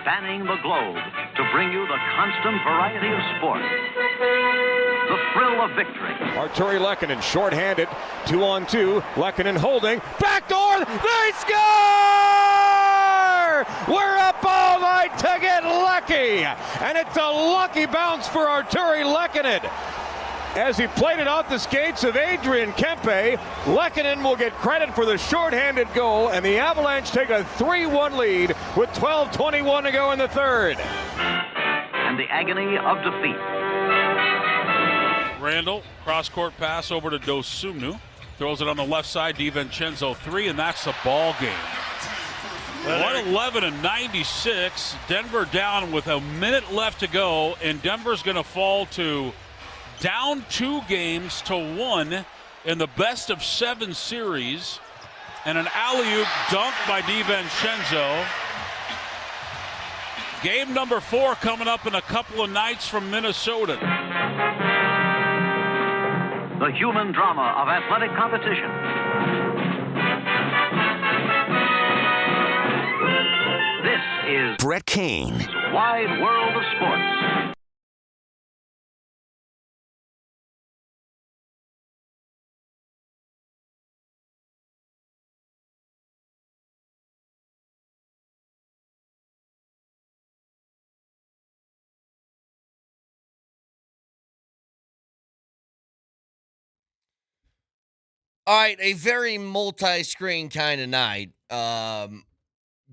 spanning the globe to bring you the constant variety of sport. The thrill of victory. Arturi Lehkonen shorthanded, 2-on-2. Lehkonen holding, backdoor, they score! We're up all night to get lucky, and it's a lucky bounce for Arturi Lehkonen. As he played it out the skates of Adrian Kempe, Lehkonen will get credit for the shorthanded goal, and the Avalanche take a 3-1 lead with 12:21 to go in the third. And the agony of defeat. Randall, cross-court pass over to Dosunu. Throws it on the left side, DiVincenzo 3, and that's the ball game. 111-96. Denver down with a minute left to go, and Denver's going to fall to down 2 games to 1 in the best of 7 series. And an alley-oop dunk by DiVincenzo. Game number 4 coming up in a couple of nights from Minnesota. The human drama of athletic competition. This is Brett Kane. Wide World of Sports. All right, a very multi-screen kind of night.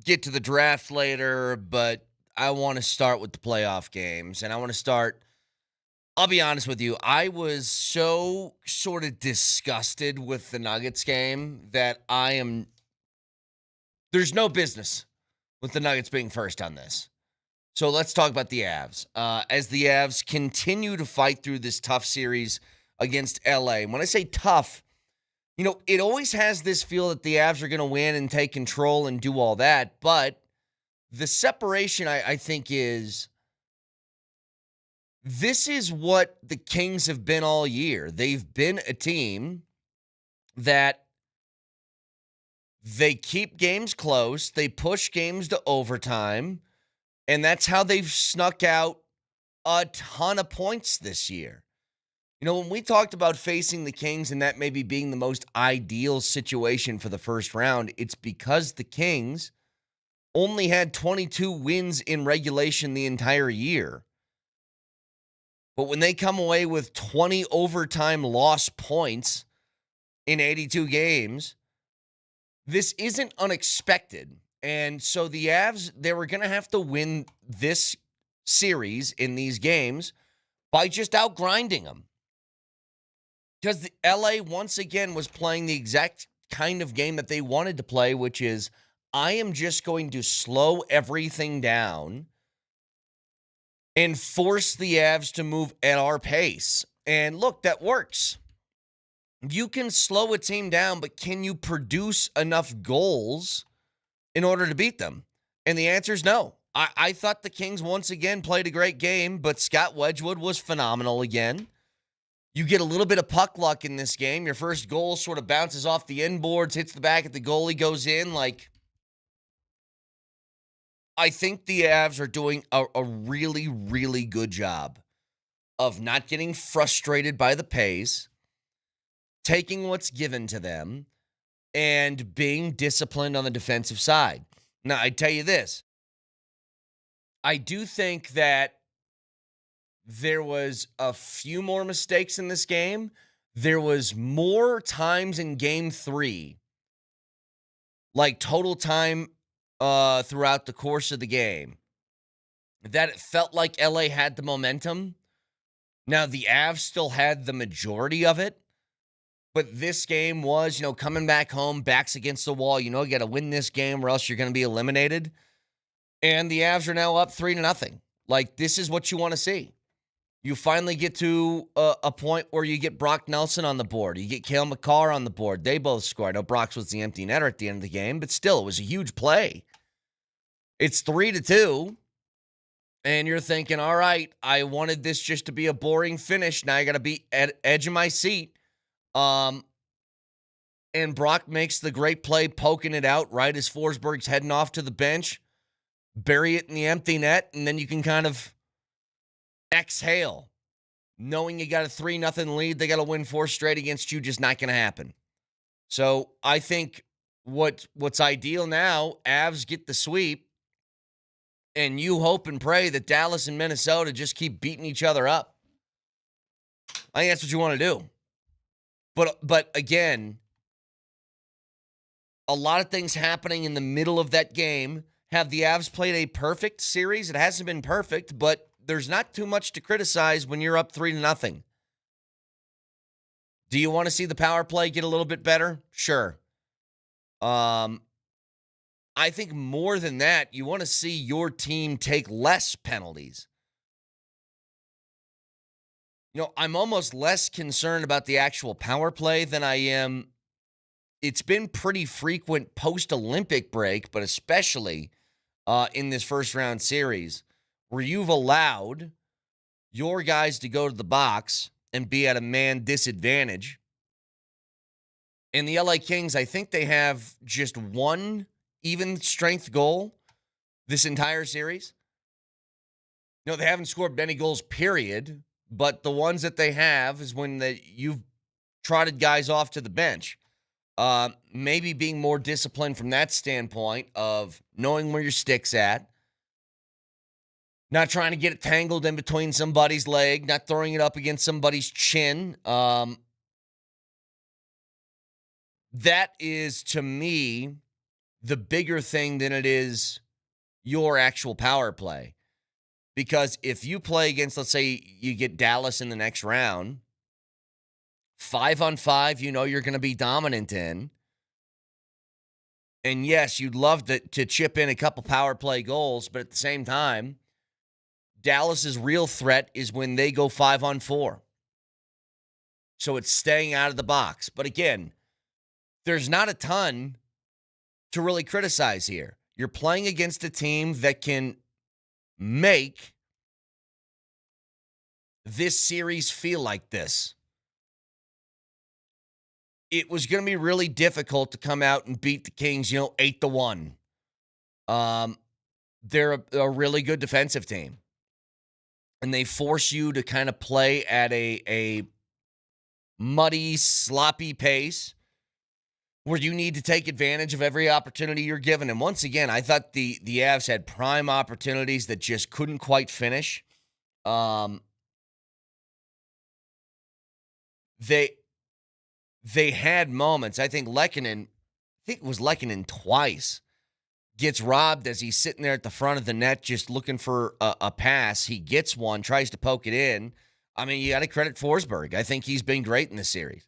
Get to the draft later, but I want to start with the playoff games. And I want to start, I'll be honest with you, I was so sort of disgusted with the Nuggets game that there's no business with the Nuggets being first on this. So let's talk about the Avs. As the Avs continue to fight through this tough series against LA. And when I say tough, you know, it always has this feel that the Avs are going to win and take control and do all that. But the separation, I think, is this is what the Kings have been all year. They've been a team that they keep games close. They push games to overtime. And that's how they've snuck out a ton of points this year. You know, when we talked about facing the Kings and that maybe being the most ideal situation for the first round, it's because the Kings only had 22 wins in regulation the entire year. But when they come away with 20 overtime loss points in 82 games, this isn't unexpected. And so the Avs, they were going to have to win this series in these games by just outgrinding them. Because the LA, once again, was playing the exact kind of game that they wanted to play, which is, I am just going to slow everything down and force the Avs to move at our pace. And look, that works. You can slow a team down, but can you produce enough goals in order to beat them? And the answer is no. I thought the Kings once again played a great game, but Scott Wedgwood was phenomenal again. You get a little bit of puck luck in this game. Your first goal sort of bounces off the end boards, hits the back of the goalie, goes in. I think the Avs are doing a really, really good job of not getting frustrated by the pace, taking what's given to them, and being disciplined on the defensive side. Now, I tell you this. I do think that there was a few more mistakes in this game. There was more times in Game 3, like total time throughout the course of the game, that it felt like LA had the momentum. Now, the Avs still had the majority of it, but this game was, coming back home, backs against the wall. You got to win this game or else you're going to be eliminated. And the Avs are now up 3-0. This is what you want to see. You finally get to a point where you get Brock Nelson on the board. You get Cale Makar on the board. They both scored. I know Brock's was the empty netter at the end of the game, but still, it was a huge play. It's 3-2, and you're thinking, all right, I wanted this just to be a boring finish. Now I got to be at edge of my seat. And Brock makes the great play, poking it out right as Forsberg's heading off to the bench. bury it in the empty net, and then you can kind of exhale, knowing you got a 3-0 lead. They got to win 4 straight against you. Just not going to happen. So I think what's ideal now, Avs get the sweep, and you hope and pray that Dallas and Minnesota just keep beating each other up. I think that's what you want to do. But again, a lot of things happening in the middle of that game. Have the Avs played a perfect series? It hasn't been perfect, but there's not too much to criticize when you're up 3-0. Do you want to see the power play get a little bit better? Sure. I think more than that, you want to see your team take less penalties. I'm almost less concerned about the actual power play than I am. It's been pretty frequent post-Olympic break, but especially in this first-round series, where you've allowed your guys to go to the box and be at a man disadvantage. And the LA Kings, I think they have just one even-strength goal this entire series. They haven't scored many goals, period. But the ones that they have is when you've trotted guys off to the bench. Maybe being more disciplined from that standpoint of knowing where your stick's at, not trying to get it tangled in between somebody's leg, not throwing it up against somebody's chin. That is, to me, the bigger thing than it is your actual power play. Because if you play against, let's say you get Dallas in the next round, 5-on-5, you're going to be dominant in. And yes, you'd love to chip in a couple power play goals, but at the same time, Dallas's real threat is when they go 5-on-4. So it's staying out of the box. But again, there's not a ton to really criticize here. You're playing against a team that can make this series feel like this. It was going to be really difficult to come out and beat the Kings, 8-1. They're a really good defensive team. And they force you to kind of play at a muddy, sloppy pace where you need to take advantage of every opportunity you're given. And once again, I thought the Avs had prime opportunities that just couldn't quite finish. They had moments. I think it was Lehkonen twice, gets robbed as he's sitting there at the front of the net just looking for a pass. He gets one, tries to poke it in. I mean, you got to credit Forsberg. I think he's been great in this series.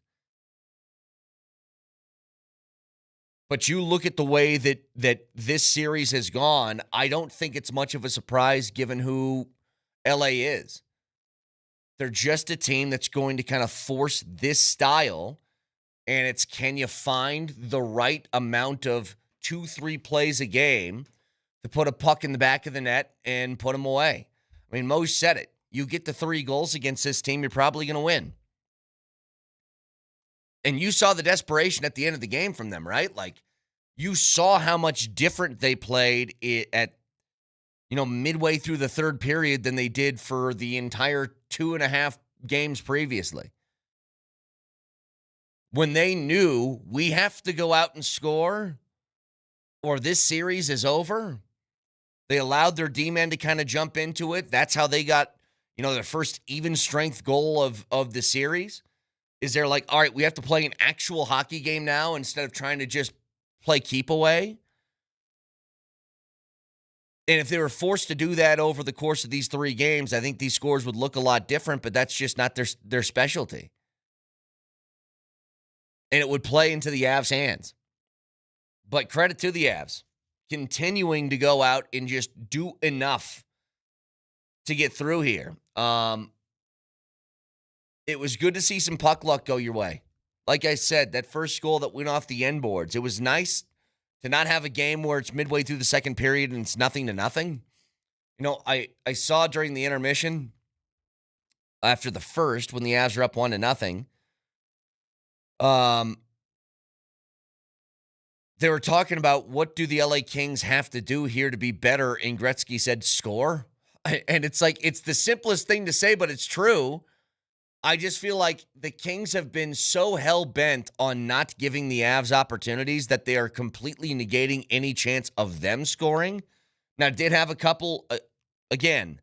But you look at the way that this series has gone, I don't think it's much of a surprise given who LA is. They're just a team that's going to kind of force this style, and it's can you find the right amount of 2-3 plays a game to put a puck in the back of the net and put them away. I mean, Moser said it. You get the 3 goals against this team, you're probably going to win. And you saw the desperation at the end of the game from them, right? Like, you saw how much different they played at, midway through the third period than they did for the entire 2.5 games previously. When they knew we have to go out and score or this series is over, they allowed their D-men to kind of jump into it. That's how they got, their first even strength goal of the series. Is they're like, all right, we have to play an actual hockey game now instead of trying to just play keep away. And if they were forced to do that over the course of these 3 games, I think these scores would look a lot different, but that's just not their specialty. And it would play into the Avs' hands. But credit to the Avs, continuing to go out and just do enough to get through here. It was good to see some puck luck go your way. Like I said, that first goal that went off the end boards, it was nice to not have a game where it's midway through the second period and it's 0-0. I saw during the intermission after the first when the Avs are up 1-0, they were talking about what do the LA Kings have to do here to be better, and Gretzky said score. And it's like, it's the simplest thing to say, but it's true. I just feel like the Kings have been so hell-bent on not giving the Avs opportunities that they are completely negating any chance of them scoring. Now, did have a couple, again,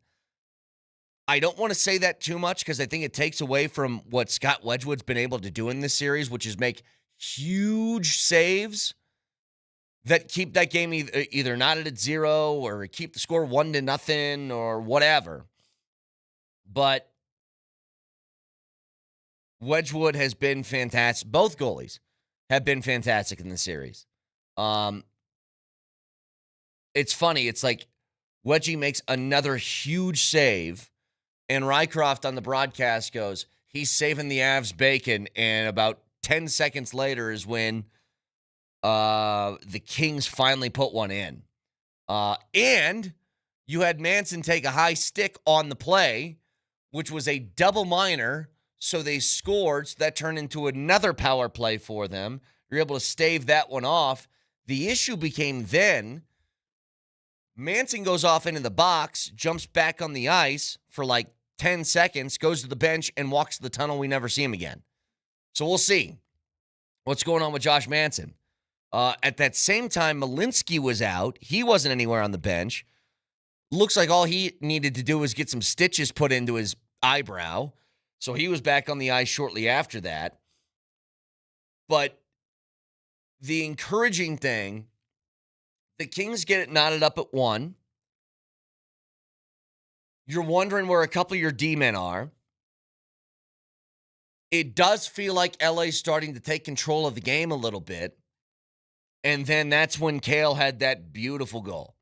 I don't want to say that too much because I think it takes away from what Scott Wedgwood's been able to do in this series, which is make huge saves that keep that game either knotted at 0 or keep the score 1-0 or whatever. But Wedgwood has been fantastic. Both goalies have been fantastic in the series. It's funny. It's like Wedgie makes another huge save, and Rycroft on the broadcast goes, he's saving the Avs bacon, and about 10 seconds later is when the Kings finally put one in. And you had Manson take a high stick on the play, which was a double minor, so they scored, so that turned into another power play for them. You're able to stave that one off. The issue became then, Manson goes off into the box, jumps back on the ice for like 10 seconds, goes to the bench, and walks to the tunnel. We never see him again. So we'll see what's going on with Josh Manson. At that same time, Malinsky was out. He wasn't anywhere on the bench. Looks like all he needed to do was get some stitches put into his eyebrow. So he was back on the ice shortly after that. But the encouraging thing, the Kings get it knotted up at 1. You're wondering where a couple of your D-men are. It does feel like LA's starting to take control of the game a little bit. And then that's when Cale had that beautiful goal.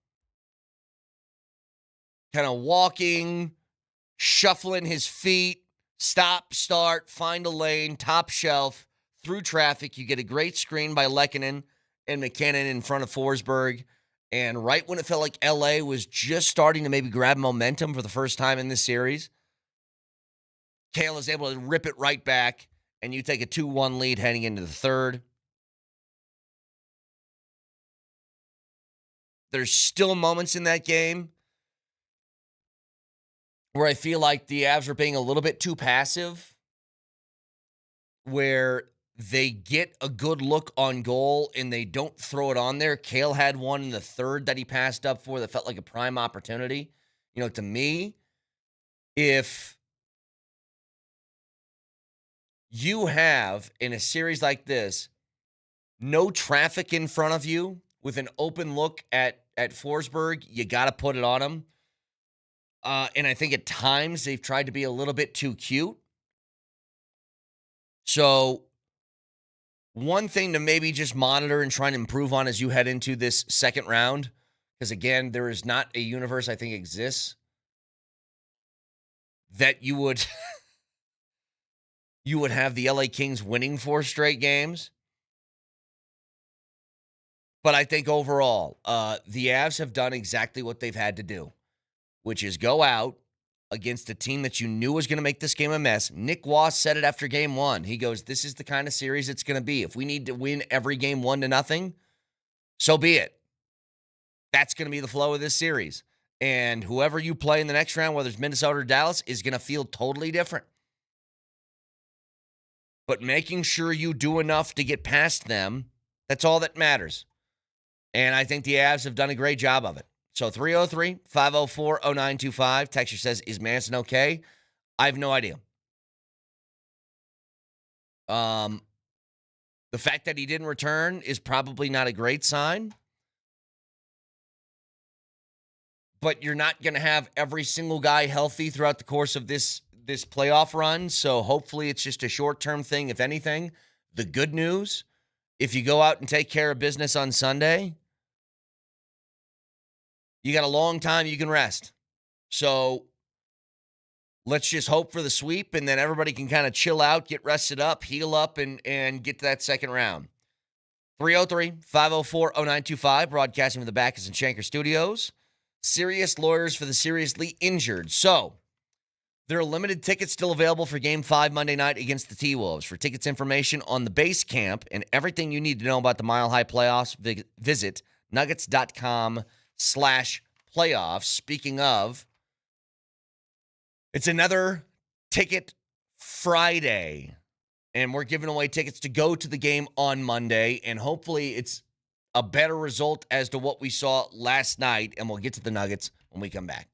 Kind of walking, shuffling his feet, stop, start, find a lane, top shelf, through traffic. You get a great screen by Lehkonen and McKinnon in front of Forsberg. And right when it felt like LA was just starting to maybe grab momentum for the first time in this series, Cale is able to rip it right back, and you take a 2-1 lead heading into the third. There's still moments in that game where I feel like the Avs are being a little bit too passive, where they get a good look on goal and they don't throw it on there. Cale had one in the third that he passed up for that felt like a prime opportunity. You know, to me, if you have, in a series like this, no traffic in front of you with an open look at Forsberg, you got to put it on him. And I think at times they've tried to be a little bit too cute. So one thing to maybe just monitor and try and improve on as you head into this second round, because again, there is not a universe I think exists that you would you would have the LA Kings winning 4 straight games. But I think overall, the Avs have done exactly what they've had to do, which is go out against a team that you knew was going to make this game a mess. Nick Wass said it after game 1. He goes, this is the kind of series it's going to be. If we need to win every game 1-0, so be it. That's going to be the flow of this series. And whoever you play in the next round, whether it's Minnesota or Dallas, is going to feel totally different. But making sure you do enough to get past them, that's all that matters. And I think the Avs have done a great job of it. So 303-504-0925. Texture says, is Manson okay? I have no idea. The fact that he didn't return is probably not a great sign. But you're not going to have every single guy healthy throughout the course of this playoff run. So hopefully it's just a short-term thing, if anything. The good news, if you go out and take care of business on Sunday, you got a long time you can rest. So let's just hope for the sweep, and then everybody can kind of chill out, get rested up, heal up, and get to that second round. 303-504-0925, broadcasting from the Backus and Shanker Studios. Serious lawyers for the seriously injured. So There are limited tickets still available for Game 5 Monday night against the T-Wolves. For tickets information on the base camp and everything you need to know about the Mile High Playoffs, visit nuggets.com/playoffs. Speaking of, it's another Ticket Friday, and we're giving away tickets to go to the game on Monday, and hopefully it's a better result as to what we saw last night, and we'll get to the Nuggets when we come back.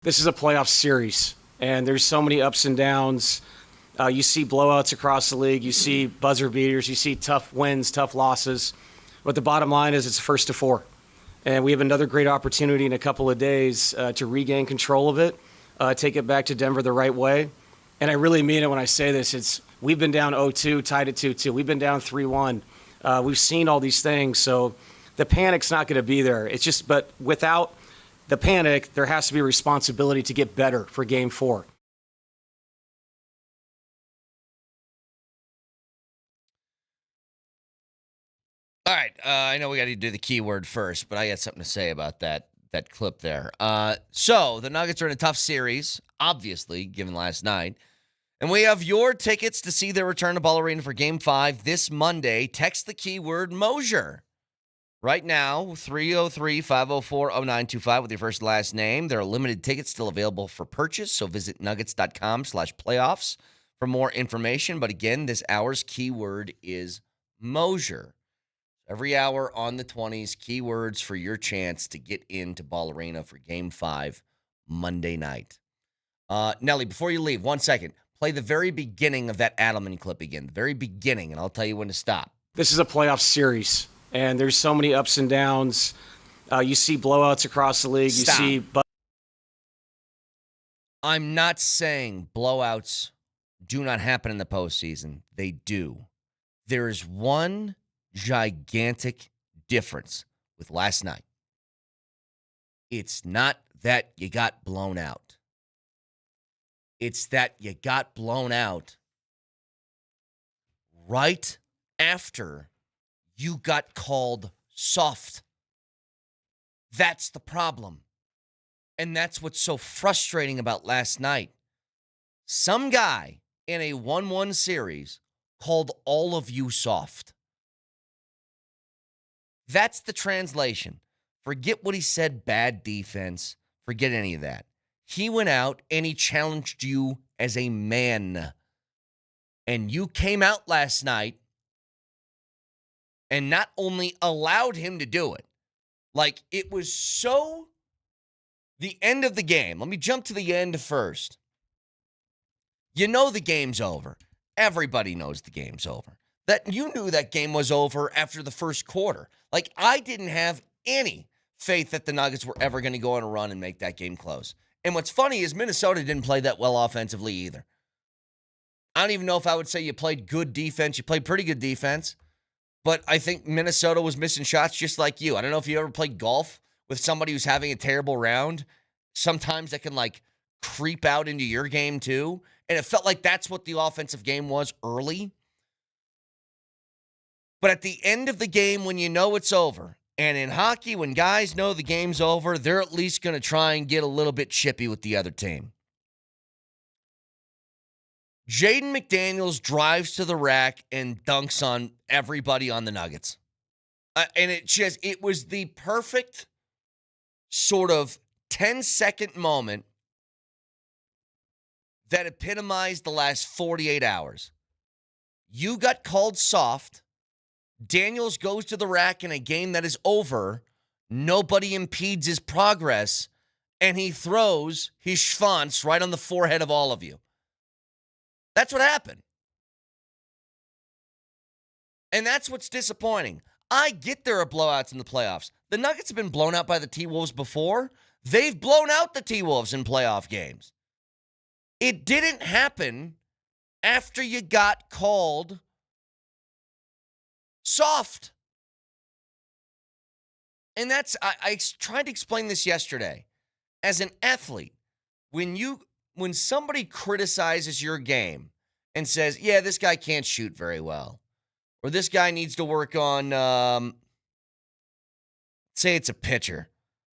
This is a playoff series, and there's so many ups and downs. You see blowouts across the league. You see buzzer beaters. You see tough wins, tough losses. But the bottom line is it's first to four. And we have another great opportunity in a couple of days to regain control of it, take it back to Denver the right way. And I really mean it when I say this. We've been down 0-2, tied at 2-2. We've been down 3-1. We've seen all these things. So the panic's not going to be there. It's just, but without the panic, there has to be a responsibility to get better for Game 4. All right, I know we got to do the keyword first, but I got something to say about that clip there. So the Nuggets are in a tough series, obviously, given last night. And we have your tickets to see their return to Ball Arena for Game 5 this Monday. Text the keyword Moser. Right now, 303-504-0925 with your first and last name. There are limited tickets still available for purchase, so visit nuggets.com/playoffs for more information. But again, this hour's keyword is Moser. Every hour on the 20s, keywords for your chance to get into Ball Arena for Game 5 Monday night. Nelly, before you leave, 1 second. Play the very beginning of that Adelman clip again. The very beginning, and I'll tell you when to stop. This is a playoff series, and there's so many ups and downs. You see blowouts across the league. Stop. You see... I'm not saying blowouts do not happen in the postseason. They do. There is one gigantic difference with last night. It's not that you got blown out. It's that you got blown out right after you got called soft. That's the problem. And that's what's so frustrating about last night. Some guy in a 1-1 series called all of you soft. That's the translation. Forget what he said, bad defense. Forget any of that. He went out and he challenged you as a man. And you came out last night and not only allowed him to do it, like it was so the end of the game. Let me jump to the end first. You know the game's over. Everybody knows the game's over. That you knew that game was over after the first quarter. Like, I didn't have any faith that the Nuggets were ever going to go on a run and make that game close. And what's funny is Minnesota didn't play that well offensively either. I don't even know if I would say you played good defense. You played pretty good defense. But I think Minnesota was missing shots just like you. I don't know if you ever played golf with somebody who's having a terrible round. Sometimes that can, like, creep out into your game too. And it felt like that's what the offensive game was early. But at the end of the game, when you know it's over, and in hockey, when guys know the game's over, they're at least going to try and get a little bit chippy with the other team. Jaden McDaniels drives to the rack and dunks on everybody on the Nuggets. And it was the perfect sort of 10-second moment that epitomized the last 48 hours. You got called soft. Daniels goes to the rack in a game that is over. Nobody impedes his progress, and he throws his schwanz right on the forehead of all of you. That's what happened. And that's what's disappointing. I get there are blowouts in the playoffs. The Nuggets have been blown out by the T-Wolves before. They've blown out the T-Wolves in playoff games. It didn't happen after you got called soft. And that's, I tried to explain this yesterday. As an athlete, when somebody criticizes your game and says, yeah, this guy can't shoot very well, or this guy needs to work on, say it's a pitcher.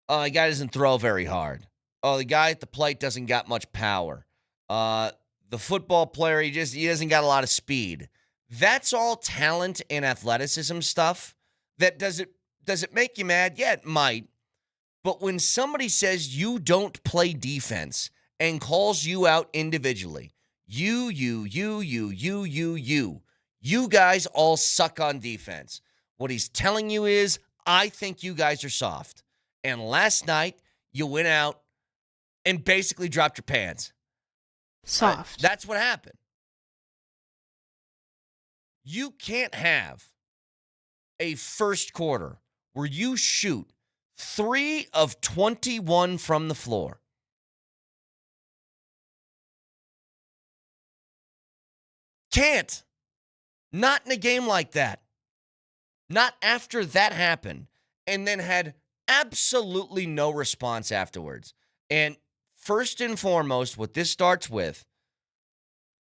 Oh, the guy doesn't throw very hard. Oh, the guy at the plate doesn't got much power. The football player, he doesn't got a lot of speed. That's all talent and athleticism stuff. That does it make you mad? Yeah, it might. But when somebody says you don't play defense and calls you out individually, you guys all suck on defense. What he's telling you is, I think you guys are soft. And last night, you went out and basically dropped your pants. Soft. That's what happened. You can't have a first quarter where you shoot 3 of 21 from the floor. Can't. Not in a game like that. Not after that happened. And then had absolutely no response afterwards. And first and foremost, what this starts with,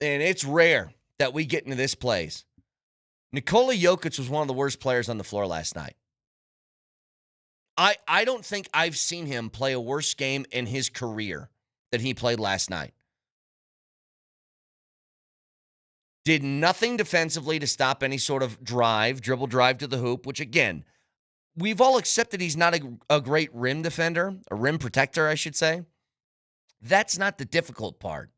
and it's rare that we get into this place, Nikola Jokic was one of the worst players on the floor last night. I don't think I've seen him play a worse game in his career than he played last night. Did nothing defensively to stop any sort of dribble drive to the hoop, which, again, we've all accepted he's not a great rim defender, a rim protector, I should say. That's not the difficult part.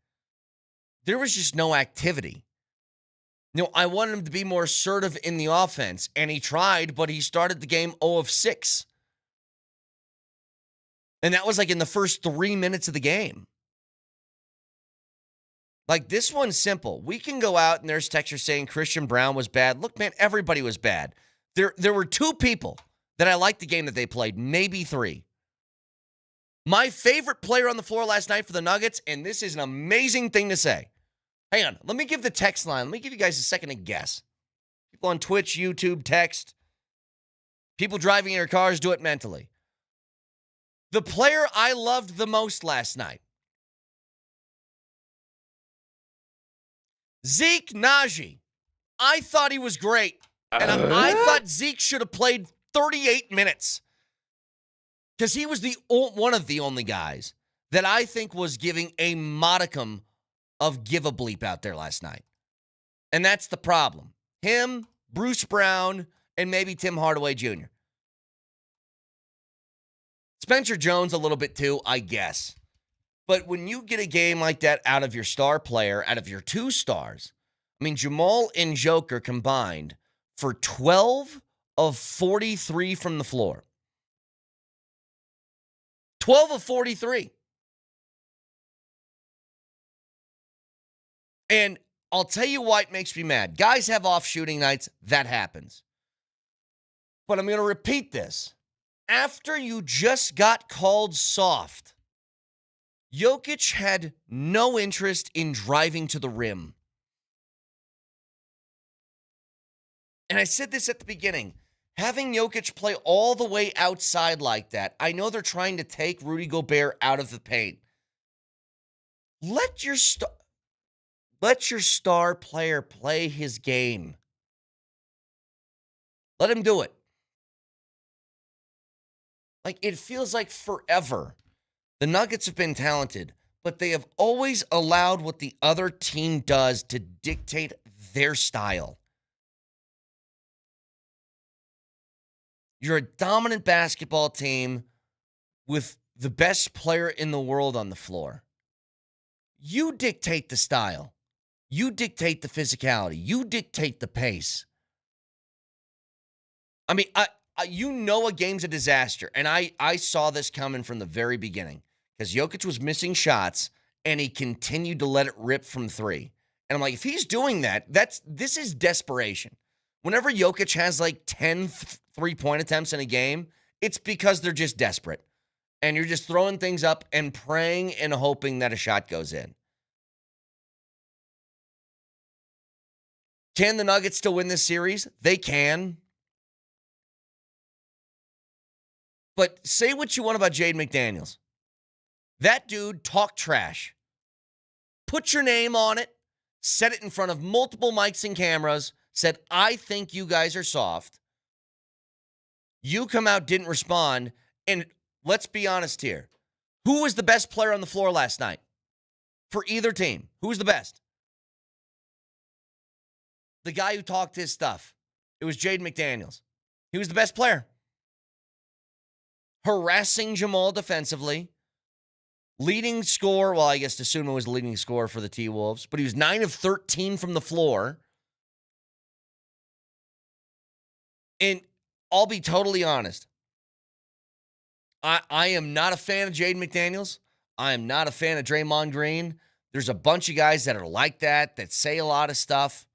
There was just no activity. I wanted him to be more assertive in the offense, and he tried, but he started the game 0 of 6. And that was like in the first 3 minutes of the game. Like, this one's simple. We can go out and there's texters saying Christian Brown was bad. Look, man, everybody was bad. There were 2 people that I liked the game that they played, maybe 3. My favorite player on the floor last night for the Nuggets, and this is an amazing thing to say. Hang on, let me give the text line. Let me give you guys a second to guess. People on Twitch, YouTube, text. People driving in their cars, do it mentally. The player I loved the most last night, Zeke Naji. I thought he was great. And I thought Zeke should have played 38 minutes. Because he was one of the only guys that I think was giving a modicum of give a bleep out there last night. And that's the problem. Him, Bruce Brown, and maybe Tim Hardaway Jr. Spencer Jones a little bit too, I guess. But when you get a game like that out of your star player, out of your 2 stars, I mean, Jamal and Joker combined for 12 of 43 from the floor. 12 of 43. And I'll tell you why it makes me mad. Guys have off shooting nights. That happens. But I'm going to repeat this. After you just got called soft, Jokic had no interest in driving to the rim. And I said this at the beginning. Having Jokic play all the way outside like that, I know they're trying to take Rudy Gobert out of the paint. Let your star player play his game. Let him do it. Like, it feels like forever. The Nuggets have been talented, but they have always allowed what the other team does to dictate their style. You're a dominant basketball team with the best player in the world on the floor. You dictate the style. You dictate the physicality. You dictate the pace. I mean, a game's a disaster, and I saw this coming from the very beginning because Jokic was missing shots, and he continued to let it rip from 3. And I'm like, if he's doing that, this is desperation. Whenever Jokic has like 10 3-point attempts in a game, it's because they're just desperate. And you're just throwing things up and praying and hoping that a shot goes in. Can the Nuggets still win this series? They can. But say what you want about Jaden McDaniels. That dude talked trash. Put your name on it. Said it in front of multiple mics and cameras. Said, I think you guys are soft. You come out, didn't respond. And let's be honest here. Who was the best player on the floor last night? For either team. Who was the best? The guy who talked his stuff. It was Jaden McDaniels. He was the best player. Harassing Jamal defensively. Leading scorer. Well, I guess Tsuma was the leading scorer for the T-Wolves. But he was 9 of 13 from the floor. And I'll be totally honest. I am not a fan of Jaden McDaniels. I am not a fan of Draymond Green. There's a bunch of guys that are like that say a lot of stuff.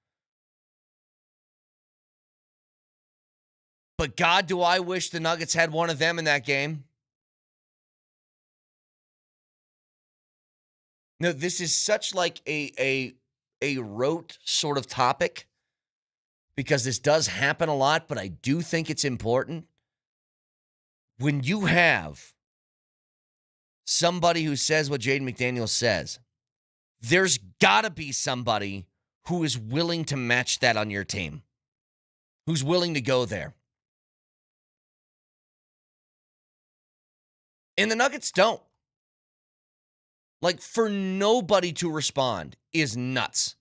But God, do I wish the Nuggets had one of them in that game. No, this is such like a rote sort of topic because this does happen a lot, but I do think it's important. When you have somebody who says what Jaden McDaniels says, there's got to be somebody who is willing to match that on your team, who's willing to go there. And the Nuggets don't. Like, for nobody to respond is nuts.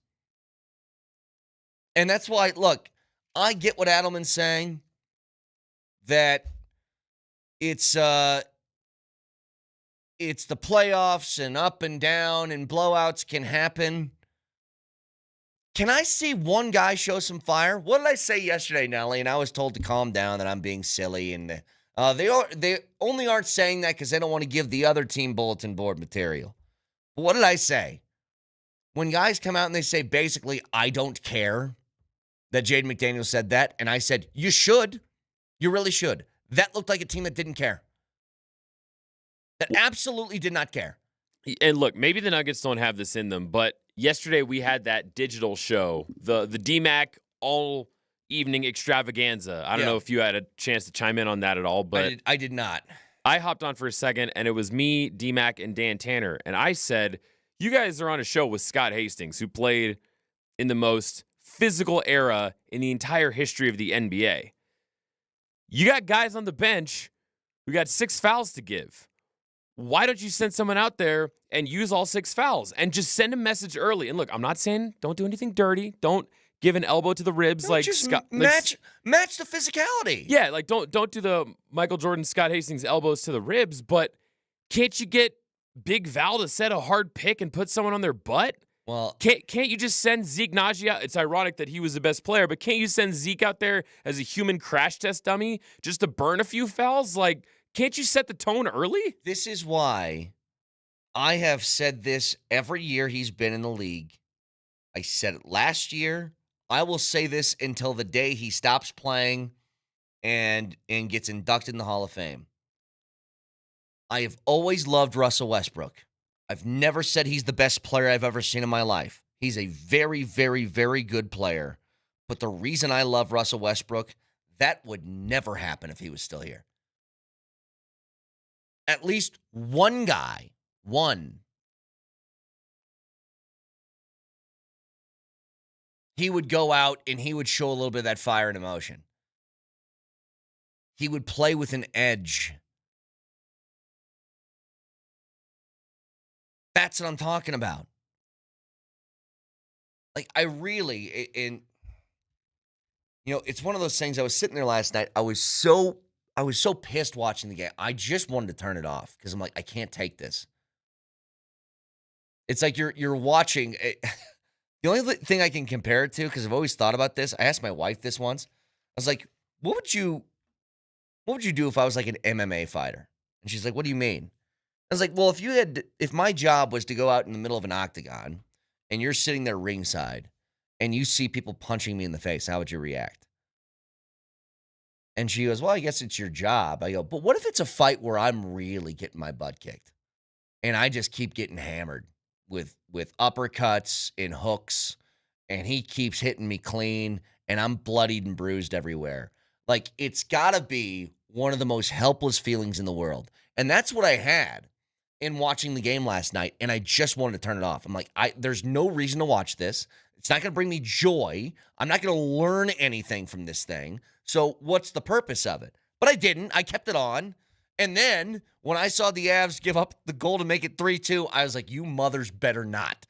And that's why, look, I get what Adelman's saying, that it's the playoffs and up and down and blowouts can happen. Can I see one guy show some fire? What did I say yesterday, Nelly? And I was told to calm down, that I'm being silly. And they only aren't saying that because they don't want to give the other team bulletin board material. But what did I say? When guys come out and they say, basically, I don't care that Jaden McDaniels said that, and I said, you should. You really should. That looked like a team that didn't care. That absolutely did not care. And look, maybe the Nuggets don't have this in them, but yesterday we had that digital show, the DMac all evening extravaganza. I don't know if you had a chance to chime in on that at all, but I did not. I hopped on for a second, and it was me, DMac, and Dan Tanner, and I said, you guys are on a show with Scott Hastings, who played in the most physical era in the entire history of the NBA. You got guys on the bench who got 6 fouls to give. Why don't you send someone out there and use all 6 fouls and just send a message early? And look, I'm not saying don't do anything dirty. Don't give an elbow to the ribs. Don't like just Scott. match the physicality. Yeah, like don't do the Michael Jordan, Scott Hastings elbows to the ribs. But can't you get Big Val to set a hard pick and put someone on their butt? Well, can't you just send Zeke Naji out? It's ironic that he was the best player, but can't you send Zeke out there as a human crash test dummy just to burn a few fouls? Like, can't you set the tone early? this is why I have said this every year he's been in the league. I said it last year. I will say this until the day he stops playing and gets inducted in the Hall of Fame. I have always loved Russell Westbrook. I've never said he's the best player I've ever seen in my life. He's a very, very, very good player. But the reason I love Russell Westbrook, that would never happen if he was still here. At least one guy, he would go out and he would show a little bit of that fire and emotion. He would play with an edge. That's what I'm talking about. Like, I really, it's one of those things. I was sitting there last night. I was so pissed watching the game. I just wanted to turn it off because I'm like, I can't take this. It's like you're watching. The only thing I can compare it to, because I've always thought about this, I asked my wife this once. I was like, what would you do if I was like an MMA fighter? And she's like, what do you mean? I was like, well, if my job was to go out in the middle of an octagon and you're sitting there ringside and you see people punching me in the face, how would you react? And she goes, well, I guess it's your job. I go, but what if it's a fight where I'm really getting my butt kicked and I just keep getting hammered with uppercuts and hooks and he keeps hitting me clean and I'm bloodied and bruised everywhere? Like, it's got to be one of the most helpless feelings in the world. And that's what I had in watching the game last night, and I just wanted to turn it off. I'm like, there's no reason to watch this. It's not going to bring me joy. I'm not going to learn anything from this thing. So what's the purpose of it? But I didn't. I kept it on. And then when I saw the Avs give up the goal to make it 3-2, I was like, you mothers better not.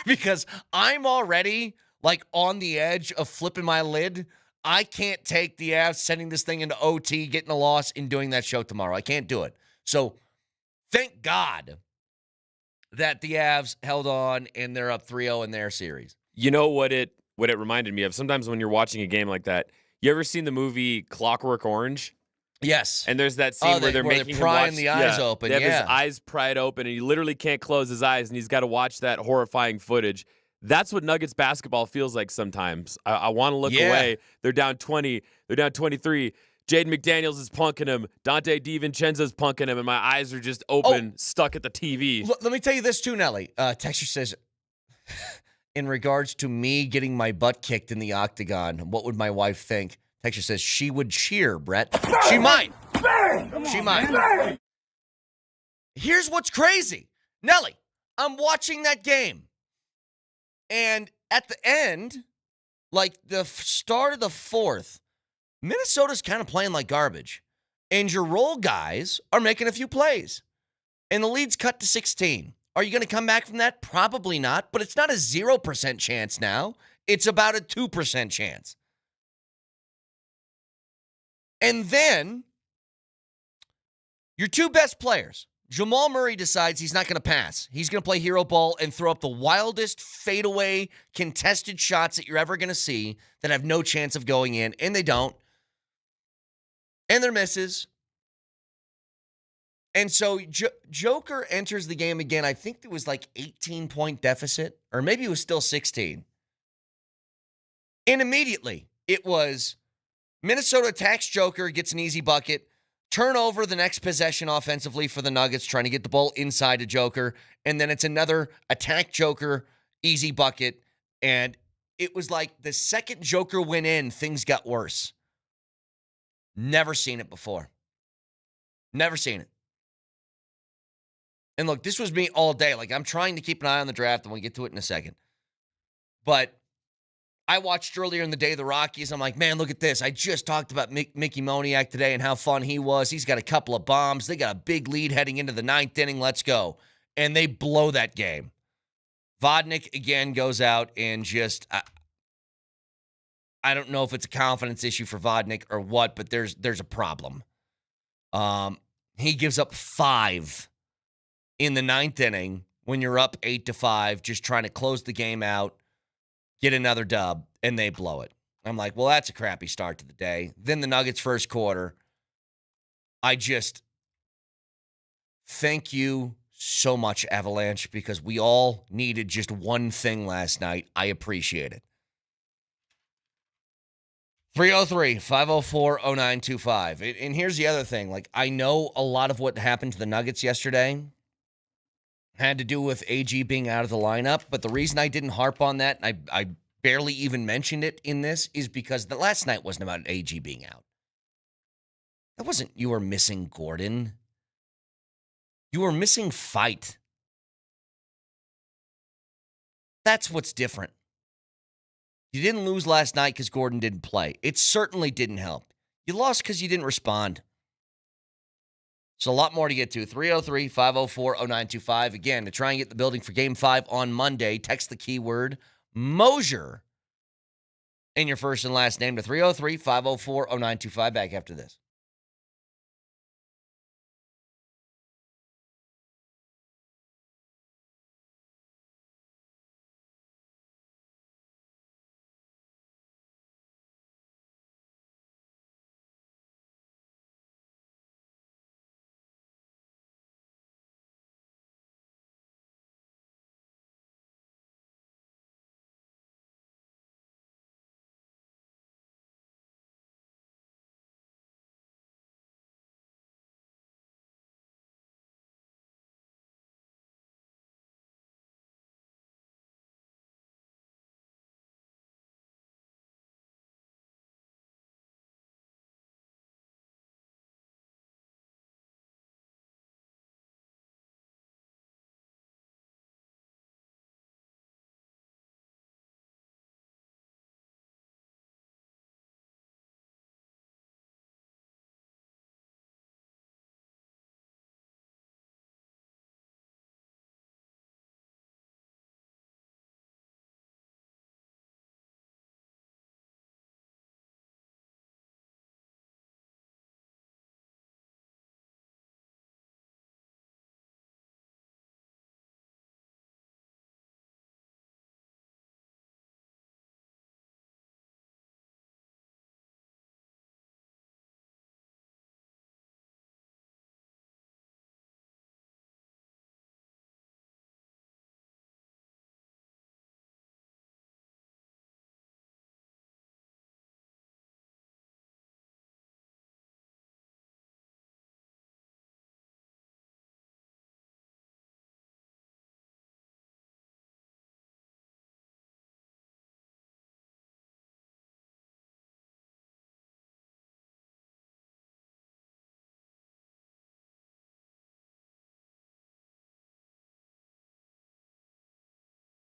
Because I'm already like on the edge of flipping my lid. I can't take the Avs sending this thing into OT, getting a loss, and doing that show tomorrow. I can't do it. So thank God that the Avs held on and they're up 3-0 in their series. You know what it reminded me of? Sometimes when you're watching a game like that, you ever seen the movie Clockwork Orange? Yes. And there's that scene where they're making him prying watch the eyes open. They have his eyes pried open, and he literally can't close his eyes, and he's got to watch that horrifying footage. That's what Nuggets basketball feels like sometimes. I want to look away. They're down 20. They're down 23. Jaden McDaniels is punking him. Dante DiVincenzo's punking him, and my eyes are just open, stuck at the TV. Let me tell you this too, Nelly. Texture says, in regards to me getting my butt kicked in the octagon, what would my wife think? Texture says she would cheer, Brett. She might. She might. Here's what's crazy. Nelly, I'm watching that game. And at the end, like the start of the fourth, Minnesota's kind of playing like garbage. And your role guys are making a few plays. And the lead's cut to 16. Are you going to come back from that? Probably not. But it's not a 0% chance now. It's about a 2% chance. And then your two best players, Jamal Murray decides he's not going to pass. He's going to play hero ball and throw up the wildest fadeaway contested shots that you're ever going to see that have no chance of going in, and they don't. And they're misses. And so Joker enters the game again. I think it was like 18-point deficit, or maybe it was still 16. And immediately it was Minnesota attacks Joker, gets an easy bucket. Turnover the next possession offensively for the Nuggets, trying to get the ball inside to Joker. And then it's another attack Joker, easy bucket. And it was like the second Joker went in, things got worse. Never seen it before. Never seen it. And look, this was me all day. Like, I'm trying to keep an eye on the draft, and we'll get to it in a second. But I watched earlier in the day the Rockies. I'm like, man, look at this. I just talked about Mickey Moniak today and how fun he was. He's got a couple of bombs. They got a big lead heading into the ninth inning. Let's go. And they blow that game. Vodnik, again, goes out and just, I don't know if it's a confidence issue for Vodnik or what, but there's a problem. He gives up 5 in the ninth inning when you're up 8-5, just trying to close the game out, get another dub, and they blow it. I'm like, well, that's a crappy start to the day. Then the Nuggets first quarter. I just thank you so much, Avalanche, because we all needed just one thing last night. I appreciate it. 303-504-0925. And here's the other thing. Like, I know a lot of what happened to the Nuggets yesterday had to do with AG being out of the lineup, but the reason I didn't harp on that, and I barely even mentioned it in this, is because the last night wasn't about AG being out. That wasn't you were missing Gordon. You were missing fight. That's what's different. You didn't lose last night because Gordon didn't play. It certainly didn't help. You lost because you didn't respond. So a lot more to get to. 303-504-0925. Again, to try and get the building for Game 5 on Monday, text the keyword Moser in your first and last name to 303-504-0925. Back after this.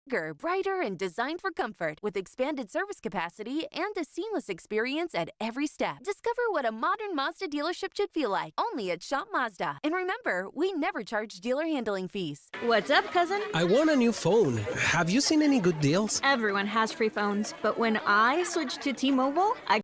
Bigger, brighter, and designed for comfort with expanded service capacity and a seamless experience at every step. Discover what a modern Mazda dealership should feel like only at Shop Mazda. And remember, we never charge dealer handling fees. What's up, cousin? I want a new phone. Have you seen any good deals? Everyone has free phones, but when I switched to T-Mobile, I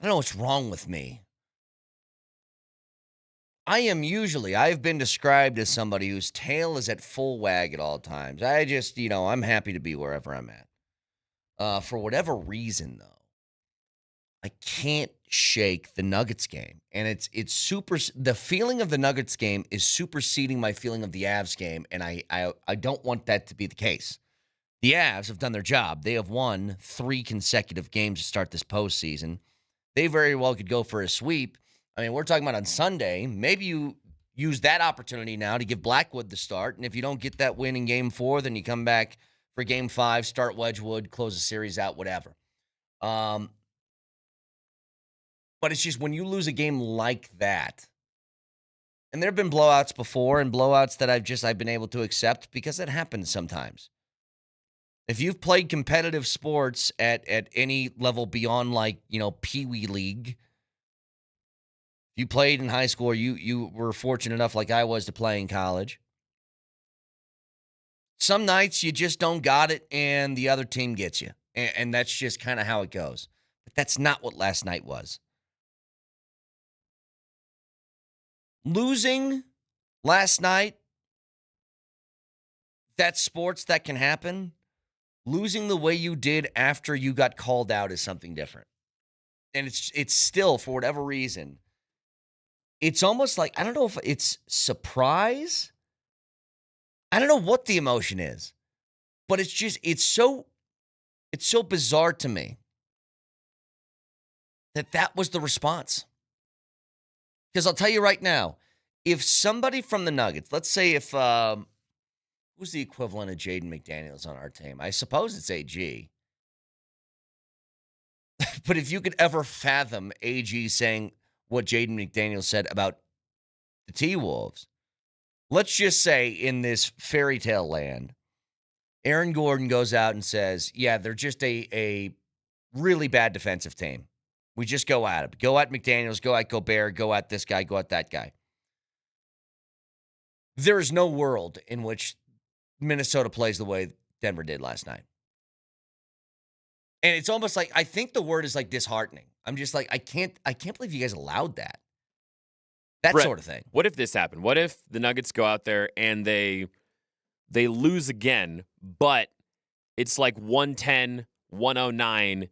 don't know what's wrong with me. I've been described as somebody whose tail is at full wag at all times. I just, I'm happy to be wherever I'm at. For whatever reason, though, I can't shake the Nuggets game. And the feeling of the Nuggets game is superseding my feeling of the Avs game. And I don't want that to be the case. The Avs have done their job. They have won 3 consecutive games to start this postseason. They very well could go for a sweep. I mean, we're talking about on Sunday. Maybe you use that opportunity now to give Blackwood the start. And if you don't get that win in Game 4, then you come back for Game 5, start Wedgwood, close the series out, whatever. But it's just when you lose a game like that, and there have been blowouts before and blowouts that I've been able to accept because it happens sometimes. If you've played competitive sports at any level beyond Pee Wee League, if you played in high school or you were fortunate enough like I was to play in college, some nights you just don't got it and the other team gets you. And that's just kind of how it goes. But that's not what last night was. Losing last night, that's sports, that can happen. Losing the way you did after you got called out is something different. And it's still, for whatever reason, it's almost like, I don't know if it's surprise. I don't know what the emotion is, but it's so bizarre to me that was the response. Because I'll tell you right now, if somebody from the Nuggets, let's say if, who's the equivalent of Jaden McDaniels on our team? I suppose it's AG. But if you could ever fathom AG saying what Jaden McDaniels said about the T-Wolves, let's just say in this fairy tale land, Aaron Gordon goes out and says, yeah, they're just a really bad defensive team. We just go at it. Go at McDaniels, go at Gobert, go at this guy, go at that guy. There is no world in which Minnesota plays the way Denver did last night. And it's almost like, I think the word is like disheartening. I'm just like, I can't believe you guys allowed that. That Brett, sort of thing. What if this happened? What if the Nuggets go out there and they lose again, but it's like 110, 109,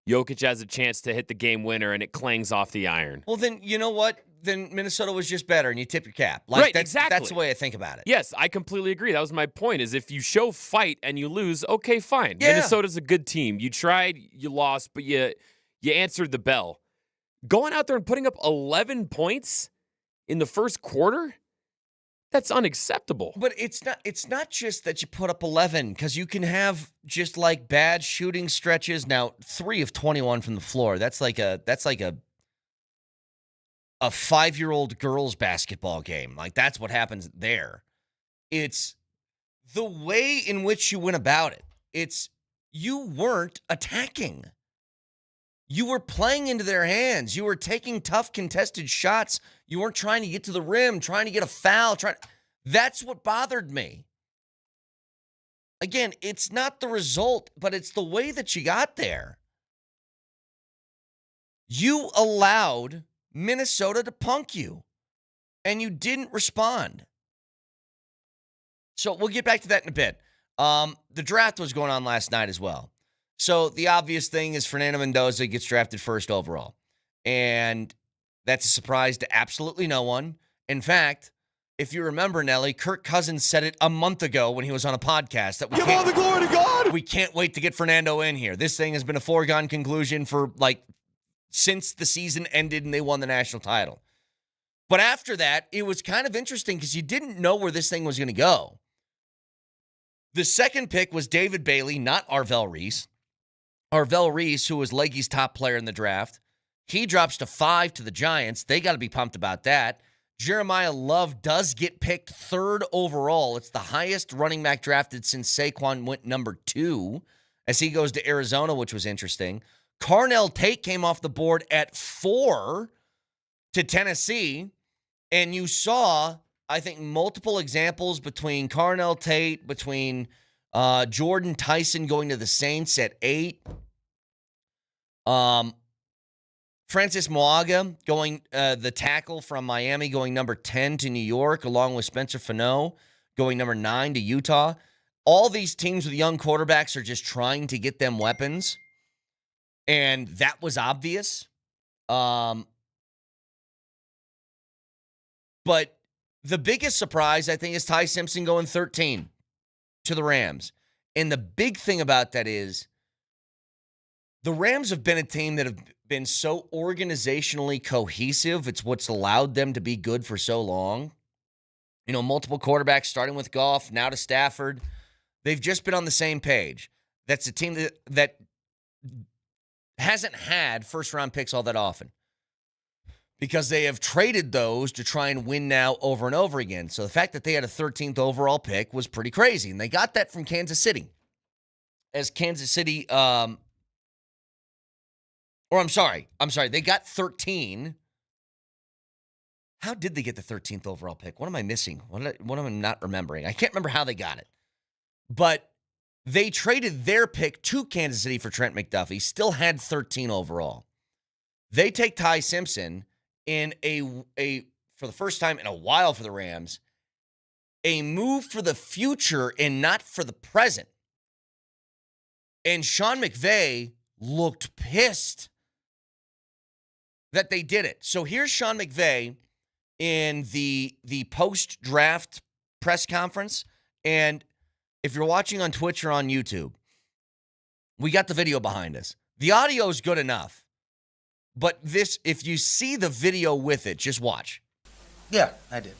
Jokic has a chance to hit the game winner and it clangs off the iron? Well, then, you know what? Then Minnesota was just better and you tip your cap. Like, right, exactly. That's the way I think about it. Yes, I completely agree. That was my point, is if you show fight and you lose, okay, fine. Yeah. Minnesota's a good team. You tried, you lost, but you answered the bell. Going out there and putting up 11 points in the first quarter? That's unacceptable. But it's not just that you put up 11, because you can have just like bad shooting stretches. Now, 3 of 21 from the floor. That's like a 5-year-old girls basketball game. Like, that's what happens there. It's the way in which you went about it. It's you weren't attacking. You were playing into their hands. You were taking tough contested shots. You weren't trying to get to the rim, trying to get a foul. That's what bothered me. Again, it's not the result, but it's the way that you got there. You allowed Minnesota to punk you, and you didn't respond. So we'll get back to that in a bit. The draft was going on last night as well. So the obvious thing is Fernando Mendoza gets drafted first overall. And that's a surprise to absolutely no one. In fact, if you remember, Nelly, Kirk Cousins said it a month ago when he was on a podcast that give all the glory to God. We can't wait to get Fernando in here. This thing has been a foregone conclusion for since the season ended and they won the national title. But after that, it was kind of interesting because you didn't know where this thing was going to go. The second pick was David Bailey, not Arvell Reese. Arvell Reese, who was Leggy's top player in the draft, he drops to 5 to the Giants. They got to be pumped about that. Jeremiah Love does get picked 3rd overall. It's the highest running back drafted since Saquon went number 2 as he goes to Arizona, which was interesting. Carnell Tate came off the board at 4 to Tennessee, and you saw, I think, multiple examples between Carnell Tate, between Jordan Tyson going to the Saints at 8. Francis Moaga going, the tackle from Miami, going number 10 to New York, along with Spencer Fano going number 9 to Utah. All these teams with young quarterbacks are just trying to get them weapons, and that was obvious. But the biggest surprise, I think, is Ty Simpson going 13 to the Rams. And the big thing about that is the Rams have been a team that have been so organizationally cohesive. It's what's allowed them to be good for so long. You know, multiple quarterbacks, starting with Goff, now to Stafford. They've just been on the same page. That's a team that hasn't had first-round picks all that often because they have traded those to try and win now over and over again. So the fact that they had a 13th overall pick was pretty crazy, and they got that from Kansas City. As Kansas City, they got 13. How did they get the 13th overall pick? What am I missing? What am I not remembering? I can't remember how they got it. But they traded their pick to Kansas City for Trent McDuffie, still had 13 overall. They take Ty Simpson in a for the first time in a while for the Rams, a move for the future and not for the present. And Sean McVay looked pissed that they did it. So here's Sean McVay in the post-draft press conference. And if you're watching on Twitch or on YouTube, we got the video behind us. The audio is good enough. But this, if you see the video with it, just watch. Yeah, I did.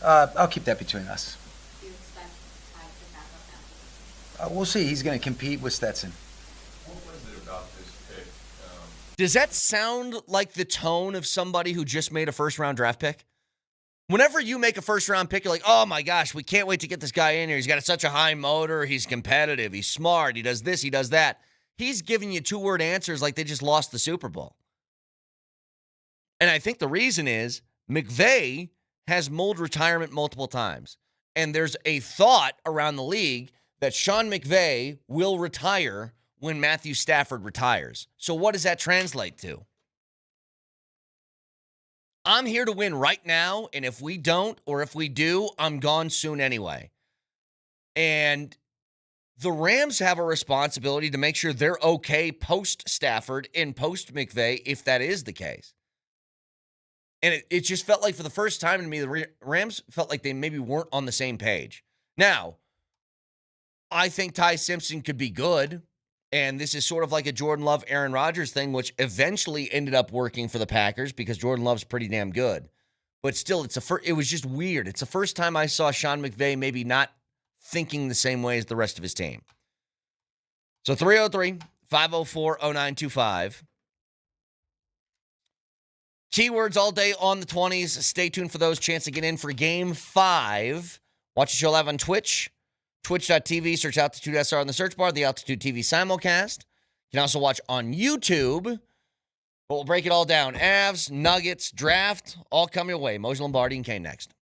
I'll keep that between us. We'll see. He's going to compete with Stetson. What was it about this pick? Does that sound like the tone of somebody who just made a first-round draft pick? Whenever you make a first-round pick, you're like, oh, my gosh, we can't wait to get this guy in here. He's got such a high motor. He's competitive. He's smart. He does this. He does that. He's giving you two-word answers like they just lost the Super Bowl. And I think the reason is McVay has mulled retirement multiple times. And there's a thought around the league that Sean McVay will retire when Matthew Stafford retires. So what does that translate to? I'm here to win right now, and if we don't, or if we do, I'm gone soon anyway. And the Rams have a responsibility to make sure they're okay post-Stafford and post-McVay if that is the case. And it just felt like for the first time to me, the Rams felt like they maybe weren't on the same page. Now, I think Ty Simpson could be good, and this is sort of like a Jordan Love, Aaron Rodgers thing, which eventually ended up working for the Packers because Jordan Love's pretty damn good. But still, it was just weird. It's the first time I saw Sean McVay maybe not thinking the same way as the rest of his team. So 303-504-0925. Keywords all day on the 20s. Stay tuned for those. Chance to get in for Game 5. Watch the show live on Twitch. Twitch.tv. Search Altitude SR on the search bar. The Altitude TV simulcast. You can also watch on YouTube. But we'll break it all down. Avs, Nuggets, draft, all coming your way. Moser, Lombardi, and Kane next.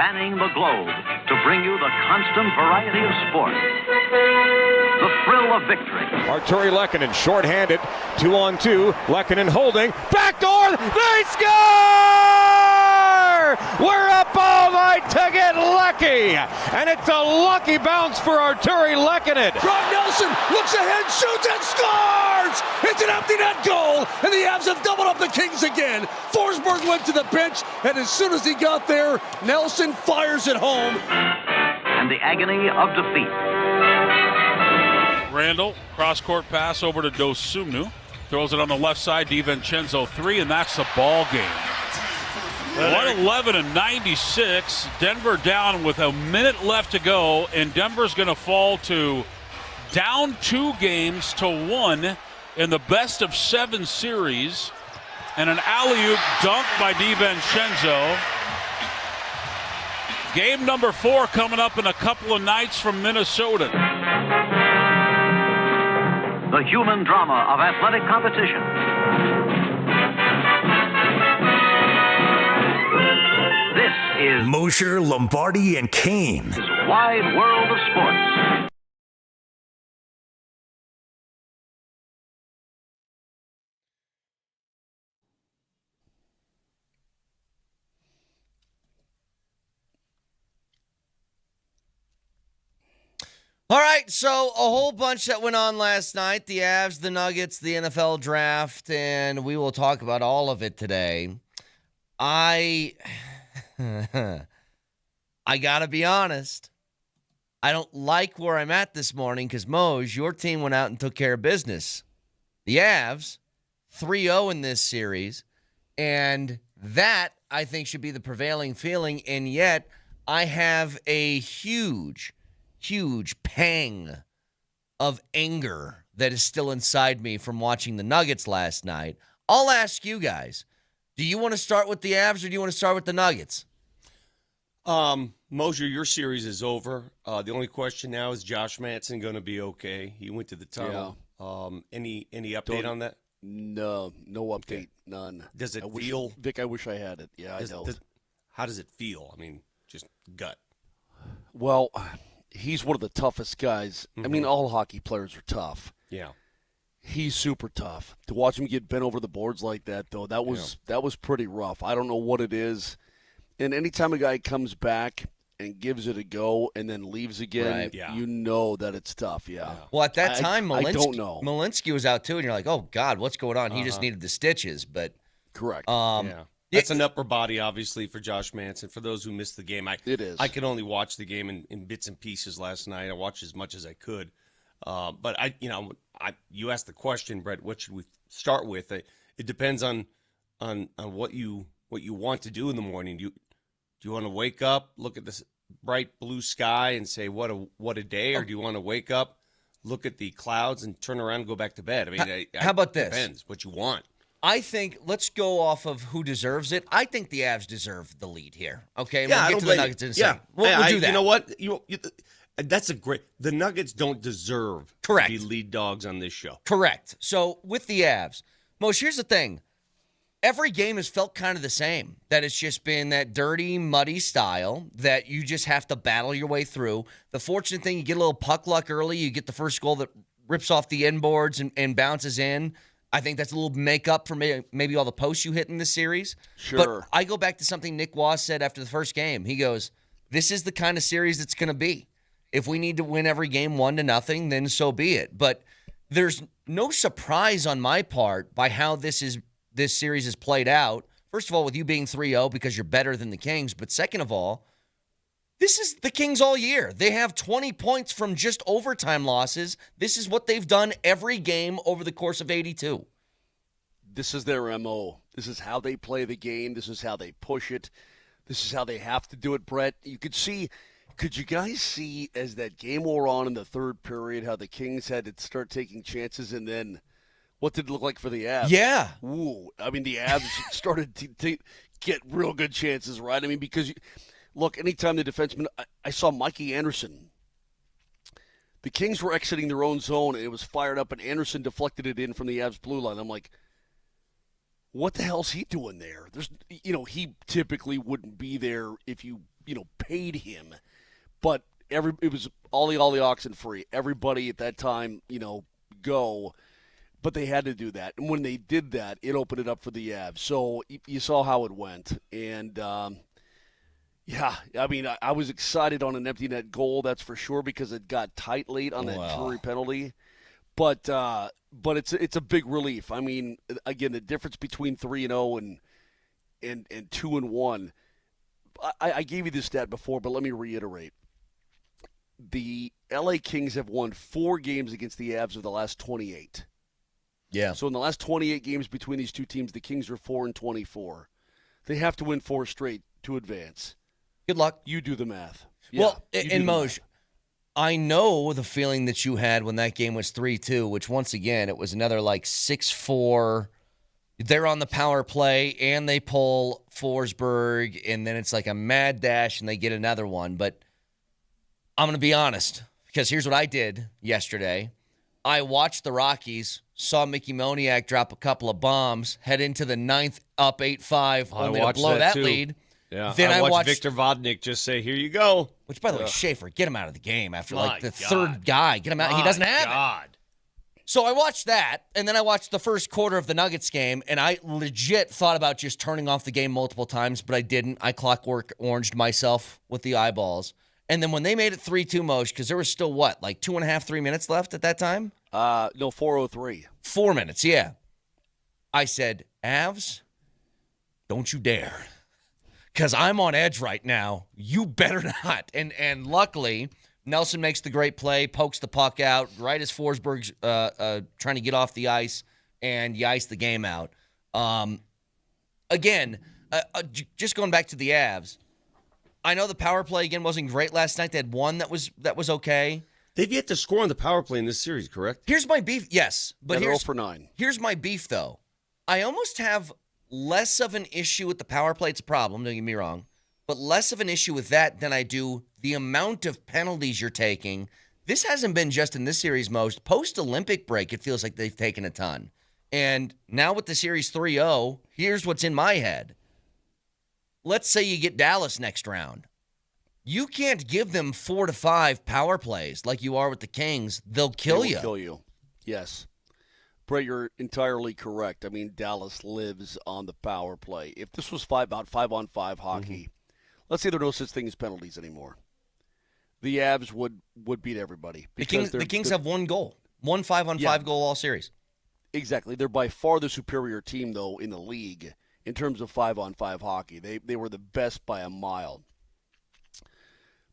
spanning the globe to bring you the constant variety of sport. The thrill of victory. Arturi Lehkonen shorthanded, 2-on-2. Lehkonen holding, backdoor, they score! We're up all night to get lucky, and it's a lucky bounce for Arturi Lehkonen. Brock Nelson looks ahead, shoots and scores! It's an empty net goal, and the Avs have doubled up the Kings again. Forsberg went to the bench, and as soon as he got there, Nelson fires it home. And the agony of defeat. Randall, cross-court pass over to Dosumnu. Throws it on the left side, DiVincenzo 3, and that's the ball game. 111-96. Denver down with a minute left to go, and Denver's going to fall to down 2 games to 1 in the best of 7 series. And an alley-oop dunk by DiVincenzo. Game number 4 coming up in a couple of nights from Minnesota. The human drama of athletic competition. This is Moser, Lombardi, and Kane. Wide World of Sports. All right, so a whole bunch that went on last night. The Avs, the Nuggets, the NFL draft, and we will talk about all of it today. I gotta be honest. I don't like where I'm at this morning because, Moj, your team went out and took care of business. The Avs, 3-0 in this series, and that, I think, should be the prevailing feeling, and yet I have a huge pang of anger that is still inside me from watching the Nuggets last night. I'll ask you guys, do you want to start with the Avs or do you want to start with the Nuggets? Moser, your series is over. The only question now is Josh Manson going to be okay? He went to the tunnel. Yeah. Any update on that? No update, none. Does it feel? Vic, I wish I had it. Yeah, I don't. How does it feel? I mean, just gut. Well, he's one of the toughest guys. Mm-hmm. I mean, all hockey players are tough. Yeah. He's super tough. To watch him get bent over the boards like that, though, that was pretty rough. I don't know what it is. And anytime a guy comes back and gives it a go and then leaves again, you know that it's tough, Well, at that time, I don't know. Malinsky was out, too, and you're like, oh, God, what's going on? He just needed the stitches, but... Correct. That's an upper body, obviously, for Josh Manson. For those who missed the game, it is. I could only watch the game in bits and pieces last night. I watched as much as I could. But you asked the question, Brett. What should we start with? It depends on what you want to do in the morning. Do you want to wake up, look at this bright blue sky, and say what a day, or do you want to wake up, look at the clouds, and turn around and go back to bed? I mean, how about this? Depends what you want. I think let's go off of who deserves it. I think the Avs deserve the lead here. Okay, yeah, we'll get to the Nuggets in a second. We'll do that. You know what? That's a great. The Nuggets don't deserve to be lead dogs on this show. Correct. So with the Avs, Moshe, here's the thing. Every game has felt kind of the same. That it's just been that dirty, muddy style that you just have to battle your way through. The fortunate thing, you get a little puck luck early. You get the first goal that rips off the end boards and bounces in. I think that's a little makeup for maybe all the posts you hit in this series. Sure. But I go back to something Nick Wass said after the first game. He goes, this is the kind of series it's going to be. If we need to win every game 1-0, then so be it. But there's no surprise on my part by how this series is played out. First of all, with you being 3-0 because you're better than the Kings. But second of all, this is the Kings all year. They have 20 points from just overtime losses. This is what they've done every game over the course of 82. This is their MO. This is how they play the game. This is how they push it. This is how they have to do it, Brett. Could you guys see as that game wore on in the third period how the Kings had to start taking chances, and then what did it look like for the Avs? Yeah. Ooh, I mean, the Avs started to get real good chances, right? I mean, because look, anytime the defenseman, I saw Mikey Anderson. The Kings were exiting their own zone, and it was fired up, and Anderson deflected it in from the Avs blue line. I'm like, what the hell's he doing there? He typically wouldn't be there if you paid him, but it was all the oxen free. Everybody at that time, go. But they had to do that. And when they did that, it opened it up for the Avs. So you saw how it went. And, I was excited on an empty net goal, that's for sure, because it got tight late on that Drury penalty. But it's a big relief. I mean, again, the difference between 3-0 and 2-1, I gave you this stat before, but let me reiterate. The LA Kings have won 4 games against the Avs of the last 28. Yeah. So in the last 28 games between these two teams, the Kings are 4-24. They have to win 4 straight to advance. Good luck. You do the math. Well, and Moj, I know the feeling that you had when that game was 3-2, which once again, it was another 6-4. They're on the power play, and they pull Forsberg, and then it's like a mad dash, and they get another one. But I'm going to be honest, because here's what I did yesterday. I watched the Rockies, saw Mickey Moniak drop a couple of bombs, head into the 9th up 8-5, only to blow that lead. Yeah. Then I watched Victor Vodnik just say, "Here you go." Which, by the way, Schaefer, get him out of the game after the third guy. Get him out. He doesn't have it. So I watched that, and then I watched the first quarter of the Nuggets game, and I legit thought about just turning off the game multiple times, but I didn't. I clockwork oranged myself with the eyeballs. And then when they made it 3-2, Moshe, because there was still, 2.5, 3 minutes left at that time? No, 4:03. 4 minutes, yeah. I said, Avs, don't you dare. Because I'm on edge right now. You better not. And luckily, Nelson makes the great play, pokes the puck out, right as Forsberg's trying to get off the ice, and you ice the game out. Again, just going back to the Avs, I know the power play, again, wasn't great last night. They had one that was okay. They've yet to score on the power play in this series, correct? Here's my beef. Yes. But here's 0 for 9. Here's my beef, though. I almost have less of an issue with the power play. It's a problem, don't get me wrong. But less of an issue with that than I do the amount of penalties you're taking. This hasn't been just in this series most. Post-Olympic break, it feels like they've taken a ton. And now with the series 3-0, here's what's in my head. Let's say you get Dallas next round. You can't give them 4 to 5 power plays like you are with the Kings. They'll kill you. They'll kill you. Yes. Brett, you're entirely correct. I mean, Dallas lives on the power play. If this was about 5-on-5 hockey, let's say there are no such thing as penalties anymore. The Avs would beat everybody. The Kings have one goal. One 5-on-5 goal all series. Exactly. They're by far the superior team, though, in the league in terms of 5-on-5 hockey. They were the best by a mile.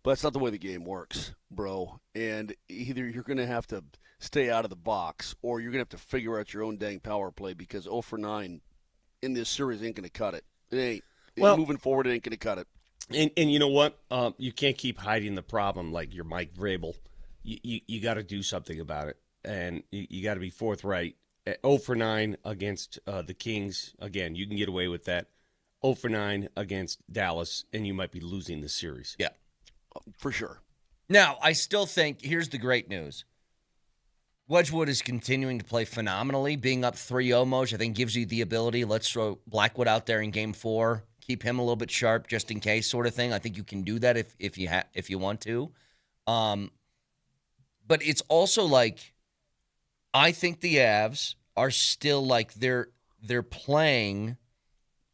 But that's not the way the game works, bro. And either you're going to have to stay out of the box or you're going to have to figure out your own dang power play because 0 for 9 in this series ain't going to cut it. It ain't. Well, moving forward, it ain't going to cut it. And you know what? You can't keep hiding the problem like you're Mike Vrabel. You got to do something about it. And you got to be forthright. 0 for 9 against the Kings. Again, you can get away with that. 0 for 9 against Dallas, and you might be losing the series. Yeah. For sure. Now, I still think, here's the great news. Wedgwood is continuing to play phenomenally. Being up 3-0, Moj, I think gives you the ability. Let's throw Blackwood out there in Game 4. Keep him a little bit sharp just in case sort of thing. I think you can do that if you want to. But it's also like, I think the Avs are still like they're playing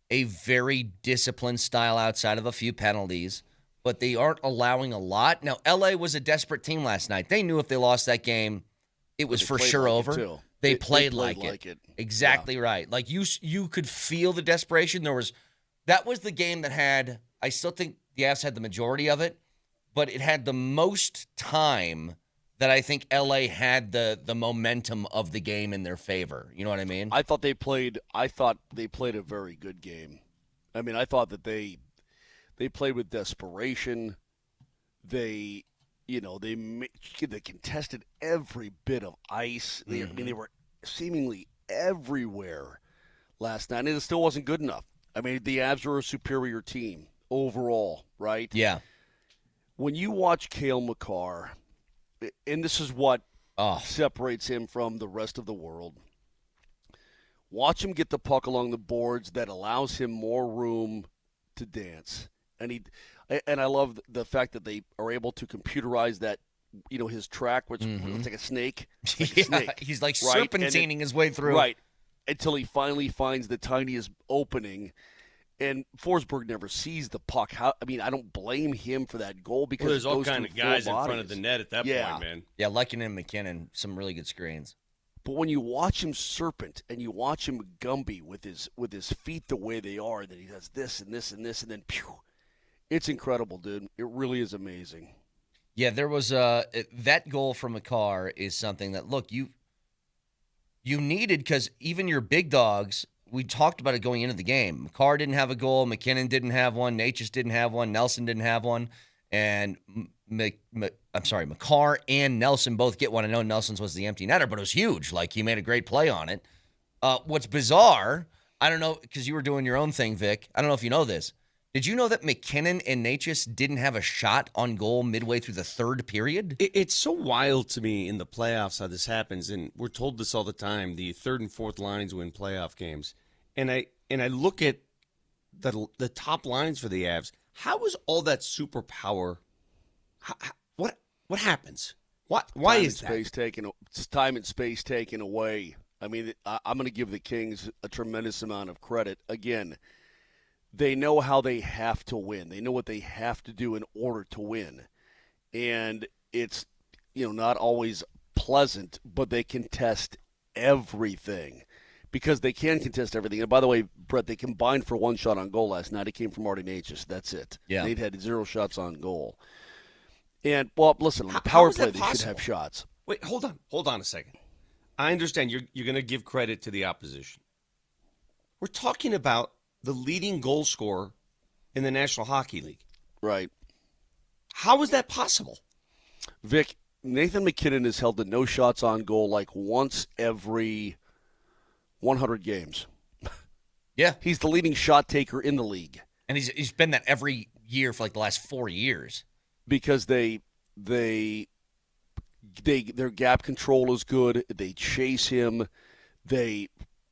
a very disciplined style outside of a few penalties, but they aren't allowing a lot. Now, LA was a desperate team last night. They knew if they lost that game, it was for sure over. They played like it. Exactly right. Like you could feel the desperation. That was the game that had, I still think the Avs had the majority of it, but it had the most time that I think LA had the momentum of the game in their favor. You know what I mean? I thought they played a very good game. I mean, I thought that they played with desperation. They contested every bit of ice. I mean, they were seemingly everywhere last night, and it still wasn't good enough. I mean, the Avs are a superior team overall, right? Yeah. When you watch Cale Makar, and this is what separates him from the rest of the world, watch him get the puck along the boards that allows him more room to dance. And And I love the fact that they are able to computerize that, his track, which looks like a snake. He's like right? serpentining his way through. Right, until he finally finds the tiniest opening. And Forsberg never sees the puck. I don't blame him for that goal because there's all kind kind of guys in front of the net at that point, man. Yeah, Lehkonen and McKinnon, some really good screens. But when you watch him serpent and you watch him Gumby with his feet the way they are, that he does this and this and this, and then pew, it's incredible, dude. It really is amazing. Yeah, there was that goal from Makar is something that, look, you needed, because even your big dogs, we talked about it going into the game. Makar didn't have a goal. McKinnon didn't have one. Natchez didn't have one. Nelson didn't have one. And Makar and Nelson both get one. I know Nelson's was the empty netter, but it was huge. Like, he made a great play on it. What's bizarre, I don't know, because you were doing your own thing, Vic. I don't know if you know this. Did you know that McKinnon and Natchez didn't have a shot on goal midway through the third period? It's so wild to me in the playoffs how this happens, and we're told this all the time. The third and fourth lines win playoff games, and I look at the top lines for the Avs. How is all that superpower? What happens? Why is that? It's time and space taken away. I'm going to give the Kings a tremendous amount of credit. Again, they know how they have to win. They know what they have to do in order to win. And it's, not always pleasant, but they contest everything because they can contest everything. And by the way, Brett, they combined for one shot on goal last night. It came from Marty Natchez. That's it. Yeah. They'd had 0 shots on goal. And, well, listen, on the power play, they should have shots. Wait, hold on a second. I understand you're going to give credit to the opposition. We're talking about the leading goal scorer in the National Hockey League. Right. How is that possible? Vic, Nathan McKinnon is held to no shots on goal like once every 100 games. Yeah. He's the leading shot taker in the league. And he's been that every year for like the last 4 years. Because their gap control is good. They chase him. They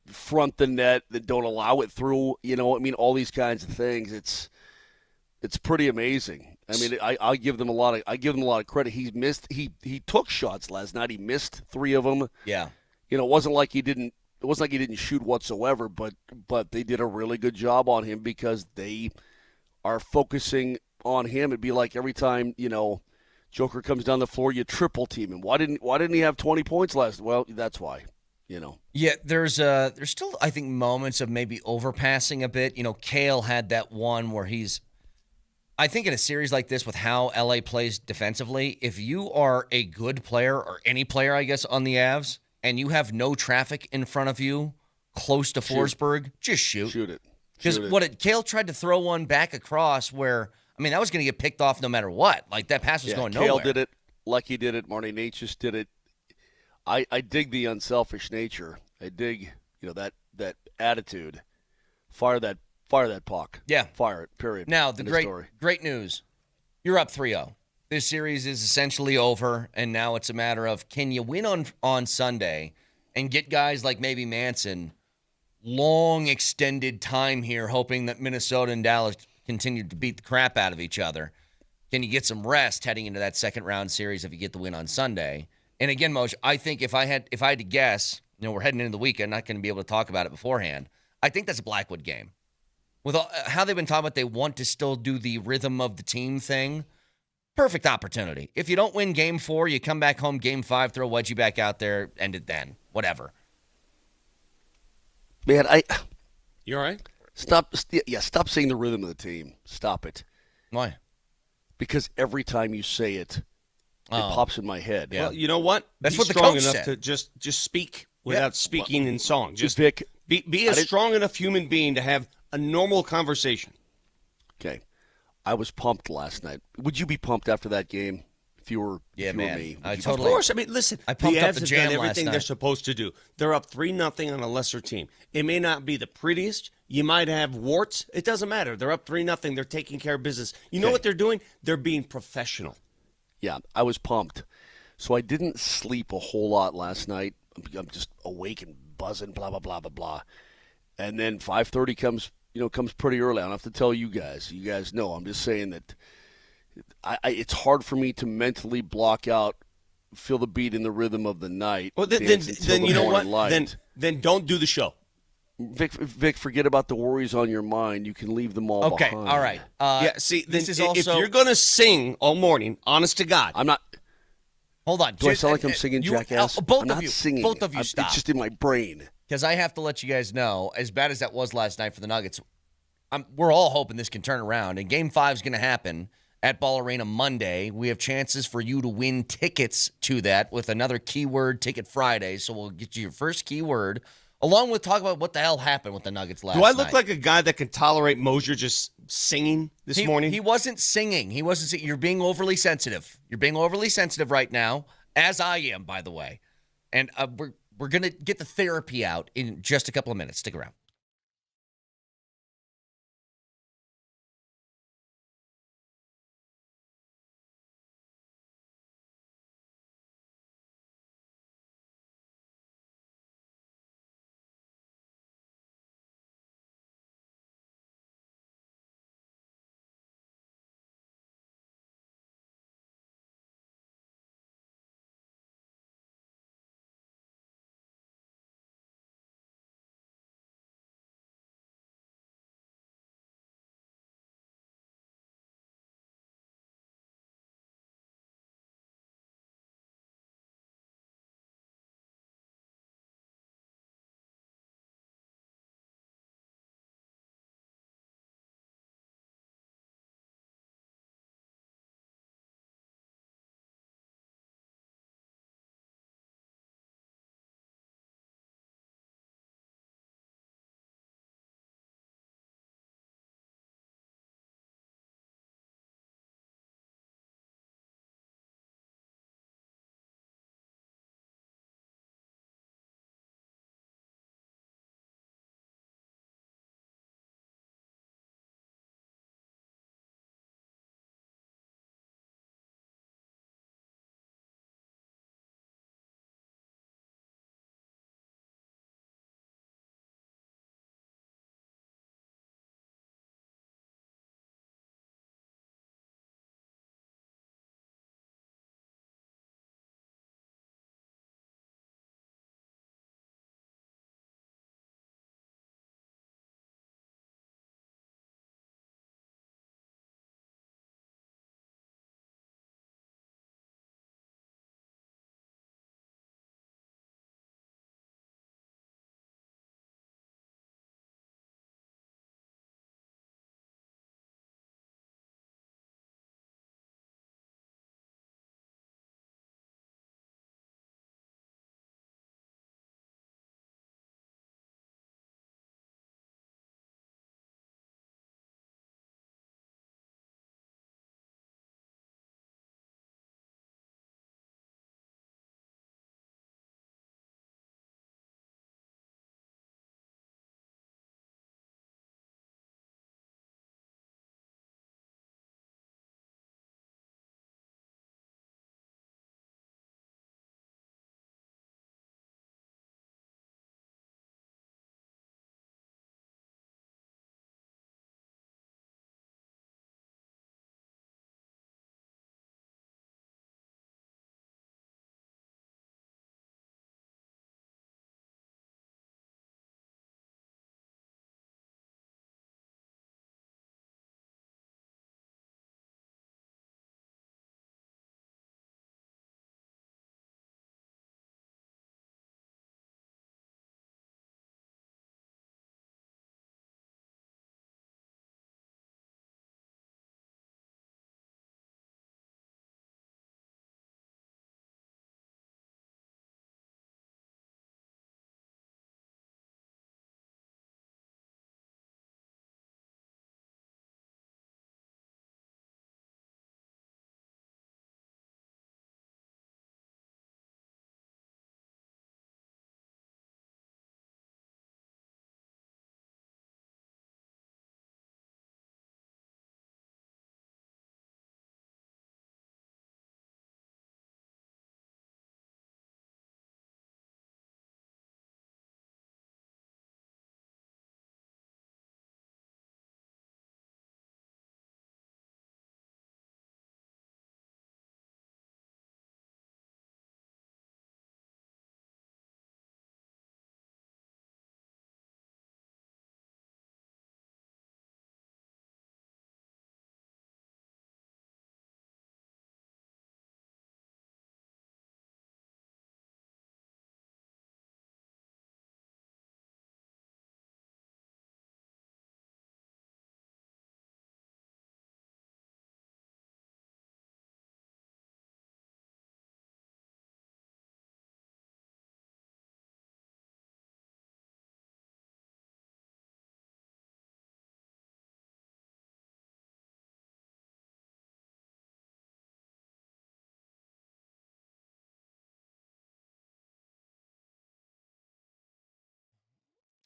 front the net, that don't allow it through, all these kinds of things. It's pretty amazing. I give them a lot of credit. He took shots last night. He missed 3 of them. Yeah. It wasn't like he didn't shoot whatsoever, but they did a really good job on him because they are focusing on him. It'd be like every time, Joker comes down the floor, you triple team him. Why didn't he have 20 points last? Well, that's why. Yeah, there's still, I think, moments of maybe overpassing a bit. Kale had that one where I think in a series like this with how LA plays defensively, if you are a good player or any player, I guess, on the Avs, and you have no traffic in front of you close to Forsberg, just shoot. Shoot it. Because Kale tried to throw one back across where, that was going to get picked off no matter what. Like, that pass was going nowhere. Kale did it. Lucky did it. Marty Natchez did it. I dig the unselfish nature. I dig, that attitude. Fire that puck. Yeah. Fire it, period. Now, the great news. You're up 3-0. This series is essentially over, and now it's a matter of, can you win on Sunday and get guys like maybe Manson long extended time here, hoping that Minnesota and Dallas continue to beat the crap out of each other? Can you get some rest heading into that second round series if you get the win on Sunday? And again, Moj, I think if I had to guess, we're heading into the weekend, not going to be able to talk about it beforehand. I think that's a Blackwood game. With how they've been talking about, they want to still do the rhythm of the team thing. Perfect opportunity. If you don't win Game 4, you come back home Game 5, throw Wedgie back out there, end it then. Whatever. Man, you all right? Stop saying the rhythm of the team. Stop it. Why? Because every time you say it, it pops in my head. Yeah. Well, you know what? That's what the strong coach enough said. to just speak without speaking in song. Just Vic, be a strong enough human being to have a normal conversation. Okay. I was pumped last night. Would you be pumped after that game if you were me? Totally. Of course. Listen, I pumped the up Avs the have jam done last everything night. they're supposed to do. They're up 3-0 on a lesser team. It may not be the prettiest. You might have warts. It doesn't matter. They're up 3-0. They're taking care of business. You know what they're doing? They're being professional. Yeah, I was pumped. So I didn't sleep a whole lot last night. I'm just awake and buzzing, blah, blah, blah, blah, blah. And then 5:30 comes pretty early. I don't have to tell you guys. You guys know. I'm just saying that it's hard for me to mentally block out, feel the beat and the rhythm of the night. Well, then you know what? Then don't do the show. Vic, forget about the worries on your mind. You can leave them all behind. Okay, all right. If you're going to sing all morning, honest to God. I'm not. Hold on. Do I sound like I'm singing Jackass? I'm not singing. Both of you stop. It's just in my brain. Because I have to let you guys know, as bad as that was last night for the Nuggets, we're all hoping this can turn around. And Game 5 is going to happen at Ball Arena Monday. We have chances for you to win tickets to that with another Keyword Ticket Friday. So we'll get you your first keyword, along with talk about what the hell happened with the Nuggets last night. Do I look like a guy that can tolerate Moser just singing this morning? He wasn't singing. You're being overly sensitive. You're being overly sensitive right now, as I am, by the way. And we're going to get the therapy out in just a couple of minutes. Stick around.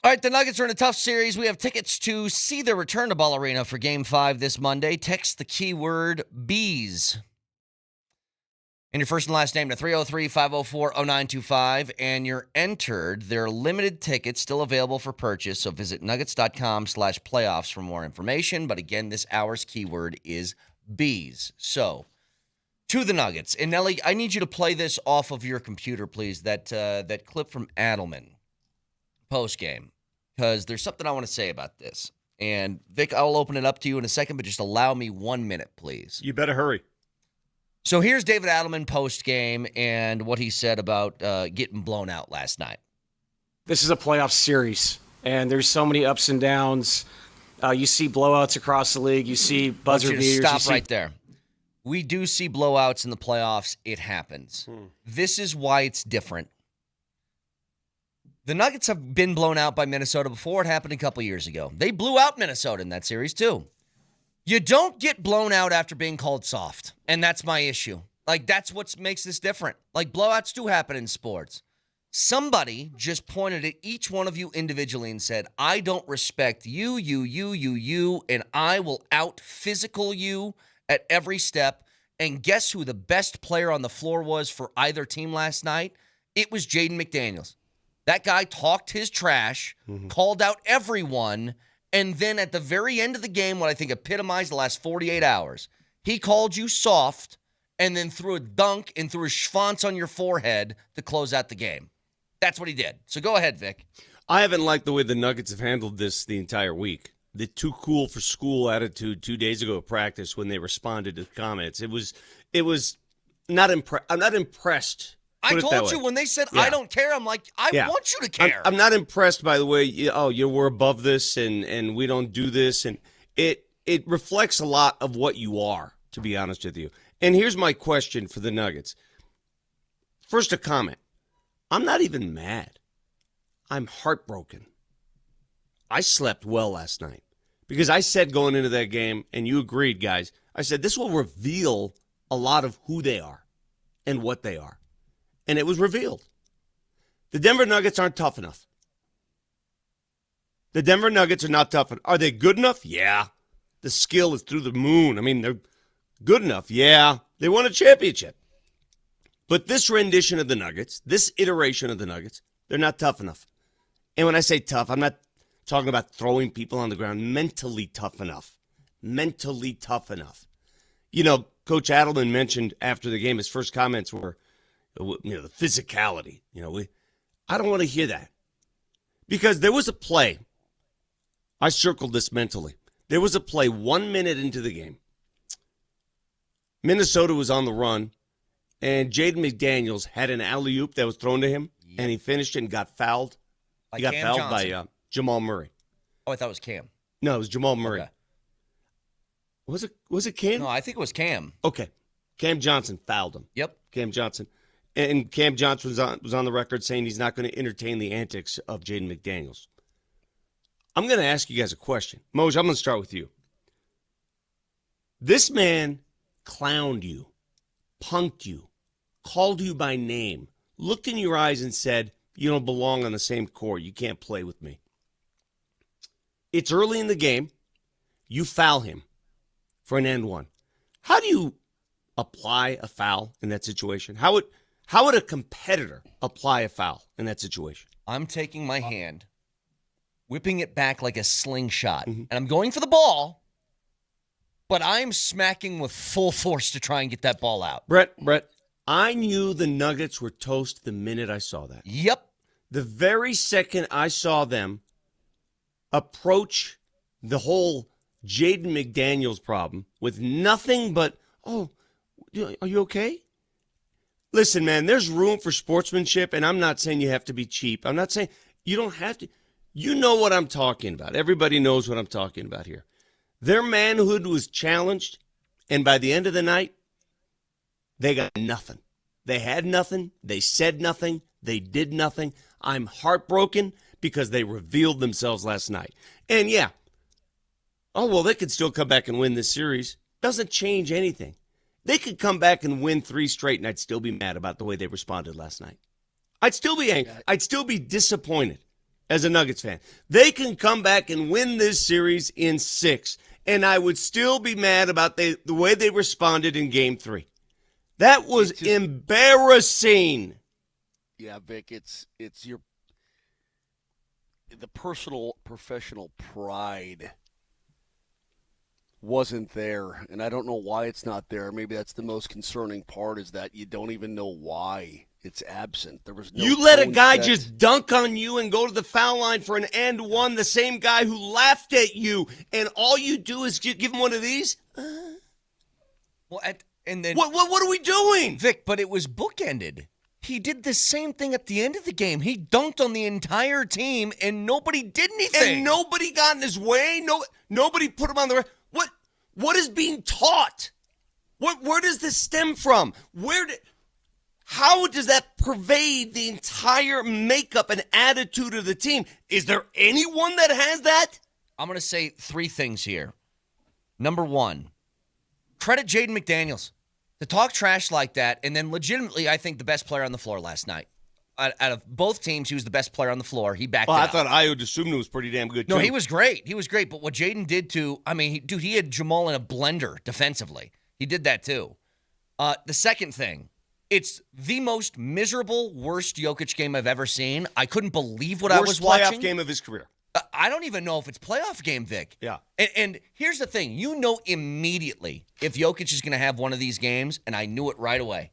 All right, the Nuggets are in a tough series. We have tickets to see their return to Ball Arena for Game 5 this Monday. Text the keyword Bees and your first and last name to 303-504-0925, and you're entered. They're limited tickets still available for purchase, so visit nuggets.com/playoffs for more information. But again, this hour's keyword is Bees. So, to the Nuggets. And Nelly, I need you to play this off of your computer, please, that clip from Adelman post-game, because there's something I want to say about this. And, Vic, I'll open it up to you in a second, but just allow me 1 minute, please. You better hurry. So here's David Adelman post-game and what he said about getting blown out last night. This is a playoff series, and there's so many ups and downs. You see blowouts across the league. You see buzzer beaters. Stop right there. We do see blowouts in the playoffs. It happens. This is why it's different. The Nuggets have been blown out by Minnesota before. It happened a couple years ago. They blew out Minnesota in that series, too. You don't get blown out after being called soft, and that's my issue. Like, that's what makes this different. Like, blowouts do happen in sports. Somebody just pointed at each one of you individually and said, I don't respect you, and I will out-physical you at every step. And guess who the best player on the floor was for either team last night? It was Jaden McDaniels. That guy talked his trash, called out everyone, and then at the very end of the game, what I think epitomized the last 48 hours, he called you soft and then threw a dunk and threw a schwanz on your forehead to close out the game. That's what he did. So go ahead, Vic. I haven't liked the way the Nuggets have handled this the entire week. The too cool for school attitude 2 days ago at practice when they responded to the comments. It was not I'm not impressed. I told you when they said, I don't care, I'm like, I want you to care. I'm not impressed by the way, we're above this and we don't do this. And it reflects a lot of what you are, to be honest with you. And here's my question for the Nuggets. First, a comment. I'm not even mad. I'm heartbroken. I slept well last night because I said going into that game, and you agreed, guys, I said this will reveal a lot of who they are and what they are. And it was revealed. The Denver Nuggets aren't tough enough. The Denver Nuggets are not tough enough. Are they good enough? Yeah. The skill is through the moon. I mean, they're good enough. Yeah. They won a championship. But this rendition of the Nuggets, this iteration of the Nuggets, they're not tough enough. And when I say tough, I'm not talking about throwing people on the ground. Mentally tough enough. Mentally tough enough. You know, Coach Adelman mentioned after the game, his first comments were, the physicality. I don't want to hear that. Because there was a play. I circled this mentally. There was a play 1 minute into the game. Minnesota was on the run, and Jaden McDaniels had an alley-oop that was thrown to him, and he finished it and got fouled. He got fouled by Jamal Murray. Oh, I thought it was Cam. No, it was Jamal Murray. Okay. Was it Cam? No, I think it was Cam. Okay. Cam Johnson fouled him. Yep. Cam Johnson. And Cam Johnson was on the record saying he's not going to entertain the antics of Jaden McDaniels. I'm going to ask you guys a question. Moser, I'm going to start with you. This man clowned you, punked you, called you by name, looked in your eyes and said, you don't belong on the same court. You can't play with me. It's early in the game. You foul him for an and one. How do you apply a foul in that situation? How would a competitor apply a foul in that situation? I'm taking my hand, whipping it back like a slingshot, and I'm going for the ball, but I'm smacking with full force to try and get that ball out. Brett, I knew the Nuggets were toast the minute I saw that. Yep. The very second I saw them approach the whole Jaden McDaniels problem with nothing but, are you okay? Listen, man, there's room for sportsmanship, and I'm not saying you have to be cheap. I'm not saying you don't have to. You know what I'm talking about. Everybody knows what I'm talking about here. Their manhood was challenged, and by the end of the night, they got nothing. They had nothing. They said nothing. They did nothing. I'm heartbroken because they revealed themselves last night. And yeah, they could still come back and win this series. Doesn't change anything. They could come back and win 3 straight, and I'd still be mad about the way they responded last night. I'd still be angry. I'd still be disappointed as a Nuggets fan. They can come back and win this series in 6, and I would still be mad about the way they responded in Game 3. That was embarrassing. Yeah, Vic, it's the personal, professional pride wasn't there, and I don't know why it's not there. Maybe that's the most concerning part, is that you don't even know why it's absent. There was no. You let a guy just dunk on you and go to the foul line for an and one, the same guy who laughed at you, and all you do is give him one of these? Well, and then what are we doing? Vic, but it was bookended. He did the same thing at the end of the game. He dunked on the entire team, and nobody did anything. And nobody got in his way. Nobody put him on the. What is being taught? Where does this stem from? How does that pervade the entire makeup and attitude of the team? Is there anyone that has that? I'm going to say 3 things here. Number 1, credit Jaden McDaniels. To talk trash like that, and then legitimately, I think the best player on the floor last night. Out of both teams, he was the best player on the floor. He backed it up. I thought Ayo Dosunmu was pretty damn good, too. No, he was great. But what Jaden did he had Jamal in a blender defensively. He did that, too. The second thing, it's the most miserable, worst Jokic game I've ever seen. I couldn't believe what I was watching. Worst playoff game of his career. I don't even know if it's playoff game, Vic. Yeah. And here's the thing. You know immediately if Jokic is going to have one of these games, and I knew it right away.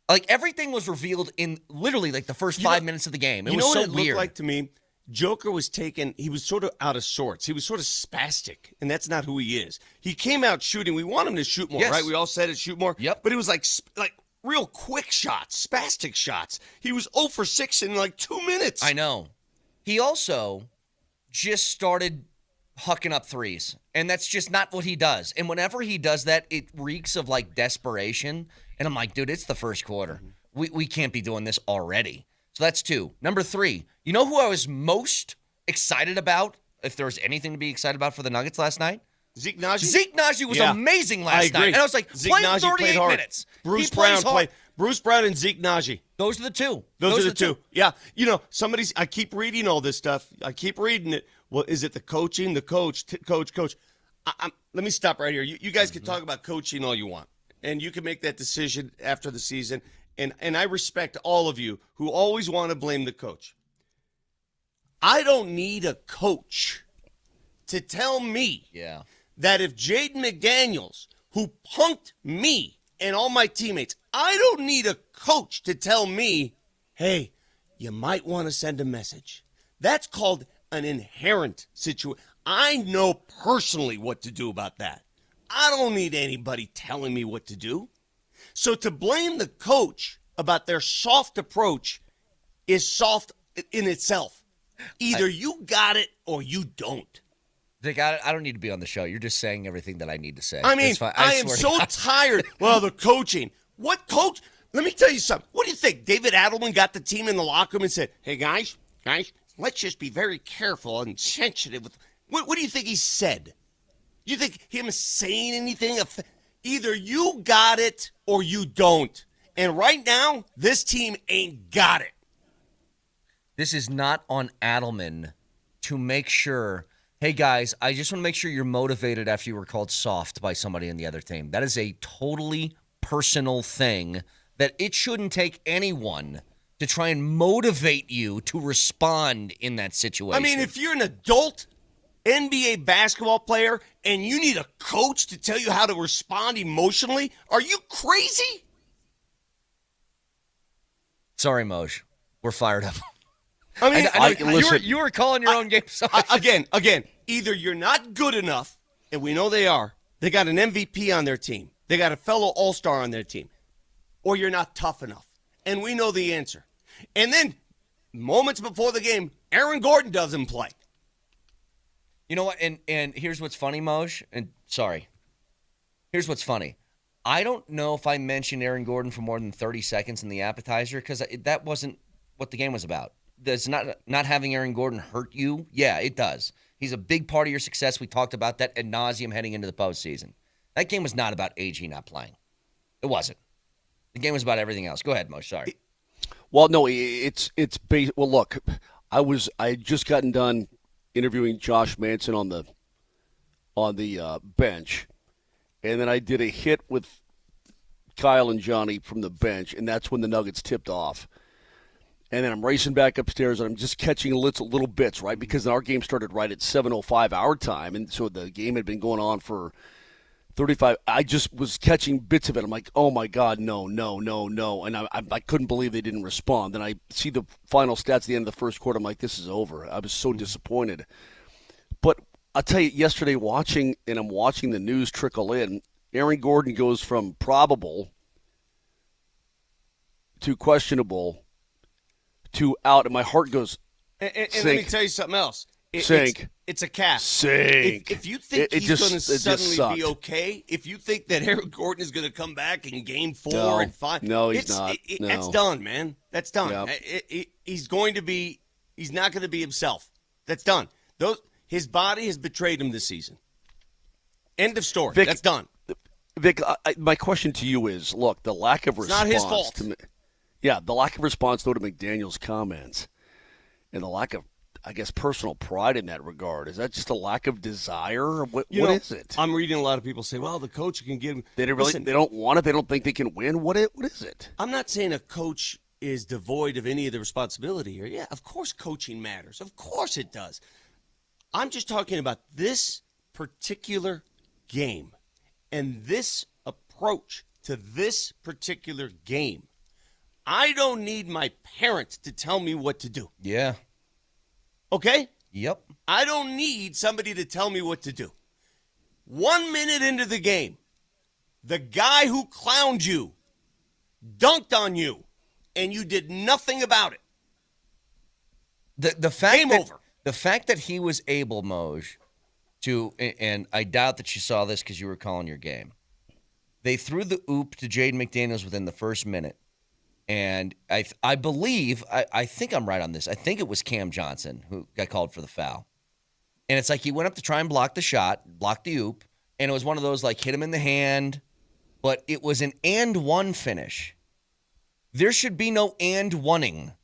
Like, everything was revealed in literally, like, the first 5 minutes of the game. It was so weird. You know what it looked like to me? Joker was he was sort of out of sorts. He was sort of spastic, and that's not who he is. He came out shooting. We want him to shoot more, right? We all said it, shoot more. Yep. But it was like real quick shots, spastic shots. He was 0 for 6 in like 2 minutes. I know. He also just started hucking up threes, and that's just not what he does. And whenever he does that, it reeks of, like, desperation. And I'm like, dude, it's the first quarter. We can't be doing this already. So that's 2. Number 3, you know who I was most excited about, if there was anything to be excited about for the Nuggets last night? Zeke Naji? Zeke Naji was amazing last night. And I was like, playing 38 minutes. Bruce Brown played. Bruce Brown and Zeke Naji. Those are the 2. Those are the two. Yeah. You know, I keep reading all this stuff. I keep reading it. Well, is it the coaching, the coach? Let me stop right here. You guys can talk about coaching all you want, and you can make that decision after the season. And I respect all of you who always want to blame the coach. I don't need a coach to tell me that if Jaden McDaniels, who punked me and all my teammates, I don't need a coach to tell me, hey, you might want to send a message. That's called an inherent situation. I know personally what to do about that. I don't need anybody telling me what to do. So to blame the coach about their soft approach is soft in itself. Either you got it or you don't. Vic, I don't need to be on the show. You're just saying everything that I need to say. I mean, I am so tired. Well, the coaching. What coach? Let me tell you something. What do you think? David Adelman got the team in the locker room and said, hey, guys, let's just be very careful and sensitive. What do you think he said? Do you think him saying anything? Either you got it or you don't. And right now, this team ain't got it. This is not on Adelman to make sure, hey, guys, I just want to make sure you're motivated after you were called soft by somebody in the other team. That is a totally personal thing that it shouldn't take anyone to try and motivate you to respond in that situation. I mean, if you're an adult NBA basketball player and you need a coach to tell you how to respond emotionally, are you crazy? Sorry, Moj. We're fired up. I mean, you were calling your own game. So again, either you're not good enough, and we know they are. They got an MVP on their team. They got a fellow all-star on their team. Or you're not tough enough. And we know the answer. And then, moments before the game, Aaron Gordon doesn't play. You know what? And here's what's funny, Moj. And sorry. Here's what's funny. I don't know if I mentioned Aaron Gordon for more than 30 seconds in the appetizer because that wasn't what the game was about. Does not having Aaron Gordon hurt you? Yeah, it does. He's a big part of your success. We talked about that ad nauseum heading into the postseason. That game was not about AG not playing. It wasn't. The game was about everything else. Go ahead, Mo. Sorry. Well, no, it's based. Well, look, I had just gotten done interviewing Josh Manson on the bench, and then I did a hit with Kyle and Johnny from the bench, and that's when the Nuggets tipped off. And then I'm racing back upstairs, and I'm just catching little bits, right? Because our game started right at 7:05 our time, and so the game had been going on for 35. I just was catching bits of it. I'm like, oh, my God, no. And I couldn't believe they didn't respond. Then I see the final stats at the end of the first quarter. I'm like, this is over. I was so disappointed. But I'll tell you, yesterday I'm watching the news trickle in. Aaron Gordon goes from probable to questionable to out, and my heart goes and let me tell you something else. Sink. It's a calf. Sink. If you think he's going to suddenly be okay, if you think that Aaron Gordon is going to come back in Game 4 and 5, no, he's not. No. That's done, man. That's done. Yep. He's not going to be himself. That's done. His body has betrayed him this season. End of story. Vic, that's done. Vic, my question to you is: look, the lack of response. It's not his fault. The lack of response though to McDaniel's comments, and the lack of, I guess, personal pride in that regard. Is that just a lack of desire? What is it? I'm reading a lot of people say, well, the coach can give him. They don't want it. They don't think they can win. What is it? I'm not saying a coach is devoid of any of the responsibility here. Yeah, of course coaching matters. Of course it does. I'm just talking about this particular game and this approach to this particular game. I don't need my parents to tell me what to do. Yeah. Okay? Yep. I don't need somebody to tell me what to do. 1 minute into the game, the guy who clowned you dunked on you, and you did nothing about it. The fact Game that, over. The fact that he was able, Moj, to, and I doubt that you saw this because you were calling your game. They threw the oop to Jaden McDaniels within the first minute. And I believe, I think I'm right on this. I think it was Cam Johnson who got called for the foul. And it's like he went up to try and block the shot, block the oop, and it was one of those like hit him in the hand, but it was an and one finish. There should be no and oneing.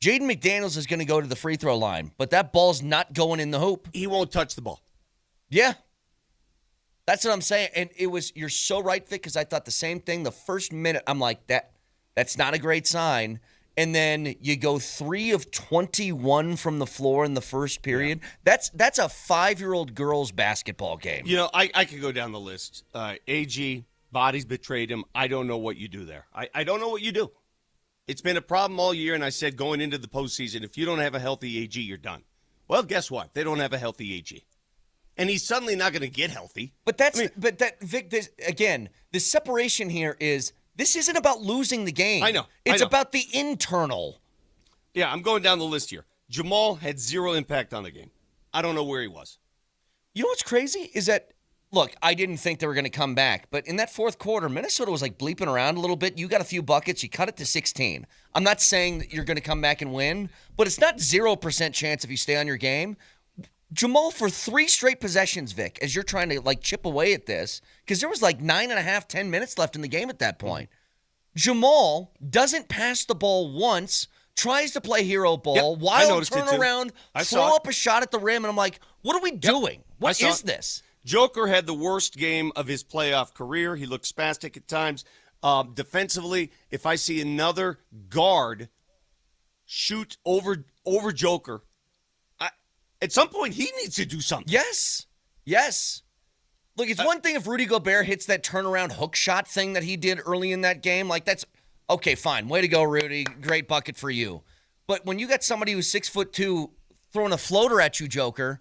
Jaden McDaniels is going to go to the free throw line, but that ball's not going in the hoop. He won't touch the ball. Yeah. That's what I'm saying. And you're so right, Vic, because I thought the same thing. The first minute, I'm like, that's not a great sign. And then you go 3 of 21 from the floor in the first period. Yeah. That's a 5-year-old girl's basketball game. You know, I could go down the list. AG, bodies betrayed him. I don't know what you do there. I don't know what you do. It's been a problem all year, and I said going into the postseason, if you don't have a healthy AG, you're done. Well, guess what? They don't have a healthy AG. And he's suddenly not going to get healthy. But Vic, again, the separation here is this isn't about losing the game. I know. It's about the internal. Yeah, I'm going down the list here. Jamal had 0 impact on the game. I don't know where he was. You know what's crazy is that, look, I didn't think they were going to come back, but in that fourth quarter, Minnesota was like bleeping around a little bit. You got a few buckets. You cut it to 16. I'm not saying that you're going to come back and win, but it's not 0% chance if you stay on your game. Jamal, for 3 straight possessions, Vic, as you're trying to like chip away at this, because there was like 9.5, 10 minutes left in the game at that point. Jamal doesn't pass the ball once, tries to play hero ball, wild turn around, throw up a shot at the rim, and I'm like, what are we doing? What is this? Joker had the worst game of his playoff career. He looked spastic at times. Defensively, if I see another guard shoot over Joker, at some point he needs to do something. Yes. Look, it's one thing if Rudy Gobert hits that turnaround hook shot thing that he did early in that game. Like, that's okay, fine. Way to go, Rudy. Great bucket for you. But when you got somebody who's 6'2" throwing a floater at you, Joker,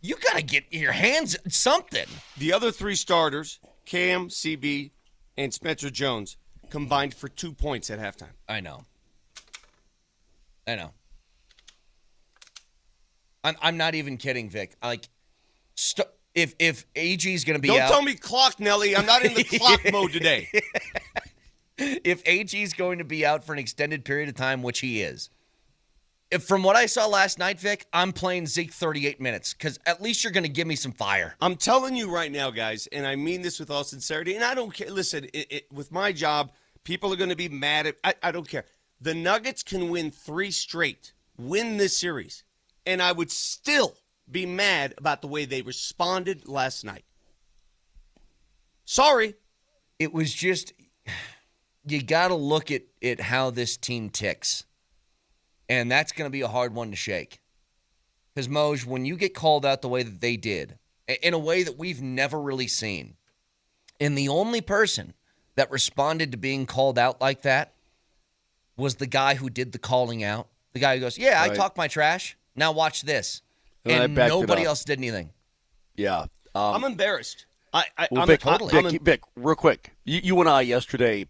you got to get your hands something. The other 3 starters, Cam, CB, and Spencer Jones, combined for 2 points at halftime. I know. I'm not even kidding, Vic. Like, if AG is going to be out. Don't tell me clock, Nelly. I'm not in the clock mode today. If AG is going to be out for an extended period of time, which he is, from what I saw last night, Vic, I'm playing Zeke 38 minutes because at least you're going to give me some fire. I'm telling you right now, guys, and I mean this with all sincerity, and I don't care. Listen, with my job, people are going to be mad at I don't care. The Nuggets can win 3 straight win this series, and I would still be mad about the way they responded last night. Sorry. It was just, you got to look at how this team ticks. And that's going to be a hard one to shake. Because, Moj, when you get called out the way that they did, in a way that we've never really seen, and the only person that responded to being called out like that was the guy who did the calling out. The guy who goes, yeah, I talk my trash. Now watch this. And nobody else did anything. Yeah. I'm embarrassed. Vic, real quick. You and I yesterday,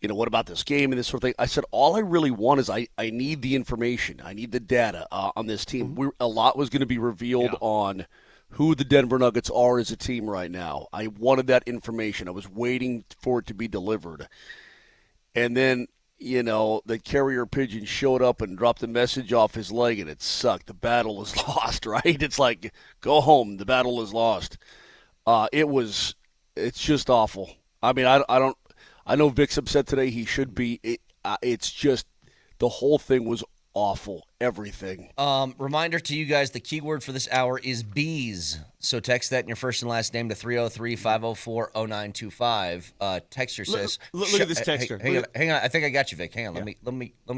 what about this game and this sort of thing? I said, all I really want is I need the information. I need the data on this team. A lot was going to be revealed on who the Denver Nuggets are as a team right now. I wanted that information. I was waiting for it to be delivered. And then, the carrier pigeon showed up and dropped a message off his leg, and it sucked. The battle is lost, right? It's like, go home. The battle is lost. It's just awful. I mean, I know Vic's upset today. He should be. It's just, the whole thing was awful. Everything. Reminder to you guys, the keyword for this hour is bees. So text that in your first and last name to 303-504-0925. Texter says, look at this texter. Hang on. I think I got you, Vic. Hang on. Let me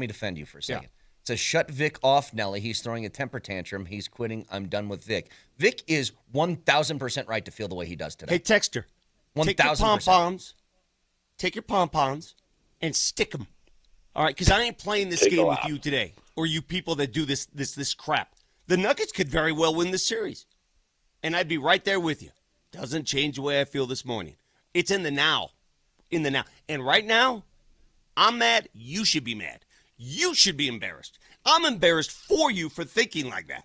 defend you for a second. It says, shut Vic off, Nelly. He's throwing a temper tantrum. He's quitting. I'm done with Vic. Vic is 1,000% right to feel the way he does today. Hey, texter. 1,000%. Take your pom-poms and stick them. All right, because I ain't playing this game with you today, or you people that do this crap. The Nuggets could very well win this series, and I'd be right there with you. Doesn't change the way I feel this morning. It's in the now. And right now, I'm mad. You should be mad. You should be embarrassed. I'm embarrassed for you for thinking like that.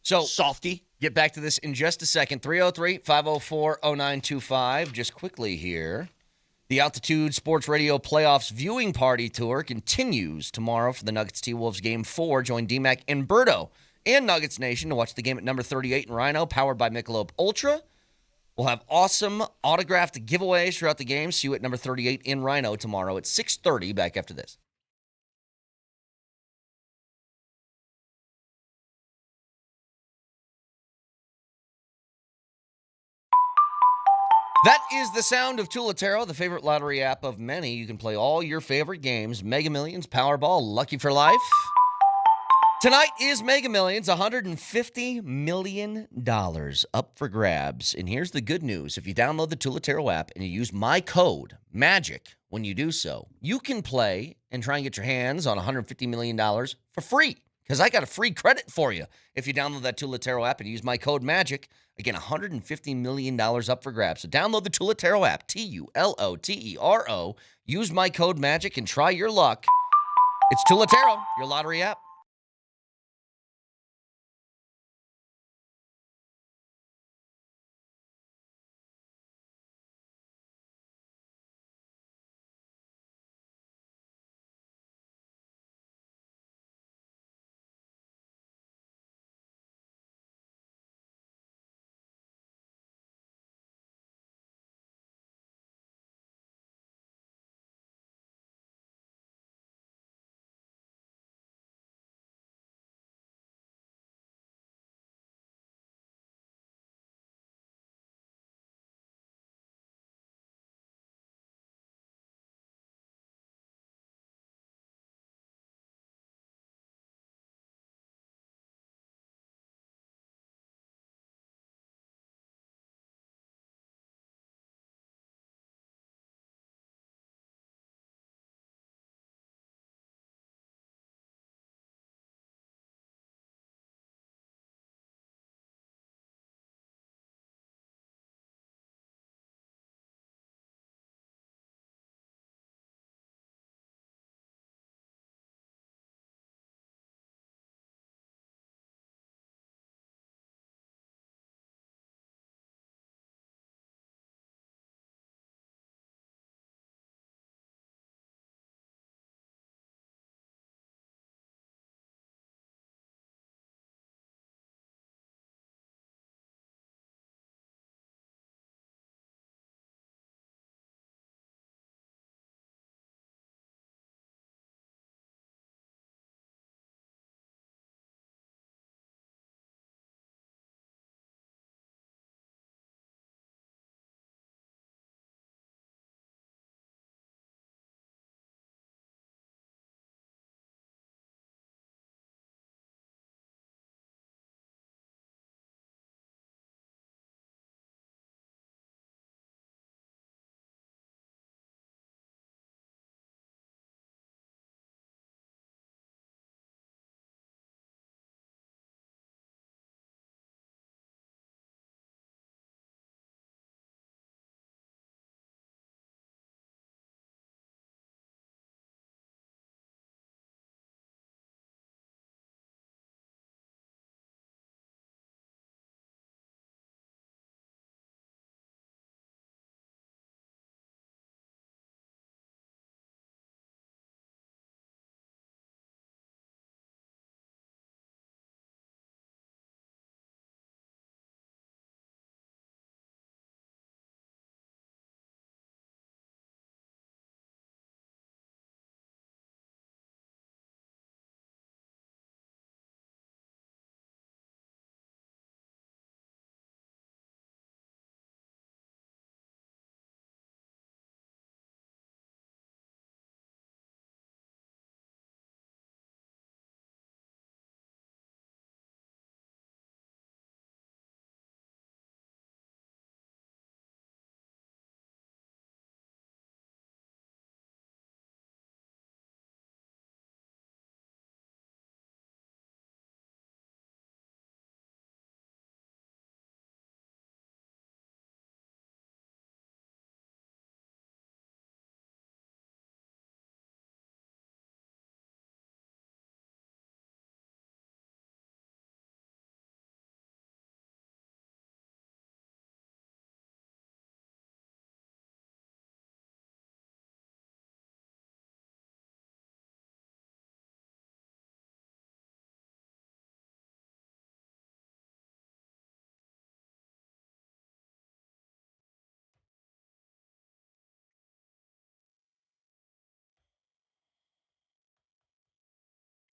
So, softy. Get back to this in just a second. 303-504-0925. Just quickly here. The Altitude Sports Radio Playoffs Viewing Party Tour continues tomorrow for the Nuggets T-Wolves Game 4. Join DMac and Berto and Nuggets Nation to watch the game at number 38 in Rhino, powered by Michelob Ultra. We'll have awesome autographed giveaways throughout the game. See you at number 38 in Rhino tomorrow at 6:30. Back after this. That is the sound of Tulatero, the favorite lottery app of many. You can play all your favorite games, Mega Millions, Powerball, Lucky for Life. Tonight is Mega Millions, $150 million up for grabs. And here's the good news. If you download the Tulatero app and you use my code, MAGIC, when you do so, you can play and try and get your hands on $150 million for free. Because I got a free credit for you if you download that Tulatero app and use my code MAGIC. Again, $150 million up for grabs. So download the Tulatero app, Tulotero. Use my code MAGIC and try your luck. It's Tulatero, your lottery app.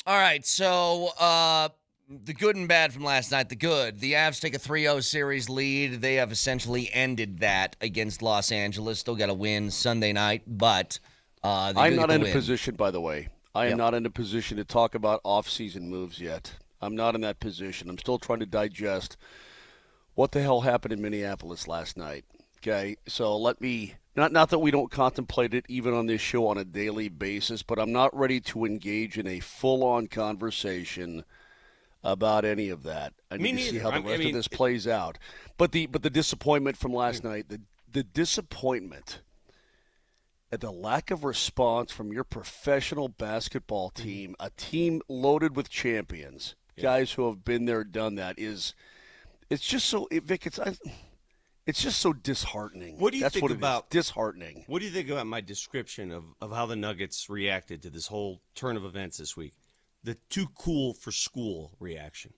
All right, so the good and bad from last night. The good, the Avs take a 3-0 series lead. They have essentially ended that against Los Angeles. Still got to win Sunday night, but I'm not in a position, by the way. I am not in a position to talk about off-season moves yet. I'm not in that position. I'm still trying to digest what the hell happened in Minneapolis last night. Okay, so let me not that we don't contemplate it even on this show on a daily basis, but I'm not ready to engage in a full-on conversation about any of that. I need to see how the rest of this plays out. But the disappointment from last night, the disappointment at the lack of response from your professional basketball team, a team loaded with champions, guys who have been there, done that, it's just so Vic, it's just so disheartening. What do you think about disheartening? What do you think about my description of how the Nuggets reacted to this whole turn of events this week? The too cool for school reaction.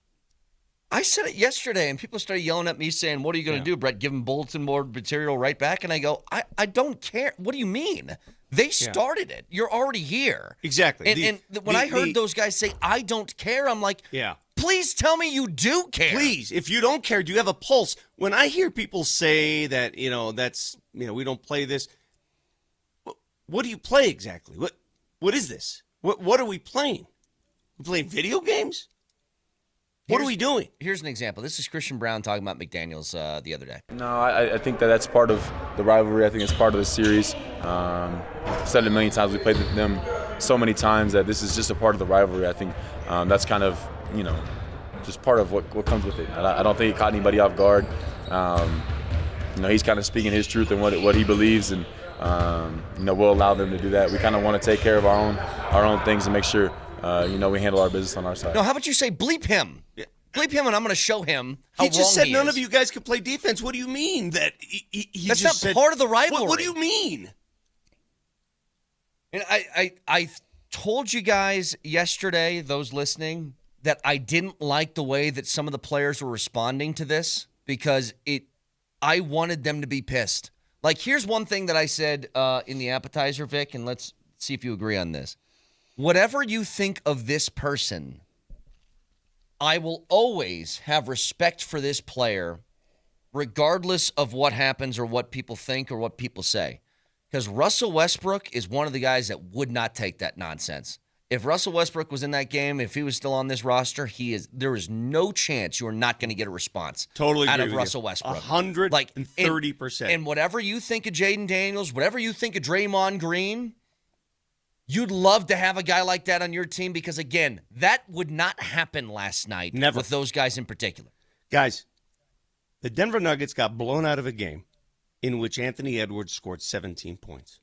I said it yesterday, and people started yelling at me saying, what are you going to do, Brett? Give them bulletin board material right back? And I go, I don't care. What do you mean? They started it. You're already here. Exactly. And when I heard those guys say, I don't care, I'm like, please tell me you do care. Please, if you don't care, do you have a pulse? When I hear people say that, we don't play this, what do you play exactly? What is this? What are we playing? We're playing video games? What are we doing? Here's an example. This is Christian Brown talking about McDaniels the other day. No, I think that's part of the rivalry. I think it's part of the series. Said it a million times. We played them so many times that this is just a part of the rivalry. I think that's kind of, just part of what comes with it. I don't think it caught anybody off guard. He's kind of speaking his truth and what he believes, and we'll allow them to do that. We kind of want to take care of our own things and make sure we handle our business on our side. No, how about you say bleep him? Bleep him, and I'm going to show him how he just said he none is. of you guys could play defense. What do you mean that he That's just not said, part of the rivalry. What do you mean? And I told you guys yesterday, those listening, that I didn't like the way that some of the players were responding to this because I wanted them to be pissed. Like, here's one thing that I said in the appetizer, Vic, and let's see if you agree on this. Whatever you think of this person, I will always have respect for this player regardless of what happens or what people think or what people say. Because Russell Westbrook is one of the guys that would not take that nonsense. If Russell Westbrook was in that game, if he was still on this roster, there is no chance you are not going to get a response out of Russell Westbrook. 130%. And whatever you think of Jaden Daniels, whatever you think of Draymond Green, you'd love to have a guy like that on your team because, again, that would not happen last night with those guys in particular. Guys, the Denver Nuggets got blown out of a game in which Anthony Edwards scored 17 points.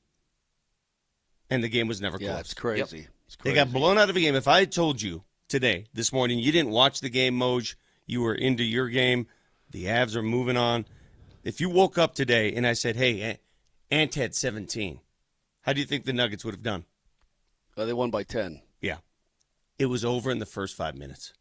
And the game was never close. Yeah, it's crazy. Yep. It's crazy. They got blown out of a game. If I had told you today, this morning, you didn't watch the game, Moj, you were into your game, the Avs are moving on. If you woke up today and I said, hey, Ant had 17, how do you think the Nuggets would have done? They won by 10. Yeah. It was over in the first 5 minutes.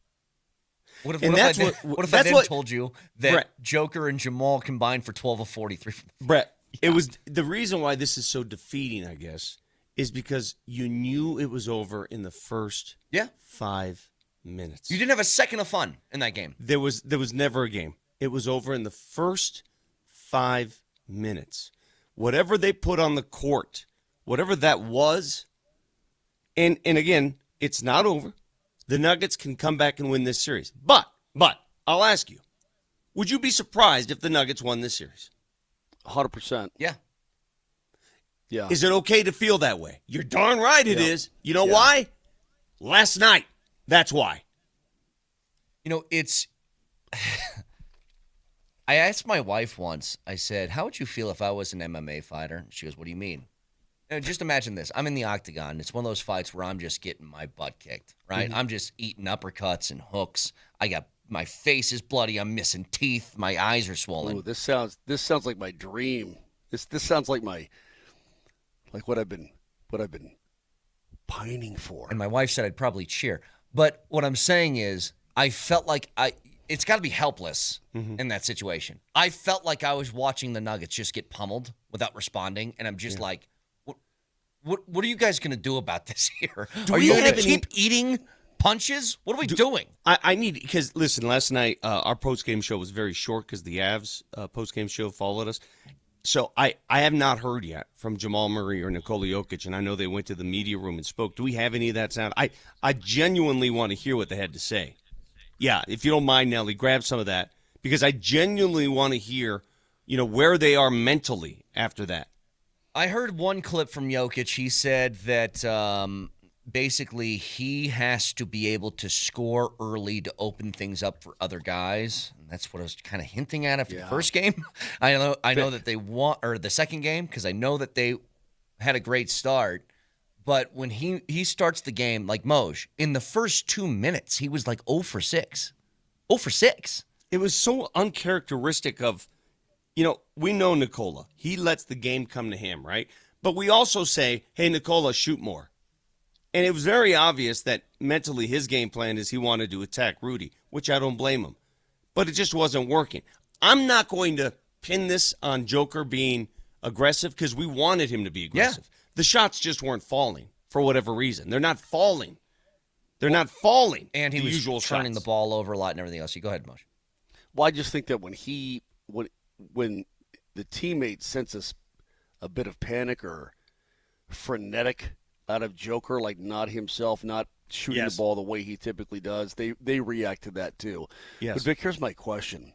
What if I then told you that Brett, Joker and Jamal combined for 12 of 43? Brett, it was the reason why this is so defeating, I guess, is because you knew it was over in the first 5 minutes. You didn't have a second of fun in that game. There was never a game. It was over in the first 5 minutes. Whatever they put on the court, whatever that was, and again, it's not over. The Nuggets can come back and win this series. But I'll ask you, would you be surprised if the Nuggets won this series? 100%. Yeah. Yeah. Is it okay to feel that way? You're darn right it is. You know why? Last night. That's why. It's I asked my wife once, I said, how would you feel if I was an MMA fighter? She goes, what do you mean? Just imagine this. I'm in the octagon. It's one of those fights where I'm just getting my butt kicked, right? I'm just eating uppercuts and hooks. My face is bloody. I'm missing teeth. My eyes are swollen. Ooh, this sounds like my dream. This sounds like what I've been pining for. And my wife said I'd probably cheer. But what I'm saying is I felt like it's got to be helpless in that situation. I felt like I was watching the Nuggets just get pummeled without responding, and I'm just like, What are you guys going to do about this here? Are you going to keep eating Punches? What are we doing? I need, because listen, last night our post-game show was very short because the Avs post-game show followed us. So I have not heard yet from Jamal Murray or Nikola Jokic, and I know they went to the media room and spoke. Do we have any of that sound? I genuinely want to hear what they had to say. Yeah, if you don't mind, Nelly, grab some of that, because I genuinely want to hear, where they are mentally after that. I heard one clip from Jokic. He said that basically he has to be able to score early to open things up for other guys. And that's what I was kind of hinting at after the first game. I know that they want, or the second game, because I know that they had a great start. But when he starts the game, like Moj, in the first 2 minutes, he was like 0 for 6. 0 for 6. It was so uncharacteristic of, we know Nikola. He lets the game come to him, right? But we also say, hey, Nikola, shoot more. And it was very obvious that mentally his game plan is he wanted to attack Rudy, which I don't blame him. But it just wasn't working. I'm not going to pin this on Joker being aggressive because we wanted him to be aggressive. Yeah. The shots just weren't falling for whatever reason. They're not falling. They're not falling. And he was turning the ball over a lot and everything else. You go ahead, Moshe. Well, I just think that when the teammates sense a bit of panic or frenetic out of Joker, like not himself, not shooting the ball the way he typically does, they react to that too. Yes. But Vic, here's my question.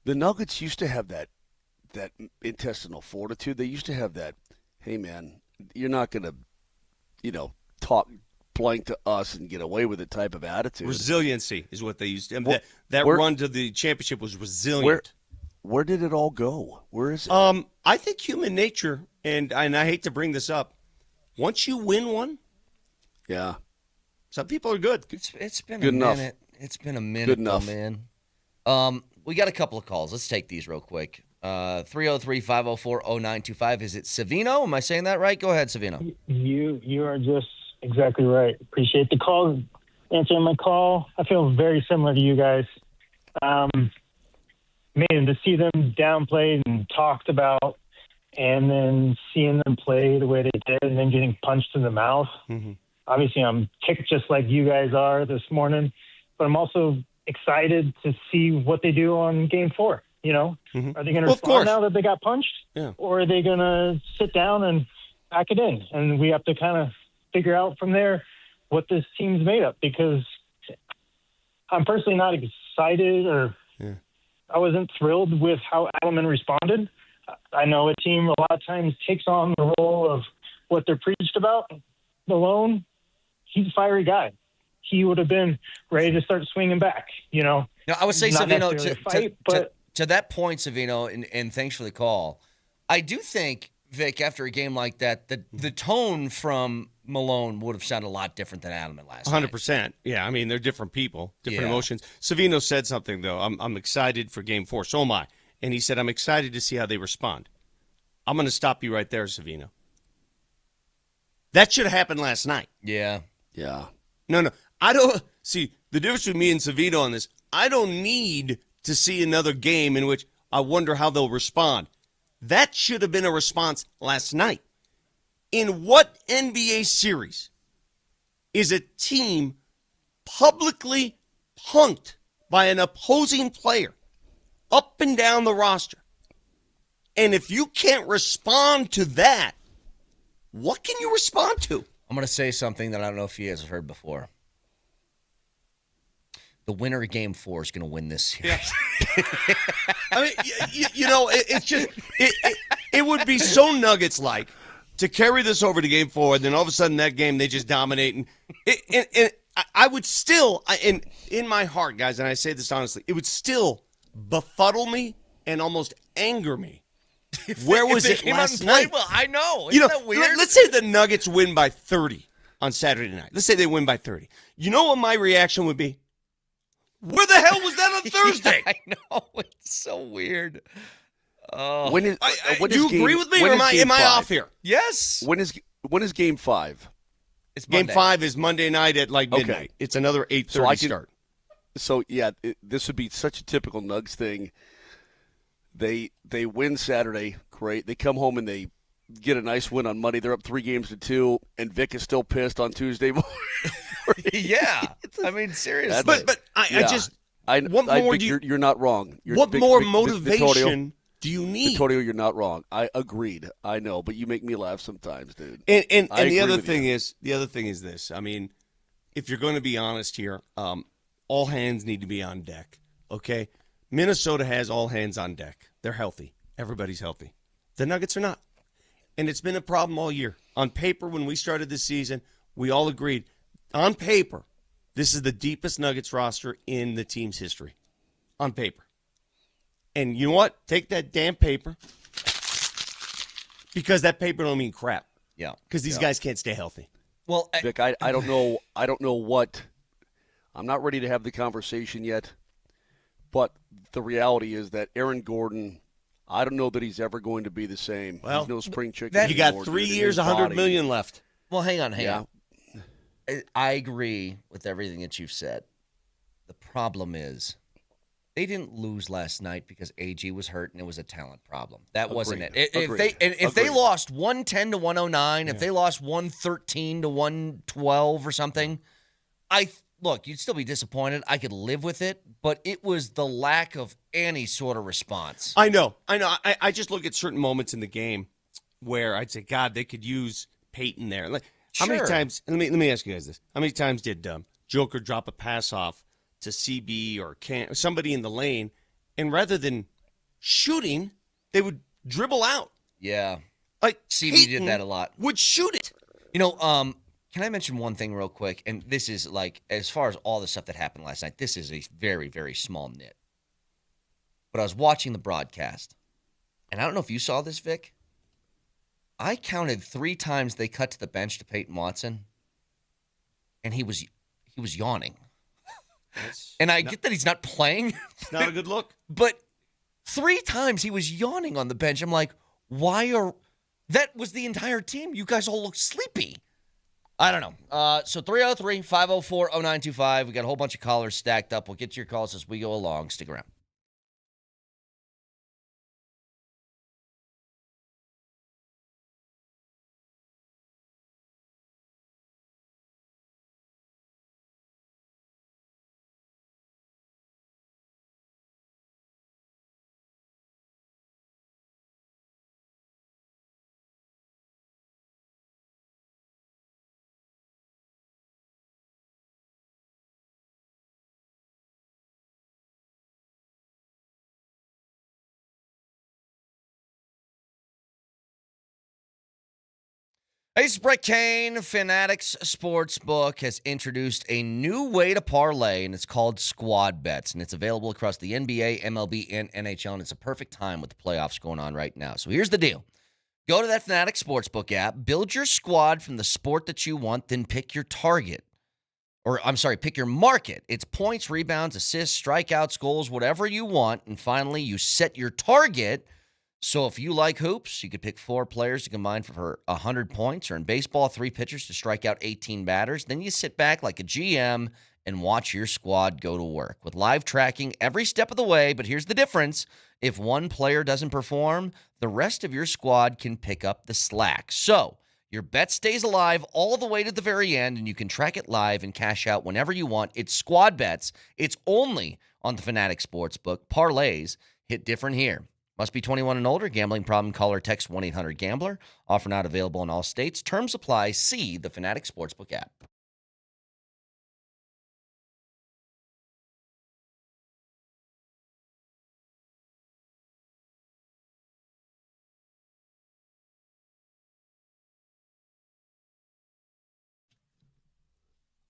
The Nuggets used to have that intestinal fortitude. They used to have that, hey man, you're not going to, talk blank to us and get away with it type of attitude. Resiliency is what they used to. That run to the championship was resilient. Where did it all go? Where is it? I think human nature, and I hate to bring this up, once you win one, some people are good. It's been good a enough. minute. It's been a minute, good enough. man. We got a couple of calls. Let's take these real quick. 303-504-0925. Is it Savino? Am I saying that right? Go ahead, Savino. You are just exactly right. Appreciate the call, answering my call. I feel very similar to you guys. Man, to see them downplayed and talked about, and then seeing them play the way they did, and then getting punched in the mouth. Mm-hmm. Obviously, I'm ticked just like you guys are this morning, but I'm also excited to see what they do on Game 4. Mm-hmm. Are they going to respond now that they got punched? Yeah. Or are they going to sit down and pack it in? And we have to kind of figure out from there what this team's made of, because I'm personally not excited, or I wasn't thrilled with how Adelman responded. I know a team a lot of times takes on the role of what they're preached about. Malone, he's a fiery guy. He would have been ready to start swinging back, No, I would say, Not Savino, necessarily a fight, but to that point, Savino, and thanks for the call, I do think, Vic, after a game like that, the tone from Malone would have sounded a lot different than Adelman last night. 100%. Yeah, I mean, they're different people, different emotions. Savino said something, though. I'm excited for Game 4. So am I. And he said, I'm excited to see how they respond. I'm going to stop you right there, Savino. That should have happened last night. Yeah. Yeah. No. I don't – see, the difference with me and Savino on this, I don't need to see another game in which I wonder how they'll respond. That should have been a response last night. In what NBA series is a team publicly punked by an opposing player up and down the roster? And if you can't respond to that, what can you respond to? I'm going to say something that I don't know if you guys have heard before. The winner of Game 4 is going to win this series. I mean, it's just it would be so Nuggets-like to carry this over to Game 4, and then all of a sudden that game they just dominate. And I would still, in my heart, guys, and I say this honestly, it would still befuddle me and almost anger me. Where was it last night? Well, I know. Isn't that weird? Let's say the Nuggets win by 30 on Saturday night. Let's say they win by 30. You know what my reaction would be? Where the hell was that on Thursday? I know. It's so weird. Do you agree with me, or am I off here? Yes. When is Game 5? It's Game Monday. 5 is Monday night at midnight. Okay. It's another 8:30 start. So, this would be such a typical Nugs thing. They win Saturday, great. They come home and they get a nice win on Monday. They're up 3-2, and Vic is still pissed on Tuesday morning. Yeah. I mean, seriously. But what more Vic, do you? you're not wrong. What more motivation do you need? Vittorio, you're not wrong. I agreed. I know, but you make me laugh sometimes, dude. And the other thing is this. I mean, if you're going to be honest here, all hands need to be on deck. Okay, Minnesota has all hands on deck. They're healthy. Everybody's healthy. The Nuggets are not, and it's been a problem all year. On paper, when we started this season, we all agreed. On paper, this is the deepest Nuggets roster in the team's history. On paper. And you know what? Take that damn paper, because that paper don't mean crap. Yeah. Because these guys can't stay healthy. Well, Vic, I don't know. I don't know what. I'm not ready to have the conversation yet. But the reality is that Aaron Gordon, I don't know that he's ever going to be the same. Well, he's no spring chicken. You got 3 years, $100 million left. Well, hang on. I agree with everything that you've said. The problem is, they didn't lose last night because AG was hurt and it was a talent problem. That wasn't it. If they lost 110 to 109, if they lost 113 to 112 or something, look, you'd still be disappointed. I could live with it, but it was the lack of any sort of response. I know. I just look at certain moments in the game where I'd say, God, they could use Peyton there. Like, how many times? Let me ask you guys this: how many times did Joker drop a pass off to CB or somebody in the lane, and rather than shooting, they would dribble out? Yeah, like CB Peyton did that a lot. Would shoot it. Can I mention one thing real quick? And this is like, as far as all the stuff that happened last night, this is a very, very small nit. But I was watching the broadcast, and I don't know if you saw this, Vic. I counted 3 times they cut to the bench to Peyton Watson, and he was yawning. And I get that he's not playing. Not a good look. But 3 times he was yawning on the bench. I'm like, that was the entire team. You guys all look sleepy. I don't know. So 303-504-0925. We got a whole bunch of callers stacked up. We'll get to your calls as we go along. Stick around. Hey, this is Brett Kane. Fanatics Sportsbook has introduced a new way to parlay, and it's called Squad Bets, and it's available across the NBA, MLB, and NHL, and it's a perfect time with the playoffs going on right now. So here's the deal. Go to that Fanatics Sportsbook app, build your squad from the sport that you want, then pick your target. Pick your market. It's points, rebounds, assists, strikeouts, goals, whatever you want, and finally, you set your target. So if you like hoops, you could pick 4 players to combine for 100 points, or in baseball, 3 pitchers to strike out 18 batters. Then you sit back like a GM and watch your squad go to work with live tracking every step of the way. But here's the difference. If one player doesn't perform, the rest of your squad can pick up the slack. So your bet stays alive all the way to the very end, and you can track it live and cash out whenever you want. It's Squad Bets. It's only on the Fanatics Sportsbook. Parlays hit different here. Must be 21 and older. Gambling problem, call or text 1-800-GAMBLER. Offer not available in all states. Terms apply. See the Fanatics Sportsbook app.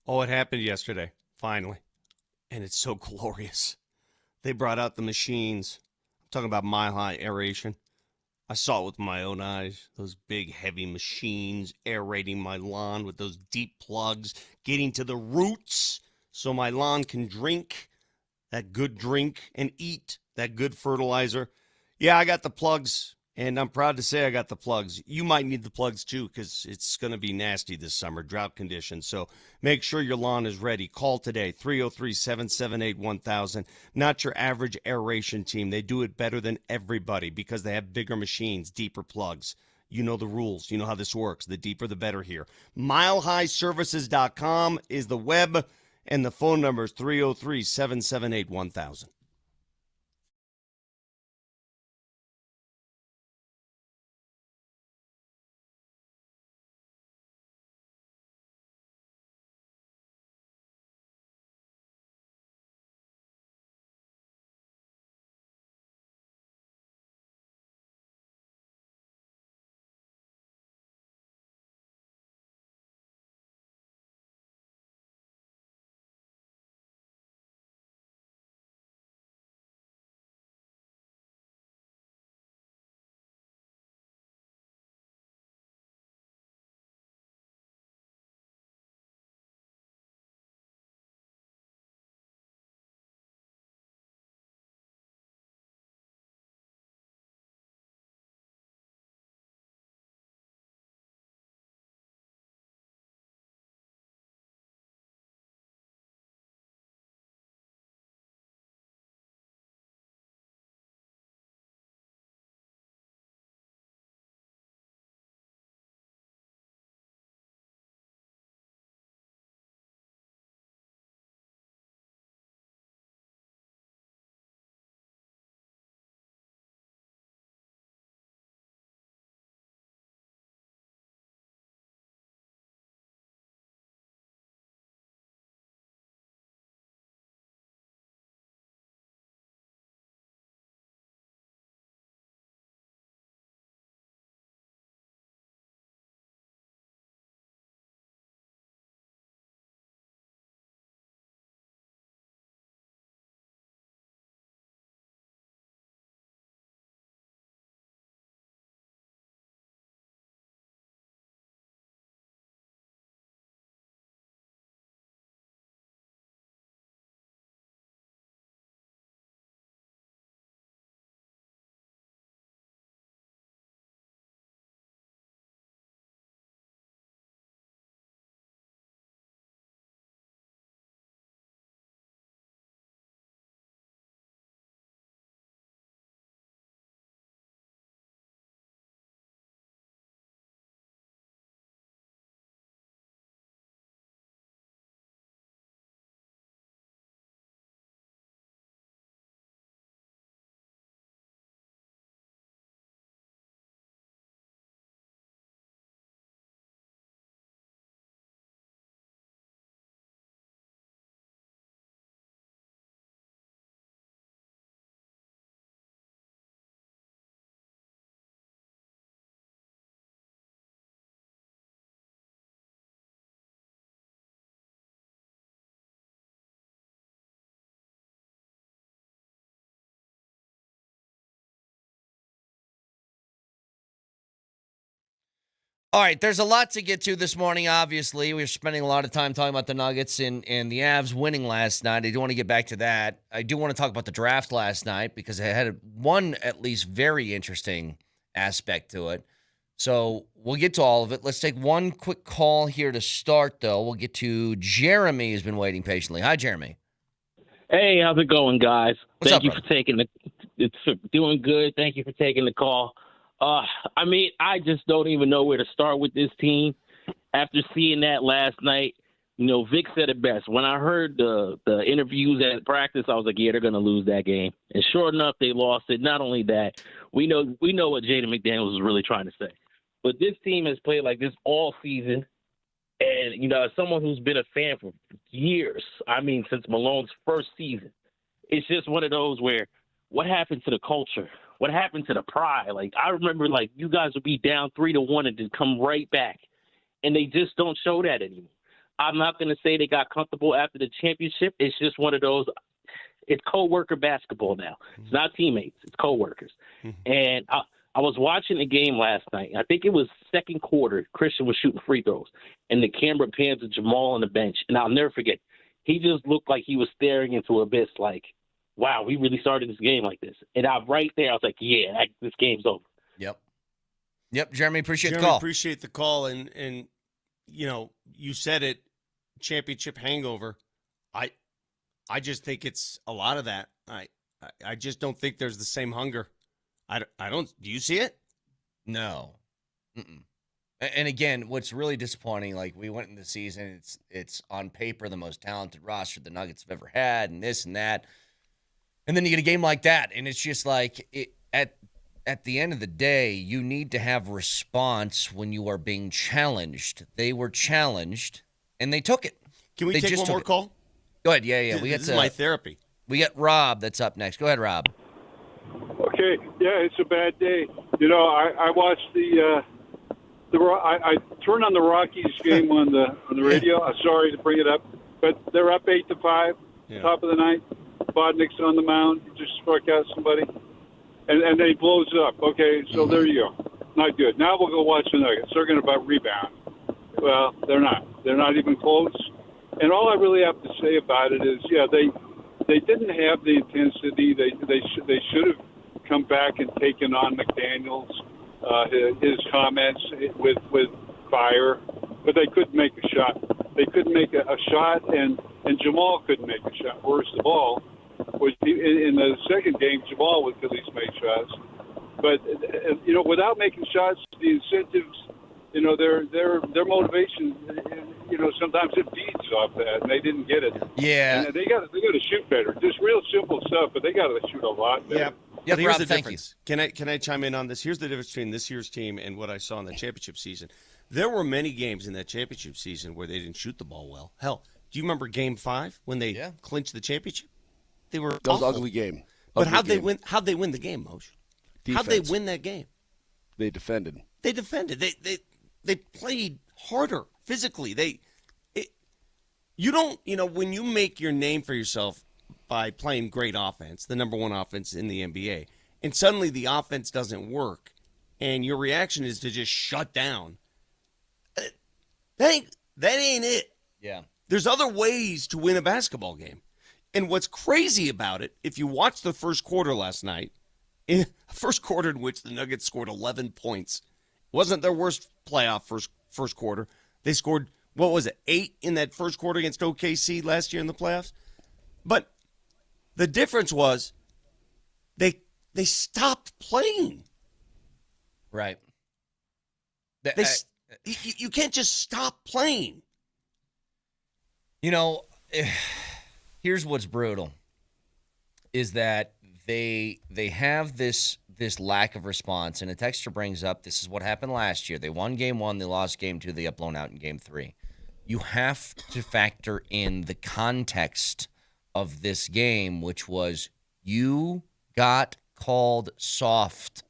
Oh, it happened yesterday, finally. And it's so glorious. They brought out the machines. Talking about mile-high aeration. I saw it with my own eyes. Those big, heavy machines aerating my lawn with those deep plugs, getting to the roots so my lawn can drink that good drink and eat that good fertilizer. Yeah, I got the plugs, and I'm proud to say I got the plugs. You might need the plugs, too, because it's going to be nasty this summer, drought conditions. So make sure your lawn is ready. Call today, 303-778-1000. Not your average aeration team. They do it better than everybody because they have bigger machines, deeper plugs. You know the rules. You know how this works. The deeper, the better here. MileHighServices.com is the web, and the phone number is 303-778-1000. All right, there's a lot to get to this morning, obviously. We're spending a lot of time talking about the Nuggets and the Avs winning last night. I do want to get back to that. I do want to talk about the draft last night because it had one at least very interesting aspect to it. So we'll get to all of it. Let's take one quick call here to start, though. We'll get to Jeremy, who's been waiting patiently. Hi, Jeremy. Hey, how's it going, guys? What's Thank up, you brother? for taking it's doing good. Thank you for taking the call. I mean, I just don't even know where to start with this team. After seeing that last night, you know, Vic said it best. When I heard the interviews at practice, I was like, yeah, they're going to lose that game. And sure enough, they lost it. Not only that, we know what Jaden McDaniels was really trying to say. But this team has played like this all season. And, you know, as someone who's been a fan for years, I mean, since Malone's first season, it's just one of those where what happened to the culture? What happened to the pride? Like, I remember, like, you guys would be down 3-1 and then come right back. And they just don't show that anymore. I'm not going to say they got comfortable after the championship. It's just one of those. It's co-worker basketball now. It's not teammates. It's co-workers. And I was watching the game last night. I think it was second quarter. Christian was shooting free throws. And the camera pans to Jamal on the bench. And I'll never forget. He just looked like he was staring into abyss like, wow, we really started this game like this. And right there, I was like, yeah, this game's over. Yep, Jeremy, appreciate Jeremy, the call. appreciate the call. And you know, you said it, championship hangover. I just think it's a lot of that. I just don't think there's the same hunger. I don't. Do you see it? No. Mm-mm. And again, what's really disappointing, like we went into the season, it's on paper the most talented roster the Nuggets have ever had, and this and that. And then you get a game like that, and it's just like at the end of the day, you need to have response when you are being challenged. They were challenged, and they took it. Can we take one more call? Go ahead. Yeah. This is my therapy. We got Rob that's up next. Go ahead, Rob. Okay. Yeah, it's a bad day. I watched I turned on the Rockies game on the radio. I'm sorry to bring it up, but they're up 8-5, top of the ninth. Bodnick's on the mound, just struck out somebody, and they blows up. Okay, so there you go. Not good. Now we'll go watch the Nuggets. They're going to rebound. Well, they're not. They're not even close. And all I really have to say about it is, they didn't have the intensity. They should have come back and taken on McDaniels. His comments with fire, but they couldn't make a shot. They couldn't make a shot, and Jamal couldn't make a shot. Worst of all, was in the second game, Jamal would at least make shots. But without making shots, the incentives, their motivation, sometimes it feeds off that, and they didn't get it. Yeah, and they got to shoot better. Just real simple stuff, but they got to shoot a lot better. Yeah. Yeah, but here's the difference. Can I chime in on this? Here's the difference between this year's team and what I saw in the championship season. There were many games in that championship season where they didn't shoot the ball well. Hell, do you remember Game 5 when they clinched the championship? They were that was an ugly game. But how'd they win the game, Moshe? How'd they win that game? They defended. They played harder physically. When you make your name for yourself by playing great offense, the number one offense in the NBA, and suddenly the offense doesn't work, and your reaction is to just shut down, that ain't it. Yeah. There's other ways to win a basketball game. And what's crazy about it, if you watch the first quarter last night, in a first quarter in which the Nuggets scored 11 points, wasn't their worst playoff first quarter. They scored, 8 in that first quarter against OKC last year in the playoffs? But the difference was they stopped playing. Right. You can't just stop playing. Here's what's brutal is that they have this lack of response, and a texter brings up this is what happened last year. They won game 1, they lost game 2, they got blown out in game 3. You have to factor in the context of this game, which was you got called soft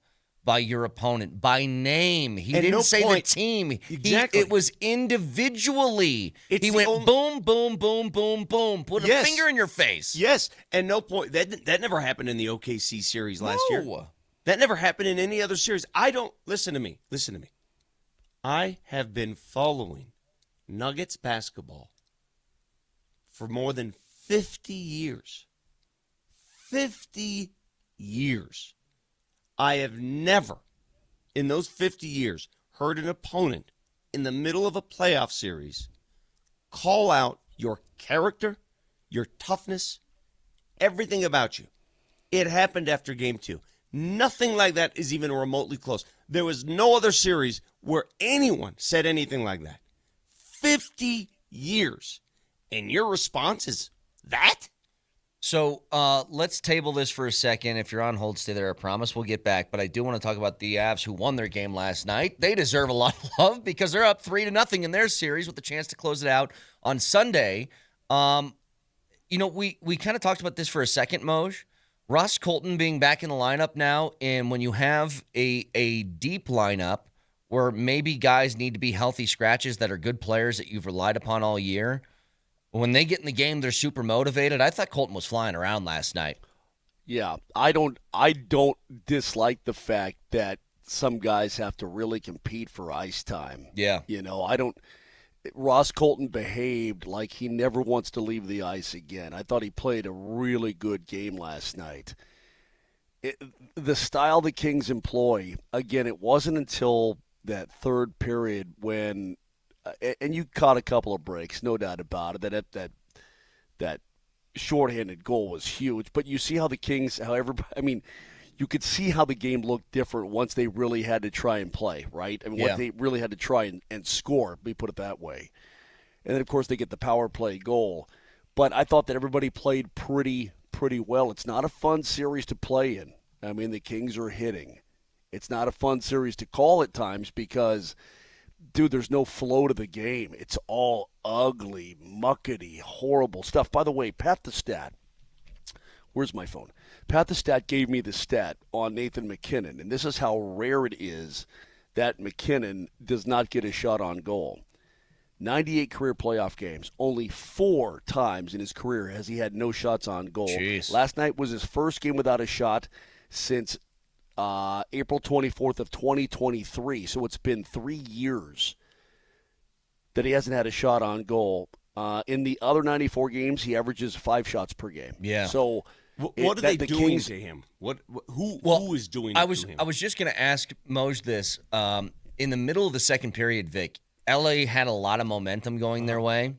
by your opponent by name. He didn't say the team. Exactly. It was individually. He went boom, boom, boom, boom, boom. Put a finger in your face. Yes, and no point. That never happened in the OKC series last year. That never happened in any other series. Listen to me. I have been following Nuggets basketball for more than 50 years. 50 years. I have never, in those 50 years, heard an opponent in the middle of a playoff series call out your character, your toughness, everything about you. It happened after game 2. Nothing like that is even remotely close. There was no other series where anyone said anything like that. 50 years. And your response is that? So let's table this for a second. If you're on hold, stay there. I promise we'll get back. But I do want to talk about the Avs who won their game last night. They deserve a lot of love because they're up 3-0 in their series with the chance to close it out on Sunday. We kind of talked about this for a second, Moj. Ross Colton being back in the lineup now, and when you have a deep lineup where maybe guys need to be healthy scratches that are good players that you've relied upon all year, when they get in the game, they're super motivated. I thought Colton was flying around last night. Yeah, I don't dislike the fact that some guys have to really compete for ice time. Yeah. Ross Colton behaved like he never wants to leave the ice again. I thought he played a really good game last night. The style the Kings employ, again, it wasn't until that third period when and you caught a couple of breaks, no doubt about it. That shorthanded goal was huge. But you see how the Kings, you could see how the game looked different once they really had to try and play, right? I mean, once they really had to try and score, let me put it that way. And then, of course, they get the power play goal. But I thought that everybody played pretty well. It's not a fun series to play in. I mean, the Kings are hitting. It's not a fun series to call at times because, dude, there's no flow to the game. It's all ugly, muckety, horrible stuff. By the way, Pat the Stat. Where's my phone? Pat the Stat gave me the stat on Nathan McKinnon, and this is how rare it is that McKinnon does not get a shot on goal. 98 career playoff games. Only 4 times in his career has he had no shots on goal. Jeez. Last night was his first game without a shot since April 24th of 2023. So it's been 3 years that he hasn't had a shot on goal. In the other 94 games, he averages 5 shots per game. Yeah. So what are they doing Kings, to him? Who is doing I it was to him? I was just going to ask Moj this. In the middle of the second period, Vic, LA had a lot of momentum going their way.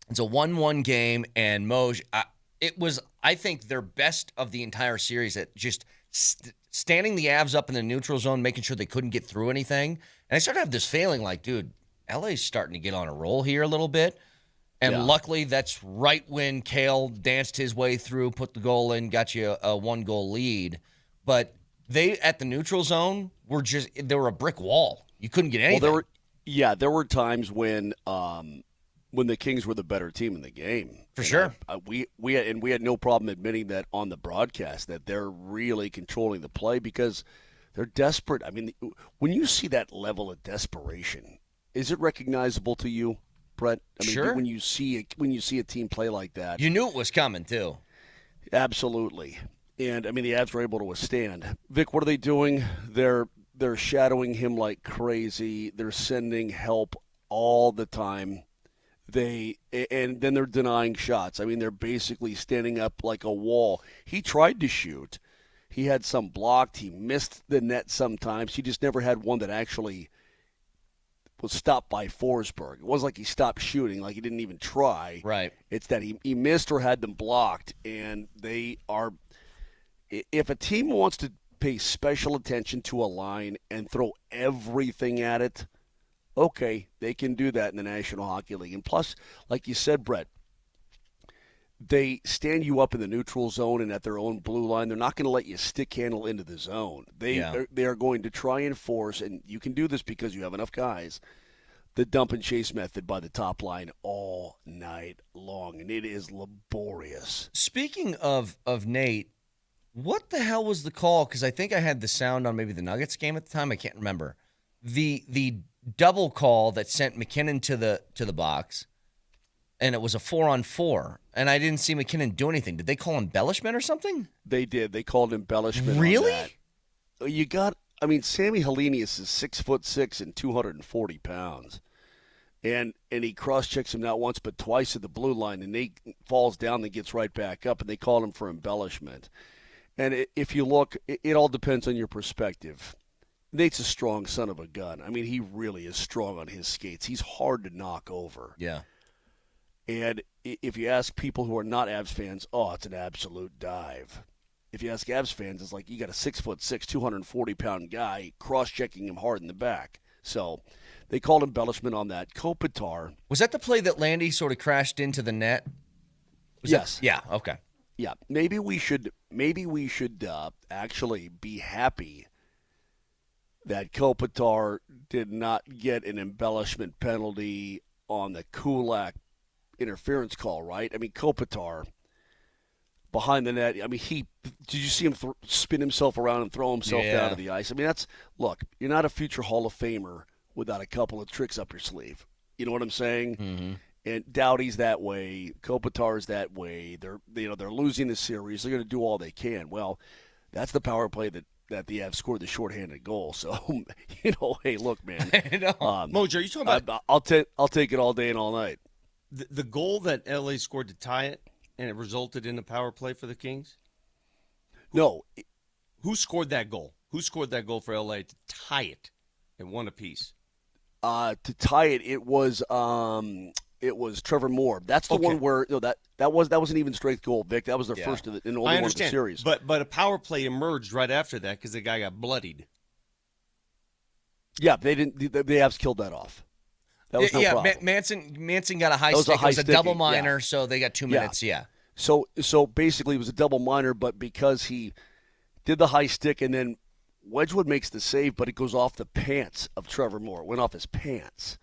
It's a 1-1 game, and Moj, it was, I think, their best of the entire series at just standing the Avs up in the neutral zone, making sure they couldn't get through anything. And I started to have this feeling like, dude, LA's starting to get on a roll here a little bit. And luckily, that's right when Kale danced his way through, put the goal in, got you a 1-goal lead. But they, at the neutral zone, they were a brick wall. You couldn't get anything. Well, there were times when the Kings were the better team in the game. For sure. We had no problem admitting that on the broadcast, that they're really controlling the play because they're desperate. I mean, when you see that level of desperation, is it recognizable to you, Brett? I mean, sure. When you see a team play like that, you knew it was coming too. Absolutely. And I mean, the Avs were able to withstand. Vic, what are they doing? They're shadowing him like crazy. They're sending help all the time. And then they're denying shots. I mean, they're basically standing up like a wall. He tried to shoot. He had some blocked. He missed the net sometimes. He just never had one that actually was stopped by Forsberg. It wasn't like he stopped shooting, like he didn't even try. Right. It's that he missed or had them blocked. And they are – if a team wants to pay special attention to a line and throw everything at it, okay, they can do that in the National Hockey League. And plus, like you said, Brett, they stand you up in the neutral zone and at their own blue line. They're not going to let you stick handle into the zone. They are going to try and force, and you can do this because you have enough guys, the dump and chase method by the top line all night long, and it is laborious. Speaking of Nate, what the hell was the call? Because I think I had the sound on maybe the Nuggets game at the time. I can't remember. The double call that sent McKinnon to the box, and it was a 4-on-4, and I didn't see McKinnon do anything. Did they call embellishment or something? They did. They called embellishment. Really? On that. Sammy Helenius is 6'6" and 240 pounds, and he cross-checks him not once but twice at the blue line, and Nate falls down and gets right back up, and they called him for embellishment. And if you look, it all depends on your perspective. Nate's a strong son of a gun. I mean, he really is strong on his skates. He's hard to knock over. Yeah. And if you ask people who are not Avs fans, it's an absolute dive. If you ask Avs fans, it's like you got a 6'6", 240-pound guy cross-checking him hard in the back. So they called embellishment on that. Kopitar. Was that the play that Landy sort of crashed into the net? Yes. Yeah. Okay. Yeah. Maybe we should actually be happy that Kopitar did not get an embellishment penalty on the Kulak interference call, right? I mean, Kopitar behind the net. I mean, did you see him spin himself around and throw himself down to the ice? I mean, look, you're not a future Hall of Famer without a couple of tricks up your sleeve. You know what I'm saying? Mm-hmm. And Doughty's that way. Kopitar's that way. They're losing the series. They're going to do all they can. Well, that's the power play that the Avs scored the shorthanded goal. So, hey, look, man. Moser, are you talking about? I'll take it all day and all night. The goal that LA scored to tie it, and it resulted in a power play for the Kings? No. Who scored that goal? Who scored that goal for LA to tie it at one apiece? To tie it, it was It was Trevor Moore. That's the one where that was an even strength goal, Vic. That was their first and only one of the series. But a power play emerged right after that because the guy got bloodied. Yeah, they didn't. The Avs killed that off. That was no problem. Manson got a high stick. It was a double minor, so they got 2 minutes. Yeah. So basically, it was a double minor, but because he did the high stick and then Wedgwood makes the save, but it goes off the pants of Trevor Moore. It went off his pants.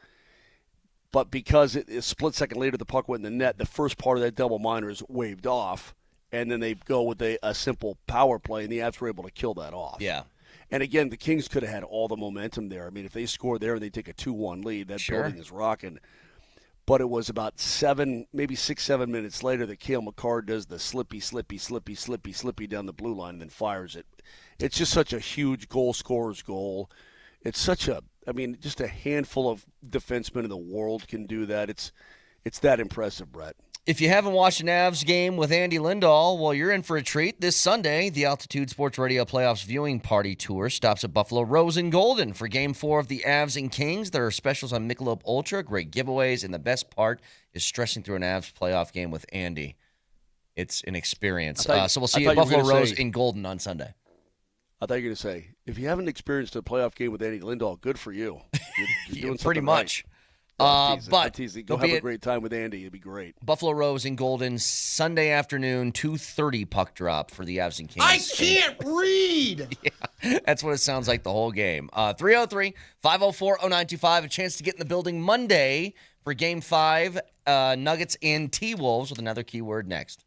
But because a split second later the puck went in the net, the first part of that double minor is waved off, and then they go with a simple power play, and the Avs were able to kill that off. Yeah. And again, the Kings could have had all the momentum there. I mean, if they score there and they take a 2-1 lead, that building is rocking. But it was about 6-7 minutes later that Cale Makar does the slippy down the blue line and then fires it. It's just such a huge goal scorer's goal. It's just a handful of defensemen in the world can do that. It's that impressive, Brett. If you haven't watched an Avs game with Andy Lindahl, well, you're in for a treat. This Sunday, the Altitude Sports Radio Playoffs Viewing Party Tour stops at Buffalo Rose in Golden for Game 4 of the Avs and Kings. There are specials on Michelob Ultra, great giveaways, and the best part is stressing through an Avs playoff game with Andy. It's an experience. So we'll see you at Buffalo Rose in Golden on Sunday. I thought you were going to say, if you haven't experienced a playoff game with Andy Lindahl, good for you. You're doing pretty much. Right. But go have a great time with Andy. It'd be great. Buffalo Rose in Golden, Sunday afternoon, 2:30 puck drop for the Avs and Kings. I can't read! Yeah, that's what it sounds like the whole game. 303-504-0925, a chance to get in the building Monday for Game 5, Nuggets and T-Wolves with another keyword next.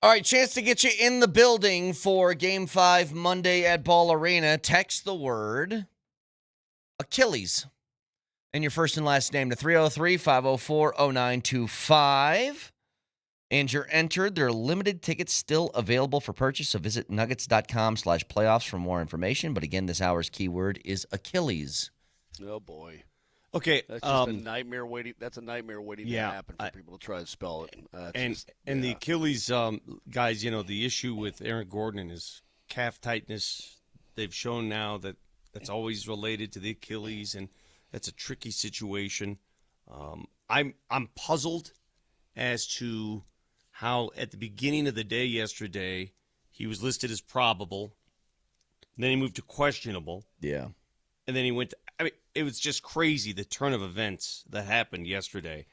All right, chance to get you in the building for Game 5 Monday at Ball Arena. Text the word Achilles and your first and last name to 303-504-0925. And you're entered. There are limited tickets still available for purchase, so visit nuggets.com/playoffs for more information. But again, this hour's keyword is Achilles. Oh, boy. Okay. That's just a nightmare waiting. That's a nightmare waiting to happen for people to try to spell it. And the Achilles guys, the issue with Aaron Gordon and his calf tightness, they've shown now that that's always related to the Achilles, and that's a tricky situation. I'm puzzled as to how at the beginning of the day yesterday he was listed as probable, then he moved to questionable. Yeah. And then he went to, it was just crazy, the turn of events that happened yesterday,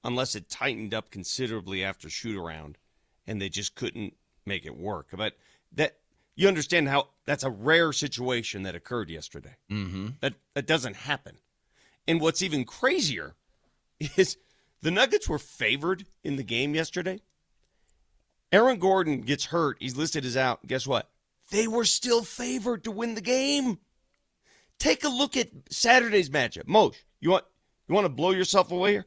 unless it tightened up considerably after shoot-around, and they just couldn't make it work. But that you understand how that's a rare situation that occurred yesterday. Mm-hmm. That doesn't happen. And what's even crazier is the Nuggets were favored in the game yesterday. Aaron Gordon gets hurt. He's listed as out. Guess what? They were still favored to win the game. Take a look at Saturday's matchup. Moshe, you want to blow yourself away here?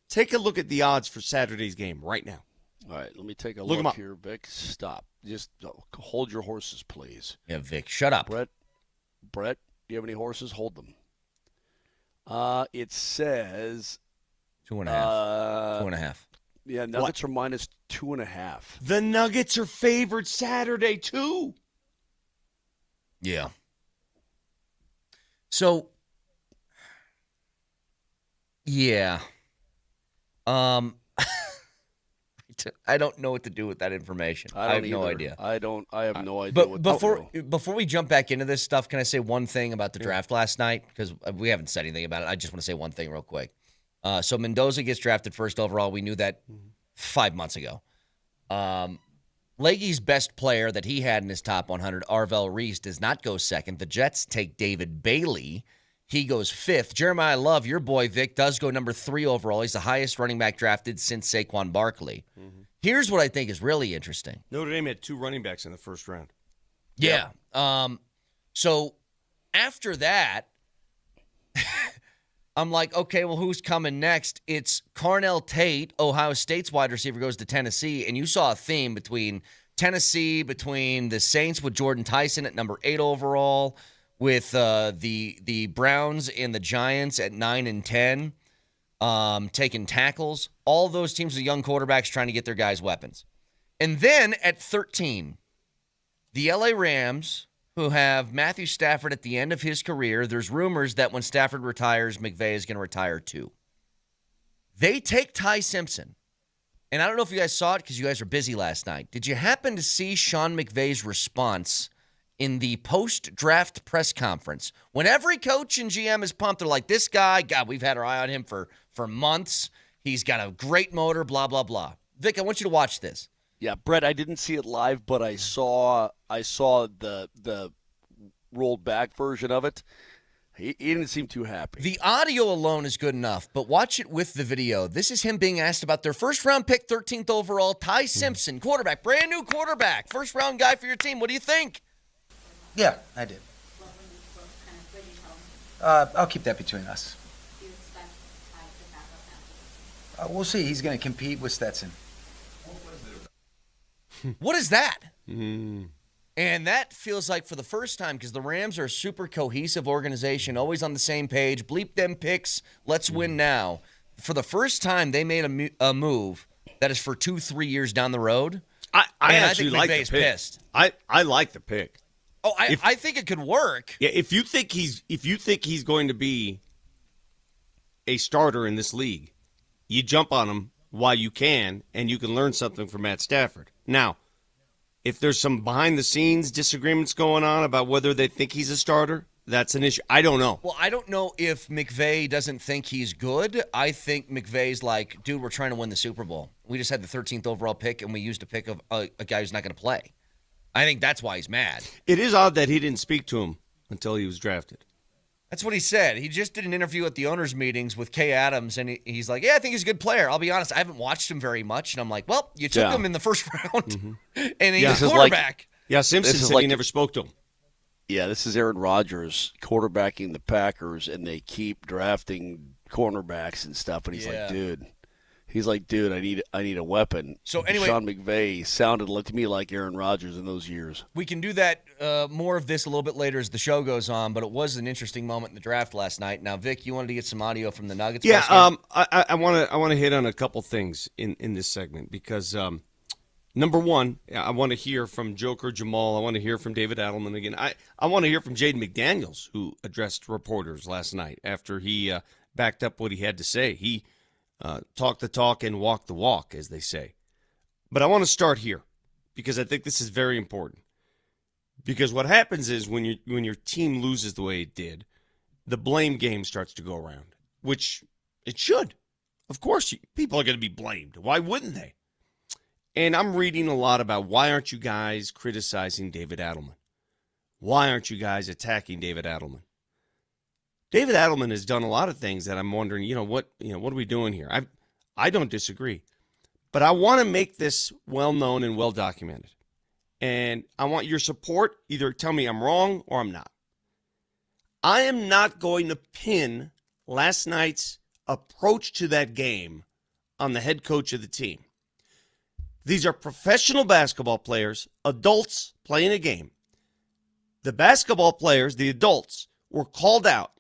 Take a look at the odds for Saturday's game right now. All right, let me take a Look 'em look up. here, Vic. Stop. Just hold your horses, please. Yeah, Vic, shut up. Brett, do you have any horses? Hold them. It says 2.5. 2.5. Yeah, Nuggets are minus 2.5. The Nuggets are favored Saturday, too. Yeah. So, yeah. I don't know what to do with that information. I have no idea. I have no idea. But before we jump back into this stuff, can I say one thing about the draft last night? Because we haven't said anything about it. I just want to say one thing real quick. So Mendoza gets drafted first overall. We knew that 5 months ago. Leggy's best player that he had in his top 100, Arvell Reese, does not go second. The Jets take David Bailey. He goes fifth. Jeremiah Love, your boy Vic, does go number 3 overall. He's the highest running back drafted since Saquon Barkley. Mm-hmm. Here's what I think is really interesting. Notre Dame had 2 running backs in the first round. Yeah. So after that, I'm like, okay, well, who's coming next? It's Carnell Tate, Ohio State's wide receiver, goes to Tennessee. And you saw a theme between Tennessee, between the Saints with Jordan Tyson at number 8 overall, with the Browns and the Giants at 9 and 10, taking tackles. All those teams with young quarterbacks trying to get their guys weapons. And then at 13, the LA Rams, who have Matthew Stafford at the end of his career. There's rumors that when Stafford retires, McVay is going to retire too. They take Ty Simpson. And I don't know if you guys saw it because you guys were busy last night. Did you happen to see Sean McVay's response in the post-draft press conference? When every coach and GM is pumped, they're like, this guy, God, we've had our eye on him for months. He's got a great motor, blah, blah, blah. Vic, I want you to watch this. Yeah, Brett, I didn't see it live, but I saw the rolled back version of it. He didn't seem too happy. The audio alone is good enough, but watch it with the video. This is him being asked about their first-round pick, 13th overall, Ty Simpson, quarterback, brand new quarterback, first-round guy for your team. What do you think? Yeah, I did. I'll keep that between us. We'll see. He's going to compete with Stetson. What is that? And that feels like for the first time, because the Rams are a super cohesive organization, always on the same page. Bleep them picks. Let's win now. For the first time, they made a move that is for 2-3 years down the road. I actually think like McVay's the pick. pissed. I like the pick. Oh, I think it could work. Yeah, if you think he's going to be a starter in this league, you jump on him while you can, and you can learn something from Matt Stafford. Now, if there's some behind-the-scenes disagreements going on about whether they think he's a starter, that's an issue. I don't know. Well, I don't know if McVay doesn't think he's good. I think McVay's like, dude, we're trying to win the Super Bowl. We just had the 13th overall pick, and we used a pick of a guy who's not going to play. I think that's why he's mad. It is odd that he didn't speak to him until he was drafted. That's what he said. He just did an interview at the owners' meetings with Kay Adams, and he's like, yeah, I think he's a good player. I'll be honest, I haven't watched him very much. And I'm like, well, you took him in the first round, and he's a quarterback. Simpson said he never spoke to him. Yeah, this is Aaron Rodgers quarterbacking the Packers, and they keep drafting cornerbacks and stuff. And he's like, dude, I need a weapon. So anyway, Sean McVay sounded to me like Aaron Rodgers in those years. We can do that, more of this a little bit later as the show goes on, but it was an interesting moment in the draft last night. Now, Vic, you wanted to get some audio from the Nuggets? Yeah, I want to hit on a couple things in this segment because number one, I want to hear from Joker Jamal. I want to hear from David Adelman again. I want to hear from Jaden McDaniels, who addressed reporters last night after he backed up what he had to say. He talk the talk and walk the walk, as they say. But I want to start here because I think this is very important. Because what happens is when your team loses the way it did, the blame game starts to go around, which it should. Of course, people are going to be blamed. Why wouldn't they? And I'm reading a lot about why aren't you guys criticizing David Adelman? Why aren't you guys attacking David Adelman? David Adelman has done a lot of things that I'm wondering, what are we doing here? I don't disagree. But I want to make this well known and well documented. And I want your support. Either tell me I'm wrong or I'm not. I am not going to pin last night's approach to that game on the head coach of the team. These are professional basketball players, adults playing a game. The basketball players, the adults, were called out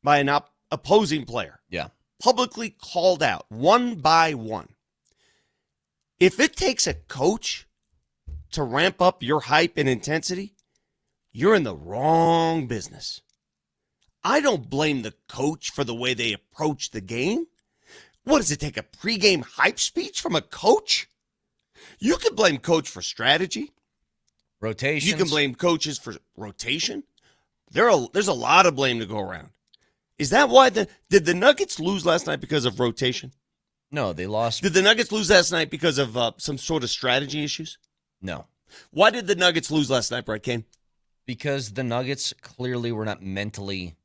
by an opposing player. Yeah. Publicly called out, one by one. If it takes a coach to ramp up your hype and intensity, you're in the wrong business. I don't blame the coach for the way they approach the game. What, does it take a pregame hype speech from a coach? You can blame coach for strategy. Rotation. You can blame coaches for rotation. There's a lot of blame to go around. Is that why did the Nuggets lose last night because of rotation? No, they lost. Did the Nuggets lose last night because of some sort of strategy issues? No. Why did the Nuggets lose last night, Brett Kane? Because the Nuggets clearly were not mentally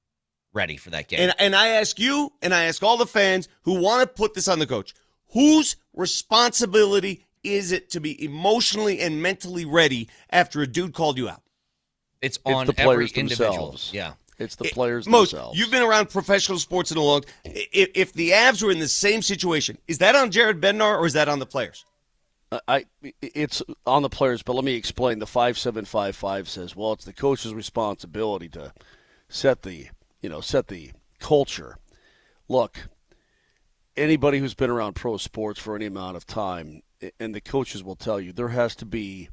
ready for that game. And I ask you, and I ask all the fans who want to put this on the coach, whose responsibility is it to be emotionally and mentally ready after a dude called you out? It's on the every players individual. themselves. Yeah. It's the players Most, themselves. you've been around professional sports in a long time. If the Avs were in the same situation, is that on Jared Bednar or is that on the players? It's on the players, but let me explain. The 5755 says, well, it's the coach's responsibility to set the culture. Look, anybody who's been around pro sports for any amount of time, and the coaches will tell you, there has to be,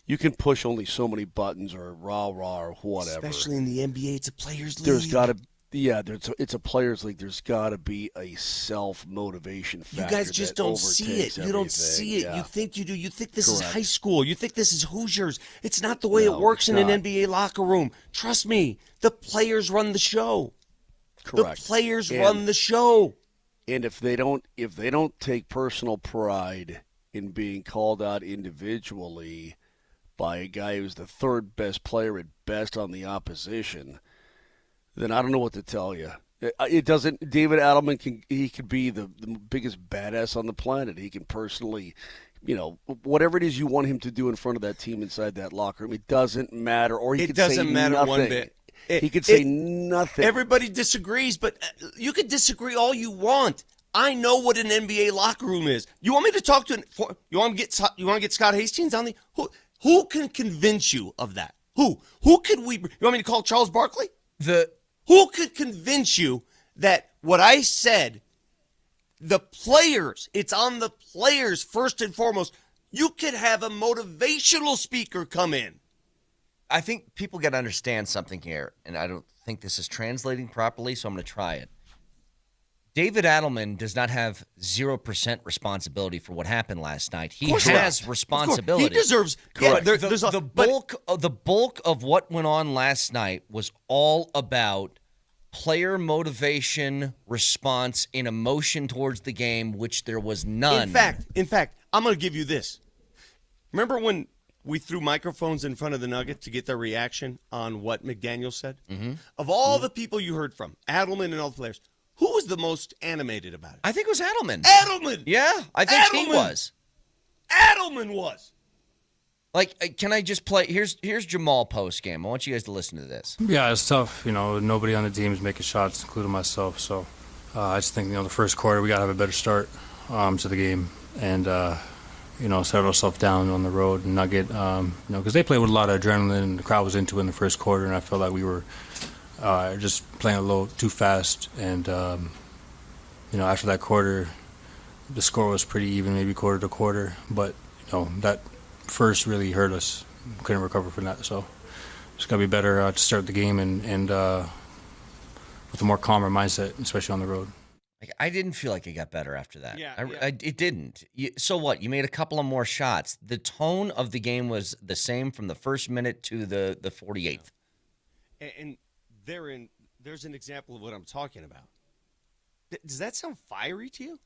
you can push only so many buttons or rah-rah or whatever. Especially in the NBA, it's a players' league. There's got to it's a players' league. There's got to be a self-motivation factor. You guys just don't see it. You don't see it. Yeah. You think you do. You think this Correct. is high school. You think this is Hoosiers. It's not the way it works in an NBA locker room. Trust me. The players run the show. Correct. The players run the show. And if they don't take personal pride in being called out individually by a guy who's the third best player at best on the opposition, then I don't know what to tell you. It doesn't. David Adelman could be the biggest badass on the planet. He can personally, whatever it is you want him to do in front of that team inside that locker room, it doesn't matter. Or he could say nothing. It doesn't matter one bit. He could say nothing. Everybody disagrees, but you could disagree all you want. I know what an NBA locker room is. You want me to talk to? You want to get Scott Hastings on the? Who can convince you of that? Who could we? You want me to call Charles Barkley? Who could convince you that what I said, the players, it's on the players first and foremost. You could have a motivational speaker come in. I think people got to understand something here, and I don't think this is translating properly, so I'm going to try it. David Adelman does not have 0% responsibility for what happened last night. He has responsibility. He deserves. Correct. The bulk of what went on last night was all about player motivation, response, and emotion towards the game, which there was none. In fact, I'm going to give you this. Remember when we threw microphones in front of the Nuggets to get their reaction on what McDaniel said. Mm-hmm. Of all the people you heard from, Adelman and all the players, who was the most animated about it? I think it was Adelman. Adelman! Yeah, I think he was. Adelman was. Like, can I just play? Here's Jamal post-game. I want you guys to listen to this. Yeah, it's tough. Nobody on the team is making shots, including myself. So I just think, the first quarter we got to have a better start to the game and, settle ourselves down on the road and Nugget, because they played with a lot of adrenaline and the crowd was into it in the first quarter, and I felt like we were just playing a little too fast. And, after that quarter, the score was pretty even, maybe quarter to quarter. But, that first really hurt us. Couldn't recover from that. So just got to be better to start the game and with a more calmer mindset, especially on the road. I didn't feel like it got better after that. Yeah, it didn't. So what? You made a couple of more shots. The tone of the game was the same from the first minute to the 48th. And there's an example of what I'm talking about. Does that sound fiery to you?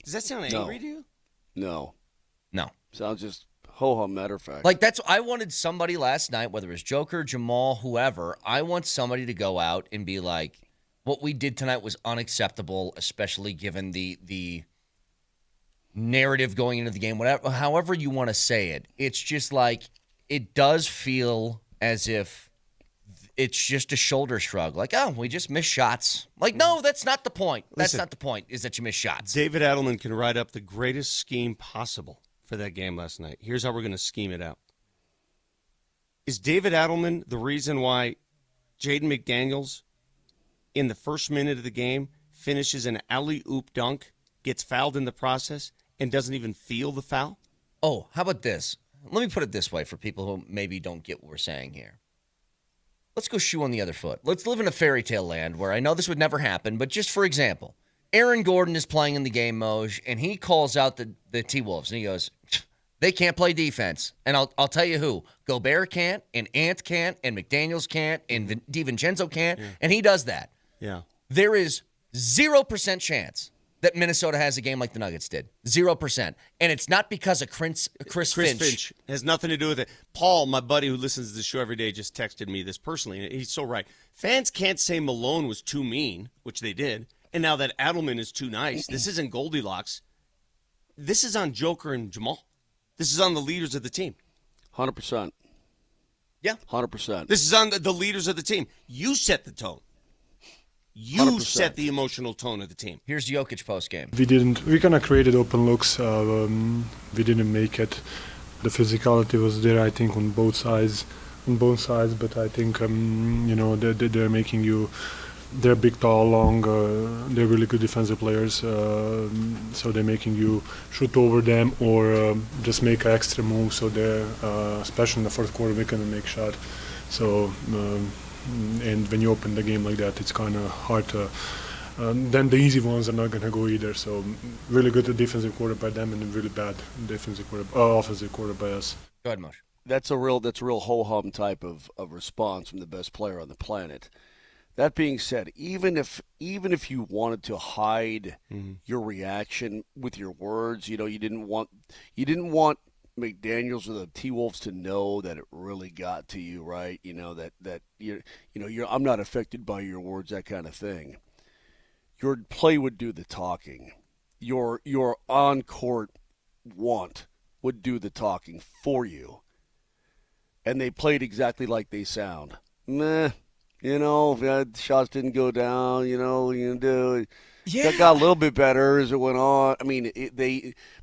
Does that sound angry to you? No. Sounds just ho-hum, matter of fact. Like, I wanted somebody last night, whether it was Joker, Jamal, whoever, I want somebody to go out and be like, what we did tonight was unacceptable, especially given the narrative going into the game, whatever, however you want to say it. It's just like, it does feel as if it's just a shoulder shrug. Like, oh, we just missed shots. Like, no, that's not the point. That's not the point, is that you miss shots. David Adelman can write up the greatest scheme possible for that game last night. Here's how we're going to scheme it out. Is David Adelman the reason why Jaden McDaniels, in the first minute of the game, finishes an alley-oop dunk, gets fouled in the process, and doesn't even feel the foul? Oh, how about this? Let me put it this way for people who maybe don't get what we're saying here. Let's go shoe on the other foot. Let's live in a fairy tale land where I know this would never happen, but just for example, Aaron Gordon is playing in the game, Moj, and he calls out the T-Wolves, and he goes, they can't play defense. And I'll tell you who. Gobert can't, and Ant can't, and McDaniels can't, and DiVincenzo can't, and he does that. Yeah. There is 0% chance that Minnesota has a game like the Nuggets did. 0%. And it's not because of Chris Finch. It has nothing to do with it. Paul, my buddy who listens to the show every day, just texted me this personally, and he's so right. Fans can't say Malone was too mean, which they did, and now that Adelman is too nice. This isn't Goldilocks. This is on Joker and Jamal. This is on the leaders of the team. 100%. Yeah. 100%. This is on the leaders of the team. You set the tone. You 100%. set the emotional tone of the team. Here's Jokic postgame. We kind of created open looks. We didn't make it. The physicality was there, I think, on both sides. But I think they're making you. They're big, tall, long. They're really good defensive players. So they're making you shoot over them or just make an extra move. So they're, especially in the fourth quarter, they can make shot. So. And when you open the game like that, it's kind of hard to. Then the easy ones are not going to go either. So really good defensive quarter by them, and really bad offensive quarter by us. Go ahead, Mosh. That's a real ho-hum type of response from the best player on the planet. That being said, even if you wanted to hide your reaction with your words, you didn't want McDaniels or the T-Wolves to know that it really got to you, right? That I'm not affected by your words, that kind of thing. Your play would do the talking. Your on-court want would do the talking for you. And they played exactly like they sound. If that shots didn't go down, that got a little bit better as it went on. I mean,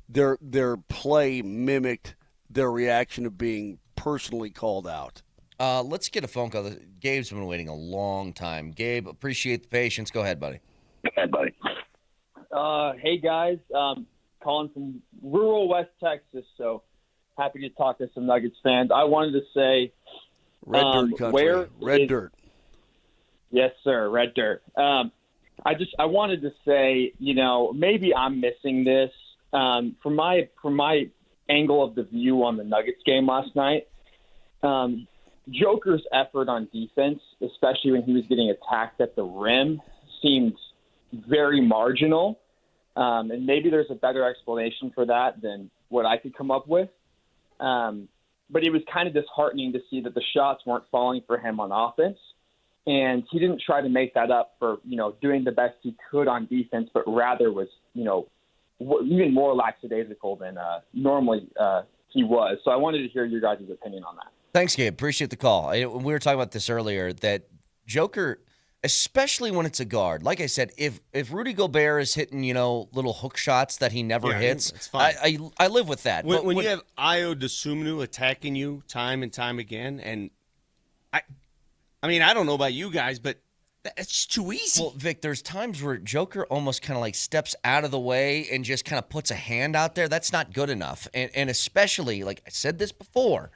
their play mimicked their reaction of being personally called out. Let's get a phone call. Gabe's been waiting a long time. Gabe, appreciate the patience. Go ahead, buddy. Hey, guys. Calling from rural West Texas, so happy to talk to some Nuggets fans. I wanted to say Red Dirt country. Red Dirt. Yes, sir. Red Dirt. I wanted to say, maybe I'm missing this. From my angle of the view on the Nuggets game last night, Joker's effort on defense, especially when he was getting attacked at the rim, seemed very marginal. And maybe there's a better explanation for that than what I could come up with. But it was kind of disheartening to see that the shots weren't falling for him on offense. And he didn't try to make that up for, doing the best he could on defense, but rather was, even more lackadaisical than normally he was. So I wanted to hear your guys' opinion on that. Thanks, Gabe. Appreciate the call. We were talking about this earlier, that Joker, especially when it's a guard, like I said, if Rudy Gobert is hitting, little hook shots that he never hits, it's fine. I live with that. When you have Ayo Dosunmu attacking you time and time again, and I don't know about you guys, but it's just too easy. Well, Vic, there's times where Joker almost kind of like steps out of the way and just kind of puts a hand out there. That's not good enough. And especially, like I said this before,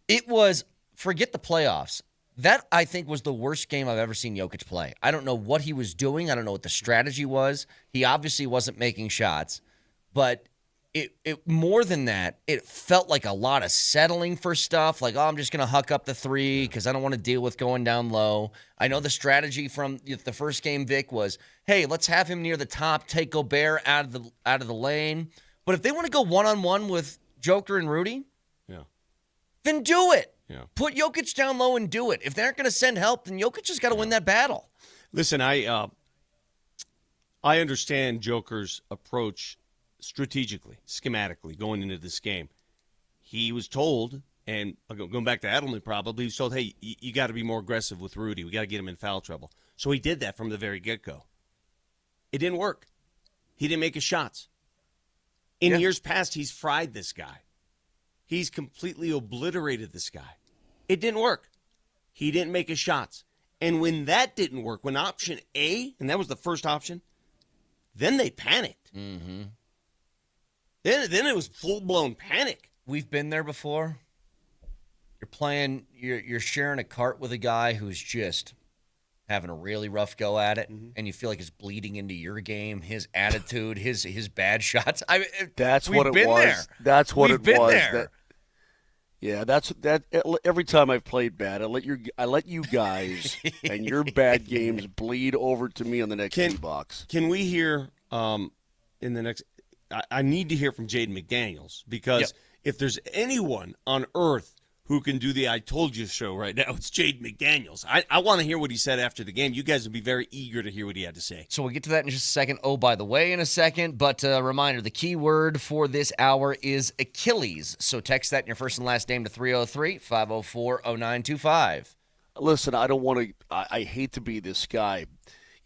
it was, forget the playoffs. That, I think, was the worst game I've ever seen Jokic play. I don't know what he was doing. I don't know what the strategy was. He obviously wasn't making shots. But it more than that, it felt like a lot of settling for stuff. Like, I'm just going to huck up the three because I don't want to deal with going down low. I know the strategy from the first game, Vic, was, hey, let's have him near the top, take Gobert out of the lane. But if they want to go one-on-one with Joker and Rudy, then do it. Yeah. Put Jokic down low and do it. If they aren't going to send help, then Jokic has got to win that battle. Listen, I understand Joker's approach strategically, schematically, going into this game. He was told, and going back to Edelman probably, he was told, hey, you got to be more aggressive with Rudy. We got to get him in foul trouble. So he did that from the very get-go. It didn't work. He didn't make his shots. In years past, he's fried this guy. He's completely obliterated this guy. It didn't work. He didn't make his shots. And when that didn't work, when option A, and that was the first option, then they panicked. Mm-hmm. Then it was full-blown panic. We've been there before. You're sharing a cart with a guy who's just having a really rough go at it, and you feel like it's bleeding into your game, his attitude, his bad shots. That's what it been was. There. That's what We've it been was. There. That's every time I've played bad, I let you guys and your bad games bleed over to me on the next tee box. Can we hear in the next? I need to hear from Jaden McDaniels, because if there's anyone on earth who can do the I told you show right now, it's Jaden McDaniels. I want to hear what he said after the game. You guys would be very eager to hear what he had to say. So we'll get to that in just a second. Oh, by the way, in a second. But a reminder, the key word for this hour is Achilles. So text that in your first and last name to 303-504-0925. Listen, I don't want to – I hate to be this guy.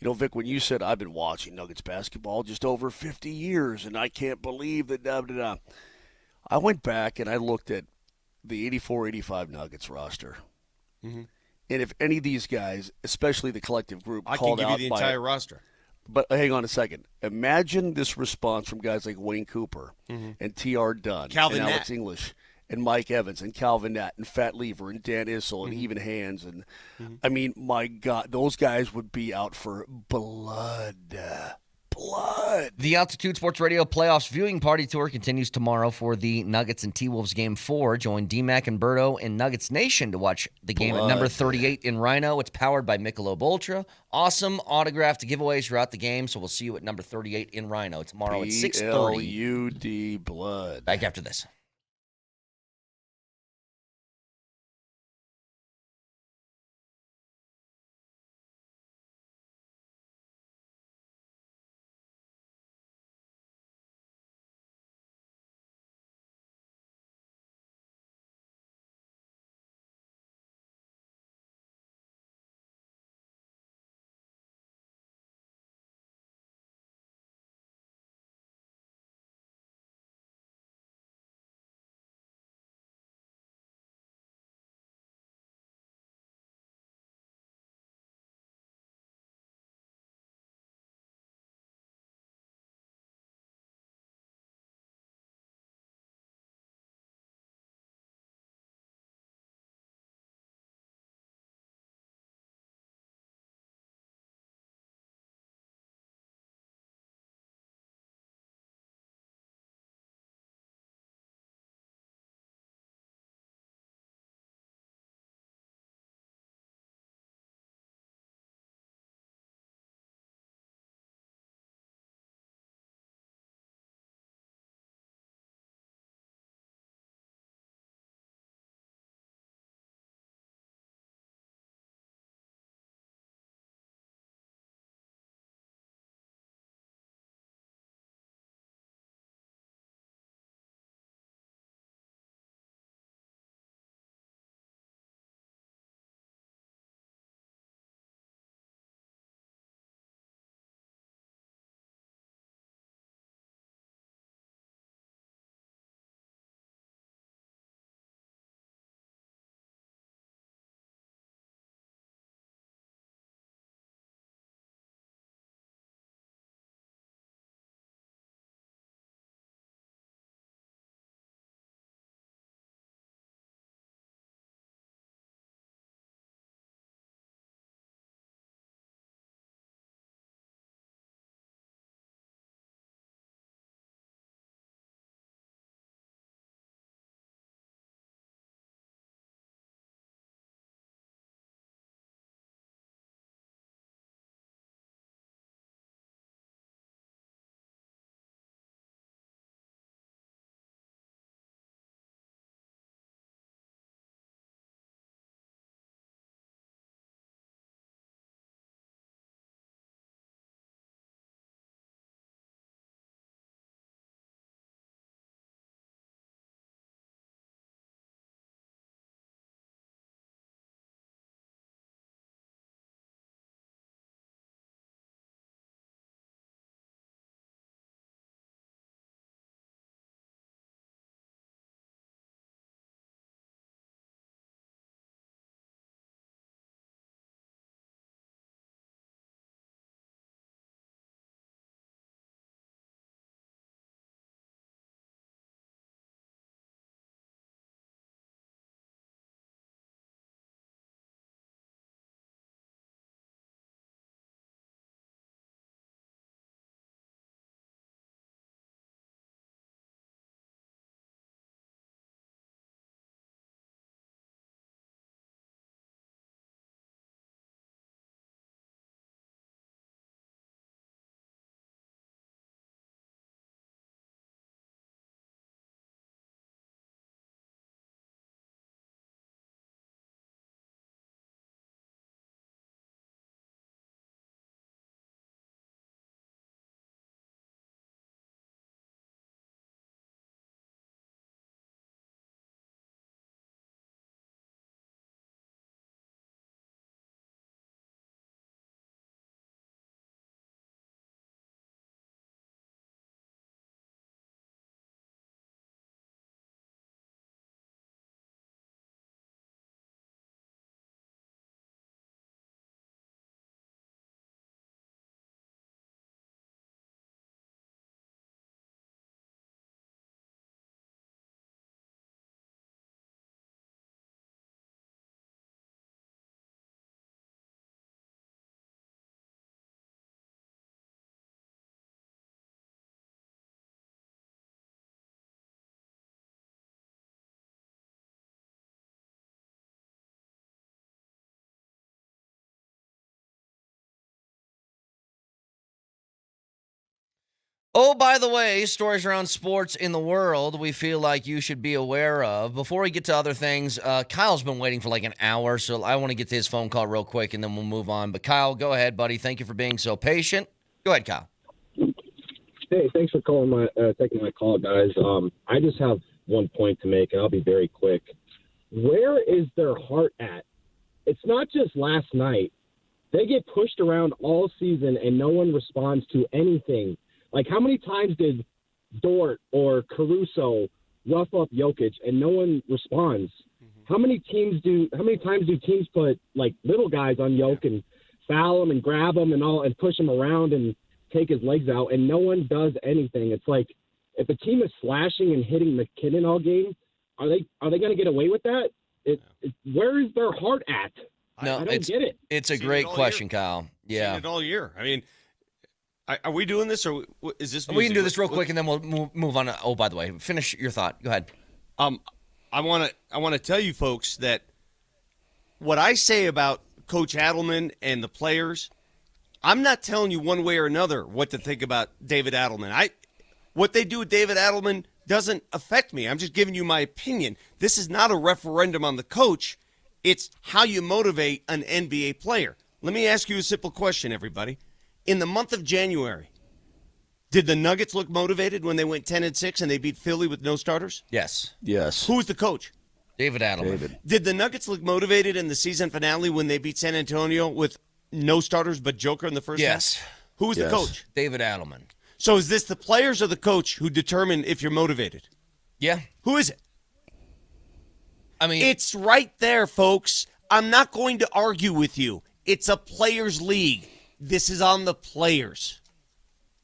Vic, when you said I've been watching Nuggets basketball just over 50 years, and I can't believe that I went back and I looked at the 84-85 Nuggets roster. Mm-hmm. And if any of these guys, especially the collective group, I called can give out you the entire roster. But hang on a second. Imagine this response from guys like Wayne Cooper Mhm. and T.R. Dunn Calvin and Alex Nat. English and Mike Evans and Calvin Nat and Fat Lever and Dan Issel and Even Hands. And I mean, my God, those guys would be out for blood. The Altitude Sports Radio Playoffs Viewing Party Tour continues tomorrow for the Nuggets and T-Wolves Game 4. Join DMac and Berto and Nuggets Nation to watch the game at number 38 in Rhino. It's powered by Michelob Ultra. Awesome autographed giveaways throughout the game, so we'll see you at number 38 in Rhino tomorrow at 6:30. BLUD blood. Back after this. Oh, by the way, stories around sports in the world we feel like you should be aware of. Before we get to other things, Kyle's been waiting for like an hour, so I want to get to his phone call real quick, and then we'll move on. But Kyle, go ahead, buddy. Thank you for being so patient. Go ahead, Kyle. Hey, thanks for taking my call, guys. I just have one point to make, and I'll be very quick. Where is their heart at? It's not just last night. They get pushed around all season, and no one responds to anything. Like, how many times did Dort or Caruso rough up Jokic and no one responds? How many times do teams put like little guys on Jokic and foul him and grab him and push him around and take his legs out, and no one does anything? It's like, if a team is slashing and hitting McKinnon all game, are they going to get away with that? Where is their heart at? No, I don't get it. It's a great question, Kyle. Yeah, seen it all year. I mean, are we doing this, or is this? We can do this real quick, and then we'll move on. Oh, by the way, finish your thought. Go ahead. I want to tell you folks that what I say about Coach Adelman and the players, I'm not telling you one way or another what to think about David Adelman. What they do with David Adelman doesn't affect me. I'm just giving you my opinion. This is not a referendum on the coach. It's how you motivate an NBA player. Let me ask you a simple question, everybody. In the month of January, did the Nuggets look motivated when they went 10-6 and they beat Philly with no starters? Yes. Yes. Who was the coach? David Adelman. Did the Nuggets look motivated in the season finale when they beat San Antonio with no starters but Joker in the first Yes. half? Who was the coach? David Adelman. So is this the players or the coach who determine if you're motivated? Yeah. Who is it? I mean, it's right there, folks. I'm not going to argue with you. It's a players' league. This is on the players.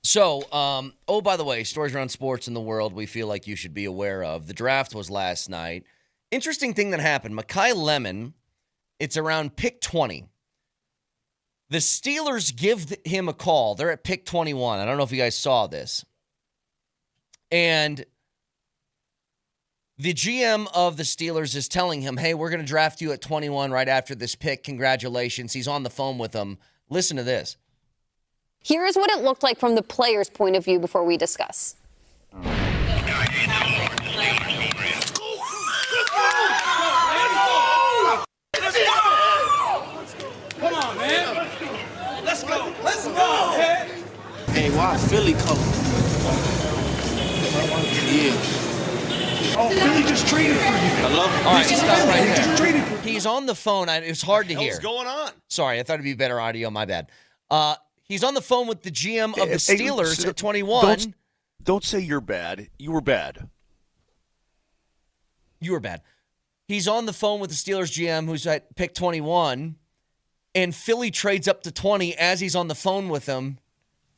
So, by the way, stories around sports in the world we feel like you should be aware of. The draft was last night. Interesting thing that happened. Mekhi Lemon, it's around pick 20. The Steelers give him a call. They're at pick 21. I don't know if you guys saw this. And the GM of the Steelers is telling him, hey, we're going to draft you at 21 right after this pick. Congratulations. He's on the phone with them. Listen to this. Here is what it looked like from the player's point of view before we discuss. Come on, man. Let's go. Let's go. Hey, why Philly color? Yeah. Oh, Philly just traded for you. I love it. All right, stop right there. He's on the phone. It was hard to hear. What's going on? Sorry, I thought it'd be better audio. My bad. He's on the phone with the GM of the Steelers at 21. Don't say you're bad. You were bad. You were bad. He's on the phone with the Steelers GM who's at pick 21, and Philly trades up to 20 as he's on the phone with him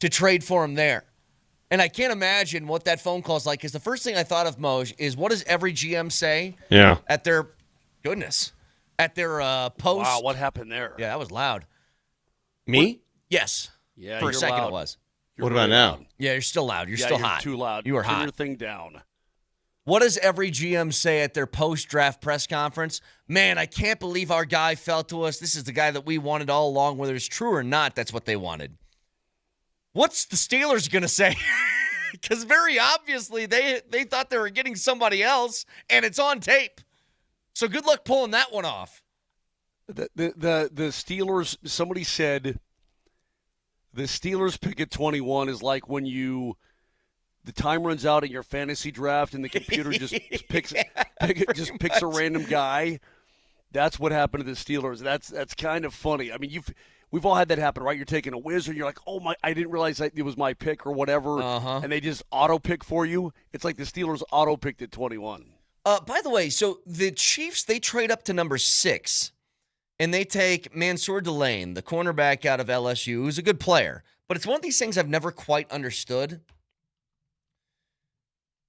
to trade for him there. And I can't imagine what that phone call is like, because the first thing I thought of, Moj, is what does every GM say at their post? Wow, what happened there? Yeah, that was loud. Me? Yes. Yeah, for a second loud. it was. What about now? Yeah, you're still loud. You're still hot. Too loud. You were Turn hot. your thing down. What does every GM say at their post-draft press conference? Man, I can't believe our guy fell to us. This is the guy that we wanted all along. Whether it's true or not, that's what they wanted. What's the Steelers going to say? Because very obviously they thought they were getting somebody else, and it's on tape. So good luck pulling that one off. The Steelers, somebody said the Steelers pick at 21 is like when the time runs out in your fantasy draft and the computer just picks a random guy. That's what happened to the Steelers. That's kind of funny. I mean, we've all had that happen, right? You're taking a whiz and you're like, oh my, I didn't realize it was my pick or whatever, and they just auto pick for you. It's like the Steelers auto picked at 21. By the way, so the Chiefs, they trade up to number 6. And they take Mansour Delane, the cornerback out of LSU, who's a good player. But it's one of these things I've never quite understood.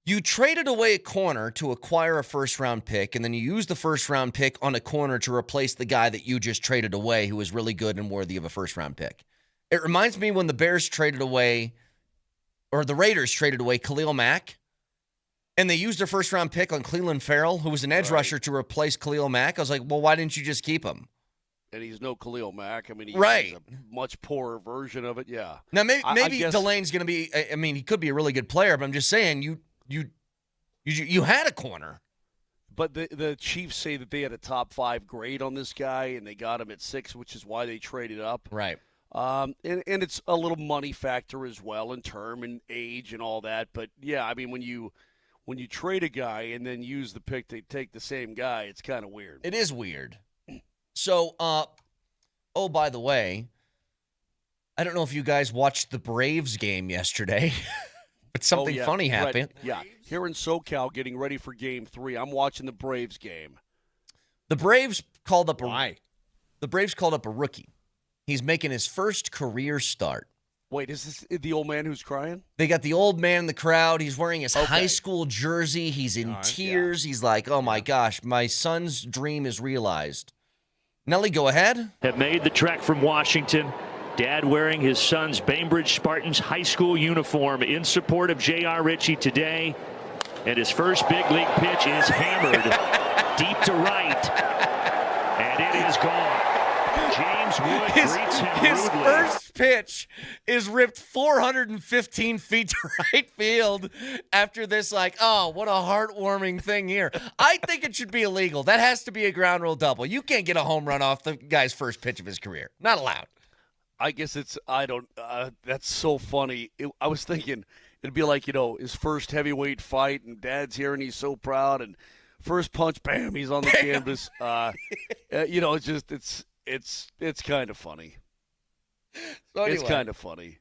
You traded away a corner to acquire a first-round pick, and then you use the first-round pick on a corner to replace the guy that you just traded away who was really good and worthy of a first-round pick. It reminds me when the Bears traded away, or the Raiders traded away Khalil Mack, and they used their first-round pick on Cleveland Farrell, who was an edge rusher, to replace Khalil Mack. I was like, well, why didn't you just keep him? and he's no Khalil Mack. I mean, he's Right. a much poorer version of it. Yeah. Now, maybe I guess, Delane's going to be. I mean, he could be a really good player, but I'm just saying you had a corner. But the Chiefs say that they had a top 5 grade on this guy, and they got him at 6, which is why they traded up. Right. And it's a little money factor as well in term and age and all that. But yeah, I mean, when you trade a guy and then use the pick to take the same guy, it's kind of weird. It is weird. So, oh, by the way, I don't know if you guys watched the Braves game yesterday, but something funny happened. Yeah, here in SoCal, getting ready for Game 3, I'm watching the Braves game. The Braves called up a rookie. He's making his first career start. Wait, is this the old man who's crying? They got the old man in the crowd. He's wearing his high school jersey. He's in tears. Yeah. He's like, oh, my gosh, my son's dream is realized. Nelly, go ahead. Have made the trek from Washington. Dad wearing his son's Bainbridge Spartans high school uniform in support of J.R. Ritchie today. And his first big league pitch is hammered deep to right. And it is gone. James Wood greets him His rudely. first pitch is ripped 415 feet to right field after this, like, oh, what a heartwarming thing here. I think it should be illegal. That has to be a ground rule double. You can't get a home run off the guy's first pitch of his career. Not allowed. I guess that's so funny. I was thinking it'd be like, his first heavyweight fight, and Dad's here, and he's so proud, and first punch, bam, he's on the canvas. It's kind of funny. So anyway, it's kind of funny.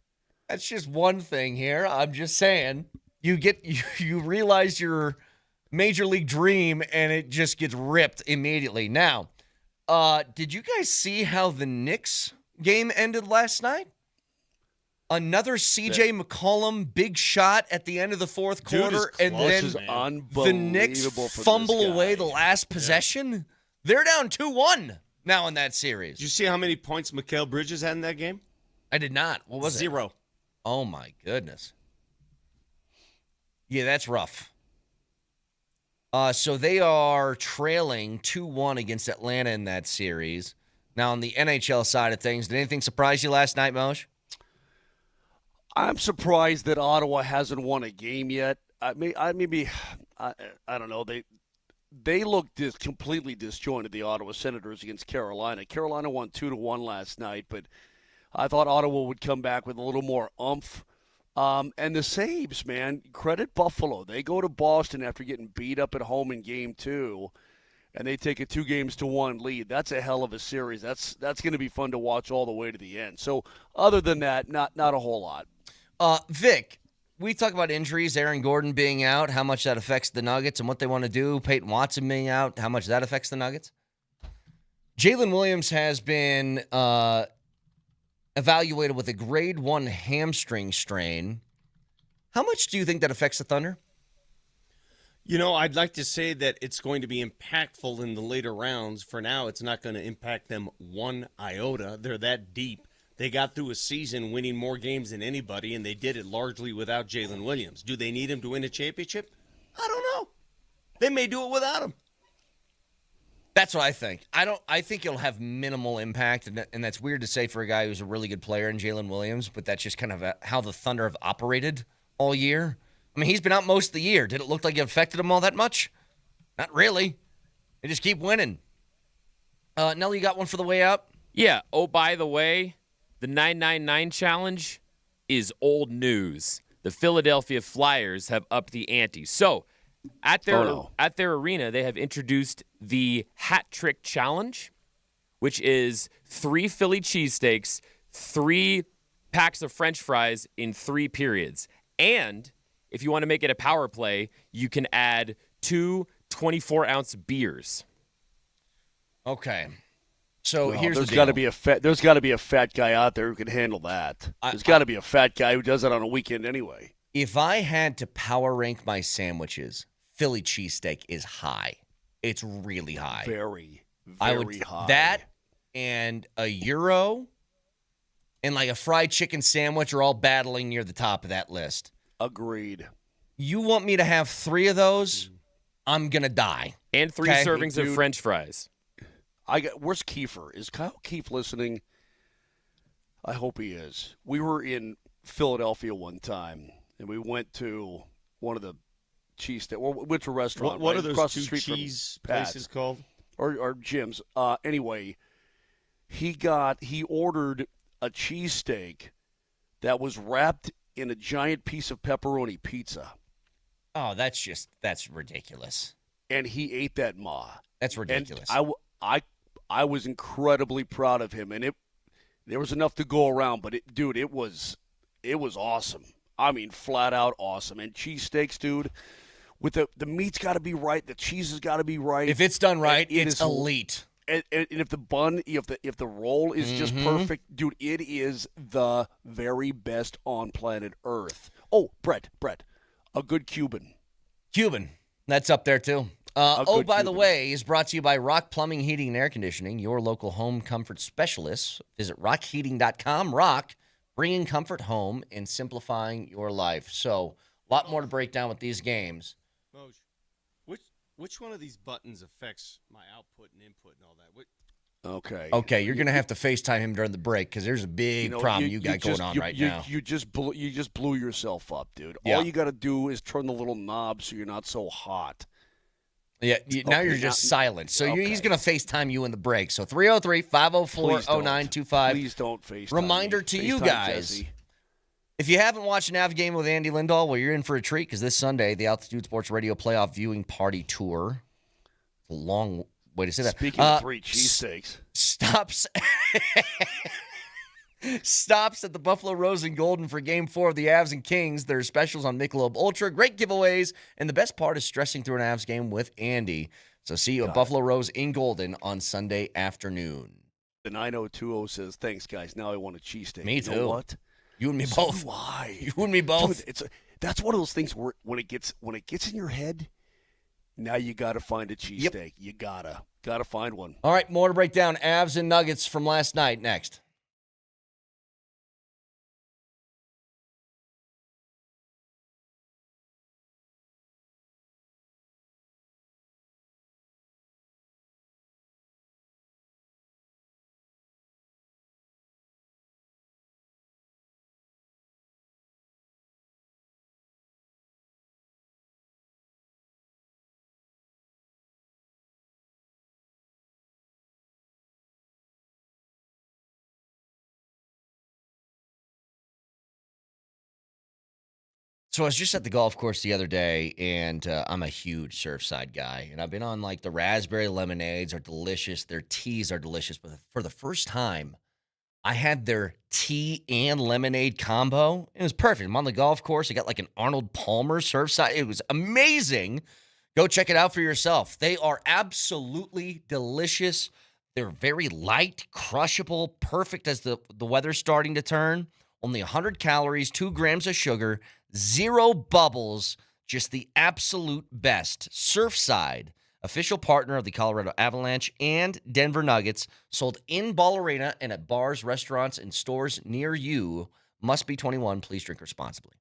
That's just one thing here. I'm just saying, you realize your major league dream, and it just gets ripped immediately. Now, did you guys see how the Knicks game ended last night? Another C.J. McCollum big shot at the end of the fourth quarter, and then the Knicks fumble away the last possession. Yeah. They're down 2-1 now in that series. Did you see how many points Mikal Bridges had in that game? I did not. What was it? 0. Oh, my goodness. Yeah, that's rough. So they are trailing 2-1 against Atlanta in that series. Now, on the NHL side of things, did anything surprise you last night, Moj? I'm surprised that Ottawa hasn't won a game yet. I don't know. They look completely disjointed, the Ottawa Senators, against Carolina. Carolina won 2-1 last night, but I thought Ottawa would come back with a little more oomph. And the Sabres, man, credit Buffalo. They go to Boston after getting beat up at home in Game 2, and they take a 2-1 lead. That's a hell of a series. That's going to be fun to watch all the way to the end. So other than that, not a whole lot. Vic, we talk about injuries, Aaron Gordon being out, how much that affects the Nuggets and what they want to do. Peyton Watson being out, how much that affects the Nuggets. Jalen Williams has been evaluated with a grade 1 hamstring strain. How much do you think that affects the Thunder? I'd like to say that it's going to be impactful in the later rounds. For now, it's not going to impact them one iota. They're that deep. They got through a season winning more games than anybody, and they did it largely without Jalen Williams. Do they need him to win a championship? I don't know. They may do it without him. That's what I think. I think it'll have minimal impact, and that's weird to say for a guy who's a really good player in Jalen Williams, but that's just kind of how the Thunder have operated all year. I mean, he's been out most of the year. Did it look like it affected him all that much? Not really. They just keep winning. Nelly, you got one for the way out? Yeah. Oh, by the way, the 999 challenge is old news. The Philadelphia Flyers have upped the ante. So, at their arena, they have introduced the Hat Trick Challenge, which is 3 Philly cheesesteaks, 3 packs of French fries in 3 periods. And if you want to make it a power play, you can add 2 24-ounce beers. Okay. So here's there's the got to deal. be there's got to be a fat guy out there who can handle that. There's got to be a fat guy who does it on a weekend anyway. If I had to power rank my sandwiches, Philly cheesesteak is high. It's really high. Very high. That and a Euro and like a fried chicken sandwich are all battling near the top of that list. Agreed. You want me to have 3 of those? I'm going to die. And 3 servings of French fries. Where's Kiefer? Is Kyle Keefe listening? I hope he is. We were in Philadelphia one time, and we went to one of the cheese. Well, we went to a restaurant. What right are those across two the street cheese from Pat's. places called? Or Jim's. Anyway, he ordered a cheesesteak that was wrapped in a giant piece of pepperoni pizza. Oh, that's ridiculous. And he ate that, Ma. That's ridiculous. And I was incredibly proud of him, and there was enough to go around. But it was awesome. I mean, flat out awesome. And cheesesteaks, dude, with the meat's got to be right, the cheese has got to be right. If it's done right, it's is elite. And if the bun, if the roll is just perfect, dude, it is the very best on planet Earth. Oh, Brett, a good Cuban. That's up there too. By the Cuban. way, is brought to you by Rock Plumbing, Heating, and Air Conditioning, your local home comfort specialists. Visit rockheating.com. Rock, bringing comfort home and simplifying your life. So, a lot more to break down with these games. Moj, which one of these buttons affects my output and input and all that? Okay, you're going to have to FaceTime him during the break because there's a big problem you got going on right now. You just blew yourself up, dude. Yeah. All you got to do is turn the little knob so you're not so hot. Yeah, now you're just silent. So he's going to FaceTime you in the break. So 303-504-0925. Please don't FaceTime Reminder me. to FaceTime you guys, Jesse. if you haven't watched an Av game with Andy Lindahl, well, you're in for a treat because this Sunday, the Altitude Sports Radio Playoff Viewing Party Tour. It's a long way to say that. Speaking of three cheesesteaks. Stops at the Buffalo Rose and Golden for Game 4 of the Avs and Kings. There's specials on Michelob Ultra, great giveaways, and the best part is stressing through an Avs game with Andy. So see you at Buffalo Rose in Golden on Sunday afternoon. The 9020 says, thanks, guys. Now I want a cheesesteak. Me too. You know what? You and me So both. do I. You and me both. Dude, that's one of those things where when it gets in your head, now you got to find a cheesesteak. You gotta find one. All right, more to break down. Avs and Nuggets from last night next. So I was just at the golf course the other day, and I'm a huge Surfside guy. And I've been on, like, the raspberry lemonades are delicious. Their teas are delicious. But for the first time, I had their tea and lemonade combo. It was perfect. I'm on the golf course. I got, like, an Arnold Palmer Surfside. It was amazing. Go check it out for yourself. They are absolutely delicious. They're very light, crushable, perfect as the weather's starting to turn. Only 100 calories, 2 grams of sugar, 0 bubbles, just the absolute best. Surfside, official partner of the Colorado Avalanche and Denver Nuggets, sold in Ball Arena and at bars, restaurants, and stores near you. Must be 21. Please drink responsibly.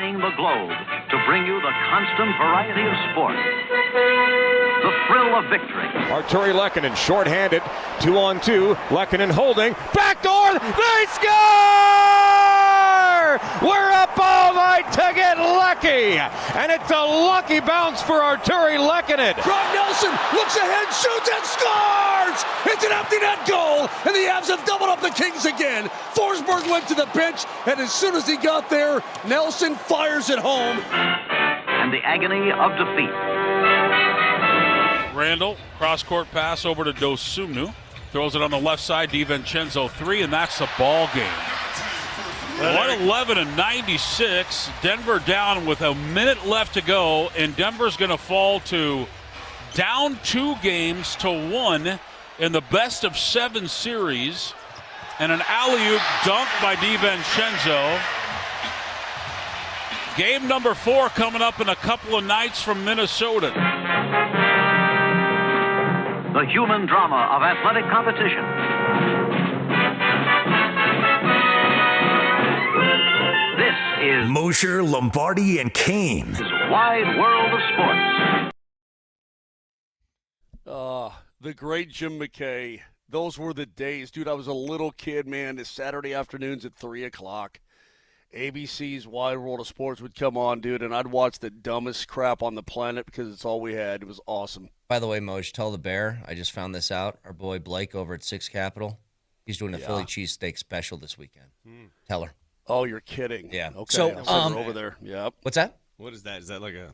spanning the globe to bring you the constant variety of sport. The thrill of victory. Arturi Lehkonen shorthanded, 2-on-2. Lehkonen holding, backdoor, they score! We're up all night to get lucky, and it's a lucky bounce for Arturi Lehkonen. Brock Nelson looks ahead, shoots and scores! It's an empty net goal, and the Avs have doubled up the Kings again. Forsberg went to the bench, and as soon as he got there, Nelson fires it home. And the agony of defeat. Randall, cross-court pass over to Dosunu. Throws it on the left side, DiVincenzo 3, and that's the ball game. 111-96. Denver down with a minute left to go, and Denver's going to fall to down 2 games to 1 in the best of 7 series. And an alley-oop dunk by DiVincenzo. Game number 4 coming up in a couple of nights from Minnesota. The human drama of athletic competition. This is Moser, Lombardi, and Kane. Wide World of Sports. The great Jim McKay. Those were the days. Dude, I was a little kid, man. The Saturday afternoons at 3 o'clock. ABC's Wide World of Sports would come on, dude, and I'd watch the dumbest crap on the planet because it's all we had. It was awesome. By the way, Moj, tell the Bear, I just found this out. Our boy Blake over at Six Capital, he's doing a Philly cheesesteak special this weekend. Tell her. Oh, you're kidding. Yeah. Okay, So, I'll send her over there. Yep. What's that? What is that? Is that like a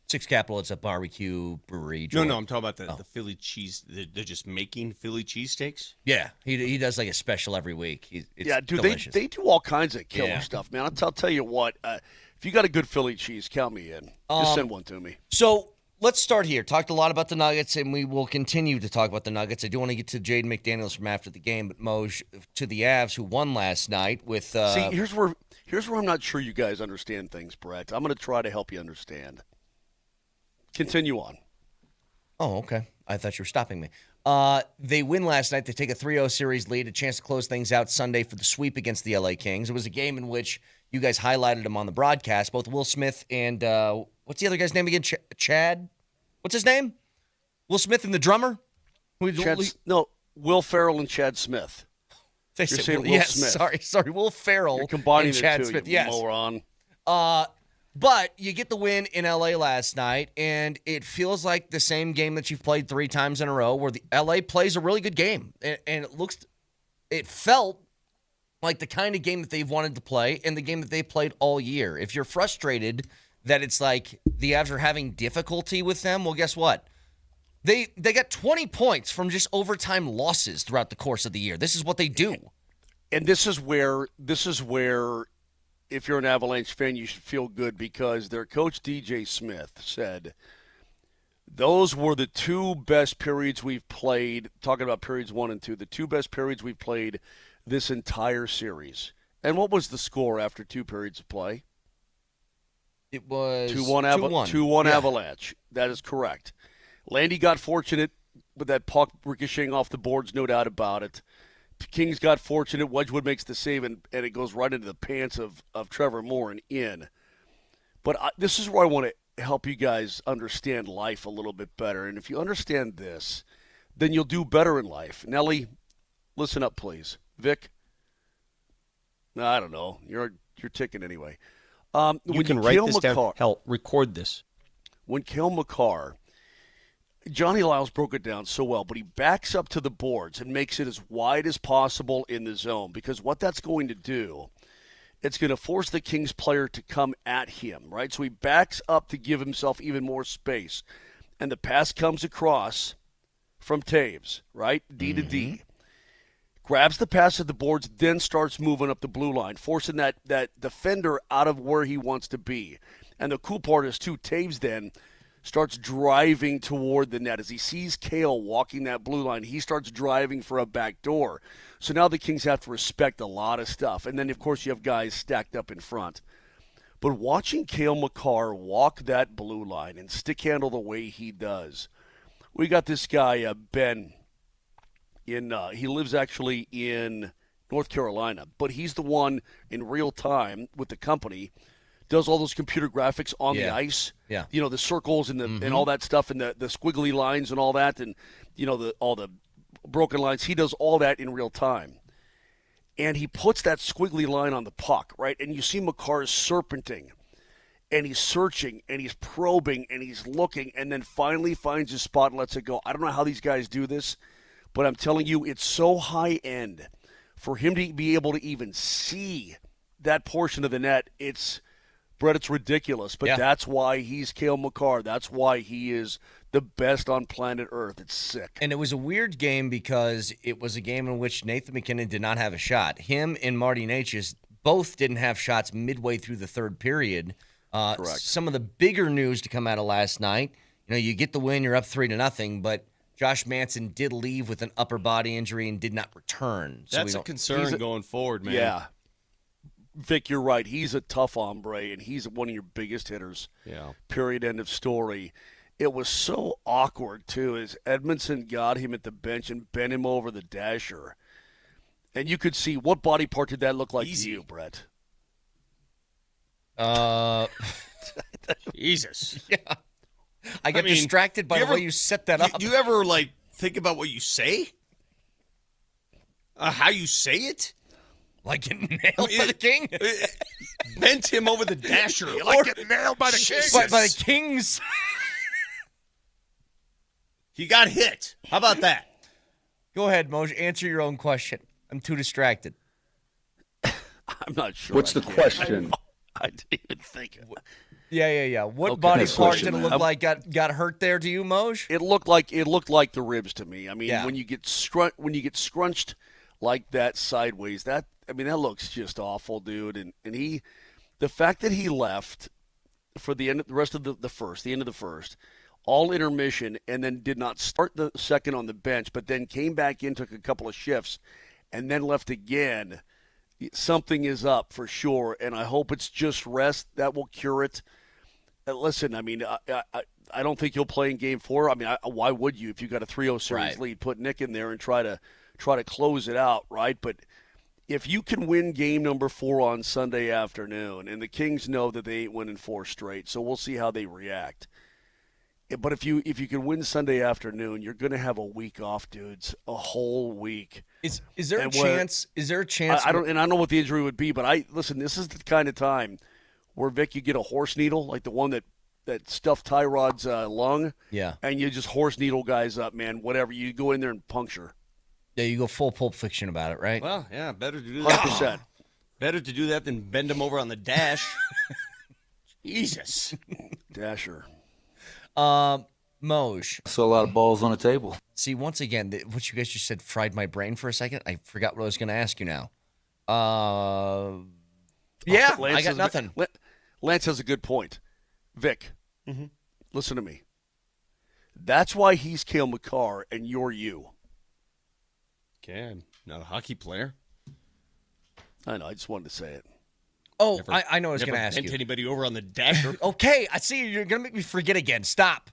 Six Capital? It's a barbecue brewery. No, joint. I'm talking about the Philly cheese. They're just making Philly cheesesteaks? Yeah, he does like a special every week. It's dude, delicious. they do all kinds of killer Yeah. stuff, man. I'll tell you what. If you got a good Philly cheese, count me in. Just send one to me. So let's start here. Talked a lot about the Nuggets, and we will continue to talk about the Nuggets. I do want to get to Jaden McDaniels from after the game, but Moj, to the Avs, who won last night with. See, here's where I'm not sure you guys understand things, Brett. I'm going to try to help you understand. Continue on. Oh, okay. I thought you were stopping me. They win last night. They take a 3-0 series lead, a chance to close things out Sunday for the sweep against the LA Kings. It was a game in which you guys highlighted them on the broadcast, both Will Smith and what's the other guy's name again? Chad? What's his name? Will Smith and the drummer? Will Ferrell and Chad Smith. You're saying Will yes, Smith. Sorry, Will Ferrell You're combining and Chad the two, Smith. you Yes. moron. But you get the win in LA last night, and it feels like the same game that you've played 3 times in a row, where the LA plays a really good game, and it felt like the kind of game that they've wanted to play and the game that they played all year. If you're frustrated that it's like the Avs are having difficulty with them, well, guess what? They got 20 points from just overtime losses throughout the course of the year. This is what they do. And this is where if you're an Avalanche fan, you should feel good because their coach, DJ Smith, said those were the 2 best periods we've played, talking about periods 1 and 2, the 2 best periods we've played this entire series. And what was the score after 2 periods of play? It was 2-1 Yeah. Avalanche. That is correct. Landy got fortunate with that puck ricocheting off the boards, no doubt about it. Kings got fortunate. Wedgwood makes the save, and it goes right into the pants of Trevor Moore and in. But this is where I want to help you guys understand life a little bit better. And if you understand this, then you'll do better in life. Nelly, listen up, please. Vic? No, I don't know. You're ticking anyway. You can write this down. Hell, record this. When Cale Makar, Johnny Lyles broke it down so well, but he backs up to the boards and makes it as wide as possible in the zone, because what that's going to do, it's going to force the Kings player to come at him, right? So he backs up to give himself even more space. And the pass comes across from Taves, right? D to D. Grabs the pass at the boards, then starts moving up the blue line, forcing that defender out of where he wants to be. And the cool part is, too, Taves then starts driving toward the net. As he sees Cale walking that blue line, he starts driving for a back door. So now the Kings have to respect a lot of stuff. And then, of course, you have guys stacked up in front. But watching Cale Makar walk that blue line and stick handle the way he does, we got this guy, Ben, he lives actually in North Carolina, but he's the one in real time with the company does all those computer graphics on the ice. Yeah. You know, the circles and and all that stuff and the squiggly lines and all that and, you know, all the broken lines. He does all that in real time. And he puts that squiggly line on the puck, right? And you see Makar serpenting. And he's searching, and he's probing, and he's looking, and then finally finds his spot and lets it go. I don't know how these guys do this, but I'm telling you, it's so high-end. For him to be able to even see that portion of the net, Brett, it's ridiculous. But that's why he's Cale Makar. That's why he is the best on planet Earth. It's sick. And it was a weird game because it was a game in which Nathan MacKinnon did not have a shot. Him and Marty Necas both didn't have shots midway through the third period. Correct. Some of the bigger news to come out of last night, you know, you get the win, you're up 3-0, but Josh Manson did leave with an upper body injury and did not return. So that's a concern going forward, man. Yeah. Vic, you're right. He's a tough hombre, and he's one of your biggest hitters. Yeah. Period, end of story. It was so awkward, too, as Edmondson got him at the bench and bent him over the dasher. And you could see, what body part did that look like to you, Brett? Jesus. Yeah. I get distracted by the way you set that up. Do you ever, think about what you say? How you say it? Like getting nailed by the king? Bent him over the dasher. Like getting nailed by the Kings. By the Kings. He got hit. How about that? Go ahead, Moj. Answer your own question. I'm too distracted. I'm not sure. What's the question? I didn't even think of it. Yeah. What body part did it look like got hurt there to you, Moj? It looked like the ribs to me. I mean, when you get scrunched like that sideways, that looks just awful, dude. And the fact that he left for the end of the rest of the end of the first, all intermission, and then did not start the second on the bench, but then came back in, took a couple of shifts, and then left again. Something is up for sure, and I hope it's just rest. That will cure it. Listen, I don't think he'll play in Game 4. Why would you if you got a 3-0 series lead? Put Nick in there and try to close it out, right? But if you can win Game number 4 on Sunday afternoon, and the Kings know that they ain't winning 4 straight, so we'll see how they react. But if you can win Sunday afternoon, you're going to have a week off, dudes, a whole week. Is there a chance? Is there a chance? I don't know what the injury would be, but listen. This is the kind of time where Vic, you get a horse needle, like the one that stuffed Tyrod's lung. Yeah. And you just horse needle guys up, man. Whatever, you go in there and puncture. Yeah, you go full Pulp Fiction about it, right? Well, yeah, better to do that. 100%. Better to do that than bend him over on the dash. Jesus. Dasher. Moj. So a lot of balls on the table. See, once again, what you guys just said fried my brain for a second. I forgot what I was going to ask you now. Yeah, I got nothing. Lance has a good point. Vic, listen to me. That's why he's Cale Makar and you're you. Okay, I'm not a hockey player. I know, I just wanted to say it. Oh, I know I was going to ask you. Never bent anybody over on the dasher. Okay, I see you're going to make me forget again. Stop.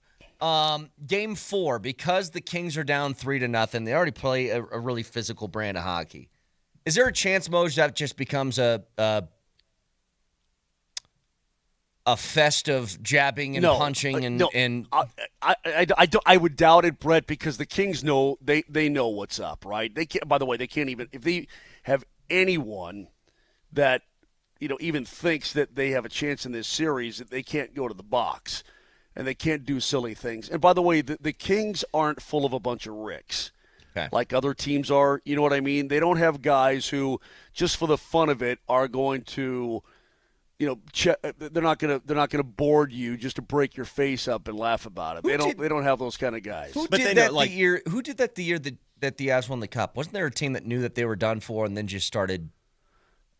Game 4, because the Kings are down 3-0, they already play a really physical brand of hockey. Is there a chance, Moj, that just becomes a fest of jabbing and punching and I would doubt it, Brett, because the Kings know they know what's up, right? They can't. By the way, they can't even if they have anyone that even thinks that they have a chance in this series, that they can't go to the box and they can't do silly things. And by the way, the Kings aren't full of a bunch of ricks like other teams are. You know what I mean? They don't have guys who just for the fun of it are going to. They're not gonna board you just to break your face up and laugh about it. They don't have those kind of guys. Who did that the year that the Avs won the Cup? Wasn't there a team that knew that they were done for and then just started?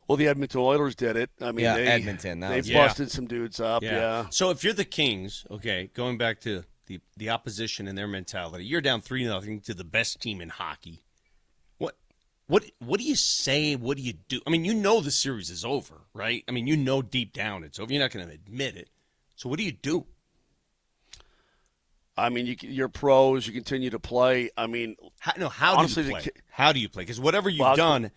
Well, the Edmonton Oilers did it. Edmonton. They busted some dudes up. Yeah. So if you're the Kings, okay, going back to the opposition and their mentality, you're down 3-0 to the best team in hockey. What do you say? What do you do? I mean, the series is over, right? I mean, deep down it's over. You're not going to admit it. So what do you do? I mean, you're pros. You continue to play. I mean, how do you play? How do you play? Because whatever you've done,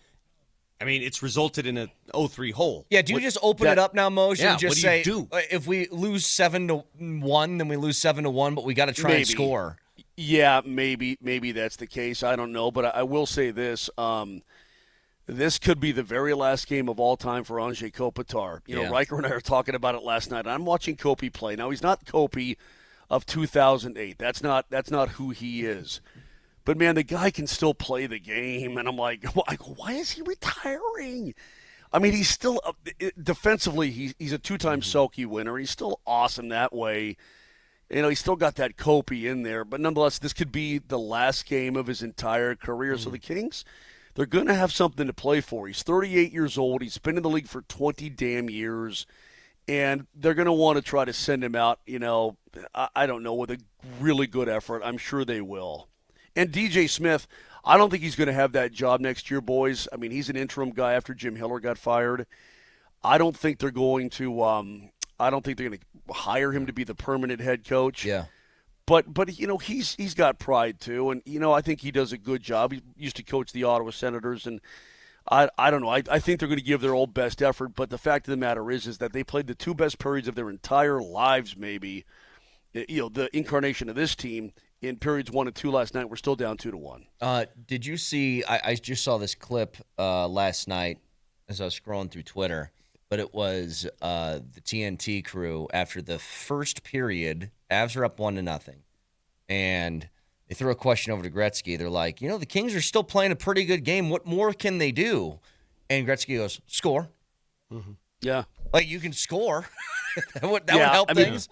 I mean, it's resulted in a 0-3 hole. Yeah, do you just open it up now, Moser, Yeah, and just what say, do you do? If we lose 7-1, then we lose 7-1, but we got to try and score? Yeah, maybe that's the case. I don't know, but I will say this. This could be the very last game of all time for Anze Kopitar. You know, Riker and I were talking about it last night. I'm watching Kopi play. Now, he's not Kopi of 2008. That's not who he is. But, man, the guy can still play the game. And I'm like, why is he retiring? I mean, he's still defensively, he's a two-time Selke winner. He's still awesome that way. You know, he's still got that Kopi in there. But nonetheless, this could be the last game of his entire career. So the Kings, they're going to have something to play for. He's 38 years old. He's been in the league for 20 damn years. And they're going to want to try to send him out, you know, I don't know, with a really good effort. I'm sure they will. And DJ Smith, I don't think he's going to have that job next year, boys. I mean, he's an interim guy after Jim Hiller got fired. I don't think they're going to hire him to be the permanent head coach. Yeah. But you know, he's got pride too, and you know, I think he does a good job. He used to coach the Ottawa Senators, and I don't know. I think they're going to give their old best effort, but the fact of the matter is that they played the two best periods of their entire lives, maybe. You know, the incarnation of this team in periods 1 and 2 last night. We're still down 2-1. Did you see? I just saw this clip last night as I was scrolling through Twitter, but it was the TNT crew after the first period. Avs are up 1-0, and they throw a question over to Gretzky. They're like, you know, the Kings are still playing a pretty good game. What more can they do? And Gretzky goes, score. Mm-hmm. Yeah, like you can score. that would help things.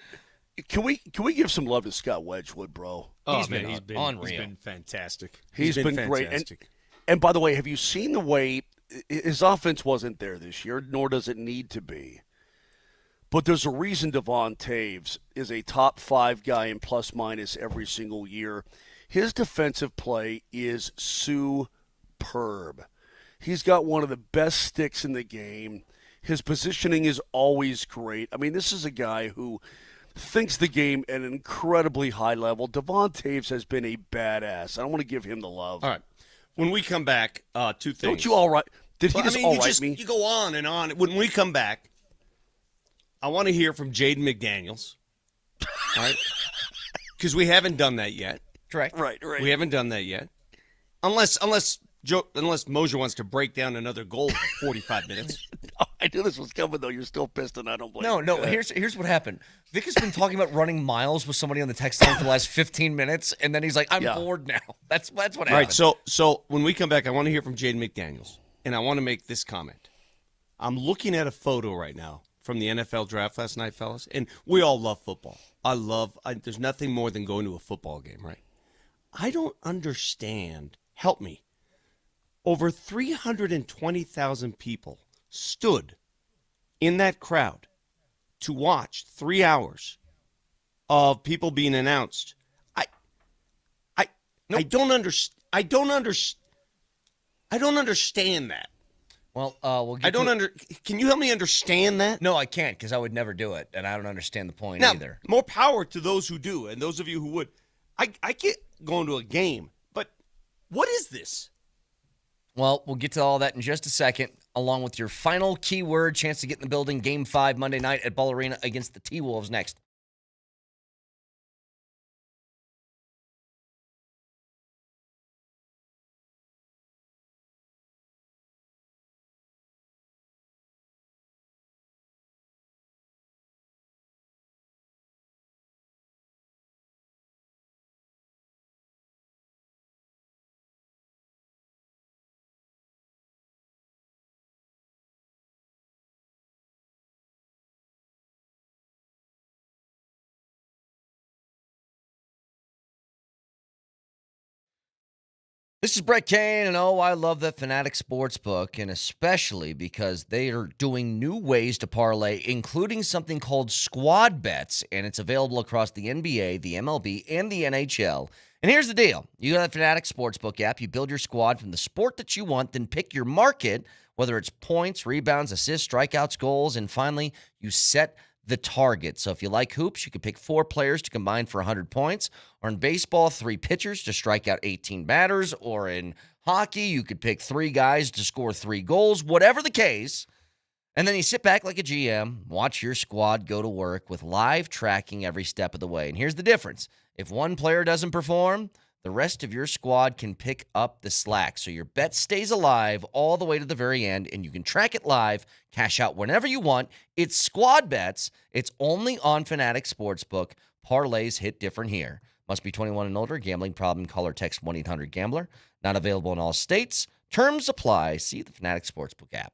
Can we give some love to Scott Wedgwood, bro? He's been unreal. He's been fantastic. He's been great. And by the way, have you seen the way his offense wasn't there this year, nor does it need to be? But there's a reason Devon Taves is a top 5 guy in plus-minus every single year. His defensive play is superb. He's got one of the best sticks in the game. His positioning is always great. I mean, this is a guy who thinks the game at an incredibly high level. Devon Taves has been a badass. I don't want to give him the love. All right. When we come back, 2 things. Don't you all right? Did he just all right me? You go on and on. When we come back, I want to hear from Jaden McDaniels. All right? Because we haven't done that yet. Correct. Right. We haven't done that yet. Unless Moser wants to break down another goal for 45 minutes. I knew this was coming, though. You're still pissed, and I don't blame you. No. Here's what happened. Vic has been talking about running miles with somebody on the text line for the last 15 minutes, and then he's like, I'm bored now. That's what happened. All right, so when we come back, I want to hear from Jaden McDaniels, and I want to make this comment. I'm looking at a photo right now from the NFL draft last night, fellas, and we all love football. There's nothing more than going to a football game, right? I don't understand. Help me. Over 320,000 people stood in that crowd to watch 3 hours of people being announced. I don't understand that. Well, we'll get Can you help me understand that? No, I can't, because I would never do it, and I don't understand the point now, either. More power to those who do, and those of you who would. I get going to a game, but what is this? Well, we'll get to all that in just a second, along with your final keyword chance to get in the building. Game 5 Monday night at Ball Arena against the T-Wolves next. This is Brett Kane, and I love that Fanatic Sportsbook, and especially because they are doing new ways to parlay, including something called Squad Bets, and it's available across the NBA, the MLB, and the NHL. And here's the deal. You got the Fanatic Sportsbook app, you build your squad from the sport that you want, then pick your market, whether it's points, rebounds, assists, strikeouts, goals, and finally, you set the target. So if you like hoops, you can pick 4 players to combine for 100 points. Or in baseball, 3 pitchers to strike out 18 batters. Or in hockey, you could pick 3 guys to score 3 goals. Whatever the case. And then you sit back like a GM, watch your squad go to work with live tracking every step of the way. And here's the difference. If one player doesn't perform, the rest of your squad can pick up the slack. So your bet stays alive all the way to the very end, and you can track it live, cash out whenever you want. It's squad bets. It's only on Fanatic Sportsbook. Parlays hit different here. Must be 21 and older. Gambling problem, call or text 1-800-GAMBLER. Not available in all states. Terms apply. See the Fanatic Sportsbook app.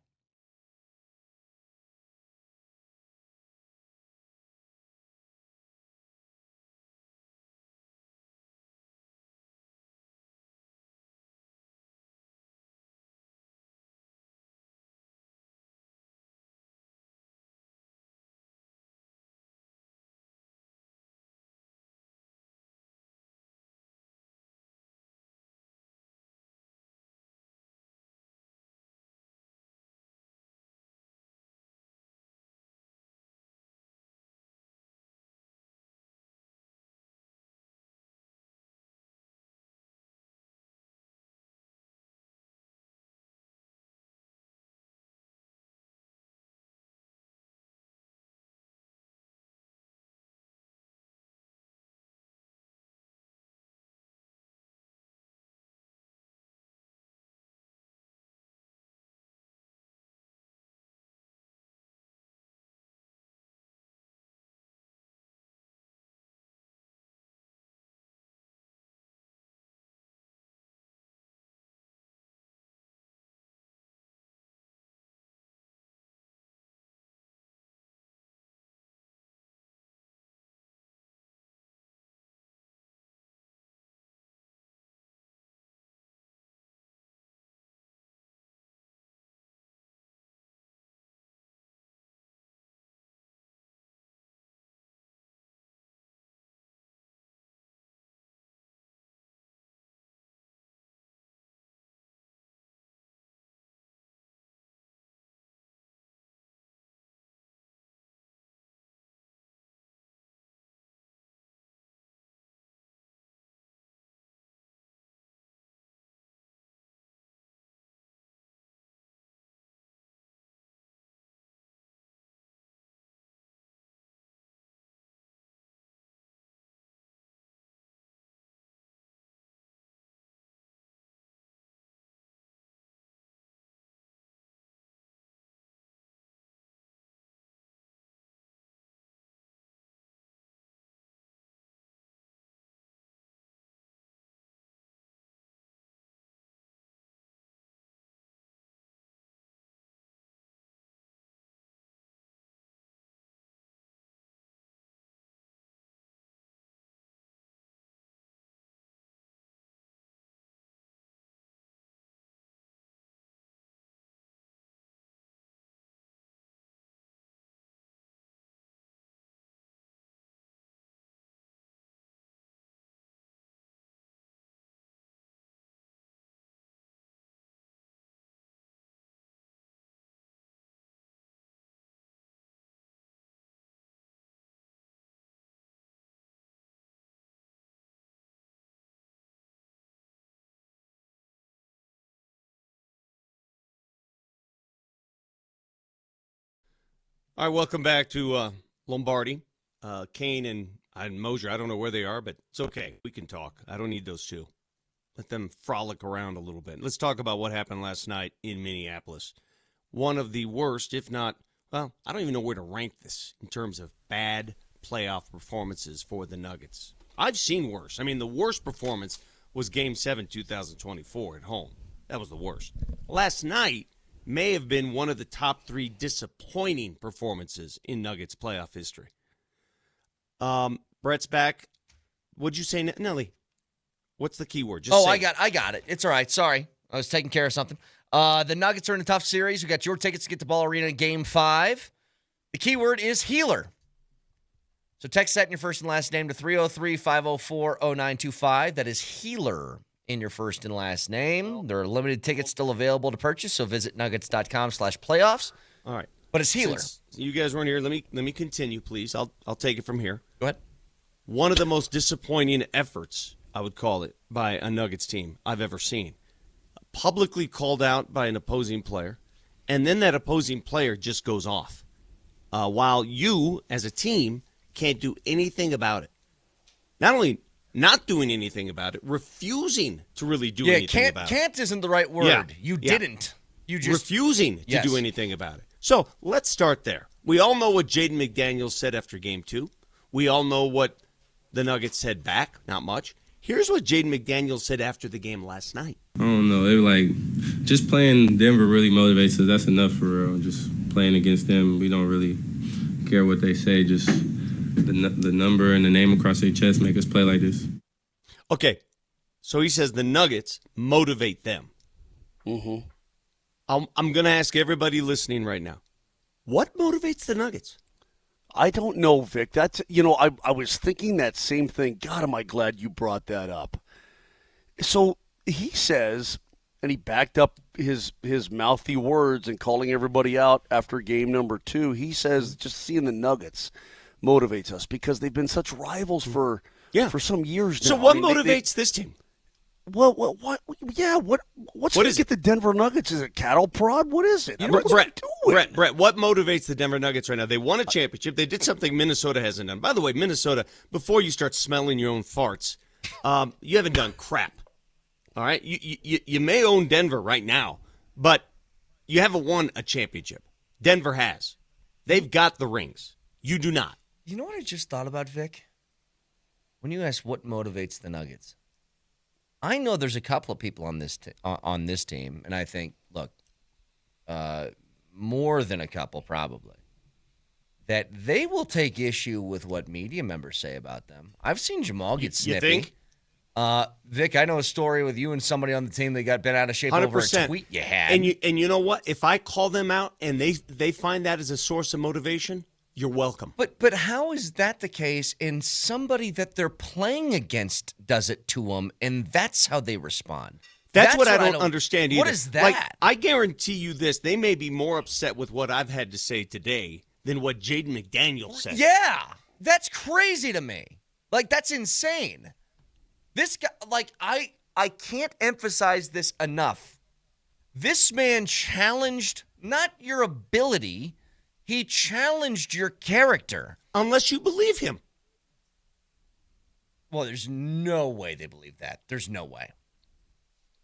All right, welcome back to Lombardi. Kane and Moser, I don't know where they are, but it's okay. We can talk. I don't need those two. Let them frolic around a little bit. Let's talk about what happened last night in Minneapolis. One of the worst, if not, well, I don't even know where to rank this in terms of bad playoff performances for the Nuggets. I've seen worse. I mean, the worst performance was Game 7, 2024 at home. That was the worst. Last night may have been one of the top 3 disappointing performances in Nuggets playoff history. Brett's back. What'd you say, Nelly? What's the key word? I got it. It's all right. Sorry. I was taking care of something. The Nuggets are in a tough series. We got your tickets to get to Ball Arena in Game 5. The key word is healer. So text that in your first and last name to 303-504-0925. That is healer in your first and last name. There are limited tickets still available to purchase, so visit nuggets.com/playoffs. All right. But it's healer. Since you guys weren't here, let me continue, please. I'll take it from here. Go ahead. One of the most disappointing efforts, I would call it, by a Nuggets team I've ever seen. Publicly called out by an opposing player, and then that opposing player just goes off. While you, as a team, can't do anything about it. Not only not doing anything about it, refusing to really do anything about it. Can't isn't the right word. Yeah. You didn't. You just refusing to do anything about it. So let's start there. We all know what Jaden McDaniels said after Game 2. We all know what the Nuggets said back. Not much. Here's what Jaden McDaniels said after the game last night. I don't know. They were like, just playing Denver really motivates us. That's enough for real. Just playing against them, we don't really care what they say. Just the number and the name across their chest make us play like this. Okay, so he says the Nuggets motivate them. Mm-hmm. I'm going to ask everybody listening right now, what motivates the Nuggets? I don't know, Vic. That's, I was thinking that same thing. God, am I glad you brought that up. So he says, and he backed up his mouthy words and calling everybody out after game number 2. He says just seeing the Nuggets motivates us because they've been such rivals for some years now. So what motivates this team? Well, what? Yeah, what's going to get the Denver Nuggets? Is it cattle prod? What is it? Brett, what motivates the Denver Nuggets right now? They won a championship. They did something Minnesota hasn't done. By the way, Minnesota, before you start smelling your own farts, you haven't done crap. All right? You may own Denver right now, but you haven't won a championship. Denver has. They've got the rings. You do not. You know what I just thought about, Vic? When you ask what motivates the Nuggets, I know there's a couple of people on this team, and I think, look, more than a couple probably, that they will take issue with what media members say about them. I've seen Jamal get snippy. You think? Vic, I know a story with you and somebody on the team that got bent out of shape 100%. over a tweet you had. And you know what? If I call them out and they find that as a source of motivation, you're welcome. But how is that the case and somebody that they're playing against does it to them, and that's how they respond? That's what I don't understand either. What is that? Like, I guarantee you this. They may be more upset with what I've had to say today than what Jaden McDaniels said. Yeah, that's crazy to me. Like, that's insane. This guy, like, I can't emphasize this enough. This man challenged not your ability, he challenged your character. Unless you believe him. Well, there's no way they believe that. There's no way.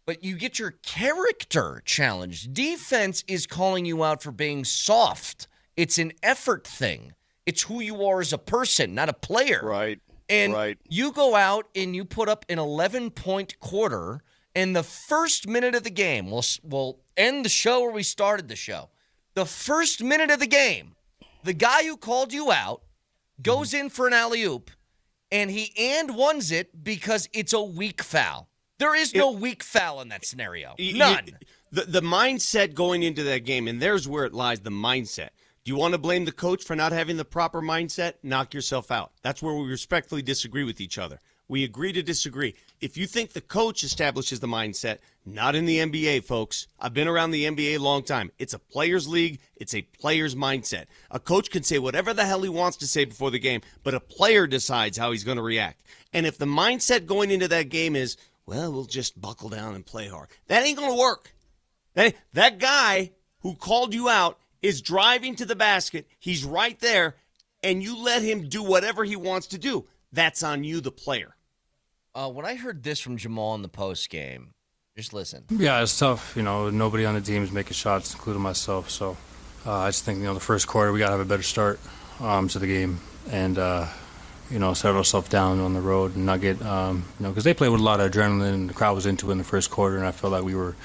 But you get your character challenged. Defense is calling you out for being soft. It's an effort thing. It's who you are as a person, not a player. Right. And you go out and you put up an 11-point quarter, and the first minute of the game, we'll end the show where we started the show. The first minute of the game, the guy who called you out goes in for an alley-oop, and he ones it because it's a weak foul. There is no weak foul in that scenario. None. The mindset going into that game, and there's where it lies, the mindset. Do you want to blame the coach for not having the proper mindset? Knock yourself out. That's where we respectfully disagree with each other. We agree to disagree. If you think the coach establishes the mindset, not in the NBA, folks. I've been around the NBA a long time. It's a player's league. It's a player's mindset. A coach can say whatever the hell he wants to say before the game, but a player decides how he's going to react. And if the mindset going into that game is, well, we'll just buckle down and play hard, that ain't going to work. That guy who called you out is driving to the basket. He's right there, and you let him do whatever he wants to do. That's on you, the player. When I heard this from Jamal in the post game, just listen. Yeah, it's tough. Nobody on the team is making shots, including myself. So I just think, the first quarter we got to have a better start to the game and, settle ourselves down on the road and not get, because they played with a lot of adrenaline and the crowd was into it in the first quarter, and I felt like we were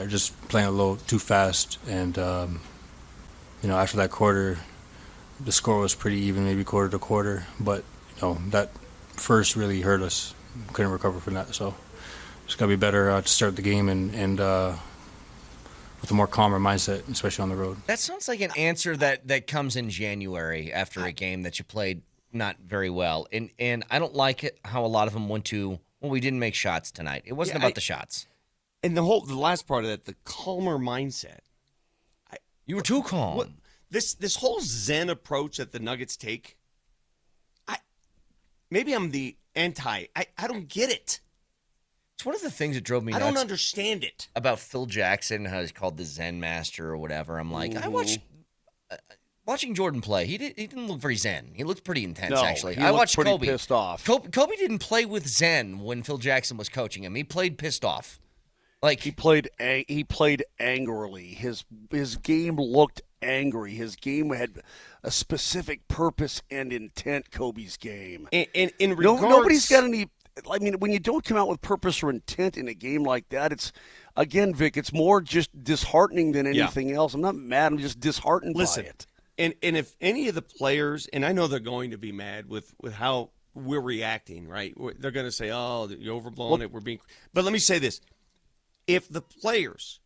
just playing a little too fast. And, after that quarter, the score was pretty even, maybe quarter to quarter. But, that first really hurt us. Couldn't recover from that. So just got to be better to start the game and with a more calmer mindset, especially on the road. That sounds like an answer that comes in January after a game that you played not very well. And I don't like it how a lot of them went to, well, we didn't make shots tonight. It wasn't about the shots. And the last part of that, the calmer mindset. You were too calm. This whole Zen approach that the Nuggets take, maybe I'm the anti. I don't get it. It's one of the things that drove me nuts. I don't understand it. About Phil Jackson, how he's called the Zen Master or whatever. I'm like, I watched watching Jordan play. He didn't look very zen. He looked pretty intense, actually. I watched pretty Kobe. Pissed off. Kobe didn't play with zen when Phil Jackson was coaching him. He played pissed off. Like he played angrily. His game looked angry. His game had a specific purpose and intent. Kobe's game. And in regards, nobody's got any. I mean, when you don't come out with purpose or intent in a game like that, it's again, Vic. It's more just disheartening than anything else. I'm not mad. I'm just disheartened by it. And if any of the players, and I know they're going to be mad with how we're reacting, right? They're going to say, "Oh, you're overblowing it. We're being." But let me say this: if the players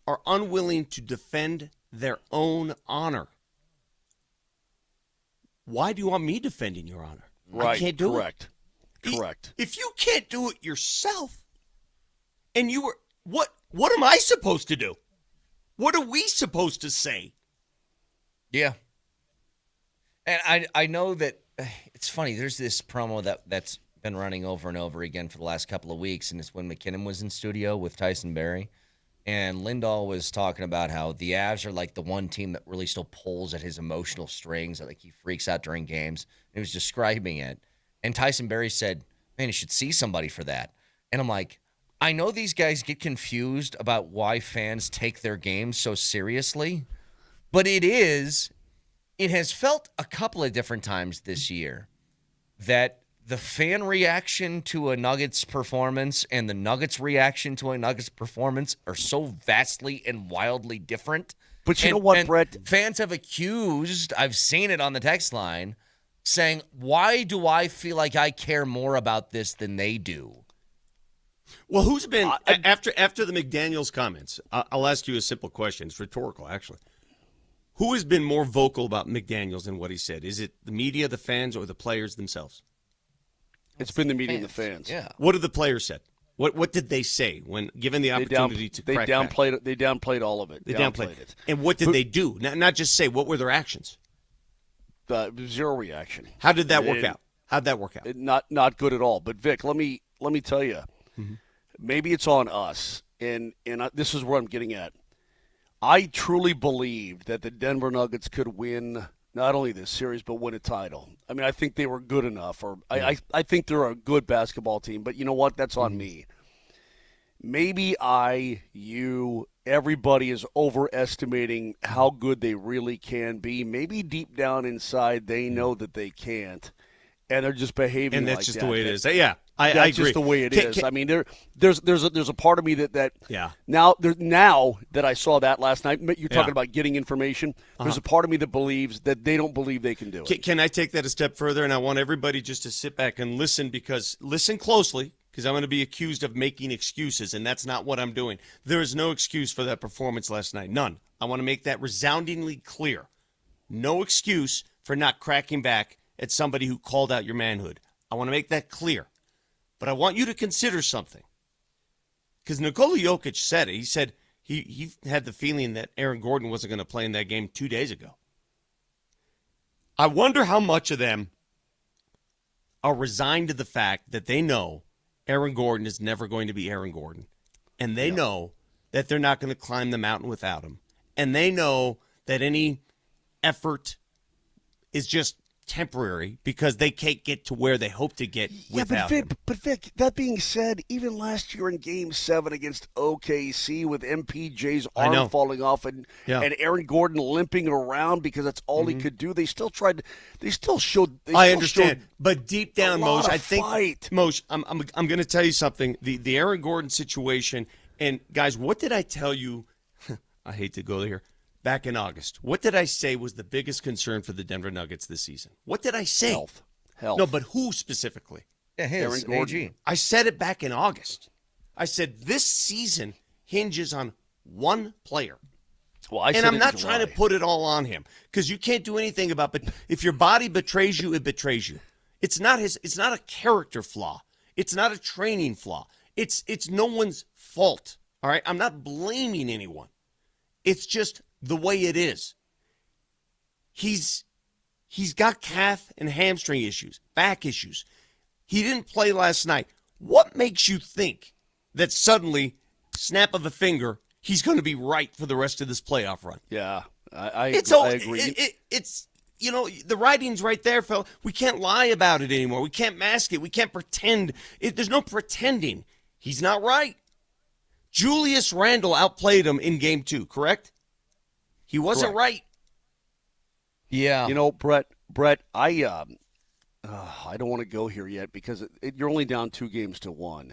are unwilling to defend their own honor, why do you want me defending your honor? Right. I can't do it. Correct. If you can't do it yourself, and you were what am I supposed to do? What are we supposed to say? Yeah. And I know that it's funny. There's this promo that's been running over and over again for the last couple of weeks, and it's when McKinnon was in studio with Tyson Barrie, and Lindahl was talking about how the Avs are like the one team that really still pulls at his emotional strings, like he freaks out during games. And he was describing it. And Tyson Barrie said, man, you should see somebody for that. And I'm like, I know these guys get confused about why fans take their games so seriously, but it has felt a couple of different times this year that the fan reaction to a Nuggets performance and the Nuggets reaction to a Nuggets performance are so vastly and wildly different. But you know what, Brett? Fans have accused, I've seen it on the text line, saying, why do I feel like I care more about this than they do? Well, who's been, after the McDaniels comments, I'll ask you a simple question. It's rhetorical, actually. Who has been more vocal about McDaniels and what he said? Is it the media, the fans, or the players themselves? It's been the media and the fans. Yeah. What have the players said? What did they say when given the opportunity to crack downplayed back? They downplayed all of it. They downplayed it. And what did they do? Not just say. What were their actions? Zero reaction. How did that work out? How'd that work out? Not good at all. But Vic, let me tell you, maybe it's on us, and this is where I'm getting at. I truly believed that the Denver Nuggets could win not only this series but win a title. I mean, I think they were good enough, or I think they're a good basketball team. But you know what? That's on me. Maybe everybody is overestimating how good they really can be. Maybe deep down inside they know that they can't, and they're just behaving. And that's like just that. the way it is. Yeah, I agree. That's just the way it is. I mean, there's a part of me that yeah. Now that I saw that last night, you're talking about getting information. There's a part of me that believes that they don't believe they can do it. Can I take that a step further? And I want everybody just to sit back and listen, listen closely, because I'm going to be accused of making excuses, and that's not what I'm doing. There is no excuse for that performance last night. None. I want to make that resoundingly clear. No excuse for not cracking back at somebody who called out your manhood. I want to make that clear. But I want you to consider something. Because Nikola Jokic said it. He said he had the feeling that Aaron Gordon wasn't going to play in that game 2 days ago. I wonder how much of them are resigned to the fact that they know Aaron Gordon is never going to be Aaron Gordon. And they know that they're not going to climb the mountain without him. And they know that any effort is just temporary because they can't get to where they hope to get without him. But Vic, that being said, even last year in Game 7 against OKC with MPJ's arm falling off and Aaron Gordon limping around because that's all he could do, they still showed. I understand, but deep down, Mose, I think Mose, I'm going to tell you something. The Aaron Gordon situation, and guys, what did I tell you? I hate to go there. Back in August, what did I say was the biggest concern for the Denver Nuggets this season? What did I say? Health. No, but who specifically? Yeah, Aaron Gordon. AG. I said it back in August. I said this season hinges on one player. Well, and I'm not trying to put it all on him because you can't do anything about. But if your body betrays you, it betrays you. It's not a character flaw. It's not a training flaw. It's no one's fault. All right, I'm not blaming anyone. It's just the way it is. He's got calf and hamstring issues, back issues. He didn't play last night. What makes you think that suddenly, snap of a finger, he's going to be right for the rest of this playoff run? Yeah, I agree. It's the writing's right there, fella. We can't lie about it anymore. We can't mask it. We can't pretend. There's no pretending. He's not right. Julius Randle outplayed him in game 2, correct? He wasn't right. Yeah. Brett, I don't want to go here yet because you're only down 2-1.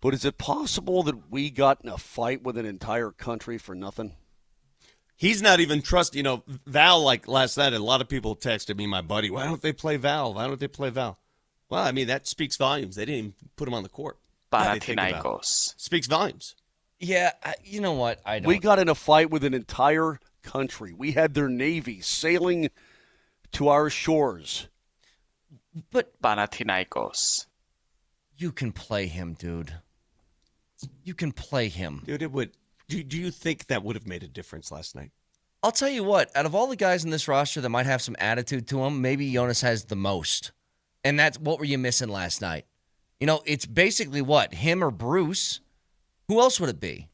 But is it possible that we got in a fight with an entire country for nothing? He's not even trusting, Val, like last night, a lot of people texted me, my buddy, why don't they play Val? Why don't they play Val? Well, I mean, that speaks volumes. They didn't even put him on the court. Panathinaikos. Speaks volumes. Yeah, you know what? I don't. We got in a fight with an entire country. We had their navy sailing to our shores. But Panathinaikos. You can play him, dude. You can play him. Dude, it would. Do you think that would have made a difference last night? I'll tell you what. Out of all the guys in this roster that might have some attitude to him, maybe Jonas has the most. And that's what were you missing last night? It's basically what? Him or Bruce? Who else would it be?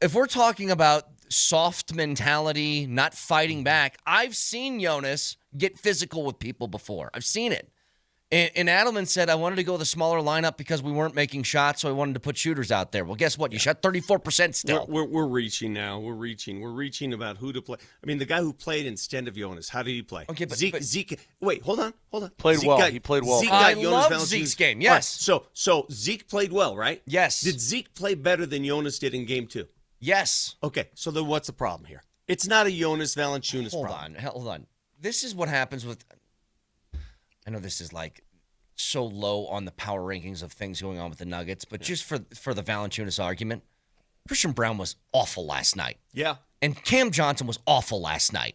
If we're talking about soft mentality, not fighting back, I've seen Jonas get physical with people before. I've seen it. And Adelman said, I wanted to go with a smaller lineup because we weren't making shots, so I wanted to put shooters out there. Well, guess what? You shot 34% still. We're reaching now. We're reaching about who to play. I mean, the guy who played instead of Jonas, how did he play? Okay, but Zeke. Wait, hold on. Played well. He played well. Zeke I got Jonas love Valanciunas. Zeke's game. Yes. Right, so Zeke played well, right? Yes. Did Zeke play better than Jonas did in game 2? Yes. Okay, so then what's the problem here? It's not a Jonas Valanciunas problem. Hold on. This is what happens with. I know this is like so low on the power rankings of things going on with the Nuggets, but just for the Valanciunas argument, Christian Brown was awful last night. Yeah. And Cam Johnson was awful last night.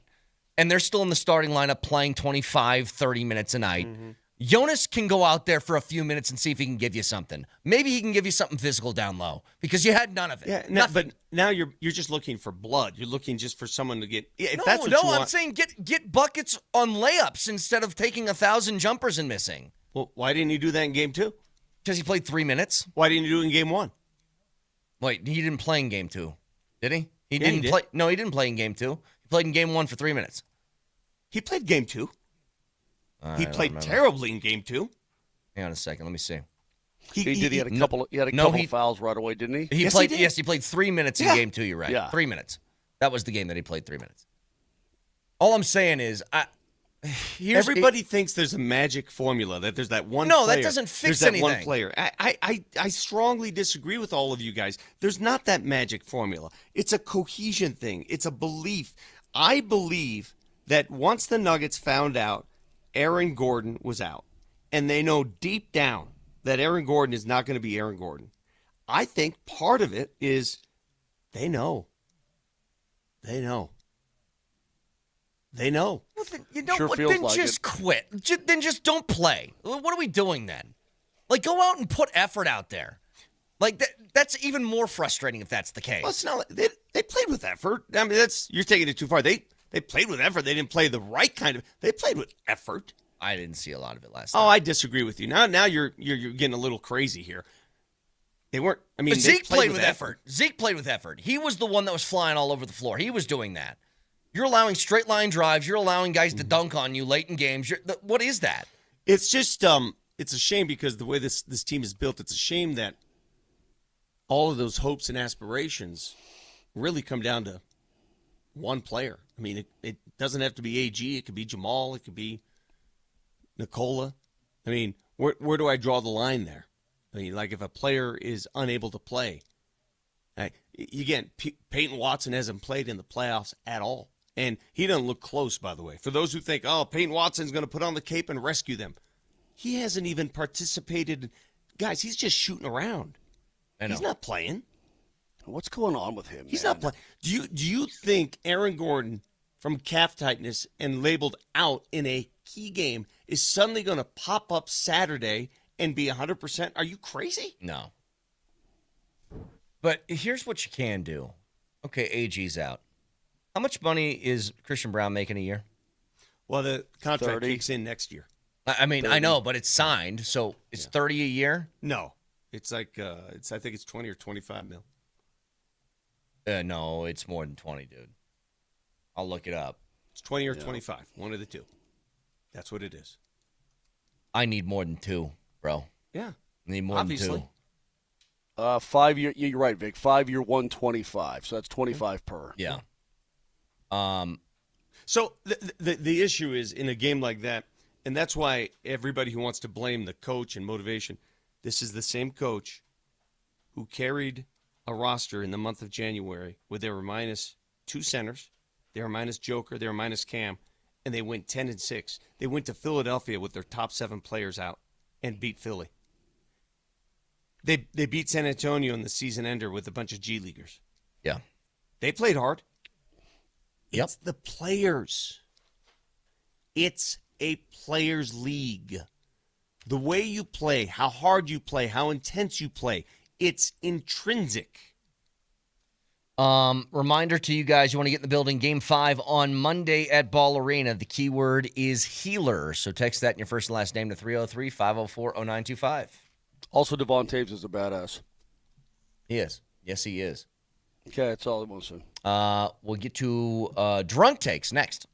And they're still in the starting lineup playing 25, 30 minutes a night. Mm-hmm. Jonas can go out there for a few minutes and see if he can give you something. Maybe he can give you something physical down low because you had none of it. Yeah, but now you're just looking for blood. You're looking just for someone to get. Yeah, if that's what you I'm want. saying get buckets on layups instead of taking 1,000 jumpers and missing. Well, why didn't he do that in game 2? Because he played 3 minutes. Why didn't he do it in game 1? Wait, he didn't play in game 2, did he? He didn't play. No, he didn't play in game 2. He played in game 1 for 3 minutes. He played game 2. He played terribly in game 2. Hang on a second. Let me see. He did. He had a couple. He had a couple fouls right away, didn't he? He played. Yes, he played 3 minutes in game 2. You're right. Yeah. 3 minutes. That was the game that he played 3 minutes. All I'm saying is, everybody thinks there's a magic formula, that there's that one No, player. that doesn't fix there's anything. That one player. I strongly disagree with all of you guys. There's not that magic formula. It's a cohesion thing. It's a belief. I believe that once the Nuggets found out Aaron Gordon was out, and they know deep down that Aaron Gordon is not going to be Aaron Gordon, I think part of it is they know. They know. They know. Well, then, Sure what, feels then like just it. quit. Then just don't play. What are we doing then? Like, go out and put effort out there. Like, that's even more frustrating if that's the case. Well, it's not. They played with effort. I mean, you're taking it too far. They played with effort. They didn't play the right kind of. They played with effort. I didn't see a lot of it last night. Oh, I disagree with you. Now you're getting a little crazy here. They weren't. I mean, but Zeke played with effort. Zeke played with effort. He was the one that was flying all over the floor. He was doing that. You're allowing straight line drives. You're allowing guys to dunk on you late in games. What is that? It's just it's a shame because the way this team is built, it's a shame that all of those hopes and aspirations really come down to one player. I mean, it doesn't have to be AG. It could be Jamal. It could be Nikola. I mean, where do I draw the line there? I mean, like if a player is unable to play, again, Peyton Watson hasn't played in the playoffs at all. And he doesn't look close, by the way. For those who think, oh, Peyton Watson's going to put on the cape and rescue them. He hasn't even participated. Guys, he's just shooting around. I know. He's not playing. What's going on with him? He's not playing. Do you think Aaron Gordon, from calf tightness and labeled out in a key game, is suddenly going to pop up Saturday and be 100%? Are you crazy? No. But here's what you can do. Okay, AG's out. How much money is Christian Brown making a year? Well, the contract 30. kicks in next year. I mean, 30. I know, but it's signed, so it's 30 a year? No. It's like, I think it's 20 or 25 mil. No, it's more than 20, dude. I'll look it up. It's 20 or 25, one of the two. That's what it is. I need more than 2, bro. Yeah. I need more Obviously. than 2. 5 year. You're right, Vic. 5 year, 125. So that's 25 per. Yeah. So the issue is in a game like that, and that's why everybody who wants to blame the coach and motivation, this is the same coach who carried a roster in the month of January where they were minus 2 centers, they were minus Joker, they were minus Cam, and they went 10-6. They went to Philadelphia with their top 7 players out and beat Philly. They beat San Antonio in the season ender with a bunch of G Leaguers. Yeah. They played hard. Yep. It's the players. It's a players' league. The way you play, how hard you play, how intense you play, it's intrinsic. Reminder to you guys, you want to get in the building, Game 5 on Monday at Ball Arena. The keyword is healer. So text that in your first and last name to 303-504-0925. Also, Devon Taves is a badass. He is. Yes, he is. Okay, that's all I want to say. We'll get to drunk takes next.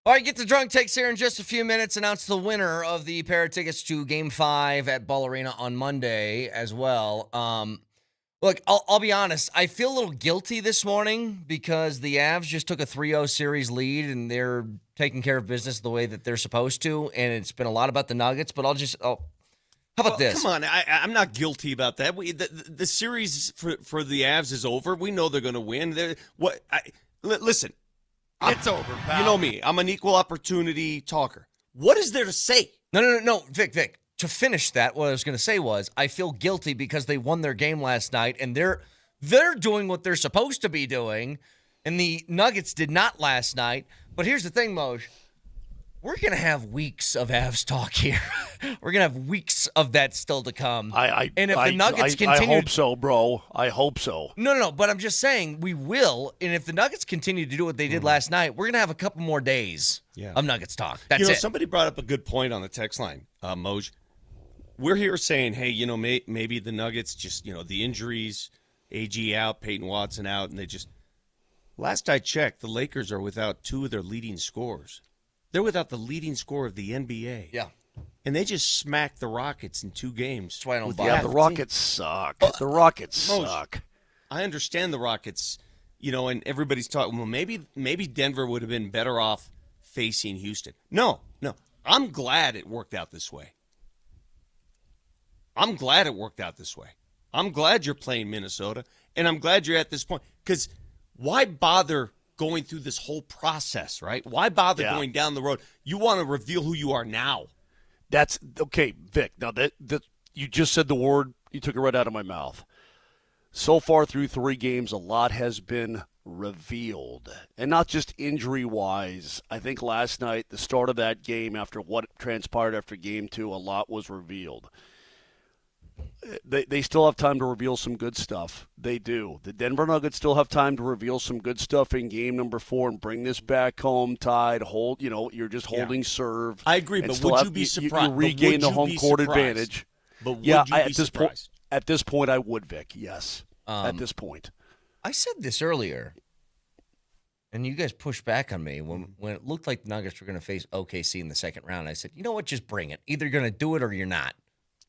All right, get the drunk takes here in just a few minutes. Announce the winner of the pair of tickets to Game 5 at Ball Arena on Monday as well. Look, I'll be honest. I feel a little guilty this morning because the Avs just took a 3-0 series lead, and they're taking care of business the way that they're supposed to, and it's been a lot about the Nuggets, but how about this? Come on, I'm not guilty about that. The series for the Avs is over. We know they're going to win. Listen. It's over, pal. You know me. I'm an equal opportunity talker. What is there to say? No, Vic. To finish that, what I was going to say was I feel guilty because they won their game last night, and they're doing what they're supposed to be doing, and the Nuggets did not last night. But here's the thing, Moj. We're going to have weeks of Avs talk here. We're going to have weeks of that still to come. And if the Nuggets continue... I hope so, bro. I hope so. No, but I'm just saying we will. And if the Nuggets continue to do what they did last night, we're going to have a couple more days of Nuggets talk. That's it. Somebody brought up a good point on the text line, Moj. We're here saying, hey, maybe the Nuggets just, the injuries, AG out, Peyton Watson out, and they just... Last I checked, the Lakers are without two of their leading scorers. They're without the leading scorer of the NBA. Yeah. And they just smacked the Rockets in 2 games. That's why I don't buy it. The Rockets suck. The Rockets suck. I understand the Rockets, and everybody's talking, well, maybe Denver would have been better off facing Houston. No. I'm glad it worked out this way. I'm glad you're playing Minnesota, and I'm glad you're at this point. Because why bother going through this whole process, right? Why bother going down the road? You want to reveal who you are now. That's okay, Vic. Now that you just said the word, you took it right out of my mouth. So far through 3 games, a lot has been revealed, and not just injury-wise. I think last night, the start of that game, after what transpired after Game 2, a lot was revealed. They still have time to reveal some good stuff. They do. The Denver Nuggets still have time to reveal some good stuff in game number 4 and bring this back home tied. You're just holding serve. I agree, but would you be surprised? You regain the home court advantage. But would you be surprised? At this point, I would, Vic. Yes. At this point. I said this earlier, and you guys pushed back on me when it looked like the Nuggets were going to face OKC in the second round. I said, you know what? Just bring it. Either you're going to do it or you're not.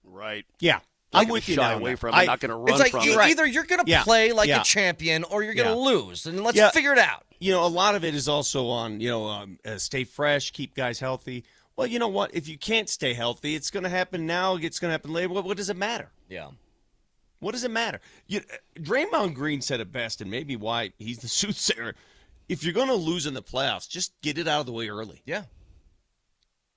Right. Yeah. I'm with you now. Away from. I'm not going to run from it. Either you're going to play like a champion or you're going to lose, and let's figure it out. A lot of it is also on, stay fresh, keep guys healthy. Well, you know what? If you can't stay healthy, it's going to happen now. It's going to happen later. What does it matter? Yeah. What does it matter? Draymond Green said it best, and maybe why he's the soothsayer. If you're going to lose in the playoffs, just get it out of the way early. Yeah.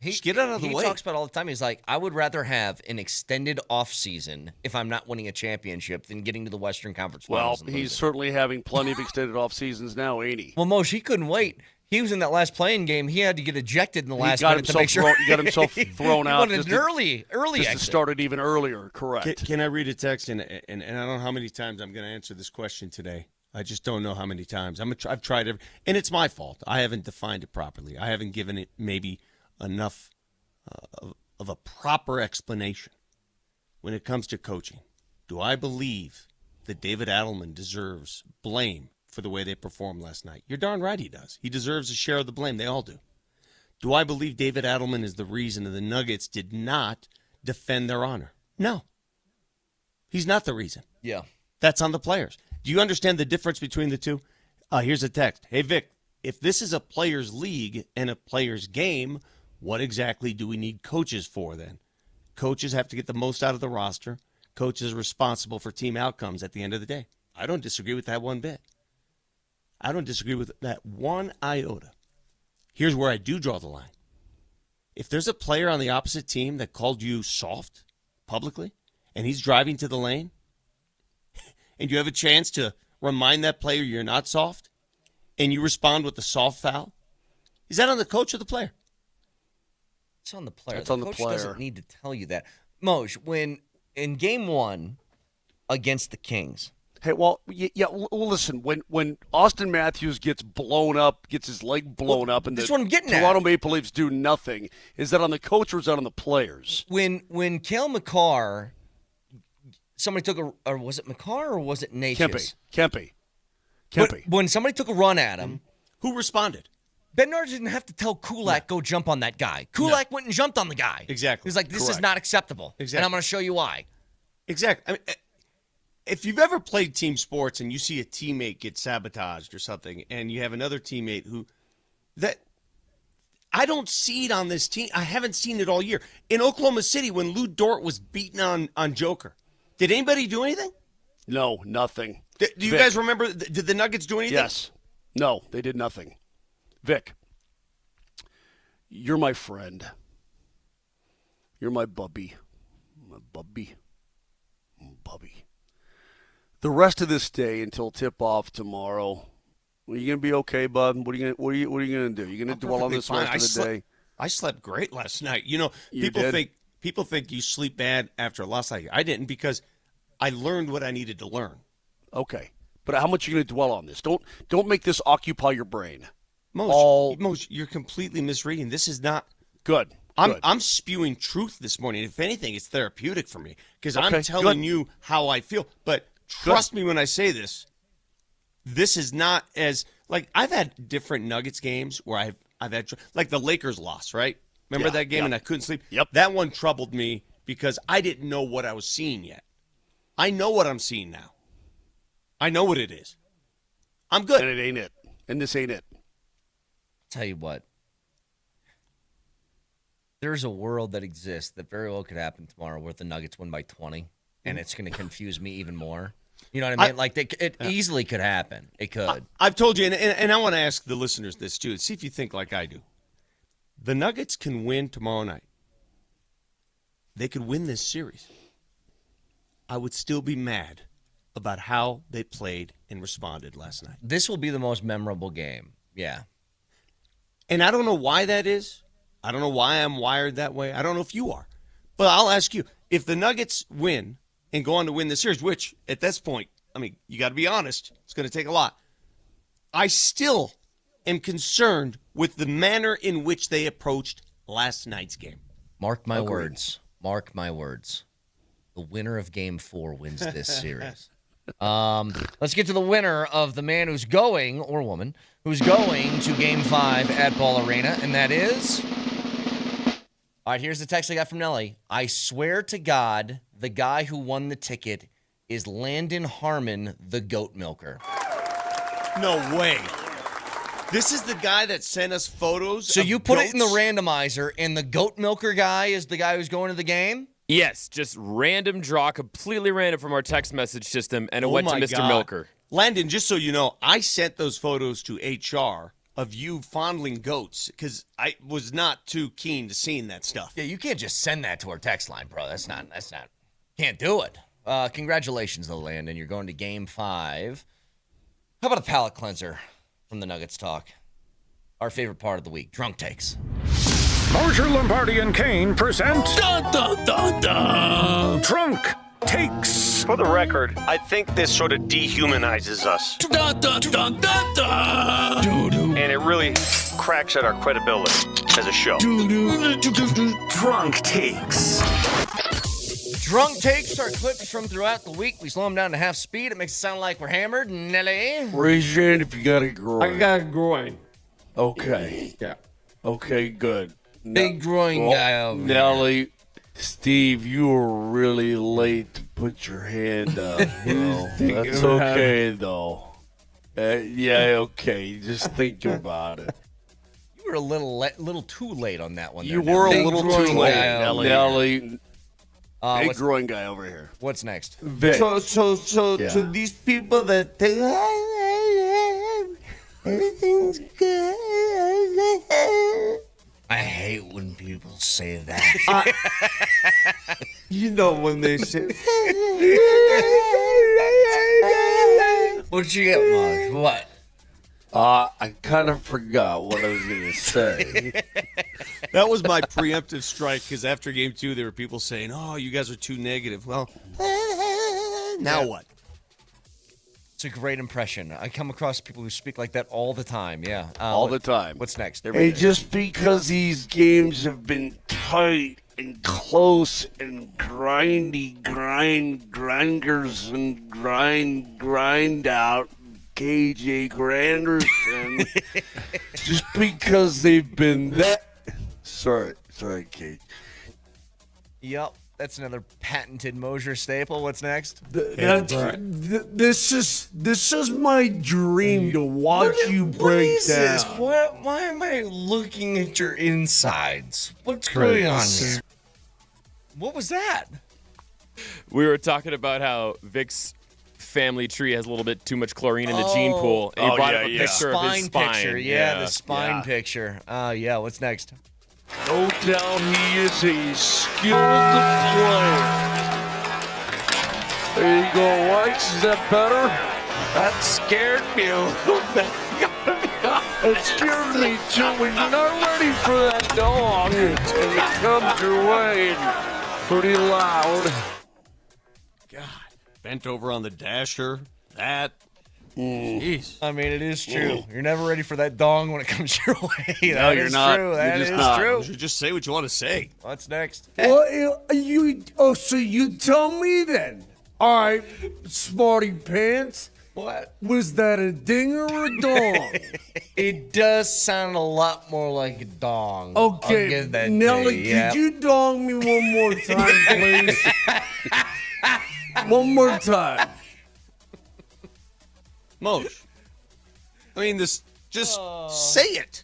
Just get it out of the way. He talks about it all the time. He's like, I would rather have an extended offseason if I'm not winning a championship than getting to the Western Conference Finals. Well, he's certainly having plenty of extended off seasons now, ain't he? Well, Moshe, he couldn't wait. He was in that last playing game. He had to get ejected in the last minute to make sure. He got himself thrown out. He wanted an early just exit. To start it even earlier, correct. Can I read a text? And I don't know how many times I'm going to answer this question today. I just don't know how many times. I've tried every, and it's my fault. I haven't defined it properly. I haven't given it maybe enough of a proper explanation when it comes to coaching. Do I believe that David Adelman deserves blame for the way they performed last night? You're darn right he does. He deserves a share of the blame. They all do. Do I believe David Adelman is the reason that the Nuggets did not defend their honor? No. He's not the reason. Yeah. That's on the players. Do you understand the difference between the two? Here's a text. Hey, Vic, if this is a players' league and a players' game, what exactly do we need coaches for then? Coaches have to get the most out of the roster. Coaches are responsible for team outcomes at the end of the day. I don't disagree with that one bit. I don't disagree with that one iota. Here's where I do draw the line. If there's a player on the opposite team that called you soft publicly, and he's driving to the lane, and you have a chance to remind that player you're not soft, and you respond with a soft foul, is that on the coach or the player? It's on the player. It's the on the coach player. Doesn't need to tell you that. Moj, when in Game 1 against the Kings. Hey, well, listen, when Austin Matthews gets blown up, gets his leg blown up, and this the what I'm getting Toronto at. Maple Leafs do nothing, is that on the coach or is that on the players? When Cale Makar, somebody took or was it Makar or was it Natchez? Kempe. When somebody took a run at him. Who responded? Bednar didn't have to tell Kulak, go jump on that guy. Kulak went and jumped on the guy. Exactly. He's like, this is Correct. not acceptable. Exactly. And I'm going to show you why. Exactly. I mean, if you've ever played team sports and you see a teammate get sabotaged or something, and you have another teammate that I don't see it on this team. I haven't seen it all year. In Oklahoma City, when Lou Dort was beaten on Joker, did anybody do anything? No, nothing. Do you guys remember? Did the Nuggets do anything? Yes. No, they did nothing. Vic, you're my friend. You're my bubby. My bubby. Bubby. The rest of this day until tip-off tomorrow, are you gonna be okay, bud? What are you gonna do? You gonna dwell on this rest of the day? I slept great last night. You know, You people think you sleep bad after a loss like I didn't, because I learned what I needed to learn. Okay, but how much are you gonna dwell on this? Don't make this occupy your brain. Mose, you're completely misreading. This is not good. I'm spewing truth this morning. If anything, it's therapeutic for me because I'm telling you how I feel. But trust me when I say this. This is not as like I've had different Nuggets games where I've had like the Lakers loss, right? Remember that game and I couldn't sleep? Yep. That one troubled me because I didn't know what I was seeing yet. I know what I'm seeing now. I know what it is. I'm good. And it ain't it. And this ain't it. Tell you what. There's a world that exists that very well could happen tomorrow where the Nuggets win by 20, and it's going to confuse me even more. You know what I mean? It easily could happen. It could. I've told you, and I want to ask the listeners this too. See if you think like I do. The Nuggets can win tomorrow night. They could win this series. I would still be mad about how they played and responded last night. This will be the most memorable game. Yeah. And I don't know why that is. I don't know why I'm wired that way. I don't know if you are. But I'll ask you, if the Nuggets win and go on to win the series, which at this point, I mean, you got to be honest, it's going to take a lot. I still am concerned with the manner in which they approached last night's game. Mark my words. Mark my words. The winner of Game 4 wins this series. Let's get to the winner of the man who's going, or woman, who's going to Game 5 at Ball Arena, and that is... All right, here's the text I got from Nelly. I swear to God, the guy who won the ticket is Landon Harmon, the goat milker. No way. This is the guy that sent us photos So of you put goats? it in the randomizer, and the goat milker guy is the guy who's going to the game? Yes, just random draw, completely random from our text message system, and it went to my Mr. God. Milker. Landon, just so you know, I sent those photos to HR of you fondling goats because I was not too keen to seeing that stuff. Yeah, you can't just send that to our text line, bro. That's not, can't do it. Congratulations, though, Landon. You're going to Game 5. How about a palate cleanser from the Nuggets talk? Our favorite part of the week, drunk takes. Moser, Lombardi, and Kane present Drunk Takes. For the record, I think this sort of dehumanizes us. And it really cracks at our credibility as a show. Drunk Takes. Drunk takes are clips from throughout the week. We slow them down to half speed. It makes it sound like we're hammered. Nelly? Raise your hand if you got a groin. I got a groin. Okay. Yeah. Okay, good. Big groin guy over here. Nelly, Steve, you were really late to put your hand up. bro. That's okay, though. Yeah, okay. Just think about it. You were a little too late on that one. You there, were Nelly. a little Big too groin late, guy over Nelly. here. Big groin guy over here. What's next? Vic. So Yeah. to these people that think everything's good. I hate when people say that. You know when they say. What'd you get, Maj? What? I kind of forgot what I was going to say. That was my preemptive strike because after Game 2, there were people saying, oh, you guys are too negative. Well, now what? It's a great impression. I come across people who speak like that all the time. Yeah. All the time. What's next? Hey, just because these games have been tight and close and grinders and grind out KJ Granderson just because they've been that. Sorry, Kate. Yep, that's another patented Moser staple. What's next? This is my dream to watch you break What is down. this? Why am I looking at your insides? What's going on here? What was that? We were talking about how Vic's family tree has a little bit too much chlorine in the gene pool, and he brought up a picture of his spine. Picture. Yeah, the spine picture. Yeah, what's next? No doubt he is a skilled player. There you go, Weiss. Is that better? That scared me a little bit. It scared me too. When you're not ready for that dog, it's going to come your way pretty loud. God. Bent over on the dasher. That. Jeez. I mean, it is true. You're never ready for that dong when it comes your way. No, you're not. True. You're That just is not. true. You should just say what you want to say. What's next? So you tell me then. All right, smarty pants. What? Was that a ding or a dong? It does sound a lot more like a dong. Okay, I'll give that Nelly, to you. Yep. could you dong me one more time, please? One more time. Moj. I mean, just say it.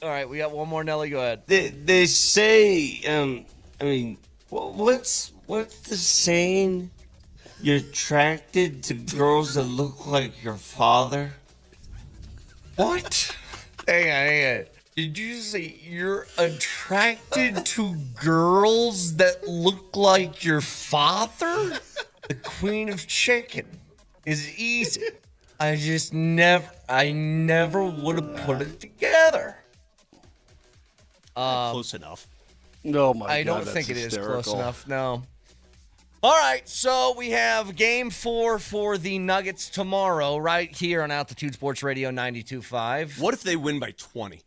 All right, we got one more. Nelly, go ahead. They say, I mean, what's the saying? You're attracted to girls that look like your father? What? Hang on. Did you say you're attracted to girls that look like your father? The queen of chicken is easy. I never would have put it together. Close enough. No, my God, I don't that's think it is hysterical. close enough, no. All right, so we have Game 4 for the Nuggets tomorrow right here on Altitude Sports Radio 92.5. What if they win by 20?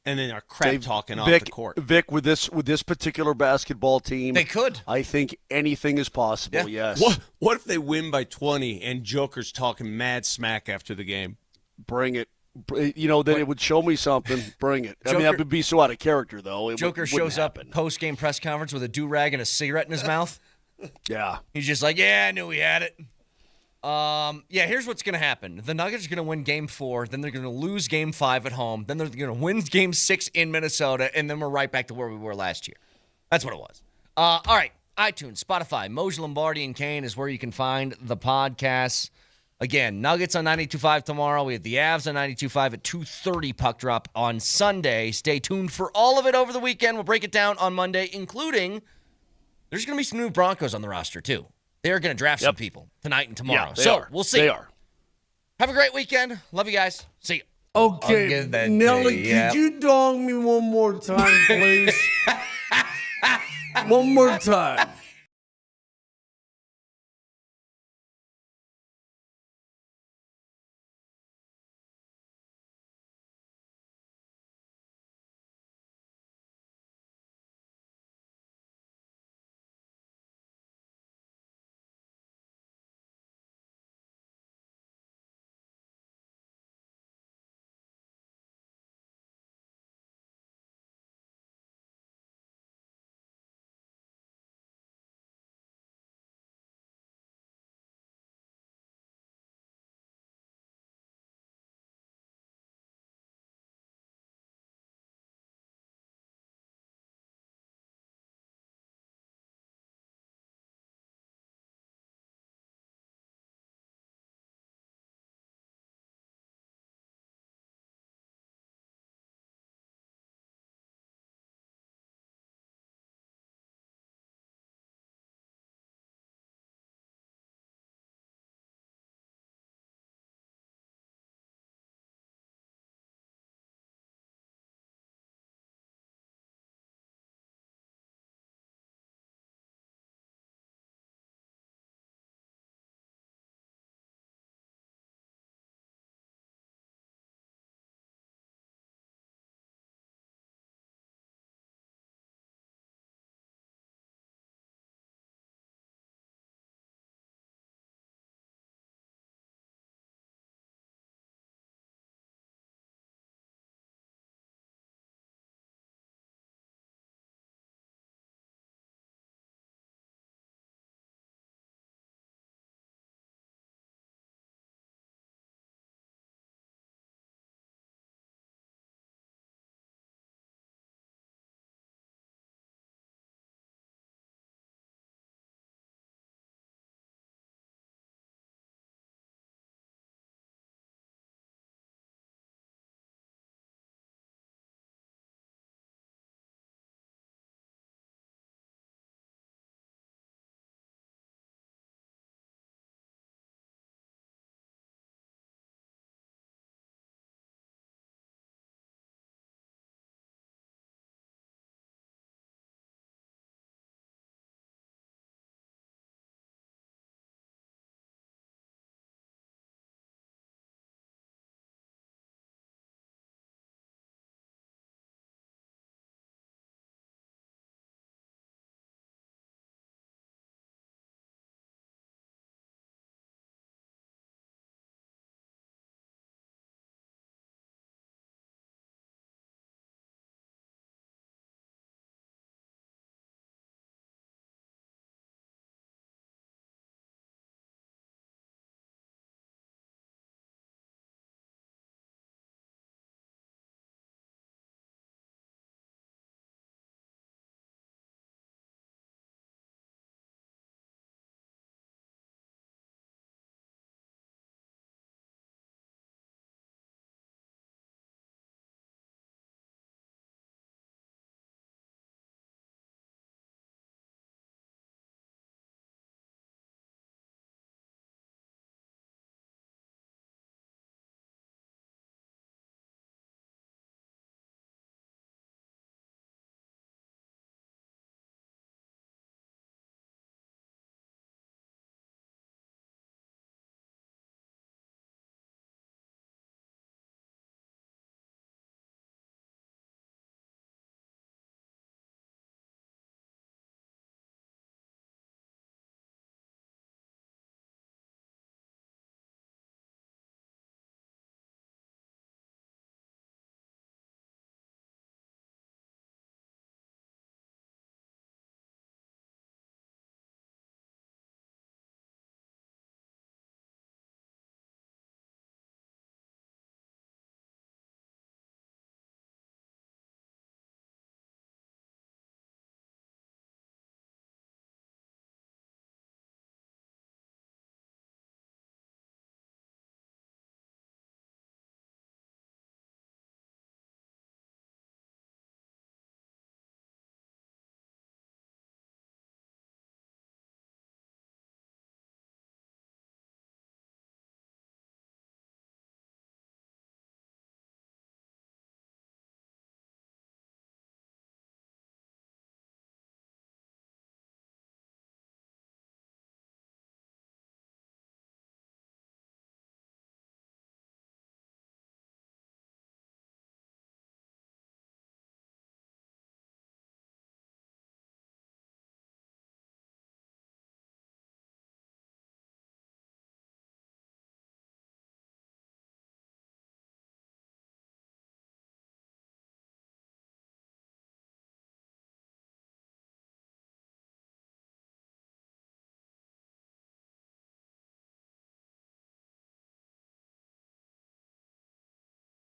And then are crap talking off Vic, the court. Vic, with this particular basketball team, They could. I think anything is possible. Yeah. Yes. What if they win by 20 and Joker's talking mad smack after the game? Bring it. Then it would show me something. Bring it. I mean, that would be so out of character, though. Joker shows up post-game press conference with a do-rag and a cigarette in his mouth. Yeah. He's just like, yeah, I knew we had it. Here's what's going to happen. The Nuggets are going to win Game 4, then they're going to lose Game 5 at home, then they're going to win Game 6 in Minnesota, and then we're right back to where we were last year. That's what it was. All right, iTunes, Spotify, Moser, Lombardi, and Kane is where you can find the podcasts. Again, Nuggets on 92.5 tomorrow. We have the Avs on 92.5 at 2:30 puck drop on Sunday. Stay tuned for all of it over the weekend. We'll break it down on Monday, including there's going to be some new Broncos on the roster, too. They're going to draft some people tonight and tomorrow. Yeah, we'll see. They are. Have a great weekend. Love you guys. See you. Okay, Nelly, could you dong me one more time, please? One more time.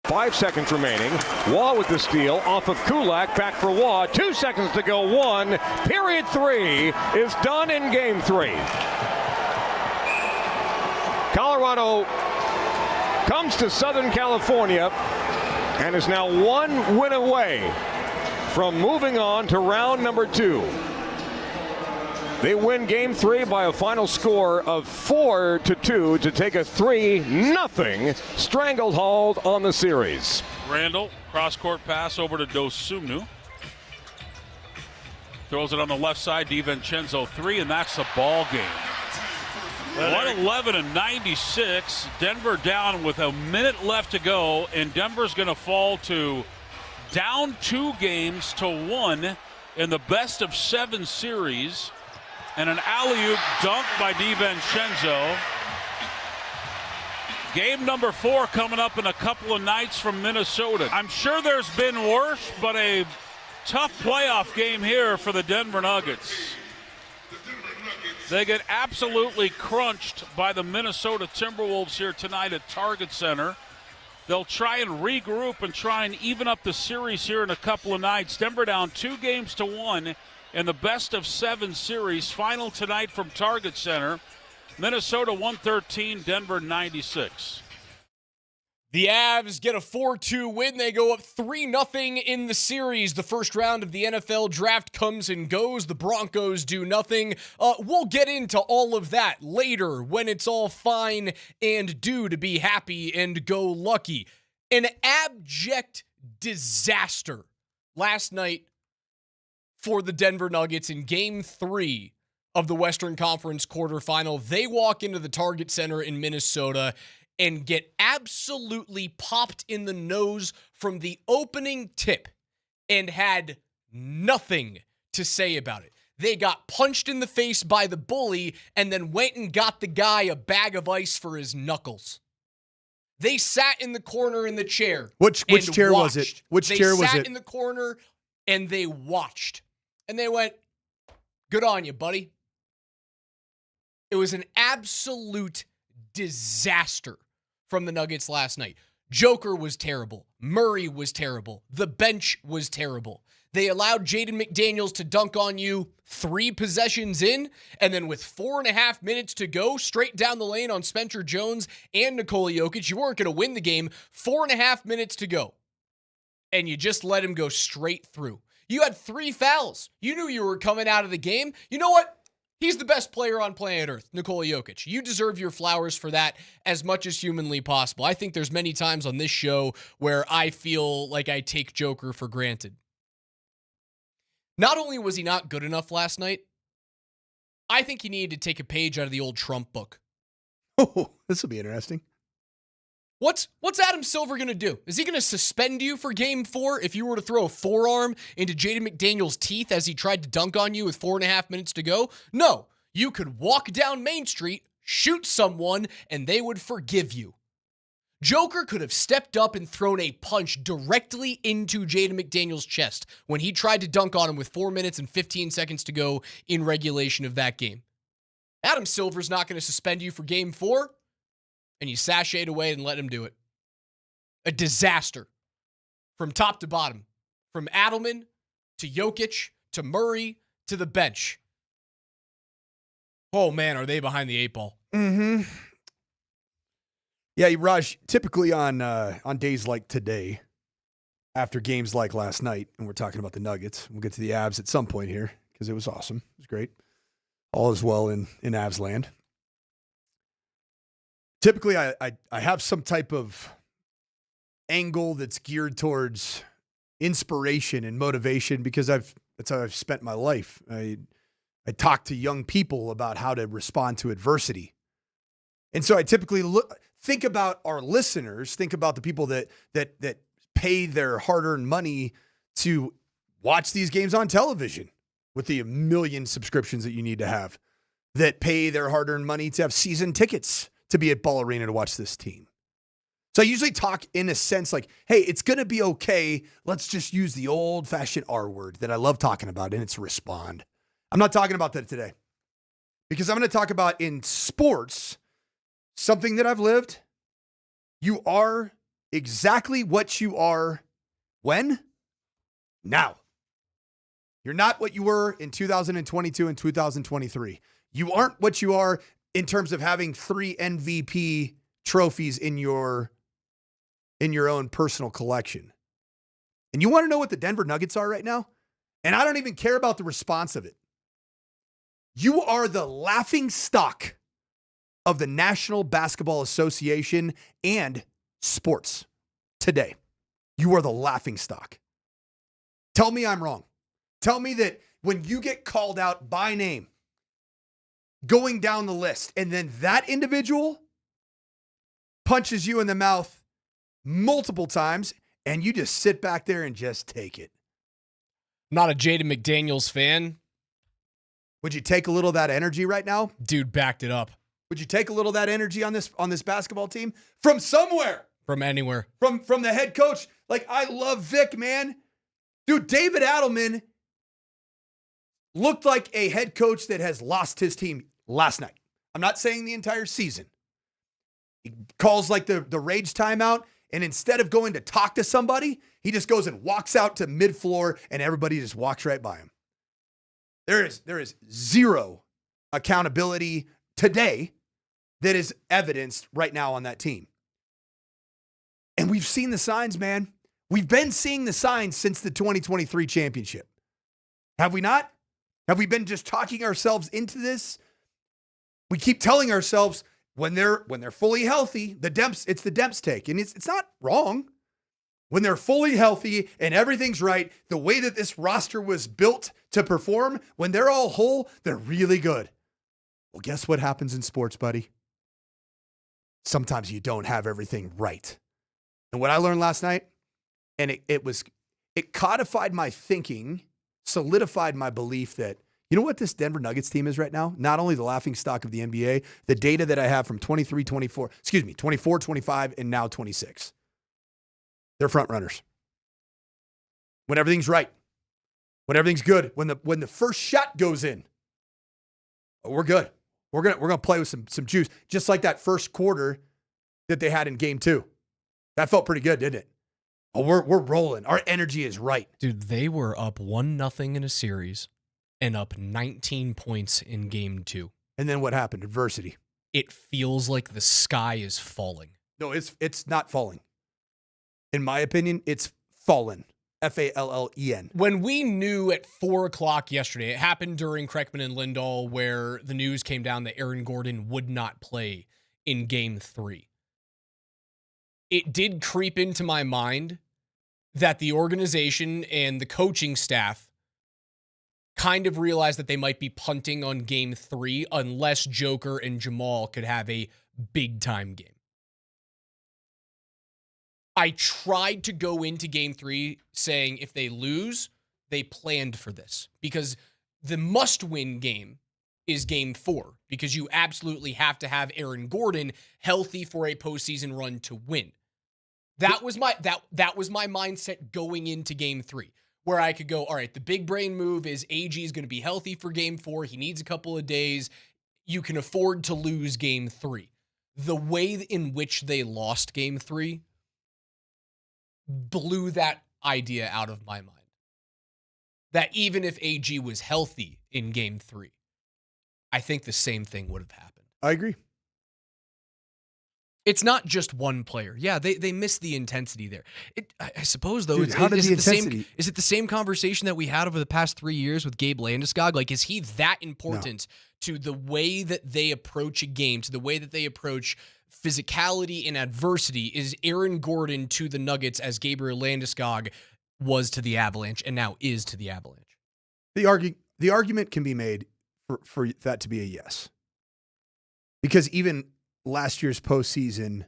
5 seconds remaining. Waugh with the steal off of Kulak. Back for Waugh. 2 seconds to go. 1. Period 3 is done in game 3. Colorado comes to Southern California and is now 1 win away from moving on to round number 2. They win game 3 by a final score of 4-2 to take a 3-0 stranglehold on the series. Randall, cross-court pass over to Dosumnu. Throws it on the left side, DiVincenzo 3, and that's the ball game. 111-96. Denver down with a minute left to go, and Denver's going to fall to down 2 games to 1 in the best of 7 series. And an alley-oop dunk by DiVincenzo. Game number 4 coming up in a couple of nights from Minnesota. I'm sure there's been worse, but a tough playoff game here for the Denver Nuggets. They get absolutely crunched by the Minnesota Timberwolves here tonight at Target Center. They'll try and regroup and try and even up the series here in a couple of nights. Denver down 2 games to 1 in the best of 7 series. Final tonight from Target Center. Minnesota 113, Denver 96. The Avs get a 4-2 win. They go up 3-0 in the series. The first round of the NFL draft comes and goes. The Broncos do nothing. We'll get into all of that later when it's all fine and due to be happy and go lucky. An abject disaster last night for the Denver Nuggets in Game 3 of the Western Conference quarterfinal. They walk into the Target Center in Minnesota and get absolutely popped in the nose from the opening tip and had nothing to say about it. They got punched in the face by the bully and then went and got the guy a bag of ice for his knuckles. They sat in the corner in the chair. Which chair was it? Which chair was it? They sat in the corner and they watched. And they went, good on you, buddy. It was an absolute disaster from the Nuggets last night. Joker was terrible. Murray was terrible. The bench was terrible. They allowed Jaden McDaniels to dunk on you 3 possessions in, and then with 4.5 minutes to go, straight down the lane on Spencer Jones and Nikola Jokic. You weren't going to win the game. 4.5 minutes to go. And you just let him go straight through. You had 3 fouls. You knew you were coming out of the game. You know what? He's the best player on planet Earth, Nikola Jokic. You deserve your flowers for that as much as humanly possible. I think there's many times on this show where I feel like I take Joker for granted. Not only was he not good enough last night, I think he needed to take a page out of the old Trump book. Oh, this will be interesting. What's Adam Silver going to do? Is he going to suspend you for Game 4 if you were to throw a forearm into Jaden McDaniels' teeth as he tried to dunk on you with 4.5 minutes to go? No. You could walk down Main Street, shoot someone, and they would forgive you. Joker could have stepped up and thrown a punch directly into Jaden McDaniels' chest when he tried to dunk on him with 4 minutes and 15 seconds to go in regulation of that game. Adam Silver's not going to suspend you for Game 4. And you sashayed away and let him do it. A disaster from top to bottom. From Adelman to Jokic to Murray to the bench. Oh, man, are they behind the 8 ball? Mm-hmm. Yeah, Raj, typically on days like today, after games like last night, and we're talking about the Nuggets, we'll get to the Avs at some point here because it was awesome. It was great. All is well in Avs land. Typically, I have some type of angle that's geared towards inspiration and motivation because that's how I've spent my life. I talk to young people about how to respond to adversity. And so I typically think about our listeners, think about the people that pay their hard-earned money to watch these games on television with the 1 million subscriptions that you need to have, that pay their hard-earned money to have season tickets to be at Ball Arena to watch this team. So I usually talk in a sense like, hey, it's going to be okay. Let's just use the old-fashioned R word that I love talking about, and it's respond. I'm not talking about that today because I'm going to talk about in sports something that I've lived. You are exactly what you are when? Now. You're not what you were in 2022 and 2023. You aren't what you are in terms of having 3 MVP trophies in your own personal collection. And you want to know what the Denver Nuggets are right now? And I don't even care about the response of it. You are the laughing stock of the National Basketball Association and sports today. You are the laughing stock. Tell me I'm wrong. Tell me that when you get called out by name, going down the list, and then that individual punches you in the mouth multiple times, and you just sit back there and just take it. Not a Jaden McDaniels fan. Would you take a little of that energy right now? Dude backed it up. Would you take a little of that energy on this basketball team? From somewhere. From anywhere. From the head coach. Like, I love Vic, man. Dude, David Adelman looked like a head coach that has lost his team last night. I'm not saying the entire season. He calls like the rage timeout, and instead of going to talk to somebody, he just goes and walks out to mid-floor, and everybody just walks right by him. There is zero accountability today that is evidenced right now on that team. And we've seen the signs, man. We've been seeing the signs since the 2023 championship. Have we not? Have we been just talking ourselves into this? We keep telling ourselves when they're fully healthy, it's the Demps take. And it's not wrong. When they're fully healthy and everything's right, the way that this roster was built to perform, when they're all whole, they're really good. Well, guess what happens in sports, buddy? Sometimes you don't have everything right. And what I learned last night, and it codified my thinking, solidified my belief that, you know what this Denver Nuggets team is right now? Not only the laughing stock of the NBA, the data that I have from 24, 25, and now 26. They're front runners. When everything's right, when everything's good, when the first shot goes in, we're good. We're gonna play with some juice, just like that first quarter that they had in game 2. That felt pretty good, didn't it? Oh, we're rolling. Our energy is right. Dude, they were up 1-0 in a series and up 19 points in game 2. And then what happened? Adversity. It feels like the sky is falling. No, it's not falling. In my opinion, it's fallen. Fallen. When we knew at 4 o'clock yesterday, it happened during Kreckman and Lindahl, where the news came down that Aaron Gordon would not play in game 3. It did creep into my mind that the organization and the coaching staff kind of realized that they might be punting on game 3 unless Joker and Jamal could have a big time game. I tried to go into game 3 saying if they lose, they planned for this, because the must-win game is game 4, because you absolutely have to have Aaron Gordon healthy for a postseason run to win. That was my mindset going into game 3, where I could go, all right, the big brain move is AG is going to be healthy for game 4. He needs a couple of days. You can afford to lose game 3. The way in which they lost game 3 blew that idea out of my mind. That even if AG was healthy in game 3, I think the same thing would have happened. I agree. It's not just one player. Yeah, they missed the intensity there. I suppose, though, Dude, is it the same conversation that we had over the past 3 years with Gabe Landeskog? Like, is he that important to the way that they approach a game, to the way that they approach physicality and adversity? Is Aaron Gordon to the Nuggets as Gabriel Landeskog was to the Avalanche and now is to the Avalanche? The argument can be made for that to be a yes. Because even last year's postseason,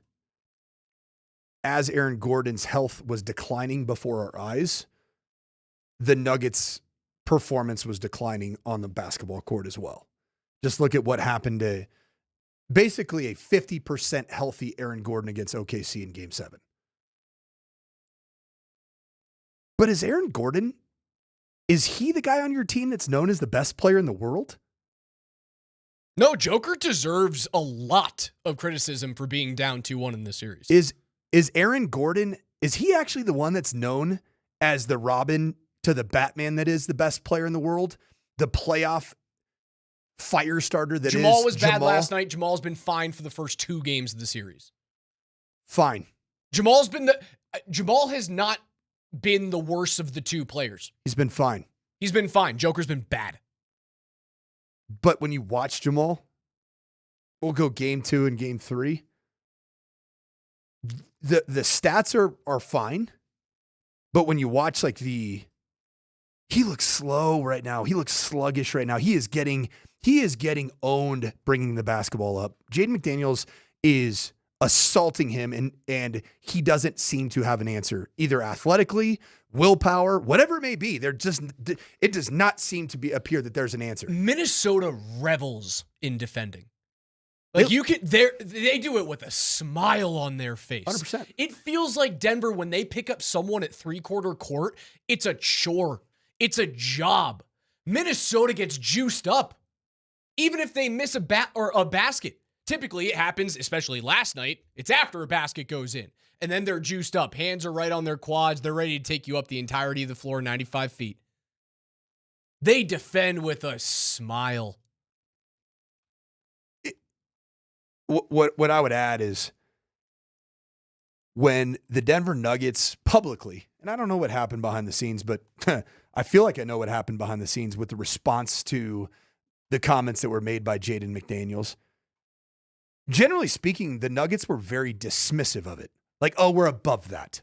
as Aaron Gordon's health was declining before our eyes, the Nuggets' performance was declining on the basketball court as well. Just look at what happened to basically a 50% healthy Aaron Gordon against OKC in Game 7. But is Aaron Gordon, is he the guy on your team that's known as the best player in the world? No, Joker deserves a lot of criticism for being down 2-1 in this series. Is is Aaron Gordon, is he actually the one that's known as the Robin to the Batman that is the best player in the world? The playoff fire starter that Jamal is was bad Jamal? last night. Jamal's been fine for the first 2 games of the series. Fine. Jamal has not been the worst of the 2 players. He's been fine. He's been fine. Joker's been bad. But when you watch Jamal, we'll go game 2 and game 3. The stats are fine. But when you watch he looks slow right now. He looks sluggish right now. He is getting owned bringing the basketball up. Jaden McDaniels is assaulting him, and he doesn't seem to have an answer, either athletically, willpower, whatever it may be. It does not seem to appear that there's an answer. Minnesota revels in defending. They do it with a smile on their face. 100%. It feels like Denver, when they pick up someone at 3/4 court, it's a chore. It's a job. Minnesota gets juiced up. Even if they miss a basket. Typically it happens, especially last night, it's after a basket goes in. And then they're juiced up. Hands are right on their quads. They're ready to take you up the entirety of the floor, 95 feet. They defend with a smile. What I would add is when the Denver Nuggets publicly, and I don't know what happened behind the scenes, but I feel like I know what happened behind the scenes with the response to the comments that were made by Jaden McDaniels. Generally speaking, the Nuggets were very dismissive of it. Like, oh, we're above that.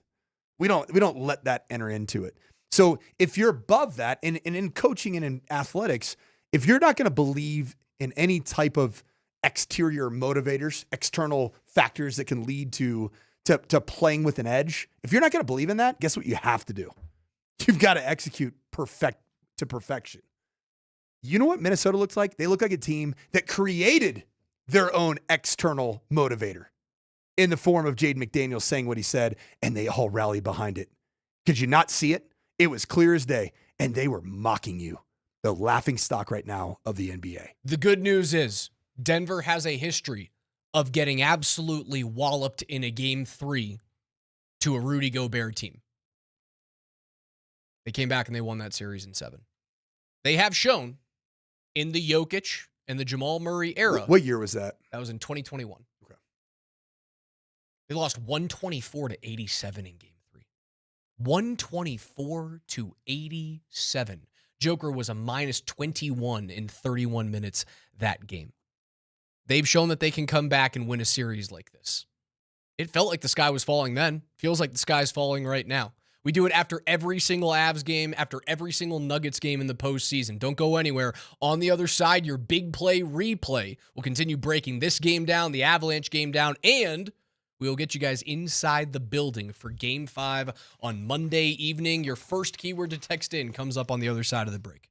We don't let that enter into it. So if you're above that, and in coaching and in athletics, if you're not going to believe in any type of exterior motivators, external factors that can lead to playing with an edge, if you're not going to believe in that, guess what you have to do? You've got to execute to perfection. You know what Minnesota looks like? They look like a team that created their own external motivator in the form of Jaden McDaniels saying what he said, and they all rally behind it. Could you not see it? It was clear as day, and they were mocking you. The laughing stock right now of the NBA. The good news is Denver has a history of getting absolutely walloped in a game 3 to a Rudy Gobert team. They came back and they won that series in 7. They have shown in the Jokic and the Jamal Murray era. What year was that? That was in 2021. Okay. They lost 124-87 in game 3. 124-87. Joker was a minus 21 in 31 minutes that game. They've shown that they can come back and win a series like this. It felt like the sky was falling then. Feels like the sky's falling right now. We do it after every single Avs game, after every single Nuggets game in the postseason. Don't go anywhere. On the other side, your big play replay will continue breaking this game down, the Avalanche game down, and we will get you guys inside the building for Game 5 on Monday evening. Your first keyword to text in comes up on the other side of the break.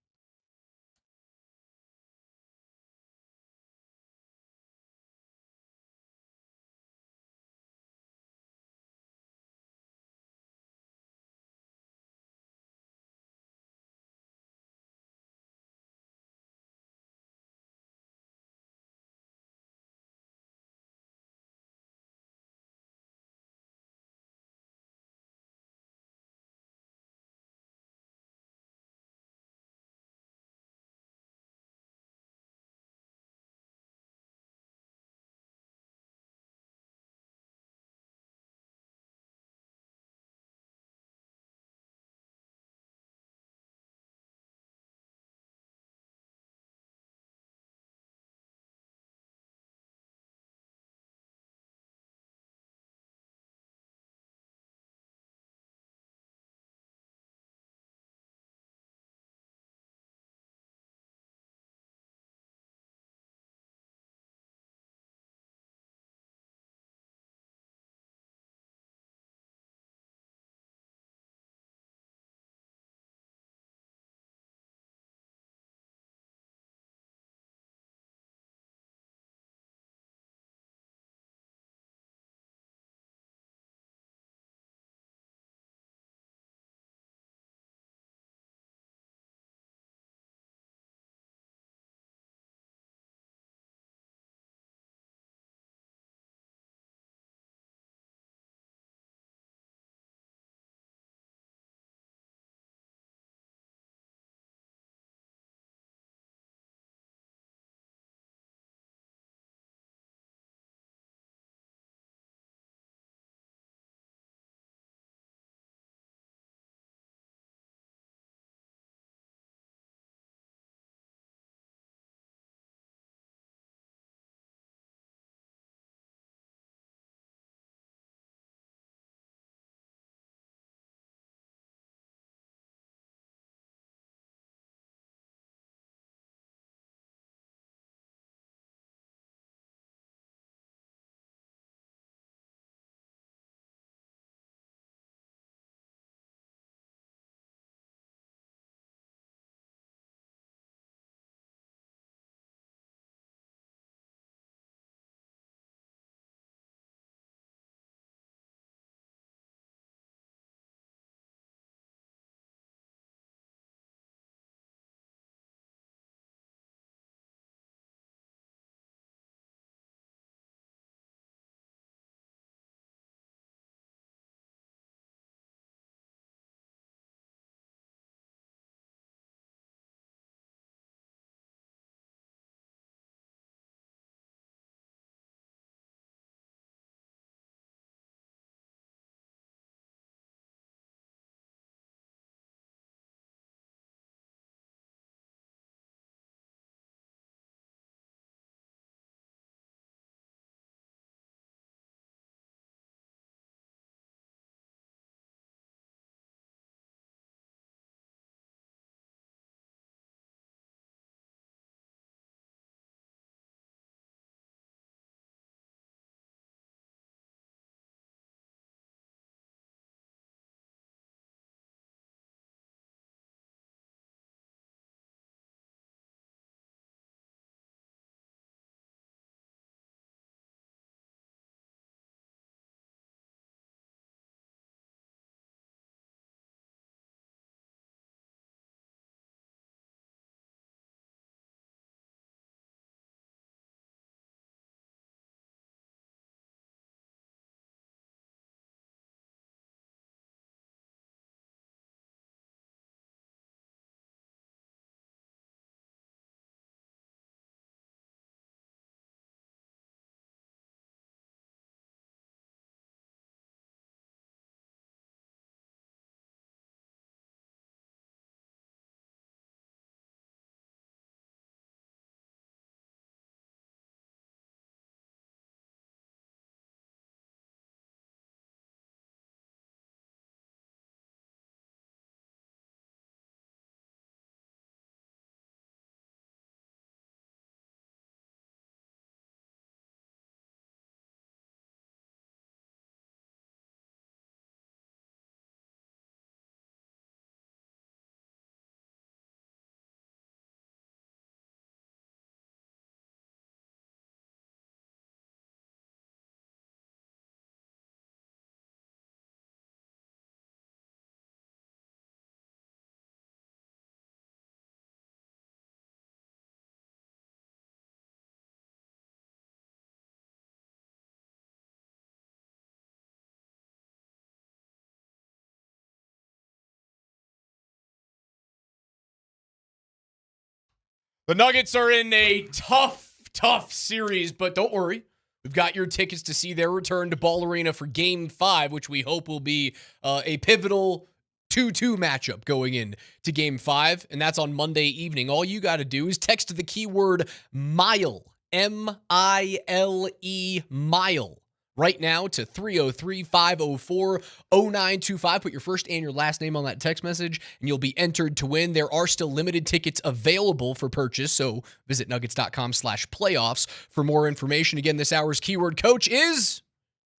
The Nuggets are in a tough series, but don't worry. We've got your tickets to see their return to Ball Arena for Game 5, which we hope will be a pivotal 2-2 matchup going in to Game 5, and that's on Monday evening. All you got to do is text the keyword MILE, M-I-L-E, MILE, right now to 303-504-0925. Put your first and your last name on that text message, and you'll be entered to win. There are still limited tickets available for purchase, so visit nuggets.com/playoffs for more information. Again, this hour's keyword, Coach, is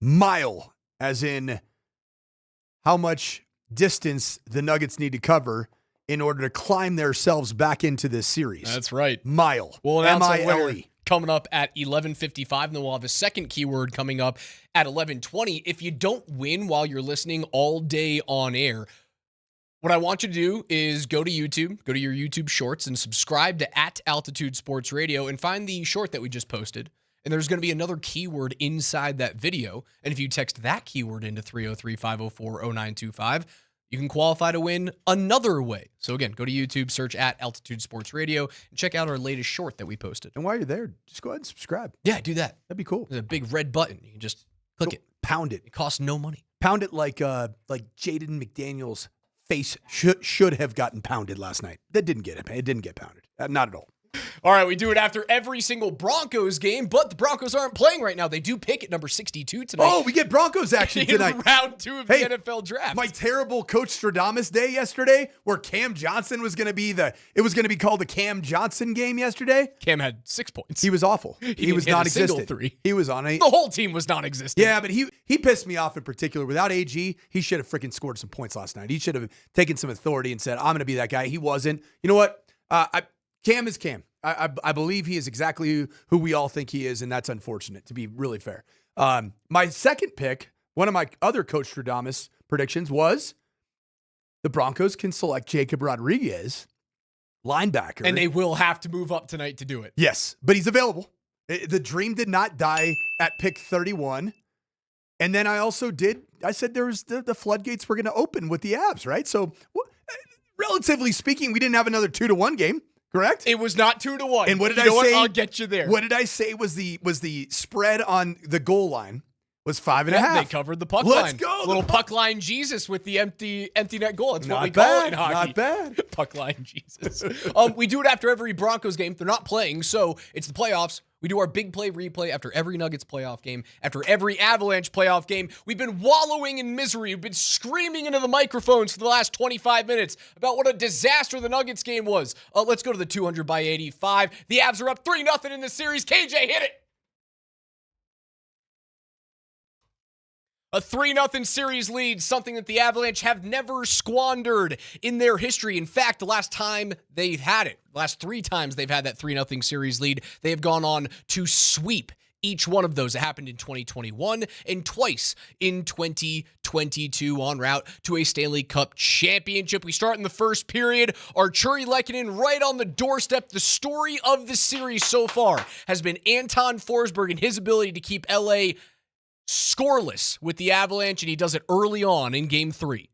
MILE, as in how much distance the Nuggets need to cover in order to climb themselves back into this series. That's right. MILE. We'll announce a winner MILE. coming up at 11:55, and then we'll have a second keyword coming up at 11:20. If you don't win while you're listening all day on air, what I want you to do is go to YouTube, go to your YouTube Shorts, and subscribe to @Altitude Sports Radio and find the short that we just posted. And there's going to be another keyword inside that video. And if you text that keyword into 303-504-0925, you can qualify to win another way. So again, go to YouTube, search @Altitude Sports Radio, and check out our latest short that we posted. And while you're there, just go ahead and subscribe. Yeah, do that. That'd be cool. There's a big red button. You can just click it. Pound it. It costs no money. Pound it like Jaden McDaniels' face should have gotten pounded last night. That didn't get it. It didn't get pounded. Not at all. All right, we do it after every single Broncos game, but the Broncos aren't playing right now. They do pick at number 62 tonight. Oh, we get Broncos action tonight. In round 2 of the NFL draft. My terrible Coach Stradamus day yesterday, where Cam Johnson was going to be it was going to be called the Cam Johnson game yesterday. Cam had 6 points. He was awful. He was non-existent. He was on the whole team was non-existent. Yeah, but he pissed me off in particular. Without AG, he should have freaking scored some points last night. He should have taken some authority and said, I'm going to be that guy. He wasn't. You know what? Cam is Cam. I believe he is exactly who we all think he is, and that's unfortunate, to be really fair. My second pick, one of my other Coach Stradamus predictions, was the Broncos can select Jacob Rodriguez, linebacker. And they will have to move up tonight to do it. Yes, but he's available. The dream did not die at pick 31. And then I said there was the floodgates were going to open with the Avs, right? So relatively speaking, we didn't have another 2-1 game. Correct? It was not 2-1. And what did I say? I'll get you there. What did I say was the spread on the goal line was 5.5. They covered the puck line. Let's go. Little puck line Jesus with the empty net goal. That's what we Not call it in hockey. Not bad. Puck line Jesus. We do it after every Broncos game. They're not playing, so it's the playoffs. We do our big play replay after every Nuggets playoff game, after every Avalanche playoff game. We've been wallowing in misery. We've been screaming into the microphones for the last 25 minutes about what a disaster the Nuggets game was. Let's go to the 200 by 85. The Avs are up 3-0 in this series. KJ, hit it. A 3-0 series lead, something that the Avalanche have never squandered in their history. In fact, the last time they've had it, the last 3 times they've had that 3-0 series lead, they have gone on to sweep each one of those. It happened in 2021 and twice in 2022 en route to a Stanley Cup championship. We start in the first period. Arturi Lehkonen right on the doorstep. The story of the series so far has been Anton Forsberg and his ability to keep LA scoreless with the Avalanche, and he does it early on in Game 3.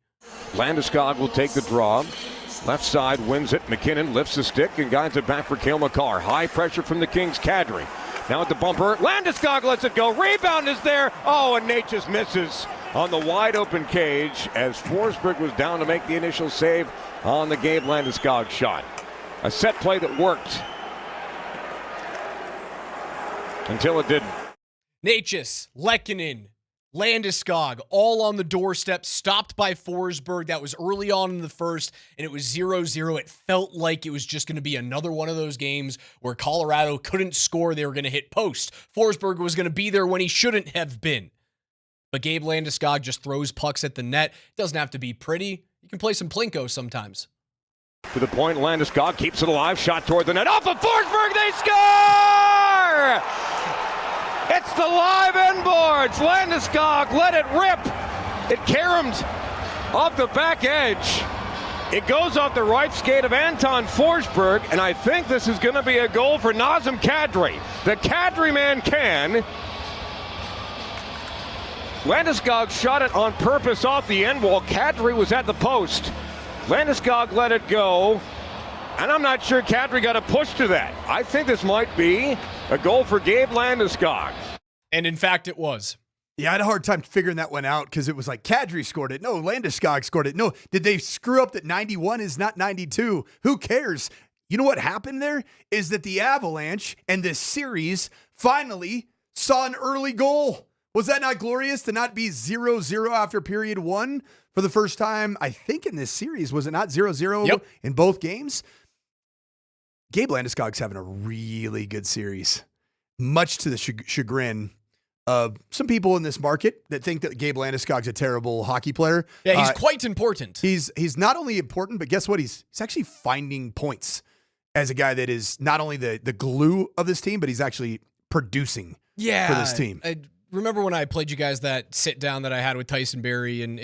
Landeskog will take the draw. Left side wins it. McKinnon lifts the stick and guides it back for Cale Makar. High pressure from the Kings. Kadri now at the bumper. Landeskog lets it go. Rebound is there. Oh, and Nate just misses on the wide open cage as Forsberg was down to make the initial save on the Gabe Landeskog shot. A set play that worked until it didn't. Necas, Lehkonen, Landeskog, all on the doorstep, stopped by Forsberg. That was early on in the first, and it was 0-0. It felt like it was just going to be another one of those games where Colorado couldn't score. They were going to hit post. Forsberg was going to be there when he shouldn't have been. But Gabe Landeskog just throws pucks at the net. It doesn't have to be pretty. You can play some Plinko sometimes. To the point, Landeskog keeps it alive. Shot toward the net. Off of Forsberg, they score! It's the live end boards. Landeskog let it rip. It caromed off the back edge. It goes off the right skate of Anton Forsberg, and I think this is going to be a goal for Nazem Kadri. The Kadri man can. Landeskog shot it on purpose off the end wall. Kadri was at the post. Landeskog let it go. And I'm not sure Kadri got a push to that. I think this might be a goal for Gabe Landeskog. And in fact, it was. Yeah, I had a hard time figuring that one out because it was like Kadri scored it. No, Landeskog scored it. No, did they screw up that 91 is not 92? Who cares? You know what happened there is that the Avalanche and this series finally saw an early goal. Was that not glorious to not be 0-0 after period one for the first time, I think, in this series? Was it not 0-0 in both games? Gabe Landeskog's having a really good series, much to the chagrin of some people in this market that think that Gabe Landeskog's a terrible hockey player. Yeah, he's quite important. He's not only important, but guess what? He's actually finding points as a guy that is not only the glue of this team, but he's actually producing for this team. I remember when I played you guys that sit down that I had with Tyson Berry and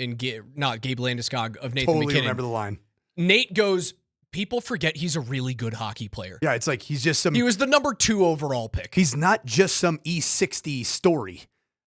not Gabe Landeskog of Nathan totally McKinnon. Remember the line. Nate goes, people forget he's a really good hockey player. Yeah, it's like he's just He was the number 2 overall pick. He's not just some E60 story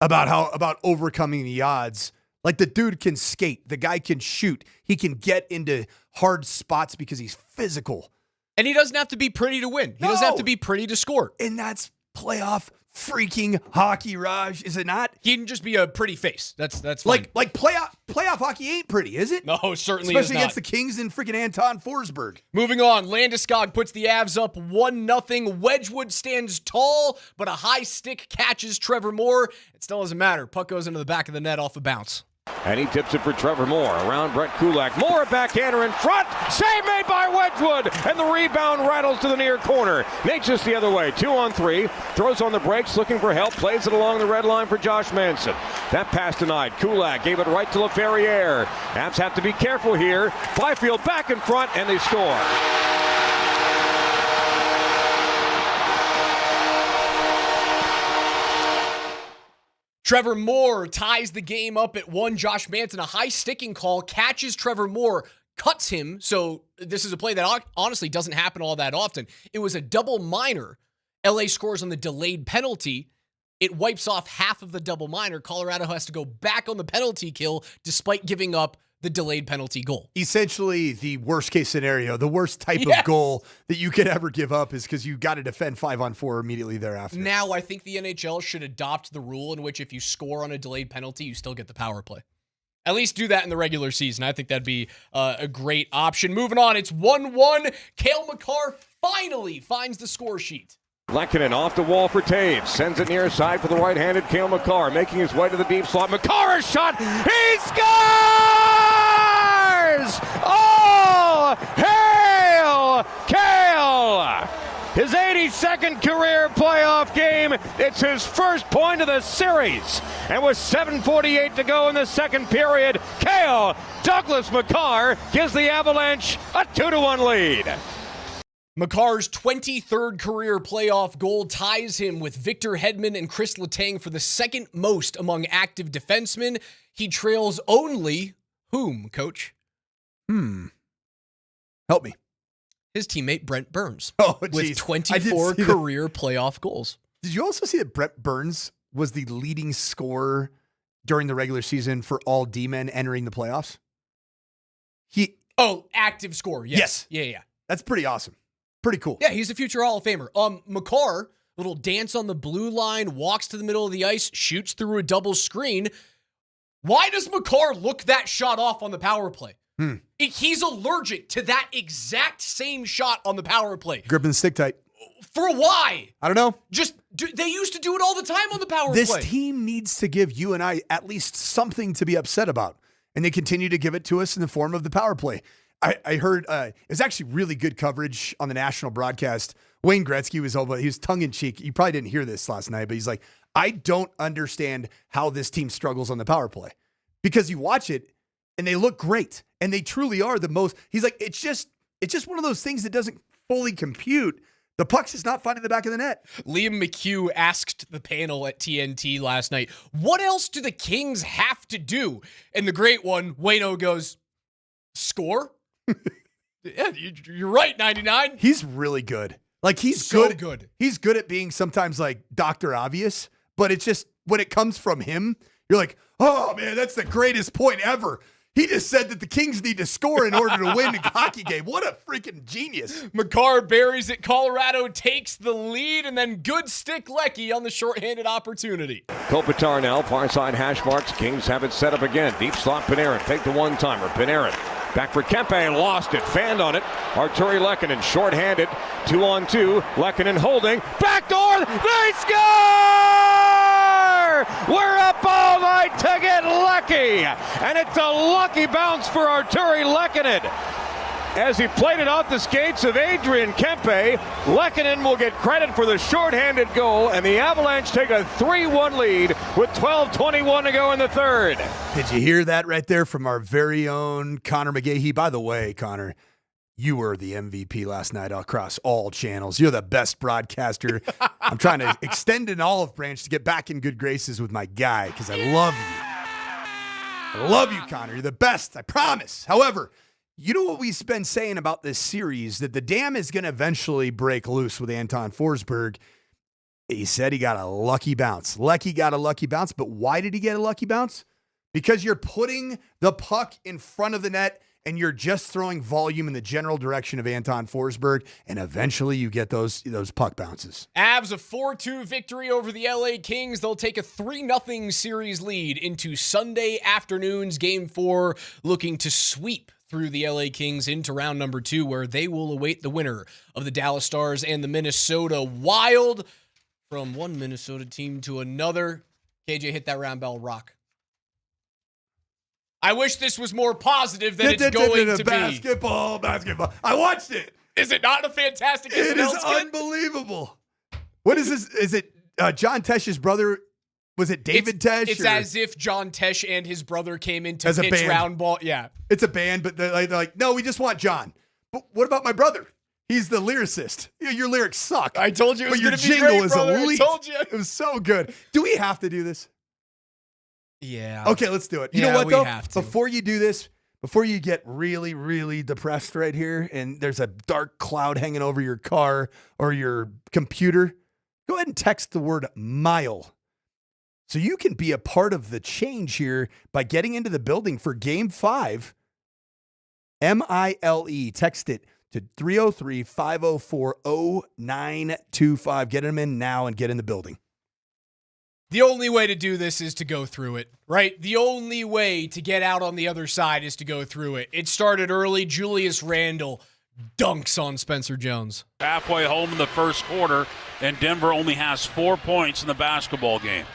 about overcoming the odds. Like, the dude can skate. The guy can shoot. He can get into hard spots because he's physical. And he doesn't have to be pretty to win. He doesn't have to be pretty to score. And that's playoff freaking hockey, Raj, is it not? He can just be a pretty face. That's fine. Like playoff hockey ain't pretty, is it? No, certainly Especially is not. against the Kings and freaking Anton Forsberg. Moving on, Landeskog puts the Avs up 1-0. Wedgwood stands tall, but a high stick catches Trevor Moore. It still doesn't matter. Puck goes into the back of the net off a bounce. And he tips it for Trevor Moore around Brett Kulak. Moore backhander in front. Save made by Wedgwood. And the rebound rattles to the near corner. Nate's just the other way. 2-on-3. Throws on the brakes, looking for help. Plays it along the red line for Josh Manson. That pass denied. Kulak gave it right to LaFerriere. Avs have to be careful here. Byfield back in front, and they score. Trevor Moore ties the game up at 1. Josh Manson, a high sticking call, catches Trevor Moore, cuts him. So this is a play that honestly doesn't happen all that often. It was a double minor. LA scores on the delayed penalty. It wipes off half of the double minor. Colorado has to go back on the penalty kill despite giving up the delayed penalty goal. Essentially, the worst case scenario, the worst type of goal that you could ever give up is because you got to defend 5-on-4 immediately thereafter. Now, I think the NHL should adopt the rule in which if you score on a delayed penalty, you still get the power play. At least do that in the regular season. I think that'd be a great option. Moving on, it's 1-1. Cale Makar finally finds the score sheet. Lehkonen off the wall for Taves. Sends it near side for the right-handed Cale Makar. Making his way to the deep slot. Makar is shot. He scores! Oh, hail Cale! His 82nd career playoff game. It's his first point of the series. And with 7:48 to go in the second period, Cale Douglas Makar gives the Avalanche a 2-1 lead. Makar's 23rd career playoff goal ties him with Victor Hedman and Chris Letang for the second most among active defensemen. He trails only whom, Coach? Help me. His teammate Brent Burns with 24 career playoff goals. Did you also see that Brent Burns was the leading scorer during the regular season for all D-men entering the playoffs? Active scorer. Yes. Yeah. That's pretty awesome. Pretty cool. Yeah, he's a future Hall of Famer. Makar, little dance on the blue line, walks to the middle of the ice, shoots through a double screen. Why does Makar look that shot off on the power play? He's allergic to that exact same shot on the power play. Gripping the stick tight. For why? I don't know. They used to do it all the time on the power play. This team needs to give you and I at least something to be upset about. And they continue to give it to us in the form of the power play. I heard it was actually really good coverage on the national broadcast. Wayne Gretzky was tongue-in-cheek. You probably didn't hear this last night, but he's like, I don't understand how this team struggles on the power play. Because you watch it, and they look great. And they truly are the most. He's like, it's just one of those things that doesn't fully compute. The puck's just not finding the back of the net. Liam McHugh asked the panel at TNT last night, what else do the Kings have to do? And the great one, Wayno goes, score? Yeah, you're right, 99. He's really good. Like, he's so good. He's good at being sometimes like Dr. Obvious, but it's just when it comes from him, you're like, oh man, that's the greatest point ever. He just said that the Kings need to score in order to win the hockey game. What a freaking genius. Makar buries it. Colorado takes the lead, and then good stick Leckie on the shorthanded opportunity. Kopitar now, far side hash marks. Kings have it set up again. Deep slot, Panarin. Take the one-timer. Panarin. Back for Kempe, lost it. Fanned on it. Arturi Lehkonen, shorthanded. 2-on-2. Lehkonen holding. Backdoor. They score! We're up all night to get lucky. And it's a lucky bounce for Arturi Lehkonen. As he played it off the skates of Adrian Kempe, Lehkonen will get credit for the shorthanded goal, and the Avalanche take a 3-1 lead with 12:21 to go in the third. Did you hear that right there from our very own Connor McGahey? By the way, Connor, you were the MVP last night across all channels. You're the best broadcaster. I'm trying to extend an olive branch to get back in good graces with my guy because I love you. I love you, Connor. You're the best, I promise. However, you know what we've been saying about this series, that the dam is going to eventually break loose with Anton Forsberg. He said he got a lucky bounce. Leckie got a lucky bounce, but why did he get a lucky bounce? Because you're putting the puck in front of the net and you're just throwing volume in the general direction of Anton Forsberg, and eventually you get those puck bounces. Avs a 4-2 victory over the LA Kings. They'll take a 3-0 series lead into Sunday afternoon's Game 4, looking to sweep through the LA Kings into round number 2, where they will await the winner of the Dallas Stars and the Minnesota Wild. From one Minnesota team to another. KJ, hit that round bell rock. I wish this was more positive than it's going to be. Basketball. I watched it. Is it not a fantastic SNL It is skit? unbelievable. What is this? Is it John Tesh's brother? Was it David Tesh? It's as if John Tesh and his brother came in to as a pitch band. round ball. Yeah. It's a band, but they're like, no, we just want John. But what about my brother? He's the lyricist. Your lyrics suck. I told you it was but your gonna be jingle great, is brother. elite. I told you. It was so good. Do we have to do this? Yeah. Okay, let's do it. You know what, though? Before you do this, before you get really, really depressed right here and there's a dark cloud hanging over your car or your computer, go ahead and text the word mile. So you can be a part of the change here by getting into the building for Game 5. MILE. Text it to 303-504-0925. Get them in now and get in the building. The only way to do this is to go through it, right? The only way to get out on the other side is to go through it. It started early. Julius Randle dunks on Spencer Jones. Halfway home in the first quarter, and Denver only has 4 points in the basketball game.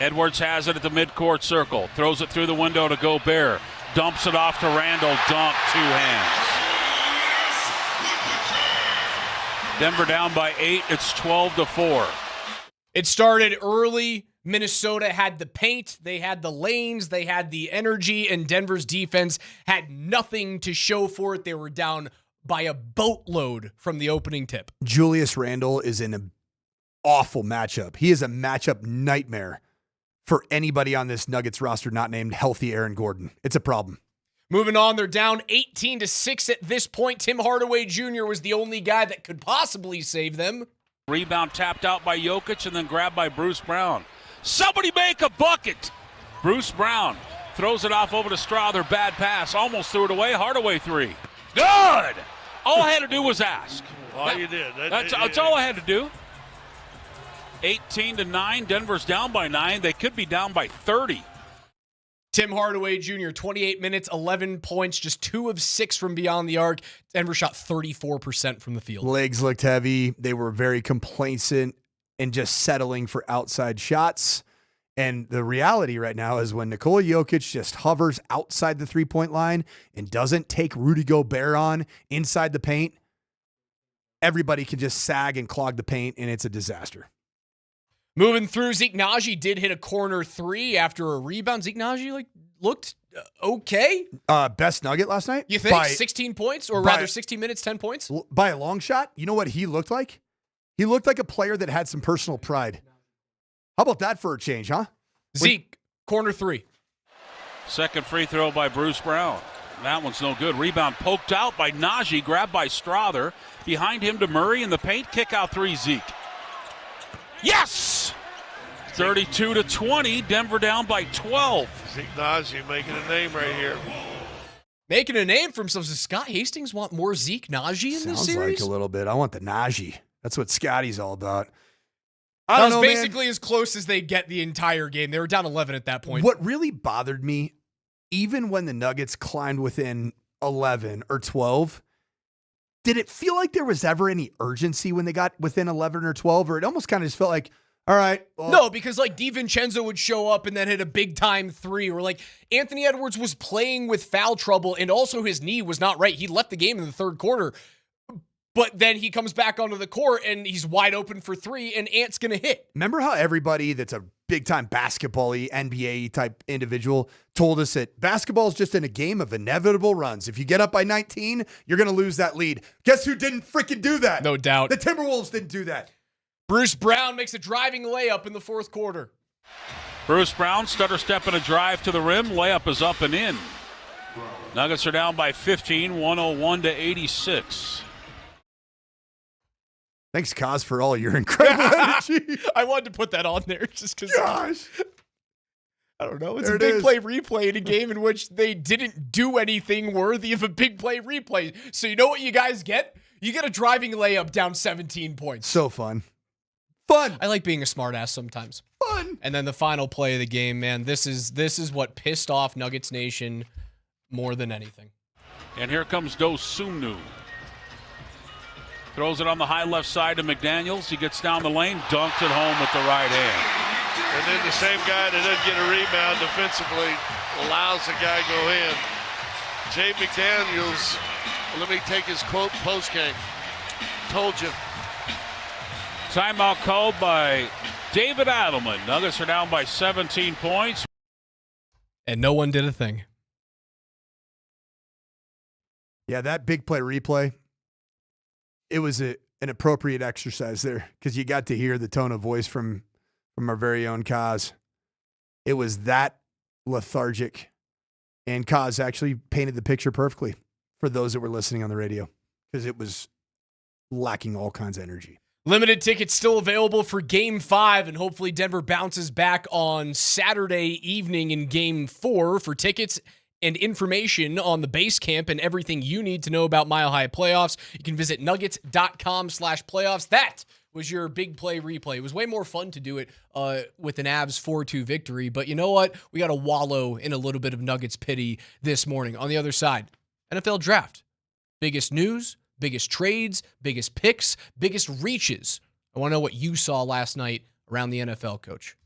Edwards has it at the midcourt circle. Throws it through the window to Gobert. Dumps it off to Randle. Dunk, 2 hands. Denver down by 8. It's 12-4. It started early. Minnesota had the paint, they had the lanes, they had the energy, and Denver's defense had nothing to show for it. They were down by a boatload from the opening tip. Julius Randle is in an awful matchup. He is a matchup nightmare for anybody on this Nuggets roster not named healthy Aaron Gordon. It's a problem. Moving on, they're down 18-6 at this point. Tim Hardaway Jr. was the only guy that could possibly save them. Rebound tapped out by Jokic and then grabbed by Bruce Brown. Somebody make a bucket! Bruce Brown throws it off over to Strother. Bad pass. Almost threw it away. Hardaway 3. Good! All I had to do was ask. You did. That's all I had to do. 18-9. Denver's down by 9. They could be down by 30. Tim Hardaway Jr., 28 minutes, 11 points, just 2 of 6 from beyond the arc. Denver shot 34% from the field. Legs looked heavy. They were very complacent and just settling for outside shots. And the reality right now is when Nikola Jokic just hovers outside the three-point line and doesn't take Rudy Gobert on inside the paint, everybody can just sag and clog the paint, and it's a disaster. Moving through, Zeke Naji did hit a corner 3 after a rebound. Zeke Naji looked okay. Best Nugget last night? You think 16 points, or rather 16 minutes, 10 points? By a long shot. You know what he looked like? He looked like a player that had some personal pride. How about that for a change, huh? Zeke, corner 3. Second free throw by Bruce Brown. That one's no good. Rebound poked out by Naji, grabbed by Strother. Behind him to Murray in the paint. Kick out 3, Zeke. Yes! 32-20. Denver down by 12. Zeke Najee making a name right here. Making a name for himself. Does Scott Hastings want more Zeke Najee in this series? Sounds like a little bit. I want the Najee. That's what Scotty's all about. That was basically as close as they get the entire game. They were down 11 at that point. What really bothered me, even when the Nuggets climbed within 11 or 12, did it feel like there was ever any urgency when they got within 11 or 12? Or it almost kind of just felt like, all right. Well, no, because like DiVincenzo would show up and then hit a big time three, or like Anthony Edwards was playing with foul trouble and also his knee was not right. He left the game in the third quarter, but then he comes back onto the court and he's wide open for three and Ant's going to hit. Remember how everybody that's a big time basketball-y, NBA type individual told us that basketball is just in a game of inevitable runs. If you get up by 19, you're going to lose that lead. Guess who didn't freaking do that? No doubt. The Timberwolves didn't do that. Bruce Brown makes a driving layup in the fourth quarter. Bruce Brown, stutter step and a drive to the rim. Layup is up and in. Nuggets are down by 15, 101-86. Thanks, Kaz, for all your incredible energy. I wanted to put that on there just because. Gosh. I don't know. It's a big play replay in a game in which they didn't do anything worthy of a big play replay. So you know what you guys get? You get a driving layup down 17 points. So fun. Fun. I like being a smartass sometimes. Fun. And then the final play of the game, man, this is what pissed off Nuggets Nation more than anything. And here comes Dosumnu. Throws it on the high left side to McDaniels. He gets down the lane, dunked it home with the right hand. And then the same guy that doesn't get a rebound defensively allows the guy go in. Jay McDaniels, let me take his quote post-game. Told you. Timeout called by David Adelman. Nuggets are down by 17 points. And no one did a thing. Yeah, that big play replay, it was an appropriate exercise there because you got to hear the tone of voice from our very own Kaz. It was that lethargic. And Kaz actually painted the picture perfectly for those that were listening on the radio because it was lacking all kinds of energy. Limited tickets still available for Game 5, and hopefully Denver bounces back on Saturday evening in Game 4. For tickets and information on the base camp and everything you need to know about Mile High Playoffs, you can visit nuggets.com/playoffs. That was your big play replay. It was way more fun to do it with an Avs 4-2 victory, but you know what? We got to wallow in a little bit of Nuggets pity this morning. On the other side, NFL Draft. Biggest news, biggest trades, biggest picks, biggest reaches. I want to know what you saw last night around the NFL, Coach.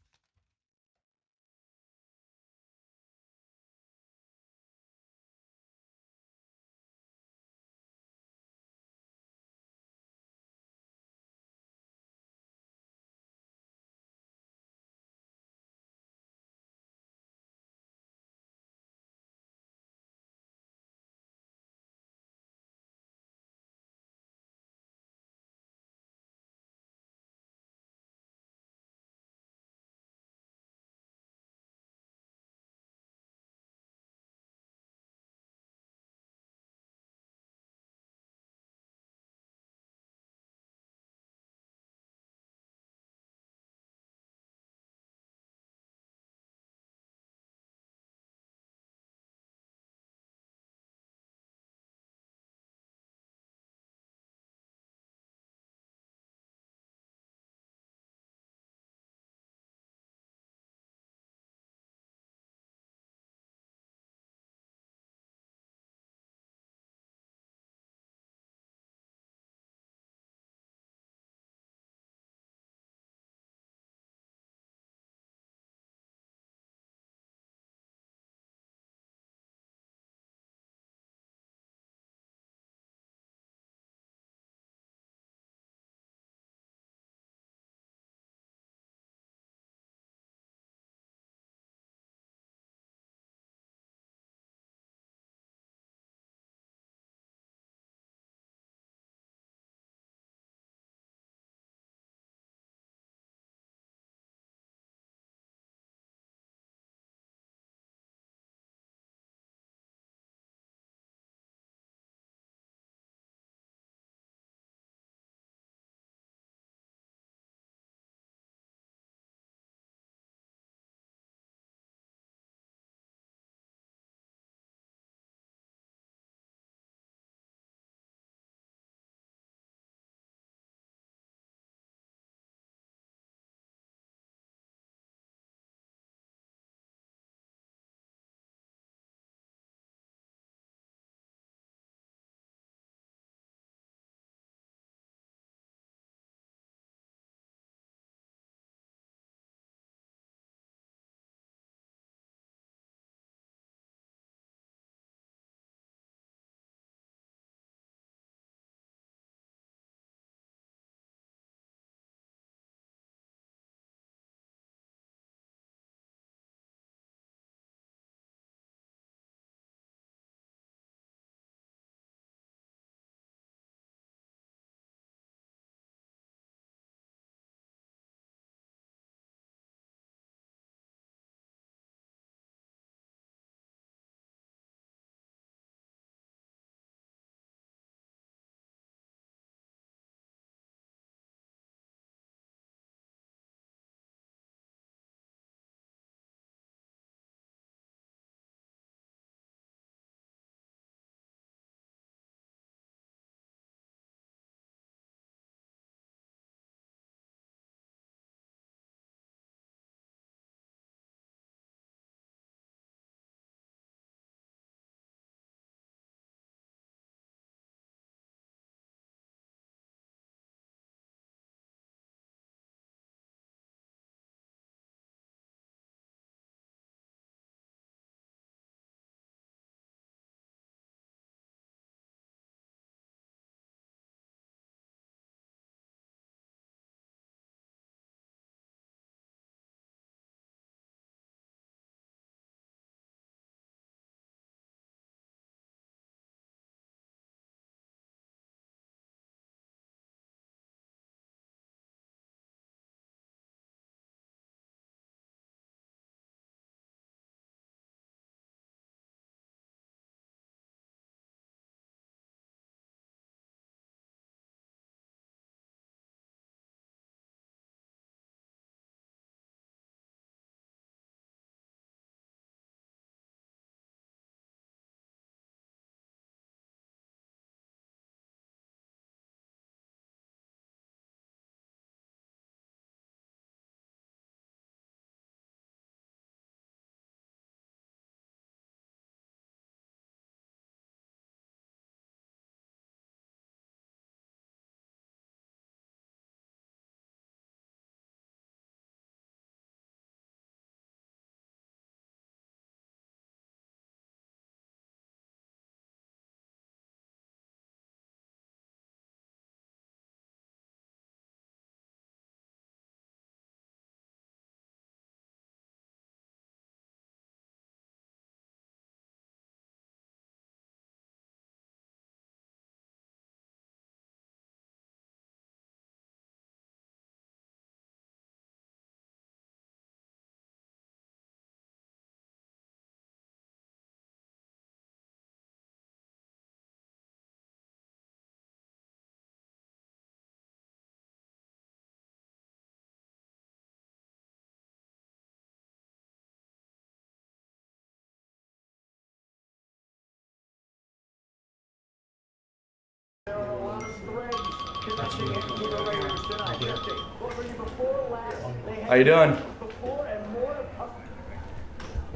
How you doing?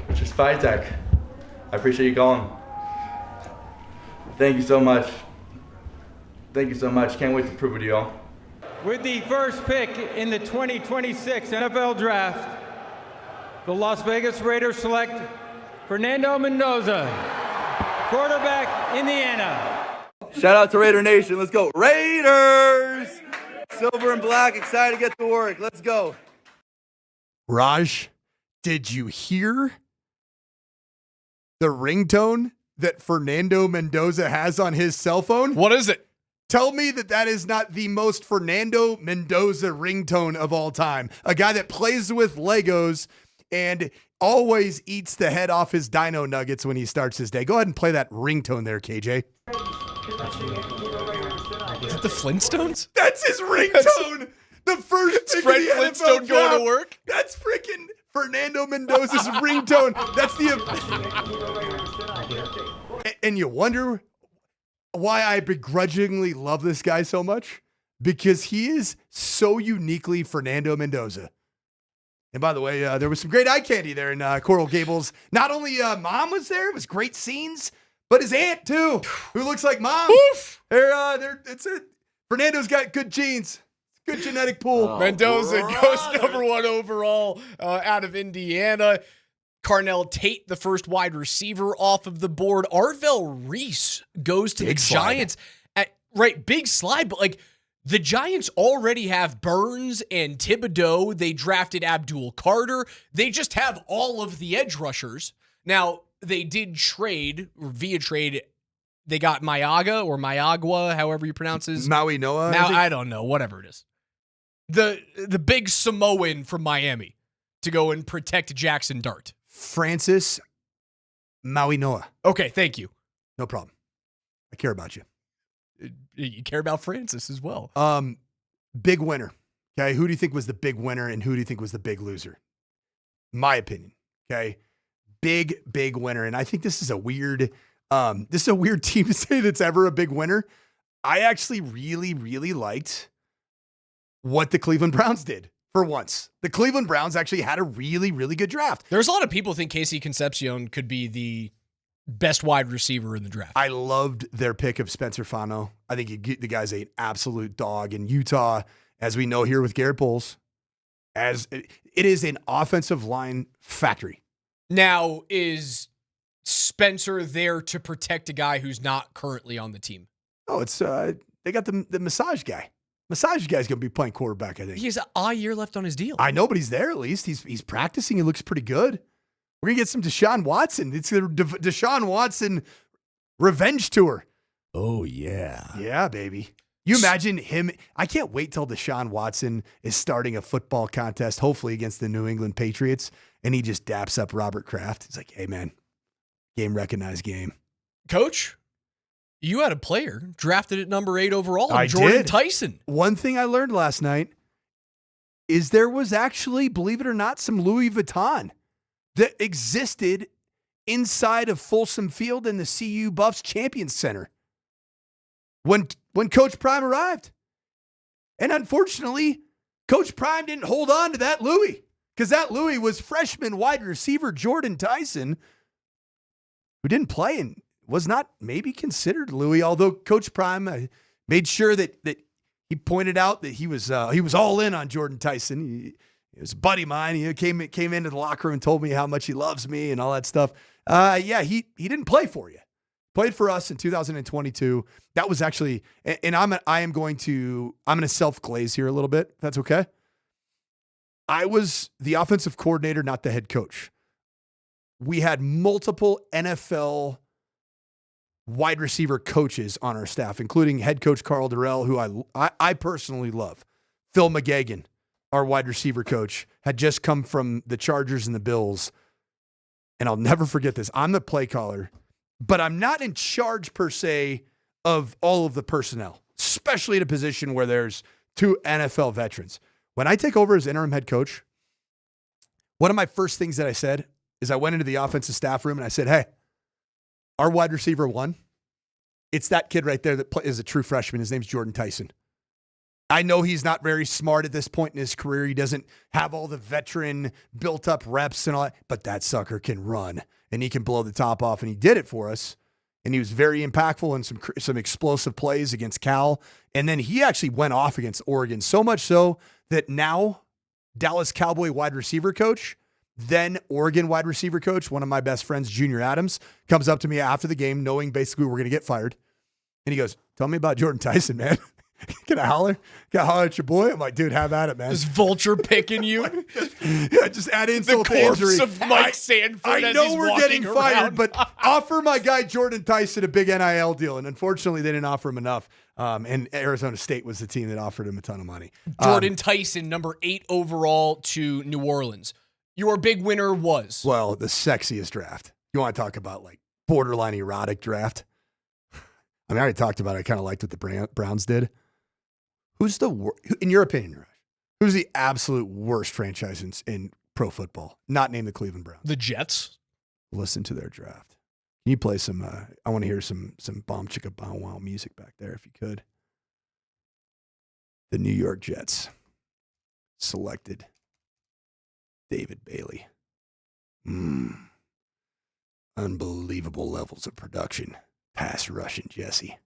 Mr. Spytek, I appreciate you calling. Thank you so much. Thank you so much. Can't wait to prove it to y'all. With the first pick in the 2026 NFL Draft, the Las Vegas Raiders select Fernando Mendoza, quarterback, Indiana. Shout out to Raider Nation. Let's go. Raiders! Silver and black, excited to get to work. Let's go. Raj, did you hear the ringtone that Fernando Mendoza has on his cell phone? What is it? Tell me that is not the most Fernando Mendoza ringtone of all time. A guy that plays with Legos and always eats the head off his dino nuggets when he starts his day. Go ahead and play that ringtone there, KJ. Is it the Flintstones? That's his ringtone. The first pick Fred of the Flintstone NFL going draft. to work? That's freaking Fernando Mendoza's ringtone. That's and you wonder why I begrudgingly love this guy so much? Because he is so uniquely Fernando Mendoza. And by the way, there was some great eye candy there in Coral Gables. Not only mom was there, it was great scenes, but his aunt too, who looks like mom. It's it. Fernando's got good genes. Good genetic pool. Mendoza goes #1 overall out of Indiana. Carnell Tate, the first wide receiver off of the board. Arvell Reese goes to the Giants. Big slide, but like the Giants already have Burns and Thibodeau. They drafted Abdul Carter. They just have all of the edge rushers. Now, they did trade, or via trade, they got Mayagua, however you pronounce his. Maui Noah? I don't know, whatever it is. The big Samoan from Miami to go and protect Jackson Dart. Francis Maui Noah. Okay, thank you. No problem. I care about you. You care about Francis as well. Big winner. Okay, who do you think was the big winner and who do you think was the big loser? My opinion. Okay, big winner, and I think this is a weird team to say that's ever a big winner. I actually really liked what the Cleveland Browns did. For once, the Cleveland Browns actually had a really good draft. There's a lot of people think Casey Concepcion could be the best wide receiver in the draft. I loved their pick of Spencer Fano. I think the guy's an absolute dog in Utah, as we know here with Garrett Bowles. As it is an offensive line factory. Now, is Spencer there to protect a guy who's not currently on the team? Oh, it's they got the massage guy. Massage guy's going to be playing quarterback, I think. He has a year left on his deal. I know, but he's there at least. He's practicing. He looks pretty good. We're going to get some Deshaun Watson. It's the Deshaun Watson revenge tour. Oh, yeah. Yeah, baby. You imagine him. I can't wait till Deshaun Watson is starting a football contest, hopefully against the New England Patriots, and he just daps up Robert Kraft. He's like, hey, man, game recognized game. Coach? You had a player drafted at #8 overall, I Jordan did. Tyson. One thing I learned last night is there was actually, believe it or not, some Louis Vuitton that existed inside of Folsom Field in the CU Buffs Champions Center when Coach Prime arrived. And unfortunately, Coach Prime didn't hold on to that Louis because that Louis was freshman wide receiver Jordan Tyson, who didn't play and was not maybe considered Louis, although Coach Prime made sure that he pointed out that he was all in on Jordan Tyson. He was a buddy of mine. He came into the locker room and told me how much he loves me and all that stuff. He didn't play for you. Played for us in 2022. That was actually, and I'm going to self-glaze here a little bit, if that's okay. I was the offensive coordinator, not the head coach. We had multiple NFL wide receiver coaches on our staff, including head coach Carl Durrell, who I personally love. Phil McGagan, our wide receiver coach, had just come from the Chargers and the Bills. And I'll never forget this. I'm the play caller, but I'm not in charge per se of all of the personnel, especially at a position where there's 2 NFL veterans. When I take over as interim head coach, one of my first things that I said is I went into the offensive staff room and I said, hey, our wide receiver 1, it's that kid right there that is a true freshman. His name's Jordan Tyson. I know he's not very smart at this point in his career. He doesn't have all the veteran built-up reps and all that, but that sucker can run, and he can blow the top off, and he did it for us. And he was very impactful in some explosive plays against Cal. And then he actually went off against Oregon, so much so that now Dallas Cowboy wide receiver coach, then Oregon wide receiver coach, one of my best friends, Junior Adams, comes up to me after the game knowing basically we're going to get fired. And he goes, tell me about Jordan Tyson, man. Can I holler? Can I holler at your boy? I'm like, dude, have at it, man. Is Vulture picking you? Yeah, just add insult to injury. The corpse of Mike Sanford I as know he's we're walking getting around. fired, but offer my guy Jordan Tyson a big NIL deal. And unfortunately, they didn't offer him enough. And Arizona State was the team that offered him a ton of money. Jordan Tyson, number 8 overall to New Orleans. Your big winner was? Well, the sexiest draft. You want to talk about like borderline erotic draft? I mean, I already talked about it. I kind of liked what the Browns did. Who's the worst, in your opinion, Raj, who's the absolute worst franchise in pro football? Not named the Cleveland Browns. The Jets. Listen to their draft. Can you play some, I want to hear some bomb chicka bow wow music back there if you could. The New York Jets selected David Bailey. Unbelievable levels of production. Pass rushing Jesse.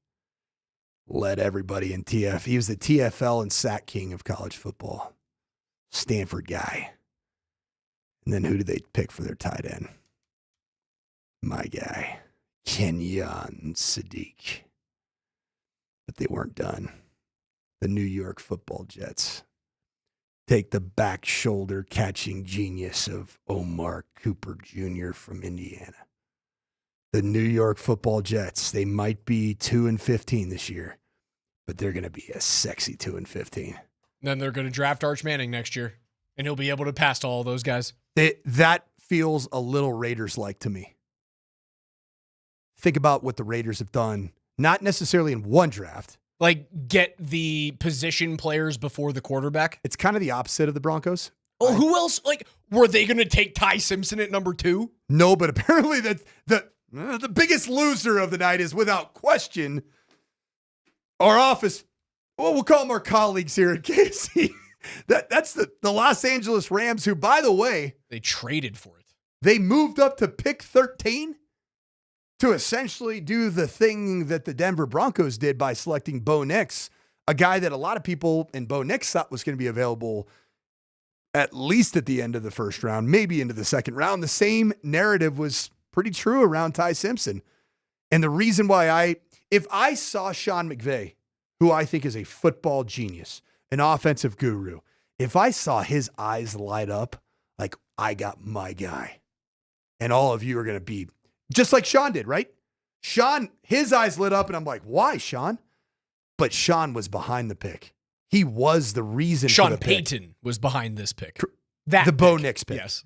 Led everybody in TF. He was the TFL and sack king of college football. Stanford guy. And then who did they pick for their tight end? My guy, Kenyon Sadiq. But they weren't done. The New York Football Jets take the back shoulder catching genius of Omar Cooper Jr. from Indiana. The New York Football Jets, they might be 2-15 this year, but they're going to be a sexy 2-15. Then they're going to draft Arch Manning next year, and he'll be able to pass to all those guys. That feels a little Raiders-like to me. Think about what the Raiders have done, not necessarily in one draft. Like, get the position players before the quarterback? It's kind of the opposite of the Broncos. Oh, who else? Like, were they going to take Ty Simpson at number 2? No, but apparently the biggest loser of the night is, without question, our office. Well, we'll call them our colleagues here at KC. That's the Los Angeles Rams, who, by the way, they traded for it. They moved up to pick 13 to essentially do the thing that the Denver Broncos did by selecting Bo Nix, a guy that a lot of people in Bo Nix thought was going to be available at least at the end of the first round, maybe into the second round. The same narrative was pretty true around Ty Simpson. And the reason why if I saw Sean McVay, who I think is a football genius, an offensive guru, if I saw his eyes light up, like, I got my guy, and all of you are going to be just like Sean did, right? Sean, his eyes lit up, and I'm like, why, Sean? But Sean was behind the pick. He was the reason Sean for the pick. Payton was behind this pick. The Bo Nix pick. Yes.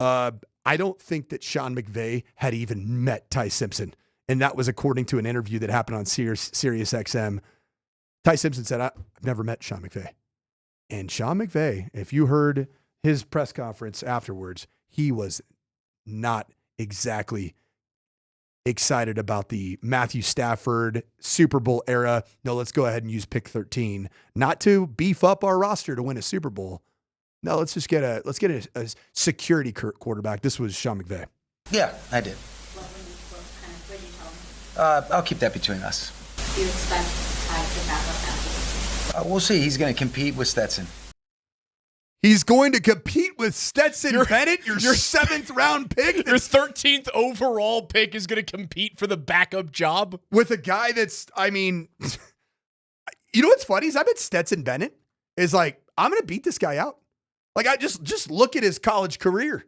I don't think that Sean McVay had even met Ty Simpson. And that was according to an interview that happened on Sirius XM. Ty Simpson said, I've never met Sean McVay. And Sean McVay, if you heard his press conference afterwards, he was not exactly excited about the Matthew Stafford Super Bowl era. No, let's go ahead and use pick 13, not to beef up our roster to win a Super Bowl. No, let's get a security quarterback. This was Sean McVay. Yeah, I did. I'll keep that between us. Do you expect Ty to back up that? We'll see. He's going to compete with Stetson. He's going to compete with Stetson Bennett, your 7th round pick. Your 13th overall pick is going to compete for the backup job? With a guy that's, I mean, you know what's funny is I bet Stetson Bennett is like, I'm going to beat this guy out. Like, I just look at his college career.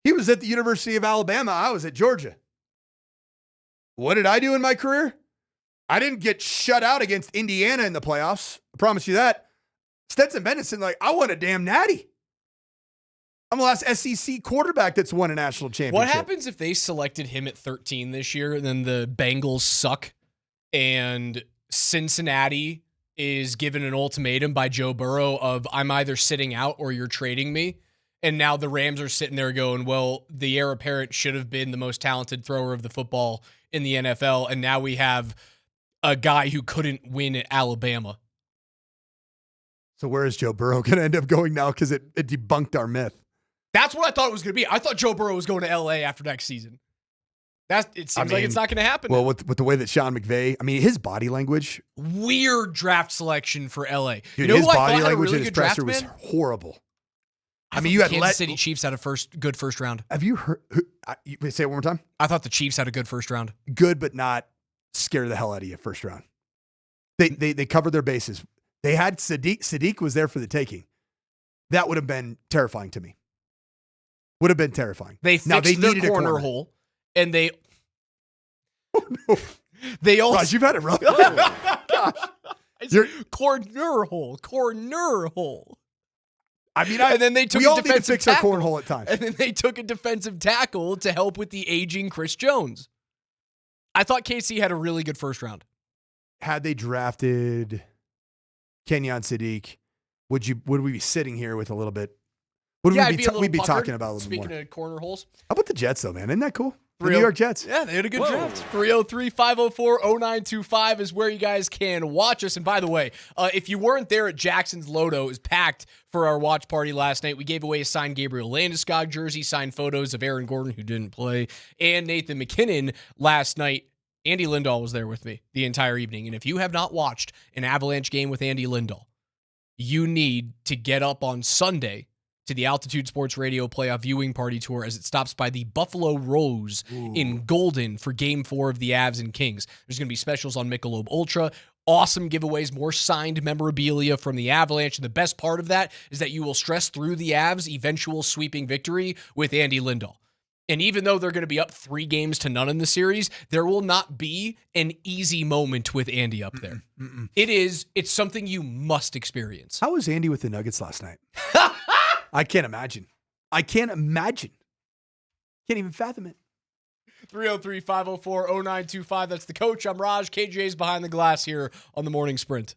He was at the University of Alabama. I was at Georgia. What did I do in my career? I didn't get shut out against Indiana in the playoffs. I promise you that. Stetson Bennett's like, I won a damn natty. I'm the last SEC quarterback that's won a national championship. What happens if they selected him at 13 this year, and then the Bengals suck, and Cincinnati is given an ultimatum by Joe Burrow of, I'm either sitting out or you're trading me? And now the Rams are sitting there going, well, the heir apparent should have been the most talented thrower of the football in the NFL, and now we have a guy who couldn't win at Alabama. So where is Joe Burrow going to end up going now? Because it debunked our myth. That's what I thought it was going to be. I thought Joe Burrow was going to L.A. after next season. It seems like it's not going to happen. Well, with the way that Sean McVay, his body language. Weird draft selection for L.A. Dude, you know his who I body thought had a language really in his good draft, presser was man? horrible. I you had Kansas City Chiefs had a good first round. Have you heard? Say it one more time. I thought the Chiefs had a good first round. Good, but not scare the hell out of you first round. They covered their bases. They had Sadiq. Sadiq was there for the taking. That would have been terrifying to me. Would have been terrifying. They fixed their corner hole, and they. Oh, no. They also. Raj, you've had it rough. Gosh. Corner hole. And then they took we a all need to defensive fix our tackle. cornhole at times. And then they took a defensive tackle to help with the aging Chris Jones. I thought KC had a really good first round. Had they drafted Kenyon Sadiq, would we be sitting here with a little bit? We'd be talking about a little Speaking more. of corner holes. How about the Jets though, man? Isn't that cool? The New York Jets. Yeah, they had a good draft. 303-504-0925 is where you guys can watch us. And by the way, if you weren't there at Jackson's Lodo, it was packed for our watch party last night. We gave away a signed Gabriel Landeskog jersey, signed photos of Aaron Gordon, who didn't play, and Nathan McKinnon last night. Andy Lindahl was there with me the entire evening. And if you have not watched an Avalanche game with Andy Lindahl, you need to get up on Sunday to the Altitude Sports Radio Playoff Viewing Party Tour as it stops by the Buffalo Rose in Golden for Game 4 of the Avs and Kings. There's going to be specials on Michelob Ultra, awesome giveaways, more signed memorabilia from the Avalanche, and the best part of that is that you will stress through the Avs' eventual sweeping victory with Andy Lindahl. And even though they're going to be up 3-0 in the series, there will not be an easy moment with Andy up there. It's something you must experience. How was Andy with the Nuggets last night? I can't imagine. Can't even fathom it. 303-504-0925. That's the coach. I'm Raj. KJ's behind the glass here on the Morning Sprint.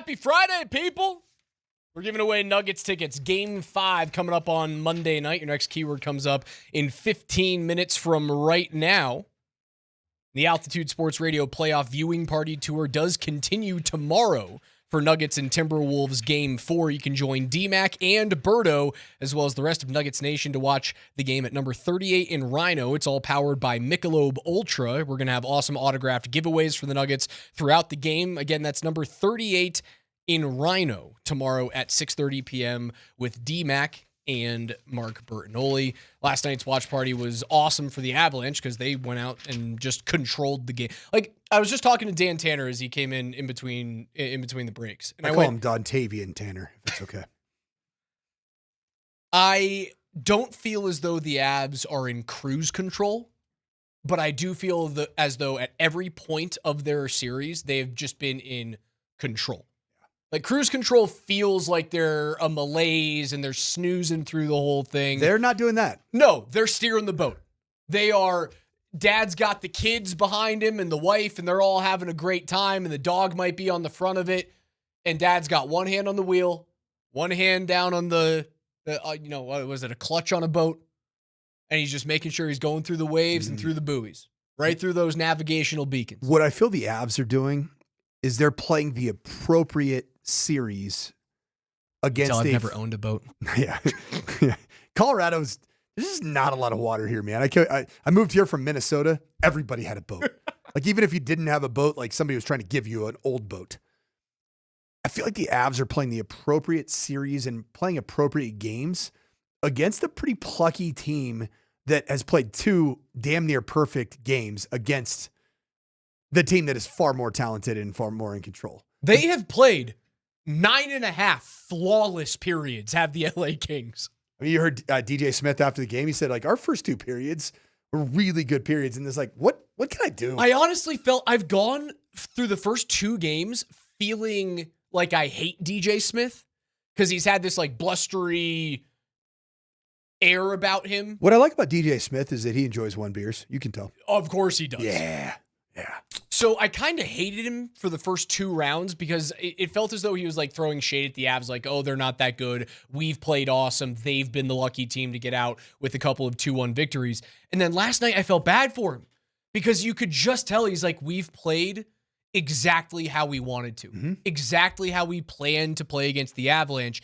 Happy Friday, people. We're giving away Nuggets tickets. Game 5 coming up on Monday night. Your next keyword comes up in 15 minutes from right now. The Altitude Sports Radio Playoff Viewing Party Tour does continue tomorrow for Nuggets and Timberwolves Game 4. You can join DMac and Birdo, as well as the rest of Nuggets Nation, to watch the game at number 38 in Rhino. It's all powered by Michelob Ultra. We're going to have awesome autographed giveaways for the Nuggets throughout the game. Again, that's number 38 in Rhino tomorrow at 6:30 p.m. with DMac and Mark Bertinoli. Last night's watch party was awesome for the Avalanche because they went out and just controlled the game. Like, I was just talking to Dan Tanner as he came in between the breaks. And I call him Dontavian Tanner, if it's okay. I don't feel as though the Avs are in cruise control, but I do feel as though at every point of their series, they have just been in control. Like, cruise control feels like they're a malaise and they're snoozing through the whole thing. They're not doing that. No, they're steering the boat. They are, dad's got the kids behind him and the wife, and they're all having a great time, and the dog might be on the front of it, and dad's got one hand on the wheel, one hand down on what was it, a clutch on a boat, and he's just making sure he's going through the waves and through the buoys, right through those navigational beacons. What I feel the Avs are doing is they're playing the appropriate series against. I've never owned a boat. Yeah. Colorado's, there's just not a lot of water here, man. I moved here from Minnesota. Everybody had a boat. Like, even if you didn't have a boat, like somebody was trying to give you an old boat. I feel like the Avs are playing the appropriate series and playing appropriate games against a pretty plucky team that has played 2 damn near perfect games against the team that is far more talented and far more in control. They have played 9.5 flawless periods, have the LA Kings. I mean, you heard DJ Smith after the game. He said, like, our first 2 periods were really good periods. And it's like, what can I do? I honestly felt I've gone through the first 2 games feeling like I hate DJ Smith because he's had this like blustery air about him. What I like about DJ Smith is that he enjoys 1 beers. You can tell. Of course he does. Yeah. So I kind of hated him for the first 2 rounds because it felt as though he was like throwing shade at the Avs, like, oh, they're not that good. We've played awesome. They've been the lucky team to get out with a couple of 2-1 victories. And then last night I felt bad for him because you could just tell he's like, we've played exactly how we wanted to, exactly how we planned to play against the Avalanche.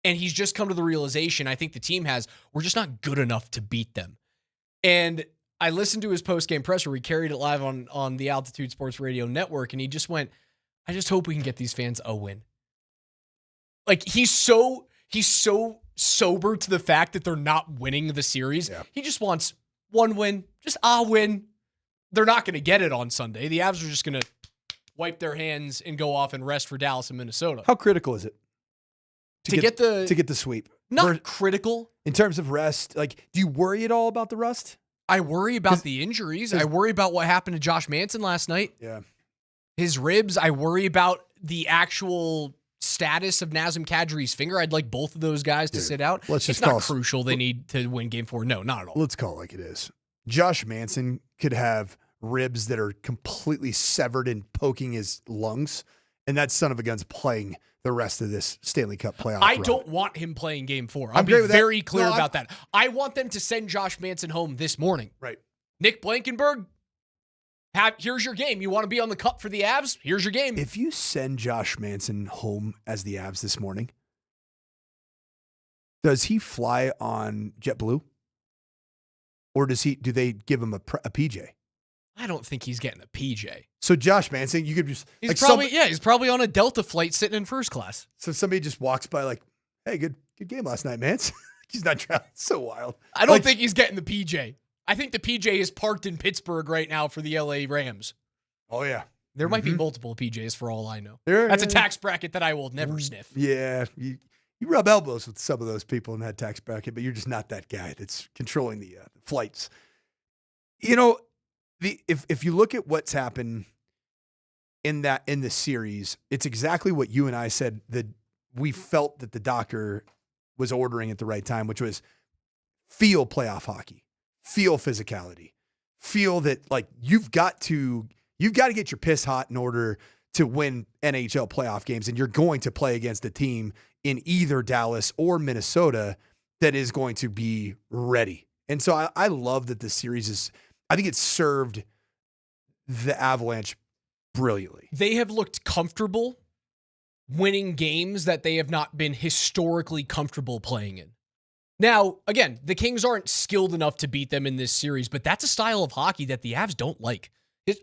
And he's just come to the realization, I think the team has, we're just not good enough to beat them. And I listened to his post-game presser. We carried it live on the Altitude Sports Radio Network, and he just went, I just hope we can get these fans a win. Like, he's so sober to the fact that they're not winning the series. Yeah. He just wants 1 win, just a win. They're not going to get it on Sunday. The Avs are just going to wipe their hands and go off and rest for Dallas and Minnesota. How critical is it to get the sweep? Not critical. In terms of rest, like, do you worry at all about the rust? I worry about the injuries. I worry about what happened to Josh Manson last night. Yeah. His ribs. I worry about the actual status of Nazem Kadri's finger. I'd like both of those guys to sit out. It's not crucial they need to win game 4. No, not at all. Let's call it like it is. Josh Manson could have ribs that are completely severed and poking his lungs, and that son of a gun's playing the rest of this Stanley Cup playoff I run. don't want him playing game 4. I'll be very clear about that. I want them to send Josh Manson home this morning. Right. Nick Blankenberg, here's your game. You want to be on the cup for the Avs? Here's your game. If you send Josh Manson home as the Avs this morning, does he fly on JetBlue? Or do they give him a PJ? I don't think he's getting a PJ. So Josh Manson, you could just he's probably on a Delta flight sitting in first class. So somebody just walks by like, hey, good game last night, man. He's not traveling. So wild. I don't think he's getting the PJ. I think the PJ is parked in Pittsburgh right now for the LA Rams. Oh yeah. There might be multiple PJs for all I know. That's a tax bracket that I will never sniff. Yeah. You rub elbows with some of those people in that tax bracket, but you're just not that guy that's controlling the flights. You know, if you look at what's happened in the series, it's exactly what you and I said that we felt that the doctor was ordering at the right time, which was feel playoff hockey, feel physicality, feel that like you've got to get your piss hot in order to win NHL playoff games, and you're going to play against a team in either Dallas or Minnesota that is going to be ready. And so I love that this series is, I think it's served the Avalanche brilliantly. They have looked comfortable winning games that they have not been historically comfortable playing in. Now, again, the Kings aren't skilled enough to beat them in this series, but that's a style of hockey that the Avs don't like.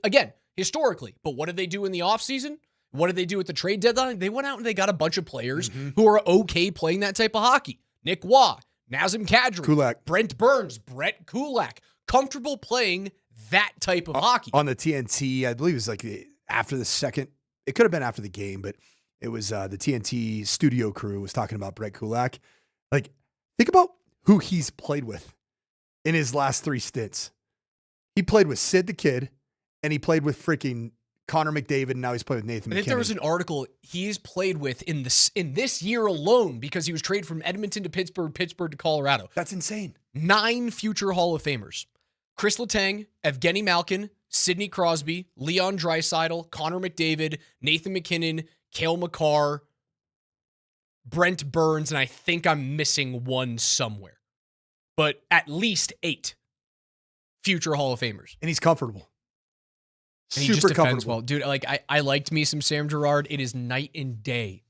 Again, historically. But what did they do in the offseason? What did they do at the trade deadline? They went out and they got a bunch of players who are okay playing that type of hockey. Nick Waugh, Nazem Kadri, Kulak. Brent Burns, Brett Kulak. Comfortable playing that type of hockey. On the TNT, I believe it was like after the second, it could have been after the game, but it was the TNT studio crew was talking about Brett Kulak. Like, think about who he's played with in his last 3 stints. He played with Sid the Kid, and he played with freaking Connor McDavid, and now he's playing with Nathan McKinnon. I think there was an article he's played with in this year alone, because he was traded from Edmonton to Pittsburgh to Colorado. That's insane. 9 future Hall of Famers. Chris Letang, Evgeny Malkin, Sidney Crosby, Leon Draisaitl, Connor McDavid, Nathan McKinnon, Cale Makar, Brent Burns, and I think I'm missing one somewhere. But at least 8 future Hall of Famers. And he's comfortable. And he just defends well. Dude, like, I liked me some Sam Girard. It is night and day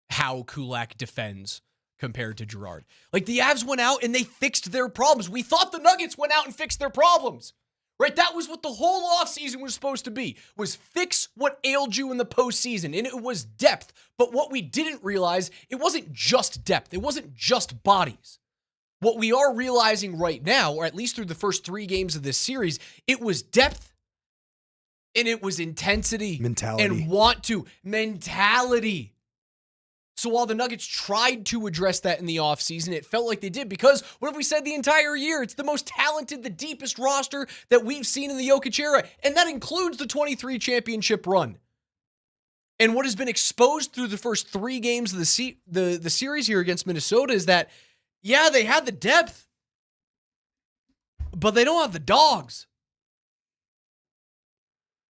how Kulak defends compared to Girard. Like, the Avs went out and they fixed their problems. We thought the Nuggets went out and fixed their problems. Right? That was what the whole offseason was supposed to be, was fix what ailed you in the postseason. And it was depth. But what we didn't realize, it wasn't just depth. It wasn't just bodies. What we are realizing right now, or at least through the first 3 games of this series, it was depth and it was intensity. Mentality. And mentality. So while the Nuggets tried to address that in the offseason, it felt like they did, because what have we said the entire year? It's the most talented, the deepest roster that we've seen in the Jokic era, and that includes the 23 championship run. And what has been exposed through the first 3 games of the series here against Minnesota is that, yeah, they had the depth, but they don't have the dogs.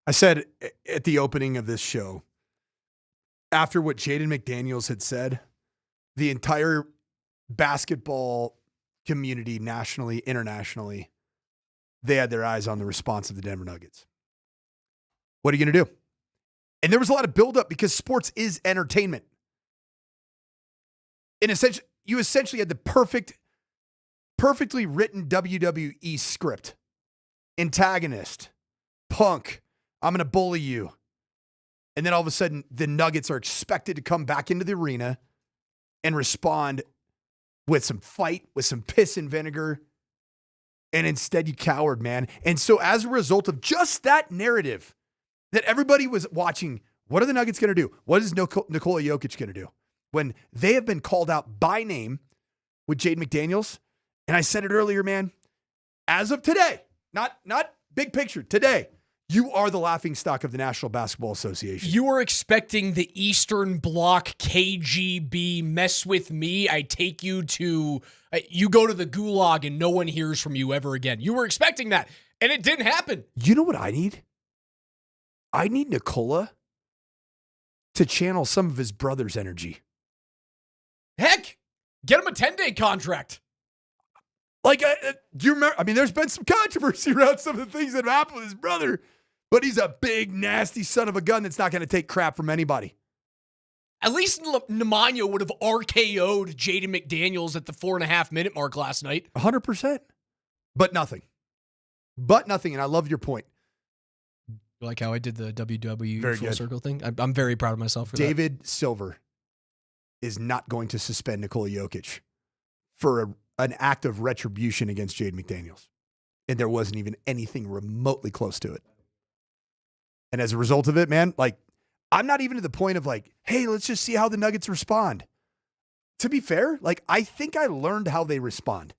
I said at the opening of this show, after what Jaden McDaniels had said, the entire basketball community, nationally, internationally, they had their eyes on the response of the Denver Nuggets. What are you going to do? And there was a lot of buildup, because sports is entertainment. You essentially had the perfectly written WWE script. Antagonist, Punk, I'm going to bully you. And then all of a sudden, the Nuggets are expected to come back into the arena and respond with some fight, with some piss and vinegar. And instead, you cowered, man. And so as a result of just that narrative that everybody was watching, what are the Nuggets going to do? What is Nikola Jokic going to do? When they have been called out by name with Jaden McDaniels. And I said it earlier, man, as of today, not big picture, today, you are the laughingstock of the National Basketball Association. You were expecting the Eastern Bloc KGB mess with me. I take you to, you go to the gulag and no one hears from you ever again. You were expecting that, and it didn't happen. You know what I need? I need Nikola to channel some of his brother's energy. Heck, get him a 10-day contract. Like, do you remember? I mean, there's been some controversy around some of the things that have happened with his brother, but he's a big, nasty son of a gun that's not going to take crap from anybody. At least Nemanja would have RKO'd Jaden McDaniels at the 4.5-minute mark last night. 100%. But nothing. And I love your point. You like how I did the WWE Very full good. circle thing? I'm very proud of myself for that. David Silver is not going to suspend Nikola Jokic for an act of retribution against Jaden McDaniels. And there wasn't even anything remotely close to it. And as a result of it, man, like, I'm not even to the point of like, hey, let's just see how the Nuggets respond. To be fair, like, I think I learned how they respond.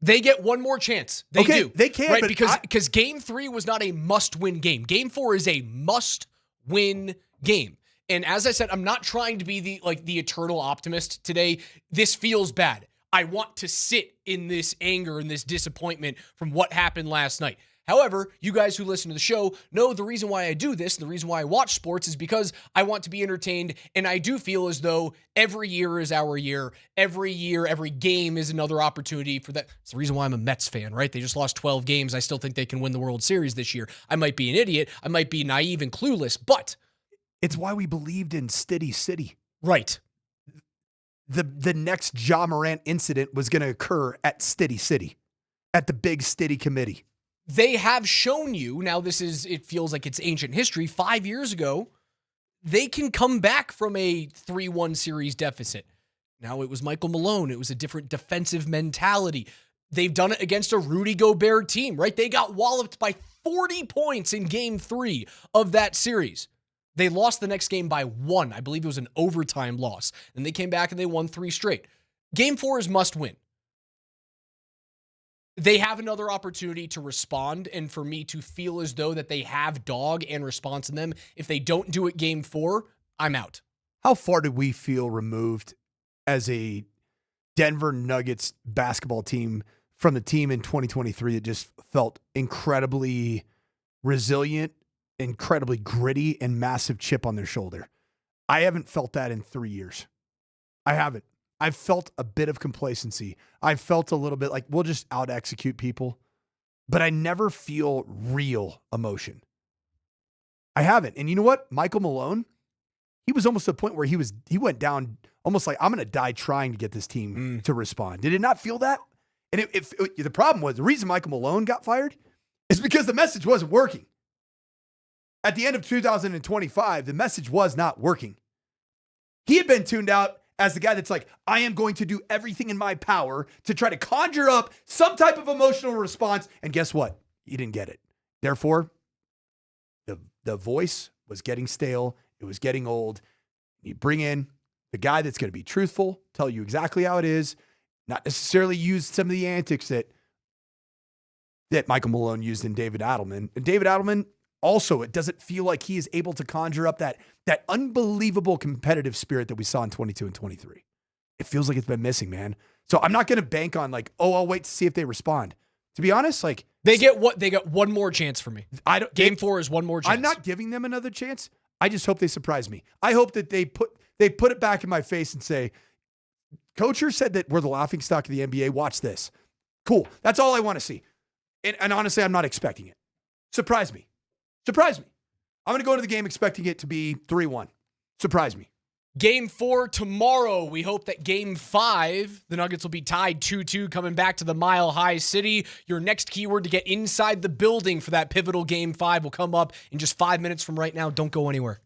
They get one more chance. They do. They can, right? but Because Game 3 was not a must-win game. Game 4 is a must-win game. And as I said, I'm not trying to be the eternal optimist today. This feels bad. I want to sit in this anger and this disappointment from what happened last night. However, you guys who listen to the show know the reason why I do this, the reason why I watch sports is because I want to be entertained, and I do feel as though every year is our year. Every year, every game is another opportunity for that. It's the reason why I'm a Mets fan, right? They just lost 12 games. I still think they can win the World Series this year. I might be an idiot. I might be naive and clueless, but it's why we believed in Steady City. Right. The next Ja Morant incident was going to occur at Steady City, at the big Steady committee. They have shown you, now it feels like it's ancient history, 5 years ago, they can come back from a 3-1 series deficit. Now it was Michael Malone. It was a different defensive mentality. They've done it against a Rudy Gobert team, right? They got walloped by 40 points in game 3 of that series. They lost the next game by 1. I believe it was an overtime loss. And they came back and they won 3 straight. Game 4 is must win. They have another opportunity to respond, and for me to feel as though that they have dog and response in them. If they don't do it game 4, I'm out. How far did we feel removed as a Denver Nuggets basketball team from the team in 2023 that just felt incredibly resilient, incredibly gritty, and massive chip on their shoulder? I haven't felt that in 3 years. I haven't. I've felt a bit of complacency. I've felt a little bit like we'll just out-execute people, but I never feel real emotion. I haven't. And you know what? Michael Malone, he was almost to the point where he went down almost like, I'm going to die trying to get this team to respond. Did it not feel that? And the problem was, the reason Michael Malone got fired is because the message wasn't working. At the end of 2025, the message was not working. He had been tuned out as the guy that's like, I am going to do everything in my power to try to conjure up some type of emotional response. And guess what? You didn't get it. Therefore, the voice was getting stale. It was getting old. You bring in the guy that's going to be truthful, tell you exactly how it is, not necessarily use some of the antics that Michael Malone used in David Adelman. And David Adelman, also, it doesn't feel like he is able to conjure up that unbelievable competitive spirit that we saw in 22 and 23. It feels like it's been missing, man. So I'm not going to bank on like, oh, I'll wait to see if they respond. To be honest, like they get one more chance for me. Game 4 is one more chance. I'm not giving them another chance. I just hope they surprise me. I hope that they put it back in my face and say, Coacher said that we're the laughingstock of the NBA. Watch this. Cool. That's all I want to see. And honestly, I'm not expecting it. Surprise me. Surprise me. I'm going to go into the game expecting it to be 3-1. Surprise me. Game 4 tomorrow. We hope that Game 5, the Nuggets will be tied 2-2 coming back to the Mile High City. Your next keyword to get inside the building for that pivotal Game 5 will come up in just 5 minutes from right now. Don't go anywhere.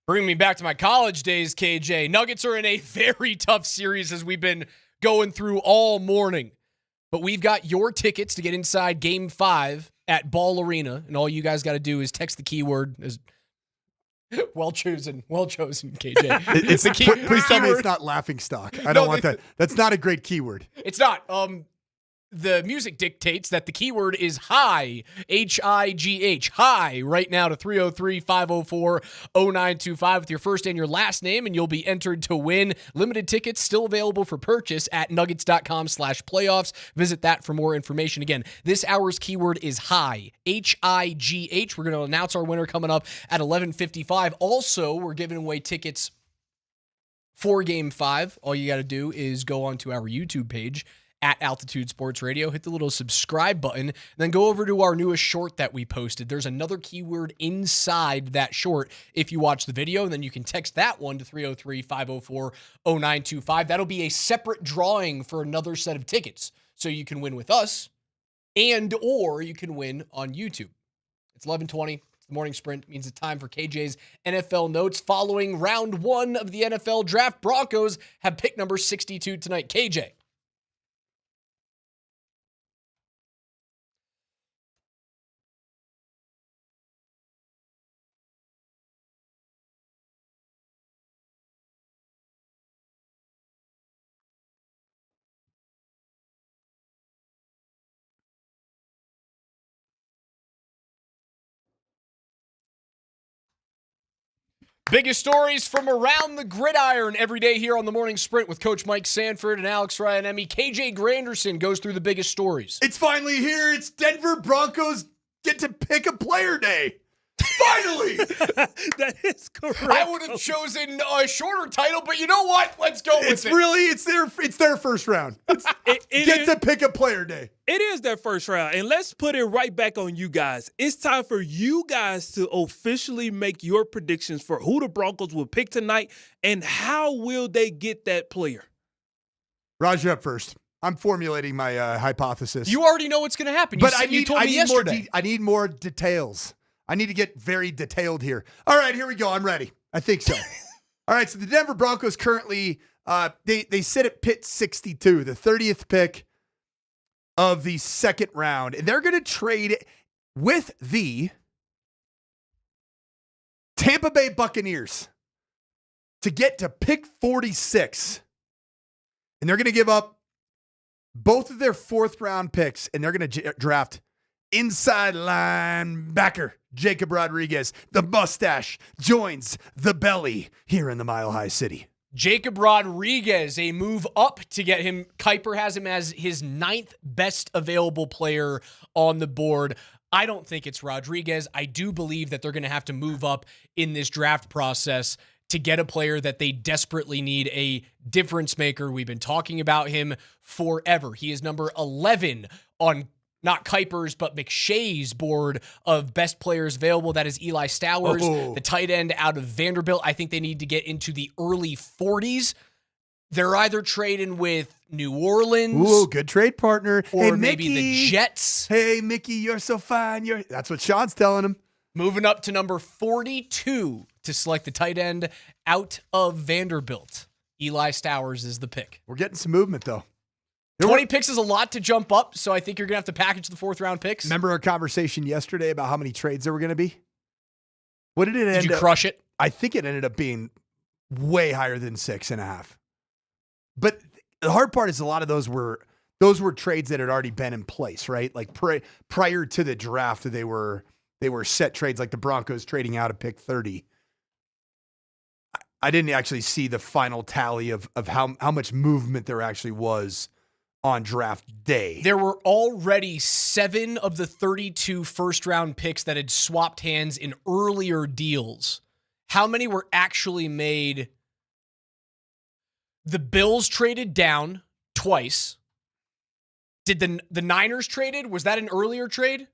Bring me back to my college days, KJ. Nuggets are in a very tough series as we've been going through all morning. But we've got your tickets to get inside Game 5 at Ball Arena, and all you guys got to do is text the keyword. Well chosen, KJ. It's the key. Please tell me it's not laughing stock. I don't want that. That's not a great keyword. It's not. The music dictates that the keyword is high, H-I-G-H, high, right now to 303-504-0925 with your first and your last name, and you'll be entered to win. Limited tickets still available for purchase at nuggets.com/playoffs. Visit that for more information. Again, this hour's keyword is high, H-I-G-H. We're going to announce our winner coming up at 11:55. Also, we're giving away tickets for Game 5. All you got to do is go onto our YouTube page at Altitude Sports Radio, hit the little subscribe button, then go over to our newest short that we posted. There's another keyword inside that short if you watch the video, and then you can text that one to 303-504-0925. That'll be a separate drawing for another set of tickets, so you can win with us, or you can win on YouTube. It's 11:20. It's the morning sprint. It means it's time for KJ's NFL notes following round 1 of the NFL draft. Broncos have pick number 62 tonight. KJ. Biggest stories from around the gridiron every day here on the Morning Sprint with Coach Mike Sanford and Alex Ryan-Emmy. KJ Granderson goes through the biggest stories. It's finally here. It's Denver Broncos get to pick a player day. Finally! That is correct. I would have chosen a shorter title, but you know what? Let's go with it. It's their first round. Get to pick a player day. It is their first round. And let's put it right back on you guys. It's time for you guys to officially make your predictions for who the Broncos will pick tonight and how will they get that player. Raj, you're up first. I'm formulating my hypothesis. You already know what's going to happen. You told me yesterday. I need more details. I need to get very detailed here. All right, here we go. I'm ready. I think so. All right, so the Denver Broncos currently, they sit at pick 62, the 30th pick of the second round. And they're going to trade with the Tampa Bay Buccaneers to get to pick 46. And they're going to give up both of their fourth-round picks, and they're going to draft inside linebacker Jacob Rodriguez. The mustache joins the belly here in the Mile High City. Jacob Rodriguez, a move up to get him. Kuiper has him as his 9th best available player on the board. I don't think it's Rodriguez. I do believe that they're going to have to move up in this draft process to get a player that they desperately need, a difference maker. We've been talking about him forever. He is number 11 on not Kuiper's, but McShay's board of best players available. That is Eli Stowers, the tight end out of Vanderbilt. I think they need to get into the early 40s. They're either trading with New Orleans. Ooh, good trade partner. Or hey, maybe Mickey. the Jets. Hey, Mickey, you're so fine. That's what Sean's telling him. Moving up to number 42 to select the tight end out of Vanderbilt. Eli Stowers is the pick. We're getting some movement, though. 20 picks is a lot to jump up, so I think you're going to have to package the fourth-round picks. Remember our conversation yesterday about how many trades there were going to be? What did it end up? Did you crush it? I think it ended up being way higher than 6.5. But the hard part is a lot of those were trades that had already been in place, right? Like prior to the draft, they were set trades, like the Broncos trading out of pick 30. I didn't actually see the final tally of how much movement there actually was on draft day. There were already 7 of the 32 first-round picks that had swapped hands in earlier deals. How many were actually made? The Bills traded down twice. Did the Niners traded? Was that an earlier trade?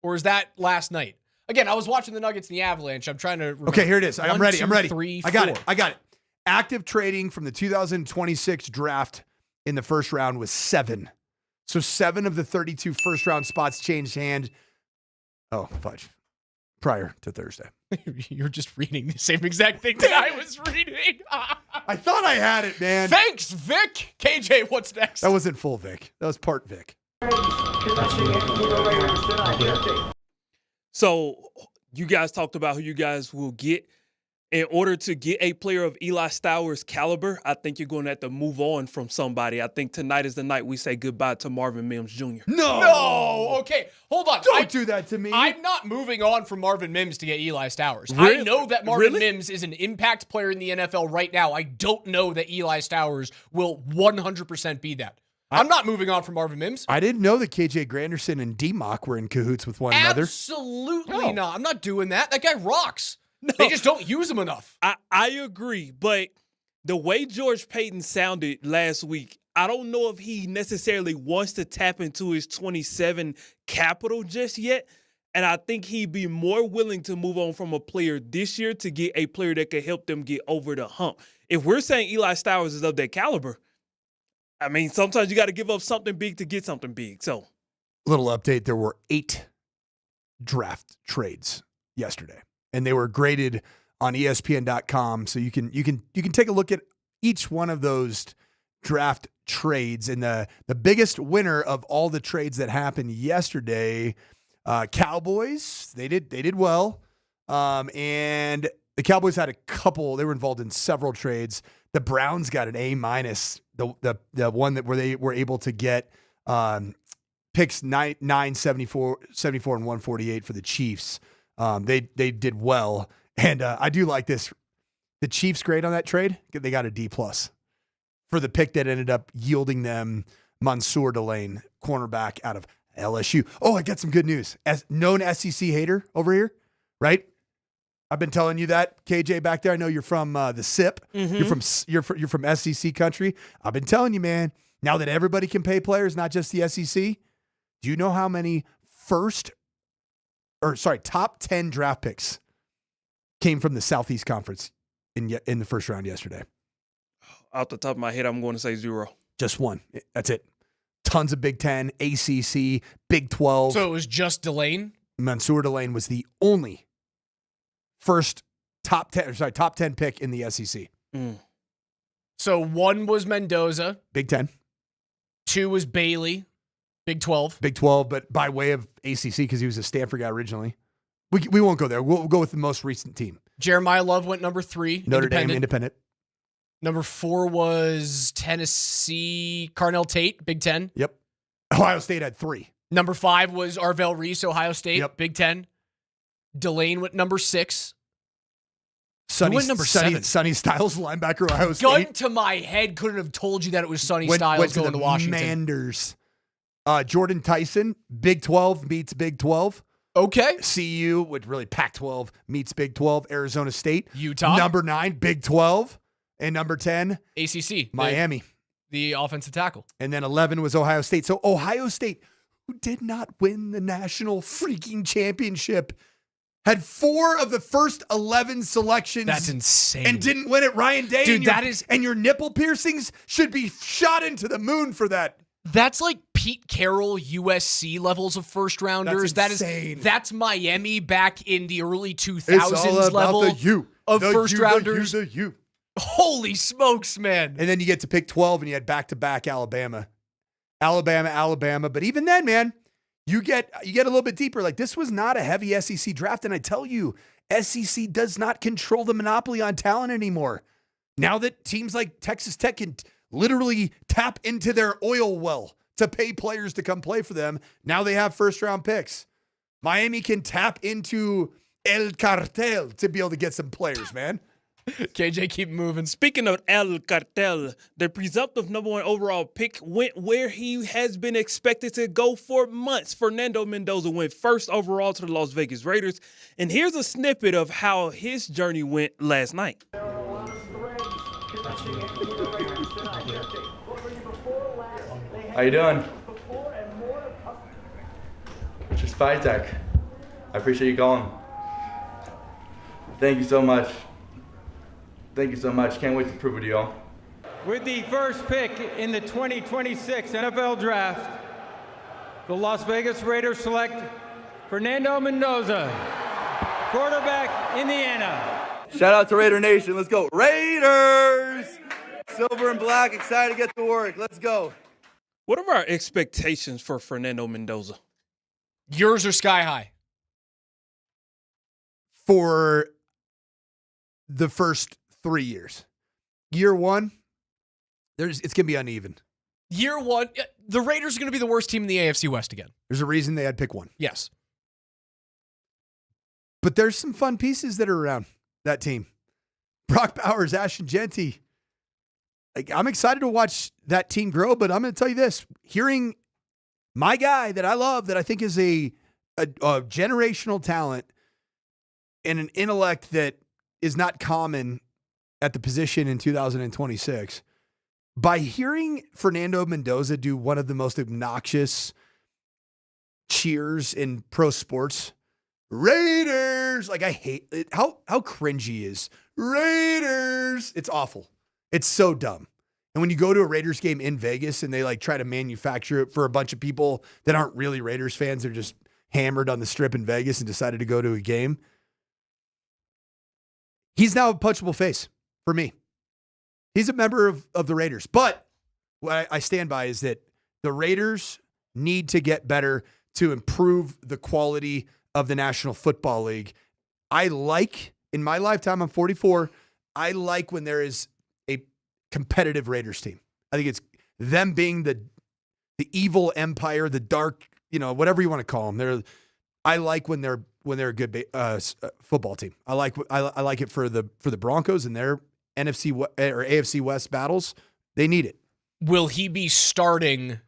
Or is that last night? Again, I was watching the Nuggets and the Avalanche. I'm trying to remember. Okay, here it is. I'm ready. 3, I got it. Active trading from the 2026 draft in the first round was 7. So 7 of the 32 first round spots changed hand. Oh, fudge. prior to Thursday. You're just reading the same exact thing that I was reading. I thought I had it, man. Thanks, Vic. KJ, what's next? That wasn't full Vic. That was part Vic. So you guys talked about who you guys will get. In order to get a player of Eli Stowers' caliber, I think you're going to have to move on from somebody. I think tonight is the night we say goodbye to Marvin Mims Jr. No. Okay, hold on. Don't do that to me. I'm not moving on from Marvin Mims to get Eli Stowers. Really? I know that Marvin Really? Mims is an impact player in the NFL right now. I don't know that Eli Stowers will 100% be that. I'm not moving on from Marvin Mims. I didn't know that KJ Granderson and DMac were in cahoots with one another. Absolutely not. I'm not doing that. That guy rocks. No. They just don't use him enough. I agree, but the way George Payton sounded last week, I don't know if he necessarily wants to tap into his 27 capital just yet. And I think he'd be more willing to move on from a player this year to get a player that could help them get over the hump. If we're saying Eli Stowers is of that caliber, I mean, sometimes you got to give up something big to get something big. So, Little update, there were 8 draft trades yesterday, and they were graded on ESPN.com. So you can take a look at each one of those draft trades. And the biggest winner of all the trades that happened yesterday, Cowboys, they did well. And the Cowboys had a couple, they were involved in several trades. The Browns got an A-, the one that where they were able to get picks 974, 74, and 148 for the Chiefs. They did well. And I do like this. The Chiefs grade on that trade, they got a D+ for the pick that ended up yielding them Mansour Delane, cornerback out of LSU. Oh, I got some good news. As known SEC hater over here, right? I've been telling you that, KJ, back there. I know you're from the SIP. Mm-hmm. You're from SEC country. I've been telling you, man. Now that everybody can pay players, not just the SEC, do you know how many top 10 draft picks came from the Southeast Conference in the first round yesterday? Off the top of my head, I'm going to say 0. Just one. That's it. Tons of Big Ten, ACC, Big 12. So it was just Delane? Mansour Delane was the only first top 10 pick in the SEC. So 1 was Mendoza. Big 10. 2 was Bailey. Big 12. Big 12, but by way of ACC because he was a Stanford guy originally. We won't go there. We'll go with the most recent team. Jeremiah Love went number 3. Notre Dame, independent. Number 4 was Tennessee, Carnell Tate, Big 10. Yep. Ohio State had 3. Number 5 was Arvell Reese, Ohio State, Yep. Big 10. Delane went number 6. Sonny, Who went number 7? Sonny Styles, linebacker, Ohio State. Gun to my head, couldn't have told you that it was Sonny Styles went going to Washington. Manders. Jordan Tyson, Big 12 meets Big 12. Okay. CU, with really Pac-12 meets Big 12. Arizona State. Utah. Number 9, Big 12. And number 10, ACC. Miami. The offensive tackle. And then 11 was Ohio State. So Ohio State, who did not win the national freaking championship, had 4 of the first 11 selections. That's insane. And didn't win it. Ryan Day. Dude, and your nipple piercings should be shot into the moon for that. That's like Pete Carroll, USC levels of first rounders. That's insane. That's Miami back in the early 2000s It's all about level the U. of The first U, rounders. The U. Holy smokes, man. And then you get to pick 12 and you had back-to-back Alabama. But even then, man, you get a little bit deeper. Like, this was not a heavy SEC draft. And I tell you, SEC does not control the monopoly on talent anymore. Now that teams like Texas Tech can literally tap into their oil well to pay players to come play for them, now they have first-round picks. Miami can tap into El Cartel to be able to get some players, man. KJ, keep moving. Speaking of El Cartel, the presumptive number 1 overall pick went where he has been expected to go for months. Fernando Mendoza went first overall to the Las Vegas Raiders. And here's a snippet of how his journey went last night. How you doing? Just Vitek. I appreciate you calling. Thank you so much. Thank you so much. Can't wait to prove it to y'all. With the first pick in the 2026 NFL Draft, the Las Vegas Raiders select Fernando Mendoza, quarterback, Indiana. Shout out to Raider Nation. Let's go. Raiders! Silver and black, excited to get to work. Let's go. What are our expectations for Fernando Mendoza? Yours are sky high. For the first 3 years. Year one, it's going to be uneven. Year one, the Raiders are going to be the worst team in the AFC West again. There's a reason they had pick one. Yes. But there's some fun pieces that are around that team. Brock Bowers, Ashton Genty. Like, I'm excited to watch that team grow, but I'm going to tell you this. Hearing my guy that I love, that I think is a generational talent and an intellect that is not common at the position in 2026, by hearing Fernando Mendoza do one of the most obnoxious cheers in pro sports, Raiders, like I hate it. How cringy is Raiders? It's awful. It's so dumb. And when you go to a Raiders game in Vegas and they like try to manufacture it for a bunch of people that aren't really Raiders fans, they're just hammered on the strip in Vegas and decided to go to a game. He's now a punchable face for me. He's a member of the Raiders. But what I stand by is that the Raiders need to get better to improve the quality of the National Football League. In my lifetime, I'm 44, I like when there is a competitive Raiders team. I think it's them being the evil empire, the dark, whatever you want to call them. I like when they're a good football team. I like it for the Broncos and their NFC or AFC West battles. They need it. Will he be starting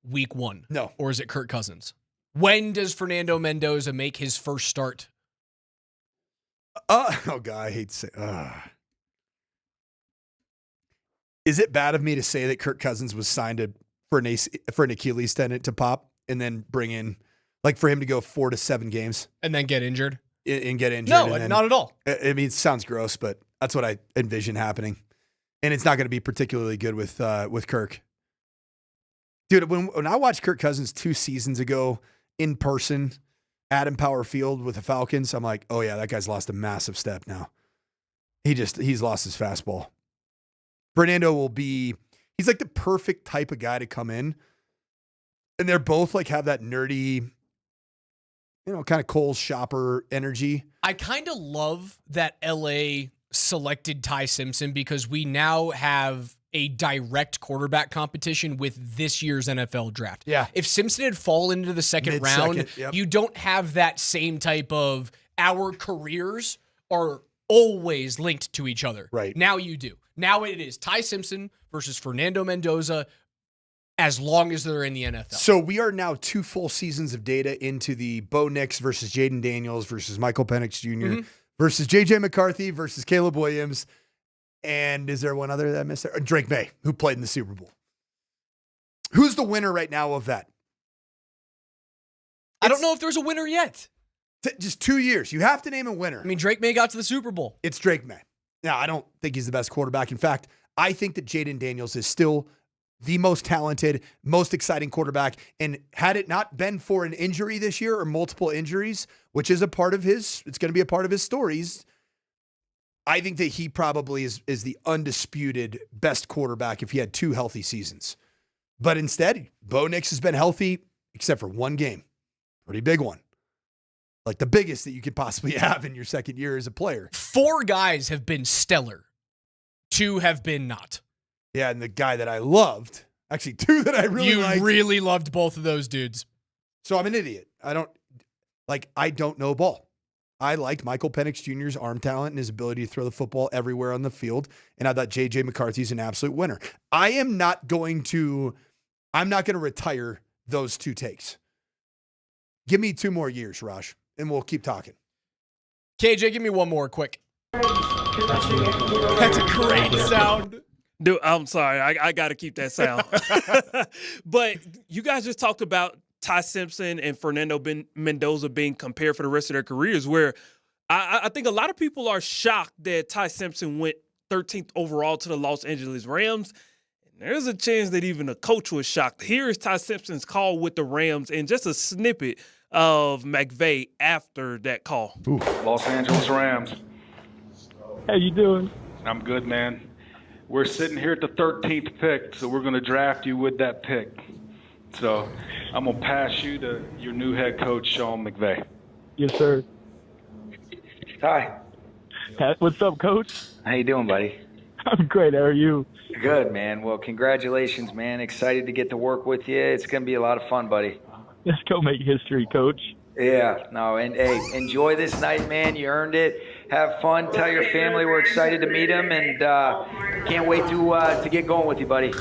week one? No. Or is it Kirk Cousins? When does Fernando Mendoza make his first start? God, I hate to say. Is it bad of me to say that Kirk Cousins was signed for an Achilles tendon to pop and then bring in, like, for him to go 4 to 7 games and then get injured? And get injured? No, not at all. I mean, it sounds gross, but that's what I envision happening. And it's not going to be particularly good with Kirk. Dude, when I watched Kirk Cousins 2 seasons ago in person at Empower Field with the Falcons, I'm like, oh yeah, that guy's lost a massive step now. He's lost his fastball. Fernando he's like the perfect type of guy to come in. And they're both like have that nerdy, kind of Cole shopper energy. I kind of love that LA selected Ty Simpson because we now have a direct quarterback competition with this year's NFL draft. Yeah. If Simpson had fallen into the second round, yep. You don't have that same type of our careers are always linked to each other. Right. Now you do. Now it is Ty Simpson versus Fernando Mendoza as long as they're in the NFL. So we are now 2 full seasons of data into the Bo Nix versus Jaden Daniels versus Michael Penix Jr. Versus J.J. McCarthy versus Caleb Williams. And is there one other that I missed there? Drake May, who played in the Super Bowl. Who's the winner right now of that? I don't know if there's a winner yet. Just 2 years. You have to name a winner. I mean, Drake May got to the Super Bowl. It's Drake May. Now, I don't think he's the best quarterback. In fact, I think that Jaden Daniels is still the most talented, most exciting quarterback. And had it not been for an injury this year or multiple injuries, which is it's going to be a part of his stories, I think that he probably is the undisputed best quarterback if he had 2 healthy seasons. But instead, Bo Nix has been healthy except for 1 game. Pretty big one. Like the biggest that you could possibly have in your second year as a player. 4 guys have been stellar. 2 have been not. Yeah, and the guy that I loved, actually 2 that I really liked. You really loved both of those dudes. So I'm an idiot. I don't know ball. I liked Michael Penix Jr.'s arm talent and his ability to throw the football everywhere on the field. And I thought J.J. McCarthy's an absolute winner. I'm not going to retire those 2 takes. Give me 2 more years, Raj, and we'll keep talking. KJ, give me one more quick. That's a great sound. Dude, I'm sorry. I got to keep that sound. But you guys just talked about Ty Simpson and Fernando Mendoza being compared for the rest of their careers, where I think a lot of people are shocked that Ty Simpson went 13th overall to the Los Angeles Rams. And there's a chance that even a coach was shocked. Here is Ty Simpson's call with the Rams and just a snippet of McVay after that call? Los Angeles Rams. How you doing? I'm good, man. We're sitting here at the 13th pick, so we're going to draft you with that pick. So I'm going to pass you to your new head coach, Sean McVay. Yes, sir. Hi. What's up, Coach? How you doing, buddy? I'm great. How are you? Good, man. Well, congratulations, man. Excited to get to work with you. It's going to be a lot of fun, buddy. Let's go make history, Coach. Yeah, no, and hey, enjoy this night, man. You earned it. Have fun. Tell your family we're excited to meet them, and can't wait to get going with you, buddy.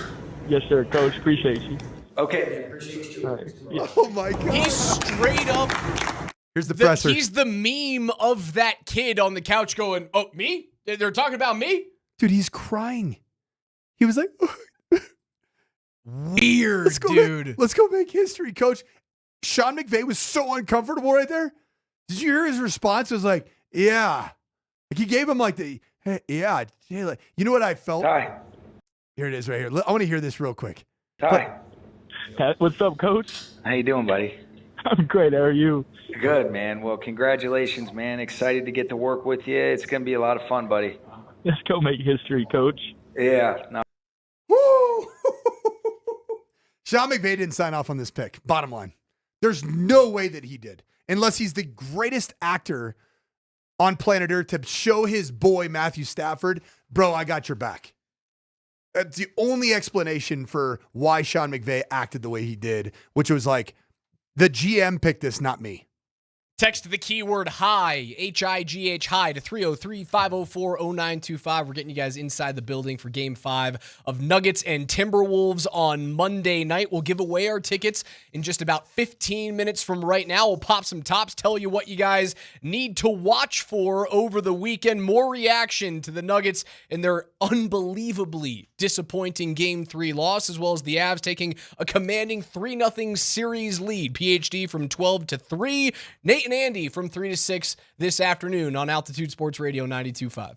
Yes, sir, Coach. Appreciate you. Okay. Appreciate you. All right. Yeah. Oh my God. He's straight up. Here's the presser. He's the meme of that kid on the couch going, "Oh, me? They're talking about me?" Dude, he's crying. He was like, weird, dude. Let's go make history, Coach. Sean McVay was so uncomfortable right there. Did you hear his response? It was like, yeah. Like he gave him like the, hey, yeah. You know what I felt? Hi. Here it is right here. I want to hear this real quick. Hi. What's up, Coach? How you doing, buddy? I'm great. How are you? Good, man. Well, congratulations, man. Excited to get to work with you. It's going to be a lot of fun, buddy. Let's go make history, Coach. Yeah. No. Woo! Sean McVay didn't sign off on this pick. Bottom line. There's no way that he did, unless he's the greatest actor on planet Earth to show his boy Matthew Stafford, bro, I got your back. That's the only explanation for why Sean McVay acted the way he did, which was like, the GM picked this, not me. Text the keyword HIGH, H-I-G-H, HIGH to 303-504-0925. We're getting you guys inside the building for Game 5 of Nuggets and Timberwolves on Monday night. We'll give away our tickets in just about 15 minutes from right now. We'll pop some tops, tell you what you guys need to watch for over the weekend. More reaction to the Nuggets and their unbelievably disappointing Game 3 loss, as well as the Avs taking a commanding 3-0 series lead. PhD from 12 to 3. Nate and Andy from 3 to 6 this afternoon on Altitude Sports Radio 92.5.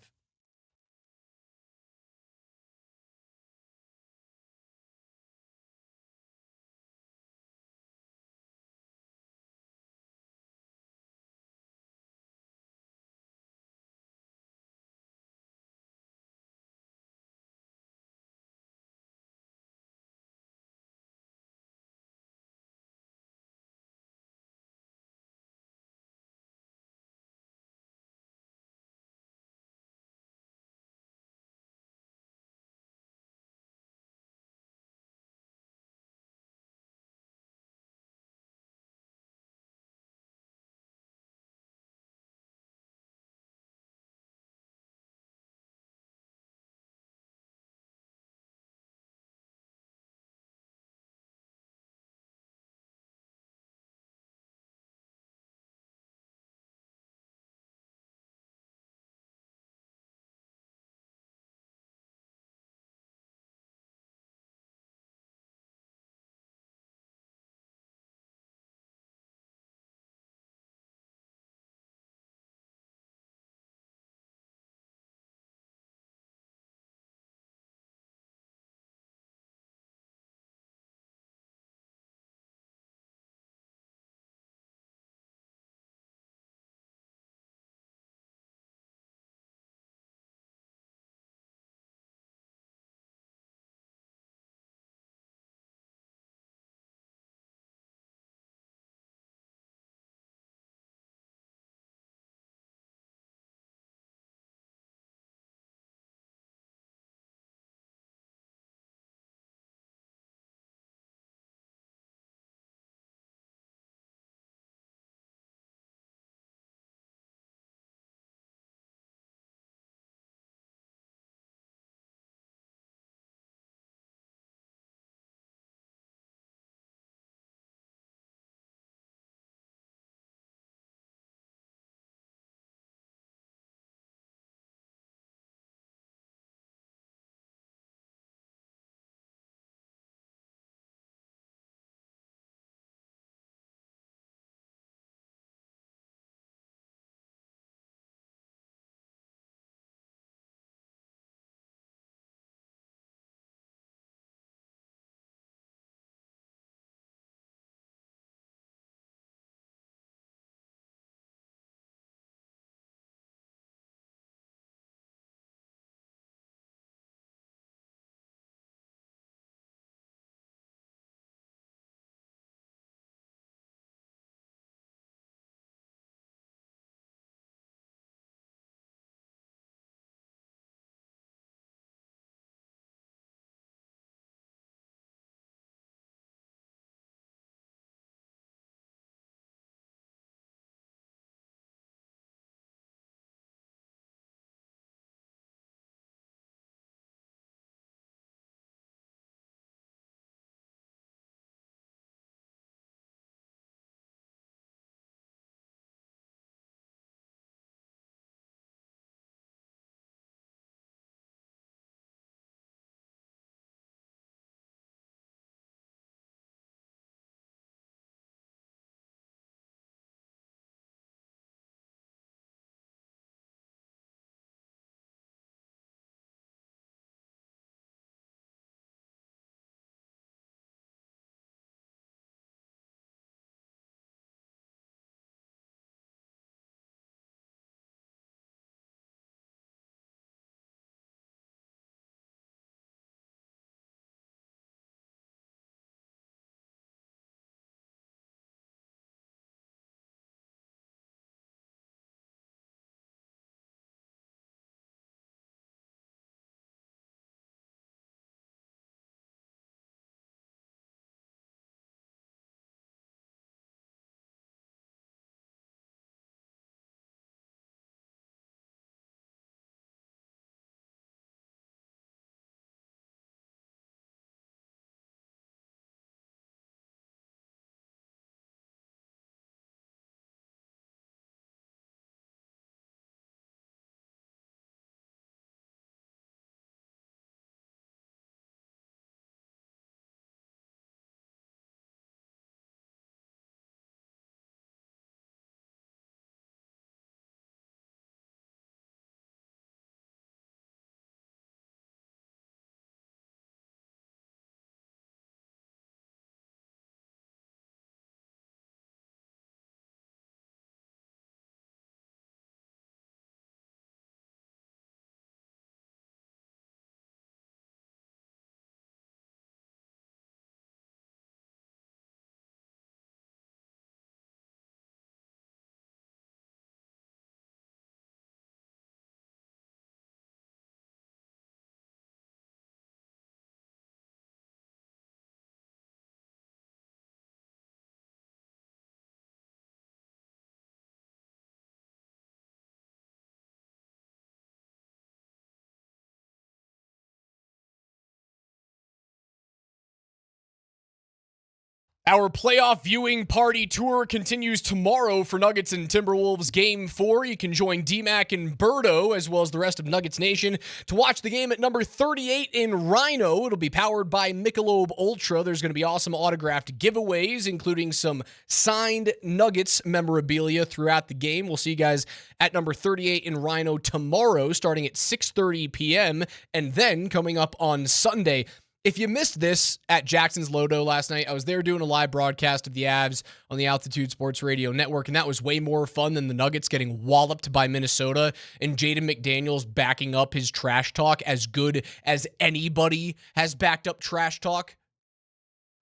Our playoff viewing party tour continues tomorrow for Nuggets and Timberwolves Game 4. You can join DMac and Birdo, as well as the rest of Nuggets Nation, to watch the game at number 38 in Rhino. It'll be powered by Michelob Ultra. There's going to be awesome autographed giveaways, including some signed Nuggets memorabilia throughout the game. We'll see you guys at number 38 in Rhino tomorrow, starting at 6:30 p.m., and then coming up on Sunday. If you missed this at Jackson's Lodo last night, I was there doing a live broadcast of the Avs on the Altitude Sports Radio Network, and that was way more fun than the Nuggets getting walloped by Minnesota and Jaden McDaniels backing up his trash talk as good as anybody has backed up trash talk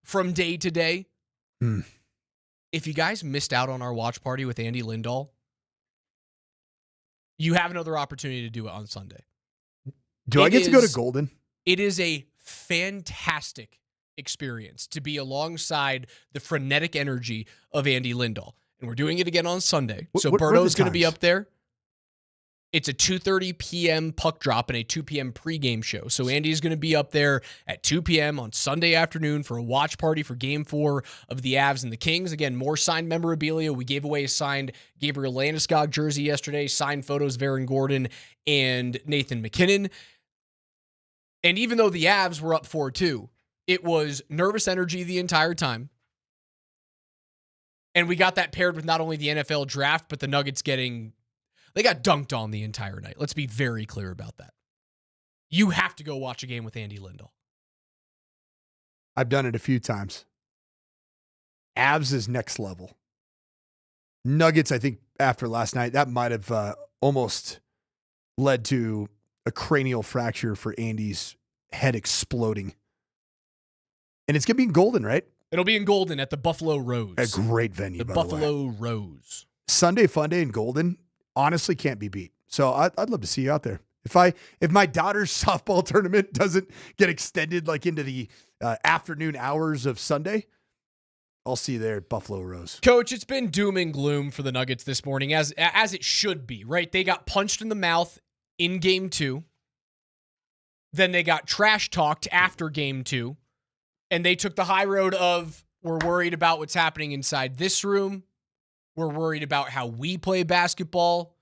from day to day. If you guys missed out on our watch party with Andy Lindahl, you have another opportunity to do it on Sunday. Do I get to go to Golden? It is a fantastic experience to be alongside the frenetic energy of Andy Lindahl. And we're doing it again on Sunday. So Berto's going to be up there. It's a 2:30 p.m. puck drop and a 2 p.m. pregame show. So Andy's going to be up there at 2 p.m. on Sunday afternoon for a watch party for Game 4 of the Avs and the Kings. Again, more signed memorabilia. We gave away a signed Gabriel Landeskog jersey yesterday, signed photos of Aaron Gordon and Nathan McKinnon. And even though the Avs were up 4-2, it was nervous energy the entire time. And we got that paired with not only the NFL draft, but the Nuggets they got dunked on the entire night. Let's be very clear about that. You have to go watch a game with Andy Lindahl. I've done it a few times. Avs is next level. Nuggets, I think, after last night, that might have almost led to a cranial fracture for Andy's head exploding. And it's going to be in Golden, right? It'll be in Golden at the Buffalo Rose. A great venue, by the way. The Buffalo Rose. Sunday Funday in Golden, honestly can't be beat. So I'd love to see you out there. If my daughter's softball tournament doesn't get extended like into the afternoon hours of Sunday, I'll see you there at Buffalo Rose. Coach, it's been doom and gloom for the Nuggets this morning, as it should be, right? They got punched in the mouth in Game 2. Then they got trash talked after Game 2. And they took the high road of, we're worried about what's happening inside this room. We're worried about how we play basketball.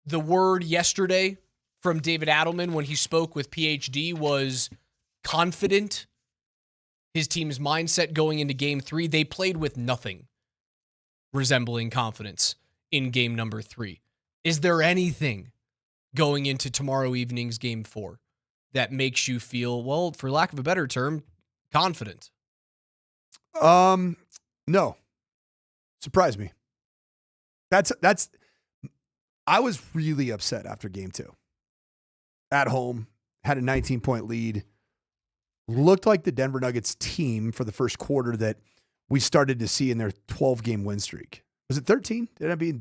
The word yesterday from David Adelman when he spoke with PhD was confident. His team's mindset going into Game 3, they played with nothing resembling confidence in game number 3. Is there anything going into tomorrow evening's Game 4 that makes you feel, well, for lack of a better term, confident? No. Surprised me. I was really upset after Game 2. At home, had a 19-point lead. Looked like the Denver Nuggets team for the first quarter that we started to see in their 12-game win streak. Was it 13? Did it be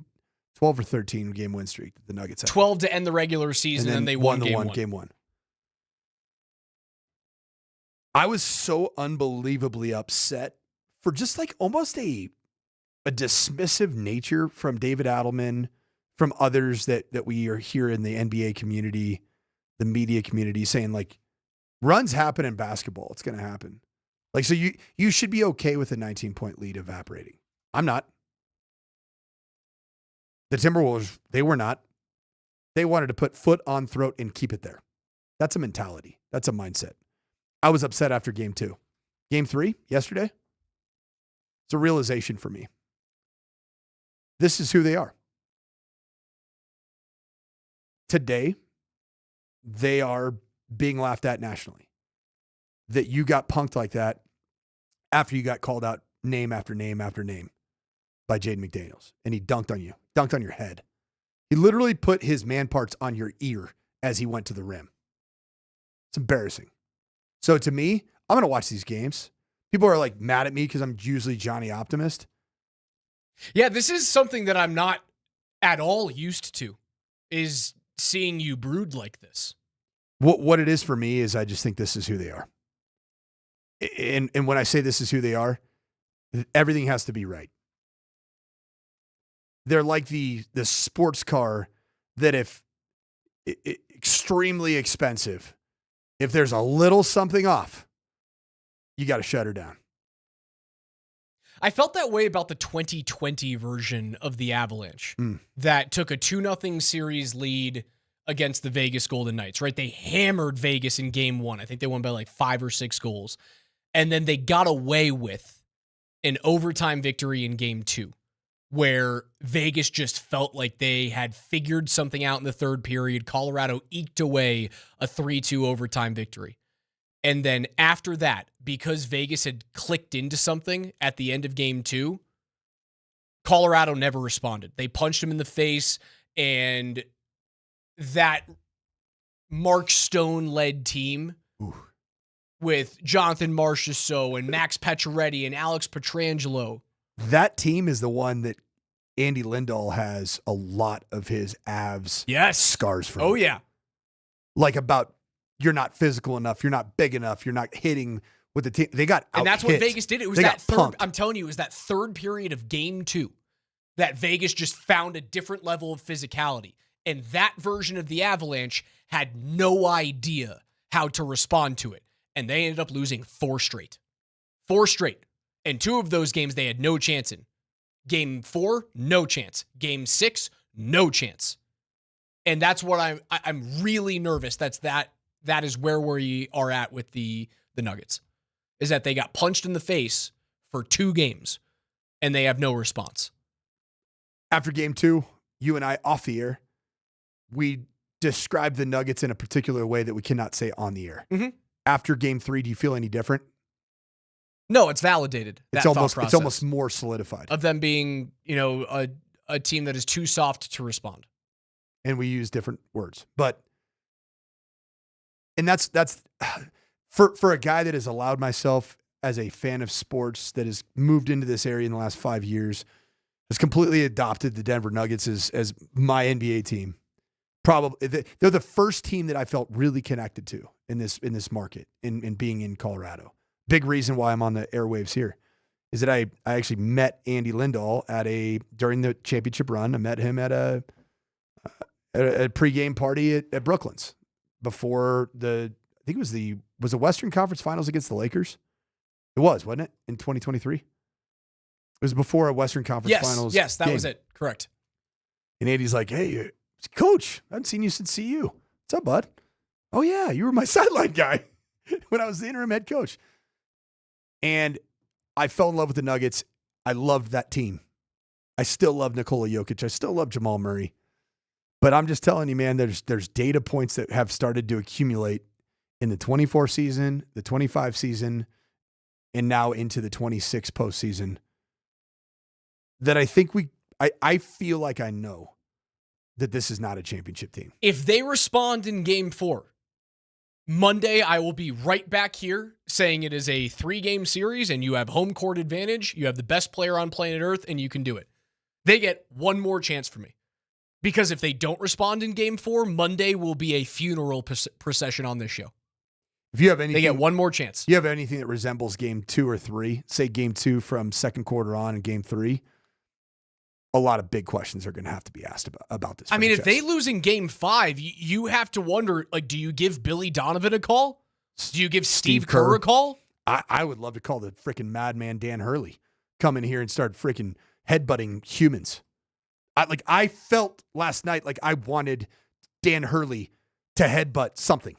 12 or 13 game win streak that the Nuggets had? 12 to end the regular season, and then they won game one. I was so unbelievably upset for just like almost a dismissive nature from David Adelman, from others that we are here in the NBA community, the media community, saying like, runs happen in basketball. It's going to happen. Like, so you should be okay with a 19-point lead evaporating. I'm not. The Timberwolves, they were not. They wanted to put foot on throat and keep it there. That's a mentality. That's a mindset. I was upset after Game 2. Game 3, yesterday, it's a realization for me. This is who they are. Today, they are being laughed at nationally. That you got punked like that after you got called out name after name after name by Jaden McDaniels. And he dunked on you, dunked on your head. He literally put his man parts on your ear as he went to the rim. It's embarrassing. So to me, I'm going to watch these games. People are like mad at me because I'm usually Johnny Optimist. Yeah, this is something that I'm not at all used to, is seeing you brood like this. What it is for me is I just think this is who they are. And when I say this is who they are, everything has to be right. They're like the sports car that if extremely expensive, if there's a little something off, you got to shut her down. I felt that way about the 2020 version of the Avalanche that took a 2-0 series lead against the Vegas Golden Knights, right? They hammered Vegas in game 1. I think they won by like 5 or 6 goals. And then they got away with an overtime victory in game 2, where Vegas just felt like they had figured something out in the third period. Colorado eked away a 3-2 overtime victory. And then after that, because Vegas had clicked into something at the end of game 2, Colorado never responded. They punched him in the face, and that Mark Stone-led team with Jonathan Marchessault and Max Pacioretty and Alex Pietrangelo. That team is the one that Andy Lindahl has a lot of his Avs scars from. Oh, yeah. Like about, you're not physical enough, you're not big enough, you're not hitting with the team. They got out-hit. And that's what Vegas did. It was they that got third, punked. I'm telling you, it was that third period of game 2 that Vegas just found a different level of physicality. And that version of the Avalanche had no idea how to respond to it. And they ended up losing 4 straight. 4 straight. And 2 of those games they had no chance in. Game 4, no chance. Game 6, no chance. And that's what I'm really nervous. That is where we are at with the Nuggets. Is that they got punched in the face for 2 games and they have no response. After game 2, you and I off the air, we described the Nuggets in a particular way that we cannot say on the air. Mm-hmm. After game 3, do you feel any different? No, it's validated. It's almost more solidified. Of them being, a team that is too soft to respond. And we use different words. And that's for a guy that has allowed myself as a fan of sports that has moved into this area in the last 5 years, has completely adopted the Denver Nuggets as my NBA team. Probably they're the first team that I felt really connected to in this market in being in Colorado. Big reason why I'm on the airwaves here is that I actually met Andy Lindahl during the championship run. I met him at a pregame party at Brooklyn's before I think it was the Western Conference Finals against the Lakers. It was, wasn't it, in 2023? It was before a Western Conference Finals. Yes, that game. was it. Correct. And Andy's like, "Hey, Coach, I haven't seen you since CU. What's up, bud? Oh yeah, you were my sideline guy when I was the interim head coach." And I fell in love with the Nuggets. I loved that team. I still love Nikola Jokic. I still love Jamal Murray. But I'm just telling you, man, there's data points that have started to accumulate in the 24 season, the 25 season, and now into the 26 postseason that I think I feel like I know that this is not a championship team. If they respond in game 4, Monday, I will be right back here saying it is a 3-game series and you have home court advantage. You have the best player on planet Earth and you can do it. They get one more chance for me. Because if they don't respond in game 4, Monday will be a funeral procession on this show. If you have anything, they get one more chance. You have anything that resembles game 2 or 3, say game 2 from second quarter on and game 3, a lot of big questions are going to have to be asked about this. I mean, if they lose in game 5, you have to wonder, do you give Billy Donovan a call? Do you give Steve Kerr a call? I would love to call the freaking madman Dan Hurley come in here and start freaking headbutting humans. I felt last night like I wanted Dan Hurley to headbutt something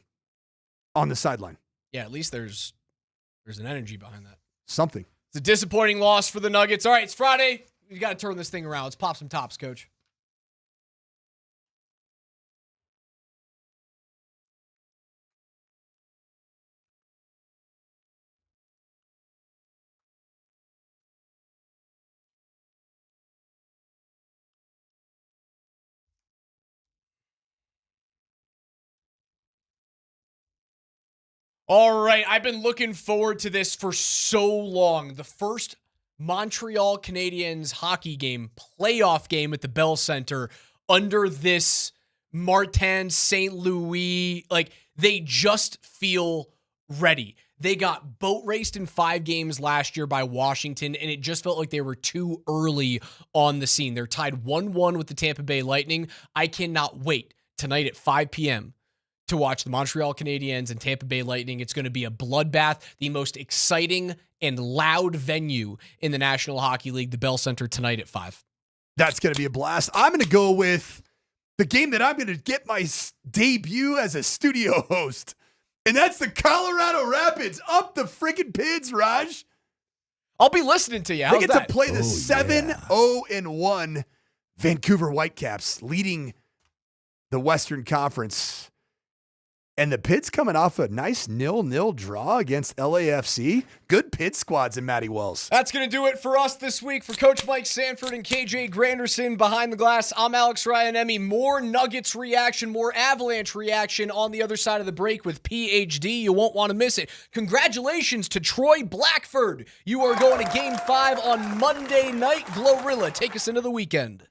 on the sideline. Yeah, at least there's an energy behind that. Something. It's a disappointing loss for the Nuggets. All right, it's Friday. You got to turn this thing around. Let's pop some tops, Coach. All right, I've been looking forward to this for so long. The first Montreal Canadiens hockey game, playoff game at the Bell Center under this Martin St. Louis. They just feel ready. They got boat raced in 5 games last year by Washington, and it just felt like they were too early on the scene. They're tied 1-1 with the Tampa Bay Lightning. I cannot wait tonight at 5 p.m. to watch the Montreal Canadiens and Tampa Bay Lightning. It's going to be a bloodbath, the most exciting and loud venue in the National Hockey League, the Bell Center, tonight at 5. That's going to be a blast. I'm going to go with the game that I'm going to get my debut as a studio host, and that's the Colorado Rapids. Up the friggin' Pids, Raj. I'll be listening to you. How's they get that? to play the 7-0-1 Vancouver Whitecaps, leading the Western Conference. And the Pids coming off a nice 0-0 draw against LAFC. Good Pids squads in Matty Wells. That's going to do it for us this week. For Coach Mike Sanford and KJ Granderson behind the glass, I'm Alex Ryan-Emmy. More Nuggets reaction, more Avalanche reaction on the other side of the break with PhD. You won't want to miss it. Congratulations to Troy Blackford. You are going to Game 5 on Monday night. Glorilla, take us into the weekend.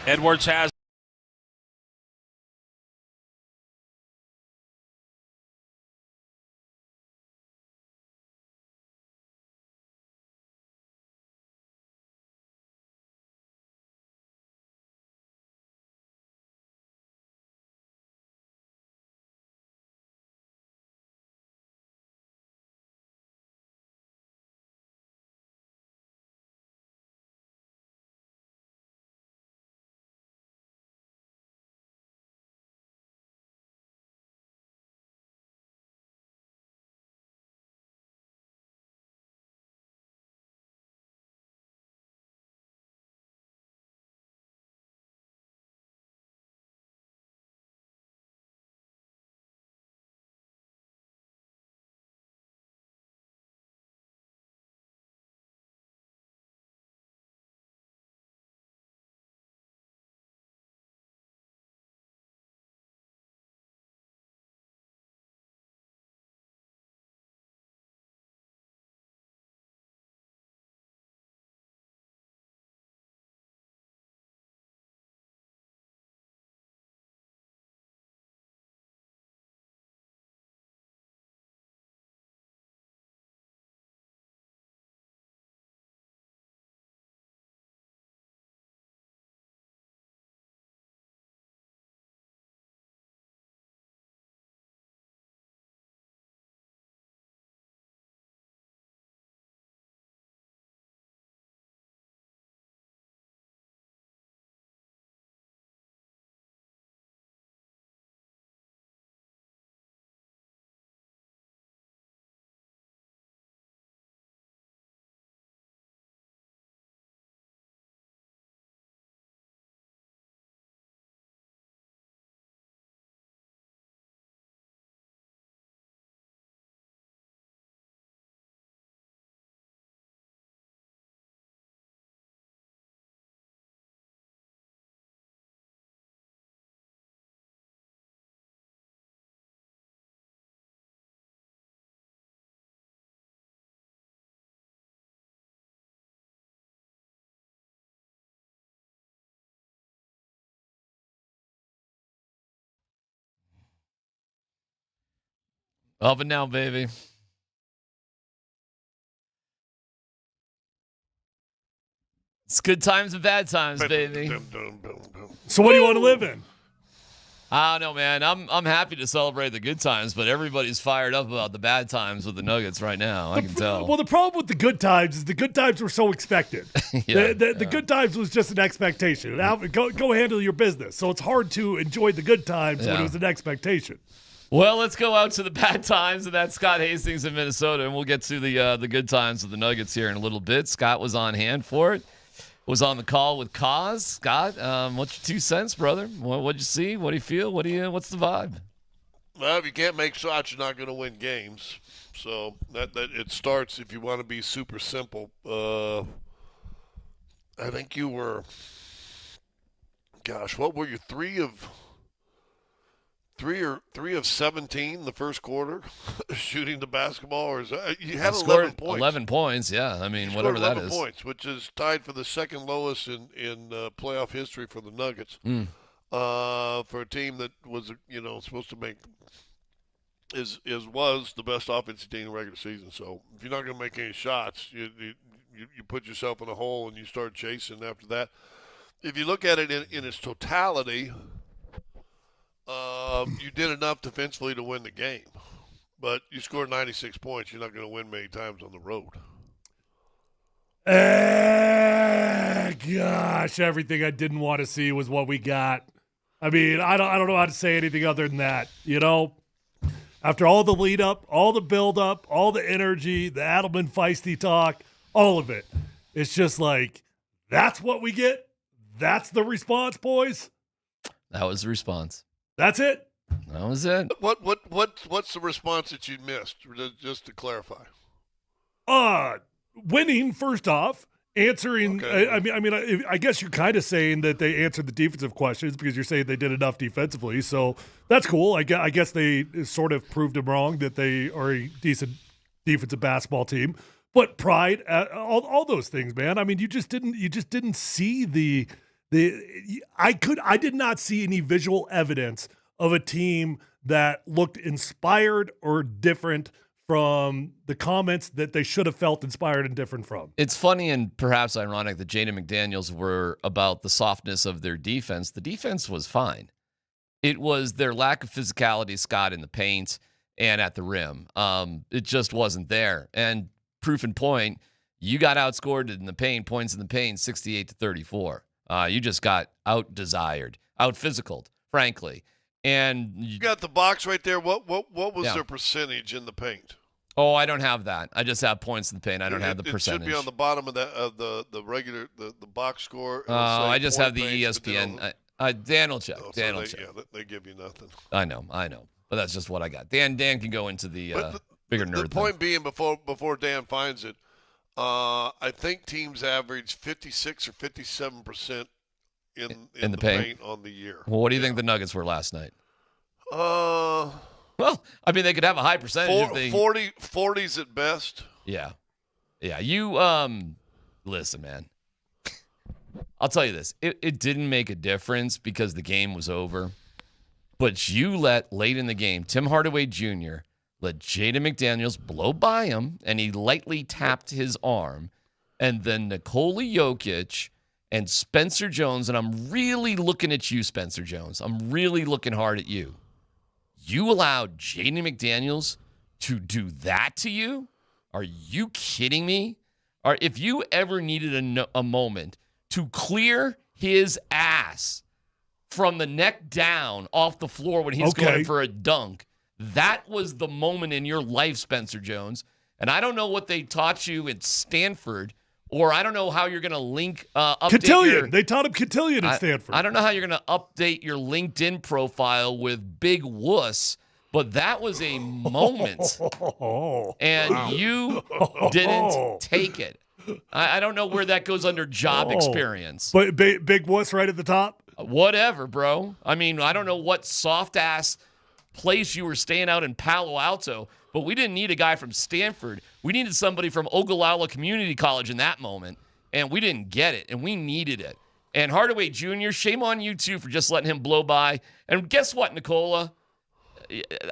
Edwards has Up and down, baby. It's good times and bad times, baby. So what do you want to live in? I don't know, man. I'm happy to celebrate the good times, but everybody's fired up about the bad times with the Nuggets right now. I can tell. Well, the problem with the good times is the good times were so expected. The good times was just an expectation. Now, go handle your business. So it's hard to enjoy the good times when it was an expectation. Well, let's go out to the bad times, and that's Scott Hastings in Minnesota, and we'll get to the good times of the Nuggets here in a little bit. Scott was on hand for it. Was on the call with Kaz. Scott, what's your 2 cents, brother? What'd you see? What do you feel? What's the vibe? Well, if you can't make shots, you're not going to win games. So that it starts, if you want to be super simple. I think you were, gosh, what were you, 3 of 17 the first quarter shooting the basketball, or you had 11 points. 11 points, yeah. I mean, whatever that is. 11 points, which is tied for the second lowest in playoff history for the Nuggets. For a team that was supposed to make was the best offensive team in the regular season. So if you're not going to make any shots, you put yourself in a hole and you start chasing after that. If you look at it in its totality, you did enough defensively to win the game, but you scored 96 points. You're not going to win many times on the road. Gosh, everything I didn't want to see was what we got. I mean, I don't know how to say anything other than that. After all the lead up, all the build up, all the energy, the Adelman feisty talk, all of it, it's just like, that's what we get. That's the response, boys. That was the response. That's it. That was it. What's the response that you missed? Just to clarify. Winning first off, answering. Okay. I guess you're kind of saying that they answered the defensive questions because you're saying they did enough defensively. So that's cool. I guess they sort of proved them wrong that they are a decent defensive basketball team. But pride, all those things, man. I mean, you just didn't see the I did not see any visual evidence of a team that looked inspired or different from the comments that they should have felt inspired and different from. It's funny and perhaps ironic that Jaden McDaniels were about the softness of their defense. The defense was fine. It was their lack of physicality, Scott, in the paint and at the rim. It just wasn't there. And proof in point, you got outscored in the paint, points in the paint, 68-34. You just got out-desired, out-physicaled, frankly. And you got the box right there. What was their percentage in the paint? Oh, I don't have that. I just have points in the paint. I don't have the percentage. It should be on the bottom of the regular the box score. I just have the ESPN. Dan will check. Dan will check. Yeah, they give you nothing. I know. But that's just what I got. Dan can go into the bigger nerd. The point being, before Dan finds it, I think teams average 56 or 57% in the paint on the year. Well, what do you think the Nuggets were last night? Well, I mean, they could have a high percentage. 40s at best. Yeah. You listen, man. I'll tell you this. It didn't make a difference because the game was over. But you let, late in the game, Tim Hardaway Jr. let Jaden McDaniels blow by him, and he lightly tapped his arm. And then Nikola Jokic and Spencer Jones, and I'm really looking at you, Spencer Jones. I'm really looking hard at you. You allowed Jaden McDaniels to do that to you? Are you kidding me? Or if you ever needed a moment to clear his ass from the neck down off the floor when he's going for a dunk, that was the moment in your life, Spencer Jones. And I don't know what they taught you at Stanford, or I don't know how you're going to link update Cotillion. They taught him Cotillion at Stanford. I don't know how you're going to update your LinkedIn profile with Big Wuss, but that was a moment. And you didn't take it. I don't know where that goes under job experience. But Big Wuss right at the top? Whatever, bro. I mean, I don't know what soft-ass place you were staying out in Palo Alto, but we didn't need a guy from Stanford. We needed somebody from Ogallala Community College in that moment, and we didn't get it, and we needed it. And Hardaway Jr., shame on you, too, for just letting him blow by. And guess what, Nicola?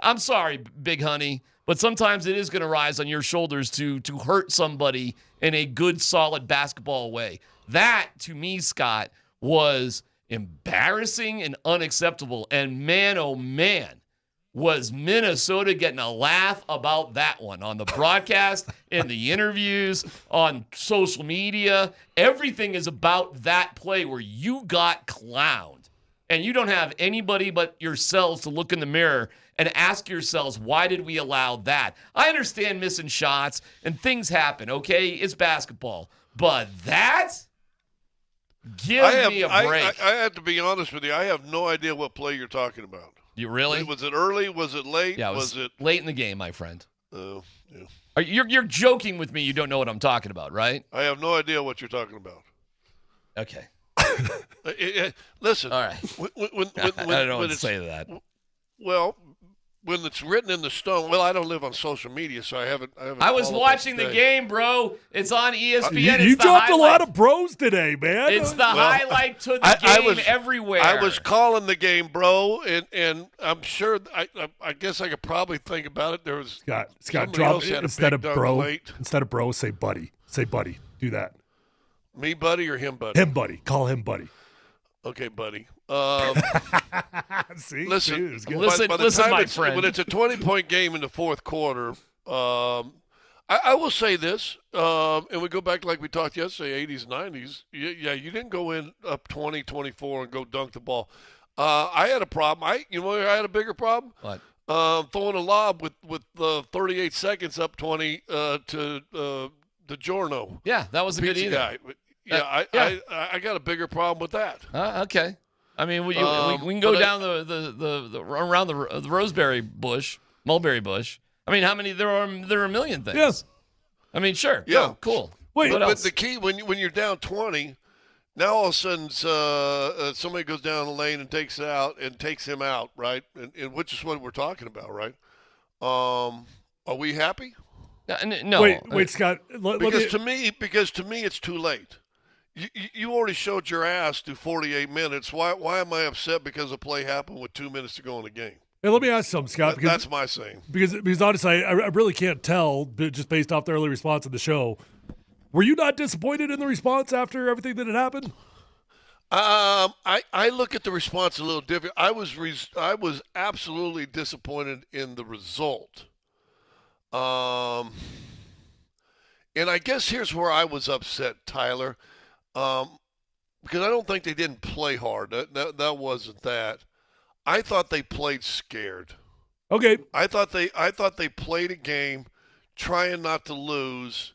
I'm sorry, Big Honey, but sometimes it is going to rise on your shoulders to hurt somebody in a good, solid basketball way. That, to me, Scott, was embarrassing and unacceptable. And man, oh man, was Minnesota getting a laugh about that one on the broadcast, in the interviews, on social media. Everything is about that play where you got clowned. And you don't have anybody but yourselves to look in the mirror and ask yourselves, why did we allow that? I understand missing shots and things happen, okay? It's basketball. But that? Give me a break. I have to be honest with you. I have no idea what play you're talking about. You really? Was it early? Was it late? Yeah, was it late in the game, my friend? Oh, yeah. You're joking with me. You don't know what I'm talking about, right? I have no idea what you're talking about. Okay. Listen. All right. I don't know what to say to that. Well, when it's written in the stone, well, I don't live on social media, so I haven't I was watching the game, bro. It's on ESPN. You dropped a lot of bros today, man. It's the highlight to the game everywhere. I was calling the game, bro, and I'm sure I guess I could probably think about it. There was Scott drop instead of bro, say buddy. Say buddy. Do that. Me, buddy, or him, buddy? Him, buddy. Call him buddy. Okay, buddy. See, listen, listen, my friend. When it's a 20-point game in the fourth quarter, I will say this, and we go back like we talked yesterday, 80s, 90s. Yeah, you didn't go in up 20, 24 and go dunk the ball. I had a problem. I had a bigger problem. What? Throwing a lob with 38 seconds up 20 to DiGiorno. Yeah, that wasn't good either. Guy. I got a bigger problem with that. Okay. I mean, we can go down the around the Roseberry bush, mulberry bush. I mean, how many? There are a million things. Yes. I mean, sure. Yeah. Cool. Wait, what but else? the key when you're down 20, now all of a sudden somebody goes down the lane and takes it out and takes him out, right? And which is what we're talking about, right? Are we happy? No. Wait, Scott. Because to me, it's too late. You already showed your ass through 48 minutes. Why am I upset because a play happened with 2 minutes to go in the game? Hey, let me ask something, Scott. Because, that's my saying. Because honestly, I really can't tell, just based off the early response of the show. Were you not disappointed in the response after everything that had happened? I look at the response a little different. I was absolutely disappointed in the result. And I guess here's where I was upset, Tyler, because I don't think they didn't play hard. That wasn't that. I thought they played scared. Okay. I thought they played a game trying not to lose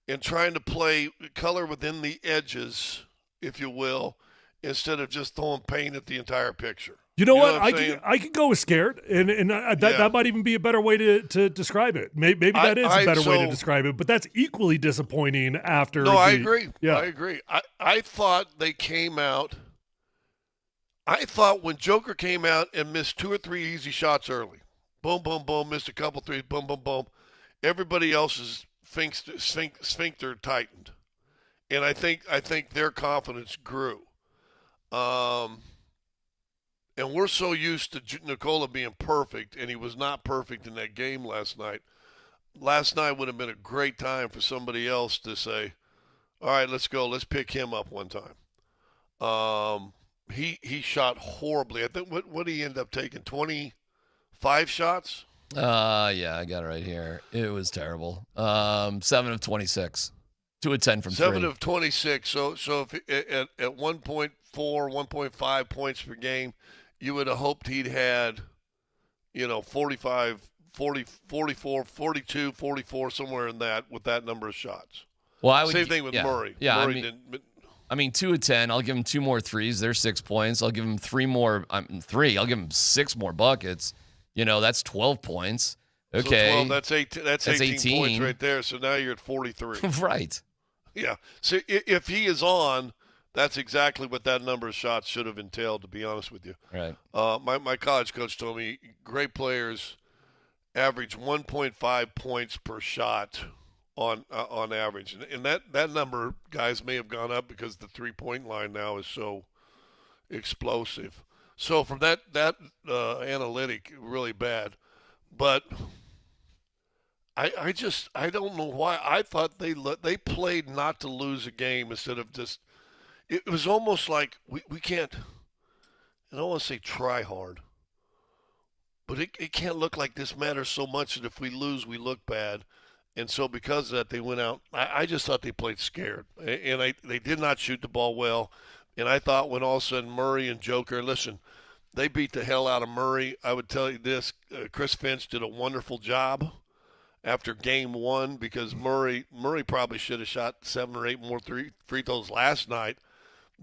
and trying to play color within the edges, if you will, instead of just throwing paint at the entire picture. You know what? I'm I could go with scared, and that might even be a better way to describe it. Maybe that is a better way to describe it, but that's equally disappointing after. No, I agree. Yeah. I agree. I thought they came out. I thought when Joker came out and missed 2 or 3 easy shots early, boom, boom, boom, missed a couple threes, boom, boom, boom, everybody else's sphincter tightened, and I think their confidence grew. And we're so used to Nikola being perfect, and he was not perfect in that game last night. Last night would have been a great time for somebody else to say, all right, let's go. Let's pick him up one time. He shot horribly. I think what did he end up taking? 25 shots? Yeah, I got it right here. It was terrible. 7 of 26. 2 of 10 from 7 3. of 26. So if at 1.4, 1.5 points per game, you would have hoped he'd had, 45, 40, 44, 42, 44, somewhere in that with that number of shots. Well, Same thing with Murray. Yeah, Murray didn't. 2 of 10. I'll give him 2 more threes. There's 6 points. I'll give him 3 more. 3. I'll give him 6 more buckets. That's 12 points. Okay. So 12, that's 18 points right there. So now you're at 43. Right. Yeah. So if he is on, that's exactly what that number of shots should have entailed, to be honest with you. Right. My college coach told me great players average 1.5 points per shot on average, and that number, guys, may have gone up because the 3-point line now is so explosive. So from that analytic, really bad. But I don't know why. I thought they played not to lose a game instead of just. It was almost like we can't. I don't want to say try hard, but it can't look like this matters so much that if we lose, we look bad. And so because of that, they went out. I just thought they played scared, and they did not shoot the ball well. And I thought when all of a sudden Murray and Joker, listen, they beat the hell out of Murray. I would tell you this, Chris Finch did a wonderful job after game 1 because Murray probably should have shot 7 or 8 more free throws last night.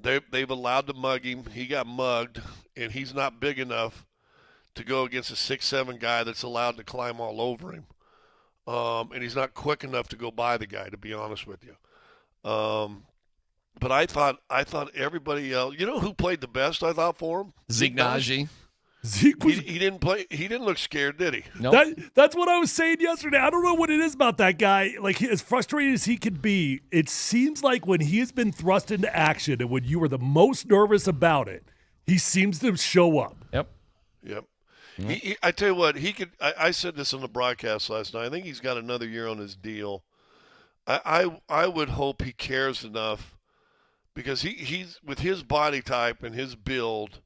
They've allowed to mug him. He got mugged, and he's not big enough to go against a 6'7" guy that's allowed to climb all over him. And he's not quick enough to go by the guy, to be honest with you. But I thought everybody else. You know who played the best? I thought for him, Zeke Naji. Zeke was, he didn't play. He didn't look scared, did he? No. That's what I was saying yesterday. I don't know what it is about that guy. Like, as frustrated as he could be, it seems like when he has been thrust into action and when you were the most nervous about it, he seems to show up. Yep. Mm-hmm. I tell you what, he could. I said this on the broadcast last night. I think he's got another year on his deal. I would hope he cares enough because he's with his body type and his build.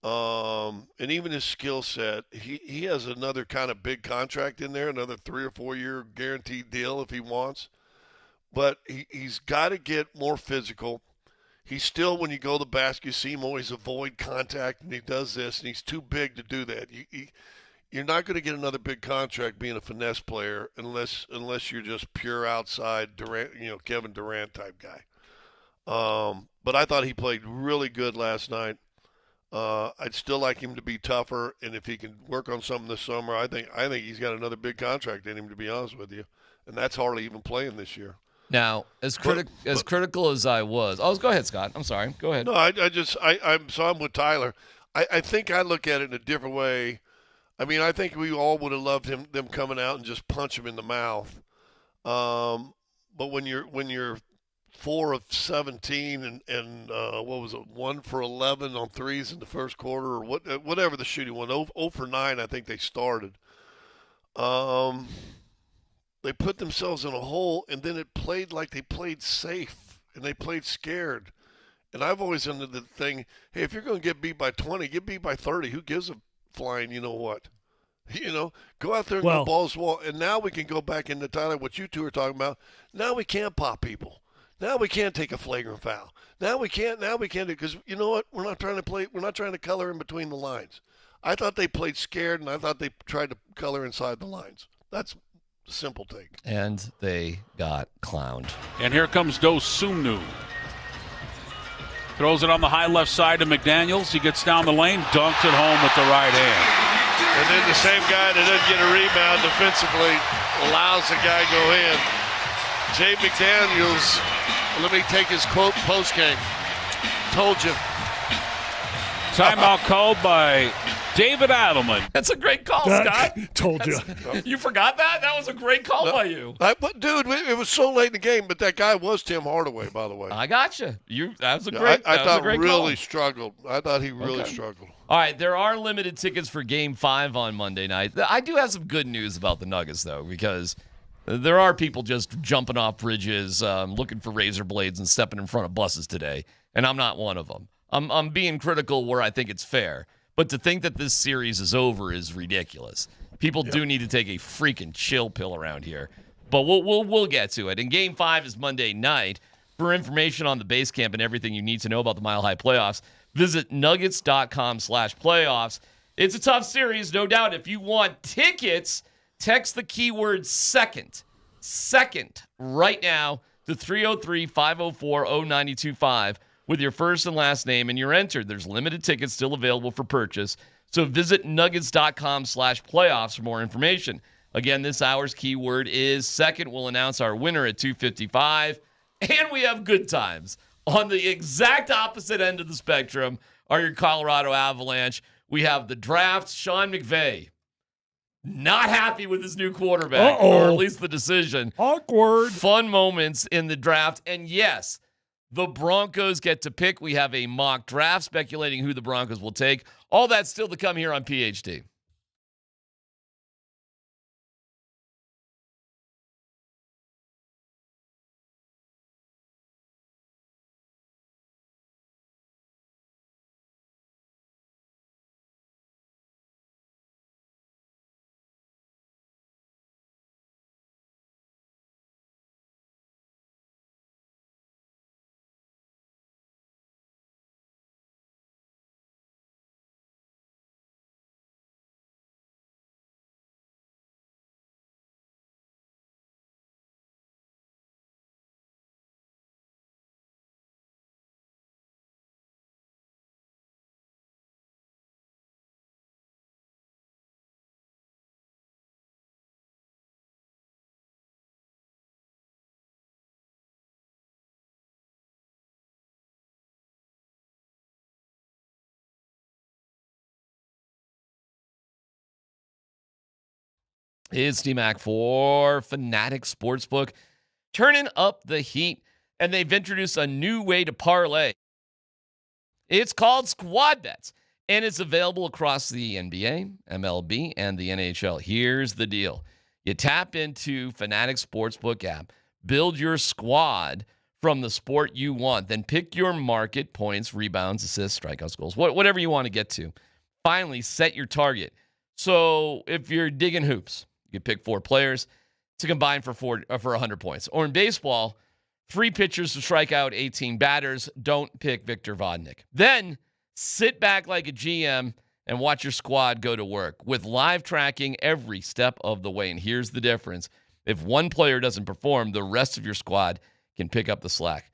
And even his skill set, he has another kind of big contract in there, another 3 or 4 year guaranteed deal if he wants. But he's got to get more physical. He's still, when you go to the basket, you see him always avoid contact, and he does this, and he's too big to do that. You're not going to get another big contract being a finesse player unless you're just pure outside Durant, Kevin Durant type guy. But I thought he played really good last night. I'd still like him to be tougher, and if he can work on something this summer, I think he's got another big contract in him, to be honest with you, and that's hardly even playing this year. Now, as critical as I was, go ahead, Scott. I'm sorry. Go ahead. No, I'm with Tyler. I think I look at it in a different way. I mean, I think we all would have loved them coming out and just punch him in the mouth. But when you're 4 of 17 and what was it, 1 for 11 on threes in the first quarter, or whatever the shooting went. 0 for 9, I think they started. They put themselves in a hole, and then it played like they played safe, and they played scared. And I've always under the thing, hey, if you're going to get beat by 20, get beat by 30. Who gives a flying you know what? Go out there and go balls to the wall. And now we can go back into, Tyler, what you two are talking about. Now we can't pop people. Now we can't take a flagrant foul. Now we can't because you know what? We're not trying to color in between the lines. I thought they played scared, and I thought they tried to color inside the lines. That's a simple take. And they got clowned. And here comes Dosunu. Throws it on the high left side to McDaniels. He gets down the lane, dunked it home with the right hand. And then the same guy that doesn't get a rebound defensively allows the guy go in. Jay McDaniels, let me take his quote post-game. Told you. Timeout called by David Adelman. That's a great call, Scott. Told you. You forgot that? That was a great call by you. Dude, it was so late in the game, but that guy was Tim Hardaway, by the way. I got you. That was a great I thought great really call. struggled. I thought he really struggled. All right, there are limited tickets for Game 5 on Monday night. I do have some good news about the Nuggets, though, because there are people just jumping off bridges, looking for razor blades and stepping in front of buses today, and I'm not one of them. I'm being critical where I think it's fair, but to think that this series is over is ridiculous. People do need to take a freaking chill pill around here, but we'll get to it. And Game 5 is Monday night. For information on the base camp and everything you need to know about the Mile High Playoffs, visit nuggets.com/playoffs. It's a tough series, no doubt. If you want tickets, text the keyword second right now to 303-504-0925 with your first and last name, and you're entered. There's limited tickets still available for purchase. So visit nuggets.com/playoffs for more information. Again, this hour's keyword is second. We'll announce our winner at 2:55, and we have good times. On the exact opposite end of the spectrum are your Colorado Avalanche. We have the draft. Sean McVay, not happy with his new quarterback, or at least the decision. Awkward. Fun moments in the draft. And yes, the Broncos get to pick. We have a mock draft speculating who the Broncos will take. All that's still to come here on PhD. It's DMac for Fanatic Sportsbook, turning up the heat, and they've introduced a new way to parlay. It's called Squad Bets, and it's available across the NBA, MLB, and the NHL. Here's the deal. You tap into Fanatic Sportsbook app, build your squad from the sport you want, then pick your market, points, rebounds, assists, strikeouts, goals, whatever you want to get to. Finally, set your target. So if you're digging hoops, you pick 4 players to combine for 100 points. Or in baseball, 3 pitchers to strike out 18 batters. Don't pick Victor Vodnik. Then sit back like a GM and watch your squad go to work with live tracking every step of the way. And here's the difference. If one player doesn't perform, the rest of your squad can pick up the slack.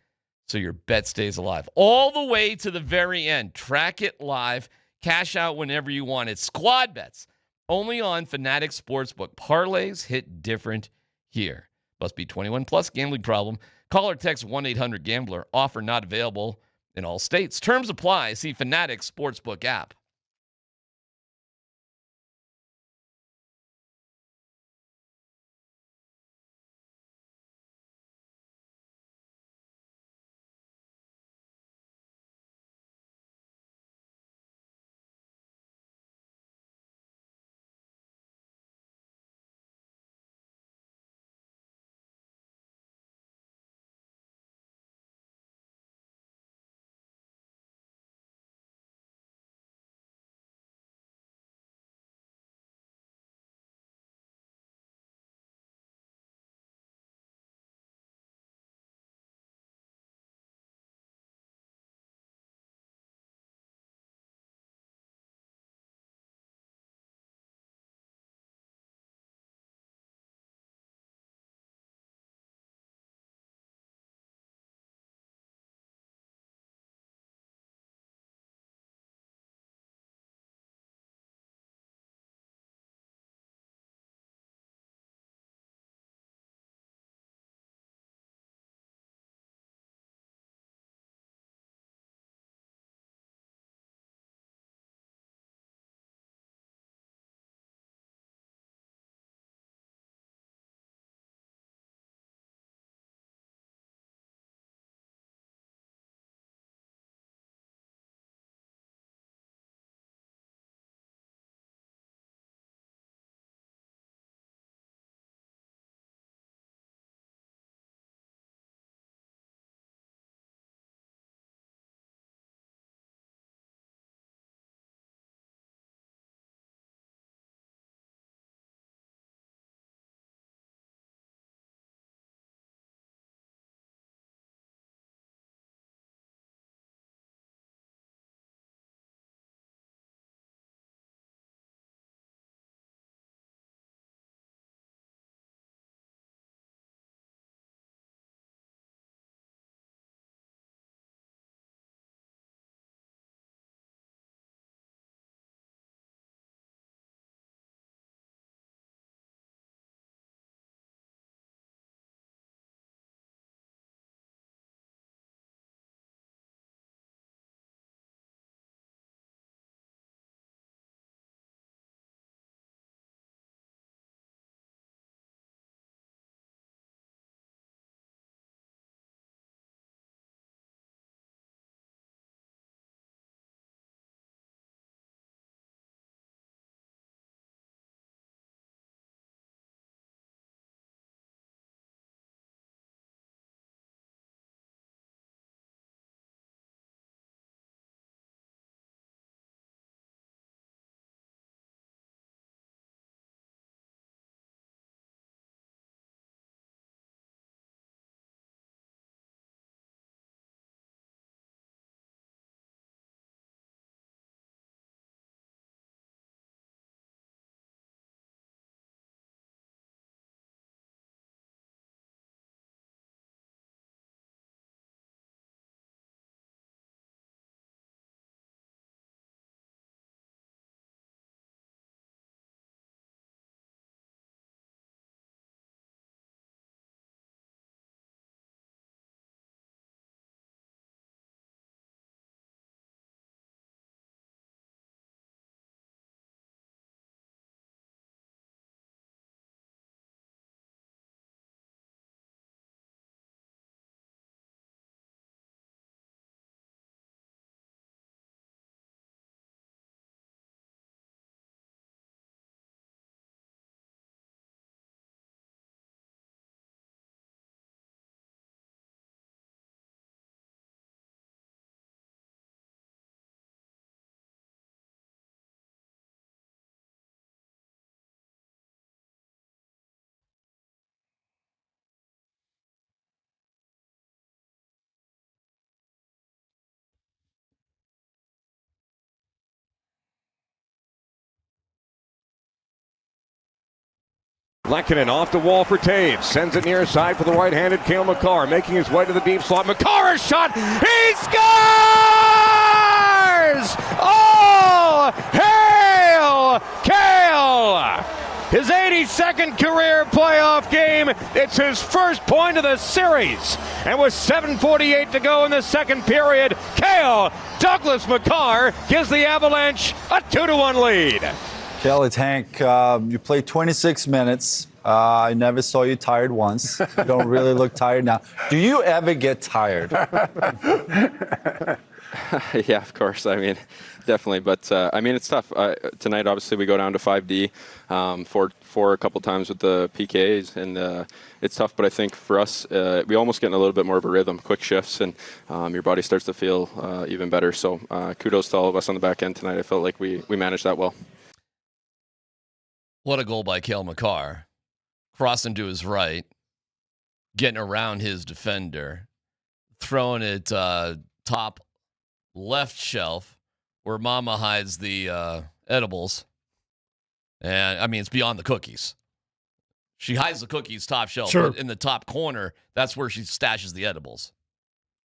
So your bet stays alive all the way to the very end. Track it live. Cash out whenever you want. It's Squad Bets. Only on Fanatic Sportsbook. Parlays hit different here. Must be 21 plus. Gambling problem. Call or text 1-800-GAMBLER. Offer not available in all states. Terms apply. See Fanatic Sportsbook app. Lehkonen off the wall for Taves. Sends it near side for the right-handed Cale Makar. Making his way to the deep slot. Makar is shot. He scores! Oh, hail Cale! His 82nd career playoff game. It's his first point of the series. And with 7:48 to go in the second period, Cale Douglas Makar gives the Avalanche a 2-1 lead. Cale, it's Hank. You played 26 minutes. I never saw you tired once. You don't really look tired now. Do you ever get tired? Yeah, of course. I mean, definitely. But, I mean, it's tough. Tonight, obviously, we go down to 5D for a couple times with the PKs, and it's tough. But I think for us, we almost get in a little bit more of a rhythm, quick shifts, and your body starts to feel even better. So kudos to all of us on the back end tonight. I felt like we managed that well. What a goal by Cale Makar. Crossing to his right, getting around his defender, throwing it top left shelf where Mama hides the edibles. And, I mean, it's beyond the cookies. She hides the cookies top shelf, Sure. but in the top corner, that's where she stashes the edibles.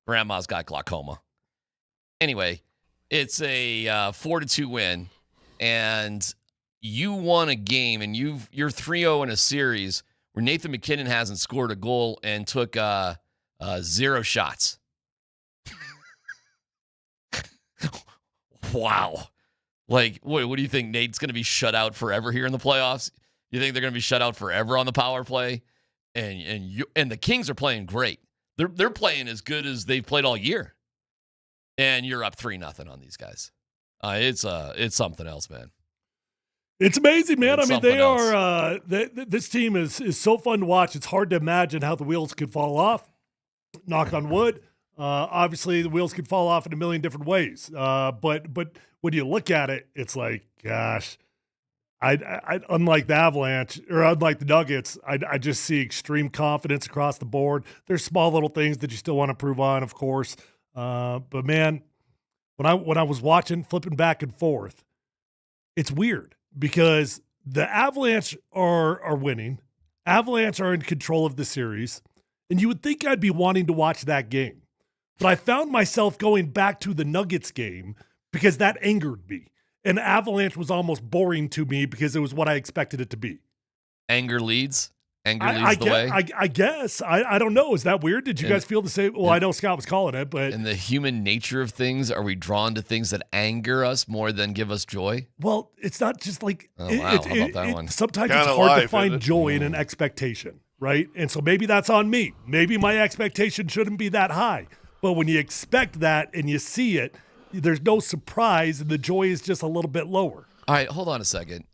Grandma's got glaucoma. Anyway, it's a 4-2 win, and you won a game, and you're 3-0 in a series where Nathan McKinnon hasn't scored a goal and took 0 shots. Wow. Like, what do you think? Nate's going to be shut out forever here in the playoffs? You think they're going to be shut out forever on the power play? And the Kings are playing great. They're playing as good as they've played all year. And you're up 3-0 on these guys. It's something else, man. It's amazing, man. It's I mean, they something are. This team is so fun to watch. It's hard to imagine how the wheels could fall off. Knock on wood. Obviously, the wheels could fall off in a million different ways. But when you look at it, it's like, gosh, I unlike the Avalanche or unlike the Nuggets, I just see extreme confidence across the board. There's small little things that you still want to improve on, of course. But man, when I was watching, flipping back and forth, it's weird because the Avalanche are winning. Avalanche are in control of the series, and you would think I'd be wanting to watch that game. But I found myself going back to the Nuggets game because that angered me. And Avalanche was almost boring to me because it was what I expected it to be. Anger leads? Anger leads the way? I guess. I don't know. Is that weird? Did you guys feel the same? Well, I know Scott was calling it, but... In the human nature of things, are we drawn to things that anger us more than give us joy? Well, it's not just like... Oh, wow. How about that one? Sometimes Kinda it's hard life, to find isn't it? joy in an expectation, right? And so maybe that's on me. Maybe my expectation shouldn't be that high. But when you expect that and you see it, there's no surprise and the joy is just a little bit lower. All right, hold on a second.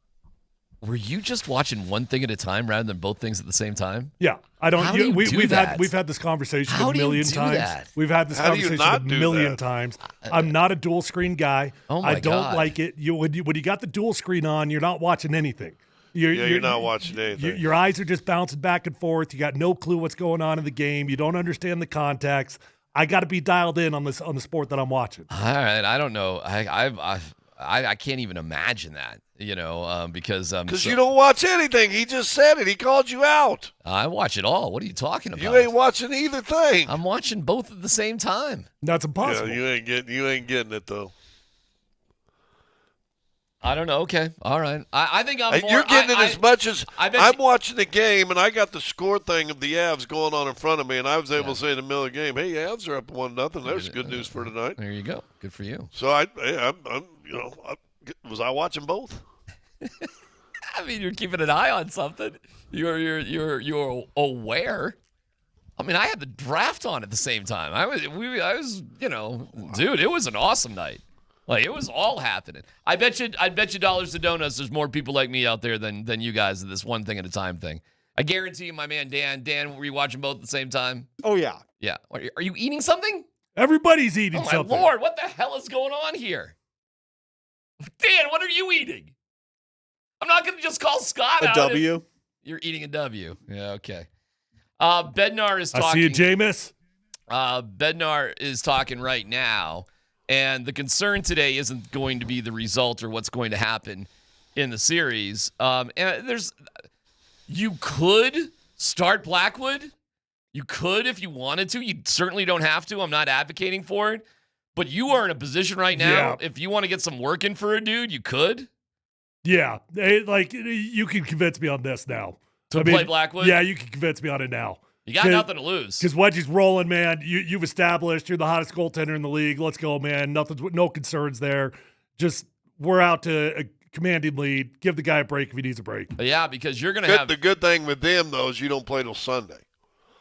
Were you just watching one thing at a time rather than both things at the same time? Yeah, I don't. How do you do that? We've had this conversation How a do you million do times. that? We've had this How do you conversation not a do million that? times. I'm not a dual screen guy. Oh my I don't God. like it. When you got the dual screen on, you're not watching anything. You're not watching anything. Your eyes are just bouncing back and forth. You got no clue what's going on in the game. You don't understand the context. I got to be dialed in on the sport that I'm watching. All right, I don't know. I can't even imagine that, because you don't watch anything. He just said it. He called you out. I watch it all. What are you talking about? You ain't watching either thing. I'm watching both at the same time. That's impossible. Yeah, you ain't getting it though. I don't know. Okay, all right. I think I'm more. You're getting it as much as I bet I'm watching the game, and I got the score thing of the Avs going on in front of me, and I was able to say in the middle of the game, "Hey, Avs are up 1-0. There's good news for tonight." There you go. Good for you. So was I watching both? I mean, you're keeping an eye on something. You're aware. I mean, I had the draft on at the same time. I was, dude, it was an awesome night. Like, it was all happening. I bet you dollars to donuts there's more people like me out there than you guys in this one thing at a time thing. I guarantee you, my man Dan, were you watching both at the same time? Oh, yeah. Yeah. Are you eating something? Everybody's eating Oh, my something. Lord, what the hell is going on here? Dan, what are you eating? I'm not going to just call Scott out. A W. You're eating a W. Yeah, okay. Bednar is talking. I see you, Jameis. Bednar is talking right now. And the concern today isn't going to be the result or what's going to happen in the series. And You could start Blackwood. You could if you wanted to. You certainly don't have to. I'm not advocating for it. But you are in a position right now, Yeah. if you want to get some work in for a dude, you could. Yeah, you can convince me on this now. Play Blackwood? Yeah, you can convince me on it now. You got nothing to lose. Because Wedgie's rolling, man. You've established you're the hottest goaltender in the league. Let's go, man. No concerns there. Just we're out to a commanding lead. Give the guy a break if he needs a break. Yeah, because you're going to have the good thing with them though is you don't play till Sunday.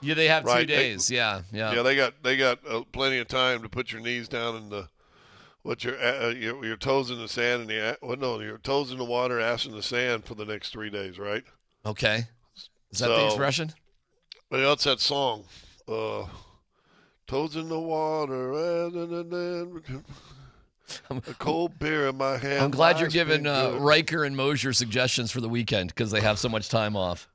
Yeah, they have right? 2 days. Yeah. Yeah, they got plenty of time to put your knees down in the your toes in the sand and your toes in the water, ass in the sand for the next 3 days, right? Okay. Is that the expression? Well, that's that song. Toes in the water, a cold beer in my hand. I'm glad you're giving Riker and Moser suggestions for the weekend because they have so much time off.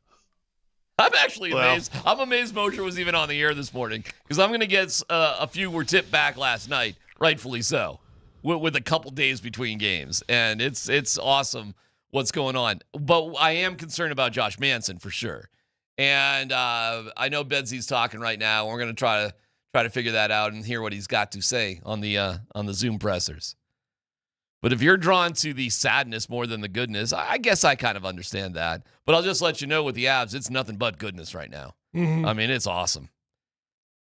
I'm actually amazed. I'm amazed Moser was even on the air this morning because I'm going to get a few were tipped back last night, rightfully so, with a couple days between games. And it's awesome what's going on. But I am concerned about Josh Manson for sure. And I know Bedsy's talking right now. We're going to try to figure that out and hear what he's got to say on the Zoom pressers. But if you're drawn to the sadness more than the goodness, I guess I kind of understand that. But I'll just let you know with the Avs, it's nothing but goodness right now. Mm-hmm. I mean, it's awesing.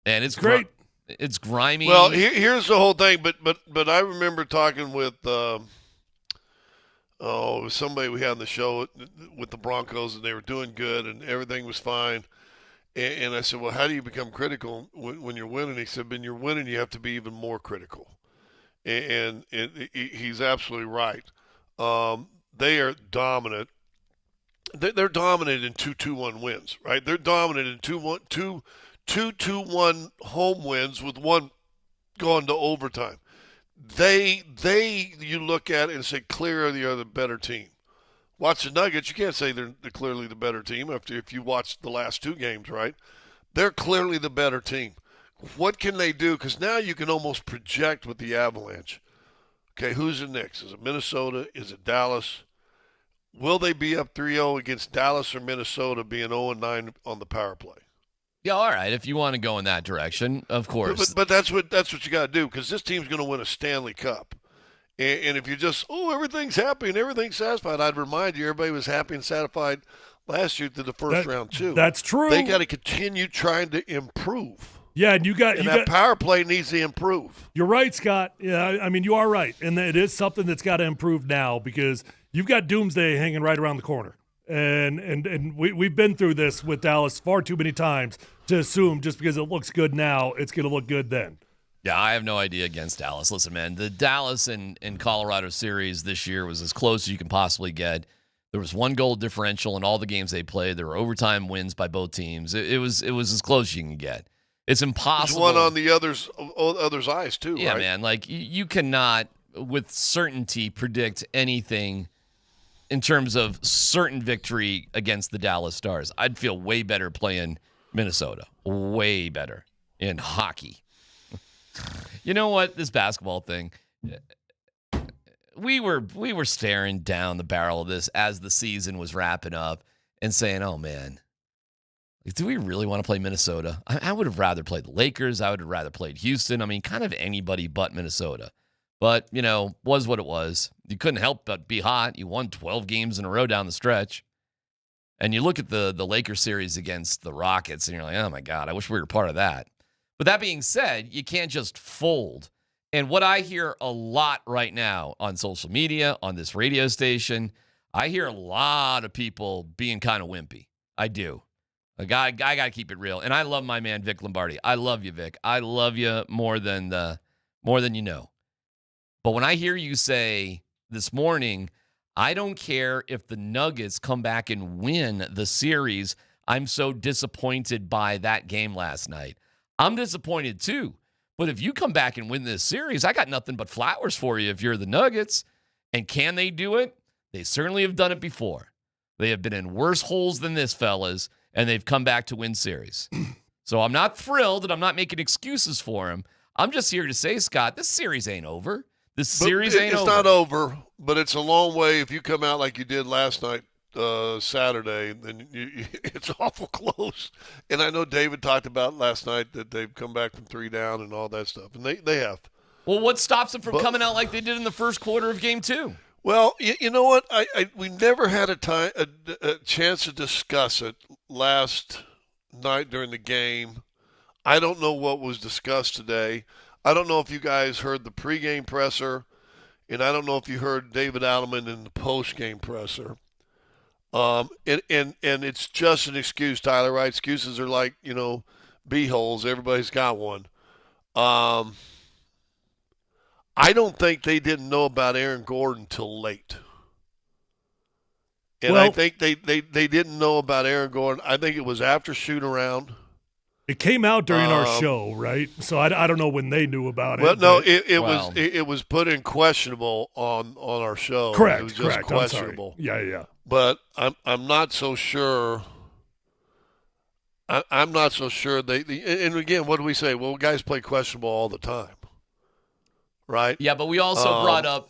And it's great. It's grimy. Well, here's the whole thing. But I remember talking with somebody we had on the show with the Broncos, and they were doing good, and everything was fine. And I said, well, how do you become critical when you're winning? He said, when you're winning, you have to be even more critical. And he's absolutely right. They are dominant. They're dominant in 2-2-1 wins, right? They're dominant in 2-2-1 home wins with one going to overtime. You look at it and say, clearly they're the better team. Watch the Nuggets. You can't say they're clearly the better team if you watch the last 2 games, right? They're clearly the better team. What can they do? Because now you can almost project with the Avalanche. Okay, who's the next? Is it Minnesota? Is it Dallas? Will they be up 3-0 against Dallas or Minnesota being 0-9 on the power play? Yeah, all right. If you want to go in that direction, of course. But that's what you got to do because this team's going to win a Stanley Cup. And if you just, everything's happy and everything's satisfied, I'd remind you everybody was happy and satisfied last year through the first round too. That's true. They got to continue trying to improve. Yeah, and that power play needs to improve. You're right, Scott. Yeah, I mean, you are right. And it is something that's got to improve now because you've got doomsday hanging right around the corner. And we've been through this with Dallas far too many times to assume just because it looks good now, it's going to look good then. Yeah, I have no idea against Dallas. Listen, man, the Dallas and Colorado series this year was as close as you can possibly get. There was 1 goal differential in all the games they played. There were overtime wins by both teams. It was as close as you can get. It's impossible. There's one on the other's eyes too, yeah, right? Man. Like you cannot with certainty predict anything in terms of certain victory against the Dallas Stars. I'd feel way better playing Minnesota. Way better in hockey. You know what? This basketball thing. We were staring down the barrel of this as the season was wrapping up and saying, "Oh man, do we really want to play Minnesota? I would have rather played the Lakers. I would have rather played Houston. I mean, kind of anybody but Minnesota. But, was what it was. You couldn't help but be hot. You won 12 games in a row down the stretch. And you look at the Lakers series against the Rockets, and you're like, oh, my God, I wish we were part of that. But that being said, you can't just fold. And what I hear a lot right now on social media, on this radio station, I hear a lot of people being kind of wimpy. I do. I got to keep it real. And I love my man, Vic Lombardi. I love you, Vic. I love you more than you know. But when I hear you say this morning, I don't care if the Nuggets come back and win the series. I'm so disappointed by that game last night. I'm disappointed too. But if you come back and win this series, I got nothing but flowers for you if you're the Nuggets. And can they do it? They certainly have done it before. They have been in worse holes than this, fellas, and they've come back to win series. So I'm not thrilled, and I'm not making excuses for them. I'm just here to say, Scott, this series ain't over. This series ain't over. It's not over, but it's a long way if you come out like you did last night Saturday, then it's awful close. And I know David talked about last night that they've come back from 3 down and all that stuff, and they have. Well, what stops them from coming out like they did in the first quarter of Game 2? Well, you know what? We never had a chance to discuss it last night during the game. I don't know what was discussed today. I don't know if you guys heard the pregame presser, and I don't know if you heard David Adelman in the postgame presser. And it's just an excuse, Tyler, right? Excuses are like, b-holes. Everybody's got one. I don't think they didn't know about Aaron Gordon till late. And I think they didn't know about Aaron Gordon. I think it was after shoot-around. It came out during our show, right? So I don't know when they knew about it. Well, no, it was put in questionable on our show. Correct, it was just questionable. Yeah. But I'm not so sure. I'm not so sure and again, what do we say? Well, guys play questionable all the time, right? Yeah, but we also brought up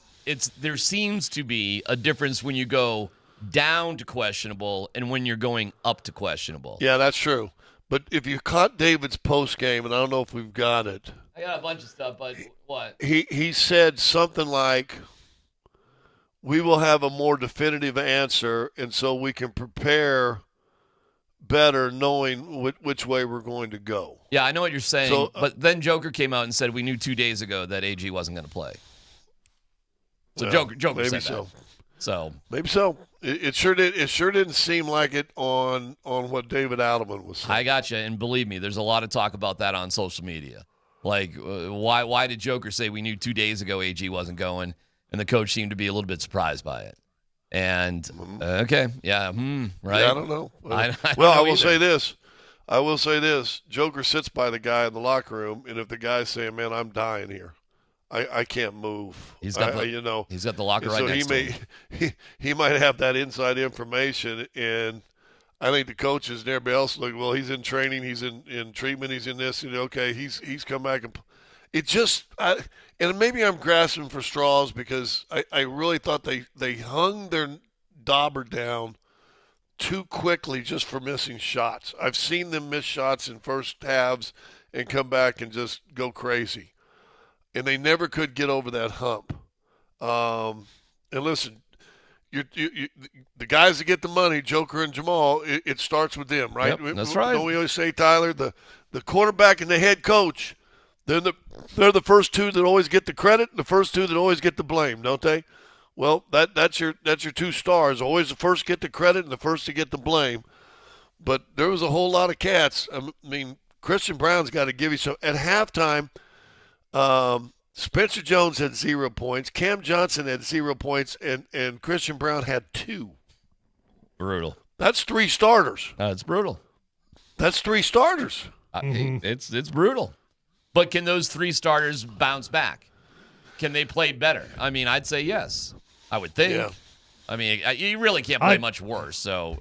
there seems to be a difference when you go down to questionable and when you're going up to questionable. Yeah, that's true. But if you caught David's post game, and I don't know if we've got it. I got a bunch of stuff, but what? He said something like, "We will have a more definitive answer, and so we can prepare better, knowing which way we're going to go." Yeah, I know what you're saying. But then Joker came out and said we knew 2 days ago that AG wasn't going to play. So Joker said that. So maybe so. It sure did. It sure didn't seem like it on what David Adelman was saying. I got you, and believe me, there's a lot of talk about that on social media. Like, why did Joker say we knew 2 days ago AG wasn't going, and the coach seemed to be a little bit surprised by it? And okay, right? Yeah, I don't know. I will say this. I will say this. Joker sits by the guy in the locker room, and if the guy's saying, "Man, I'm dying here. I can't move." He's got he's got the locker right next to him. He might have that inside information, and I think the coaches and everybody else look, well, he's in training, he's in treatment, he's in this, okay, he's come back. And it just and maybe I'm grasping for straws because I really thought they hung their dauber down too quickly just for missing shots. I've seen them miss shots in first halves and come back and just go crazy. And they never could get over that hump. And listen, the guys that get the money, Joker and Jamal, it starts with them, right? Yep, that's right. Don't we always say, Tyler, the quarterback and the head coach, they're the first two that always get the credit and the first two that always get the blame, don't they? Well, that's your 2 stars. Always the first get the credit and the first to get the blame. But there was a whole lot of cats. I mean, Christian Brown's got to give you some. At halftime, Spencer Jones had 0 points. Cam Johnson had 0 points, and Christian Brown had 2. Brutal. That's 3 starters. It's brutal. That's 3 starters. It's brutal. But can those 3 starters bounce back? Can they play better? I mean, I'd say yes. I would think. Yeah. I mean, you really can't play much worse. So,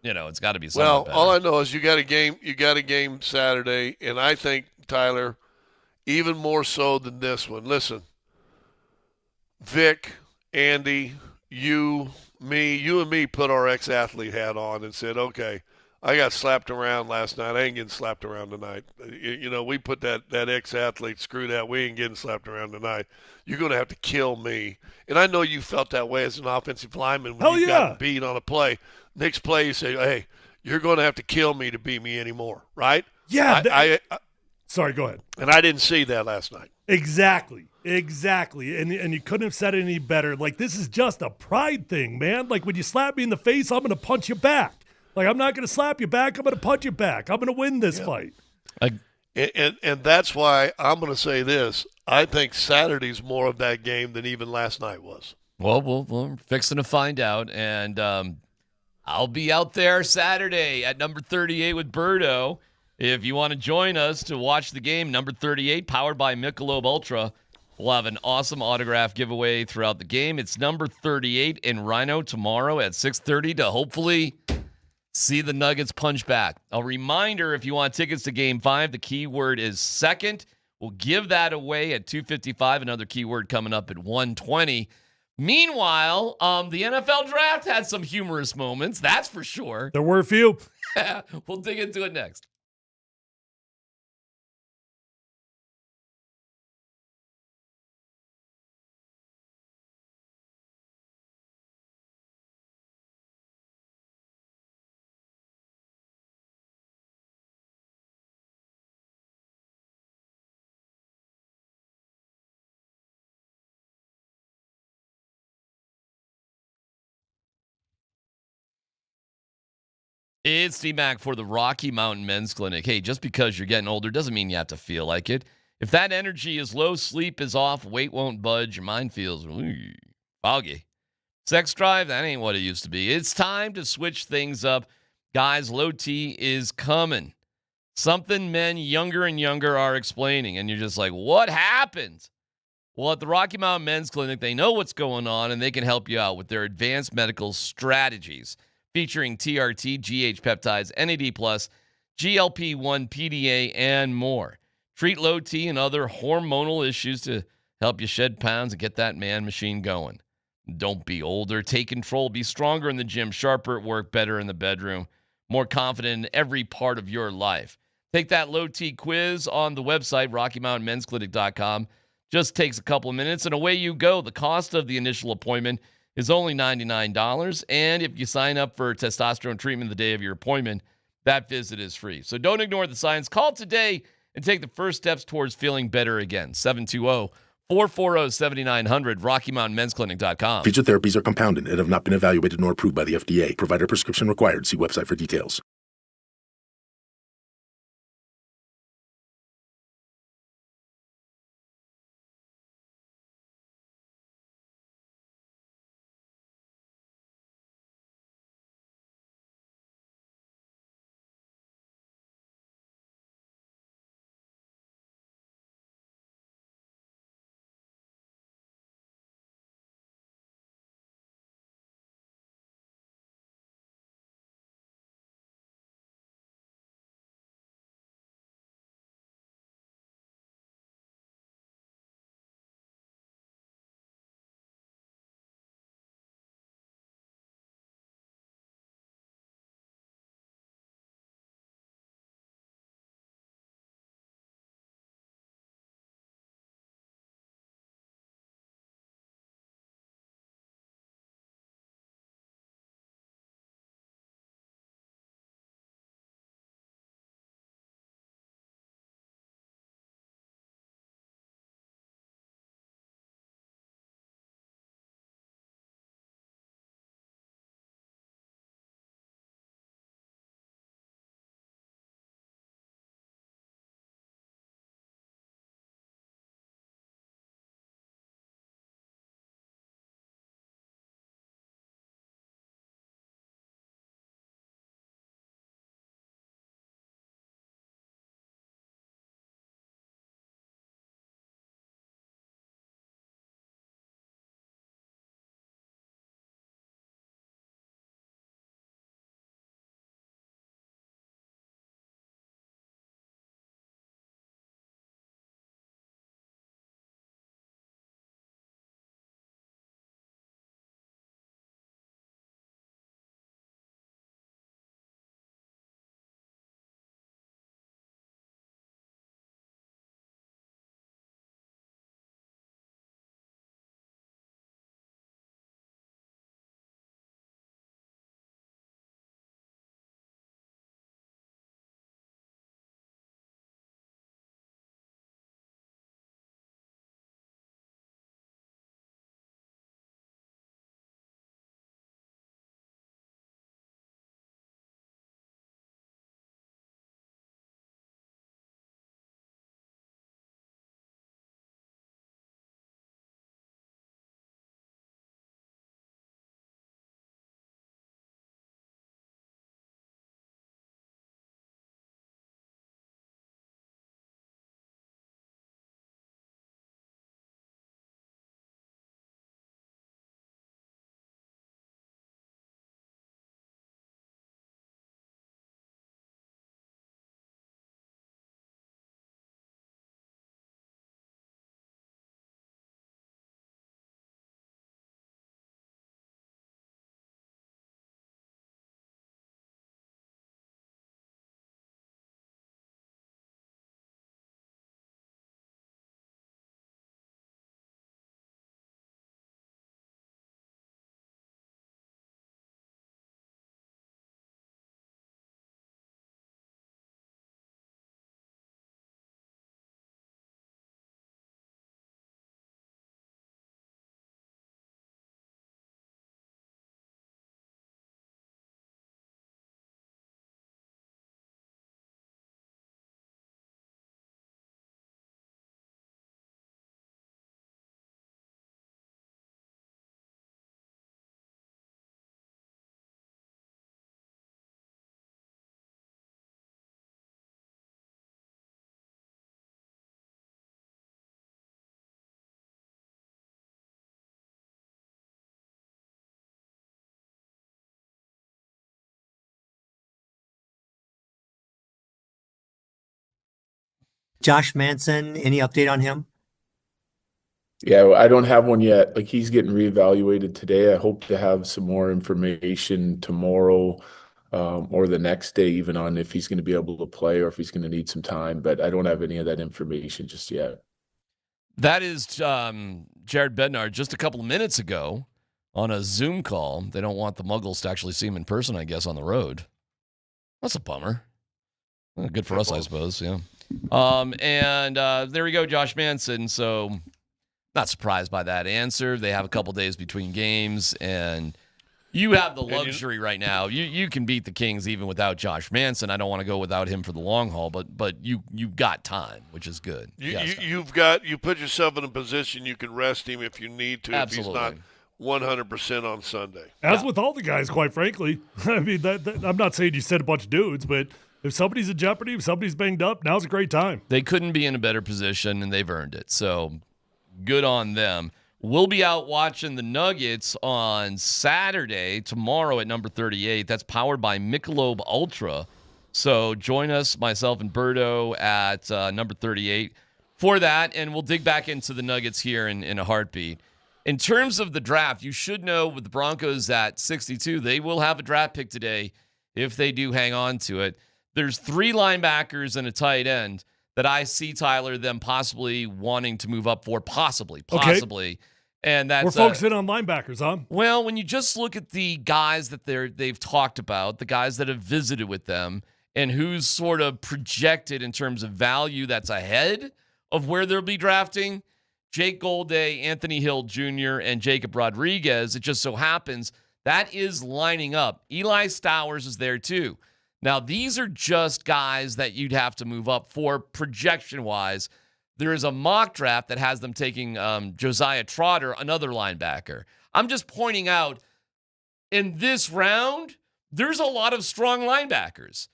it's got to be something better. All I know is you got a game. You got a game Saturday, and I think, Tyler, even more so than this one. Listen, Vic, Andy, you and me put our ex-athlete hat on and said, okay, I got slapped around last night. I ain't getting slapped around tonight. We put that ex-athlete, screw that. We ain't getting slapped around tonight. You're going to have to kill me. And I know you felt that way as an offensive lineman when you got beat on a play. Next play, you say, hey, you're going to have to kill me to beat me anymore, right? Yeah. Sorry, go ahead. And I didn't see that last night. Exactly. And you couldn't have said it any better. Like, this is just a pride thing, man. Like, when you slap me in the face, I'm going to punch you back. Like, I'm not going to slap you back. I'm going to punch you back. I'm going to win this fight. And that's why I'm going to say this. I think Saturday's more of that game than even last night was. Well, we're fixing to find out. And I'll be out there Saturday at number 38 with Birdo. If you want to join us to watch the game, number 38, powered by Michelob Ultra, we'll have an awesome autograph giveaway throughout the game. It's number 38 in Rhino tomorrow at 6:30 to hopefully see the Nuggets punch back. A reminder, if you want tickets to Game 5, the keyword is second. We'll give that away at 2:55. Another keyword coming up at 1:20. Meanwhile, the NFL draft had some humorous moments, that's for sure. There were a few. We'll dig into it next. It's DMac for the Rocky Mountain Men's Clinic. Hey, just because you're getting older doesn't mean you have to feel like it. If that energy is low, sleep is off, weight won't budge, your mind feels foggy. Sex drive, that ain't what it used to be. It's time to switch things up. Guys, low T is coming. Something men younger and younger are explaining, and you're just like, what happened? Well, at the Rocky Mountain Men's Clinic, they know what's going on, and they can help you out with their advanced medical strategies, featuring TRT, GH peptides, NAD+, GLP-1, PDA, and more. Treat low T and other hormonal issues to help you shed pounds and get that man machine going. Don't be older. Take control. Be stronger in the gym, sharper at work, better in the bedroom, more confident in every part of your life. Take that low T quiz on the website, RockyMountainMen'sClinic.com. Just takes a couple of minutes, and away you go. The cost of the initial appointment is only $99, and if you sign up for testosterone treatment the day of your appointment, that visit is free. So don't ignore the science. Call today and take the first steps towards feeling better again. 720-440-7900, RockyMountainMen'sClinic.com. Featured therapies are compounded and have not been evaluated nor approved by the FDA. Provider prescription required. See website for details. Josh Manson, any update on him? Yeah, I don't have one yet. Like, he's getting reevaluated today. I hope to have some more information tomorrow or the next day, even on if he's going to be able to play or if he's going to need some time. But I don't have any of that information just yet. That is Jared Bednar just a couple of minutes ago on a Zoom call. They don't want the Muggles to actually see him in person, I guess, on the road. That's a bummer. Well, good for us, I suppose, yeah. And there we go, Josh Manson. So not surprised by that answer. They have a couple days between games, and you have the luxury right now. You can beat the Kings even without Josh Manson. I don't want to go without him for the long haul, but you've got time, which is good. You put yourself in a position you can rest him if you need to. Absolutely. If he's not 100% on Sunday. As with all the guys, quite frankly. I mean, that I'm not saying you said a bunch of dudes, but if somebody's in jeopardy, if somebody's banged up, now's a great time. They couldn't be in a better position, and they've earned it. So good on them. We'll be out watching the Nuggets on Saturday, tomorrow at number 38. That's powered by Michelob Ultra. So join us, myself and Berto, at number 38 for that, and we'll dig back into the Nuggets here in a heartbeat. In terms of the draft, you should know with the Broncos at 62, they will have a draft pick today if they do hang on to it. There's 3 linebackers and a tight end that I see, Tyler, them possibly wanting to move up for, possibly. Okay. And that's we're focusing on linebackers, huh? Well, when you just look at the guys that they've talked about, the guys that have visited with them, and who's sort of projected in terms of value that's ahead of where they'll be drafting, Jake Golday, Anthony Hill Jr., and Jacob Rodriguez, it just so happens that is lining up. Eli Stowers is there too. Now, these are just guys that you'd have to move up for projection-wise. There is a mock draft that has them taking Josiah Trotter, another linebacker. I'm just pointing out, in this round, there's a lot of strong linebackers.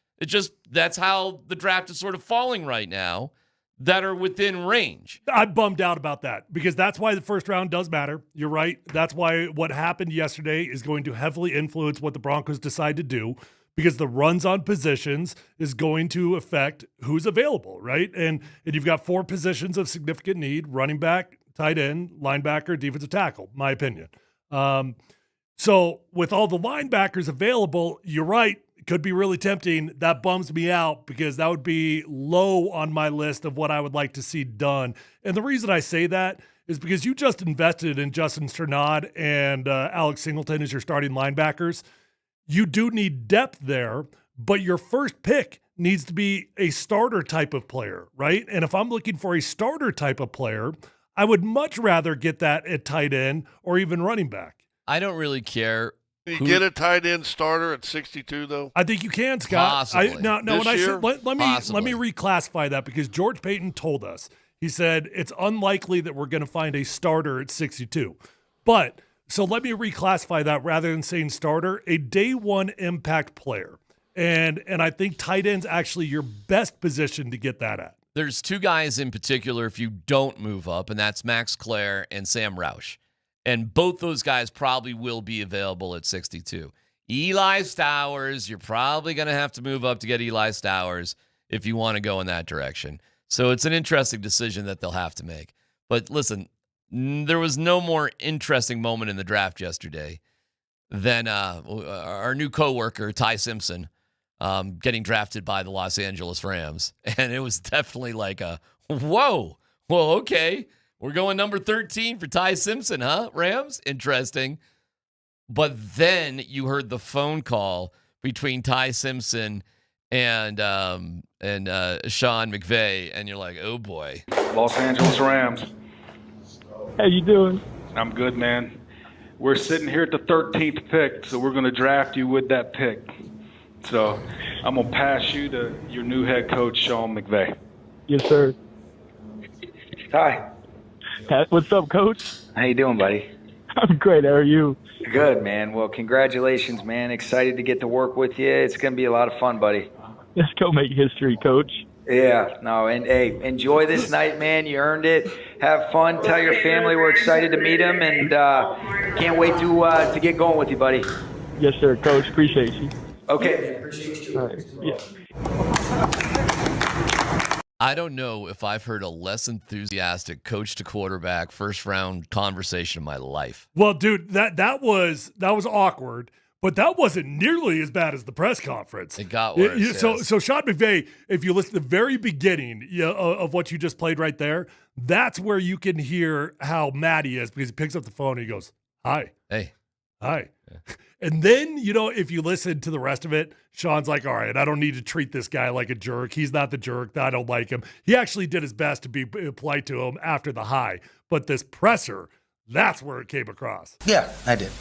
That's how the draft is sort of falling right now, that are within range. I'm bummed out about that because that's why the first round does matter. You're right. That's why what happened yesterday is going to heavily influence what the Broncos decide to do, because the runs on positions is going to affect who's available, right? And you've got 4 positions of significant need: running back, tight end, linebacker, defensive tackle, my opinion. So with all the linebackers available, you're right, it could be really tempting. That bums me out because that would be low on my list of what I would like to see done. And the reason I say that is because you just invested in Justin Strnad and Alex Singleton as your starting linebackers. You do need depth there, but your first pick needs to be a starter type of player, right? And if I'm looking for a starter type of player, I would much rather get that at tight end or even running back. I don't really care. Can you get a tight end starter at 62, though? I think you can, Scott. Possibly. When I said, let me Possibly. reclassify that, because George Payton told us, he said, it's unlikely that we're going to find a starter at 62. But so let me reclassify that, rather than saying starter, a day one impact player. And I think tight end's actually your best position to get that at. There's 2 guys in particular if you don't move up, and that's Max Clare and Sam Roush. And both those guys probably will be available at 62. Eli Stowers, you're probably going to have to move up to get Eli Stowers if you want to go in that direction. So it's an interesting decision that they'll have to make. But listen, there was no more interesting moment in the draft yesterday than our new coworker, Ty Simpson, getting drafted by the Los Angeles Rams. And it was definitely like whoa, well, okay. We're going number 13 for Ty Simpson, huh? Rams? Interesting. But then you heard the phone call between Ty Simpson and Sean McVay, and you're like, oh boy. Los Angeles Rams. How you doing? I'm good, man. We're sitting here at the 13th pick, so we're going to draft you with that pick. So I'm going to pass you to your new head coach, Sean McVay. Yes, sir. Hi. What's up, Coach? How you doing, buddy? I'm great. How are you? Good, man. Well, congratulations, man. Excited to get to work with you. It's going to be a lot of fun, buddy. Let's go make history, Coach. Yeah. No, and hey, enjoy this night, man. You earned it. Have fun. Tell your family we're excited to meet them, and can't wait to get going with you, buddy. Yes, sir, Coach. Appreciate you. Okay. Appreciate you. All right. Yeah. I don't know if I've heard a less enthusiastic coach to quarterback first round conversation in my life. Well, dude, that was awkward, but that wasn't nearly as bad as the press conference. It got worse. So Sean McVay, if you listen to the very beginning of what you just played right there, that's where you can hear how mad he is, because he picks up the phone and he goes, "Hi, hey, hi." Yeah. And then, if you listen to the rest of it, Sean's like, all right, I don't need to treat this guy like a jerk. He's not the jerk. I don't like him. He actually did his best to be polite to him after the high. But this presser, that's where it came across. Yeah, I did.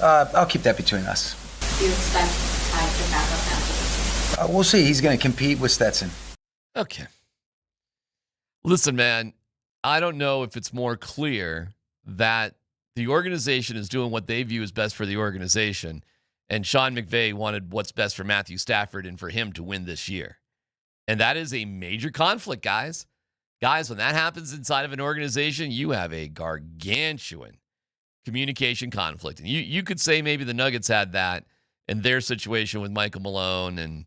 I'll keep that between us. Do you expect Ty to back up that? We'll see. He's going to compete with Stetson. Okay. Listen, man, I don't know if it's more clear that the organization is doing what they view as best for the organization, and Sean McVay wanted what's best for Matthew Stafford and for him to win this year. And that is a major conflict, guys. Guys, when that happens inside of an organization, you have a gargantuan communication conflict. And you could say maybe the Nuggets had that in their situation with Michael Malone, and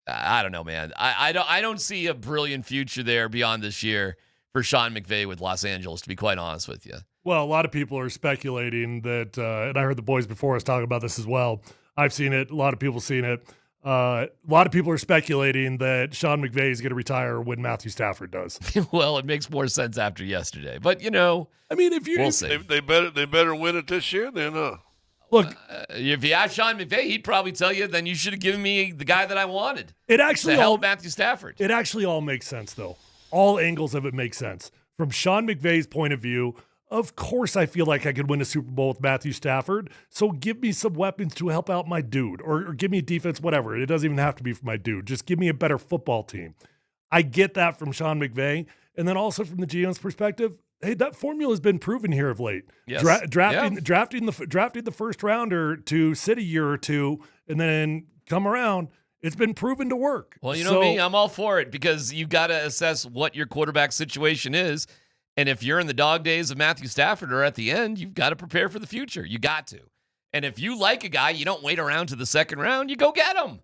I don't know, man. I don't see a brilliant future there beyond this year for Sean McVay with Los Angeles, to be quite honest with you. Well, a lot of people are speculating that, and I heard the boys before us talk about this as well. I've seen it. A lot of people seen it. A lot of people are speculating that Sean McVay is going to retire when Matthew Stafford does. Well, it makes more sense after yesterday, but I mean, if you we'll see. They better win it this year. Then look, if you ask Sean McVay, he'd probably tell you, then you should have given me the guy that I wanted. It actually to help Matthew Stafford. It actually all makes sense, though. All angles of it make sense. From Sean McVay's point of view, of course I feel like I could win a Super Bowl with Matthew Stafford, so give me some weapons to help out my dude, or give me a defense, whatever. It doesn't even have to be for my dude. Just give me a better football team. I get that from Sean McVay. And then also from the GM's perspective, hey, that formula has been proven here of late. Yes. Drafting the first rounder to sit a year or two and then come around, it's been proven to work. Well, you know me, I'm all for it, because you got to assess what your quarterback situation is. And if you're in the dog days of Matthew Stafford or at the end, you've got to prepare for the future. You got to. And if you like a guy, you don't wait around to the second round. You go get him.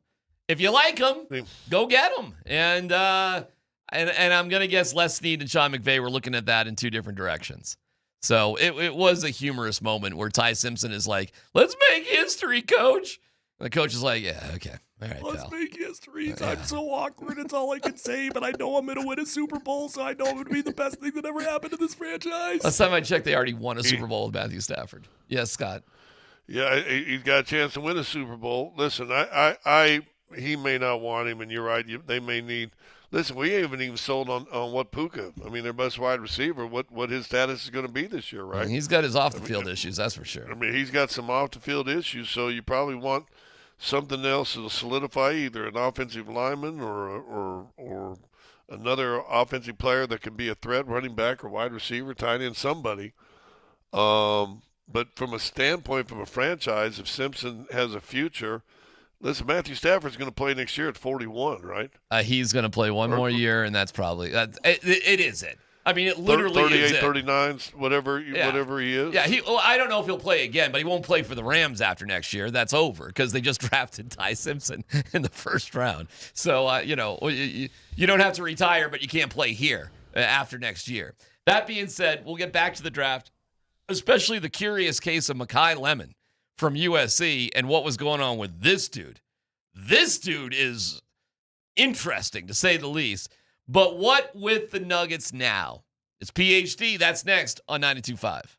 If you like him, go get him. And I'm going to guess Les Snead and Sean McVay were looking at that in two different directions. So it was a humorous moment where Ty Simpson is like, let's make history, coach. And the coach is like, yeah, okay. All right, let's make history. I'm so awkward. It's all I can say, but I know I'm going to win a Super Bowl, so I know I'm going to be the best thing that ever happened to this franchise. Last time I checked, they already won a Super Bowl with Matthew Stafford. Yes, Scott. Yeah, he's got a chance to win a Super Bowl. Listen, he may not want him, and you're right. They may need. Listen, we haven't even sold on what Puka. I mean, their best wide receiver. What his status is going to be this year, right? He's got his off the field issues, that's for sure. I mean, he's got some off the field issues, so you probably want something else to solidify, either an offensive lineman or another offensive player that can be a threat, running back or wide receiver, tight end, somebody. But from a standpoint, from a franchise, if Simpson has a future, listen, Matthew Stafford's going to play next year at 41, right? He's going to play one more year, and that's probably it is it. I mean, it literally 38, is it. 39, whatever he is. Yeah, I don't know if he'll play again, but he won't play for the Rams after next year. That's over, because they just drafted Ty Simpson in the first round. So, you don't have to retire, but you can't play here after next year. That being said, we'll get back to the draft, especially the curious case of Mekhi Lemon from USC and what was going on with this dude. This dude is interesting, to say the least. But what with the Nuggets now? It's PhD. That's next on 92.5.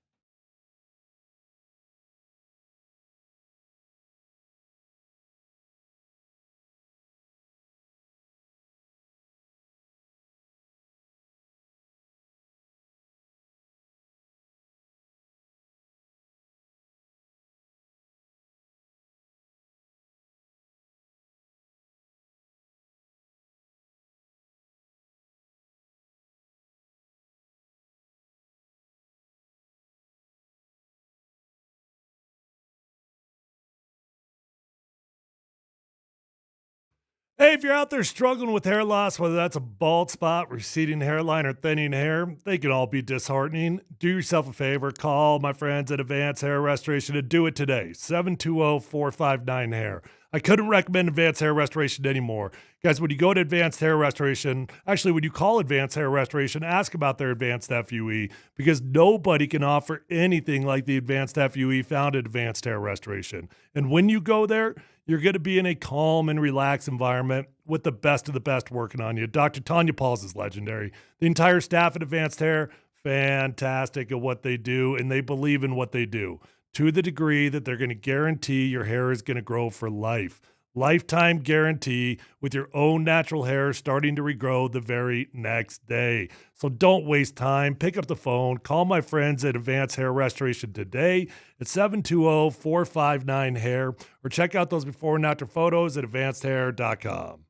Hey, if you're out there struggling with hair loss, whether that's a bald spot, receding hairline, or thinning hair, they can all be disheartening. Do yourself a favor. Call my friends at Advanced Hair Restoration and do it today. 720-459-HAIR. I couldn't recommend Advanced Hair Restoration anymore. Guys, when you go to Advanced Hair Restoration, actually, when you call Advanced Hair Restoration, ask about their Advanced FUE because nobody can offer anything like the Advanced FUE found at Advanced Hair Restoration. And when you go there, you're going to be in a calm and relaxed environment with the best of the best working on you. Dr. Tanya Pauls is legendary. The entire staff at Advanced Hair, fantastic at what they do, and they believe in what they do to the degree that they're going to guarantee your hair is going to grow for life. Lifetime guarantee with your own natural hair starting to regrow the very next day. So don't waste time. Pick up the phone. Call my friends at Advanced Hair Restoration today at 720-459-HAIR or check out those before and after photos at advancedhair.com.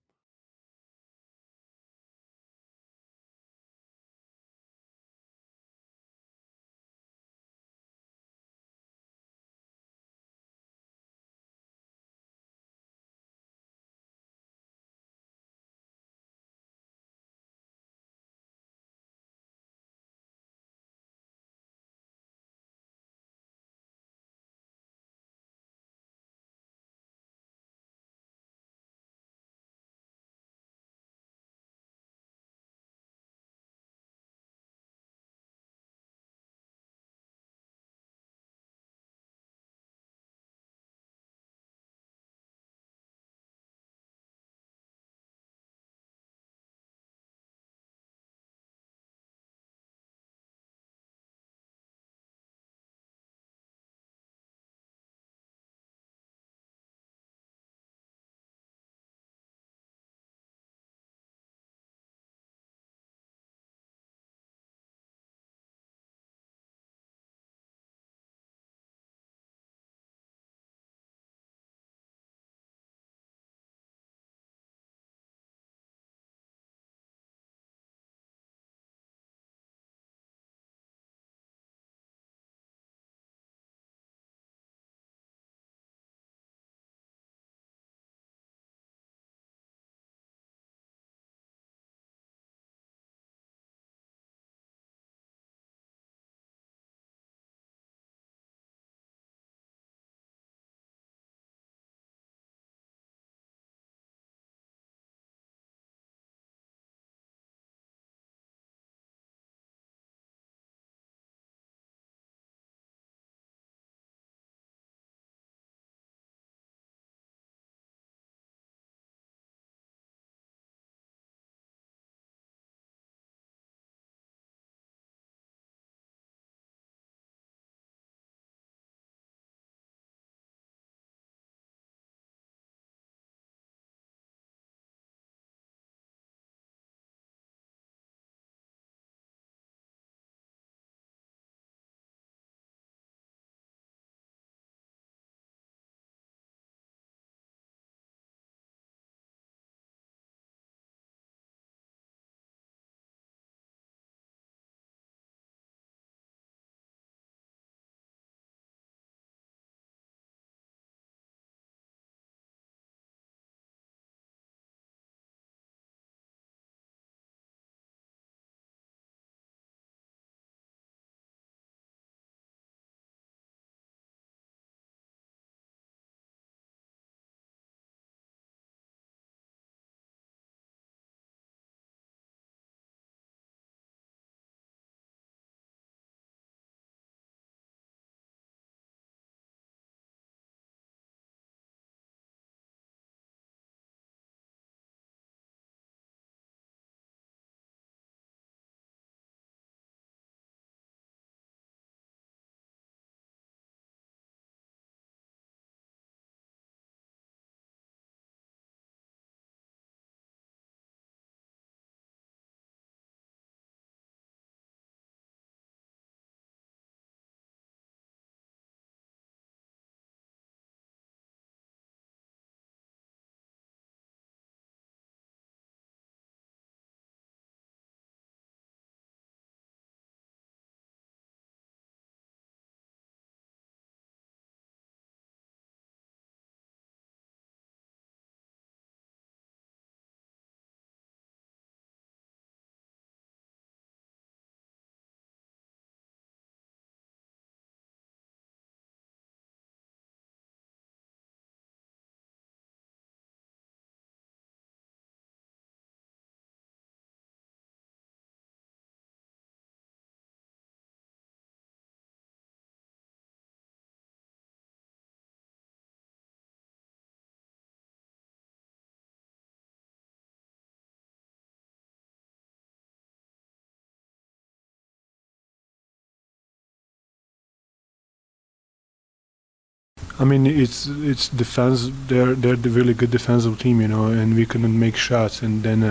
I mean, it's defense. They're the really good defensive team, and we couldn't make shots. And then,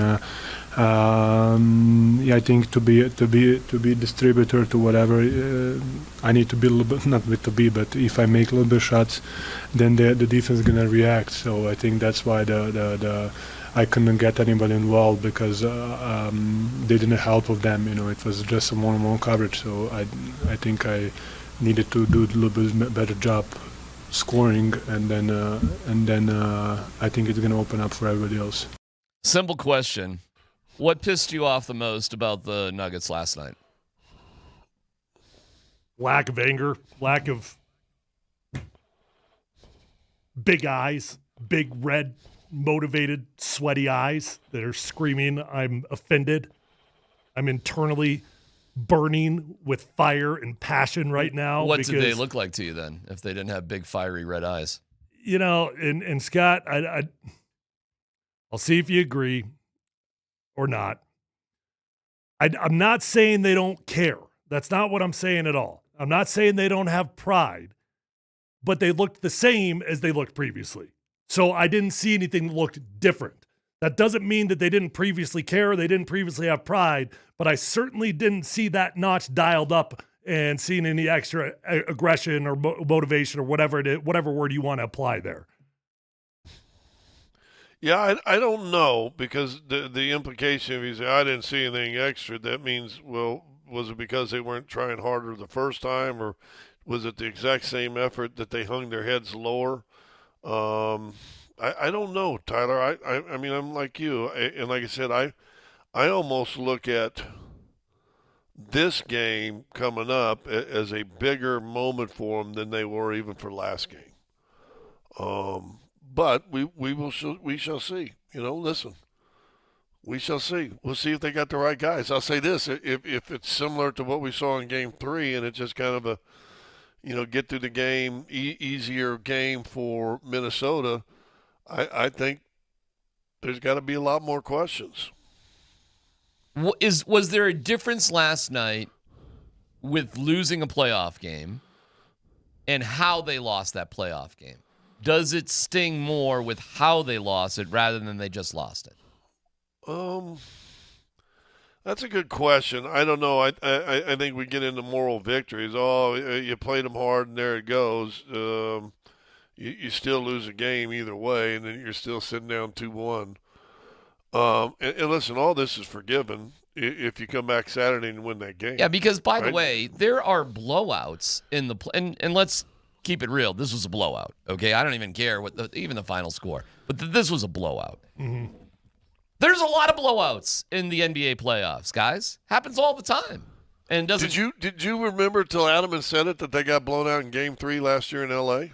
I think to be distributor to whatever, I need to be a little bit, not to be, but if I make a little bit of shots, then the defense is gonna react. So I think that's why I couldn't get anybody involved because they didn't help with them. It was just a one-on-one coverage. So I think I needed to do a little bit better job scoring, and then I think it's going to open up for everybody else. Simple question. What pissed you off the most about the Nuggets last night? Lack of anger, lack of big eyes, big red, motivated, sweaty eyes that are screaming, I'm offended. I'm internally burning with fire and passion right now. What did they look like to you then, if they didn't have big, fiery red eyes? And Scott, I'll see if you agree or not. I'm not saying they don't care. That's not what I'm saying at all. I'm not saying they don't have pride, but they looked the same as they looked previously. So I didn't see anything that looked different. That doesn't mean that they didn't previously care, they didn't previously have pride, but I certainly didn't see that notch dialed up and seeing any extra aggression or motivation or whatever it is, whatever word you want to apply there. Yeah, I don't know, because the implication if you say I didn't see anything extra, that means, well, was it because they weren't trying harder the first time, or was it the exact same effort that they hung their heads lower? I don't know, Tyler. I mean, I'm like you, and like I said, I almost look at this game coming up as a bigger moment for them than they were even for last game. But we shall see. Listen, we shall see. We'll see if they got the right guys. I'll say this: if it's similar to what we saw in Game 3, and it's just kind of a get through the game, easier game for Minnesota, I think there's got to be a lot more questions. Was there a difference last night with losing a playoff game and how they lost that playoff game? Does it sting more with how they lost it rather than they just lost it? That's a good question. I don't know. I think we get into moral victories. Oh, you played them hard, and there it goes. You still lose a game either way, and then you're still sitting down 2-1. And listen, all this is forgiven if you come back Saturday and win that game. Yeah, because, by the way, there are blowouts in the and let's keep it real. This was a blowout, okay? I don't even care what even the final score. But this was a blowout. Mm-hmm. There's a lot of blowouts in the NBA playoffs, guys. Happens all the time. And doesn't Did you remember till Adam had said it that they got blown out in Game 3 last year in L.A.?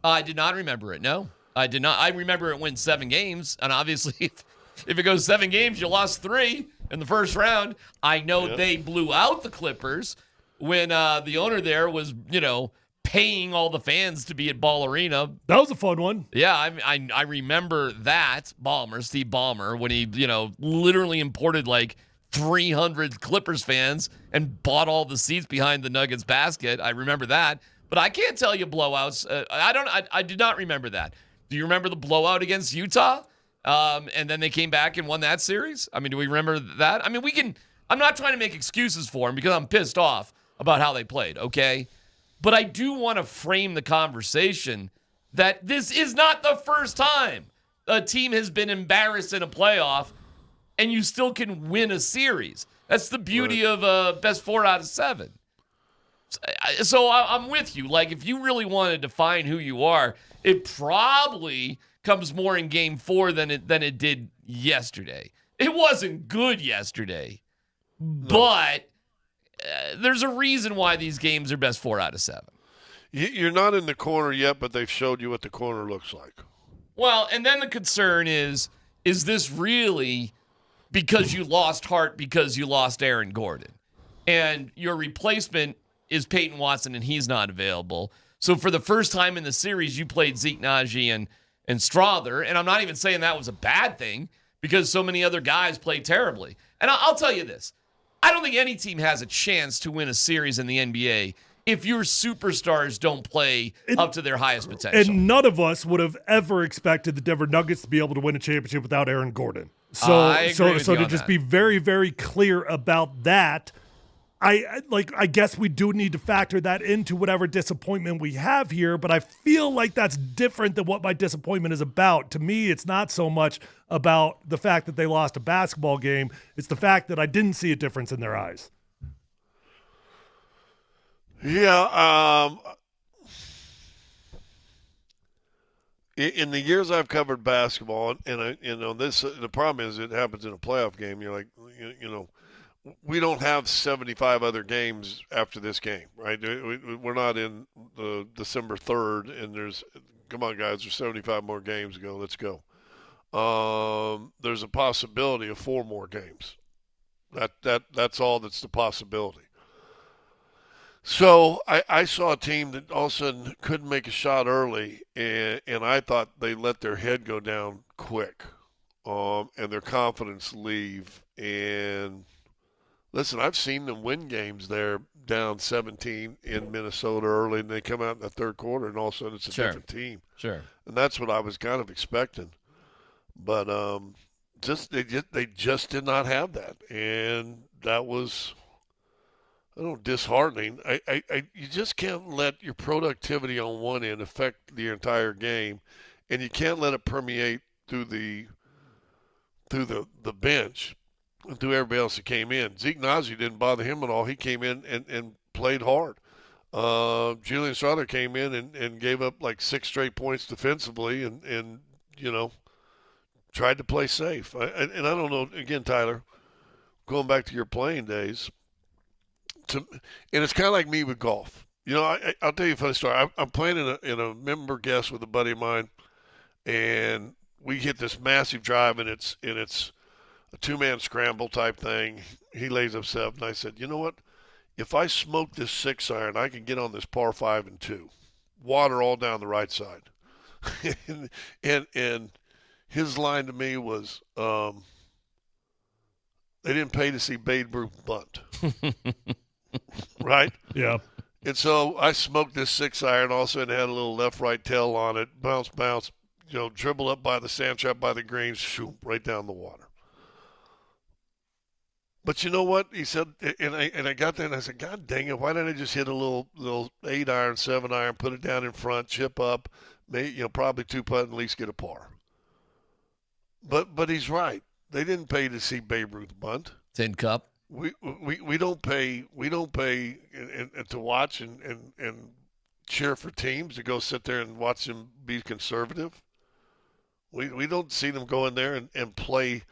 I did not remember it, no. I did not. I remember it went 7 games, and obviously if it goes 7 games, you lost 3 in the first round. I know they blew out the Clippers when the owner there was, paying all the fans to be at Ball Arena. That was a fun one. Yeah, I remember that, Steve Ballmer, when he, literally imported like 300 Clippers fans and bought all the seats behind the Nuggets basket. I remember that. But I can't tell you blowouts. I did not remember that. Do you remember the blowout against Utah? And then they came back and won that series? I mean, do we remember that? I mean, I'm not trying to make excuses for them because I'm pissed off about how they played, okay? But I do want to frame the conversation that this is not the first time a team has been embarrassed in a playoff and you still can win a series. That's the beauty of best 4 out of 7. So I'm with you. Like, if you really want to define who you are, it probably comes more in Game 4 than it did yesterday. It wasn't good yesterday, but there's a reason why these games are best 4 out of 7. You're not in the corner yet, but they've showed you what the corner looks like. Well, and then the concern is this really because you lost Hart because you lost Aaron Gordon? And your replacement is Peyton Watson, and he's not available. So for the first time in the series, you played Zeke Naji and Strother, and I'm not even saying that was a bad thing because so many other guys played terribly. And I'll tell you this. I don't think any team has a chance to win a series in the NBA if your superstars don't play up to their highest potential. And none of us would have ever expected the Denver Nuggets to be able to win a championship without Aaron Gordon. So, I agree with you to on just that. be very, very clear about that, I guess we do need to factor that into whatever disappointment we have here, but I feel like that's different than what my disappointment is about. To me, it's not so much about the fact that they lost a basketball game. It's the fact that I didn't see a difference in their eyes. Yeah. In the years I've covered basketball, and the problem is it happens in a playoff game. You're like, we don't have 75 other games after this game, right? We're not in the December 3rd, and come on, guys, there's 75 more games to go. Let's go. There's a possibility of 4 more games. That's all that's the possibility. So I saw a team that all of a sudden couldn't make a shot early, and I thought they let their head go down quick, and their confidence leave. And listen, I've seen them win games there down 17 in Minnesota early, and they come out in the third quarter, and all of a sudden it's a different team. Sure. And that's what I was kind of expecting. But they just did not have that, and that was disheartening. You just can't let your productivity on one end affect the entire game, and you can't let it permeate through the bench and through everybody else that came in. Zeke Nazi didn't bother him at all. He came in and played hard. Julian Strawther came in and gave up like 6 straight points defensively and tried to play safe. And I don't know, again, Tyler, going back to your playing days, and it's kind of like me with golf. I'll tell you a funny story. I'm playing in a member guest with a buddy of mine, and we hit this massive drive, and it's a 2-man scramble type thing. He lays up 7. I said, you know what? If I smoke this 6-iron, I can get on this par 5 and 2. Water all down the right side. and his line to me was, they didn't pay to see Babe Ruth bunt. Right? Yeah. And so I smoked this 6-iron, all of a sudden had a little left-right tail on it, bounce, dribble up by the sand trap by the greens, shoot, right down the water. But you know what? He said, and I got there and I said, God dang it, why didn't I just hit a little 8-iron, 7-iron, put it down in front, chip up, probably 2-putt and at least get a par. But he's right. They didn't pay to see Babe Ruth bunt. Tin Cup. We don't pay and to watch and cheer for teams to go sit there and watch them be conservative. We don't see them go in there and play,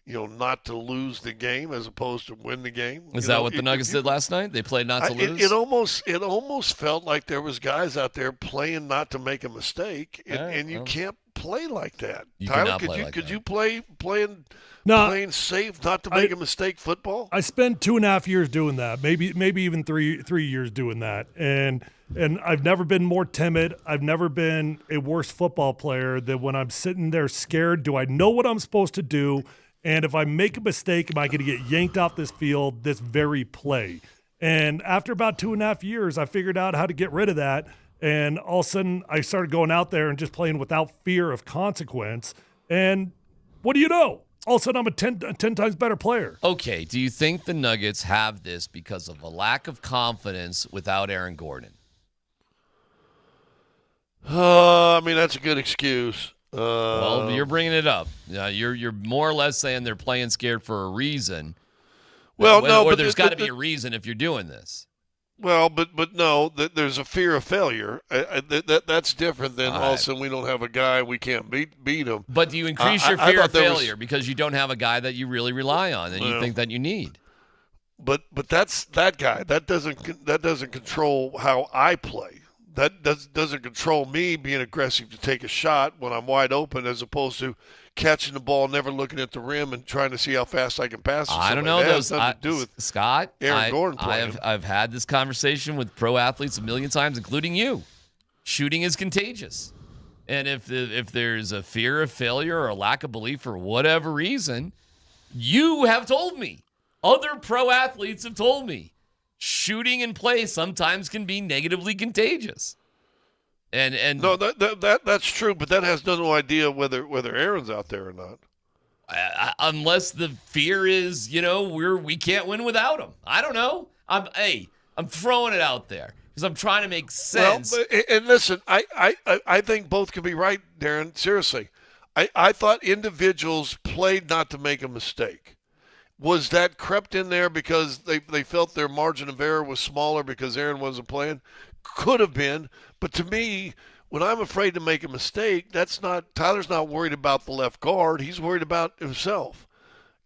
not to lose the game as opposed to win the game. Is that what the Nuggets did last night? They played not to lose? It almost felt like there was guys out there playing not to make a mistake, and you can't play like that. Tyler, could you play playing safe, not to make a mistake football? I spent 2.5 years doing that, maybe even three years doing that, and I've never been more timid. I've never been a worse football player than when I'm sitting there scared. Do I know what I'm supposed to do? And if I make a mistake, am I going to get yanked off this field this very play? And after about 2.5 years, I figured out how to get rid of that. And all of a sudden, I started going out there and just playing without fear of consequence. And what do you know? All of a sudden, I'm a 10 times better player. Okay, do you think the Nuggets have this because of a lack of confidence without Aaron Gordon? That's a good excuse. Well, you're bringing it up. You're more or less saying they're playing scared for a reason. Or there's got to be a reason if you're doing this. Well, but no, there's a fear of failure. That's different than all of a sudden we don't have a guy, we can't beat him. But do you increase your fear of failure because you don't have a guy that you really rely on and you think that you need? But that's that guy. That doesn't control how I play. That doesn't control me being aggressive to take a shot when I'm wide open, as opposed to catching the ball, never looking at the rim, and trying to see how fast I can pass it. I don't know. That has nothing to do with Scott. Aaron Gordon playing. I've had this conversation with pro athletes a million times, including you. Shooting is contagious, and if there's a fear of failure or a lack of belief for whatever reason, you have told me. Other pro athletes have told me. shooting in play sometimes can be negatively contagious. And no, that's true, but that has no idea whether Aaron's out there or not. Unless the fear is, we can't win without him. I don't know. I'm throwing it out there because I'm trying to make sense. Well, and listen, I think both can be right, Darren. Seriously, I thought individuals played not to make a mistake. Was that crept in there because they felt their margin of error was smaller because Aaron wasn't playing? Could have been, but to me, when I'm afraid to make a mistake, Tyler's not worried about the left guard. He's worried about himself.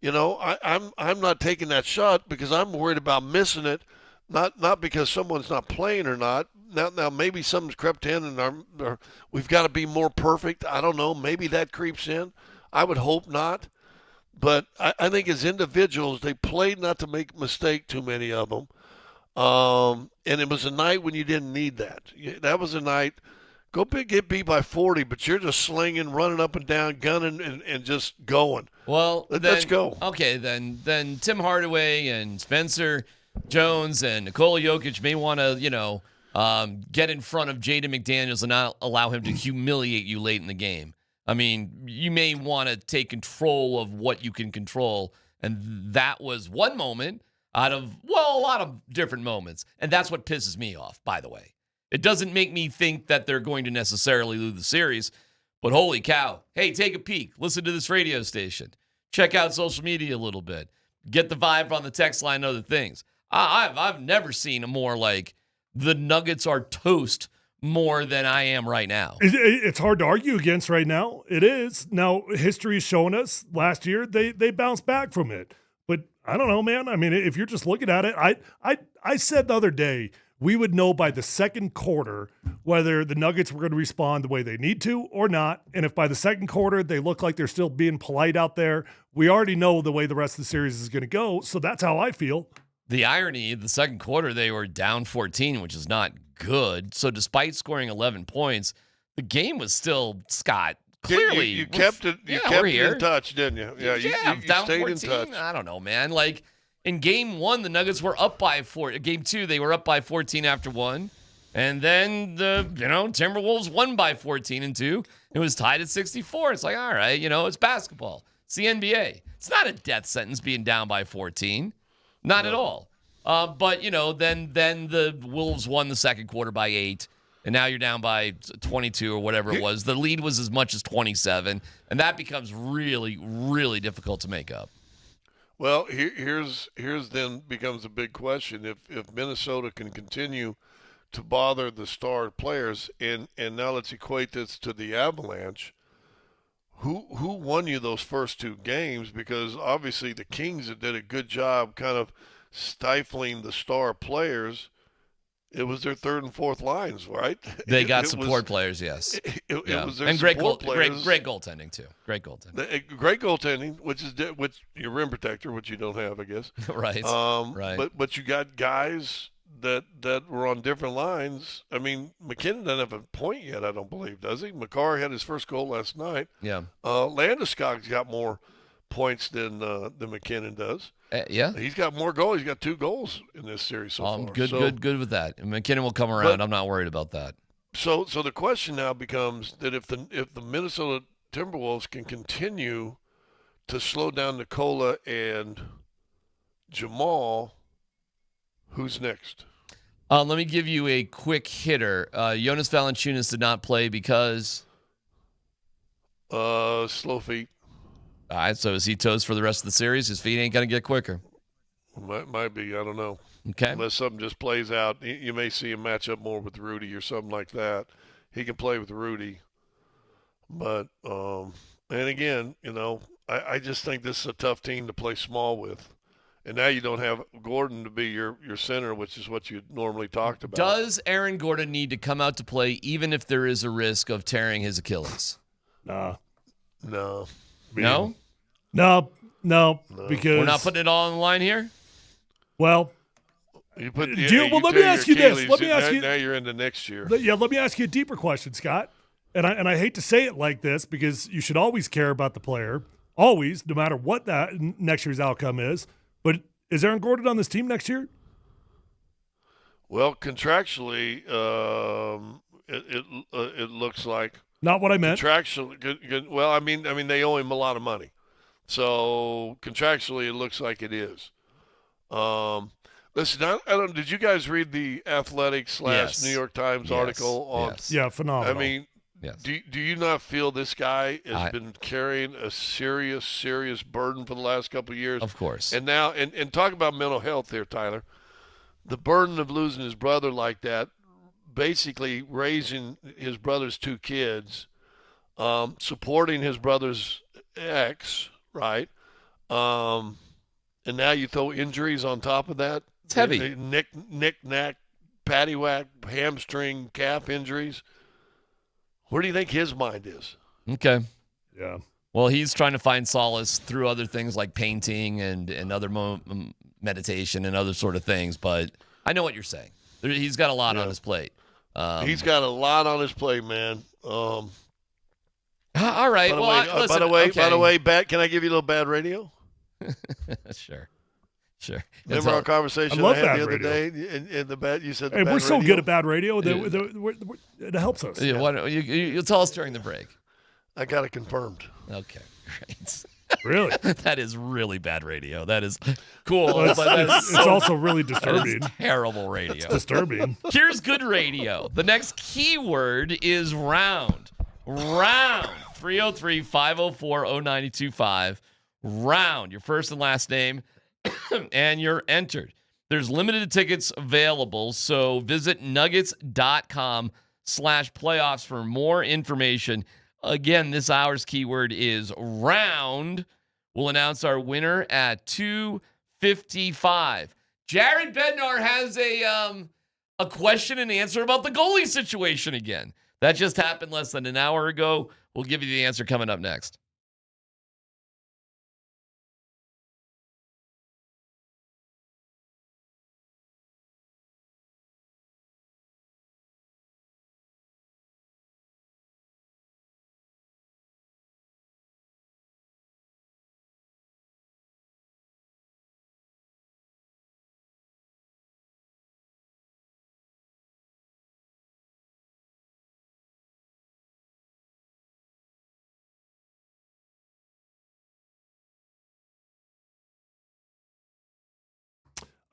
I'm not taking that shot because I'm worried about missing it, not because someone's not playing or not. Now maybe something's crept in and we've got to be more perfect. I don't know. Maybe that creeps in. I would hope not. But I think as individuals, they played not to make a mistake, too many of them. And it was a night when you didn't need that. That was a night, get beat by 40, but you're just slinging, running up and down, gunning, and just going. Well, let's go. Okay, then Tim Hardaway and Spencer Jones and Nikola Jokic may want to, get in front of Jaden McDaniels and not allow him to humiliate you late in the game. I mean, you may want to take control of what you can control, and that was one moment out of, a lot of different moments. And that's what pisses me off, by the way. It doesn't make me think that they're going to necessarily lose the series, but holy cow. Hey, take a peek. Listen to this radio station. Check out social media a little bit. Get the vibe on the text line and other things. I've never seen a more like the Nuggets are toast more than I am right now. It's hard to argue against right now. It is. Now, history has shown us last year they bounced back from it. But I don't know, man. I mean, if you're just looking at it, I said the other day we would know by the second quarter whether the Nuggets were going to respond the way they need to or not. And if by the second quarter they look like they're still being polite out there, we already know the way the rest of the series is going to go. So that's how I feel. The irony, the second quarter, they were down 14, which is not good. So despite scoring 11 points, the game was still, Scott, clearly. You kept it in touch, didn't you? Yeah, you down stayed 14, in touch. I don't know, man. Like, in game one, the Nuggets were up by 4. Game two, they were up by 14 after one. And then the, Timberwolves won by 14 in 2. It was tied at 64. It's like, all right, it's basketball. It's the NBA. It's not a death sentence being down by 14. Not at all. But, then the Wolves won the second quarter by 8. And now you're down by 22 or whatever it was. The lead was as much as 27. And that becomes really, really difficult to make up. Well, here's then becomes a big question. If Minnesota can continue to bother the star players, and now let's equate this to the Avalanche, who won you those first 2 games? Because obviously the Kings did a good job kind of stifling the star players. It was their third and fourth lines, right? They got support players, yes. It was their and support players. Great goaltending too. Great goaltending. Great goaltending, which your rim protector, which you don't have, I guess. Right. Right. But you got guys that were on different lines. I mean, McKinnon doesn't have a point yet, I don't believe, does he? McCarr had his first goal last night. Yeah. Landeskog's got more points than McKinnon does. Yeah. He's got more goals. He's got 2 goals in this series so far. Good with that. McKinnon will come around. I'm not worried about that. So the question now becomes that if the Minnesota Timberwolves can continue to slow down Nikola and Jamal, who's next? Let me give you a quick hitter. Jonas Valanciunas did not play because slow feet. All right, so is he toast for the rest of the series? His feet ain't going to get quicker. Might be. I don't know. Okay. Unless something just plays out. You may see him match up more with Rudy or something like that. He can play with Rudy. But, and again, I just think this is a tough team to play small with. And now you don't have Gordon to be your center, which is what you normally talked about. Does Aaron Gordon need to come out to play even if there is a risk of tearing his Achilles? No. No? No, because we're not putting it all on the line here? Well, let me ask you this. Now you're into next year. Yeah, let me ask you a deeper question, Scott. And I hate to say it like this because you should always care about the player, always, no matter what that next year's outcome is. But is Aaron Gordon on this team next year? Well, contractually, it looks like not what I meant. Contractually, well, I mean, they owe him a lot of money, so contractually, it looks like it is. Listen, I don't. Did you guys read the Athletic / Yes. New York Times article on? Yes. Yeah, phenomenal. I mean, Yes. do you not feel this guy has been carrying a serious burden for the last couple of years? Of course. And now, and talk about mental health there, Tyler. The burden of losing his brother like that, basically raising his brother's 2 kids, supporting his brother's ex, right? And now you throw injuries on top of that. It's heavy. Knick-knack, paddywhack, hamstring, calf injuries. Where do you think his mind is? Okay. Yeah. Well, he's trying to find solace through other things like painting and other meditation and other sort of things. But I know what you're saying. He's got a lot on his plate. He's got a lot on his plate, man. All right. By the way, can I give you a little bad radio? Sure. Remember our conversation I had the other day? In the bad, you said. Hey, we're so good at bad radio. It helps us. Yeah, why don't you'll tell us during the break. I got it confirmed. Okay, great. Really? That is really bad radio. That is cool. Well, but it's also really disturbing. That is terrible radio. It's disturbing. Here's good radio. The next keyword is round. Round. 303-504-0925. Round. Your first and last name, and you're entered. There's limited tickets available, so visit nuggets.com/playoffs for more information. Again, this hour's keyword is round. We'll announce our winner at 2:55. Jared Bednar has a question and answer about the goalie situation again. That just happened less than an hour ago. We'll give you the answer coming up next.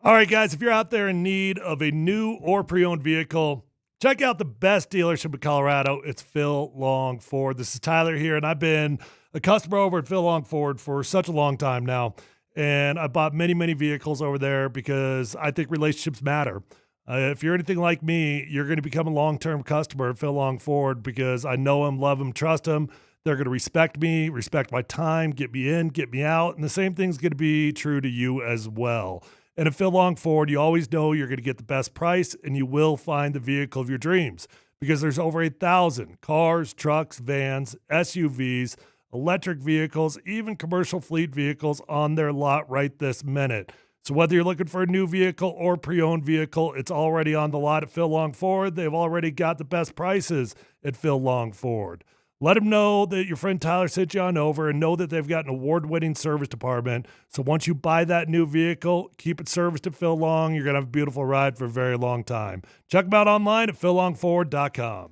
All right, guys, if you're out there in need of a new or pre-owned vehicle, check out the best dealership in Colorado. It's Phil Long Ford. This is Tyler here, and I've been a customer over at Phil Long Ford for such a long time now. And I bought many, many vehicles over there because I think relationships matter. If you're anything like me, you're going to become a long-term customer at Phil Long Ford because I know him, love him, trust him. They're going to respect me, respect my time, get me in, get me out. And the same thing's going to be true to you as well. And at Phil Long Ford, you always know you're going to get the best price and you will find the vehicle of your dreams because there's over 8,000 cars, trucks, vans, SUVs, electric vehicles, even commercial fleet vehicles on their lot right this minute. So whether you're looking for a new vehicle or pre-owned vehicle, it's already on the lot at Phil Long Ford. They've already got the best prices at Phil Long Ford. Let them know that your friend Tyler sent you on over and know that they've got an award-winning service department. So once you buy that new vehicle, keep it serviced at Phil Long. You're going to have a beautiful ride for a very long time. Check them out online at phillongford.com.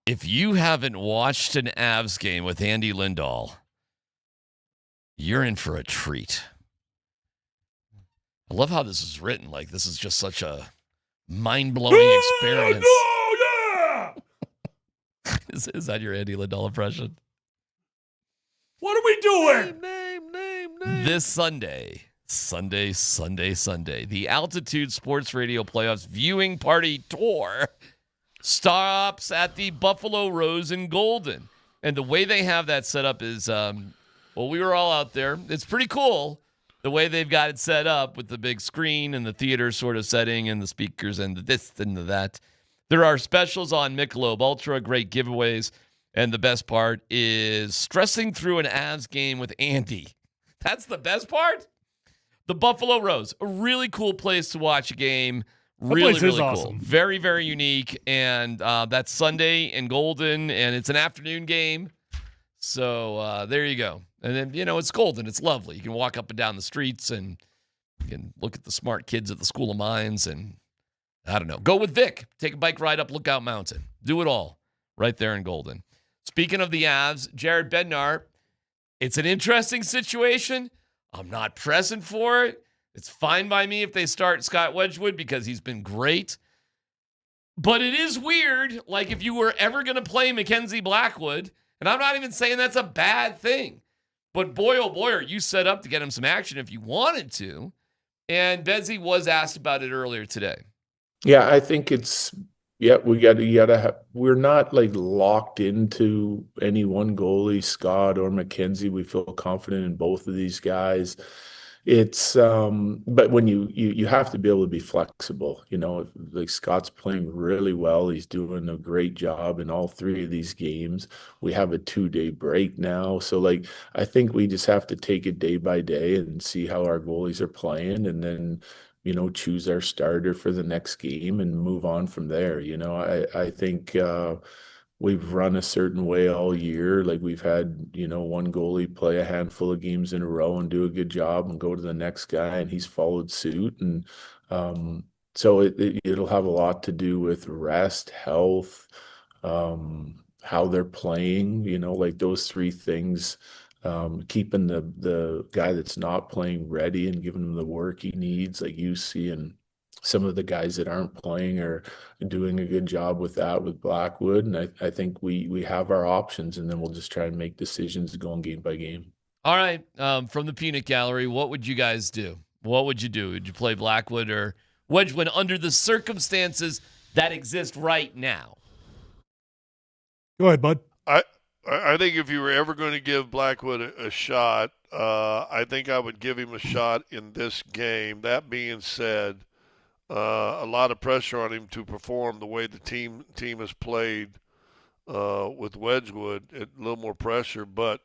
If you haven't watched an Avs game with Andy Lindahl, you're in for a treat. I love how this is written. Like, this is just such a mind-blowing experience. Yeah! Is that your Andy Lindahl impression? What are we doing? Name. This Sunday, the Altitude Sports Radio Playoffs Viewing Party Tour stops at the Buffalo Rose in Golden. And the way they have that set up is, we were all out there. It's pretty cool the way they've got it set up with the big screen and the theater sort of setting and the speakers and the this and the that. There are specials on Michelob Ultra, great giveaways. And the best part is stressing through an Avs game with Andy. That's the best part. The Buffalo Rose, a really cool place to watch a game. Really, place really is cool. awesome. Very, very unique. And that's Sunday in Golden, and it's an afternoon game. So there you go. And then, it's Golden. It's lovely. You can walk up and down the streets, and you can look at the smart kids at the School of Mines, and I don't know. Go with Vic. Take a bike ride up Lookout Mountain. Do it all right there in Golden. Speaking of the Avs, Jared Bednar, it's an interesting situation. I'm not pressing for it. It's fine by me if they start Scott Wedgwood because he's been great. But it is weird, like if you were ever going to play Mackenzie Blackwood, and I'm not even saying that's a bad thing, but boy, oh boy, are you set up to get him some action if you wanted to. And Bedsy was asked about it earlier today. Yeah, I think it's we're not like locked into any one goalie, Scott or Mackenzie. We feel confident in both of these guys. It's but when you have to be able to be flexible, like Scott's playing really well. He's doing a great job in all three of these games. We have a 2-day break now. So like, I think we just have to take it day by day and see how our goalies are playing, and then, choose our starter for the next game and move on from there. I think we've run a certain way all year. Like we've had, one goalie play a handful of games in a row and do a good job and go to the next guy, and he's followed suit. And so it'll have a lot to do with rest, health, how they're playing, like those three things. Keeping the guy that's not playing ready and giving him the work he needs, like you see, and some of the guys that aren't playing are doing a good job with that with Blackwood. And I think we have our options, and then we'll just try and make decisions going game by game. All right. From the peanut gallery, what would you guys do? What would you do? Would you play Blackwood or Wedgwood under the circumstances that exist right now? Go ahead, bud. I think if you were ever going to give Blackwood a shot, I think I would give him a shot in this game. That being said, a lot of pressure on him to perform the way the team has played with Wedgwood. A little more pressure, but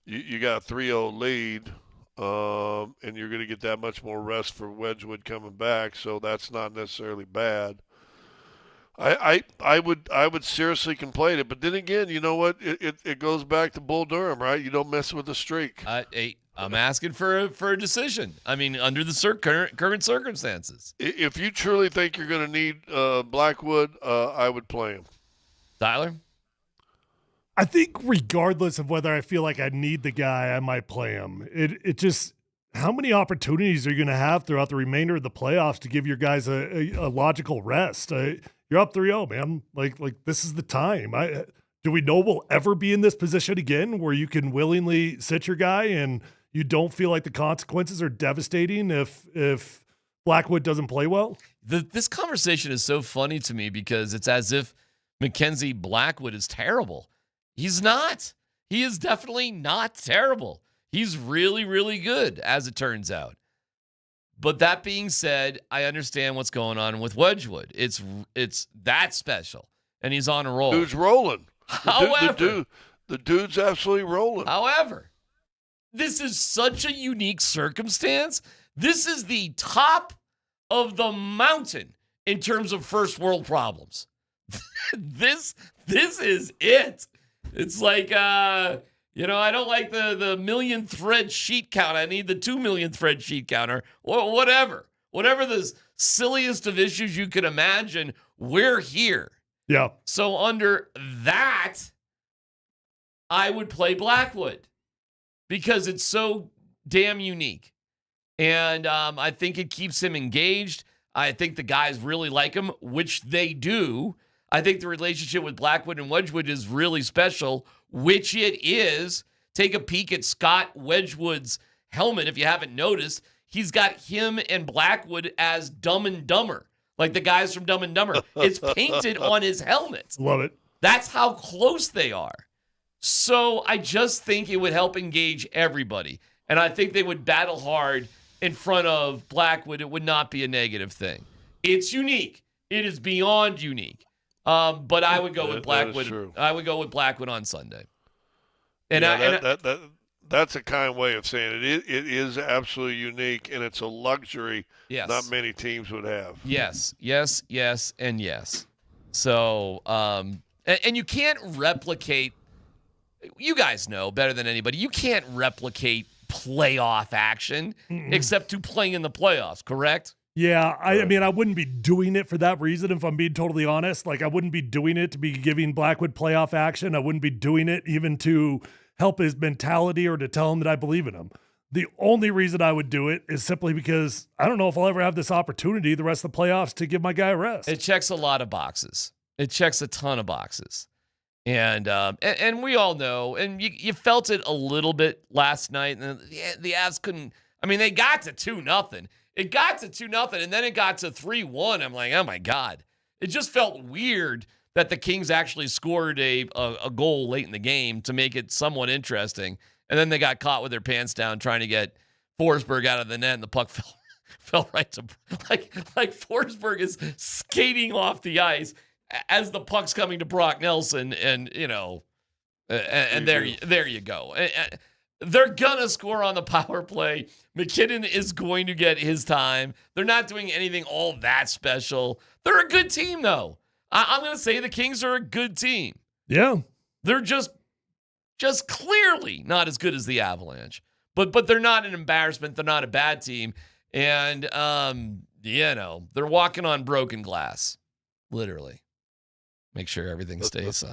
you got a 3-0 lead, and you're going to get that much more rest for Wedgwood coming back, so that's not necessarily bad. I would seriously complain it, but then again, you know what? It goes back to Bull Durham, right? You don't mess with the streak. I'm asking for a decision. I mean, under the current circumstances. If you truly think you're going to need Blackwood, I would play him. Tyler? I think regardless of whether I feel like I need the guy, I might play him. It just, how many opportunities are you going to have throughout the remainder of the playoffs to give your guys a logical rest? You're up 3-0, man. Like this is the time. Do we know we'll ever be in this position again where you can willingly sit your guy and you don't feel like the consequences are devastating if Blackwood doesn't play well? This conversation is so funny to me because it's as if Mackenzie Blackwood is terrible. He's not. He is definitely not terrible. He's really, really good, as it turns out. But that being said, I understand what's going on with Wedgwood. It's that special, and he's on a roll. Dude's rolling. However, the dude's absolutely rolling. However, this is such a unique circumstance. This is the top of the mountain in terms of first world problems. This is it. It's like, I don't like the million thread sheet count. I need the 2 million thread sheet counter or whatever. Whatever the silliest of issues you could imagine, we're here. Yeah. So under that, I would play Blackwood because it's so damn unique. And I think it keeps him engaged. I think the guys really like him, which they do. I think the relationship with Blackwood and Wedgwood is really special, which it is. Take a peek at Scott Wedgwood's helmet. If you haven't noticed, he's got him and Blackwood as Dumb and Dumber, like the guys from Dumb and Dumber. It's painted on his helmet. Love it. That's how close they are. So I just think it would help engage everybody. And I think they would battle hard in front of Blackwood. It would not be a negative thing. It's unique. It is beyond unique. But I would go with Blackwood. I would go with Blackwood on Sunday. And that's a kind way of saying it. It is absolutely unique, and it's a luxury not many teams would have. Yes, and yes. So, and you can't replicate. You guys know better than anybody. You can't replicate playoff action except to play in the playoffs. Correct? Yeah, I mean, I wouldn't be doing it for that reason, if I'm being totally honest. Like, I wouldn't be doing it to be giving Blackwood playoff action. I wouldn't be doing it even to help his mentality or to tell him that I believe in him. The only reason I would do it is simply because I don't know if I'll ever have this opportunity the rest of the playoffs to give my guy a rest. It checks a lot of boxes. It checks a ton of boxes. And we all know, and you felt it a little bit last night. And the Avs couldn't. I mean, they got to 2-0. It got to 2-0, and then it got to 3-1. I'm like, oh my God! It just felt weird that the Kings actually scored a goal late in the game to make it somewhat interesting, and then they got caught with their pants down trying to get Forsberg out of the net, and the puck fell right to like Forsberg is skating off the ice as the puck's coming to Brock Nelson, and and there you go. They're gonna score on the power play. McKinnon is going to get his time. They're not doing anything all that special. They're a good team, though. I'm gonna say the Kings are a good team. Yeah, they're just clearly not as good as the Avalanche, but they're not an embarrassment. They're not a bad team, and they're walking on broken glass, literally. Make sure everything stays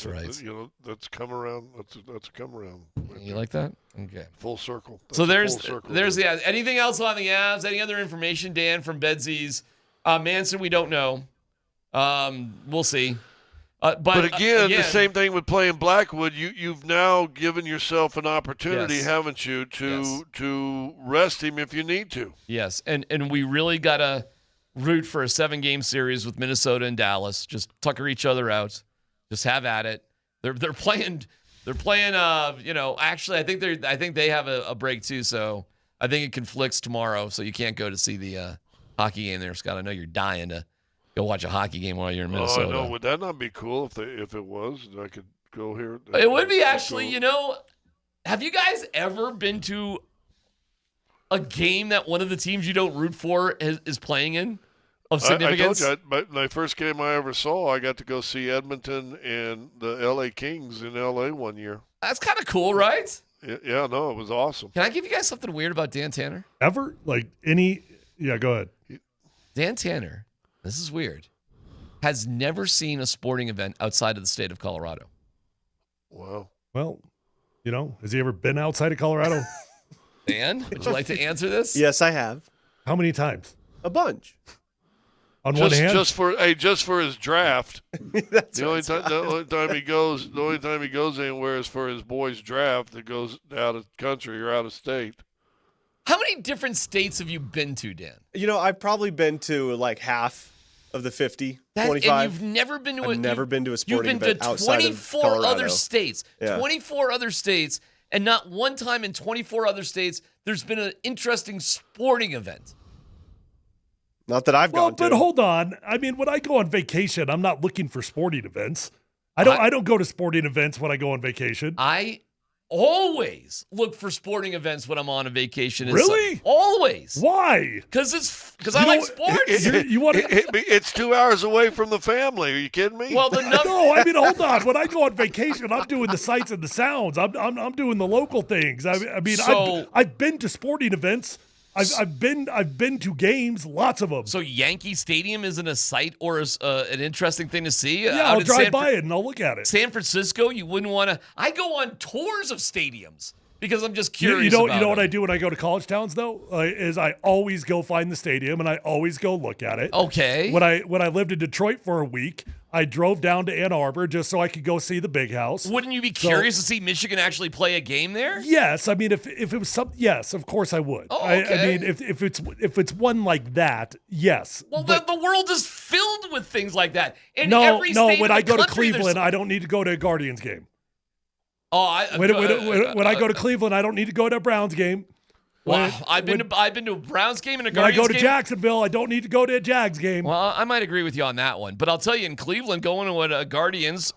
right. That's come around. That's a come around. You like that? Okay. Full circle. So there's the Avs. Anything else on the Avs? Any other information, Dan, from Bedsies? Manson, we don't know. We'll see. But again, the same thing with playing Blackwood. You've now given yourself an opportunity, haven't you, to rest him if you need to. Yes, and we really gotta root for a 7-game series with Minnesota and Dallas. Just tucker each other out. Just have at it. They're playing. Actually, I think they have a break too. So I think it conflicts tomorrow. So you can't go to see the hockey game there, Scott. I know you're dying to go watch a hockey game while you're in Minnesota. Oh, no. Would that not be cool if it was? I could go here. It would be actually. Have you guys ever been to a game that one of the teams you don't root for is playing in? Of significance? I told you, my first game I ever saw, I got to go see Edmonton and the LA Kings in LA one year. That's kind of cool, right? Yeah, no, it was awesome. Can I give you guys something weird about Dan Tanner? Ever? Yeah, go ahead. Dan Tanner, this is weird, has never seen a sporting event outside of the state of Colorado. Wow. Well, has he ever been outside of Colorado? Dan, would you like to answer this? Yes, I have. How many times? A bunch. On one hand, just for his draft. The only time he goes anywhere is for his boys' draft that goes out of country or out of state. How many different states have you been to, Dan? I've probably been to like half of the 50, 25. And you've never been to I've never been to a sporting event outside of Colorado. You've been to 24 other states. Yeah. 24 other states, and not one time in 24 other states there's been an interesting sporting event. Not that I've gone to. But hold on. I mean, when I go on vacation, I'm not looking for sporting events. I don't go to sporting events when I go on vacation. I always look for sporting events when I'm on a vacation. Really? Always. Why? Because I like sports. It's 2 hours away from the family. Are you kidding me? Well, no. I mean, hold on. When I go on vacation, I'm doing the sights and the sounds. I'm doing the local things. I've been to sporting events. I've been to games, lots of them. So Yankee Stadium isn't a sight or an interesting thing to see? Yeah, I'll drive by it and I'll look at it. San Francisco, you wouldn't want to. I go on tours of stadiums because I'm just curious. You know what I do when I go to college towns though, is I always go find the stadium and I always go look at it. Okay. When I lived in Detroit for a week, I drove down to Ann Arbor just so I could go see the big house. Wouldn't you be curious to see Michigan actually play a game there? Yes, I mean if it was yes, of course I would. Oh, okay. I mean if it's one like that, yes. Well, the world is filled with things like that. In No, every state when in I the go to country, there's- Cleveland, I don't need to go to a Guardians game. Oh, When I go to Cleveland, I don't need to go to a Browns game. Wow, I've been to a Browns game and a When I Guardians go to game. Jacksonville, I don't need to go to a Jags game. Well, I might agree with you on that one, but I'll tell you, in Cleveland, going to a Guardians,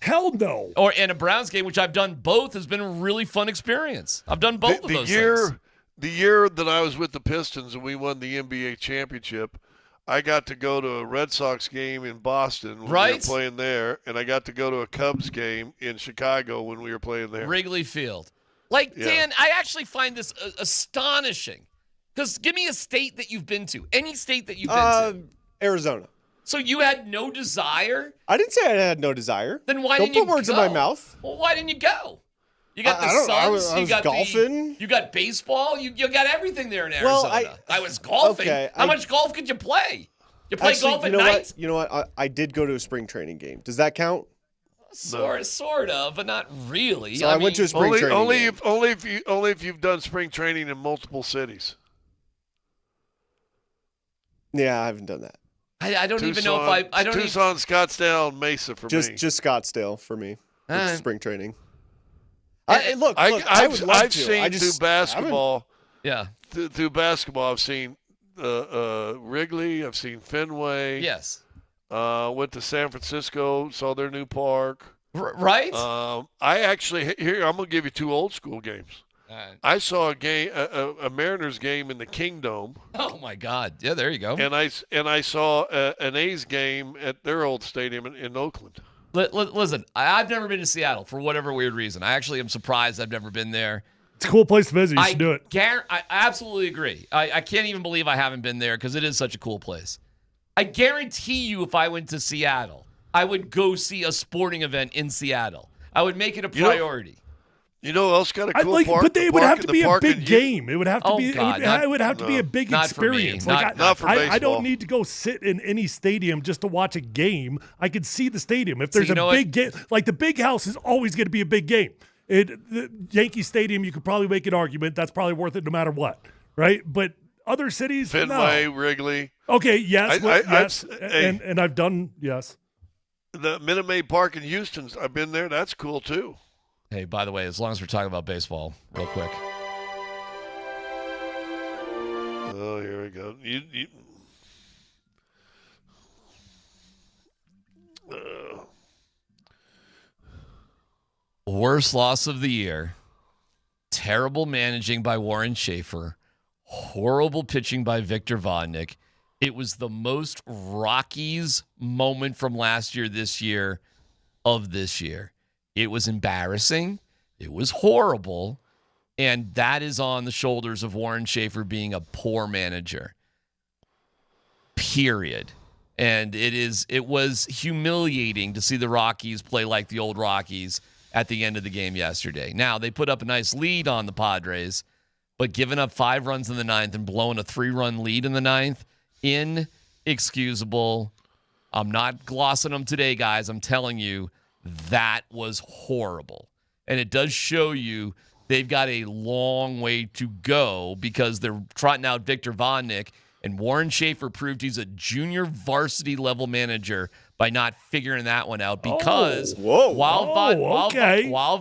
hell no, and a Browns game, which I've done both, has been a really fun experience. I've done both of those things. The year that I was with the Pistons and we won the NBA championship, I got to go to a Red Sox game in Boston when we were playing there, and I got to go to a Cubs game in Chicago when we were playing there. Wrigley Field. Dan, I actually find this astonishing. Because give me a state that you've been to. Any state that you've been to. Arizona. So you had no desire? I didn't say I had no desire. Then why Don't didn't you put words go? in my mouth. Well, why didn't you go? You got the I don't know. Suns. I was you got golfing. You got baseball. You got everything there in Arizona. Well, I was golfing. Okay, How much golf could you play? You play golf at night? You know what? I did go to a spring training game. Does that count? Sort of, but not really. So I went to a spring training game. Only if you've done spring training in multiple cities. Yeah, I haven't done that. I don't even know if I don't Tucson, Scottsdale, and Mesa for me. Just Scottsdale for me. For spring training. I've seen through basketball. Yeah. Through basketball, I've seen Wrigley. I've seen Fenway. Yes. Went to San Francisco, saw their new park. Right. I actually I'm gonna give you two old school games. Right. I saw a game, a Mariners game in the Kingdome. Oh my God! Yeah, there you go. And I saw an A's game at their old stadium in Oakland. Listen, I've never been to Seattle for whatever weird reason. I actually am surprised I've never been there. It's a cool place to visit. You should do it. I absolutely agree. I can't even believe I haven't been there because it is such a cool place. I guarantee you if I went to Seattle, I would go see a sporting event in Seattle. I would make it a priority. You know who else got a cool park? But it would have to be a big game. It would have to Oh, be. God, it would have to be a big not for me. experience. Not for I baseball. don't need to go sit in any stadium just to watch a game. I can see the stadium. If there's a big game, like the big house is always going to be a big game. The Yankee Stadium, you could probably make an argument that's probably worth it no matter what, right? But other cities, Fenway, no. Wrigley. Okay, yes, yes, hey, and I've done yes. The Minute Maid Park in Houston, I've been there. That's cool too. Hey, by the way, as long as we're talking about baseball, real quick. Oh, here we go. Worst loss of the year. Terrible managing by Warren Schaefer. Horrible pitching by Victor Vodnik. It was the most Rockies moment from last year, this year, of this year. It was embarrassing. It was horrible. And that is on the shoulders of Warren Schaefer being a poor manager. Period. And it was humiliating to see the Rockies play like the old Rockies at the end of the game yesterday. Now, they put up a nice lead on the Padres, but giving up 5 runs in the ninth and blowing a 3-run lead in the ninth, inexcusable. I'm not glossing them today, guys. I'm telling you, that was horrible. And it does show you they've got a long way to go because they're trotting out Victor Vodnik, and Warren Schaefer proved he's a junior varsity level manager by not figuring that one out because while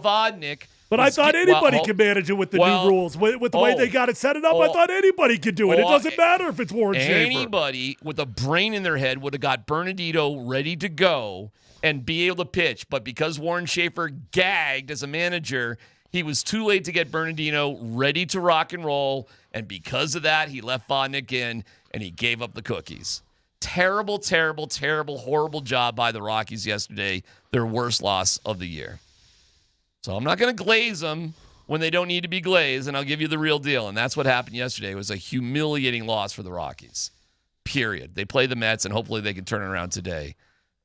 Vodnik. But I thought anybody could manage it with the new rules. With the way they got it set up, I thought anybody could do it. It doesn't matter if it's Warren Schaefer. Anybody with a brain in their head would have got Bernardino ready to go and be able to pitch. But because Warren Schaefer gagged as a manager, he was too late to get Bernardino ready to rock and roll. And because of that, he left Vodnik in and he gave up the cookies. Terrible, terrible, terrible, horrible job by the Rockies yesterday. Their worst loss of the year. So I'm not going to glaze them, when they don't need to be glazed, and I'll give you the real deal. And that's what happened yesterday. It was a humiliating loss for the Rockies. Period. They play the Mets, and hopefully they can turn it around today.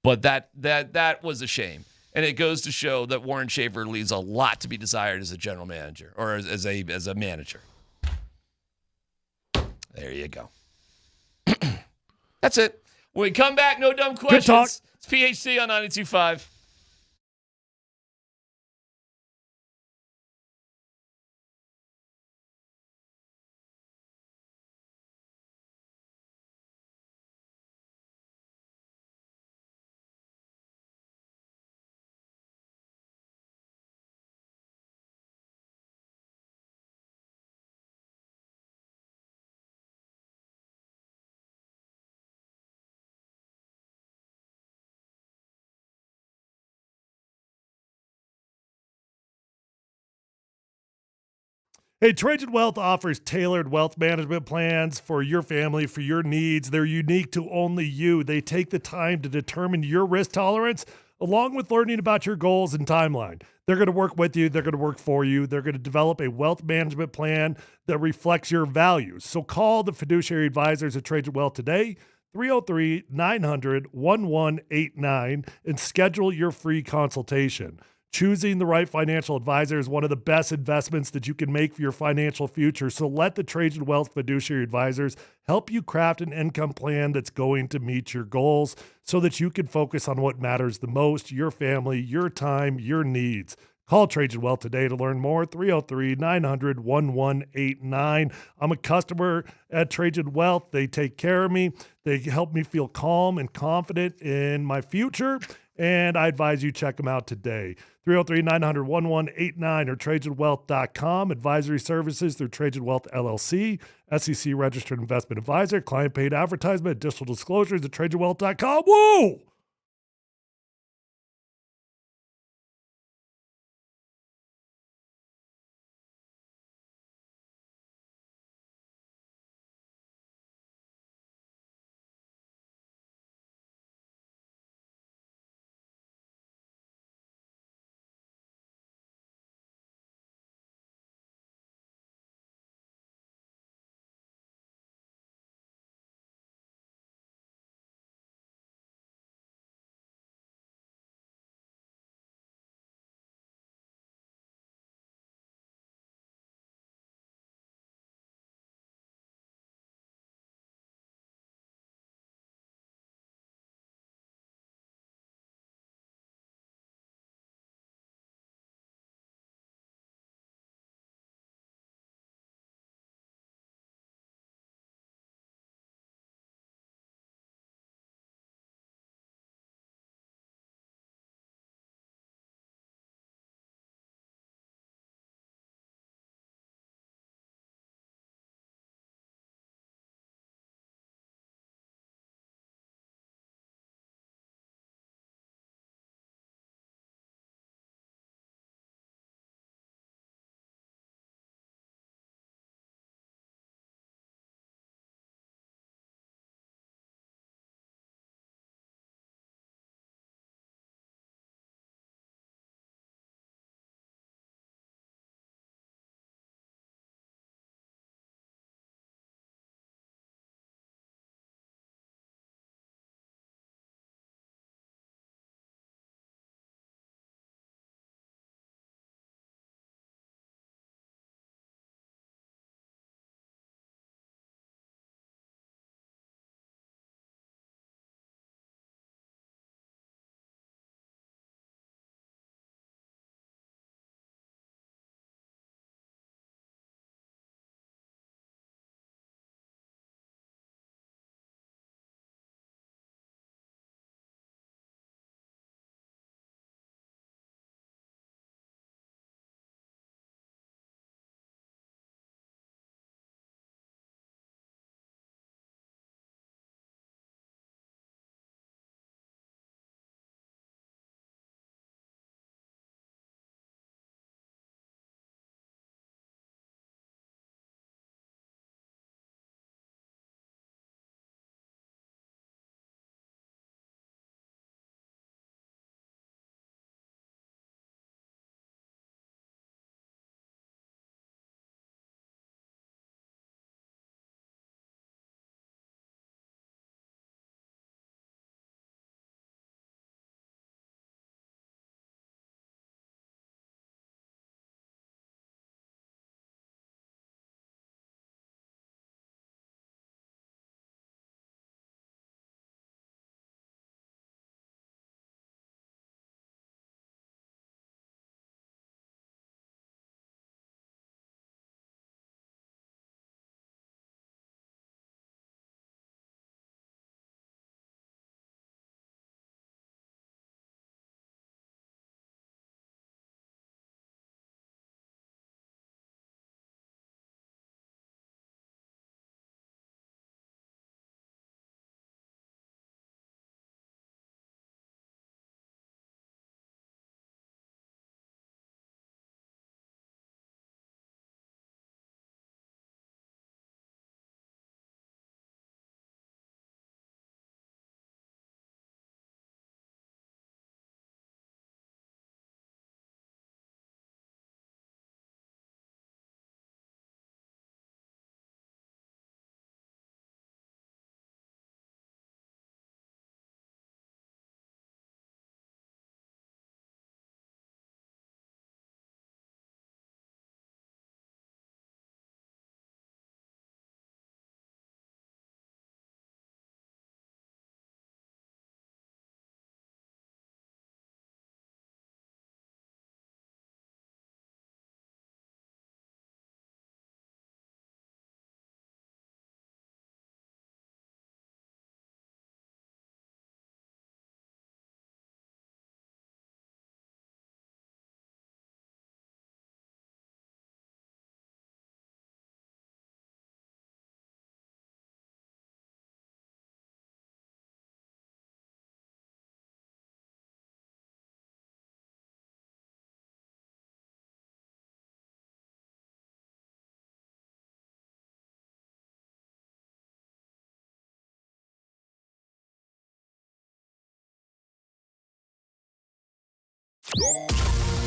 But that was a shame. And it goes to show that Warren Schaefer leaves a lot to be desired as a general manager or as a manager. There you go. That's it. When we come back, no dumb questions. Good talk. It's PHC on 92.5. Hey, Trajan Wealth offers tailored wealth management plans for your family, for your needs. They're unique to only you. They take the time to determine your risk tolerance, along with learning about your goals and timeline. They're going to work with you. They're going to work for you. They're going to develop a wealth management plan that reflects your values. So call the fiduciary advisors at Trajan Wealth today, 303-900-1189, and schedule your free consultation. Choosing the right financial advisor is one of the best investments that you can make for your financial future. So let the Trajan Wealth Fiduciary Advisors help you craft an income plan that's going to meet your goals so that you can focus on what matters the most, your family, your time, your needs. Call Trajan Wealth today to learn more, 303-900-1189. I'm a customer at Trajan Wealth. They take care of me. They help me feel calm and confident in my future. And I advise you check them out today. 303-900-1189 or TrajanWealth.com. Advisory services through Trajan Wealth LLC, SEC registered investment advisor, client paid advertisement, additional disclosures at TrajanWealth.com. Woo!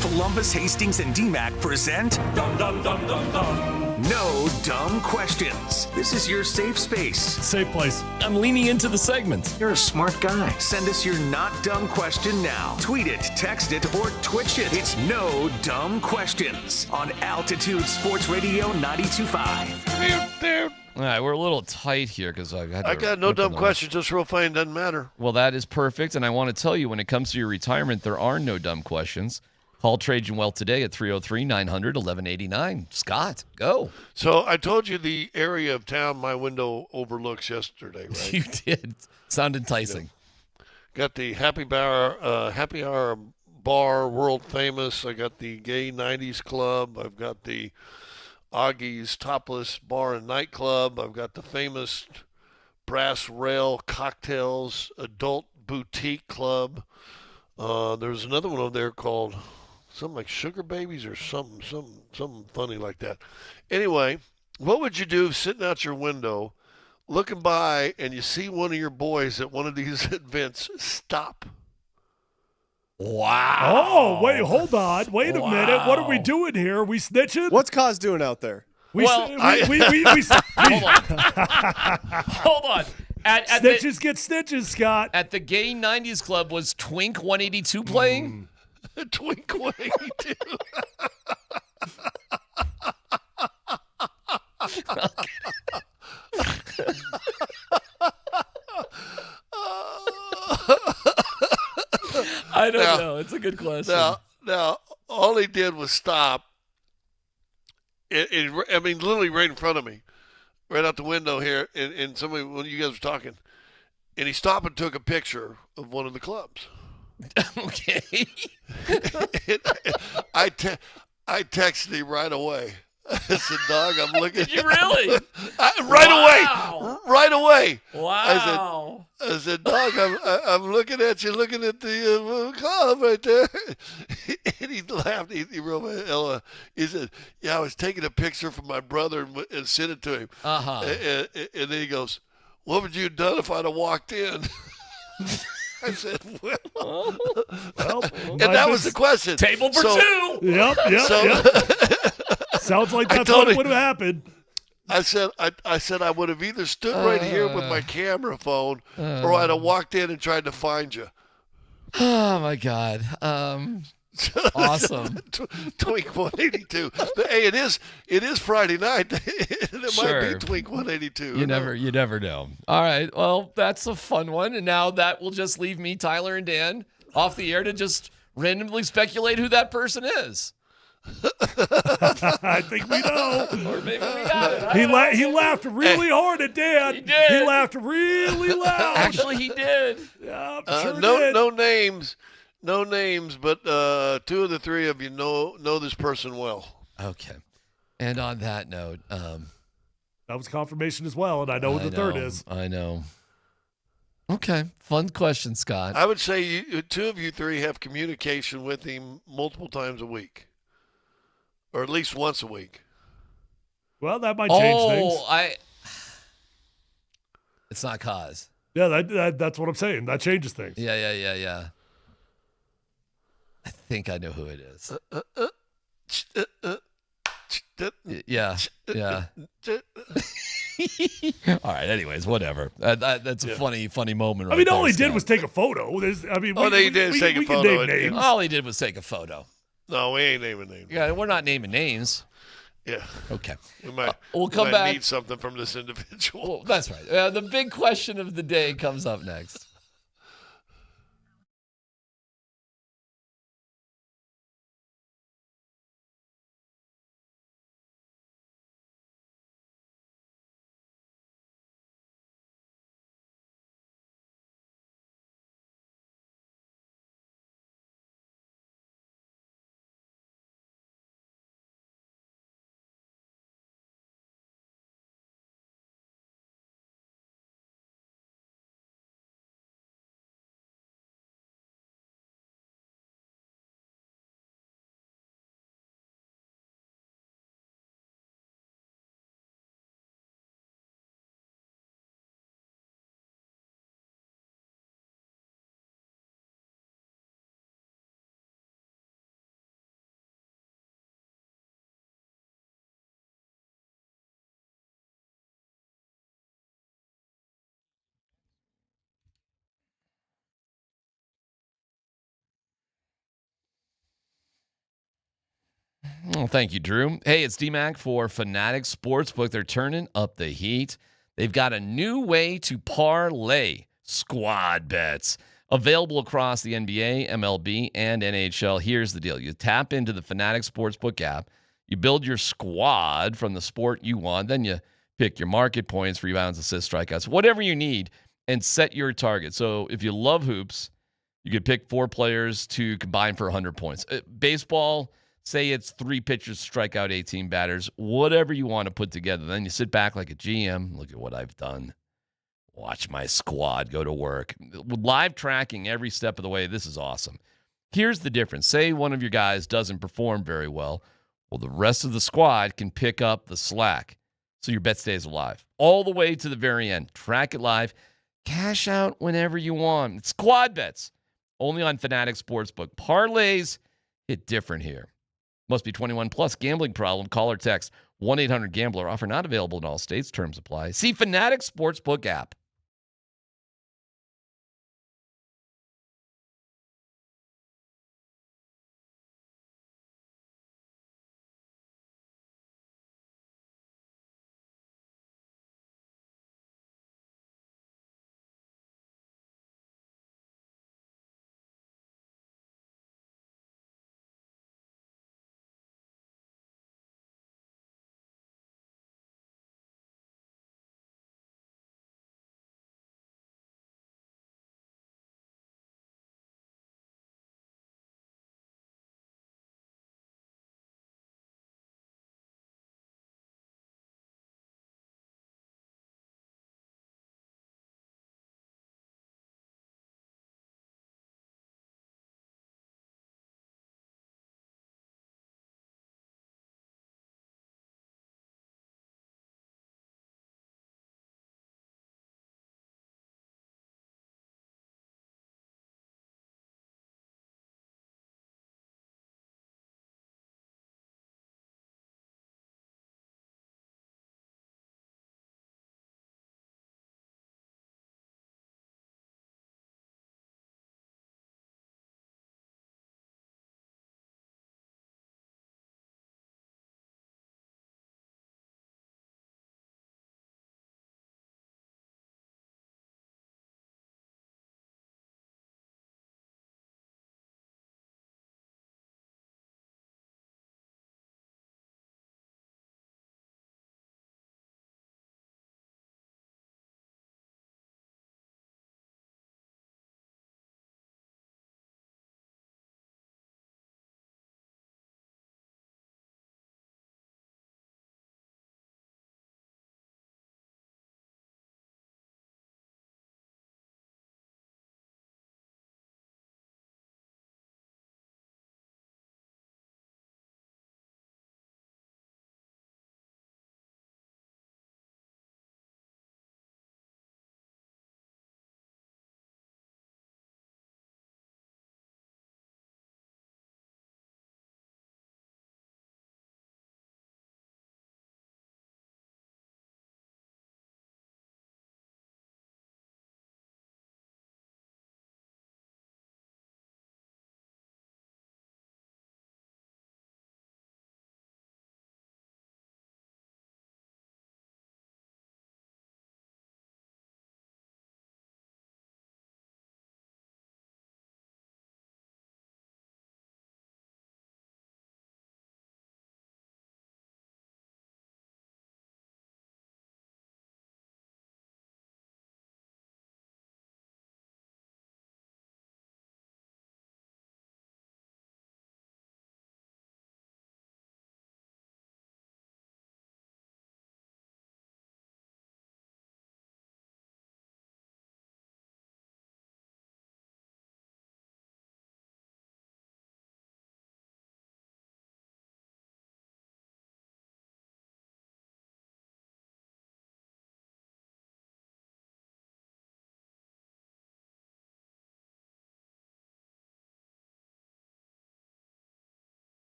Polumbus, Hastings, and DMac present No Dumb Questions. This is your safe space. Safe place. I'm leaning into the segment. You're a smart guy. Send us your not dumb question now. Tweet it, text it, or Twitch it. It's No Dumb Questions on Altitude Sports Radio 92.5. All right, we're a little tight here because I got no dumb questions. Just real fine. Doesn't matter. Well, that is perfect. And I want to tell you, when it comes to your retirement, there are no dumb questions. Call Trajan Wealth today at 303-900-1189. Scott, go. So I told you the area of town my window overlooks yesterday, right? You did. Sound enticing. Yeah. Got the Happy Hour Bar, world famous. I got the Gay 90s Club. I've got the Augie's Topless Bar and Nightclub. I've got the famous Brass Rail Cocktails Adult Boutique Club. There's another one over there called something like Sugar Babies or something funny like that. Anyway, what would you do sitting out your window, looking by, and you see one of your boys at one of these events stop? Wow. Oh, wait, hold on. Wait a minute. What are we doing here? We snitching? What's Cos doing out there? Hold on. Snitches get stitches, Scott. At the Gay 90s Club, was Twink 182 playing? Twink 182. I don't know. It's a good question. Now, all he did was stop. I mean, literally right in front of me, right out the window here, and somebody, when you guys were talking, and he stopped and took a picture of one of the clubs. Okay. I texted him right away. I said, "Dog, I'm looking." Did you really? Right away. Wow. I said, "Dog, I'm looking at you, looking at the club right there." And he laughed. He wrote me, Ella. He said, "Yeah, I was taking a picture from my brother and sent it to him." And then he goes, "What would you have done if I'd have walked in?" I said, well, and that was the question. Table for two. Yep. Sounds like that's what would have happened. I said I would have either stood right here with my camera phone or I'd have walked in and tried to find you. Oh, my God. Awesome. Twink 182. Hey, it is Friday night. It might be Twink 182. You never know. All right. Well, that's a fun one. And now that will just leave me, Tyler, and Dan off the air to just randomly speculate who that person is. I think we know. Or maybe we got it. He laughed really hard at Dan. He did. He laughed really loud. Actually, he did. Yeah, did. No names, but two of the three of you know this person well. Okay. And on that note, that was confirmation as well, and I know what the third is. I know. Okay. Fun question, Scott. I would say two of you three have communication with him multiple times a week. Or at least once a week. Well, that might change things. It's not Cause. Yeah, that's what I'm saying. That changes things. Yeah. I think I know who it is. Yeah. All right. Anyways, whatever. That's a funny moment. Right all he did was take a photo. He did take a photo. Can name names. All he did was take a photo. No, we ain't naming names. Yeah, we're not naming names. Yeah. Okay. We'll come back. Need something from this individual. Well, that's right. The big question of the day comes up next. Oh, thank you, Drew. Hey, it's DMac for Fanatic Sportsbook. They're turning up the heat. They've got a new way to parlay squad bets available across the NBA, MLB, and NHL. Here's the deal. You tap into the Fanatic Sportsbook app. You build your squad from the sport you want. Then you pick your market points, rebounds, assists, strikeouts, whatever you need, and set your target. So if you love hoops, you could pick 4 players to combine for 100 points. Baseball, say it's 3 pitchers strike out 18 batters, whatever you want to put together. Then you sit back like a GM. Look at what I've done. Watch my squad go to work. Live tracking every step of the way. This is awesome. Here's the difference. Say one of your guys doesn't perform very well. Well, the rest of the squad can pick up the slack. So your bet stays alive all the way to the very end. Track it live. Cash out whenever you want. It's squad bets. Only on Fanatic Sportsbook. Parlays hit different here. Must be 21 plus. Gambling problem. Call or text 1-800-GAMBLER. Offer not available in all states. Terms apply. See Fanatic Sportsbook app.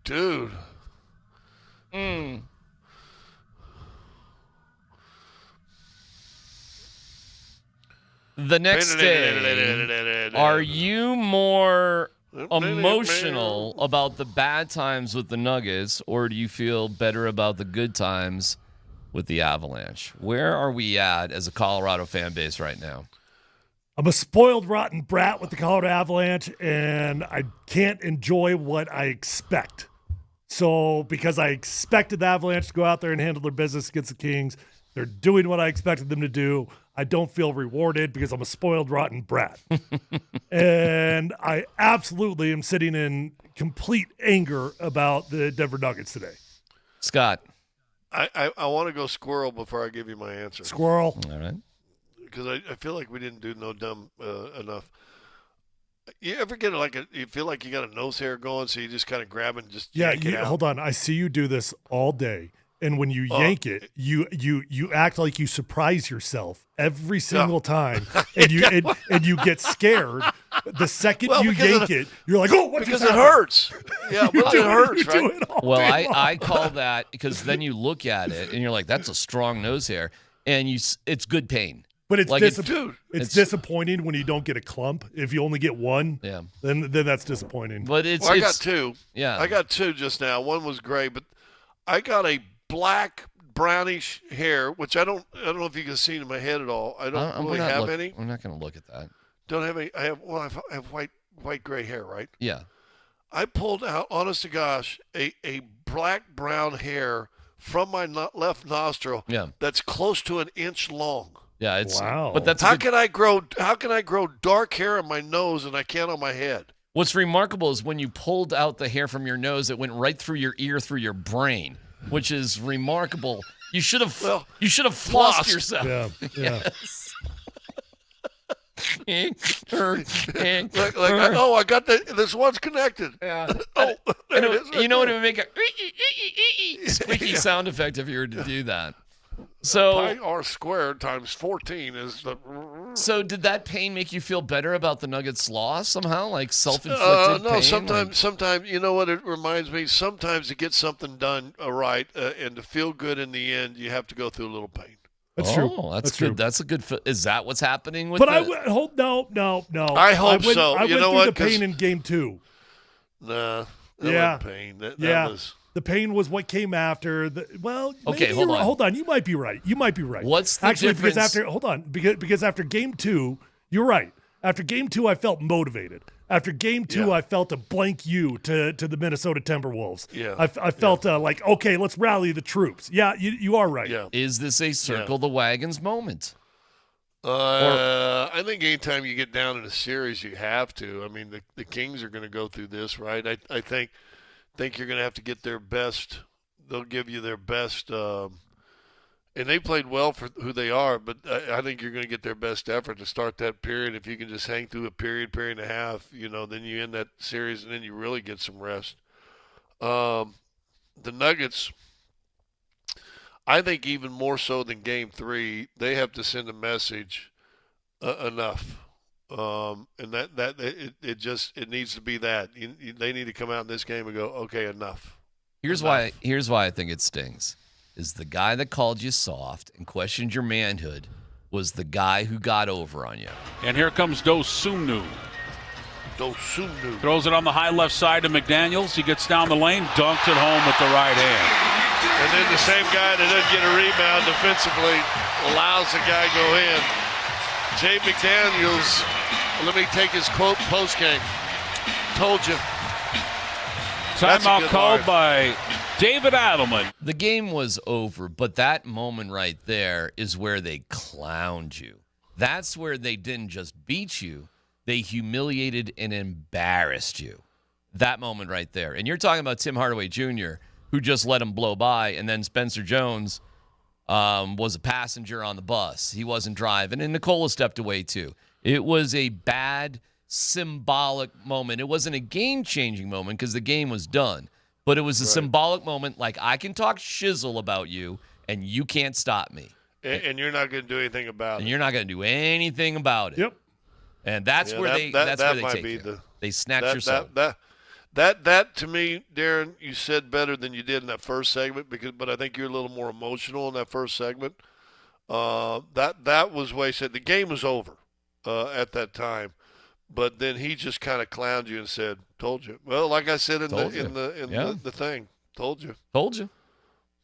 dude. The next day, are you more emotional about the bad times with the Nuggets, or do you feel better about the good times with the Avalanche? Where are we at as a Colorado fan base right now? I'm a spoiled, rotten brat with the Colorado Avalanche, and I can't enjoy what I expect. So because I expected the Avalanche to go out there and handle their business against the Kings, they're doing what I expected them to do. I don't feel rewarded because I'm a spoiled, rotten brat. And I absolutely am sitting in complete anger about the Denver Nuggets today. Scott. I want to go squirrel before I give you my answer. Squirrel. All right. Because I feel like we didn't do no dumb enough. You ever get you feel like you got a nose hair going, so you just kind of grab it and just yank it out? Hold on. I see you do this all day. And when you yank it, you act like you surprise yourself every single time, and you get scared. The second you yank it, you're like, "Oh, what?" Because it hurts. Yeah, well, it hurts, right? Well, I call that because then you look at it and you're like, "That's a strong nose hair," and it's good pain. But it's like it's disappointing when you don't get a clump. If you only get one, then that's disappointing. But I got two. Yeah, I got two just now. One was gray, but I got a black brownish hair, which I don't know if you can see in my head at all. I don't really have any. I'm not going to look at that. Don't have any. I have white gray hair, right? Yeah. I pulled out, honest to gosh, a black brown hair from my left nostril. Yeah. That's close to an inch long. Yeah, it's wow. But that's how can I grow dark hair on my nose and I can't on my head? What's remarkable is when you pulled out the hair from your nose, it went right through your ear, through your brain, which is remarkable. You should have flossed yourself. Yeah. Yes. I got this one's connected. Yeah. You know what? It would make a squeaky sound effect if you were to do that. So pi r squared times 14 is the. So did that pain make you feel better about the Nuggets' loss somehow, like self-inflicted no, pain? sometimes you know what it reminds me. Sometimes to get something done right and to feel good in the end, you have to go through a little pain. That's true. That's good. True. That's a good. Is that what's happening with? But I hope no. I hope so. I went through the pain in Game 2. Nah. That wasn't pain. That was. The pain was what came after. Okay, hold on. You might be right. What's the difference? Because after Game 2, you're right. After Game 2, I felt motivated. After Game 2, I felt a blank you to the Minnesota Timberwolves. Yeah, I felt like, okay, let's rally the troops. Yeah, you are right. Yeah. Is this a circle the wagons moment? I think anytime you get down in a series, you have to. I mean, the Kings are going to go through this, right? I think you're going to have to get their best. They'll give you their best. And they played well for who they are, but I think you're going to get their best effort to start that period. If you can just hang through a period and a half, then you end that series and then you really get some rest. The Nuggets, I think even more so than Game 3, they have to send a message enough. And it needs to be that they need to come out in this game and go, okay, enough. Here's why I think it stings. Is the guy that called you soft and questioned your manhood was the guy who got over on you. And here comes Dosunu. Throws it on the high left side to McDaniels. He gets down the lane, dunked it home with the right hand. And then the same guy that doesn't get a rebound defensively allows the guy go in. Jay McDaniels, let me take his quote post-game. Told you. Timeout called by David Adelman. The game was over, but that moment right there is where they clowned you. That's where they didn't just beat you. They humiliated and embarrassed you. That moment right there. And you're talking about Tim Hardaway Jr., who just let him blow by, and then Spencer Jones was a passenger on the bus. He wasn't driving, and Nikola stepped away too. It was a bad, symbolic moment. It wasn't a game-changing moment because the game was done, but it was a symbolic moment like I can talk shizzle about you, and you can't stop me. And you're not going to do anything about it. And you're not going to do anything about it. Yep. And that's where they take you. They snatch yourself. That to me, Darren, you said better than you did in that first segment, but I think you're a little more emotional in that first segment. That was why he said the game was over at that time, but then he just kind of clowned you and said, "Told you." Well, like I said in the thing, told you. Told you.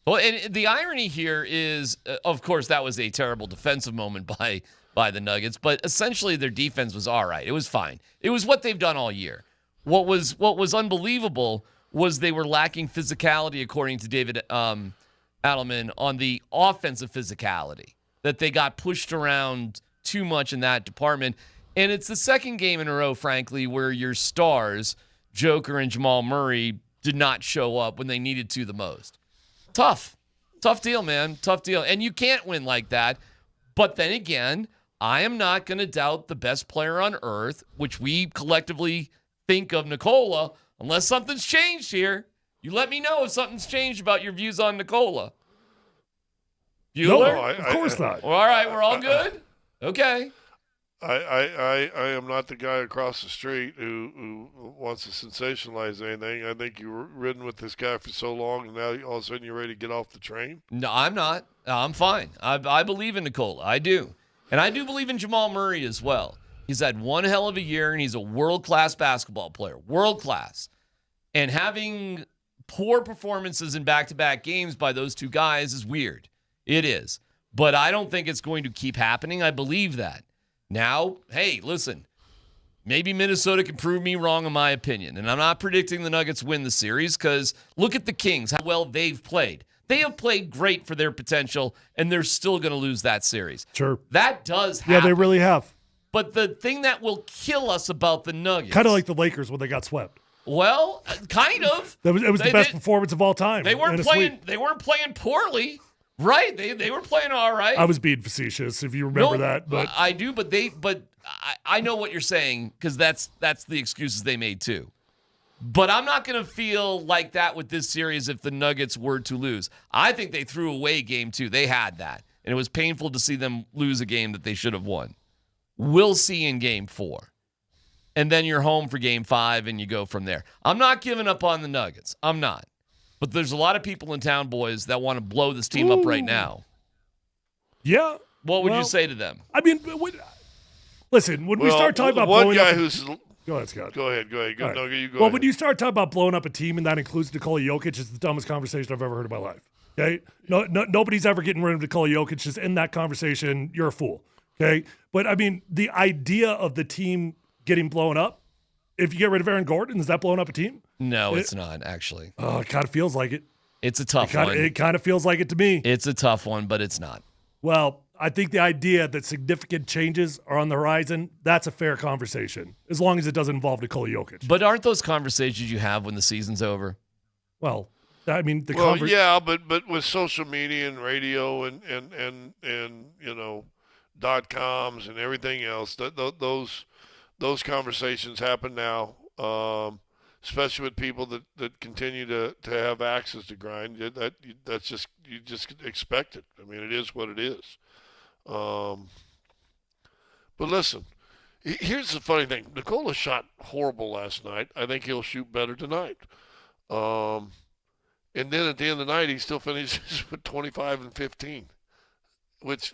Well, and the irony here is, of course, that was a terrible defensive moment by the Nuggets, but essentially their defense was all right. It was fine. It was what they've done all year. What was unbelievable was they were lacking physicality, according to David Adelman, on the offensive physicality, that they got pushed around too much in that department. And it's the second game in a row, frankly, where your stars, Joker and Jamal Murray, did not show up when they needed to the most. Tough deal, man. Tough deal. And you can't win like that. But then again, I am not going to doubt the best player on earth, which we collectively think of Nikola, unless something's changed here. You let me know if something's changed about your views on Nikola. Bueller? No, of course not. Well, all right, we're all good? Okay. I am not the guy across the street who wants to sensationalize anything. I think you've ridden with this guy for so long, and now all of a sudden you're ready to get off the train. No, I'm not. I'm fine. I believe in Nikola. I do. And I do believe in Jamal Murray as well. He's had one hell of a year, and he's a world-class basketball player. World-class. And having poor performances in back-to-back games by those two guys is weird. It is. But I don't think it's going to keep happening. I believe that. Now, hey, listen, maybe Minnesota can prove me wrong in my opinion. And I'm not predicting the Nuggets win the series because look at the Kings, how well they've played. They have played great for their potential, and they're still going to lose that series. Sure. That does happen. Yeah, they really have. But the thing that will kill us about the Nuggets. Kind of like the Lakers when they got swept. Well, kind of. It was the best performance of all time. They weren't playing poorly. Right. They were playing all right. I was being facetious, if you remember that. But I do, but I know what you're saying because that's the excuses they made too. But I'm not going to feel like that with this series if the Nuggets were to lose. I think they threw away game 2. They had that. And it was painful to see them lose a game that they should have won. We'll see in game 4. And then you're home for game 5 and you go from there. I'm not giving up on the Nuggets. I'm not. But there's a lot of people in town, boys, that want to blow this team up right now. Yeah. What would you say to them? I mean, listen, when we start talking about one blowing guy up who's go ahead, Scott. Go ahead. All right. No, you go well, ahead. when you start talking about blowing up a team, and that includes Nikola Jokic, it's the dumbest conversation I've ever heard in my life. Okay? Nobody's ever getting rid of Nikola Jokic. Just in that conversation, you're a fool. Okay? But, I mean, the idea of the team getting blown up, if you get rid of Aaron Gordon, is that blowing up a team? No, it's not, actually. Oh, it kind of feels like it. It's a tough one. It kind of feels like it to me. It's a tough one, but it's not. Well, I think the idea that significant changes are on the horizon, that's a fair conversation, as long as it doesn't involve Nikola Jokic. But aren't those conversations you have when the season's over? Well, I mean, yeah, but with social media and radio and you know, .coms and everything else, those conversations happen now. Especially with people that continue to have access to grind. That's just, you just expect it. I mean, it is what it is. But listen, here's the funny thing. Nikola shot horrible last night. I think he'll shoot better tonight. And then at the end of the night, he still finishes with 25 and 15, which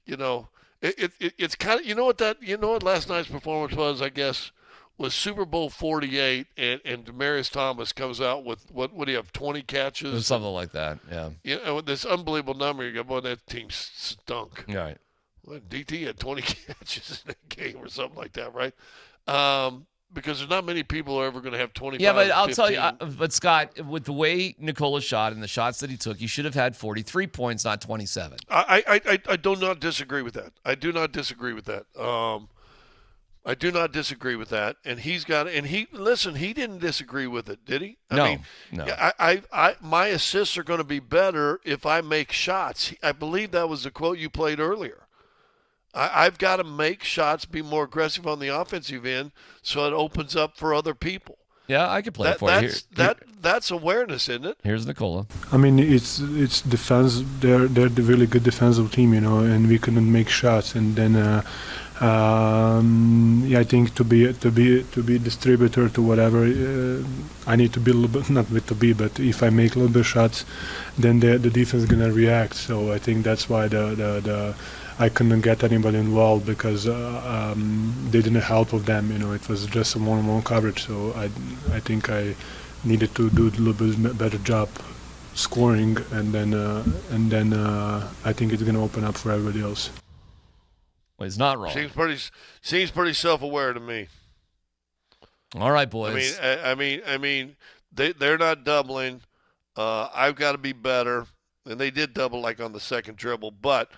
you know, it's kind of, you know what last night's performance was, I guess, was Super Bowl 48, and Demaryius Thomas comes out with, what do you have, 20 catches? Something like that, yeah. You know, this unbelievable number. You go, boy, that team stunk. Right. Well, DT had 20 catches in that game or something like that, right? Because there's not many people who are ever going to have 25. Yeah, but I'll 15. tell you, but Scott, with the way Nikola shot and the shots that he took, he should have had 43 points, not 27. I do not disagree with that. I do not disagree with that. I do not disagree with that, and he didn't disagree with it, did he? No. My assists are going to be better if I make shots. I believe that was the quote you played earlier. I've got to make shots, be more aggressive on the offensive end, so it opens up for other people. Yeah, I could play it for you. That's awareness, isn't it? Here's Nikola. I mean, it's defense. They're the really good defensive team, you know, and we couldn't make shots. And then Yeah, I think to be distributor to whatever, I need to be a little bit, not with to be, but if I make a little bit of shots, then the defense is gonna react. So I think that's why I couldn't get anybody involved, because they didn't help with them. It was just a one-on-one coverage. So I think I needed to do a little bit better job scoring, and then I think it's gonna open up for everybody else. Well, he's not wrong. Seems pretty self-aware to me. All right, boys. I mean, they're not doubling. I've got to be better, and they did double like on the second dribble, but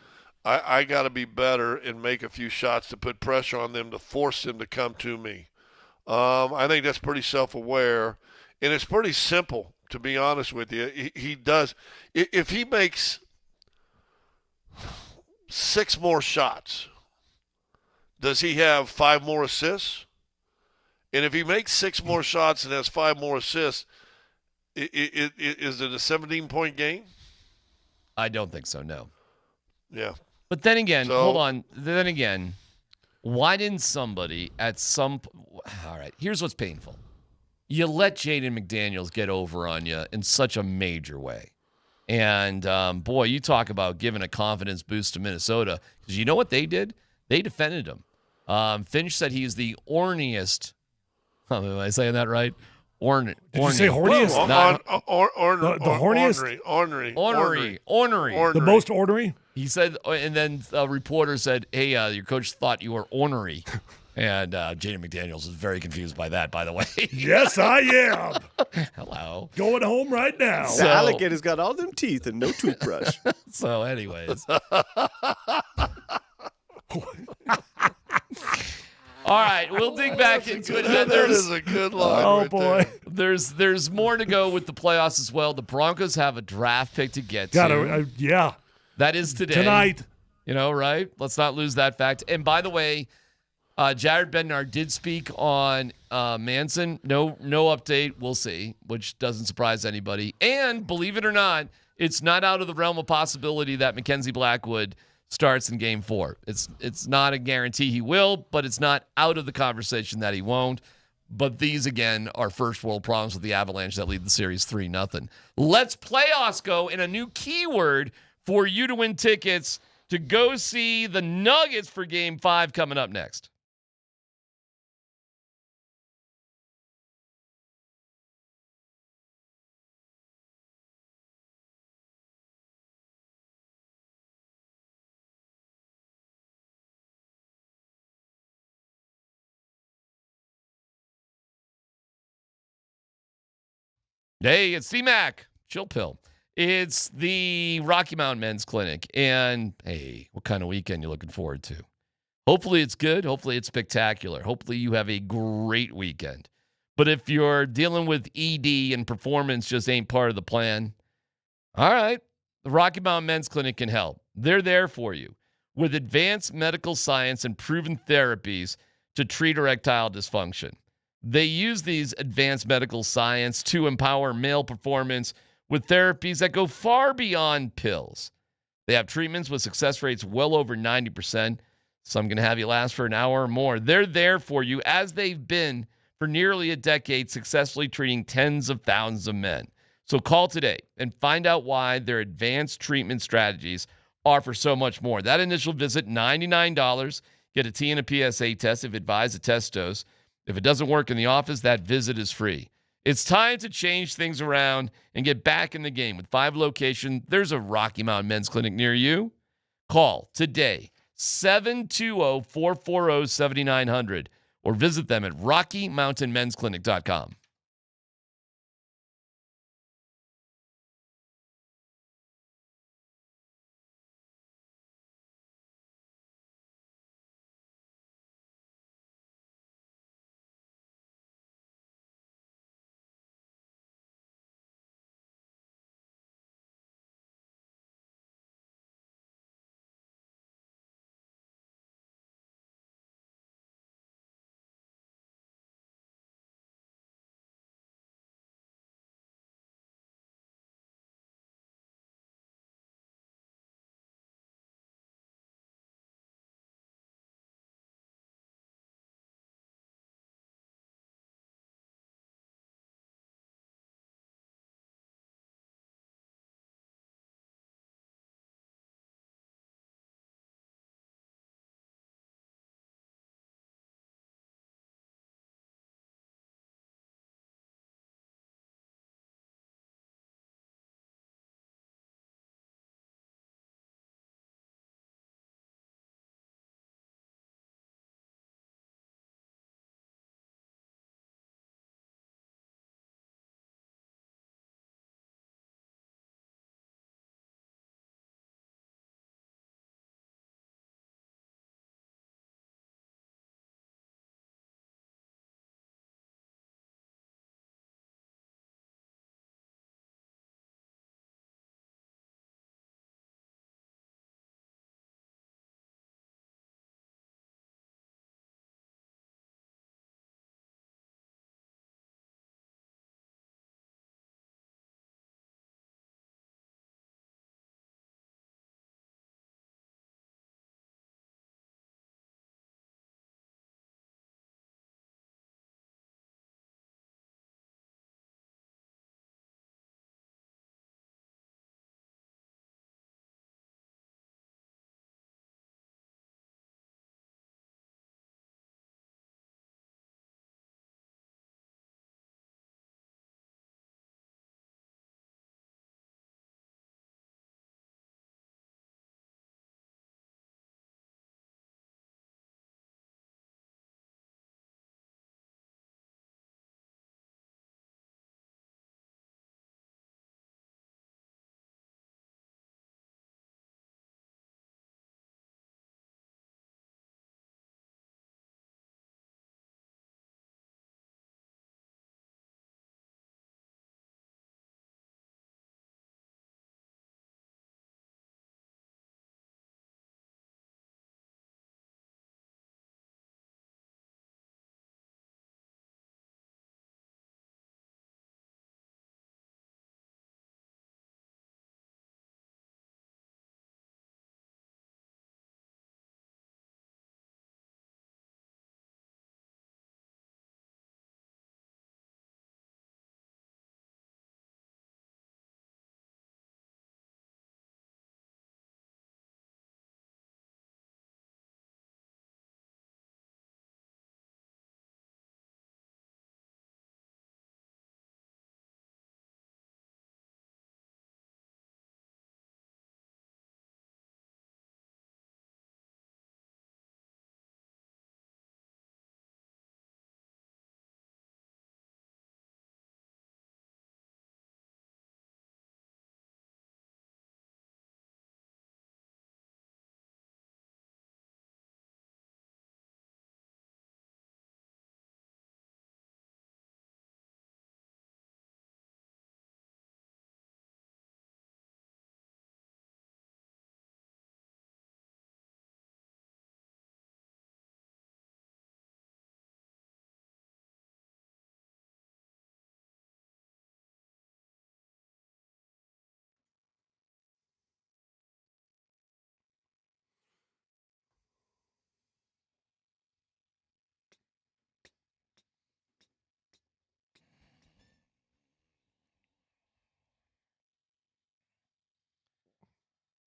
I got to be better and make a few shots to put pressure on them to force them to come to me. I think that's pretty self-aware, and it's pretty simple, to be honest with you. He does. If he makes 6 more shots, does he have 5 more assists? And if he makes 6 more shots and has 5 more assists, is it a 17-point game? I don't think so, no. Yeah. But then again, hold on. Then again, why didn't somebody at some all right, here's what's painful. You let Jaden McDaniels get over on you in such a major way. And, boy, you talk about giving a confidence boost to Minnesota. Because you know what they did? They defended him. Finch said he's the orniest. Am I saying that right? Did you say horniest? The horniest? Ornery. The most ornery? He said, and then a reporter said, hey, your coach thought you were ornery. And Jaden McDaniels is very confused by that, by the way. Yes, I am. Hello. Going home right now. The alligator's got all them teeth and no toothbrush. So, anyways. All right, we'll dig back into it. That is a good line. Oh, boy. There. There's more to go with the playoffs as well. The Broncos have a draft pick to get to. Yeah. That is today. Tonight. Right? Let's not lose that fact. And by the way, Jared Bednar did speak on Manson. No update. We'll see, which doesn't surprise anybody. And believe it or not, it's not out of the realm of possibility that Mackenzie Blackwood starts in Game 4. It's not a guarantee he will, but it's not out of the conversation that he won't. But these, again, are first world problems with the Avalanche that lead the series 3-0. Let's playoffs go in a new keyword for you to win tickets to go see the Nuggets for Game 5 coming up next. Hey, it's DMac. Chill pill. It's the Rocky Mountain Men's Clinic. And, hey, what kind of weekend you looking forward to? Hopefully it's good. Hopefully it's spectacular. Hopefully you have a great weekend. But if you're dealing with ED and performance just ain't part of the plan, all right, the Rocky Mountain Men's Clinic can help. They're there for you with advanced medical science and proven therapies to treat erectile dysfunction. They use these advanced medical science to empower male performance with therapies that go far beyond pills. They have treatments with success rates well over 90%. Some can have you last for an hour or more. They're there for you, as they've been for nearly a decade, successfully treating tens of thousands of men. So call today and find out why their advanced treatment strategies offer so much more. That initial visit, $99. Get a T and a PSA test if advised, a test dose. If it doesn't work in the office, that visit is free. It's time to change things around and get back in the game. With 5 locations, there's a Rocky Mountain Men's Clinic near you. Call today, 720-440-7900, or visit them at RockyMountainMen'sClinic.com.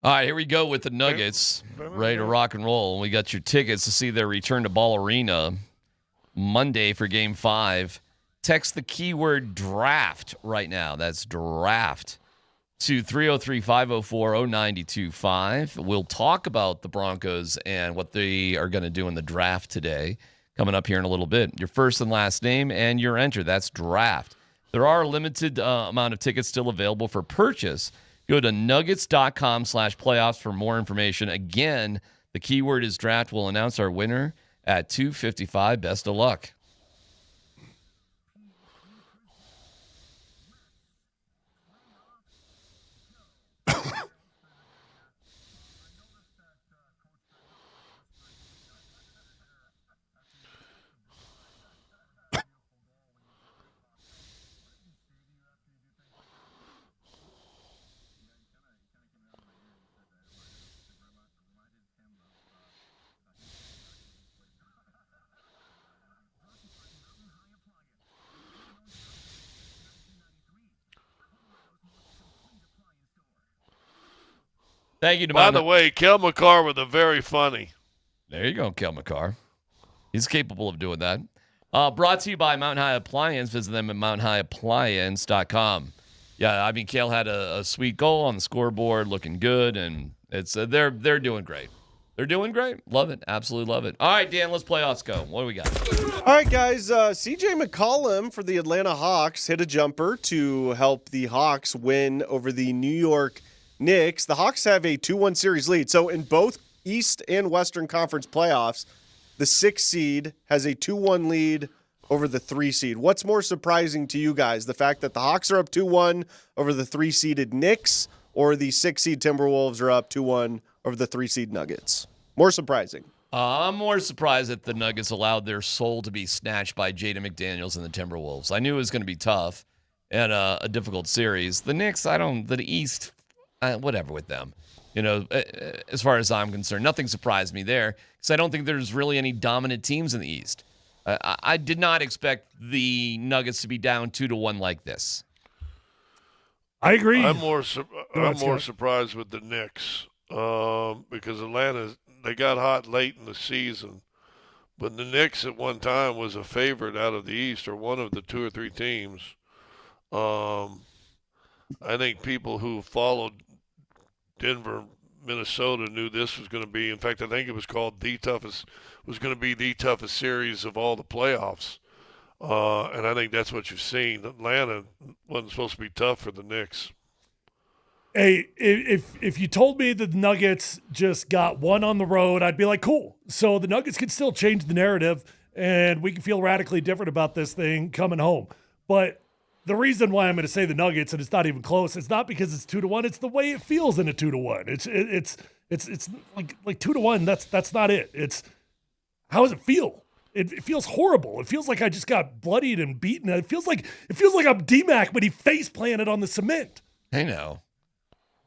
All right, here we go with the Nuggets. Ready to rock and roll. We got your tickets to see their return to Ball Arena Monday for Game 5. Text the keyword draft right now. That's draft to 303-504-0925. We'll talk about the Broncos and what they are going to do in the draft today, coming up here in a little bit. Your first and last name and your enter. That's draft. There are a limited amount of tickets still available for purchase. Go to nuggets.com/playoffs for more information. Again, the keyword is draft. We'll announce our winner at 2:55. Best of luck. Thank you to By the way, Kel McCarr with a very funny. There you go, Kel McCarr. He's capable of doing that. Brought to you by Mountain High Appliance. Visit them at mountainhighappliance.com. Yeah, I mean, Kel had a sweet goal on the scoreboard, looking good, and it's they're doing great. They're doing great. Love it. Absolutely love it. All right, Dan, let's playoffs go. What do we got? All right, guys. CJ McCollum for the Atlanta Hawks hit a jumper to help the Hawks win over the New York Knicks. The Hawks have a 2-1 series lead. So in both East and Western Conference playoffs, the 6 seed has a 2-1 lead over the 3 seed. What's more surprising to you guys? The fact that the Hawks are up 2-1 over the 3-seeded Knicks, or the 6-seed Timberwolves are up 2-1 over the 3-seed Nuggets? More surprising. I'm more surprised that the Nuggets allowed their soul to be snatched by Jaden McDaniels and the Timberwolves. I knew it was going to be tough and a difficult series. The Knicks, the East, whatever with them. You know, as far as I'm concerned, nothing surprised me there because I don't think there's really any dominant teams in the East. I did not expect the Nuggets to be down 2-1 like this. I agree. I'm more surprised with the Knicks because Atlanta, they got hot late in the season, but the Knicks at one time was a favorite out of the East, or one of the 2 or 3 teams. I think people who followed Denver, Minnesota knew this was going to be. In fact, I think it was called the toughest series of all the playoffs. And I think that's what you've seen. Atlanta wasn't supposed to be tough for the Knicks. Hey, if you told me that the Nuggets just got one on the road, I'd be like, cool. So the Nuggets can still change the narrative, and we can feel radically different about this thing coming home. But the reason why I'm going to say the Nuggets, and it's not even close, it's not because it's 2-1. It's the way it feels in a 2-1. It's like 2-1. That's not it. It's how does it feel? It feels horrible. It feels like I just got bloodied and beaten. It feels like I'm DMac, but he face planted on the cement. I know.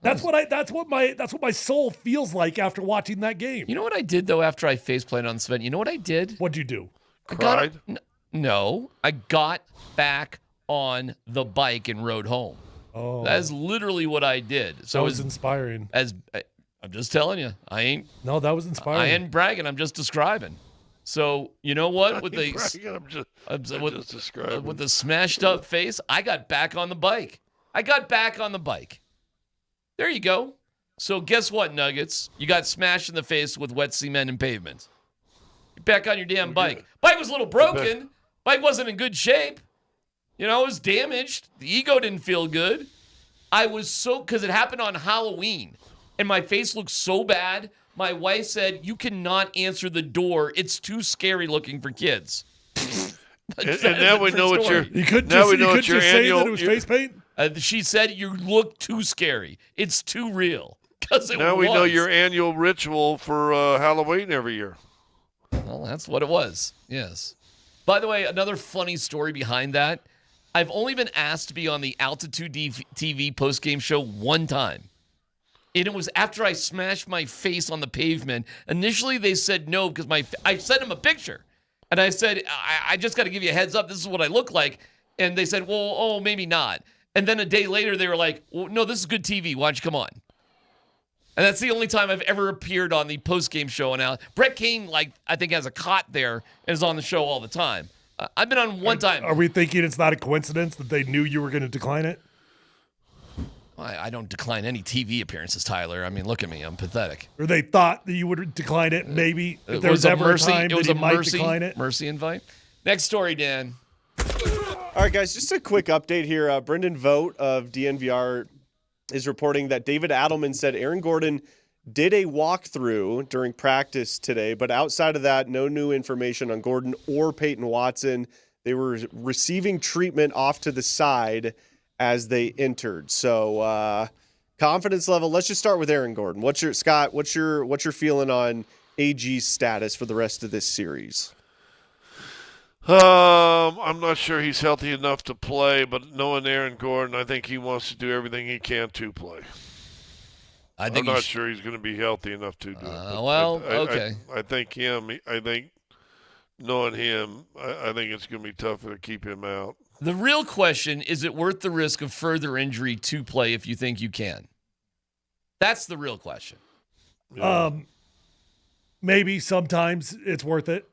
That's what my soul feels like after watching that game. You know what I did though after I face planted on the cement? You know what I did? What'd you do? Cried? I got back on the bike and rode home. Oh, that's literally what I did. So that was inspiring. I'm just telling you, that was inspiring. I ain't bragging. I'm just describing. So you know what? With the with the smashed up face, I got back on the bike. There you go. So guess what, Nuggets? You got smashed in the face with wet cement and pavement. You're back on your damn bike. Bike was a little broken. Bike wasn't in good shape. You know, it was damaged. The ego didn't feel good. Because it happened on Halloween, and my face looked so bad. My wife said, "You cannot answer the door. It's too scary looking for kids." and now we know what your you couldn't just say that it was face paint. She said, "You look too scary. It's too real." Now we know your annual ritual for Halloween every year. Well, that's what it was. Yes. By the way, another funny story behind that. I've only been asked to be on the Altitude TV post-game show one time. And it was after I smashed my face on the pavement. Initially, they said no because I sent them a picture. And I said, I just got to give you a heads up. This is what I look like. And they said, well, maybe not. And then a day later, they were like, well, no, this is good TV. Why don't you come on? And that's the only time I've ever appeared on the post-game show. Now, Brett Kane, I think has a cot there and is on the show all the time. I've been on one time. Are we thinking it's not a coincidence that they knew you were going to decline it? I don't decline any TV appearances, Tyler. I mean, look at me. I'm pathetic. Or they thought that you would decline it, maybe. If It there was was ever mercy. a time It was that a he might mercy, decline it. mercy invite. Next story, Dan. All right, guys, just a quick update here. Brendan Vogt of DNVR is reporting that David Adelman said Aaron Gordon did a walkthrough during practice today, but outside of that, no new information on Gordon or Peyton Watson. They were receiving treatment off to the side as they entered. So confidence level. Let's just start with Aaron Gordon. What's your feeling on AG's status for the rest of this series? I'm not sure he's healthy enough to play, but knowing Aaron Gordon, I think he wants to do everything he can to play. I'm not sure he's going to be healthy enough to do it. Okay. I think knowing him, I think it's going to be tougher to keep him out. The real question, is it worth the risk of further injury to play if you think you can? That's the real question. Yeah. Maybe sometimes it's worth it.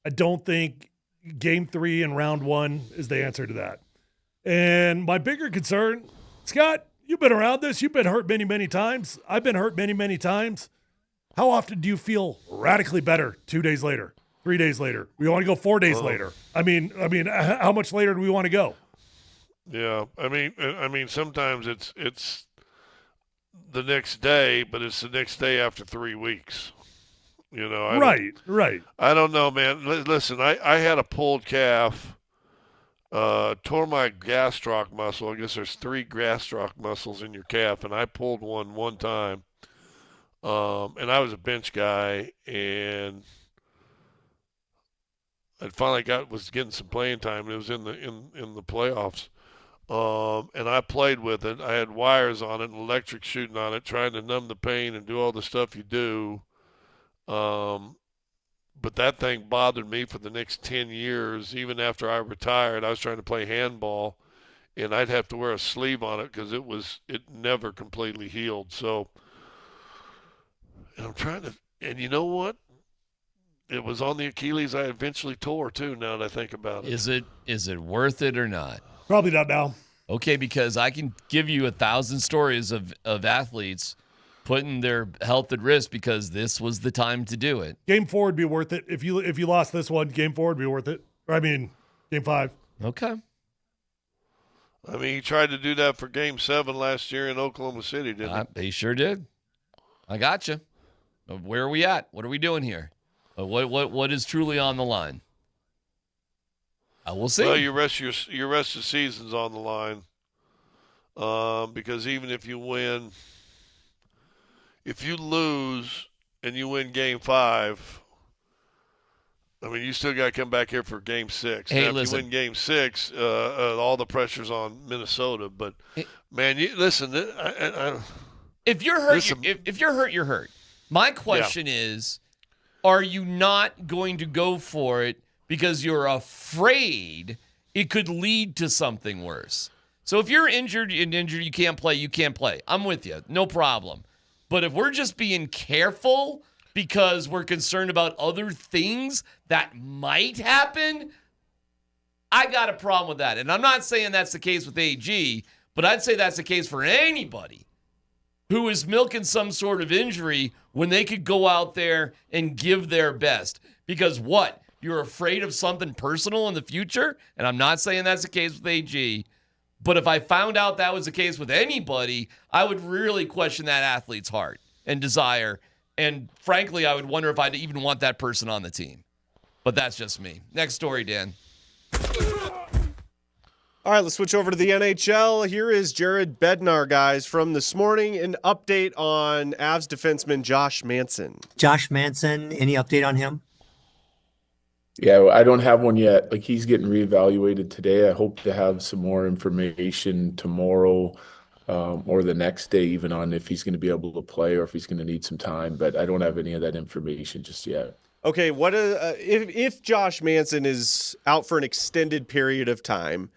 I don't think Game 3 and Round 1 is the answer to that. And my bigger concern, Scott, you've been around this. You've been hurt many, many times. I've been hurt many, many times. How often do you feel radically better 2 days later, 3 days later? We want to go 4 days later. I mean, how much later do we want to go? Yeah, I mean, sometimes it's the next day, but it's the next day after 3 weeks. You know, Right. I don't know, man. Listen, I had a pulled calf, tore my gastroc muscle. I guess there's 3 gastroc muscles in your calf, and I pulled one time. And I was a bench guy, and I finally was getting some playing time. It was in the playoffs, and I played with it. I had wires on it and electric shooting on it, trying to numb the pain and do all the stuff you do. But that thing bothered me for the next 10 years. Even after I retired, I was trying to play handball, and I'd have to wear a sleeve on it because it never completely healed. So, and I'm trying to, and you know what? It was on the Achilles I eventually tore too. Now that I think about it, Is it worth it or not? Probably not now. Okay, because I can give you 1,000 stories of athletes putting their health at risk because this was the time to do it. Game 4 would be worth it. If you lost this one, Game 4 would be worth it. Game 5. Okay. I mean, he tried to do that for Game 7 last year in Oklahoma City, didn't he? He sure did. I got you. Where are we at? What are we doing here? What is truly on the line? We'll see. Well, your rest of the season's on the line, because even if you win, if you lose and you win Game 5, I mean, you still got to come back here for Game 6. Hey, now, if listen. you win Game 6, all the pressure's on Minnesota. But man, listen. If you're hurt, if you're hurt, you're hurt. My question is, are you not going to go for it because you're afraid it could lead to something worse? So if you're injured, you can't play, you can't play. I'm with you. No problem. But if we're just being careful because we're concerned about other things that might happen, I got a problem with that. And I'm not saying that's the case with AG, but I'd say that's the case for anybody who is milking some sort of injury when they could go out there and give their best. Because what? You're afraid of something personal in the future? And I'm not saying that's the case with AG. But if I found out that was the case with anybody, I would really question that athlete's heart and desire. And frankly, I would wonder if I'd even want that person on the team. But that's just me. Next story, Dan. All right, let's switch over to the NHL. Here is Jared Bednar, guys, from this morning. An update on Avs defenseman Josh Manson. Josh Manson, any update on him? Yeah, I don't have one yet. Like, he's getting reevaluated today. I hope to have some more information tomorrow or the next day, even on if he's going to be able to play or if he's going to need some time. But I don't have any of that information just yet. Okay, if Josh Manson is out for an extended period of time,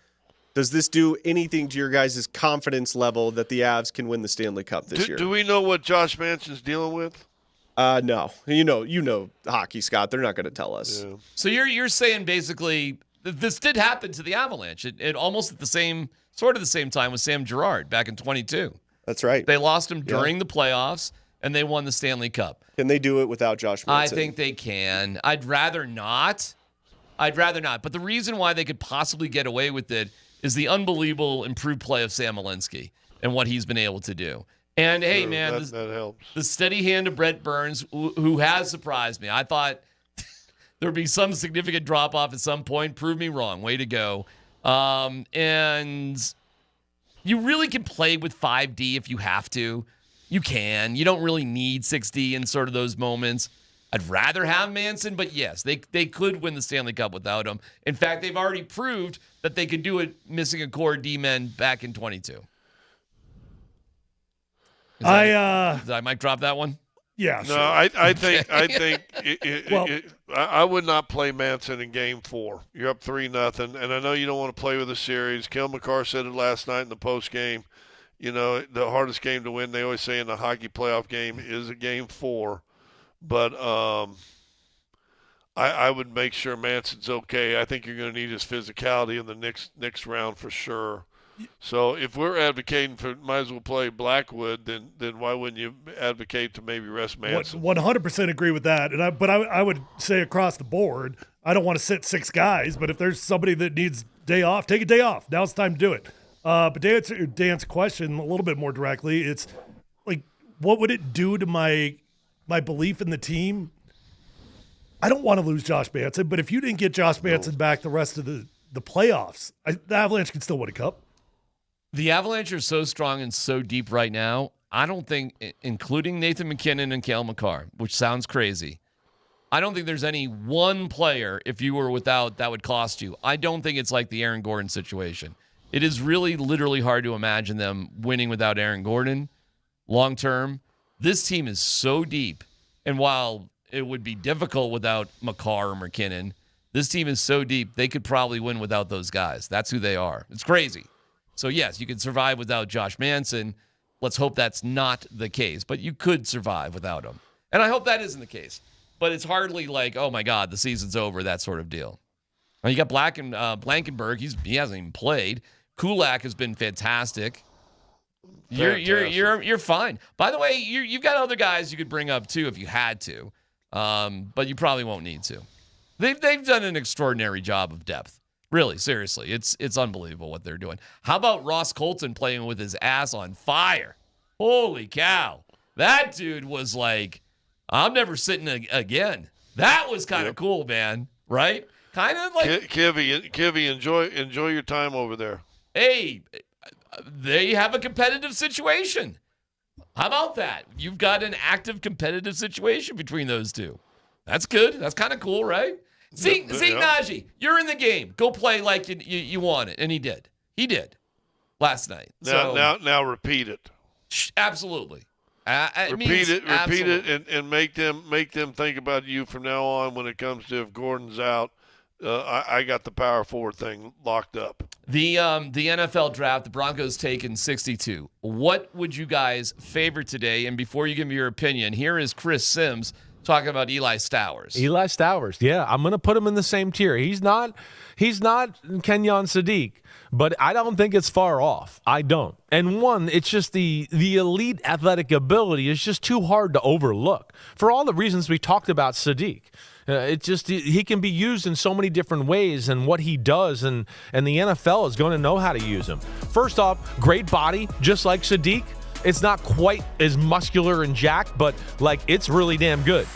Does this do anything to your guys' confidence level that the Avs can win the Stanley Cup this year? Do we know what Josh Manson's dealing with? No. You know hockey, Scott. They're not going to tell us. Yeah. So you're saying basically this did happen to the Avalanche. It almost at the same time with Sam Girard back in 22. That's right. They lost him during the playoffs, and they won the Stanley Cup. Can they do it without Josh Manson? I think they can. I'd rather not. But the reason why they could possibly get away with it is the unbelievable improved play of Sam Alinsky and what he's been able to do. And, hey, man, that helps. The steady hand of Brett Burns, who has surprised me. I thought there would be some significant drop-off at some point. Prove me wrong. Way to go. And you really can play with 5D if you have to. You can. You don't really need 6D in sort of those moments. I'd rather have Manson, but yes, they could win the Stanley Cup without him. In fact, they've already proved that they could do it missing a core D-men back in 22. Did I might drop that one? Yeah. No, sure. I think I would not play Manson in Game 4. You're up 3-0, and I know you don't want to play with the series. Kel McCarr said it last night in the post game. You know, the hardest game to win, they always say in the hockey playoff game, is a Game 4. But I would make sure Manson's okay. I think you're going to need his physicality in the next round for sure. So if we're advocating for might as well play Blackwood, then why wouldn't you advocate to maybe rest Manson? 100% agree with that. And I would say across the board, I don't want to sit 6 guys, but if there's somebody that needs day off, take a day off. Now it's time to do it. But to answer Dan's question a little bit more directly, it's like, what would it do to my belief in the team? I don't want to lose Josh Manson, but if you didn't get Josh Manson back the rest of the playoffs, the Avalanche can still win a cup. The Avalanche are so strong and so deep right now, I don't think, including Nathan McKinnon and Cale Makar, which sounds crazy, I don't think there's any one player, if you were without, that would cost you. I don't think it's like the Aaron Gordon situation. It is really literally hard to imagine them winning without Aaron Gordon long term. This team is so deep, and while it would be difficult without Makar or McKinnon, this team is so deep, they could probably win without those guys. That's who they are. It's crazy. So, yes, you can survive without Josh Manson. Let's hope that's not the case. But you could survive without him. And I hope that isn't the case. But it's hardly like, oh, my God, the season's over, that sort of deal. Now, you got Blankenberg. He hasn't even played. Kulak has been fantastic. You're fine. By the way, you've got other guys you could bring up, too, if you had to. But you probably won't need to. They've done an extraordinary job of depth. Really, seriously, it's unbelievable what they're doing. How about Ross Colton playing with his ass on fire? Holy cow. That dude was like, I'm never sitting again. That was kind of cool, man. Right? Kind of like Kivy, enjoy your time over there. Hey, they have a competitive situation. How about that? You've got an active competitive situation between those two. That's good. That's kind of cool, right? Zeke Naji, you're in the game. Go play like you want it. And he did. He did last night. Now repeat it. Absolutely. Repeat it, and make them think about you from now on when it comes to if Gordon's out. I got the power forward thing locked up. The NFL draft, the Broncos taken 62. What would you guys favor today? And before you give me your opinion, here is Chris Sims talking about Eli Stowers. Eli Stowers, yeah, I'm going to put him in the same tier. He's not Kenyon Sadiq, but I don't think it's far off. I don't. And one, it's just the elite athletic ability is just too hard to overlook for all the reasons we talked about Sadiq. He can be used in so many different ways, and what he does, and the NFL is going to know how to use him. First off, great body, just like Sadiq. It's not quite as muscular and jacked, but like it's really damn good.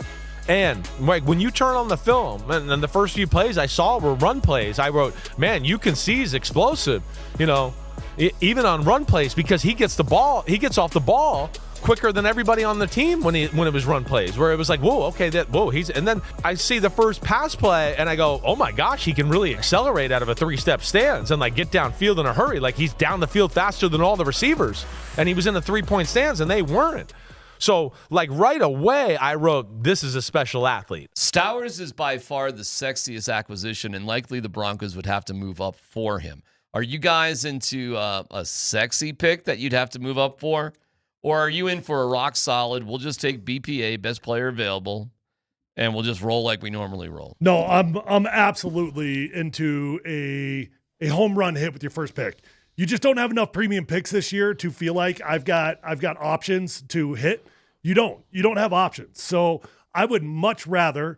And like when you turn on the film, and the first few plays I saw were run plays, I wrote, man, you can see he's explosive, even on run plays, because he gets off the ball quicker than everybody on the team when it was run plays, where it was like, and then I see the first pass play and I go, oh my gosh, he can really accelerate out of a 3-step stance and like get downfield in a hurry. Like he's down the field faster than all the receivers, and he was in the 3-point stance and they weren't. So like right away I wrote, this is a special athlete. Stowers is by far the sexiest acquisition, and likely the Broncos would have to move up for him. Are you guys into a sexy pick that you'd have to move up for? Or are you in for a rock solid, we'll just take BPA, best player available, and we'll just roll like we normally roll? No, I'm absolutely into a home run hit with your first pick. You just don't have enough premium picks this year to feel like I've got options to hit. You don't have options. So I would much rather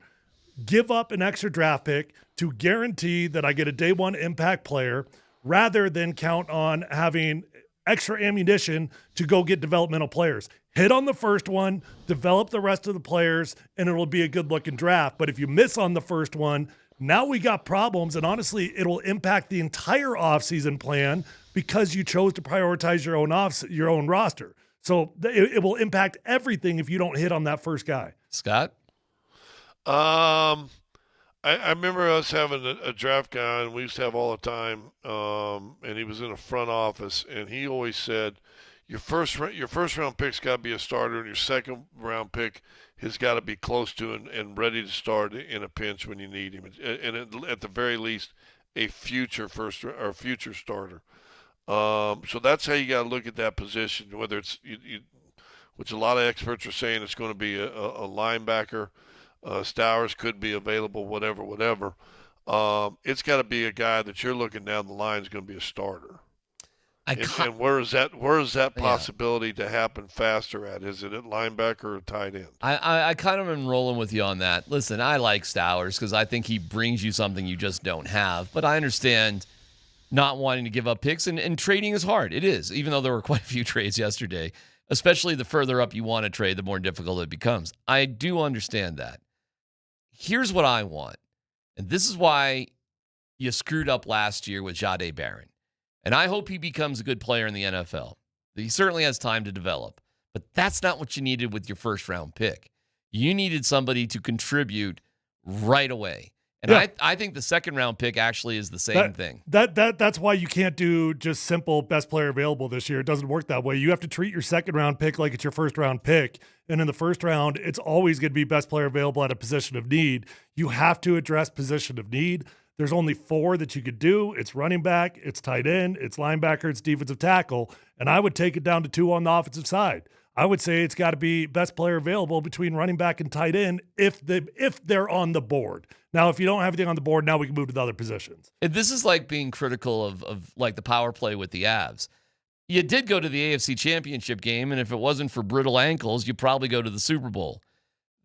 give up an extra draft pick to guarantee that I get a day one impact player rather than count on having extra ammunition to go get developmental players. Hit on the first one, develop the rest of the players, and it'll be a good-looking draft. But if you miss on the first one, now we got problems, and honestly, it'll impact the entire offseason plan because you chose to prioritize your own roster. So it will impact everything if you don't hit on that first guy. Scott? I remember us having a draft guy, and we used to have all the time, and he was in a front office, and he always said, your first round pick's got to be a starter, and your second round pick has got to be close to and ready to start in a pinch when you need him, and at the very least, a future future starter. So that's how you got to look at that position, whether it's which a lot of experts are saying it's going to be a linebacker. Stowers could be available, whatever. It's got to be a guy that you're looking down the line is going to be a starter. And where is that possibility to happen faster at? Is it at linebacker or tight end? I kind of am rolling with you on that. Listen, I like Stowers because I think he brings you something you just don't have. But I understand not wanting to give up picks, and trading is hard. It is, even though there were quite a few trades yesterday. Especially the further up you want to trade, the more difficult it becomes. I do understand that. Here's what I want, and this is why you screwed up last year with Jahdae Barron. And I hope he becomes a good player in the NFL. He certainly has time to develop, but that's not what you needed with your first-round pick. You needed somebody to contribute right away. And yeah. I think the second-round pick actually is the same thing. That's why you can't do just simple best player available this year. It doesn't work that way. You have to treat your second-round pick like it's your first-round pick. And in the first round, it's always going to be best player available at a position of need. You have to address position of need. There's only 4 that you could do. It's running back, it's tight end, it's linebacker, it's defensive tackle. And I would take it down to 2 on the offensive side. I would say it's got to be best player available between running back and tight end if they're on the board. Now, if you don't have anything on the board, now we can move to the other positions. This is like being critical of like the power play with the Avs. You did go to the AFC Championship game, and if it wasn't for brittle ankles, you'd probably go to the Super Bowl.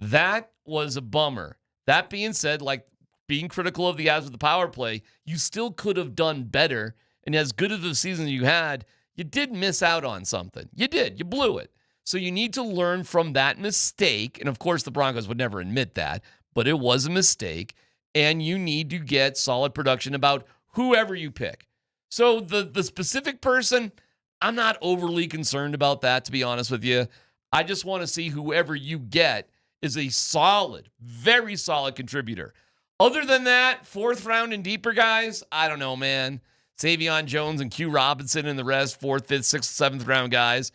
That was a bummer. That being said, like being critical of the Avs with the power play, you still could have done better. And as good of a season you had, you did miss out on something. You did. You blew it. So you need to learn from that mistake. And of course, the Broncos would never admit that, but it was a mistake. And you need to get solid production about whoever you pick. So the specific person, I'm not overly concerned about that, to be honest with you. I just want to see whoever you get is a solid, very solid contributor. Other than that, 4th round and deeper guys, I don't know, man. Savion Jones and Q Robinson and the rest, 4th, 5th, 6th, 7th round guys.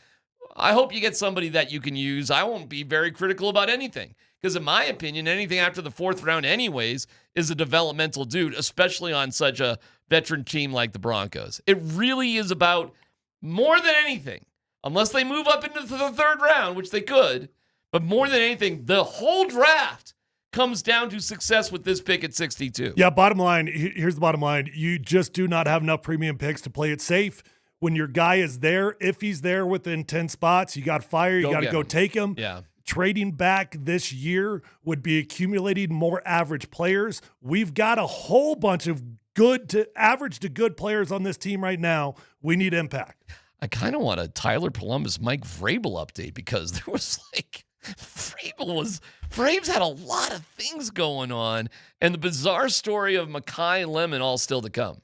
I hope you get somebody that you can use. I won't be very critical about anything because in my opinion, anything after the 4th round anyways is a developmental dude, especially on such a veteran team like the Broncos. It really is about more than anything, unless they move up into the 3rd round, which they could, but more than anything, the whole draft comes down to success with this pick at 62. Yeah, bottom line, here's the bottom line. You just do not have enough premium picks to play it safe. When your guy is there, if he's there within 10 spots, you got fire, you got to go take him. Yeah. Trading back this year would be accumulating more average players. We've got a whole bunch of good to average to good players on this team right now. We need impact. I kind of want a Tyler Polumbus, Mike Vrabel update because there was like Braves had a lot of things going on, and the bizarre story of Makai Lemon all still to come.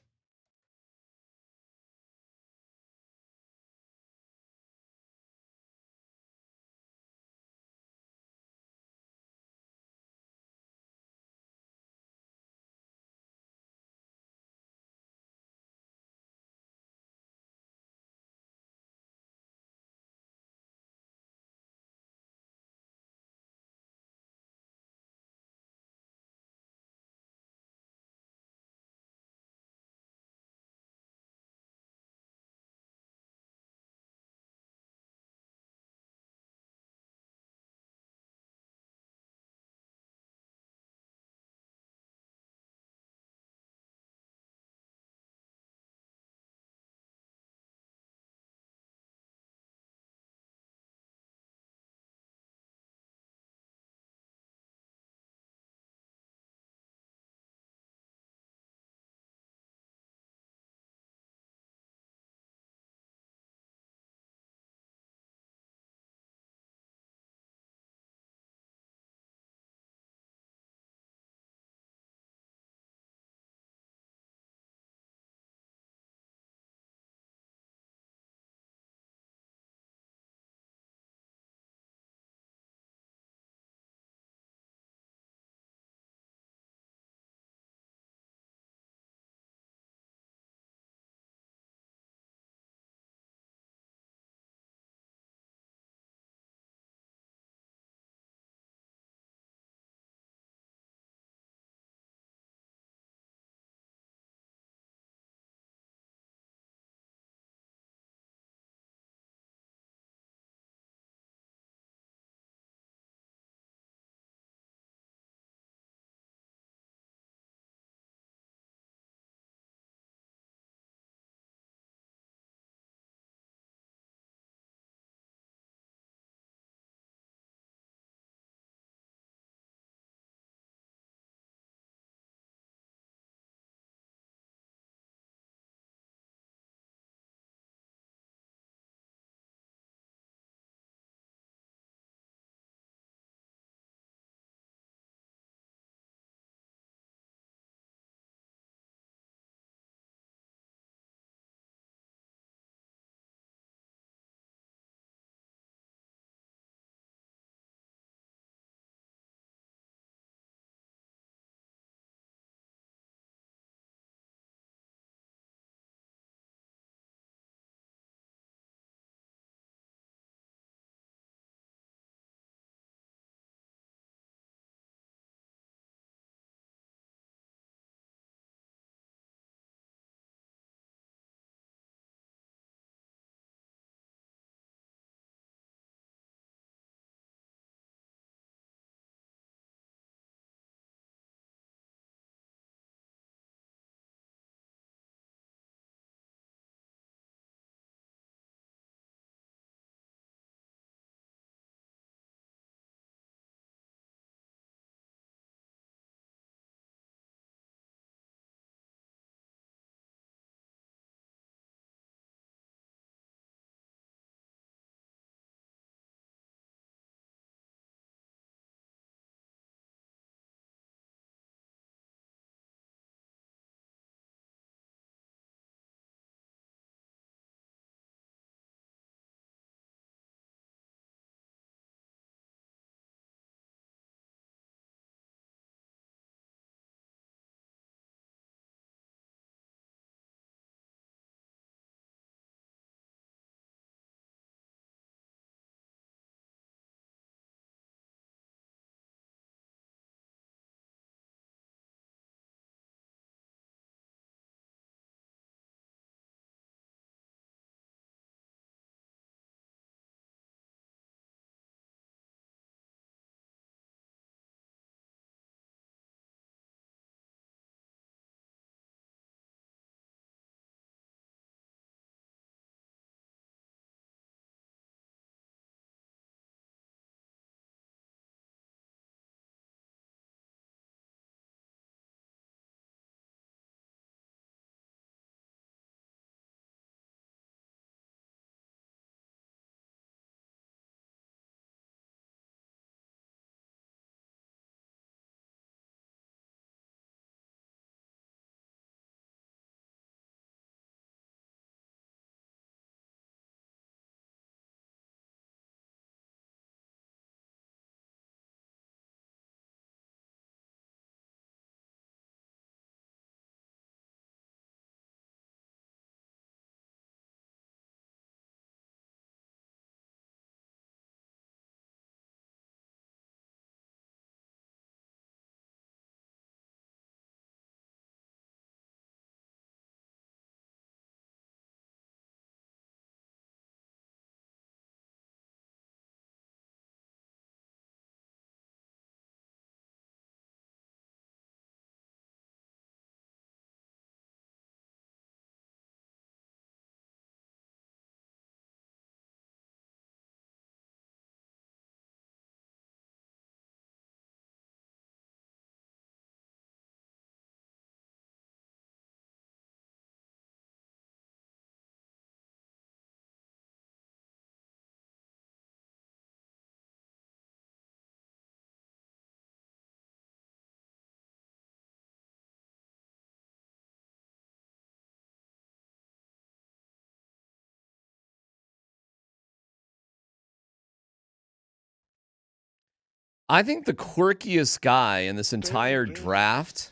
I think the quirkiest guy in this entire draft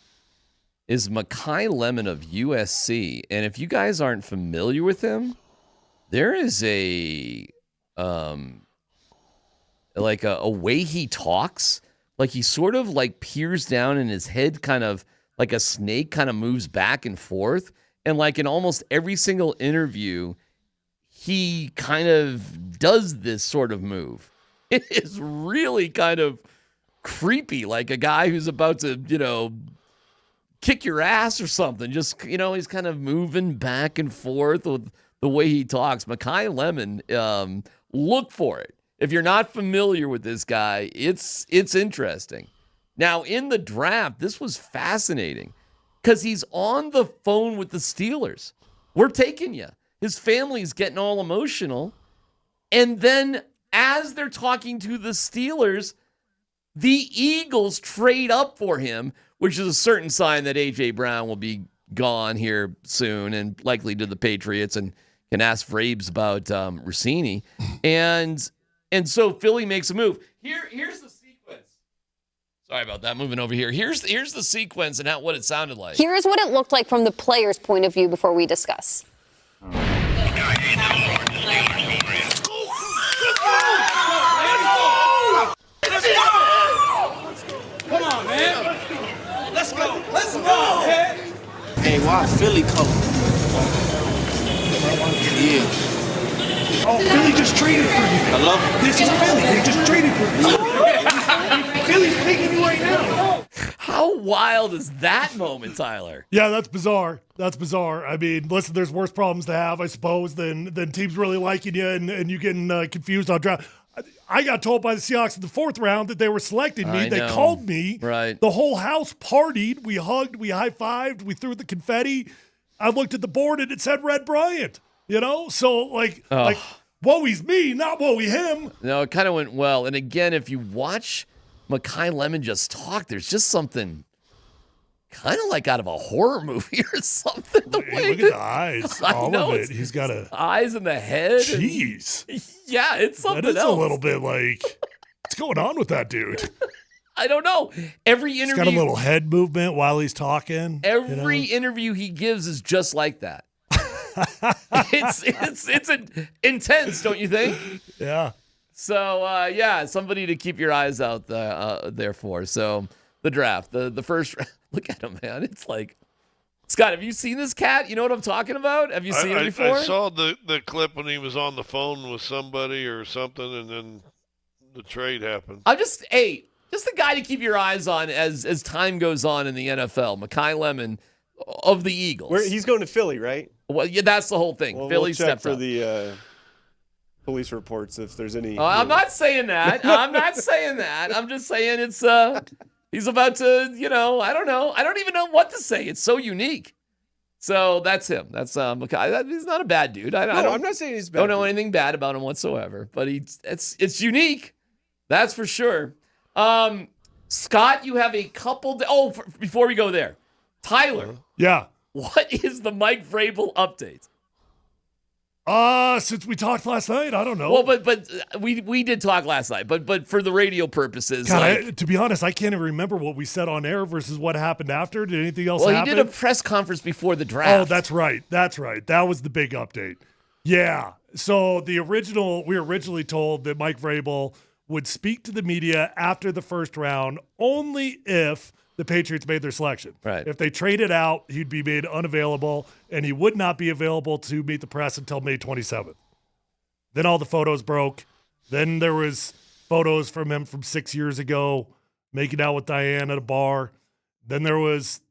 is Makai Lemon of USC. And if you guys aren't familiar with him, there is a way he talks. Like he sort of like peers down and his head kind of like a snake kind of moves back and forth. And like in almost every single interview, he kind of does this sort of move. It is really kind of creepy, like a guy who's about to, kick your ass or something. Just, he's kind of moving back and forth with the way he talks. Makai Lemon, look for it. If you're not familiar with this guy, it's interesting. Now, in the draft, this was fascinating because he's on the phone with the Steelers. We're taking you. His family's getting all emotional. And then as they're talking to the Steelers, the Eagles trade up for him, which is a certain sign that A.J. Brown will be gone here soon and likely to the Patriots, and can ask Vrabes about Rossini. And so Philly makes a move. Here's the sequence. Sorry about that. Moving over here. Here's the sequence and what it sounded like. Here's what it looked like from the player's point of view before we discuss. Come on, man. Let's go. Let's go, man. Hey, why Philly color? Yeah. Oh, Philly just traded for you. I love it. This is Philly. They just traded for you. Philly's taking you right now. How wild is that moment, Tyler? Yeah, that's bizarre. That's bizarre. I mean, listen, there's worse problems to have, I suppose, than teams really liking you and you getting confused on draft. I got told by the Seahawks in the 4th round that they were selecting me. They called me. Right. The whole house partied. We hugged. We high-fived. We threw the confetti. I looked at the board and it said Red Bryant. So like woe's me, not woe him. No, it kind of went well. And again, if you watch Makai Lemon just talk, there's just something kind of like out of a horror movie or something. Look at the eyes. All of it. He's got eyes in the head. Jeez. Yeah, it's something else. That is a little bit like, what's going on with that dude? I don't know. Every interview. He's got a little head movement while he's talking. Every interview he gives is just like that. it's intense, don't you think? Yeah. So, somebody to keep your eyes out there for. So, the draft, the first, look at him, man. It's like, Scott, have you seen this cat? You know what I'm talking about? Have you seen it before? I saw the clip when he was on the phone with somebody or something, and then the trade happened. I'm just a guy to keep your eyes on as time goes on in the NFL. Makai Lemon of the Eagles. He's going to Philly, right? Well, yeah, that's the whole thing. Well, Philly we'll check stepped for up. the police reports if there's any. Oh, I'm not saying that. I'm not saying that. I'm just saying it's he's about to, I don't know. I don't even know what to say. It's so unique. So that's him. That's Makai. He's not a bad dude. I'm not saying he's bad. Don't know anything bad about him whatsoever. But it's unique. That's for sure. Scott, you have a couple. Before we go there, Tyler. Yeah. What is the Mike Vrabel update? Since we talked last night, I don't know. Well, but we did talk last night, but for the radio purposes. God, to be honest, I can't even remember what we said on air versus what happened after. Did anything else happen? Well, he did a press conference before the draft. Oh, that's right. That was the big update. Yeah. So we were originally told that Mike Vrabel would speak to the media after the first round only if the Patriots made their selection. Right. If they traded out, he'd be made unavailable, and he would not be available to meet the press until May 27th. Then all the photos broke. Then there was photos from him from 6 years ago making out with Diane at a bar. Then there was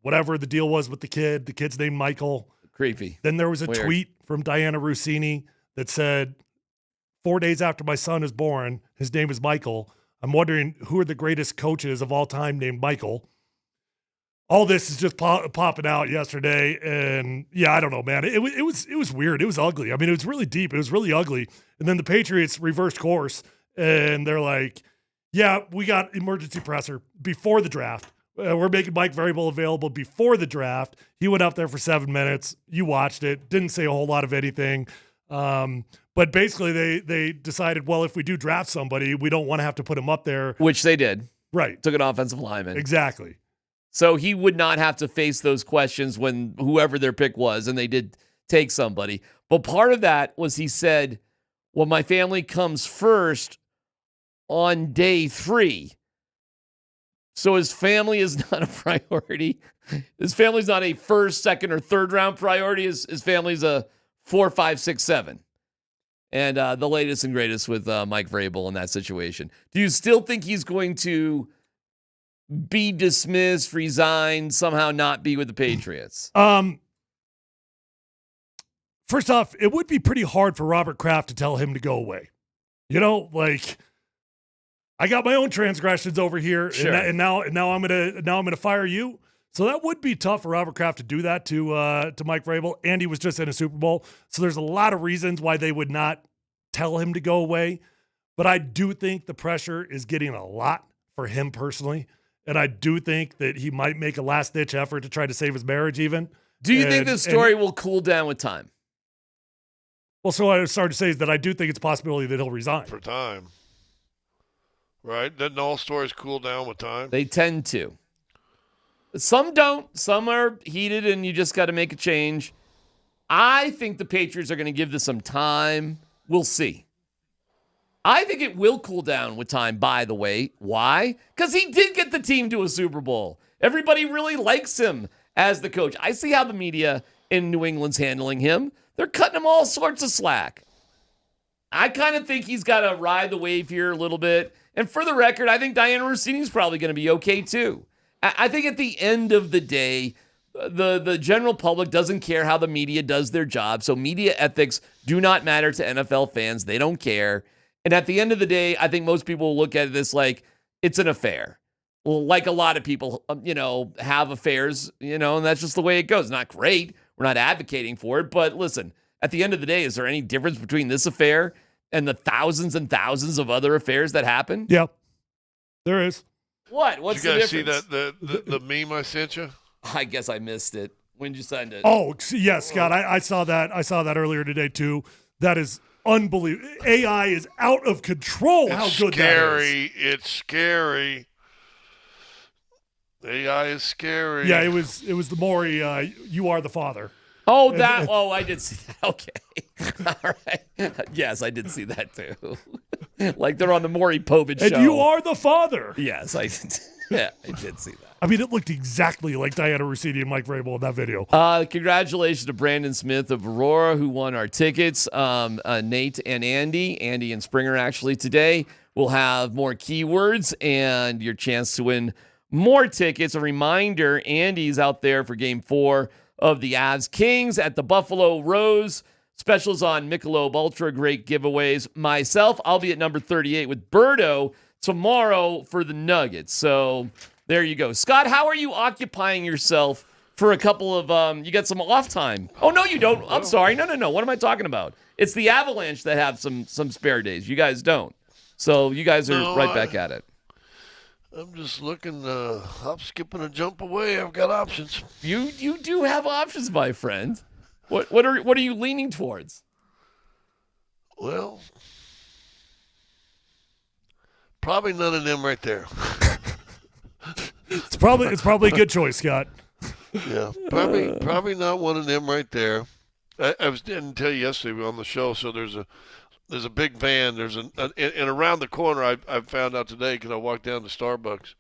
whatever the deal was with the kid. The kid's named Michael. Creepy. Then there was a Weird. tweet from Diana Rossini that said, 4 days after my son is born, his name is Michael. I'm wondering who are the greatest coaches of all time named Michael. All this is just popping out yesterday, and I don't know, man. It was weird. It was ugly. I mean, it was really deep. It was really ugly. And then the Patriots reversed course, and they're like, "Yeah, we got emergency presser before the draft. We're making Mike Vrabel available before the draft." He went up there for 7 minutes. You watched it. Didn't say a whole lot of anything. But basically, they decided, well, if we do draft somebody, we don't want to have to put him up there. Which they did. Right. Took an offensive lineman. Exactly. So he would not have to face those questions when whoever their pick was, and they did take somebody. But part of that was he said, well, my family comes first on day 3. So his family is not a priority. His family's not a first, second, or third round priority. His family's a 4, 5, 6, 7. And the latest and greatest with Mike Vrabel in that situation. Do you still think he's going to be dismissed, resign, somehow not be with the Patriots? First off, it would be pretty hard for Robert Kraft to tell him to go away. You know, like, I got my own transgressions over here, Sure. and now I'm gonna fire you. So that would be tough for Robert Kraft to do that to Mike Vrabel. And he was just in a Super Bowl, so there's a lot of reasons why they would not tell him to go away. But I do think the pressure is getting a lot for him personally, and I do think that he might make a last-ditch effort to try to save his marriage. Even. Do you think this story will cool down with time? Well, so what I started to say is that I do think it's a possibility that he'll resign. For time. Right? Doesn't all stories cool down with time? They tend to. Some don't. Some are heated, and you just got to make a change. I think the Patriots are going to give this some time. We'll see. I think it will cool down with time, by the way. Why? Because he did get the team to a Super Bowl. Everybody really likes him as the coach. I see how the media in New England's handling him. They're cutting him all sorts of slack. I kind of think he's got to ride the wave here a little bit. And for the record, I think Diana Rossini's probably going to be okay too. I think at the end of the day, the general public doesn't care how the media does their job. So media ethics do not matter to NFL fans. They don't care. And at the end of the day, I think most people will look at this like it's an affair. Well, like a lot of people, have affairs, and that's just the way it goes. Not great. We're not advocating for it. But listen, at the end of the day, is there any difference between this affair and the thousands and thousands of other affairs that happen? Yeah, there is. What? What's Did you guys the difference? see that the meme I sent you? I guess I missed it. When did you send it? Oh, yes, Scott. I saw that. I saw that earlier today too. That is unbelievable. AI is out of control. How good that is. It's scary. AI is scary. Yeah, it was the Maury. You are the father. Oh, that. Oh, I did see that. Okay. All right. Yes, I did see that too. Like they're on the Maury Povich show. And you are the father. Yes, I did. Yeah, I did see that. I mean, it looked exactly like Diana Rossini and Mike Vrabel in that video. Congratulations to Brandon Smith of Aurora, who won our tickets. Nate and Andy and Springer actually today will have more keywords and your chance to win more tickets. A reminder, Andy's out there for Game 4 of the Avs Kings at the Buffalo Rose. Specials on Michelob Ultra, great giveaways. Myself, I'll be at number 38 with Birdo tomorrow for the Nuggets. So there you go. Scott, how are you occupying yourself for a couple of, you got some off time? Oh, no, you don't. I'm sorry. No. What am I talking about? It's the Avalanche that have some spare days. You guys don't. So you guys are right back at it. I'm just looking, hop, skip, and a jump away. I've got options. You do have options, my friend. What are you leaning towards? Well, probably none of them right there. It's probably a good choice, Scott. Yeah, probably not one of them right there. I didn't tell you yesterday on the show. So there's a big van. And around the corner. I found out today because I walked down to Starbucks.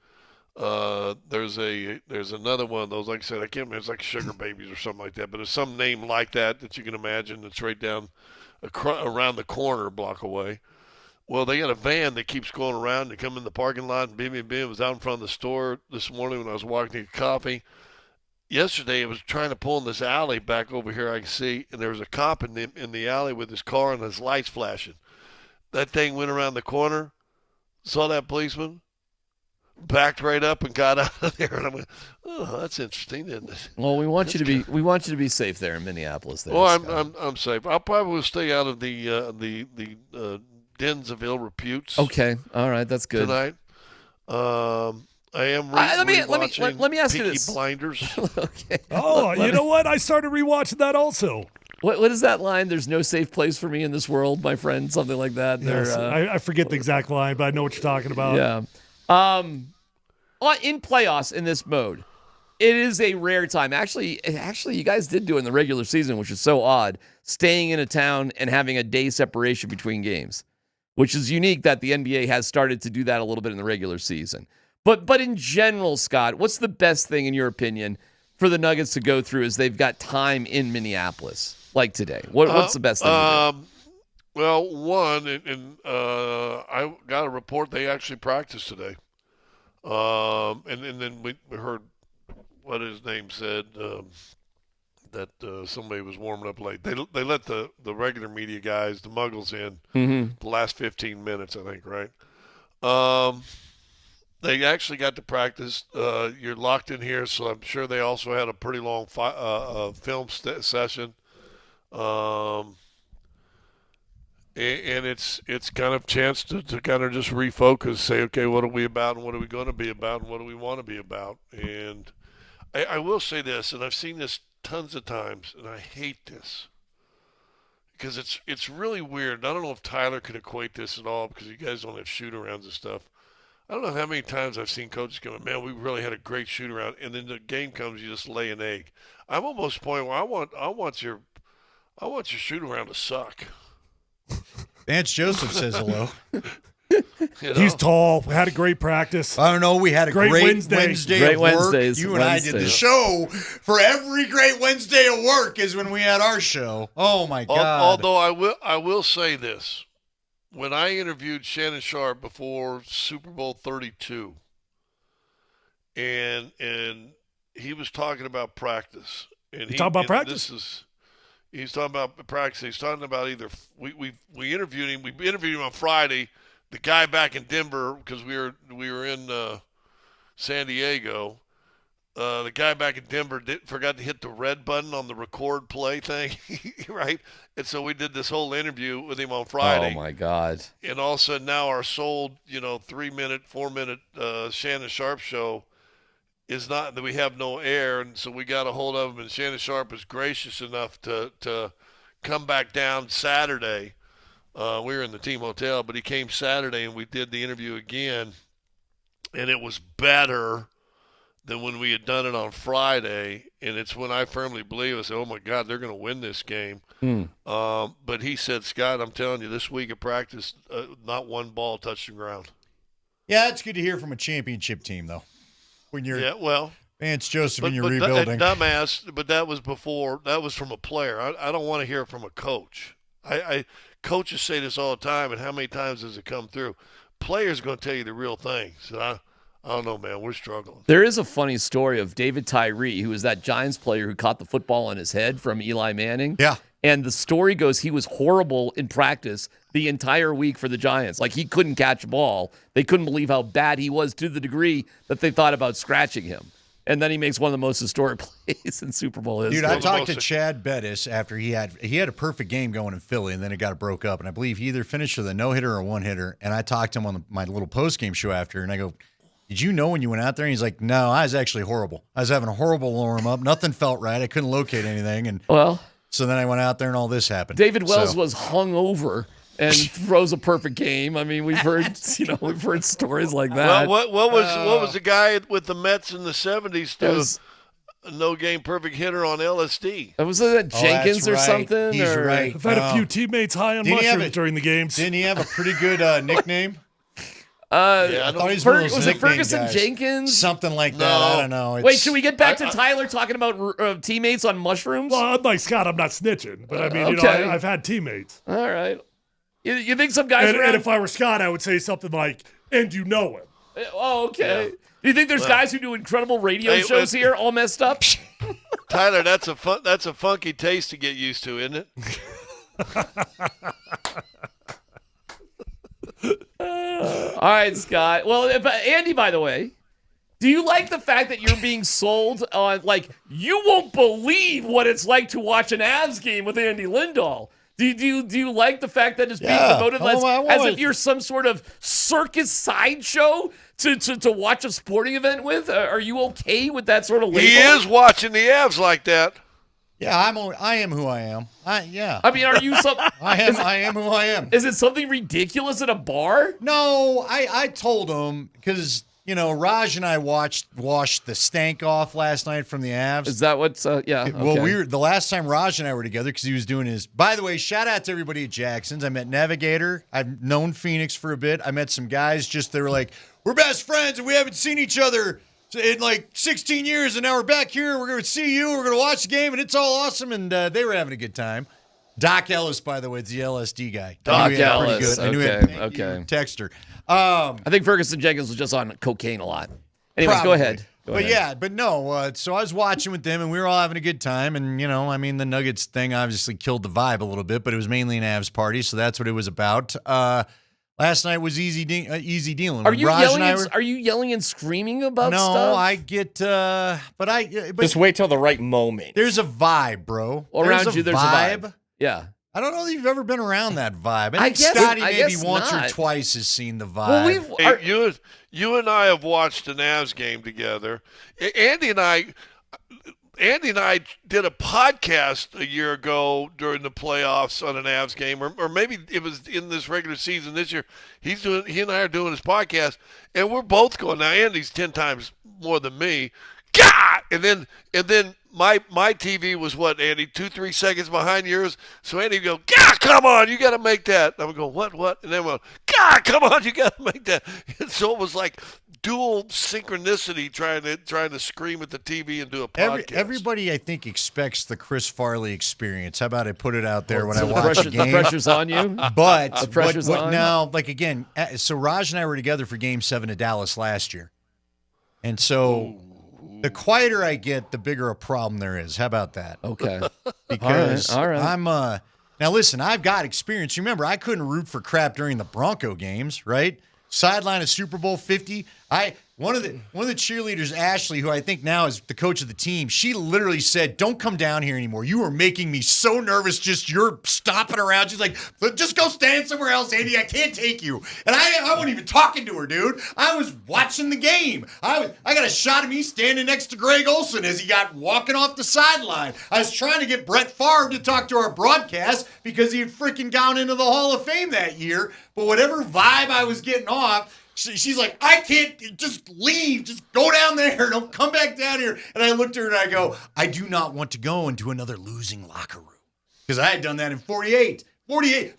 There's another one of those. Like I said, I can't remember. It's like Sugar Babies or something like that. But it's some name like that you can imagine. That's right down around the corner, a block away. Well, they got a van that keeps going around. They come in the parking lot and bim. It was out in front of the store this morning when I was walking to get coffee. Yesterday, it was trying to pull in this alley back over here. I can see, and there was a cop in the alley with his car and his lights flashing. That thing went around the corner, saw that policeman, backed right up and got out of there. And I went, "Oh, that's interesting, isn't it?" Well, we want you to be safe there in Minneapolis. There, well, I'm safe. I'll probably stay out of the dens of ill reputes. Okay, all right, that's good. Tonight, I am let me ask you this. Blinders. Okay. Oh, you know what? I started rewatching that also. What is that line? There's no safe place for me in this world, my friend. Something like that. Yes, I forget the exact line, but I know what you're talking about. Yeah. In playoffs in this mode, it is a rare time. Actually, you guys did do it in the regular season, which is so odd. Staying in a town and having a day separation between games, which is unique that the NBA has started to do that a little bit in the regular season. But in general, Scott, what's the best thing in your opinion for the Nuggets to go through as they've got time in Minneapolis, like today? What's the best thing to do? Well, one, I got a report they actually practiced today. And then we heard what his name said, that somebody was warming up late. They let the regular media guys, the Muggles, in the last 15 minutes, I think, right? They actually got to practice. You're locked in here, so I'm sure they also had a pretty long film session. And it's kind of a chance to kind of just refocus, say, okay, what are we about and what are we going to be about and what do we want to be about? And I will say this, and I've seen this tons of times, and I hate this because it's really weird. I don't know if Tyler could equate this at all because you guys don't have shoot-arounds and stuff. I don't know how many times I've seen coaches go, man, we really had a great shoot-around, and then the game comes, you just lay an egg. I'm almost to the point where I want your shoot-around to suck. Vance Joseph says hello. He's tall. We had a great practice. I don't know. We had a great Wednesday Great of work. Wednesdays. You and I did the show. For every great Wednesday of work is when we had our show. Oh, my God. Although I will say this. When I interviewed Shannon Sharp before Super Bowl 32, and he was talking about practice. And He's talking about practice? He's talking about practice. He's talking about either we interviewed him. We interviewed him on Friday. The guy back in Denver, because we were in San Diego. The guy back in Denver forgot to hit the red button on the record play thing, right? And so we did this whole interview with him on Friday. Oh my God! And all of a sudden now our sold 3-minute, 4-minute Shannon Sharp show is not that we have no air, and so we got a hold of him. And Shannon Sharp was gracious enough to come back down Saturday. We were in the team hotel, but he came Saturday and we did the interview again, and it was better than when we had done it on Friday. And it's when I firmly believe, I said, oh my God, they're going to win this game. But he said, Scott, I'm telling you, this week of practice, not one ball touched the ground. Yeah, it's good to hear from a championship team, though. When you're Vance Joseph and you're rebuilding. Dumbass, but that was before. That was from a player. I don't want to hear it from a coach. Coaches say this all the time, and how many times does it come through? Players are going to tell you the real thing. So I don't know, man. We're struggling. There is a funny story of David Tyree, who was that Giants player who caught the football on his head from Eli Manning. Yeah. And the story goes he was horrible in practice the entire week for the Giants. Like, he couldn't catch a ball. They couldn't believe how bad he was to the degree that they thought about scratching him. And then he makes one of the most historic plays in Super Bowl history. Dude, I talked to Chad Bettis after he had a perfect game going in Philly, and then it got broke up. And I believe he either finished with a no-hitter or a one-hitter. And I talked to him on my little post-game show after, and I go, did you know when you went out there? And he's like, no, I was actually horrible. I was having a horrible warm-up. Nothing felt right. I couldn't locate anything. And so then I went out there, and all this happened. David Wells was hungover and throws a perfect game. I mean, we've heard stories like that. Well, what was the guy with the Mets in the 70s to no game perfect hitter on LSD? Was that Jenkins or something? He's right. I've had a few teammates high on mushrooms during the games. Didn't he have a pretty good nickname? I thought he was it Ferguson Jenkins? Something like that. I don't know. Wait, should we get back to Tyler talking about teammates on mushrooms? Well, I'm like Scott. I'm not snitching, but I mean, I've had teammates. All right. You think some guys and if I were Scott, I would say something like, and you know him. Oh, okay. Yeah. Do you think there's guys who do incredible radio shows here all messed up? Tyler, that's a funky taste to get used to, isn't it? All right, Scott. Well, Andy, by the way, do you like the fact that you're being sold on, like, you won't believe what it's like to watch an Avs game with Andy Lindahl? Do you like the fact that it's being promoted as if you're some sort of circus sideshow to watch a sporting event with? Are you okay with that sort of label? He is watching the Avs like that. Yeah, I am who I am. Yeah. I mean, are you some? I am who I am. Is it something ridiculous at a bar? No, I told him because Raj and I washed the stank off last night from the Avs. Is that what's? Yeah. Well, okay. the last time Raj and I were together because he was doing his. By the way, shout out to everybody at Jackson's. I met Navigator. I've known Phoenix for a bit. I met some guys. They were like, we're best friends and we haven't seen each other in like 16 years, and now we're back here. We're going to see you. We're going to watch the game, and it's all awesome. And they were having a good time. Doc Ellis, by the way, is the LSD guy. Doc Ellis. I knew he had texter. I think Ferguson Jenkins was just on cocaine a lot. Anyways, probably. Go ahead. So I was watching with them, and we were all having a good time. And, the Nuggets thing obviously killed the vibe a little bit, but it was mainly an Avs party, so that's what it was about. Last night was easy dealing. Are you yelling and screaming about stuff? No, I get, but just wait till the right moment. There's a vibe, bro. There's a vibe. Yeah. I don't know that you've ever been around that vibe. I think Scotty maybe once or twice has seen the vibe. Well, you and I have watched an Avs game together. Andy and I did a podcast a year ago during the playoffs on an Avs game, or maybe it was in this regular season this year. He and I are doing his podcast, and we're both going. Now Andy's 10 times more than me. God! And then my TV was what, Andy, 2-3 seconds behind yours. So Andy would go, God, come on, you got to make that. And I would go, what? And then we'll, God, come on, you got to make that. And so it was like dual synchronicity trying to scream at the TV and do a podcast. Everybody, I think, expects the Chris Farley experience. How about I put it out there when I watch a game? The pressure's on you? But the pressure's on? now, again, so Raj and I were together for Game 7 of Dallas last year. And so the quieter I get, the bigger a problem there is. How about that? Okay. Because all right. I'm now listen, I've got experience. Remember, I couldn't root for crap during the Bronco games, right? Sideline of Super Bowl 50. One of the cheerleaders, Ashley, who I think now is the coach of the team, she literally said, "Don't come down here anymore. You are making me so nervous. Just you're stomping around." She's like, "Just go stand somewhere else, Andy. I can't take you." And I wasn't even talking to her, dude. I was watching the game. I got a shot of me standing next to Greg Olson as he got walking off the sideline. I was trying to get Brett Favre to talk to our broadcast because he had freaking gone into the Hall of Fame that year. But whatever vibe I was getting off, she's like, "I can't, just leave. Just go down there. Don't come back down here." And I looked at her and I go, "I do not want to go into another losing locker room." Because I had done that in 48. 48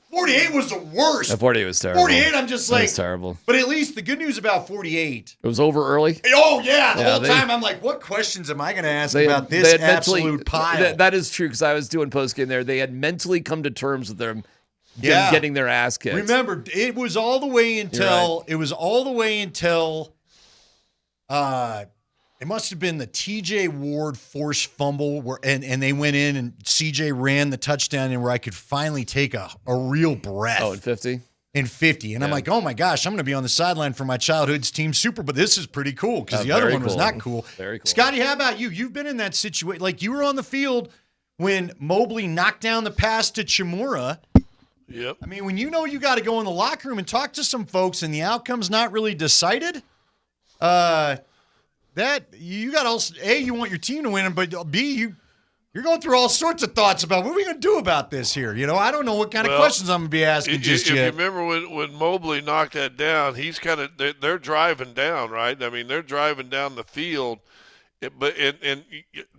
was the worst. 48 was terrible. 48, I'm just like. It was terrible. But at least the good news about 48. It was over early? Oh, yeah. The whole time I'm like, what questions am I going to ask about this absolute pile? That is true because I was doing postgame there. They had mentally come to terms with them. Getting their ass kicked. Remember, it was all the way until it must have been the TJ Ward forced fumble and they went in and CJ ran the touchdown and where I could finally take a real breath. Oh, in 50? In 50. And I'm like, oh my gosh, I'm going to be on the sideline for my childhood's team super, but this is pretty cool because the other one was not cool. Very cool. Scotty, how about you? You've been in that situation. Like you were on the field when Mobley knocked down the pass to Chimura. Yep. I mean, when you know you got to go in the locker room and talk to some folks and the outcome's not really decided, that you got also A, you want your team to win, but B, you're going through all sorts of thoughts about what are we going to do about this here. I don't know what kind of questions I'm going to be asking just yet. If you remember when Mobley knocked that down, he's they're driving down, right? I mean, they're driving down the field. But the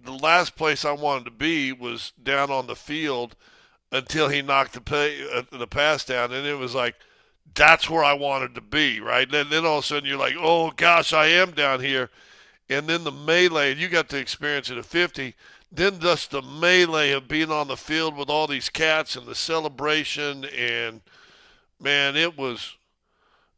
last place I wanted to be was down on the field until he knocked the pass down, and it was like, that's where I wanted to be, right? Then all of a sudden you're like, oh, gosh, I am down here. And then the melee, and you got to experience it at 50, then just the melee of being on the field with all these cats and the celebration, and, man, it was –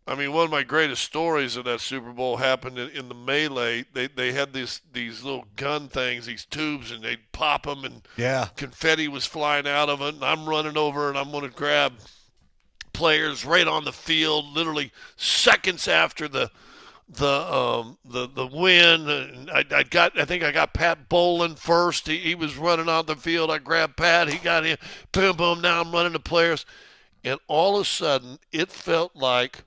I mean, one of my greatest stories of that Super Bowl happened in the melee. They had these little gun things, these tubes, and they'd pop them, and confetti was flying out of it. And I'm running over, and I'm going to grab players right on the field, literally seconds after the win. And I think I got Pat Bolin first. He was running out the field. I grabbed Pat. He got in. Boom, boom. Now I'm running to players, and all of a sudden it felt like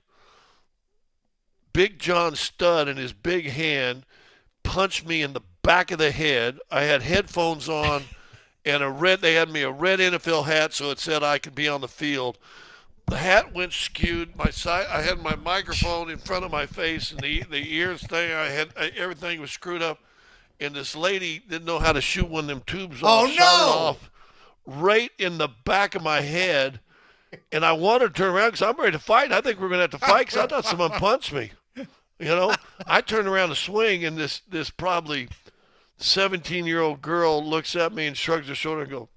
Big John Studd in his big hand punched me in the back of the head. I had headphones on, and they had me a red NFL hat, so it said I could be on the field. The hat went skewed. I had my microphone in front of my face, and the ears thing. Everything was screwed up. And this lady didn't know how to shoot one of them tubes off. Shot it off right in the back of my head. And I wanted to turn around because I'm ready to fight. I think we're going to have to fight because I thought someone punched me. I turned around to swing, and this probably 17-year-old girl looks at me and shrugs her shoulder and goes,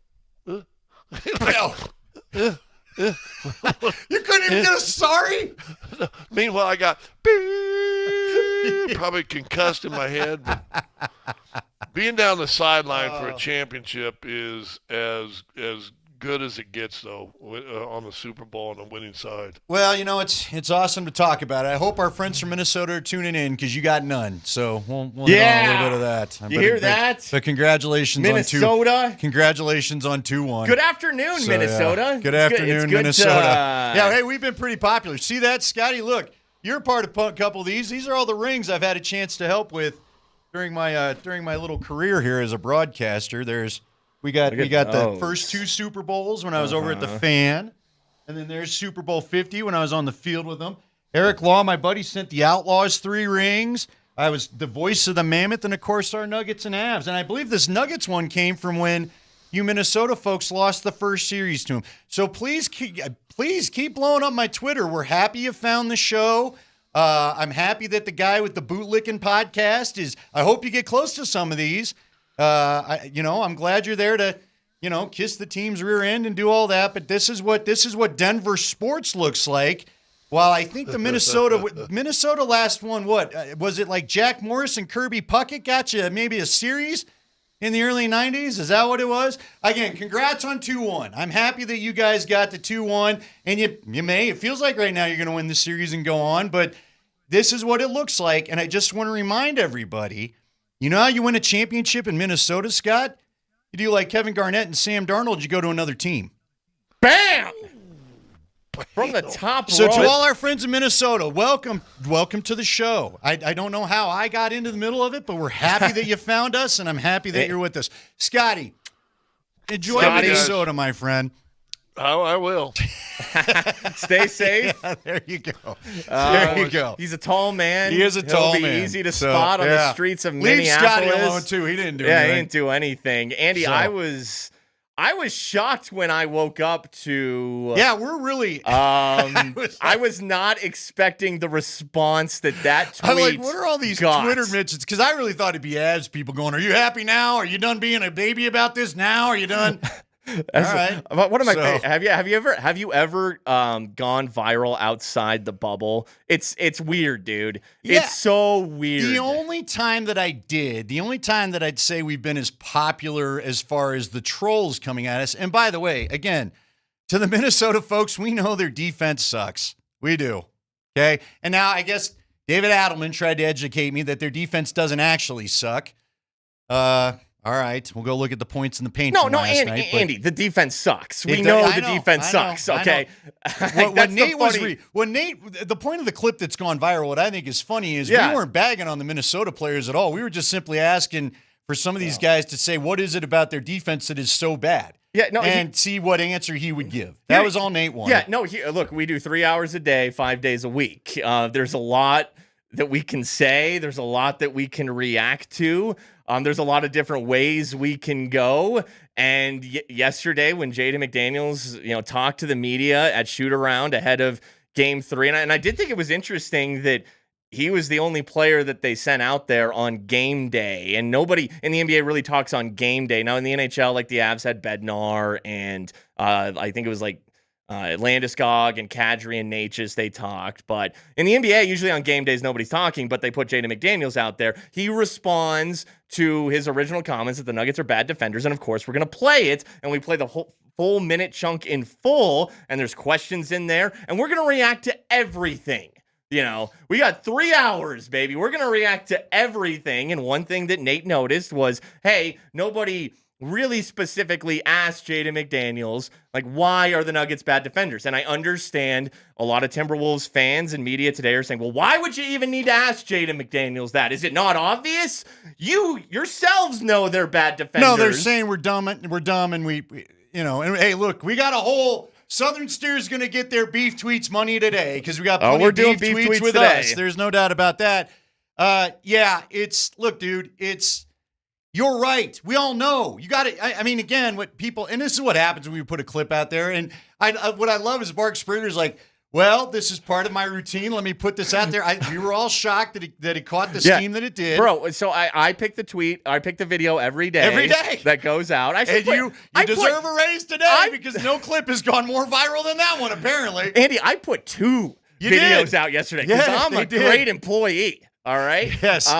You couldn't even get a sorry? Meanwhile, I got probably concussed in my head. Being down the sideline for a championship is as good as it gets, though, on the Super Bowl on the winning side. Well, it's awesome to talk about it. I hope our friends from Minnesota are tuning in because you got none. So we'll hit on a little bit of that. You hear that? But congratulations Minnesota. Congratulations on 2-1. Good afternoon, Minnesota. Yeah. Good afternoon, good Minnesota. Hey, we've been pretty popular. See that, Scotty? Look, you're a part of a couple of these. These are all the rings I've had a chance to help with during my little career here as a broadcaster. We got the first 2 Super Bowls when I was over at the Fan, and then there's Super Bowl 50 when I was on the field with them. Eric Law, my buddy, sent the Outlaws 3 rings. I was the voice of the Mammoth, and of course our Nuggets and Avs. And I believe this Nuggets one came from when you Minnesota folks lost the first series to them. So please keep blowing up my Twitter. We're happy you found the show. I'm happy that the guy with the bootlicking podcast is. I hope you get close to some of these. I'm glad you're there to, kiss the team's rear end and do all that. But this is what Denver sports looks like. While I think the Minnesota last one, what was it like? Jack Morris and Kirby Puckett got you maybe a series in the early 90s. Is that what it was? Again, congrats on 2-1. I'm happy that you guys got the 2-1, and it feels like right now you're going to win the series and go on. But this is what it looks like, and I just want to remind everybody. You know how you win a championship in Minnesota, Scott? You do like Kevin Garnett and Sam Darnold, you go to another team. Bam! From the top So row. to all our friends in Minnesota, welcome to the show. I don't know how I got into the middle of it, but we're happy that you found us, and I'm happy that you're with us. Scotty, enjoy Minnesota, my friend. I will. Stay safe. Yeah, there you go. There you go. He's a tall man. He is a tall man. He'll be easy to spot on the streets of Leave Minneapolis. Scotty alone, too. He didn't do anything. Yeah, he didn't do anything. Andy, So. I was shocked when I woke up to. Yeah, we're really. I was not expecting the response that tweet. I'm like, what are all these got? Twitter mentions? Because I really thought it'd be Avs people going, "Are you happy now? Are you done being a baby about this now? Are you done?" All right. What am I? Have you ever gone viral outside the bubble? It's weird, dude. Yeah. It's so weird. The only time that I'd say we've been as popular as far as the trolls coming at us. And by the way, again, to the Minnesota folks, we know their defense sucks. We do. Okay. And now I guess David Adelman tried to educate me that their defense doesn't actually suck. All right, we'll go look at the points in the paint. Andy, the defense sucks. We know the defense sucks. Okay. The point of the clip that's gone viral, what I think is funny is we weren't bagging on the Minnesota players at all. We were just simply asking for some of these guys to say, what is it about their defense that is so bad? See what answer he would give. That was all Nate wanted. Yeah, no, look, we do 3 hours a day, 5 days a week. There's a lot that we can say. There's a lot that we can react to. There's a lot of different ways we can go. And yesterday when Jaden McDaniels, talked to the media at shoot-around ahead of Game 3, and I did think it was interesting that he was the only player that they sent out there on game day. And nobody in the NBA really talks on game day. Now in the NHL, like the Avs had Bednar and I think it was like Landeskog and Kadri and Natchez, they talked. But in the NBA, usually on game days, nobody's talking, but they put Jaden McDaniels out there. He responds to his original comments that the Nuggets are bad defenders. And of course, we're going to play it. And we play the whole full minute chunk in full. And there's questions in there. And we're going to react to everything. We got 3 hours, baby. We're going to react to everything. And one thing that Nate noticed was, hey, nobody really specifically asked Jaden McDaniels, like, why are the Nuggets bad defenders? And I understand a lot of Timberwolves fans and media today are saying, well, why would you even need to ask Jaden McDaniels that? Is it not obvious? You yourselves know they're bad defenders. No, they're saying we're dumb, and we and hey, look, we got a whole Southern Steer's going to get their beef tweets money today because we got plenty we're of doing beef beef tweets tweets with today. us. There's no doubt about that. Look, dude, you're right. We all know. You got to, I mean, again, what people, and this is what happens when we put a clip out there. And what I love is Mark Springer's like, well, this is part of my routine. Let me put this out there. We were all shocked that he caught the scheme that it did. Bro, so I pick the tweet, I pick the video every day that goes out. You deserve a raise today because no clip has gone more viral than that one, apparently. Andy, I put two videos out yesterday because I'm a great employee. All right? Yes.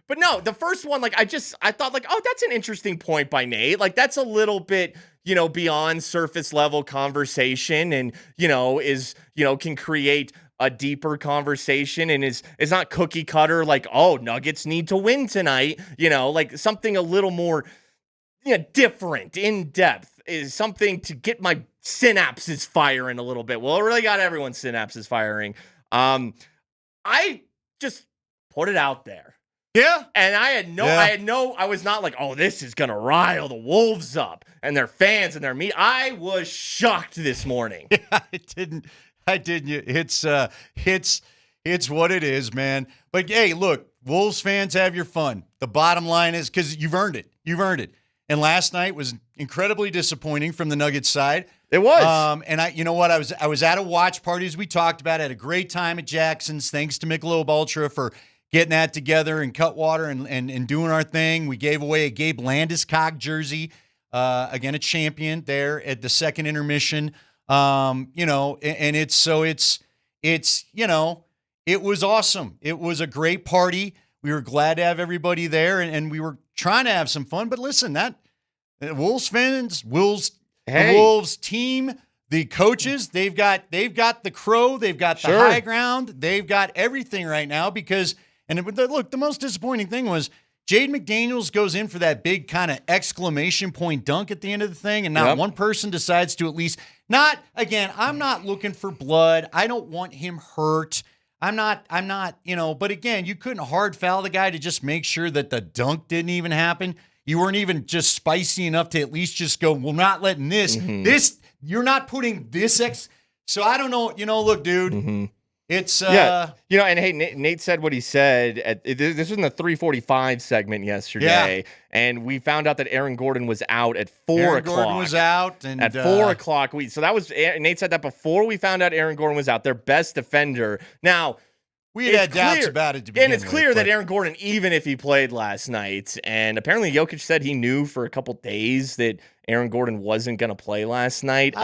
But no, the first one, like, I thought, like, oh, that's an interesting point by Nate. Like, that's a little bit, beyond surface level conversation and, can create a deeper conversation and is not cookie cutter, like, oh, Nuggets need to win tonight. Like something a little more different, in depth, is something to get my synapses firing a little bit. Well, it really got everyone's synapses firing. I just put it out there. Yeah. And I was not like, oh, this is going to rile the Wolves up and their fans and their media. I was shocked this morning. Yeah, I didn't. It's what it is, man. But hey, look, Wolves fans, have your fun. The bottom line is, because you've earned it. You've earned it. And last night was incredibly disappointing from the Nuggets side. It was. And I was at a watch party, as we talked about. I had a great time at Jackson's. Thanks to Michelob Ultra for getting that together and Cutwater and doing our thing. We gave away a Gabe Landeskog jersey, again, a champion there at the second intermission. And it was awesome. It was a great party. We were glad to have everybody there, and we were trying to have some fun. But listen, that Wolves fans, the Wolves team, the coaches, they've got the crow, they've got the high ground, they've got everything right now because. And look, the most disappointing thing was Jaden McDaniels goes in for that big kind of exclamation point dunk at the end of the thing, and not one person decides to at least not. Again, I'm not looking for blood. I don't want him hurt. I'm not. But again, you couldn't hard foul the guy to just make sure that the dunk didn't even happen. You weren't even just spicy enough to at least just go, we're not letting this. This you're not putting this So I don't know. Look, dude. It's and hey, Nate said what he said. This was in the 3:45 segment yesterday, and we found out that Aaron Gordon was out at 4 o'clock. Aaron Gordon was out, and at 4 o'clock. So that was Nate said that before we found out Aaron Gordon was out, their best defender. Now we had doubts about it to begin and it's clear that Aaron Gordon, even if he played last night, and apparently Jokic said he knew for a couple days that Aaron Gordon wasn't going to play last night.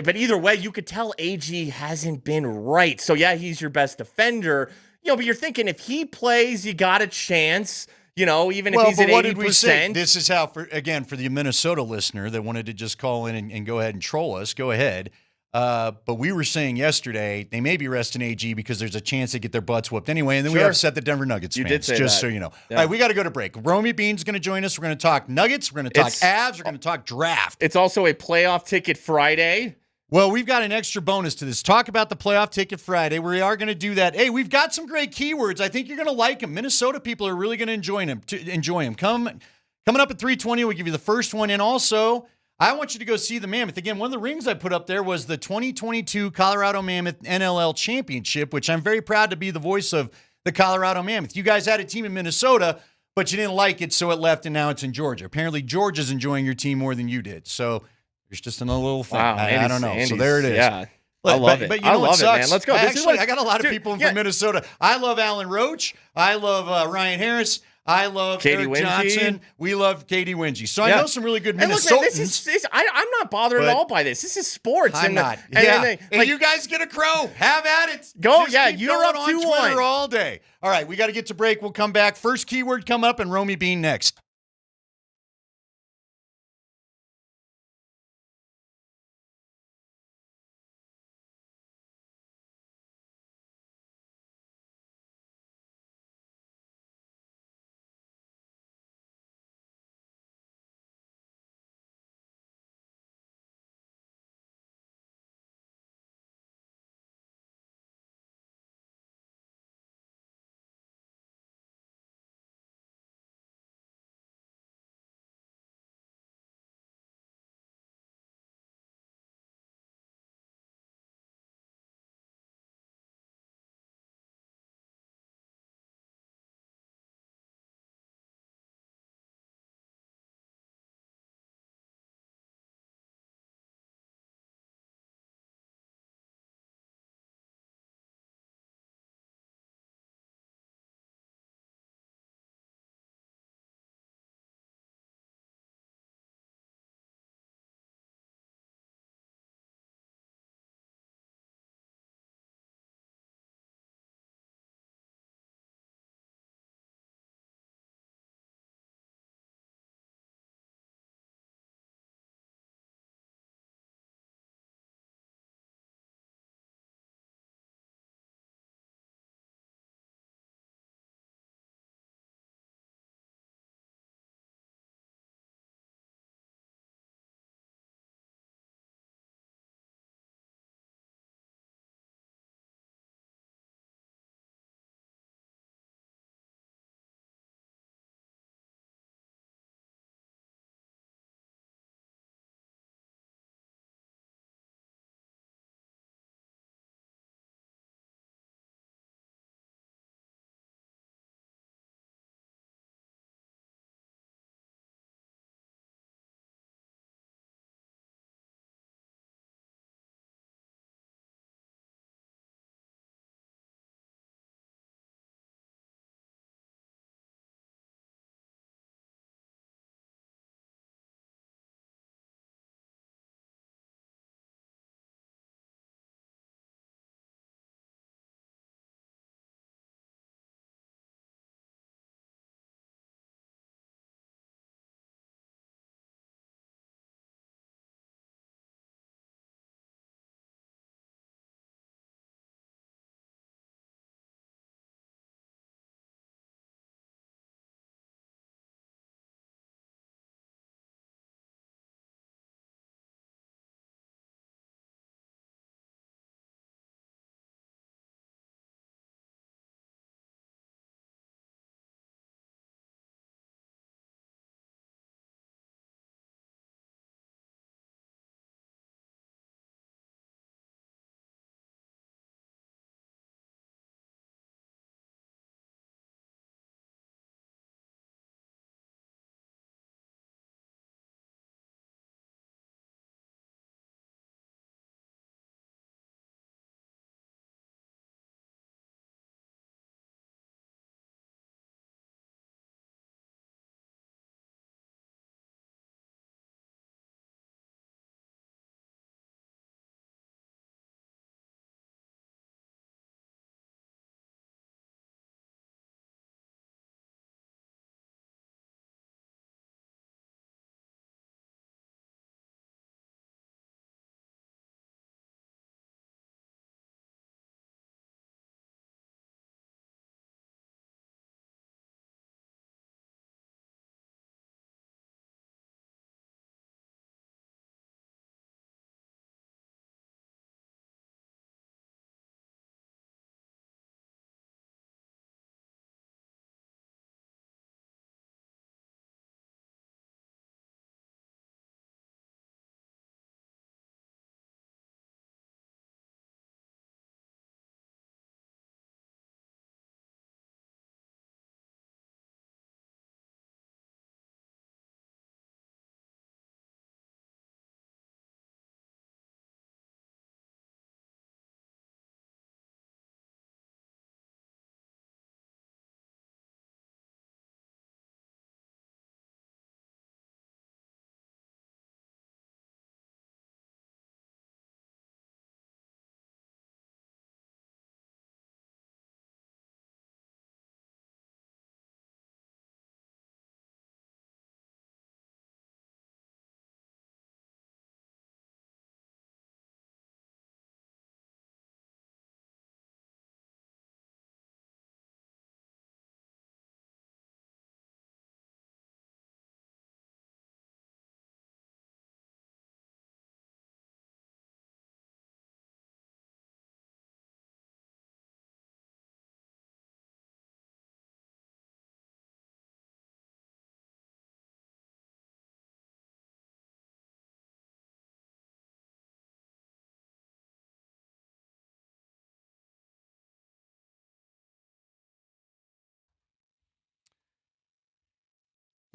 But either way, you could tell AG hasn't been right. So, yeah, he's your best defender. But you're thinking if he plays, you got a chance, even if he's at 80%. What did we say? This is how, for the Minnesota listener that wanted to just call in and go ahead and troll us, go ahead. But we were saying yesterday they may be resting AG because there's a chance they get their butts whooped anyway, and then we upset the Denver Nuggets fans. You did say just that. So you know. Yeah. All right, we got to go to break. Romy Bean's going to join us. We're going to talk Nuggets. We're going to talk Avs. We're going to talk draft. It's also a playoff ticket Friday. Well, we've got an extra bonus to this. Talk about the playoff ticket Friday. We are going to do that. Hey, we've got some great keywords. I think you're going to like them. Minnesota people are really going to enjoy them. Coming up at 3:20, we'll give you the first one. And also, I want you to go see the Mammoth. Again, one of the rings I put up there was the 2022 Colorado Mammoth NLL Championship, which I'm very proud to be the voice of the Colorado Mammoth. You guys had a team in Minnesota, but you didn't like it, so it left, and now it's in Georgia. Apparently, Georgia's enjoying your team more than you did. So there's just another little thing. Wow, I don't know. So there it is. Yeah. I love it. But you know what sucks? Man. Let's go. I got a lot of people from Minnesota. I love Alan Roach. I love Ryan Harris. I love Katie Eric Wingy. Johnson. We love Katie Wingy. So I know some really good Minnesotans. Look, man, I'm not bothered at all by this. This is sports. I'm not. And you guys get a crow. Have at it. Go. Just keep you're up on 2-1 Twitter all day. All right, we got to get to break. We'll come back. First keyword come up, and Romy Bean next.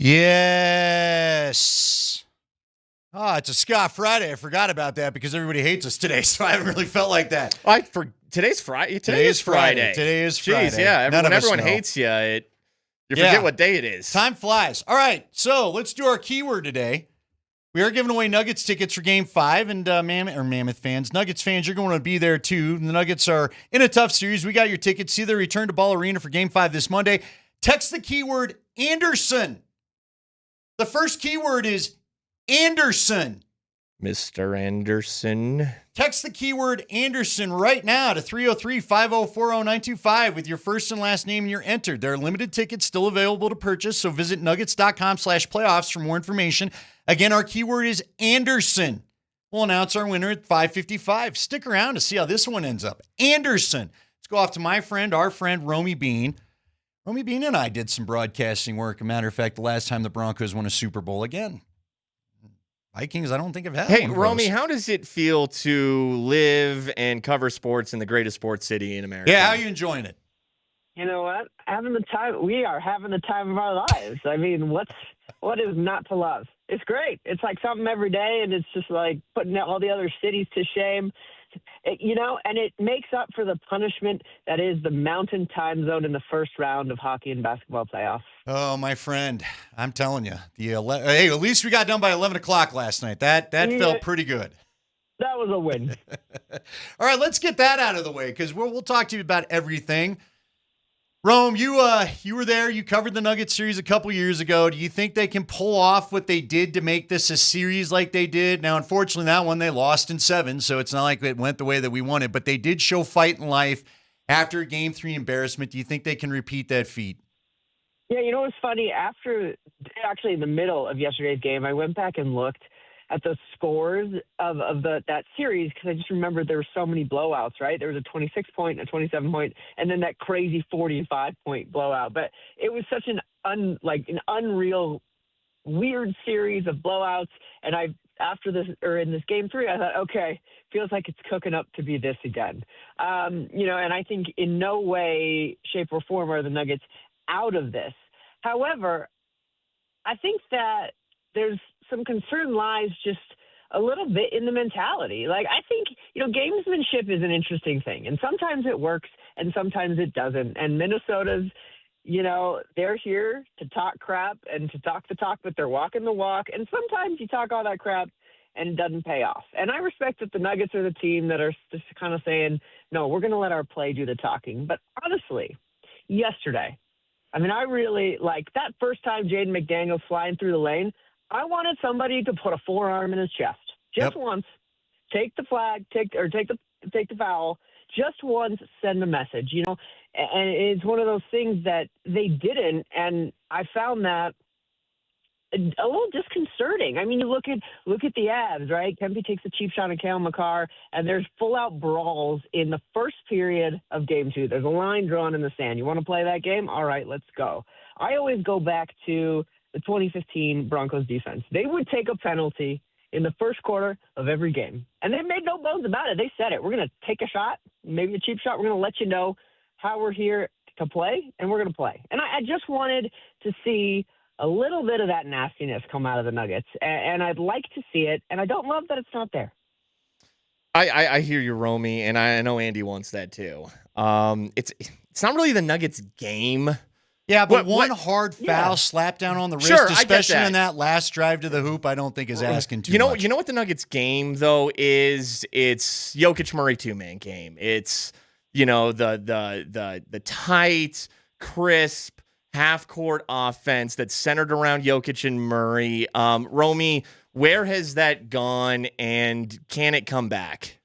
Yes. Oh, it's a Scott Friday. I forgot about that because everybody hates us today, so I haven't really felt like that. Today's Friday. Today is Friday. Today is Friday. Jeez, yeah. When everyone hates you, you forget what day it is. Time flies. All right, so let's do our keyword today. We are giving away Nuggets tickets for Game 5, and Mammoth fans, Nuggets fans, you're going to be there too. The Nuggets are in a tough series. We got your tickets. See the return to Ball Arena for Game 5 this Monday. Text the keyword Anderson. The first keyword is Anderson. Mr. Anderson. Text the keyword Anderson right now to 303-5040925 with your first and last name and you're entered. There are limited tickets still available to purchase, so visit nuggets.com/playoffs for more information. Again, our keyword is Anderson. We'll announce our winner at 5:55. Stick around to see how this one ends up. Anderson. Let's go off to our friend, Romy Bean. Romy Bean and I did some broadcasting work. As a matter of fact, the last time the Broncos won a Super Bowl again. Vikings, I don't think I've had Hey, one. Romy, how does it feel to live and cover sports in the greatest sports city in America? Yeah, how are you enjoying it? You know what? We are having the time of our lives. I mean, what is not to love? It's great. It's like something every day, and it's just like putting all the other cities to shame. And it makes up for the punishment that is the Mountain Time Zone in the first round of hockey and basketball playoffs. Oh, my friend, I'm telling you, hey, at least we got done by 11 o'clock last night. That felt pretty good. That was a win. All right, let's get that out of the way because we'll talk to you about everything. Rome, you were there. You covered the Nuggets series a couple years ago. Do you think they can pull off what they did to make this a series like they did? Now, unfortunately, that one they lost in 7, so it's not like it went the way that we wanted, but they did show fight in life after a Game 3 embarrassment. Do you think they can repeat that feat? Yeah, you know what's funny? Actually in the middle of yesterday's game, I went back and looked at the scores of that series because I just remembered there were so many blowouts, right? There was a 26-point, a 27-point, and then that crazy 45-point blowout. But it was such an unreal, weird series of blowouts. And in this Game 3, I thought, okay, feels like it's cooking up to be this again. And I think in no way, shape, or form are the Nuggets out of this. However, I think that there's some concern lies just a little bit in the mentality. Like, I think, gamesmanship is an interesting thing, and sometimes it works and sometimes it doesn't. And Minnesota's, they're here to talk crap and to talk the talk, but they're walking the walk. And sometimes you talk all that crap and it doesn't pay off. And I respect that the Nuggets are the team that are just kind of saying, no, we're going to let our play do the talking. But honestly, yesterday, I really like that first time Jaden McDaniels flying through the lane. I wanted somebody to put a forearm in his chest just once, take the flag, take the foul, just once, send a message, and it's one of those things that they didn't. And I found that a little disconcerting. You look at the Avs, right? Kempe takes a cheap shot at Cale Makar, and there's full-out brawls in the first period of Game 2. There's a line drawn in the sand. You want to play that game? All right, let's go. I always go back to the 2015 Broncos defense. They would take a penalty in the first quarter of every game, and they made no bones about it. They said it. We're going to take a shot, maybe a cheap shot. We're going to let you know how we're here to play, and we're going to play. And I just wanted to see a little bit of that nastiness come out of the Nuggets, and I'd like to see it, and I don't love that it's not there. I hear you, Romy, and I know Andy wants that too. It's not really the Nuggets' game. Yeah, but one hard foul slap down on the wrist, especially in that last drive to the hoop, I don't think is asking too much. You know what the Nuggets' game though is? It's Jokic Murray 2-man game. It's the tight, crisp half-court offense that's centered around Jokic and Murray. Romy, where has that gone, and can it come back?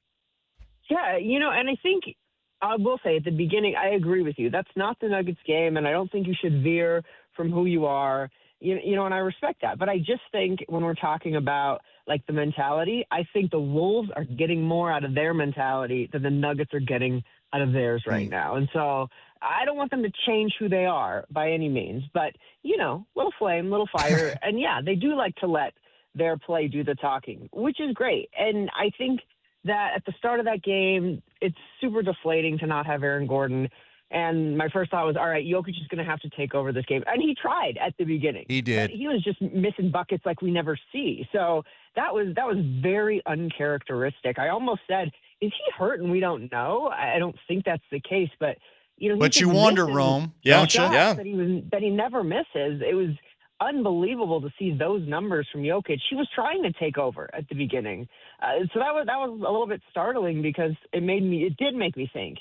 Yeah, and I think I will say at the beginning, I agree with you. That's not the Nuggets game, and I don't think you should veer from who you are. And I respect that. But I just think when we're talking about like the mentality, I think the Wolves are getting more out of their mentality than the Nuggets are getting out of theirs right now. And so I don't want them to change who they are by any means. But, little flame, little fire. And, yeah, they do like to let their play do the talking, which is great. And I think that at the start of that game, it's super deflating to not have Aaron Gordon. And my first thought was, all right, Jokic is going to have to take over this game. And he tried at the beginning. He did. But he was just missing buckets like we never see. So that was very uncharacteristic. I almost said, is he hurt and we don't know? I don't think that's the case. But, you know, But you wonder, Rome, don't you? Yeah. That he never misses. It was unbelievable to see those numbers from Jokic. He was trying to take over at the beginning. So that was a little bit startling because it did make me think,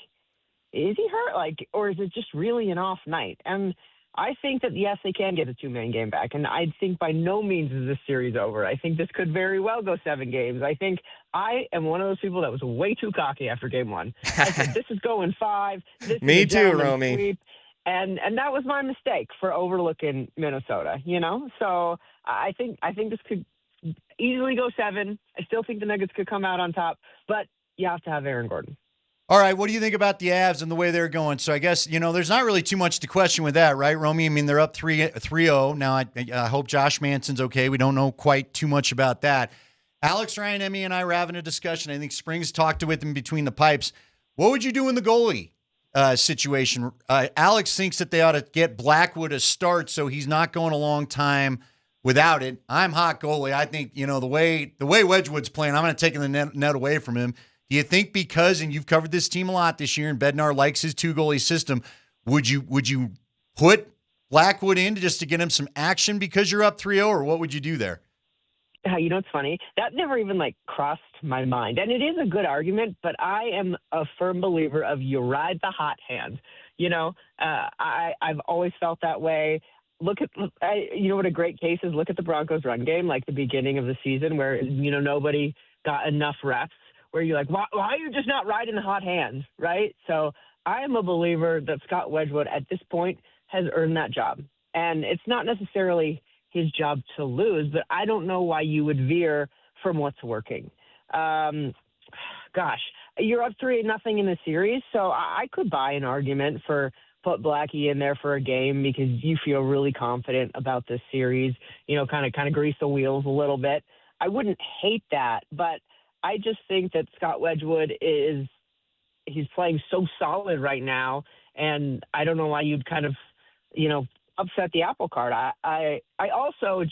is he hurt? Or is it just really an off night? And I think that, yes, they can get a 2-man game back. And I think by no means is this series over. I think this could very well go 7 games. I think I am one of those people that was way too cocky after game 1. I said, this is going 5. This Me is a too, gentleman's Romy. sweep. And that was my mistake for overlooking Minnesota, you know? So I think this could easily go 7. I still think the Nuggets could come out on top, but you have to have Aaron Gordon. All right, what do you think about the Avs and the way they're going? So I guess, you know, there's not really too much to question with that, right, Romy? I mean, they're up 3-0. Now, I hope Josh Manson's okay. We don't know quite too much about that. Alex, Ryan, Emmy, and I were having a discussion. I think Springs talked with him between the pipes. What would you do in the goalie situation? Alex thinks that they ought to get Blackwood a start so he's not going a long time without it. I'm hot goalie. I think, you know, the way Wedgwood's playing, I'm going to take the net away from him. Do you think because, and you've covered this team a lot this year, and Bednar likes his 2-goalie system, would you put Blackwood in just to get him some action because you're up 3-0, or what would you do there? You know, it's funny. That never even crossed my mind. And it is a good argument, but I am a firm believer of you ride the hot hand. You know, I've always felt that way. You know what a great case is? Look at the Broncos run game, like the beginning of the season where, you know, nobody got enough reps. Where you're like, why are you just not riding the hot hand, right? So I am a believer that Scott Wedgwood at this point has earned that job. And it's not necessarily his job to lose, but I don't know why you would veer from what's working. Gosh, you're up 3-0 in the series, so I could buy an argument for put Blackie in there for a game because you feel really confident about this series, you know, kind of grease the wheels a little bit. I wouldn't hate that, but I just think that Scott Wedgwood he's playing so solid right now, and I don't know why you'd kind of, you know, upset the apple cart. I also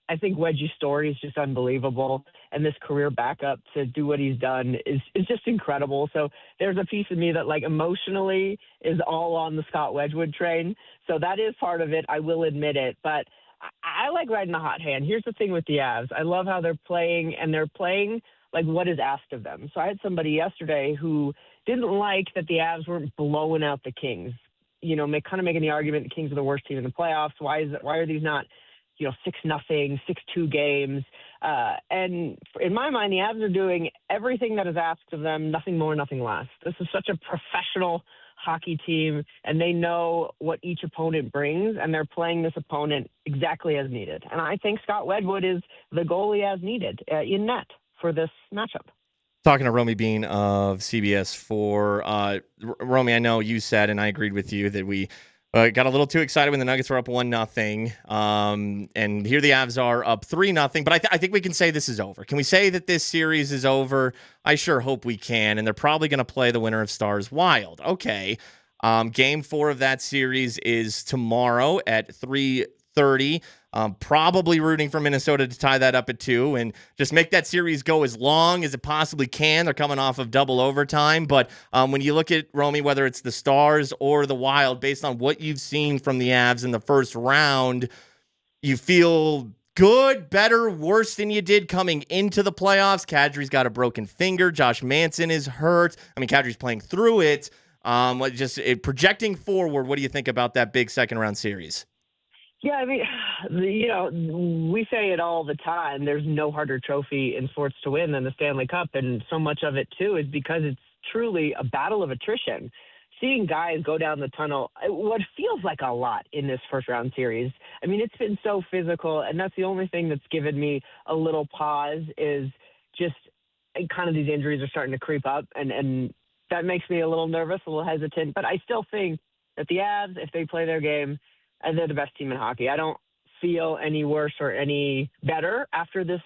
I think Wedgie's story is just unbelievable, and this career backup to do what he's done is just incredible. So there's a piece of me that emotionally is all on the Scott Wedgwood train. So that is part of it. I will admit it, but I like riding the hot hand. Here's the thing with the Avs. I love how they're playing, and they're playing what is asked of them. So I had somebody yesterday who didn't like that the Avs weren't blowing out the Kings. You know, making the argument the Kings are the worst team in the playoffs. Why are these not, 6-0, 6-2 games? And in my mind, the Avs are doing everything that is asked of them, nothing more, nothing less. This is such a professional hockey team, and they know what each opponent brings, and they're playing this opponent exactly as needed. And I think Scott Wedgwood is the goalie as needed in net for this matchup. Talking to Romy Bean of CBS 4. Romy, I know you said, and I agreed with you, that we got a little too excited when the Nuggets were up 1-0. And here the Avs are up 3-0. But I think we can say this is over. Can we say that this series is over? I sure hope we can. And they're probably going to play the winner of Stars Wild. Okay. Game 4 of that series is tomorrow at 3:30. Probably rooting for Minnesota to tie that up at 2 and just make that series go as long as it possibly can. They're coming off of double overtime. But when you look at, Romy, whether it's the Stars or the Wild, based on what you've seen from the Avs in the first round, you feel good, better, worse than you did coming into the playoffs. Kadri's got a broken finger. Josh Manson is hurt. I mean, Kadri's playing through it. Projecting forward, what do you think about that big second-round series? Yeah, I mean, we say it all the time. There's no harder trophy in sports to win than the Stanley Cup, and so much of it, too, is because it's truly a battle of attrition. Seeing guys go down the tunnel, what feels like a lot in this first-round series. I mean, it's been so physical, and that's the only thing that's given me a little pause is just kind of these injuries are starting to creep up, and that makes me a little nervous, a little hesitant. But I still think that the Avs, if they play their game, and they're the best team in hockey. I don't feel any worse or any better after this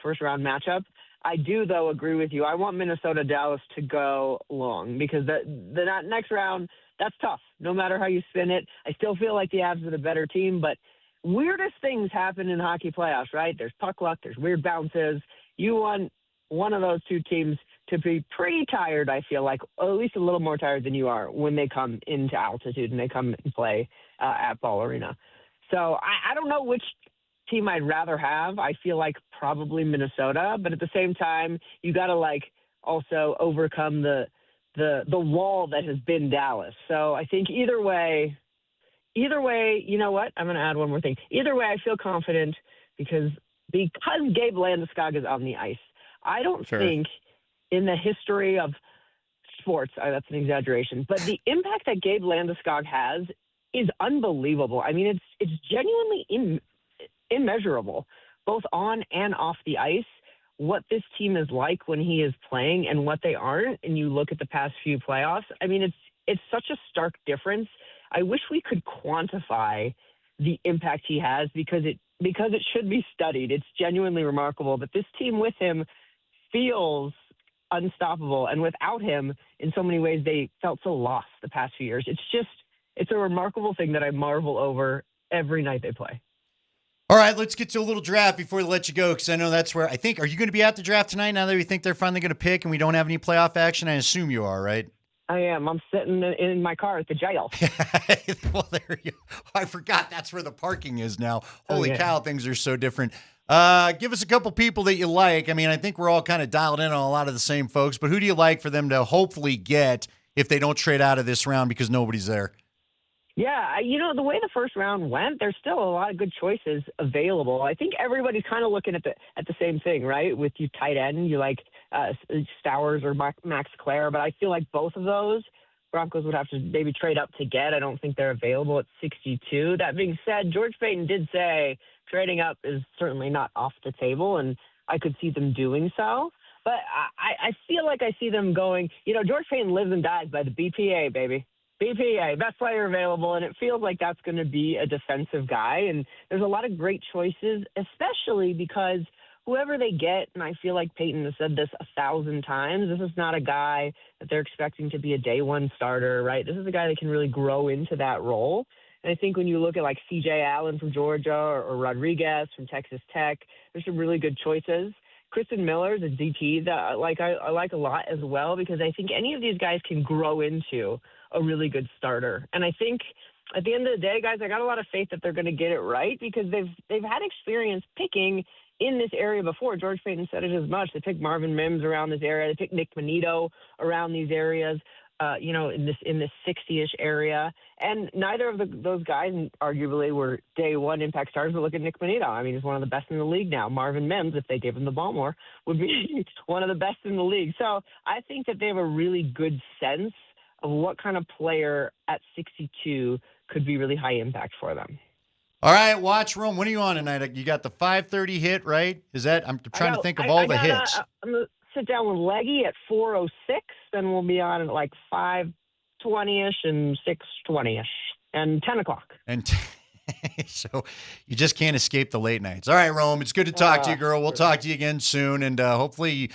first round matchup. I do, though, agree with you. I want Minnesota-Dallas to go long because the next round, that's tough. No matter how you spin it, I still feel like the Avs are the better team, but weirdest things happen in hockey playoffs, right? There's puck luck, there's weird bounces. You want one of those two teams to be pretty tired, I feel like, or at least a little more tired than you are when they come into altitude and they come and play at Ball Arena. So I don't know which team I'd rather have. I feel like probably Minnesota, but at the same time, you got to like also overcome the wall that has been Dallas. So I think either way, you know what? I'm going to add one more thing. Either way, I feel confident because Gabe Landeskog is on the ice. I don't think in the history of sports, that's an exaggeration, but the impact that Gabe Landeskog has is unbelievable. I mean, it's genuinely immeasurable, both on and off the ice, what this team is like when he is playing and what they aren't. And you look at the past few playoffs. I mean, it's such a stark difference. I wish we could quantify the impact he has because it should be studied. It's genuinely remarkable. But this team with him feels unstoppable. And without him, in so many ways, they felt so lost the past few years. It's a remarkable thing that I marvel over every night they play. All right, let's get to a little draft before we let you go, because I know that's where I think. Are you going to be at the draft tonight now that we think they're finally going to pick and we don't have any playoff action? I assume you are, right? I am. I'm sitting in my car at the jail. Well, there you go. I forgot that's where the parking is now. Holy yeah. cow, things are so different. Give us a couple people that you like. I mean, I think we're all kind of dialed in on a lot of the same folks, but who do you like for them to hopefully get if they don't trade out of this round because nobody's there? Yeah, the way the first round went, there's still a lot of good choices available. I think everybody's kind of looking at the same thing, right? With you tight end, you like Stowers or Max Clare, but I feel like both of those Broncos would have to maybe trade up to get. I don't think they're available at 62. That being said, George Payton did say trading up is certainly not off the table, and I could see them doing so. But I feel like I see them going, George Payton lives and dies by the BPA, baby. BPA, best player available, and it feels like that's going to be a defensive guy. And there's a lot of great choices, especially because whoever they get, and I feel like Peyton has said this 1,000 times, this is not a guy that they're expecting to be a day one starter, right? This is a guy that can really grow into that role. And I think when you look at like C.J. Allen from Georgia or Rodriguez from Texas Tech, there's some really good choices. Kristen Miller is a DT that I like a lot as well because I think any of these guys can grow into a really good starter. And I think at the end of the day, guys, I got a lot of faith that they're going to get it right because they've had experience picking in this area before. George Payton said it as much. They picked Marvin Mims around this area. They picked Nick Manito around these areas, in this 60-ish area. And neither of those guys arguably were day one impact starters. But look at Nick Manito. I mean, he's one of the best in the league now. Marvin Mims, if they gave him the ball more, would be one of the best in the league. So I think that they have a really good sense of what kind of player at 62 could be really high impact for them. All right, watch Rome. When are you on tonight? You got the 5:30 hit, right? Is that? I'm trying to think of all the hits. I'm going to sit down with Leggy at 4:06. Then we'll be on at like 5:20ish and 6:20ish and 10 o'clock. And so you just can't escape the late nights. All right, Rome. It's good to talk to you, girl. We'll talk to you again soon. And hopefully,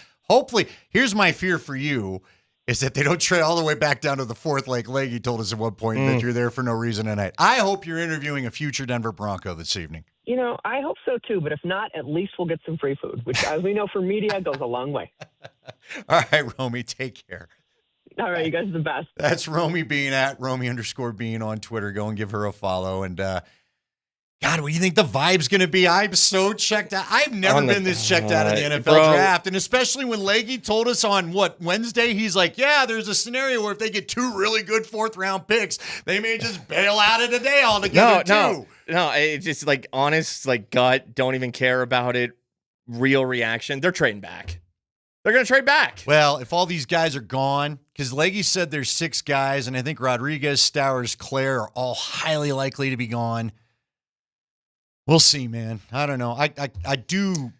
here's my fear for you. Is that they don't trade all the way back down to the fourth like Leggy told us at one point that you're there for no reason tonight. I hope you're interviewing a future Denver Bronco this evening. I hope so too, but if not, at least we'll get some free food, which as we know for media goes a long way. All right, Romy, take care. All right, you guys are the best. That's Romy Bean at Romy_Bean on Twitter. Go and give her a follow. And God, what do you think the vibe's going to be? I'm so checked out. I've never been this checked out in the NFL draft. And especially when Leggy told us on, Wednesday, he's like, yeah, there's a scenario where if they get two really good fourth-round picks, they may just bail out of the day altogether, too. No, it's just like honest, like gut, don't even care about it, real reaction. They're trading back. They're going to trade back. Well, if all these guys are gone, because Leggy said there's 6 guys, and I think Rodriguez, Stowers, Clare are all highly likely to be gone. We'll see, man. I don't know. I do,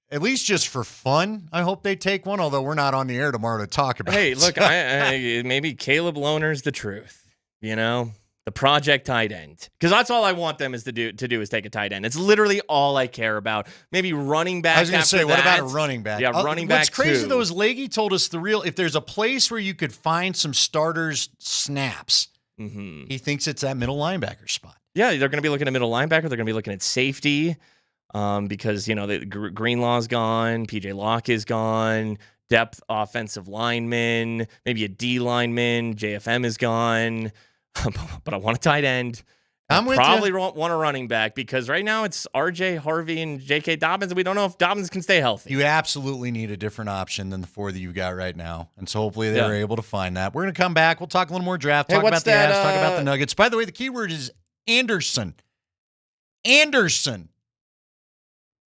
at least just for fun, I hope they take one, although we're not on the air tomorrow to talk about it. Hey, look, maybe Caleb Lohner's the truth, The project tight end. Because that's all I want them is to do is take a tight end. It's literally all I care about. Maybe running back. I was going to say, what about a running back? Yeah, running back. What's crazy too. though is Leahy told us if there's a place where you could find some starters snaps, he thinks it's that middle linebacker spot. Yeah, they're going to be looking at middle linebacker. They're going to be looking at safety because, Greenlaw's gone. PJ Locke is gone. Depth offensive lineman, maybe a D lineman. JFM is gone. But I want a tight end. I'm with probably you. want a running back because right now it's RJ, Harvey, and J.K. Dobbins, and we don't know if Dobbins can stay healthy. You absolutely need a different option than the 4 that you got right now. And so hopefully they were able to find that. We're going to come back. We'll talk a little more draft, talk about the Avs, talk about the Nuggets. By the way, the keyword is Anderson. Anderson.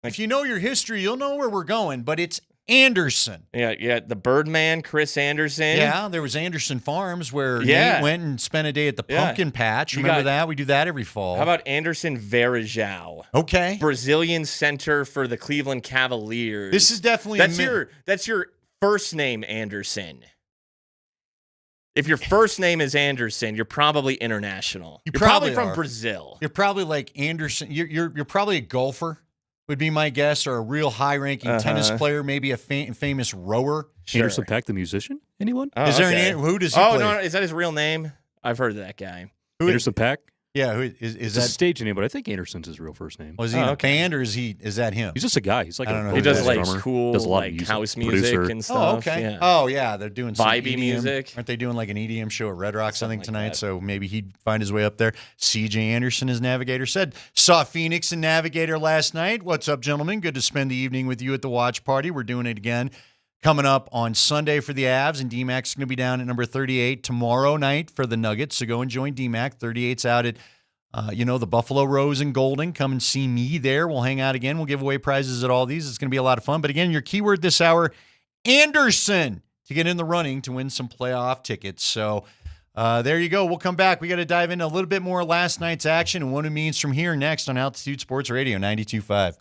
If you know your history, you'll know where we're going, but it's Anderson. Yeah, the Birdman, Chris Anderson. Yeah, there was Anderson Farms where Nate went and spent a day at the pumpkin patch. Remember that? We do that every fall. How about Anderson Varejao? Okay. Brazilian center for the Cleveland Cavaliers. This is definitely that's your first name, Anderson. If your first name is Anderson, you're probably international. You're probably from Brazil. You're probably like Anderson. You're probably a golfer, would be my guess, or a real high-ranking tennis player, maybe a famous rower. Sure. Anderson .Paak, the musician? Anyone? Oh, is there who does he play? No, is that his real name? I've heard of that guy. Anderson .Paak? Yeah, who is that? A stage name, but I think Anderson's his real first name. Was he in a band or is that him? He's just a guy. He's like he does like drummer. cool does a lot like of music. house music Producer. and stuff. Oh, okay. Yeah. Oh, yeah. They're doing some vibey EDM music. Aren't they doing like an EDM show at Red Rocks, I think, tonight? So maybe he'd find his way up there. CJ Anderson, as Navigator said. Saw Phoenix and Navigator last night. What's up, gentlemen? Good to spend the evening with you at the watch party. We're doing it again coming up on Sunday for the Avs, and DMac's going to be down at number 38 tomorrow night for the Nuggets. So go and join DMac. 38's out at the Buffalo Rose and Golden. Come and see me there. We'll hang out again. We'll give away prizes at all these. It's going to be a lot of fun. But again, your keyword this hour, Anderson, to get in the running to win some playoff tickets. So there you go. We'll come back. We got to dive into a little bit more of last night's action and what it means from here next on Altitude Sports Radio 92.5.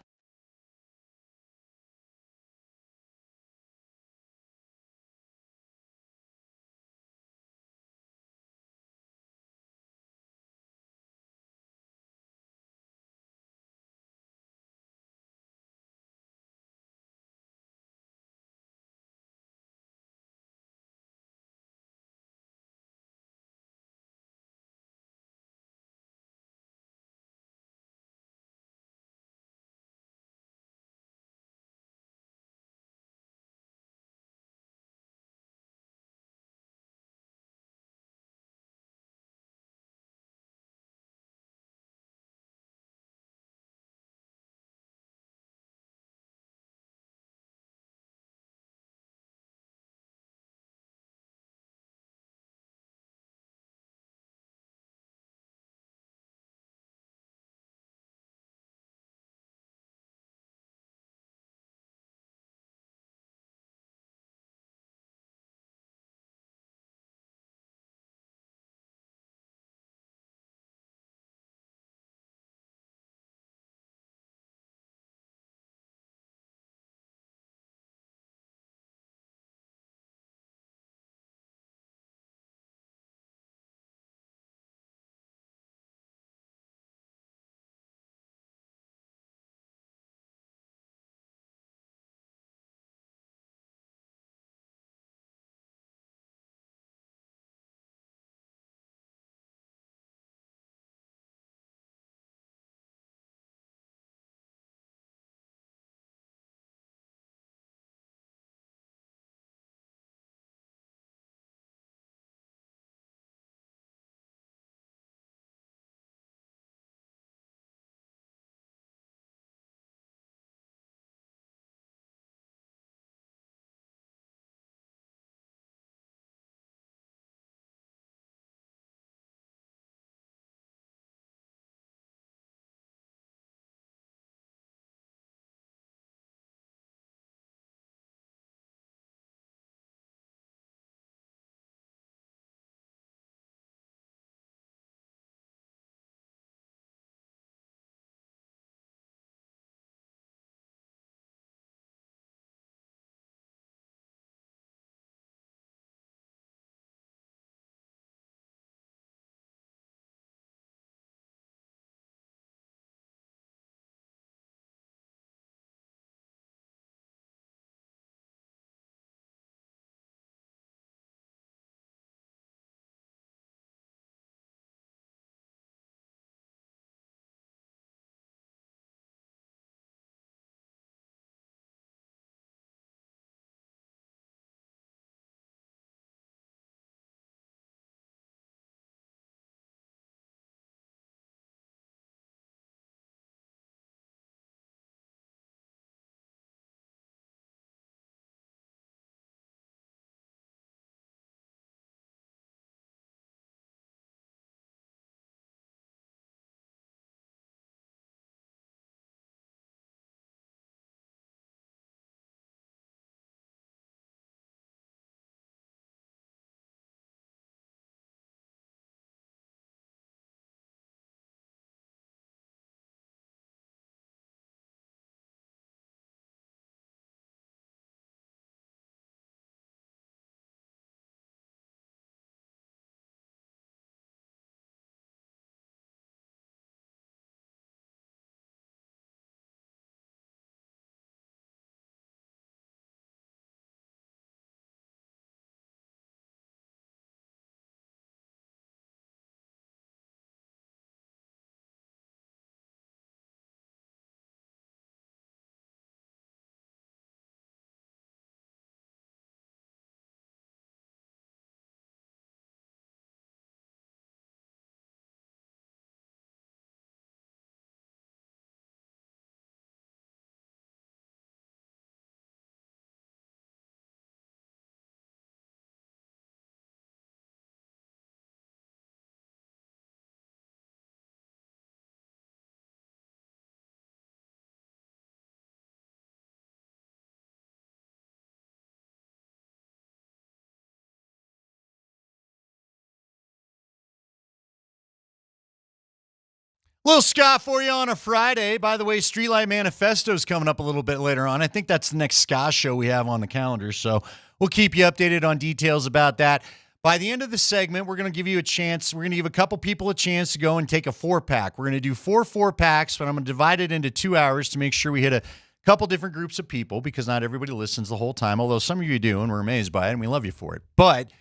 Little Scott for you on a Friday. By the way, Streetlight Manifesto's coming up a little bit later on. I think that's the next ska show we have on the calendar, so we'll keep you updated on details about that. By the end of the segment, we're going to give you a chance. We're going to give a couple people a chance to go and take a 4-pack. We're going to do 4-packs, but I'm going to divide it into 2 hours to make sure we hit a couple different groups of people because not everybody listens the whole time, although some of you do, and we're amazed by it, and we love you for it. But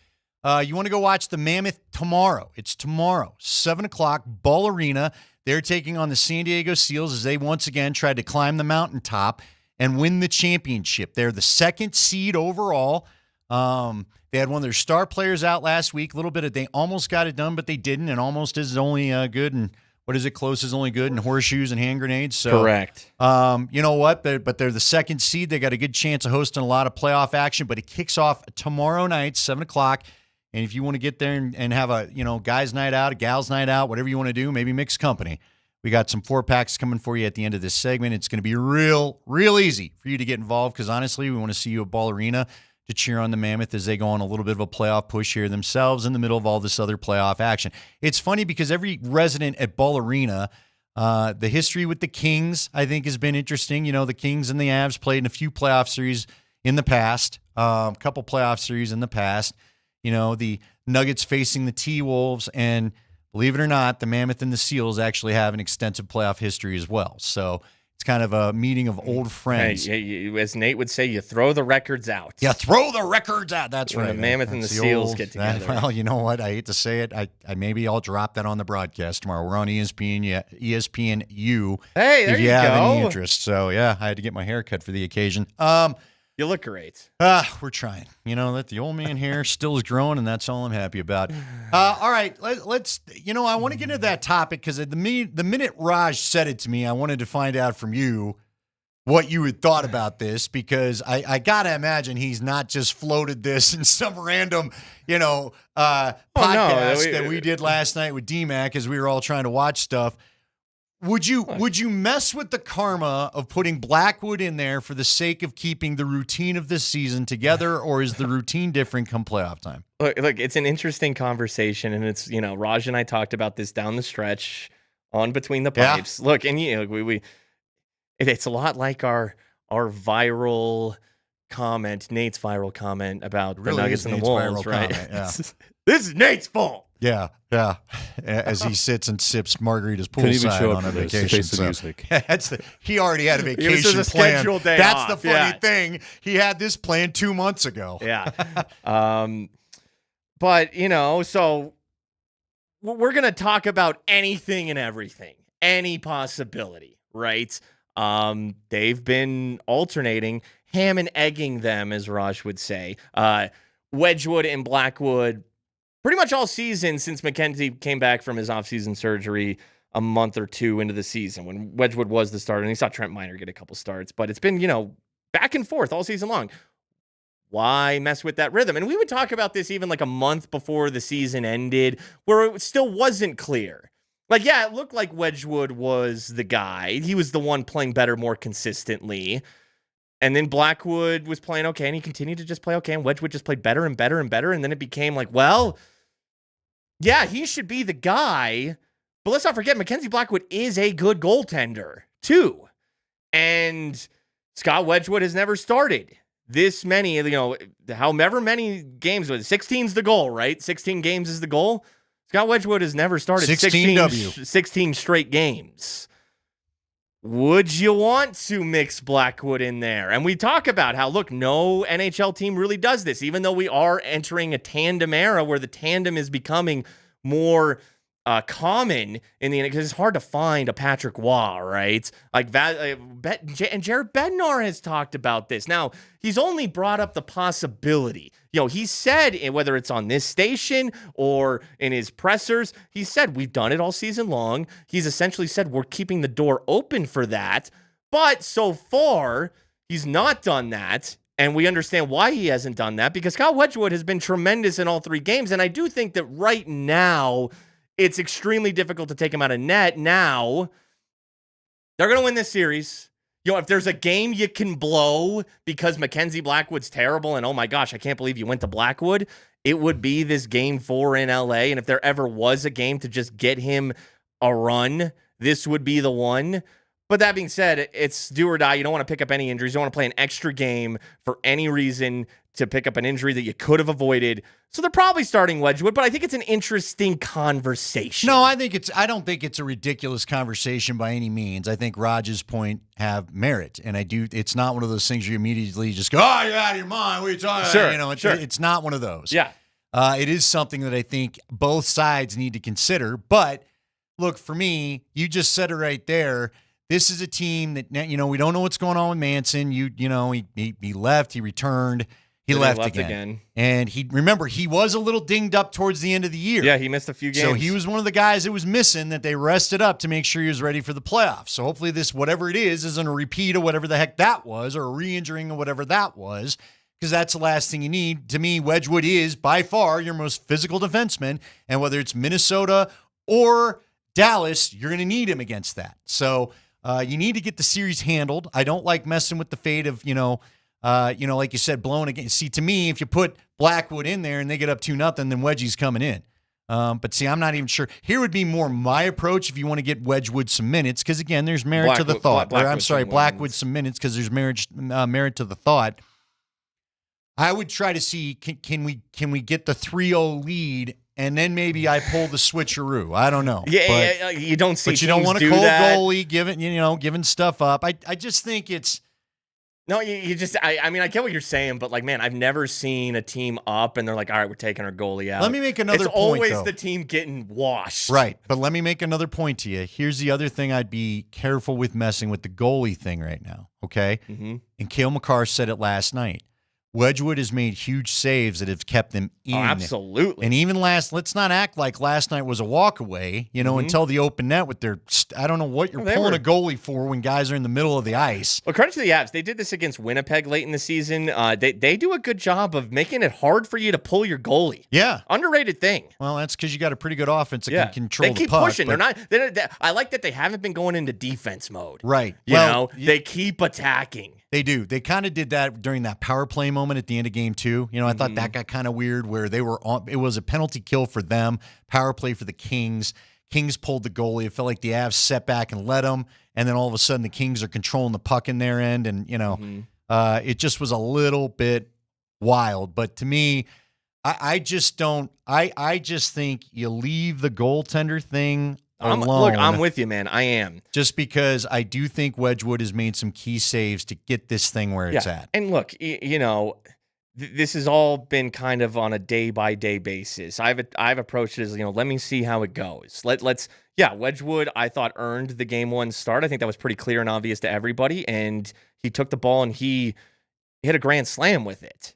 you want to go watch the Mammoth tomorrow. It's tomorrow, 7 o'clock, Ball Arena. They're taking on the San Diego Seals as they once again tried to climb the mountaintop and win the championship. They're the 2nd seed overall. They had one of their star players out last week. A little bit of they almost got it done, but they didn't. And almost is only good. And what is it? Close is only good. And horseshoes and hand grenades. So, correct. You know what? They're the 2nd seed. They got a good chance of hosting a lot of playoff action. But it kicks off tomorrow night, 7 o'clock. And if you want to get there and have a guys' night out, a gals' night out, whatever you want to do, maybe mix company. We got some 4-packs coming for you at the end of this segment. It's going to be real easy for you to get involved because honestly, we want to see you at Ball Arena to cheer on the Mammoth as they go on a little bit of a playoff push here themselves in the middle of all this other playoff action. It's funny because every resident at Ball Arena, the history with the Kings, I think, has been interesting. The Kings and the Avs played in a few playoff series in the past, a couple playoff series in the past. The Nuggets facing the T-Wolves, and believe it or not, the Mammoth and the Seals actually have an extensive playoff history as well. So it's kind of a meeting of old friends. Hey, as Nate would say, you throw the records out. Yeah, throw the records out. That's when right. The Mammoth and the Seals get together. Well, you know what? I hate to say it. I maybe I'll drop that on the broadcast tomorrow. We're on ESPN. ESPNU. Hey, there if you have any interest. So yeah, I had to get my hair cut for the occasion. You look great. We're trying. That the old man hair still is growing, and that's all I'm happy about. All right, let's. I want to get into that topic because the minute Raj said it to me, I wanted to find out from you what you had thought about this because I gotta imagine he's not just floated this in some random, podcast that we did last night with DMac as we were all trying to watch stuff. Would you mess with the karma of putting Blackwood in there for the sake of keeping the routine of this season together, or is the routine different come playoff time? Look, it's an interesting conversation, and it's Raj and I talked about this down the stretch on Between the Pipes. Yeah. Look, and it's a lot like our viral comment, Nate's viral comment about the Nuggets and the Wolves, right? Comment, yeah. This is Nate's fault. Yeah. As he sits and sips margaritas poolside on a vacation. He already had a vacation plan. That's the funny thing. He had this plan 2 months ago. Yeah. But so we're gonna talk about anything and everything, any possibility, right? They've been alternating, ham and egging them, as Raj would say. Wedgwood and Blackwood. Pretty much all season since McKenzie came back from his offseason surgery a month or two into the season when Wedgwood was the starter. And he saw Trent Miner get a couple starts. But it's been, back and forth all season long. Why mess with that rhythm? And we would talk about this even like a month before the season ended where it still wasn't clear. It looked like Wedgwood was the guy. He was the one playing better, more consistently. And then Blackwood was playing okay, and he continued to just play okay, and Wedgwood just played better and better and better. And then it became yeah, he should be the guy. But let's not forget, Mackenzie Blackwood is a good goaltender, too. And Scott Wedgwood has never started this many, however many games. 16's the goal, right? 16 games is the goal. Scott Wedgwood has never started 16 straight games. Would you want to mix Blackwood in there? And we talk about how, look, no NHL team really does this, even though we are entering a tandem era where the tandem is becoming more common in the because it's hard to find a Patrick Waugh, right? And Jared Bednar has talked about this. Now, he's only brought up the possibility. He said, whether it's on this station or in his pressers, he said, we've done it all season long. He's essentially said, we're keeping the door open for that. But so far, he's not done that. And we understand why he hasn't done that because Scott Wedgwood has been tremendous in all 3 games. And I do think that right now, it's extremely difficult to take him out of net. Now, they're going to win this series. If there's a game you can blow because Mackenzie Blackwood's terrible and, oh my gosh, I can't believe you went to Blackwood, it would be this game 4 in LA. And if there ever was a game to just get him a run, this would be the one. But that being said, it's do or die. You don't want to pick up any injuries. You don't want to play an extra game for any reason to pick up an injury that you could have avoided. So they're probably starting Wedgwood, but I think it's an interesting conversation. No, I don't think it's a ridiculous conversation by any means. I think Raj's point have merit, and it's not one of those things you immediately just go, "Oh, you're out of your mind. What are you talking about?" Sure. It's not one of those. Yeah. It is something that I think both sides need to consider. But look, for me, you just said it right there. This is a team that, we don't know what's going on with Manson. He left, he returned, he left again. And he was a little dinged up towards the end of the year. Yeah, he missed a few games. So he was one of the guys that was missing that they rested up to make sure he was ready for the playoffs. So hopefully this, whatever it is, isn't a repeat of whatever the heck that was, or a re-injuring of whatever that was, because that's the last thing you need. To me, Wedgwood is by far your most physical defenseman, and whether it's Minnesota or Dallas, you're going to need him against that. So you need to get the series handled. I don't like messing with the fate of, like you said, blowing again. See, to me, if you put Blackwood in there and they get up 2-0, then Wedgie's coming in. But see, I'm not even sure. Here would be more my approach if you want to get Wedgwood some minutes, because again, there's merit to the thought. Blackwood some minutes, because there's merit to the thought. I would try to see can we get the 3-0 lead, and then maybe I pull the switcheroo. I don't know. Yeah, you don't see. But you don't want to cold goalie giving stuff up. I just think it's. No, you just. I mean, I get what you're saying, but man, I've never seen a team up and they're like, all right, we're taking our goalie out. Let me make another point. It's always though. The team getting washed. Right, but let me make another point to you. Here's the other thing I'd be careful with messing with the goalie thing right now. Okay, And Cale Makar said it last night. Wedgwood has made huge saves that have kept them in. Oh, absolutely. And even let's not act like last night was a walk away, until the open net with their, I don't know what you're pulling a goalie for when guys are in the middle of the ice. Well, credit to the Avs. They did this against Winnipeg late in the season. They do a good job of making it hard for you to pull your goalie. Yeah. Underrated thing. Well, that's because you got a pretty good offense that can control the puck. They keep pushing. I like that they haven't been going into defense mode. Right. They keep attacking. They do. They kind of did that during that power play moment at the end of game 2. I thought that got kind of weird where they were on. It was a penalty kill for them, power play for the Kings. Kings pulled the goalie. It felt like the Avs set back and let them, and then all of a sudden the Kings are controlling the puck in their end, and it just was a little bit wild. But to me, I just don't. I just think you leave the goaltender thing. Look, I'm with you, man. I am. Just because I do think Wedgwood has made some key saves to get this thing where it's at. And look, this has all been kind of on a day-by-day basis. I've approached it as, let me see how it goes. Wedgwood, I thought, earned the game 1 start. I think that was pretty clear and obvious to everybody. And he took the ball and he hit a grand slam with it,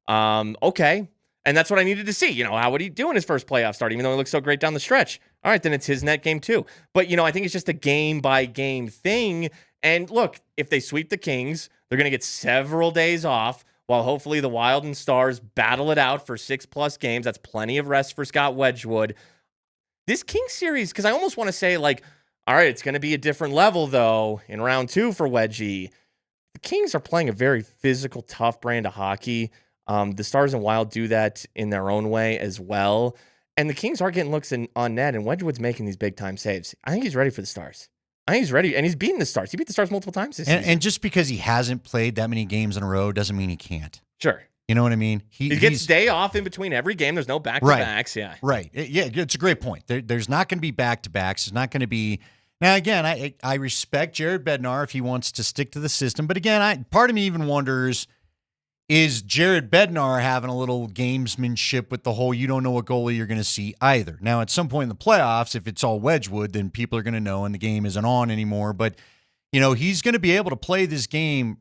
Okay. And that's what I needed to see. How would he do in his first playoff start, even though he looked so great down the stretch? All right, then it's his net game too. But, I think it's just a game-by-game thing. And look, if they sweep the Kings, they're going to get several days off while hopefully the Wild and Stars battle it out for 6+ games. That's plenty of rest for Scott Wedgwood. This Kings series, because I almost want to say, all right, it's going to be a different level, though, in round 2 for Wedgie. The Kings are playing a very physical, tough brand of hockey. The Stars and Wild do that in their own way as well. And the Kings are getting looks on net, and Wedgwood's making these big-time saves. I think he's ready for the Stars. I think he's ready, and he's beaten the Stars. He beat the Stars multiple times this season. And just because he hasn't played that many games in a row doesn't mean he can't. Sure. You know what I mean? He gets day off in between every game. There's no back-to-backs. Right. Right. Yeah, it's a great point. There's not going to be back-to-backs. There's not going to be... Now, again, I respect Jared Bednar if he wants to stick to the system. But again, part of me even wonders... Is Jared Bednar having a little gamesmanship with the whole you don't know what goalie you're going to see either? Now, at some point in the playoffs, if it's all Wedgwood, then people are going to know and the game isn't on anymore. But, he's going to be able to play this game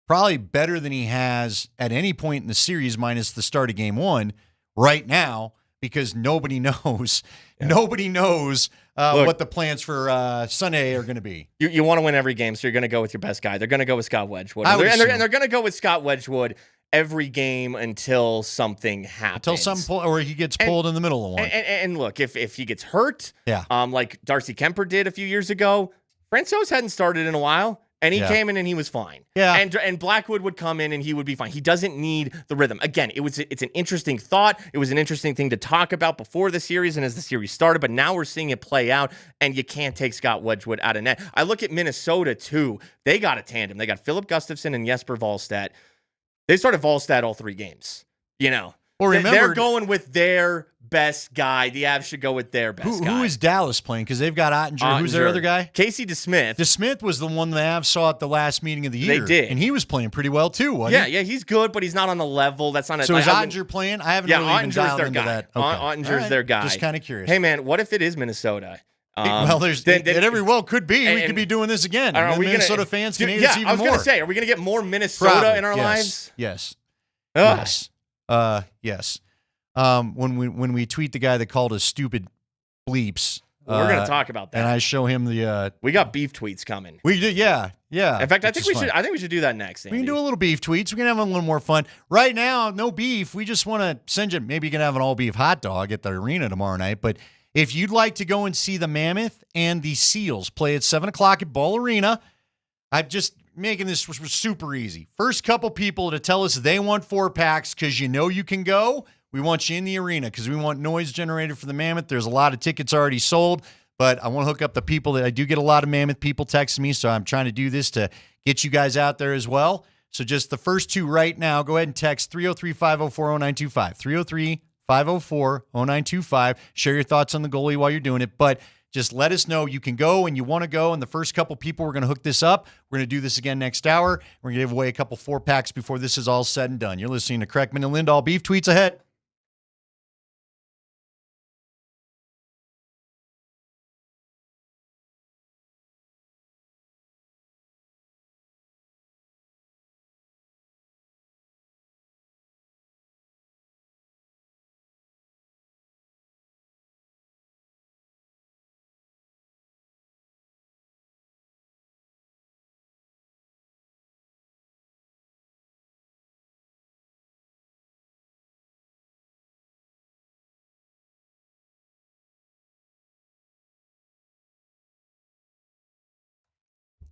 probably better than he has at any point in the series minus the start of game 1 right now because nobody knows. Yeah. Nobody knows what the plans for Sunday are going to be. You want to win every game, so you're going to go with your best guy. They're going to go with Scott Wedgwood. And they're going to go with Scott Wedgwood every game until something happens. Or he gets pulled in the middle of one. And look, if he gets hurt, like Darcy Kemper did a few years ago, Francouz hadn't started in a while, And he Yeah. came in and he was fine. Yeah. And Blackwood would come in and he would be fine. He doesn't need the rhythm. Again, it's an interesting thought. It was an interesting thing to talk about before the series and as the series started, but now we're seeing it play out, and you can't take Scott Wedgwood out of net. I look at Minnesota, too. They got a tandem. They got Philip Gustafsson and Jesper Wallstedt. They started Wallstedt all 3 games. Well, remember, they're going with their best guy. The Avs should go with their best guy. Who is Dallas playing? Because they've got Ottinger. Who's their other guy? Casey DeSmith. DeSmith was the one the Avs saw at the last meeting of the year. They did. And he was playing pretty well, too, wasn't he? Yeah, he's good, but he's not on the level. That's not. So is Ottinger playing? I haven't really even dialed their into guy. that. Okay. Ottinger's All right. their guy. Just kind of curious. Hey, man, what if it is Minnesota? Well, it very well could be. We could be doing this again. Are we Minnesota fans can hate us even more. I was going to say, are we going to get more Minnesota Probably. in our lives? Yes. Ugh. Yes. Yes. When we tweet the guy that called us stupid bleeps, we're going to talk about that. And I show him the. We got beef tweets coming. We did, yeah. In fact, I think we should do that next. Andy. We can do a little beef tweets. We can have a little more fun. Right now, no beef. We just want to send you. Maybe you can have an all beef hot dog at the arena tomorrow night. But if you'd like to go and see the Mammoth and the Seals play at 7:00 at Ball Arena, I'm just making this super easy. First couple people to tell us they want 4-packs because you can go. We want you in the arena because we want noise generated for the Mammoth. There's a lot of tickets already sold, but I want to hook up the people that I do get a lot of Mammoth people texting me, so I'm trying to do this to get you guys out there as well. So just the first 2 right now, go ahead and text 303-504-0925, 303-504-0925. Share your thoughts on the goalie while you're doing it, but just let us know you can go and you want to go, and the first couple people, we're going to hook this up. We're going to do this again next hour. We're going to give away a couple 4-packs before this is all said and done. You're listening to Kreckman and Lindahl. Beef tweets ahead.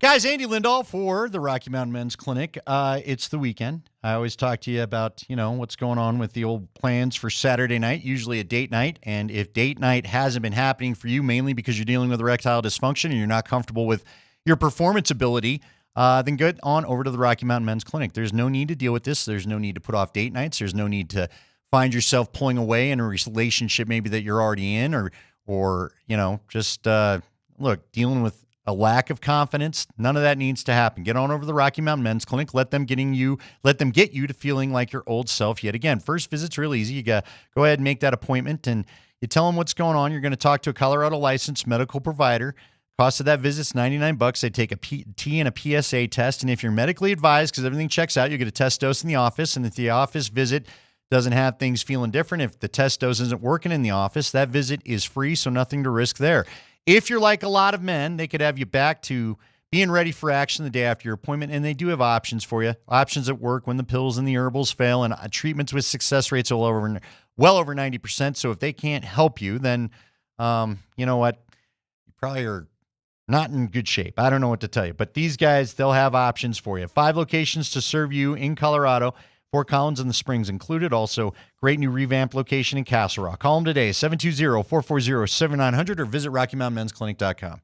Guys, Andy Lindahl for the Rocky Mountain Men's Clinic. It's the weekend. I always talk to you about, what's going on with the old plans for Saturday night, usually a date night. And if date night hasn't been happening for you, mainly because you're dealing with erectile dysfunction and you're not comfortable with your performance ability, then get on over to the Rocky Mountain Men's Clinic. There's no need to deal with this. There's no need to put off date nights. There's no need to find yourself pulling away in a relationship maybe that you're already in or just dealing with a lack of confidence. None of that needs to happen. Get on over to the Rocky Mountain Men's Clinic. Let them get you to feeling like your old self yet again. First visit's real easy. You go ahead and make that appointment and you tell them what's going on. You're going to talk to a Colorado licensed medical provider. Cost of that visit's $99. They take a PT and a PSA test. And if you're medically advised, because everything checks out, you get a test dose in the office. And if the office visit doesn't have things feeling different, if the test dose isn't working in the office, that visit is free, so nothing to risk there. If you're like a lot of men, they could have you back to being ready for action the day after your appointment, and they do have options for you. Options at work when the pills and the herbals fail, and treatments with success rates well over 90%. So if they can't help you, then you know what? You probably are not in good shape. I don't know what to tell you. But these guys, they'll have options for you. 5 locations to serve you in Colorado. Fort Collins and the Springs included. Also, great new revamped location in Castle Rock. Call them today, 720-440-7900, or visit RockyMountainMen'sClinic.com.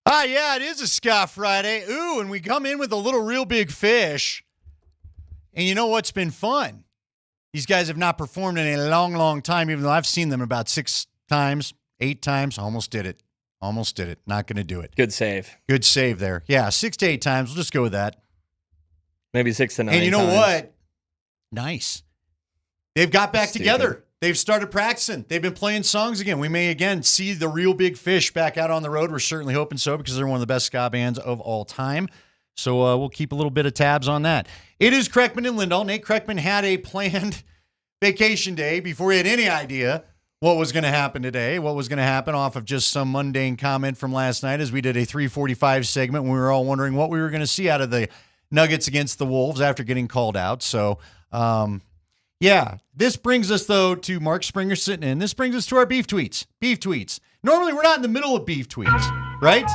Yeah, it is a Ska Friday. Ooh, and we come in with a little real big fish. And you know what's been fun? These guys have not performed in a long, long time, even though I've seen them about 6 times, 8 times. Almost did it. Not going to do it. Good save. Good save there. Yeah, 6 to 8 times. We'll just go with that. Maybe 6 to 9 And you know times. what? Nice. They've got back together. They've started practicing. They've been playing songs again. We may again see the real big fish back out on the road. We're certainly hoping so because they're one of the best ska bands of all time. So we'll keep a little bit of tabs on that. It is Kreckman and Lindahl. Nate Kreckman had a planned vacation day before he had any idea what was going to happen today, what was going to happen off of just some mundane comment from last night as we did a 3:45 segment when we were all wondering what we were going to see out of the Nuggets against the Wolves after getting called out. So, yeah, this brings us, though, to Mark Springer sitting in. This brings us to our beef tweets. Beef tweets. Normally, we're not in the middle of beef tweets, right?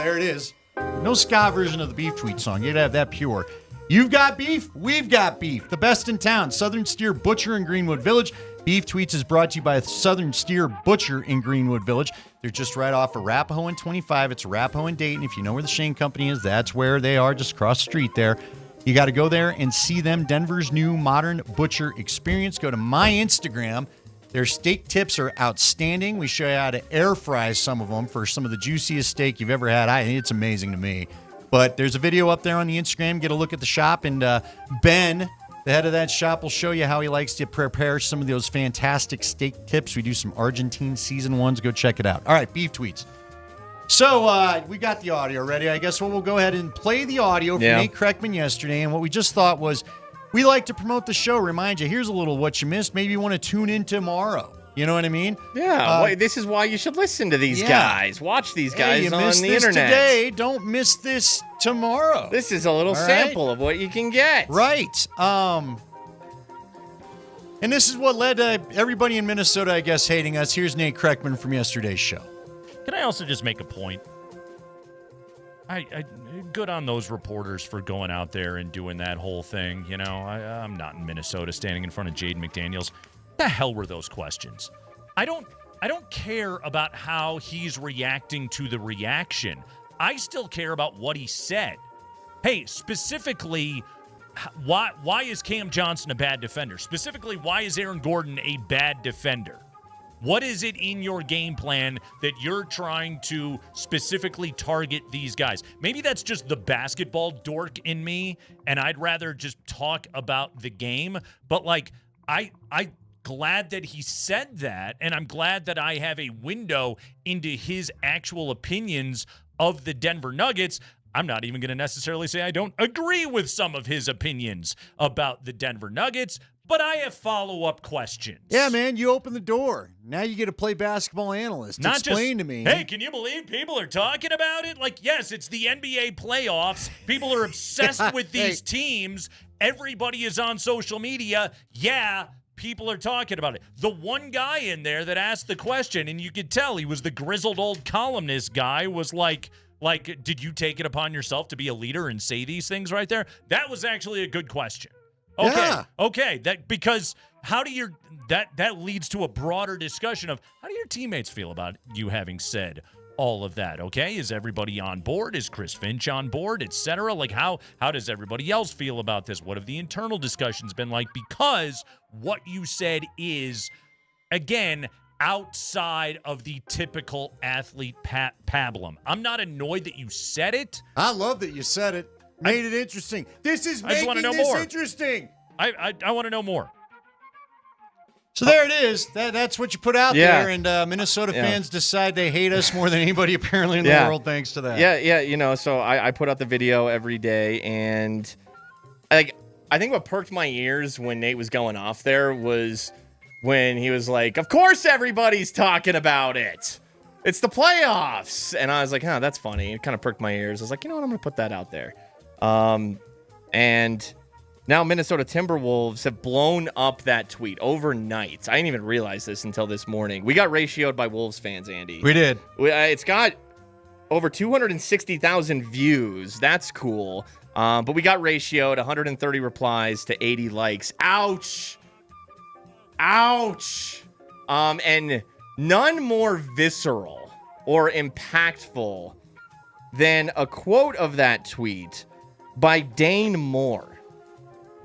There it is. No ska version of the beef tweet song. You'd have that pure. You've got beef. We've got beef. The best in town. Southern Steer Butcher in Greenwood Village. Beef Tweets is brought to you by Southern Steer Butcher in Greenwood Village. They're just right off of Arapahoe and 25. It's Arapahoe and Dayton. If you know where the Shane Company is, that's where they are, just across the street there. You got to go there and see them. Denver's new modern butcher experience. Go to my Instagram. Their steak tips are outstanding. We show you how to air fry some of them for some of the juiciest steak you've ever had. It's amazing to me. But there's a video up there on the Instagram. Get a look at the shop. And Ben, the head of that shop, will show you how he likes to prepare some of those fantastic steak tips. We do some Argentine season ones. Go check it out. All right, beef tweets. So we got the audio ready. I guess we'll go ahead and play the audio from Nate Kreckman yesterday. And what we just thought was we like to promote the show. Remind you, here's a little what you missed. Maybe you want to tune in tomorrow. You know what I mean? Yeah. This is why you should listen to these guys. Watch these guys on the internet. Today, don't miss this tomorrow. This is a little sample of what you can get. Right. And this is what led to everybody in Minnesota, I guess, hating us. Here's Nate Kreckman from yesterday's show. Can I also just make a point? I good on those reporters for going out there and doing that whole thing. You know, I'm not in Minnesota standing in front of Jaden McDaniels. The hell were those questions? I don't care about how he's reacting to the reaction. I still care about what he said. Hey, specifically, why is Cam Johnson a bad defender? Specifically, why is Aaron Gordon a bad defender? What is it in your game plan that you're trying to specifically target these guys? Maybe that's just the basketball dork in me, and I'd rather just talk about the game. But, like, I glad that he said that, and I'm glad that I have a window into his actual opinions of the Denver Nuggets. I'm not even going to necessarily say I don't agree with some of his opinions about the Denver Nuggets, but I have follow-up questions. Yeah, man, you open the door. Now you get to play basketball analyst. Not Explain just, to me. Hey, can you believe people are talking about it? Like, yes, it's the NBA playoffs. People are obsessed with these teams. Everybody is on social media. Yeah, people are talking about it. The one guy in there that asked the question, and you could tell he was the grizzled old columnist guy, was like, did you take it upon yourself to be a leader and say these things right there? That was actually a good question. Okay. Yeah. Okay. Because how do your that leads to a broader discussion of how do your teammates feel about you having said all of that? Okay. Is everybody on board? Is Chris Finch on board, etc.? Like how does everybody else feel about this? What have the internal discussions been like? Because what you said is, again, outside of the typical athlete pablum. I'm not annoyed that you said it. I love that you said it. Made it interesting. This is I just making know this more. interesting. I want to know more. So there it is. That's what you put out Yeah. there, and Minnesota fans decide they hate us more than anybody apparently in the world thanks to that. Yeah. You know, so I put out the video every day, and I think what perked my ears when Nate was going off there was when he was like, "Of course everybody's talking about it. It's the playoffs." And I was like, "Huh, that's funny." It kind of perked my ears. I was like, "You know what? I'm going to put that out there." And now Minnesota Timberwolves have blown up that tweet overnight. I didn't even realize this until this morning. We got ratioed by Wolves fans, Andy. We did. It's got over 260,000 views. That's cool. But we got ratioed 130 replies to 80 likes. Ouch. And none more visceral or impactful than a quote of that tweet by Dane Moore.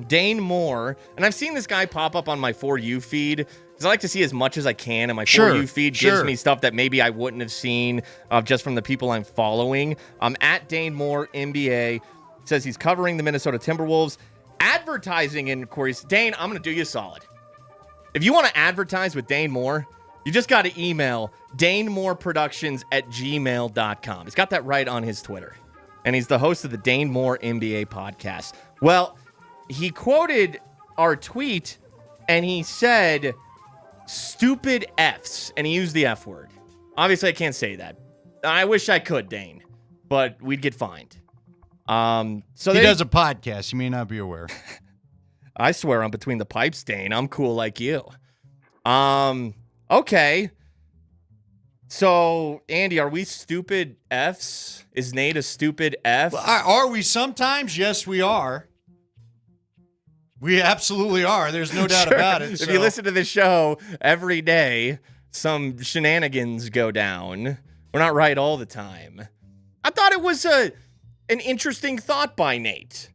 Dane Moore, and I've seen this guy pop up on my For You feed because I like to see as much as I can, and my For You feed gives me stuff that maybe I wouldn't have seen just from the people I'm following. At Dane Moore, NBA, says he's covering the Minnesota Timberwolves. Advertising inquiries. Dane, I'm going to do you a solid. If you want to advertise with Dane Moore, you just got to email DaneMooreProductions@gmail.com. He's got that right on his Twitter. And he's the host of the Dane Moore NBA podcast. Well, he quoted our tweet and he said, stupid Fs, and he used the F word. Obviously, I can't say that. I wish I could, Dane, but we'd get fined. So he does a podcast. You may not be aware. I swear I'm between the pipes, Dane. I'm cool like you. Okay. So, Andy, are we stupid Fs? Is Nate a stupid F? Well, are we sometimes? Yes, we are. We absolutely are. There's no doubt about it. If you listen to the show every day, some shenanigans go down. We're not right all the time. I thought it was an interesting thought by Nate.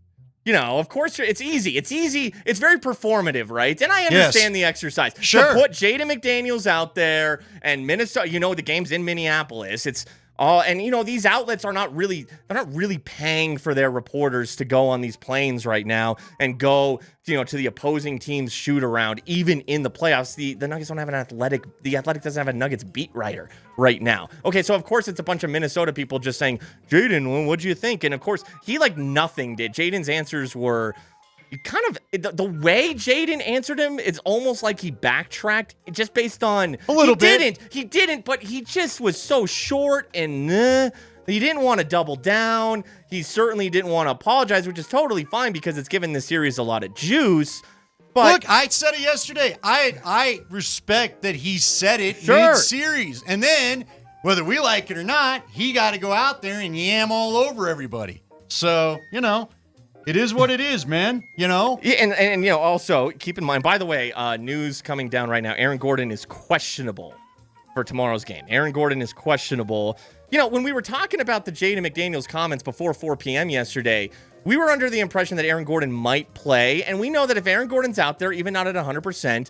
You know, of course, it's easy. It's easy. It's very performative, right? And I understand the exercise. Sure. To put Jaden McDaniels out there and Minnesota, the game's in Minneapolis. It's all, and these outlets are not really paying for their reporters to go on these planes right now and go, to the opposing team's shoot around, even in the playoffs. The Nuggets don't have the Athletic doesn't have a Nuggets beat writer right now. Okay, so of course it's a bunch of Minnesota people just saying, Jaden, what'd you think? And of course, he nothing did. Jaden's answers were kind of, the way Jaden answered him, it's almost like he backtracked just based on a little bit. He didn't, but he just was so short and he didn't want to double down. He certainly didn't want to apologize, which is totally fine because it's given the series a lot of juice. But look, I said it yesterday. I respect that he said it mid-series. And then, whether we like it or not, he got to go out there and yam all over everybody. So, it is what it is, man. Yeah, and also keep in mind, by the way, news coming down right now, Aaron Gordon is questionable for tomorrow's game. Aaron Gordon is questionable. When we were talking about the Jaden McDaniels comments before 4 p.m. yesterday, we were under the impression that Aaron Gordon might play, and we know that if Aaron Gordon's out there, even not at 100%,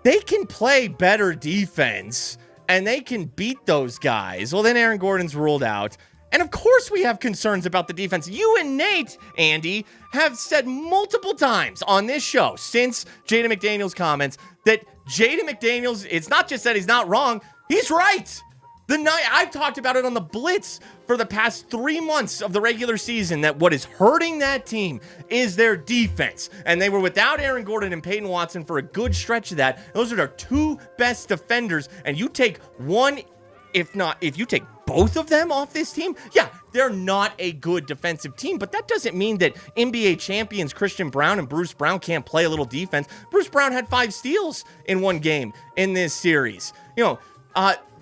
they can play better defense, and they can beat those guys. Well, then Aaron Gordon's ruled out. And of course we have concerns about the defense. You and Nate, Andy, have said multiple times on this show since Jaden McDaniels' comments that Jaden McDaniels, it's not just that he's not wrong, he's right. I've talked about it on the Blitz for the past 3 months of the regular season that what is hurting that team is their defense. And they were without Aaron Gordon and Peyton Watson for a good stretch of that. Those are their two best defenders. And you take one, if you take both of them off this team, yeah, they're not a good defensive team, but that doesn't mean that NBA champions Christian Braun and Bruce Brown can't play a little defense. Bruce Brown had 5 steals in one game in this series.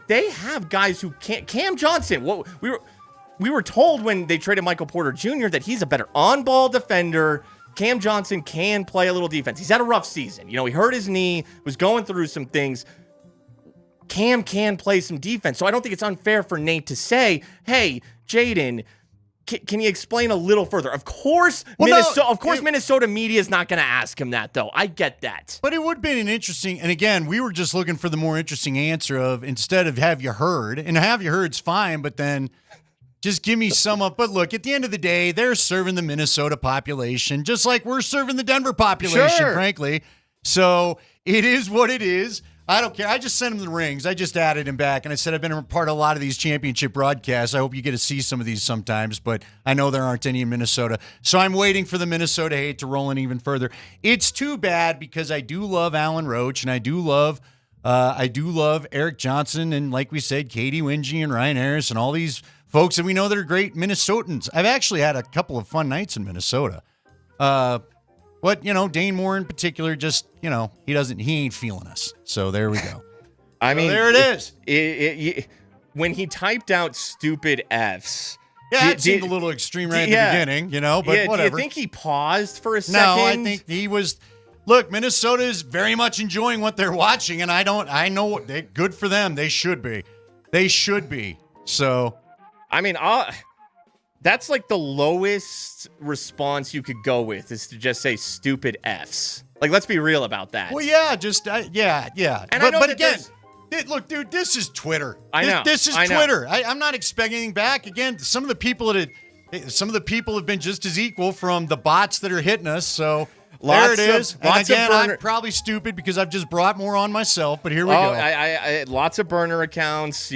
They have guys who can't. Cam Johnson, we were told when they traded Michael Porter Jr. that he's a better on-ball defender. Cam Johnson can play a little defense. He's had a rough season. He hurt his knee, was going through some things. Cam can play some defense. So I don't think it's unfair for Nate to say, hey, Jaden, can you explain a little further? Of course, Minnesota media is not going to ask him that, though. I get that. But it would have been an interesting, and again, we were just looking for the more interesting answer of instead of have you heard, and have you heard's fine, but then just give me some up. But look, at the end of the day, they're serving the Minnesota population, just like we're serving the Denver population, frankly. So it is what it is. I don't care. I just sent him the rings. I just added him back, and I said I've been a part of a lot of these championship broadcasts. I hope you get to see some of these sometimes, but I know there aren't any in Minnesota. So I'm waiting for the Minnesota hate to roll in even further. It's too bad because I do love Alan Roach, and I do love Eric Johnson, and like we said, Katie Wingy and Ryan Harris and all these folks that we know that are great Minnesotans. I've actually had a couple of fun nights in Minnesota. But, Dane Moore in particular, just, he ain't feeling us. So there we go. I mean, there it is. When he typed out stupid Fs. Yeah, it seemed a little extreme right at the beginning, but whatever. Do you think he paused for a second? No, I think he was. Look, Minnesota is very much enjoying what they're watching, and I know good for them. They should be. So, I mean, That's like the lowest response you could go with is to just say stupid Fs. Like, let's be real about that. Well, yeah, yeah. And I know but that again, look, dude, this is Twitter. I know. This is Twitter. I'm not expecting anything back. Again, some of the people have been just as equal from the bots that are hitting us. So there it is. And again, I'm probably stupid because I've just brought more on myself. But here we go. I lots of burner accounts.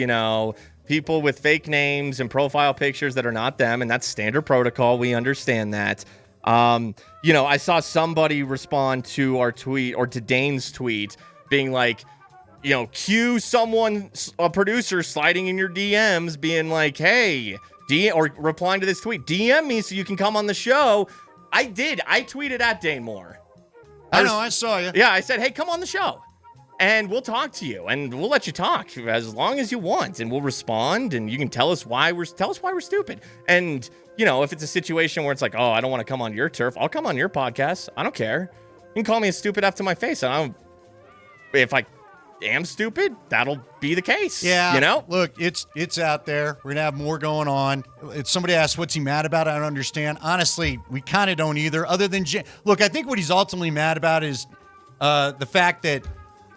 People with fake names and profile pictures that are not them, and that's standard protocol. We understand that. I saw somebody respond to our tweet or to Dane's tweet being like, cue someone, a producer sliding in your DMs being like, hey, or replying to this tweet, DM me so you can come on the show. I did. I tweeted at Dane Moore. I saw you. Yeah, I said, hey, come on the show. And we'll talk to you, and we'll let you talk as long as you want, and we'll respond, and you can tell us why we're stupid. And if it's a situation where it's like, oh, I don't want to come on your turf, I'll come on your podcast. I don't care. You can call me a stupid F to my face. If I am stupid, that'll be the case. Yeah. Look, it's out there. We're gonna have more going on. If somebody asks what's he mad about, I don't understand. Honestly, we kind of don't either. Other than look, I think what he's ultimately mad about is the fact that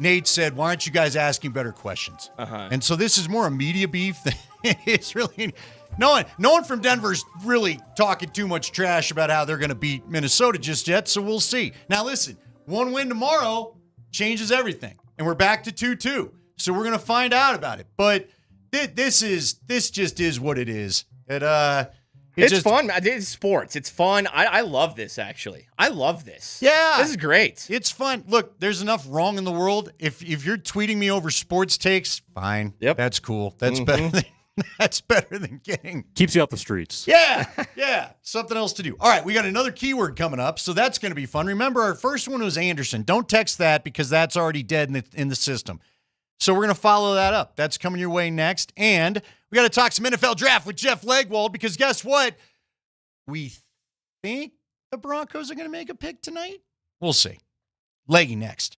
Nate said, why aren't you guys asking better questions? And so this is more a media beef than it's really. No one from Denver's really talking too much trash about how they're going to beat Minnesota just yet, so we'll see. Now listen, one win tomorrow changes everything, and we're back to 2-2. So we're going to find out about it. But this just is what it is. It's fun. It's sports. It's fun. I love this, actually. I love this. Yeah. This is great. It's fun. Look, there's enough wrong in the world. If you're tweeting me over sports takes, fine. Yep. That's cool. That's better than getting. Keeps you off the streets. Yeah. Something else to do. All right, we got another keyword coming up, so that's going to be fun. Remember, our first one was Anderson. Don't text that because that's already dead in the system. So we're going to follow that up. That's coming your way next. And we got to talk some NFL draft with Jeff Legwold because guess what? We think the Broncos are going to make a pick tonight. We'll see. Leggy next.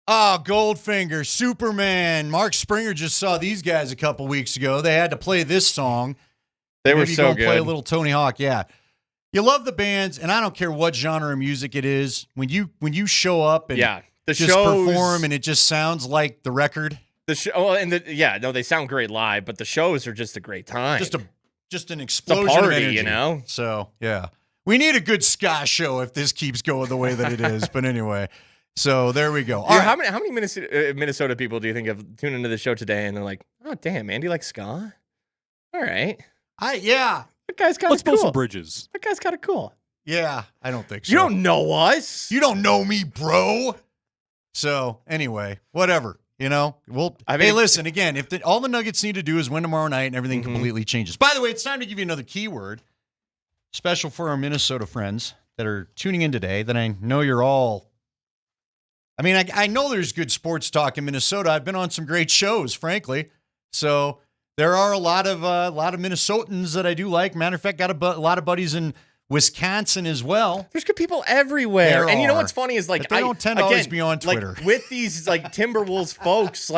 Oh, Goldfinger, Superman. Mark Springer just saw these guys a couple weeks ago. They had to play this song. They were Maybe so go good. Play a little Tony Hawk, yeah. You love the bands, and I don't care what genre of music it is. When you show up and the just shows, perform, and it just sounds like the record. The show, they sound great live, but the shows are just a great time. Just an explosion party, of energy, you know? So, yeah. We need a good ska show if this keeps going the way that it is. But anyway, so there we go. All right. How many Minnesota people do you think have tuned into the show today and they're like, oh, damn, Andy likes ska? All right. Yeah. That guy's kind of Let's cool. build some bridges. That guy's kind of cool. Yeah, I don't think so. You don't know us. You don't know me, bro. So, anyway, whatever. You know, hey, listen, again, if all the Nuggets need to do is win tomorrow night and everything completely changes. By the way, it's time to give you another keyword, special for our Minnesota friends that are tuning in today, that I know you're all. I mean, I know there's good sports talk in Minnesota. I've been on some great shows, frankly. So there are a lot of Minnesotans that I do like. Matter of fact, got a lot of buddies in Wisconsin as well. There's good people everywhere. And you know what's funny is but they don't tend to always be on Twitter. Like, with these Timberwolves folks,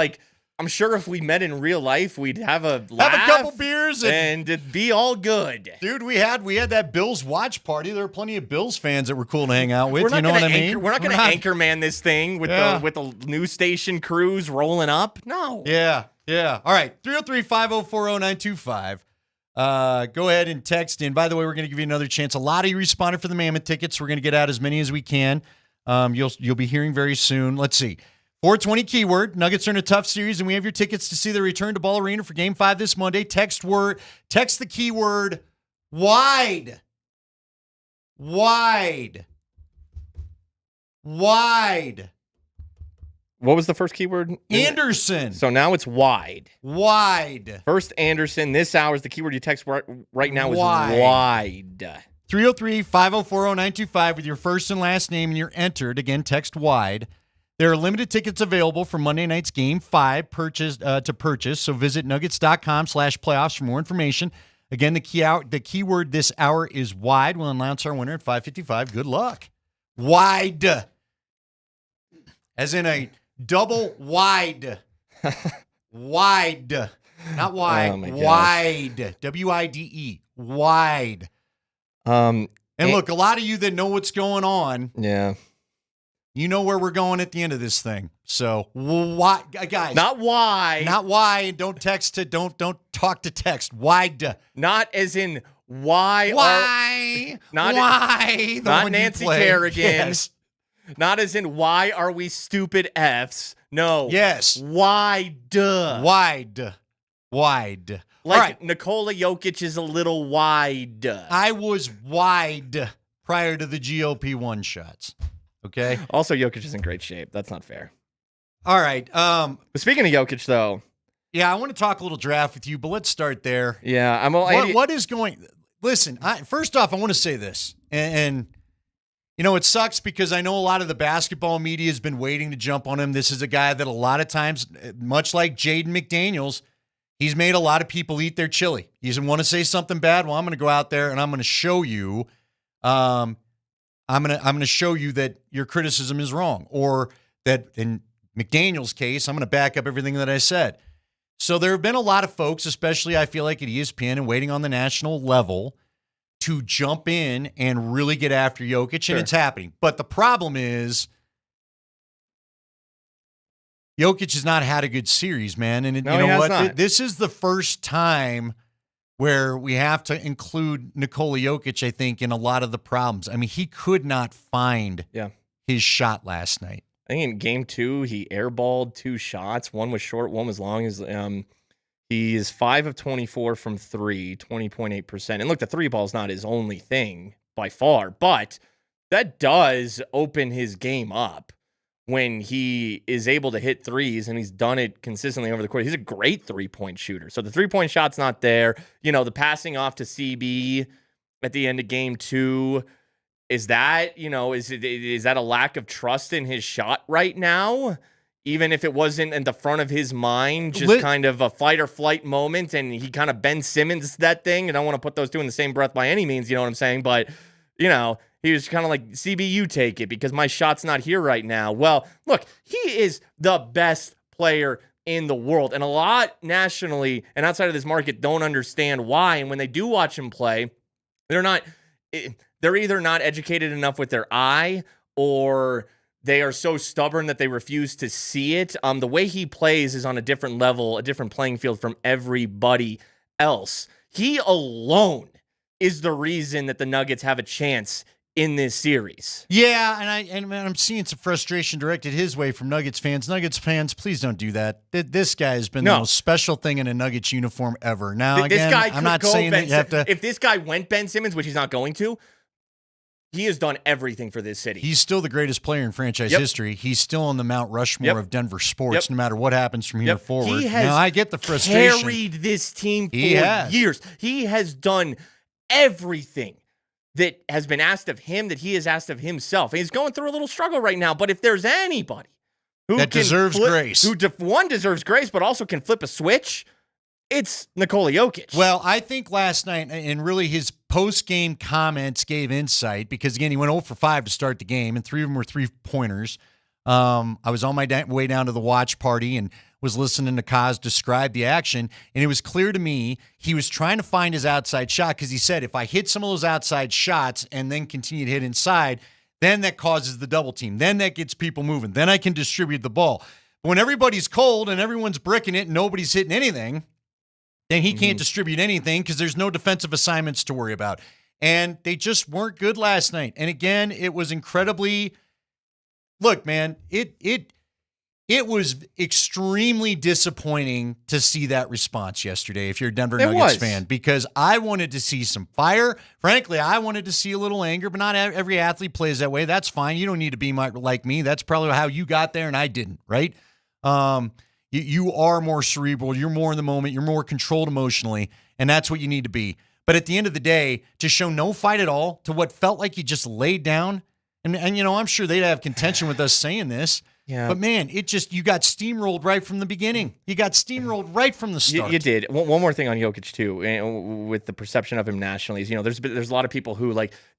I'm sure if we met in real life, we'd have a couple beers and it'd be all good. Dude, we had that Bills watch party. There were plenty of Bills fans that were cool to hang out with. You know what I mean? We're not going to anchorman this thing with the news station crews rolling up. No. Yeah. All right, 303-504-0925. Go ahead and text in. By the way, we're going to give you another chance. A lot of you responded for the Mammoth tickets. We're going to get out as many as we can. You'll be hearing very soon. Let's see. 420 keyword. Nuggets are in a tough series, and we have your tickets to see the return to Ball Arena for Game 5 this Monday. Text the keyword wide. Wide. Wide. What was the first keyword? Anderson. So now it's wide. Wide. First Anderson. This hour is the keyword you text right now is wide. 303-504-0925 with your first and last name, and you're entered. Again, text wide. There are limited tickets available for Monday night's Game 5 to purchase, so visit nuggets.com/playoffs for more information. Again, the keyword this hour is wide. We'll announce our winner at 5:55. Good luck. Wide. As in a double wide. Wide. Not wide. Oh my gosh. Wide. W-I-D-E. Wide. And look, a lot of you that know what's going on. Yeah. You know where we're going at the end of this thing. So, why, guys? Not why. Not why. Don't text to. Don't talk to text. Wide. Not as in why. Why? Not why? Not Nancy Kerrigan. Yes. Not as in why are we stupid Fs? No. Yes. Wide. Wide. Like right. Nikola Jokic is a little wide. I was wide prior to the GOP one shots. Okay. Also, Jokic is in great shape. That's not fair. All right. But speaking of Jokic, though. Yeah, I want to talk a little draft with you, but let's start there. Yeah. What is going... Listen, first off, I want to say this. And you know, it sucks because I know a lot of the basketball media has been waiting to jump on him. This is a guy that a lot of times, much like Jaden McDaniels, he's made a lot of people eat their chili. He doesn't want to say something bad. Well, I'm going to go out there and I'm going to show you... I'm gonna show you that your criticism is wrong, or that in McDaniel's case, I'm gonna back up everything that I said. So there have been a lot of folks, especially I feel like at ESPN and waiting on the national level, to jump in and really get after Jokic, and it's happening. But the problem is, Jokic has not had a good series, man. And you know what? This is the first time where we have to include Nikola Jokic, I think, in a lot of the problems. I mean, he could not find his shot last night. I think in game 2, he airballed 2 shots. One was short, one was long. He is 5 of 24 from 3, 20.8%. And look, the 3-ball is not his only thing by far, but that does open his game up when he is able to hit threes, and he's done it consistently over the course. He's a great 3-point shooter. So the 3-point shot's not there. You know, the passing off to CB at the end of game 2, is that, is that a lack of trust in his shot right now? Even if it wasn't in the front of his mind, just kind of a fight or flight moment, and he kind of Ben Simmons that thing. And I don't want to put those two in the same breath by any means, you know what I'm saying? But, He was kind of like, CB, you take it because my shot's not here right now. Well, look, he is the best player in the world. And a lot nationally and outside of this market don't understand why. And when they do watch him play, they're either not educated enough with their eye or they are so stubborn that they refuse to see it. The way he plays is on a different level, a different playing field from everybody else. He alone is the reason that the Nuggets have a chance in this series. Yeah, and I'm seeing some frustration directed his way from Nuggets fans. Nuggets fans, please don't do that. This guy has been the most special thing in a Nuggets uniform ever. Now, again, I'm not saying that you have to. If this guy went Ben Simmons, which he's not going to, he has done everything for this city. He's still the greatest player in franchise history. He's still on the Mount Rushmore of Denver sports, no matter what happens from here forward. He has I get the frustration. Carried this team for years. He has done everything that has been asked of him that he has asked of himself. And he's going through a little struggle right now, but if there's anybody who deserves grace, who one deserves grace, but also can flip a switch, it's Nikola Jokic. Well, I think last night, and really his post-game comments gave insight because, again, he went 0 for 5 to start the game, and 3 of them were three-pointers. I was on my way down to the watch party and was listening to Kaz describe the action, and it was clear to me he was trying to find his outside shot because he said, if I hit some of those outside shots and then continue to hit inside, then that causes the double team. Then that gets people moving. Then I can distribute the ball. But when everybody's cold and everyone's bricking it and nobody's hitting anything, then he can't distribute anything because there's no defensive assignments to worry about. And they just weren't good last night. And again, it was incredibly – look, man, it was extremely disappointing to see that response yesterday if you're a Denver Nuggets fan, because I wanted to see some fire. Frankly, I wanted to see a little anger, but not every athlete plays that way. That's fine. You don't need to be like me. That's probably how you got there, and I didn't, right? You are more cerebral. You're more in the moment. You're more controlled emotionally, and that's what you need to be. But at the end of the day, to show no fight at all, to what felt like you just laid down, and you know, I'm sure they'd have contention with us saying this. Yeah. But, man, you got steamrolled right from the beginning. You got steamrolled right from the start. You did. One more thing on Jokic, too, with the perception of him nationally. Is, there's a lot of people who,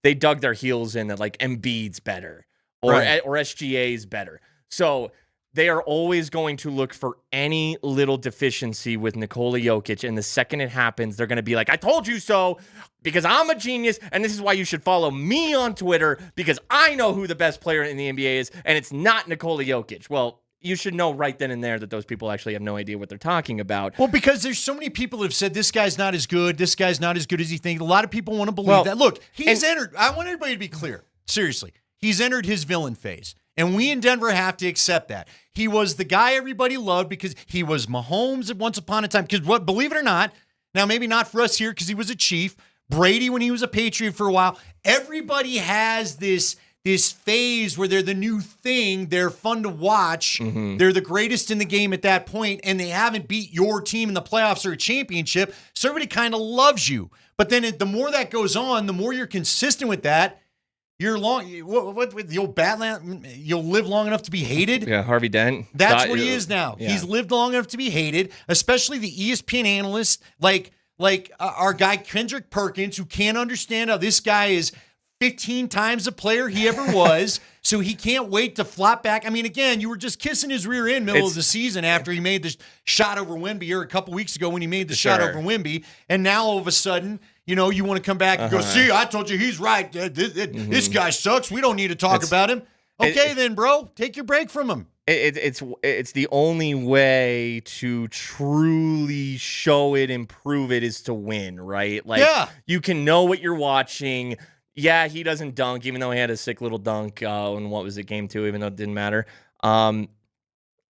they dug their heels in that, Embiid's better or SGA's better. So they are always going to look for any little deficiency with Nikola Jokic, and the second it happens, they're going to be like, I told you so, because I'm a genius, and this is why you should follow me on Twitter, because I know who the best player in the NBA is, and it's not Nikola Jokic. Well, you should know right then and there that those people actually have no idea what they're talking about. Well, because there's so many people that have said this guy's not as good as he thinks. A lot of people want to believe that. Look, he's entered. I want everybody to be clear. Seriously, he's entered his villain phase. And we in Denver have to accept that. He was the guy everybody loved because he was Mahomes at once upon a time. Because believe it or not, now maybe not for us here because he was a Chief, Brady when he was a Patriot for a while, everybody has this phase where they're the new thing. They're fun to watch. Mm-hmm. They're the greatest in the game at that point, and they haven't beat your team in the playoffs or a championship. So everybody kind of loves you. But then the more that goes on, the more you're consistent with that, you're what the old Batman, you'll live long enough to be hated. Yeah, Harvey Dent. That's what he is now. Yeah. He's lived long enough to be hated, especially the ESPN analysts like our guy Kendrick Perkins, who can't understand how this guy is 15 times the player he ever was, so he can't wait to flop back. I mean, again, you were just kissing his rear end middle of the season after he made the shot over Wemby, or a couple weeks ago when he made the shot over Wemby, and now all of a sudden, you want to come back and go, see, I told you he's right. This guy sucks. We don't need to talk about him. Okay, then, bro, take your break from him. It's the only way to truly show it and prove it is to win, right? You can know what you're watching. Yeah, he doesn't dunk, even though he had a sick little dunk in what was it, game 2, even though it didn't matter.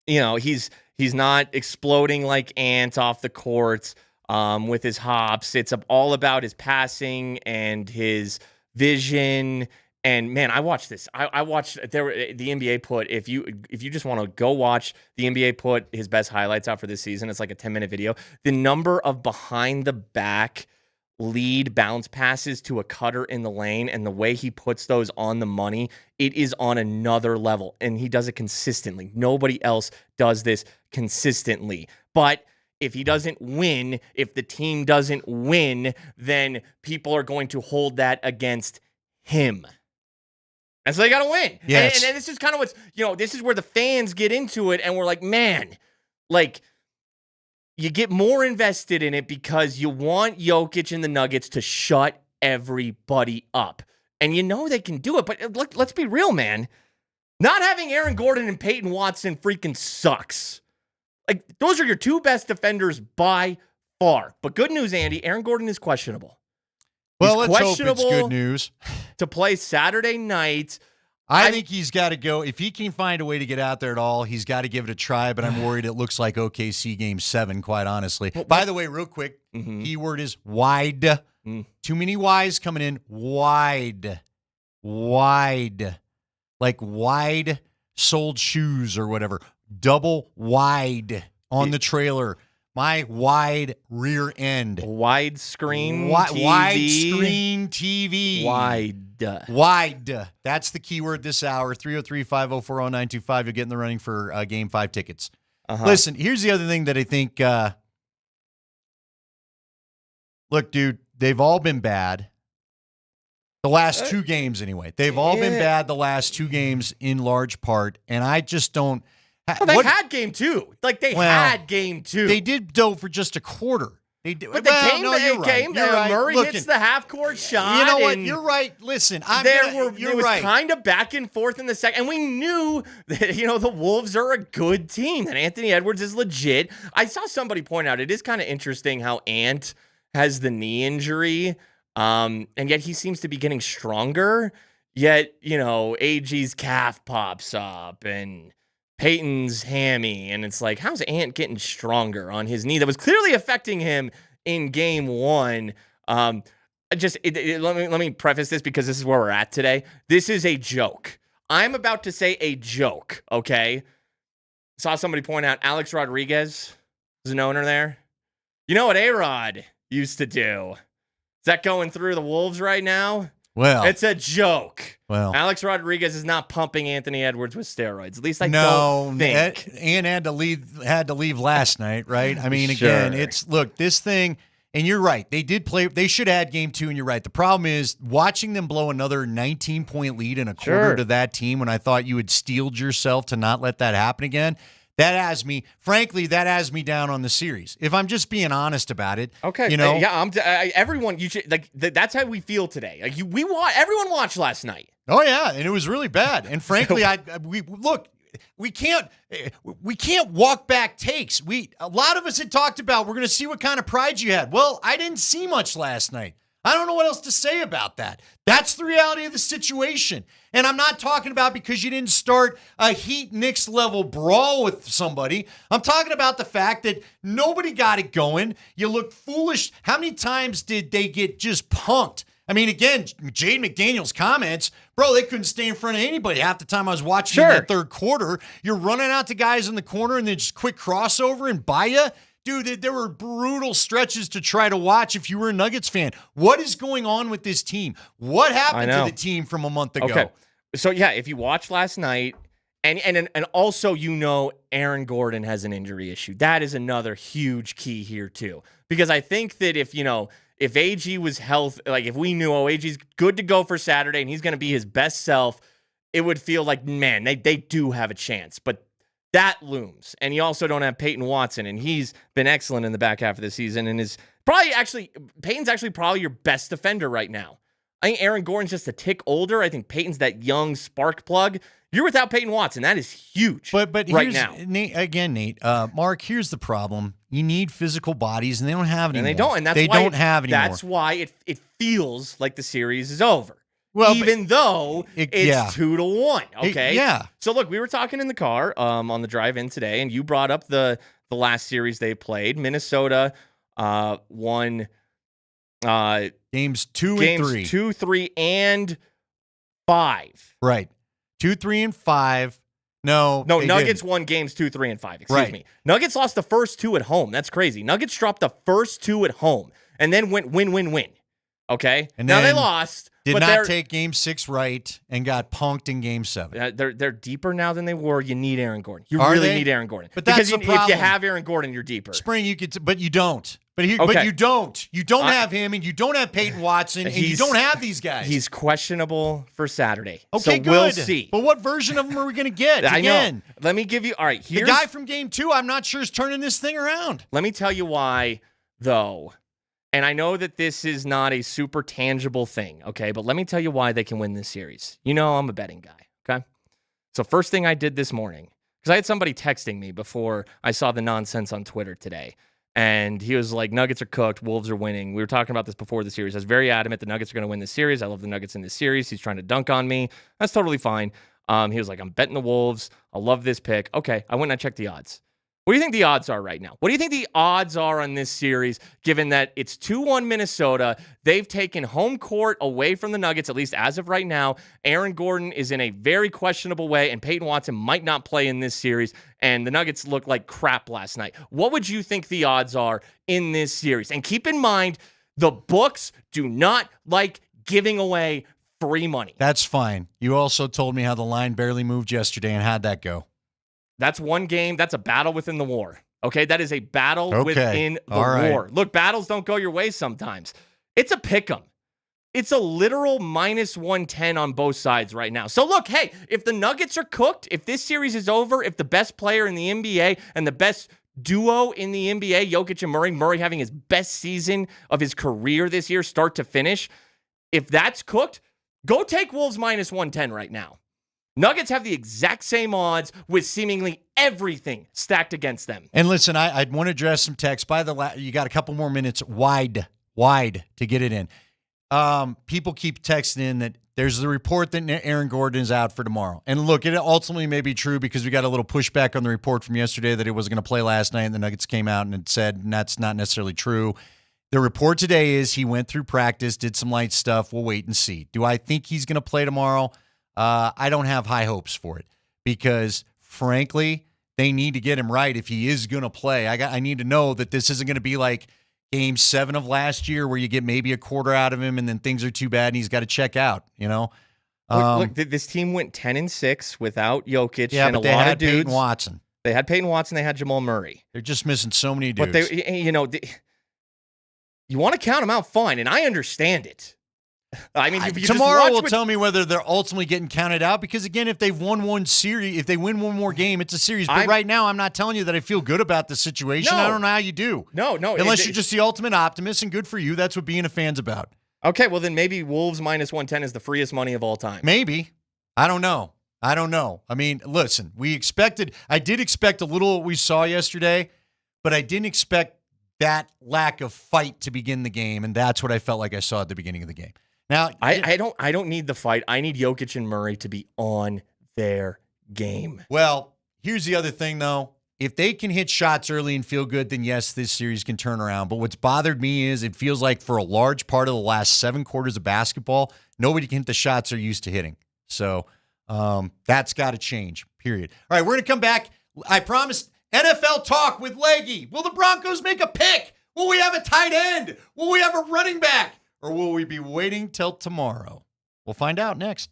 He's not exploding like Ant off the court with his hops. It's all about his passing and his vision. And man, I watched this. I watched the NBA put. If you just want to go watch, the NBA put his best highlights out for this season. It's like a 10-minute video. The number of behind the back lead bounce passes to a cutter in the lane, and the way he puts those on the money, it is on another level, and he does it consistently. Nobody else does this consistently. But if he doesn't win, if the team doesn't win, then people are going to hold that against him. And so they got to win. Yes. And this is kind of what's, this is where the fans get into it. And we're like, man, like, you get more invested in it because you want Jokic and the Nuggets to shut everybody up. And they can do it. But let's be real, man. Not having Aaron Gordon and Peyton Watson freaking sucks. Like, those are your two best defenders by far. But good news, Andy, Aaron Gordon is questionable. Well, let's hope it's good news. To play Saturday night. I think he's got to go. If he can find a way to get out there at all, he's got to give it a try, but I'm worried it looks like OKC Game 7, quite honestly. By the way, real quick, keyword is wide. Too many Y's coming in. Wide. Like wide soled shoes or whatever. Double wide on the trailer. My wide rear end. Widescreen TV. Widescreen TV. Wide. That's the keyword this hour. 303-504-0925. You'll get in the running for Game 5 tickets. Listen, here's the other thing that I think. Look, dude, they've all been bad. The last two games, anyway. They've all been bad the last two games in large part, and I just don't. Well, they had game 2. Like, they had game 2. They did, though, for just a quarter. They did. But you're right. Murray hits the half-court shot. You know what? You're right. Listen, it was kind of back and forth in the second. And we knew that, the Wolves are a good team, that Anthony Edwards is legit. I saw somebody point out, it is kind of interesting how Ant has the knee injury, and yet he seems to be getting stronger. Yet, AG's calf pops up, and Peyton's hammy, and it's like, how's Ant getting stronger on his knee that was clearly affecting him in game 1? Let me preface this because this is where we're at today. This is a joke. I'm about to say a joke, okay? Saw somebody point out Alex Rodriguez is an owner there. You know what A-Rod used to do? Is that going through the Wolves right now? Well, it's a joke. Well, Alex Rodriguez is not pumping Anthony Edwards with steroids. At least I don't think. Ant had to leave last night, right? I mean, again, this thing, and you're right. They did play. They should add game 2, and you're right. The problem is watching them blow another 19-point lead in a quarter to that team when I thought you had steeled yourself to not let that happen again. That has me down on the series. If I'm just being honest about it, okay, everyone, you should that's how we feel today. Like everyone watched last night. Oh yeah, and it was really bad. And frankly, we can't walk back takes. A lot of us had talked about we're going to see what kind of pride you had. Well, I didn't see much last night. I don't know what else to say about that. That's the reality of the situation. And I'm not talking about because you didn't start a Heat Knicks level brawl with somebody. I'm talking about the fact that nobody got it going. You look foolish. How many times did they get just punked? I mean, again, Jaden McDaniels' comments, bro, they couldn't stay in front of anybody half the time I was watching in that third quarter. You're running out to guys in the corner and then just quick crossover and buy you. Dude, there were brutal stretches to try to watch if you were a Nuggets fan. What is going on with this team? What happened to the team from a month ago? Okay. So, yeah, if you watched last night, and also Aaron Gordon has an injury issue. That is another huge key here, too. Because I think that if AG was healthy, like if we knew, AG's good to go for Saturday and he's going to be his best self, it would feel like, man, they do have a chance. But that looms. And you also don't have Peyton Watson, and he's been excellent in the back half of the season and is Peyton's actually probably your best defender right now. I think Aaron Gordon's just a tick older. I think Peyton's that young spark plug. You're without Peyton Watson. That is huge but right now. Nate, Mark, here's the problem. You need physical bodies, and they don't have any. And they don't. And they don't have anymore. That's why it feels like the series is over. Well, even though it's 2-1. Okay. Yeah. So look, we were talking in the car on the drive in today, and you brought up the last series they played. Minnesota won games 2 and 3. 2, 3, and 5. Right. 2, 3, and 5. No, Nuggets won games 2, 3, and 5. Excuse me. Nuggets lost the first 2 at home. That's crazy. Nuggets dropped the first 2 at home and then went win. Okay. And now they lost. Did not take game 6 right and got punked in game 7. They're deeper now than they were. You need Aaron Gordon. You Are really they? need Aaron Gordon. But that's the problem. If you have Aaron Gordon, you're deeper. Spring, but you don't. But you don't. You don't have him, and you don't have Peyton Watson, and you don't have these guys. He's questionable for Saturday. Okay, so good. We'll see. But what version of him are we going to get? I Again, know. Let me give you. All right, the guy from Game 2, I'm not sure is turning this thing around. Let me tell you why, though. And I know that this is not a super tangible thing, okay? But let me tell you why they can win this series. You know I'm a betting guy, okay? So first thing I did this morning, because I had somebody texting me before I saw the nonsense on Twitter today. And he was like, Nuggets are cooked. Wolves are winning. We were talking about this before the series. I was very adamant the Nuggets are going to win this series. I love the Nuggets in this series. He's trying to dunk on me. That's totally fine. He was like, I'm betting the Wolves. I love this pick. Okay, I went and I checked the odds. What do you think the odds are right now? What do you think the odds are on this series, given that it's 2-1 Minnesota? They've taken home court away from the Nuggets, at least as of right now. Aaron Gordon is in a very questionable way, and Peyton Watson might not play in this series, and the Nuggets looked like crap last night. What would you think the odds are in this series? And keep in mind, the books do not like giving away free money. That's fine. You also told me how the line barely moved yesterday, and how'd that go? That's one game. That's a battle within the war. Okay, that is a battle within the war. Look, battles don't go your way sometimes. It's a pick 'em. It's a literal minus 110 on both sides right now. So look, hey, if the Nuggets are cooked, if this series is over, if the best player in the NBA and the best duo in the NBA, Jokic and Murray having his best season of his career this year, start to finish, if that's cooked, go take Wolves minus 110 right now. Nuggets have the exact same odds with seemingly everything stacked against them. And listen, I'd want to address some text. You got a couple more minutes wide to get it in. People keep texting in that there's the report that Aaron Gordon is out for tomorrow. And look, it ultimately may be true because we got a little pushback on the report from yesterday that he wasn't going to play last night, and the Nuggets came out and it said that's not necessarily true. The report today is he went through practice, did some light stuff. We'll wait and see. Do I think he's going to play tomorrow? I don't have high hopes for it because, frankly, they need to get him right if he is going to play. I need to know that this isn't going to be like Game 7 of last year where you get maybe a quarter out of him and then things are too bad and he's got to check out, you know? Look, this team went 10-6 without Jokic and a they lot had of dudes. Peyton Watson. They had Peyton Watson. They had Jamal Murray. They're just missing so many dudes. But you want to count them out, fine, and I understand it. I mean, tomorrow will tell me whether they're ultimately getting counted out because, again, if they've won one series, if they win one more game, it's a series. But right now, I'm not telling you that I feel good about the situation. I don't know how you do. No. Unless you're just the ultimate optimist, and good for you. That's what being a fan's about. Okay, well, then maybe Wolves minus 110 is the freest money of all time. Maybe. I don't know. I mean, listen, I did expect a little what we saw yesterday, but I didn't expect that lack of fight to begin the game, and that's what I felt like I saw at the beginning of the game. Now, I don't need the fight. I need Jokic and Murray to be on their game. Well, here's the other thing, though. If they can hit shots early and feel good, then yes, this series can turn around. But what's bothered me is it feels like for a large part of the last 7 quarters of basketball, nobody can hit the shots they're used to hitting. So that's got to change, period. All right, we're going to come back. I promised NFL talk with Leggy. Will the Broncos make a pick? Will we have a tight end? Will we have a running back? Or will we be waiting till tomorrow? We'll find out next.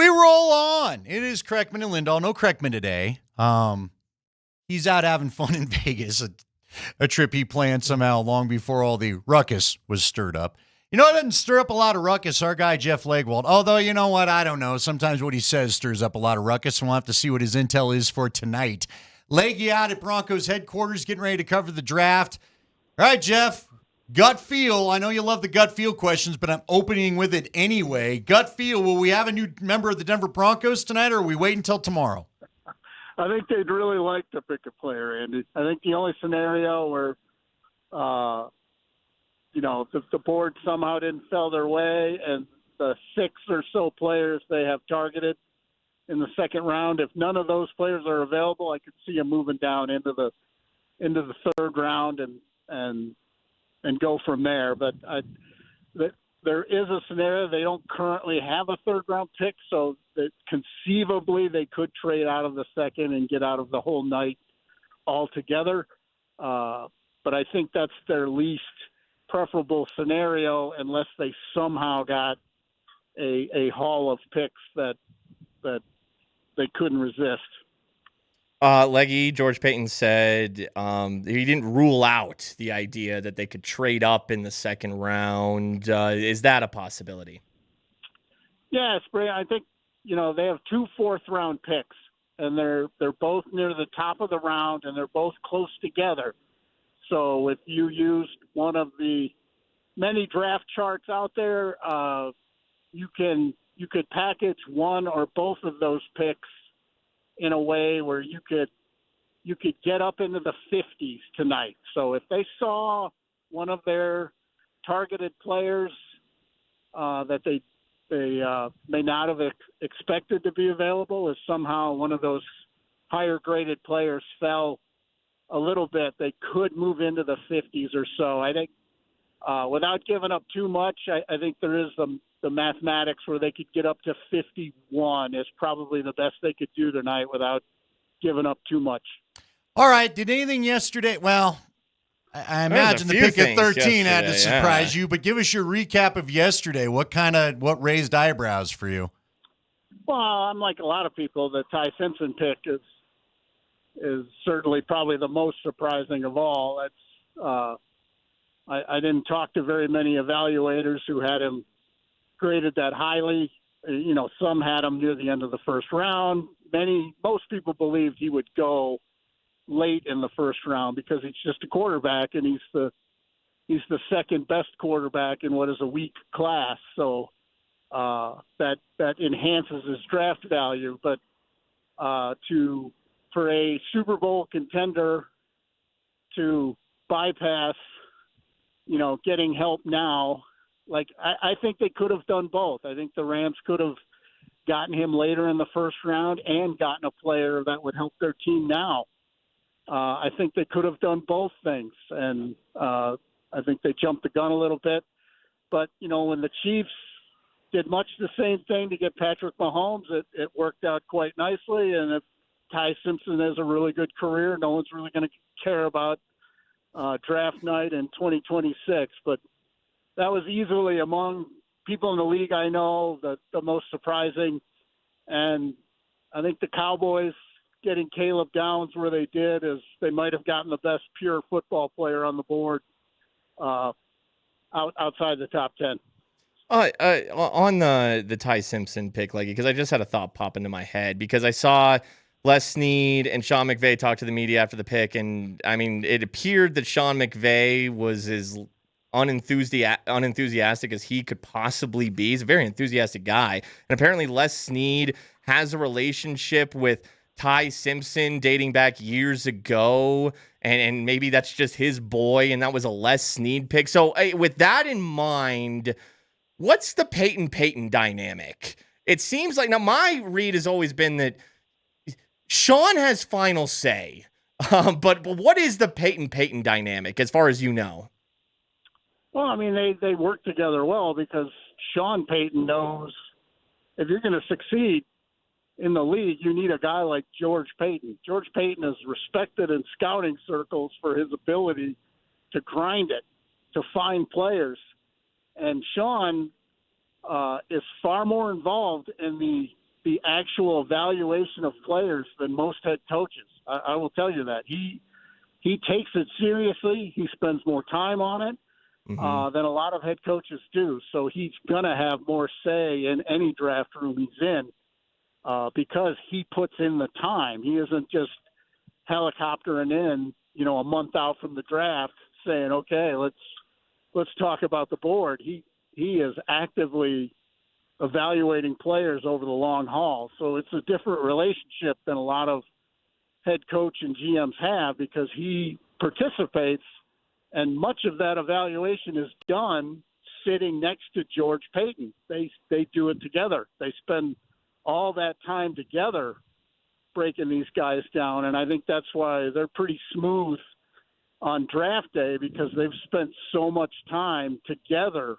We roll on. It is Kreckman and Lindahl. No Kreckman today. He's out having fun in Vegas, a trip he planned somehow long before all the ruckus was stirred up. You know, it doesn't stir up a lot of ruckus, our guy Jeff Legwold. Although, you know what? I don't know. Sometimes what he says stirs up a lot of ruckus, and we'll have to see what his intel is for tonight. Leggy out at Broncos headquarters, getting ready to cover the draft. All right, Jeff. Gut feel. I know you love the gut feel questions, but I'm opening with it anyway. Gut feel. Will we have a new member of the Denver Broncos tonight, or are we waiting until tomorrow? I think they'd really like to pick a player, Andy. I think the only scenario where, if the board somehow didn't fell their way and the 6 or so players they have targeted in the second round, if none of those players are available, I could see them moving down into the third round and go from there. But there is a scenario they don't currently have a third-round pick, so that conceivably they could trade out of the second and get out of the whole night altogether. But I think that's their least preferable scenario unless they somehow got a haul of picks that they couldn't resist. Leggy, George Payton said he didn't rule out the idea that they could trade up in the second round. Is that a possibility? Yes, I think they have 2 fourth-round picks, and they're both near the top of the round, and they're both close together. So if you used one of the many draft charts out there, you could package one or both of those picks in a way where you could get up into the 50s tonight. So if they saw one of their targeted players that they may not have expected to be available, if somehow one of those higher graded players fell a little bit, they could move into the 50s or so. I think without giving up too much, I think there is the mathematics where they could get up to 51 is probably the best they could do tonight without giving up too much. All right. Did anything yesterday? Well, I imagine the pick at 13 had to surprise you, but give us your recap of yesterday. What raised eyebrows for you? Well, I'm like a lot of people. The Ty Simpson pick is certainly probably the most surprising of all. That's I didn't talk to very many evaluators who had him graded that highly. Some had him near the end of the first round. Most people believed he would go late in the first round because he's just a quarterback, and he's the second best quarterback in what is a weak class. So that enhances his draft value. But for a Super Bowl contender to bypass, getting help now, I think they could have done both. I think the Rams could have gotten him later in the first round and gotten a player that would help their team now. I think they could have done both things, and I think they jumped the gun a little bit. But, when the Chiefs did much the same thing to get Patrick Mahomes, it worked out quite nicely. And if Ty Simpson has a really good career, no one's really going to care about draft night in 2026. But that was easily among people in the league I know the most surprising. And I think the Cowboys getting Caleb Downs where they did is they might have gotten the best pure football player on the board outside the top 10. On the Ty Simpson pick, because I just had a thought pop into my head because I saw Les Snead and Sean McVay talk to the media after the pick, and it appeared that Sean McVay was as unenthusiastic as he could possibly be. He's a very enthusiastic guy, and apparently Les Snead has a relationship with Ty Simpson dating back years ago, and maybe that's just his boy, and that was a Les Snead pick. So with that in mind, what's the Peyton dynamic? It seems like, now my read has always been that Sean has final say, but what is the Peyton dynamic as far as you know? Well, they work together well because Sean Payton knows if you're going to succeed in the league, you need a guy like George Payton. George Payton is respected in scouting circles for his ability to grind it, to find players. And Sean is far more involved in the the actual evaluation of players than most head coaches. I will tell you that. He takes it seriously. He spends more time on it than a lot of head coaches do. So he's going to have more say in any draft room he's in because he puts in the time. He isn't just helicoptering in, a month out from the draft saying, okay, let's talk about the board. He is actively evaluating players over the long haul. So it's a different relationship than a lot of head coach and GMs have because he participates, and much of that evaluation is done sitting next to George Payton. They do it together. They spend all that time together breaking these guys down, and I think that's why they're pretty smooth on draft day because they've spent so much time together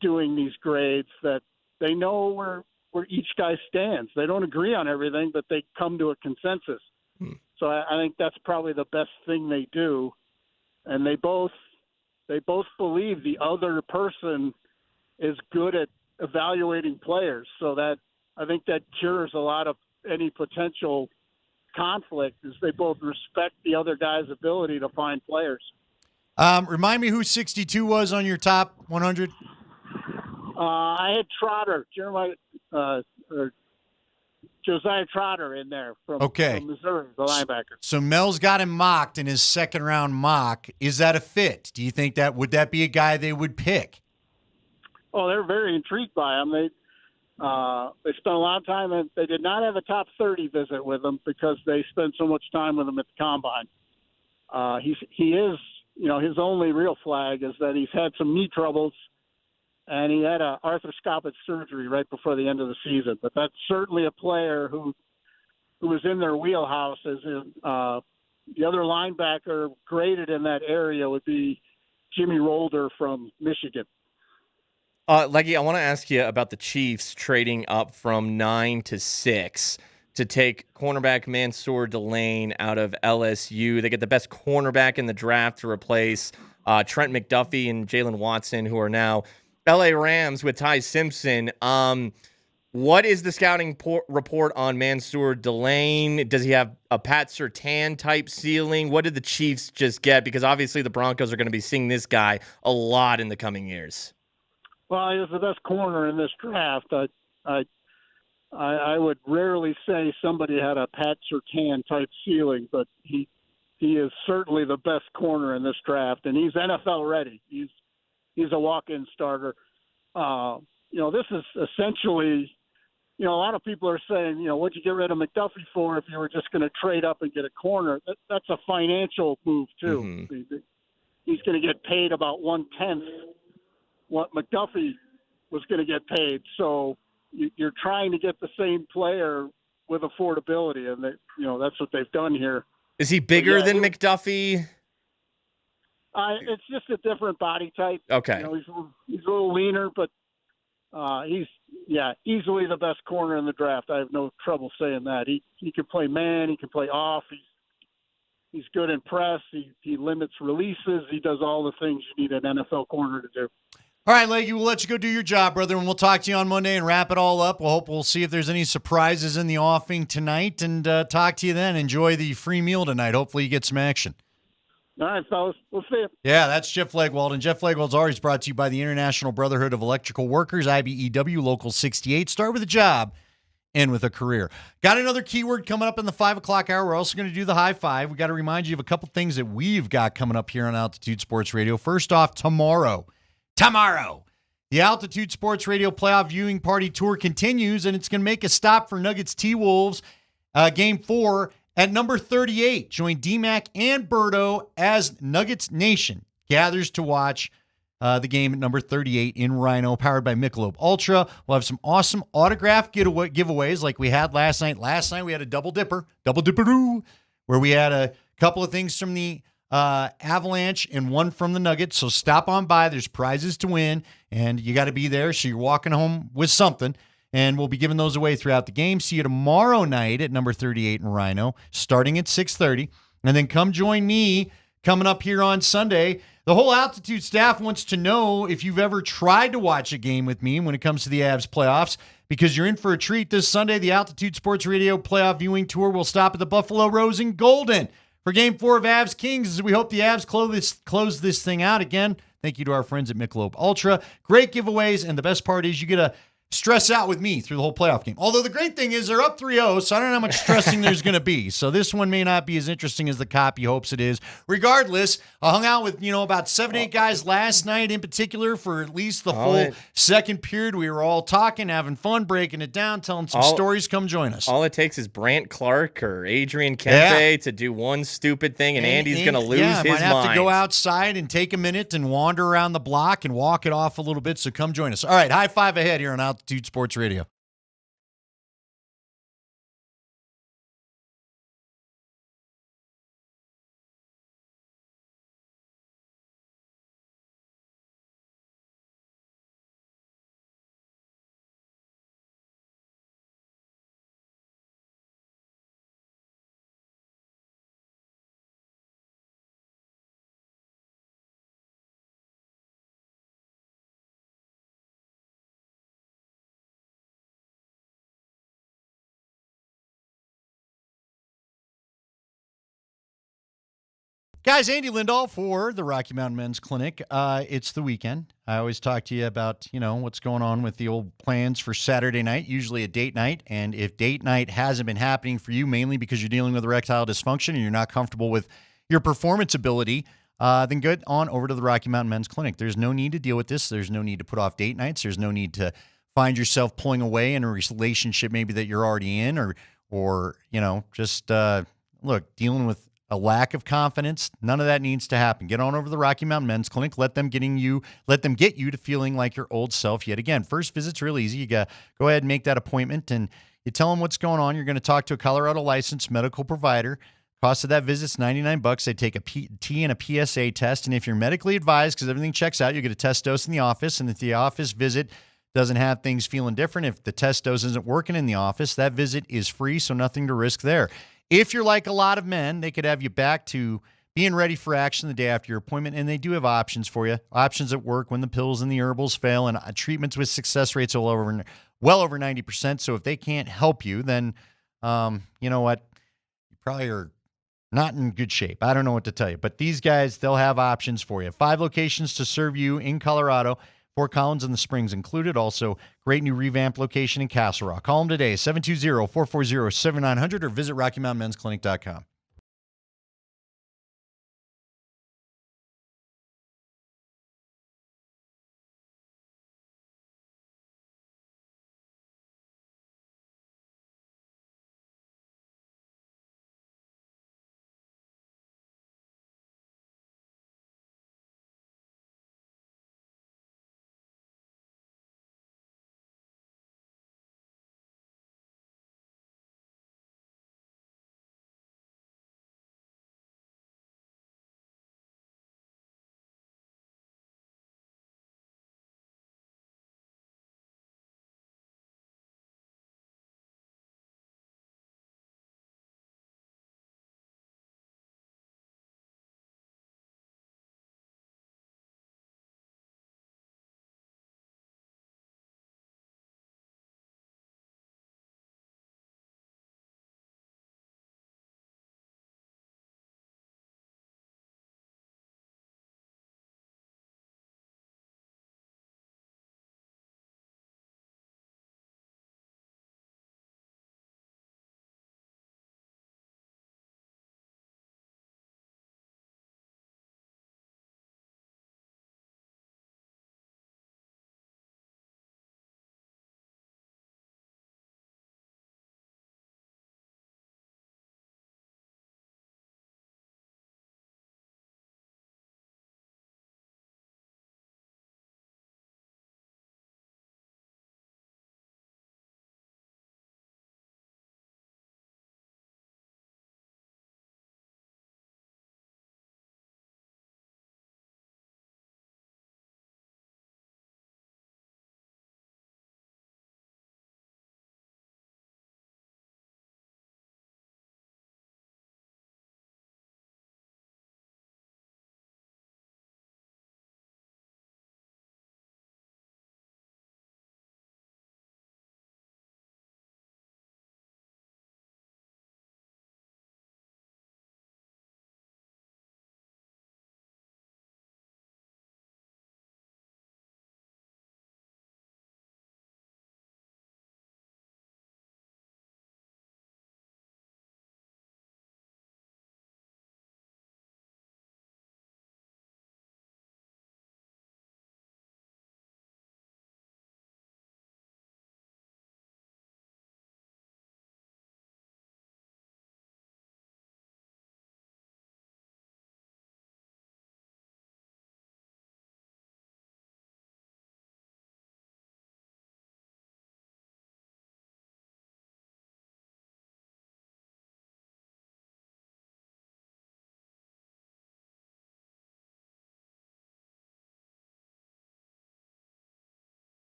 doing these grades that they know where each guy stands. They don't agree on everything, but they come to a consensus. So I think that's probably the best thing they do. And they both believe the other person is good at evaluating players. So that I think that cures a lot of any potential conflict is they both respect the other guy's ability to find players. Remind me who 62 was on your top 100? I had Trotter, Josiah Trotter in there from Missouri, the linebacker. So Mel's got him mocked in his second-round mock. Is that a fit? Do you think would that be a guy they would pick? Oh, they're very intrigued by him. They spent a lot of time, and they did not have a top 30 visit with him because they spent so much time with him at the combine. He is, his only real flag is that he's had some knee troubles, and he had a arthroscopic surgery right before the end of the season. But that's certainly a player who was in their wheelhouse. The other linebacker graded in that area would be Jimmy Rolder from Michigan. Leggy, I want to ask you about the Chiefs trading up from 9 to 6 to take cornerback Mansour Delane out of LSU. They get the best cornerback in the draft to replace Trent McDuffie and Jalen Watson, who are now LA Rams with Ty Simpson. What is the scouting report on Mansour Delane? Does he have a Pat Surtain type ceiling? What did the Chiefs just get? Because obviously the Broncos are going to be seeing this guy a lot in the coming years. Well, he was the best corner in this draft. I would rarely say somebody had a Pat Surtain type ceiling, but he is certainly the best corner in this draft, and he's NFL ready. He's a walk-in starter. This is essentially, a lot of people are saying, what'd you get rid of McDuffie for if you were just going to trade up and get a corner? That's a financial move, too. Mm-hmm. He's going to get paid about 1/10 what McDuffie was going to get paid. So you're trying to get the same player with affordability, and that's what they've done here. Is he bigger than McDuffie? It's just a different body type. Okay. He's a little leaner, but he's easily the best corner in the draft. I have no trouble saying that. He can play man, he can play off. He's good in press. He limits releases. He does all the things you need an NFL corner to do. All right, Leggy, we'll let you go do your job, brother, and we'll talk to you on Monday and wrap it all up. We'll see if there's any surprises in the offing tonight and talk to you then. Enjoy the free meal tonight. Hopefully you get some action. All right, fellas. We'll see you. Yeah, that's Jeff Legwold. And Jeff Legwold's always brought to you by the International Brotherhood of Electrical Workers, IBEW, Local 68. Start with a job, end with a career. Got another keyword coming up in the 5 o'clock hour. We're also going to do the high five. We got to remind you of a couple things that we've got coming up here on Altitude Sports Radio. First off, tomorrow, the Altitude Sports Radio Playoff Viewing Party Tour continues, and it's going to make a stop for Nuggets T-Wolves Game 4 at number 38. Join DMac and Berto as Nuggets Nation gathers to watch the game at number 38 in Rhino, powered by Michelob Ultra. We'll have some awesome autograph giveaways like we had last night. Last night we had a double dipper-oo, where we had a couple of things from the Avalanche and one from the Nuggets. So stop on by. There's prizes to win, and you got to be there. So you're walking home with something, and we'll be giving those away throughout the game. See you tomorrow night at number 38 in Rhino, starting at 6:30. And then come join me coming up here on Sunday. The whole Altitude staff wants to know if you've ever tried to watch a game with me when it comes to the Avs playoffs, because you're in for a treat this Sunday. The Altitude Sports Radio playoff viewing tour will stop at the Buffalo Rose in Golden for Game 4 of Avs Kings, as we hope the Avs close this thing out again. Thank you to our friends at Michelob Ultra. Great giveaways, and the best part is you get to stress out with me through the whole playoff game. Although the great thing is they're up 3-0, so I don't know how much stressing there's going to be. So this one may not be as interesting as the copy hopes it is. Regardless, I hung out with, about 7, 8 guys last night in particular for at least the full second period. We were all talking, having fun, breaking it down, telling some stories. Come join us. All it takes is Brant Clark or Adrian Kempe to do one stupid thing, and Andy's going to lose his mind. Might have to go outside and take a minute and wander around the block and walk it off a little bit, so come join us. All right, high five ahead here on Altitude Sports Radio. Guys, Andy Lindahl for the Rocky Mountain Men's Clinic. It's the weekend. I always talk to you about, what's going on with the old plans for Saturday night, usually a date night. And if date night hasn't been happening for you, mainly because you're dealing with erectile dysfunction and you're not comfortable with your performance ability, then get on over to the Rocky Mountain Men's Clinic. There's no need to deal with this. There's no need to put off date nights. There's no need to find yourself pulling away in a relationship maybe that you're already in or just dealing with a lack of confidence. None of that needs to happen. Get on over to the Rocky Mountain Men's Clinic. Let them get you to feeling like your old self yet again. First visit's real easy. You go ahead and make that appointment, and you tell them what's going on. You're going to talk to a Colorado licensed medical provider. Cost of that visit's $99. They take a PT and a PSA test, and if you're medically advised, because everything checks out, you get a test dose in the office, and if the office visit doesn't have things feeling different, if the test dose isn't working in the office, that visit is free, so nothing to risk there. If you're like a lot of men, they could have you back to being ready for action the day after your appointment, and they do have options for you. Options at work when the pills and the herbals fail, and treatments with success rates are well over 90%. So if they can't help you, then you know what? You probably are not in good shape. I don't know what to tell you. But these guys, they'll have options for you. 5 locations to serve you in Colorado. Fort Collins and the Springs included. Also, great new revamped location in Castle Rock. Call them today, 720-440-7900, or visit RockyMountainMen'sClinic.com.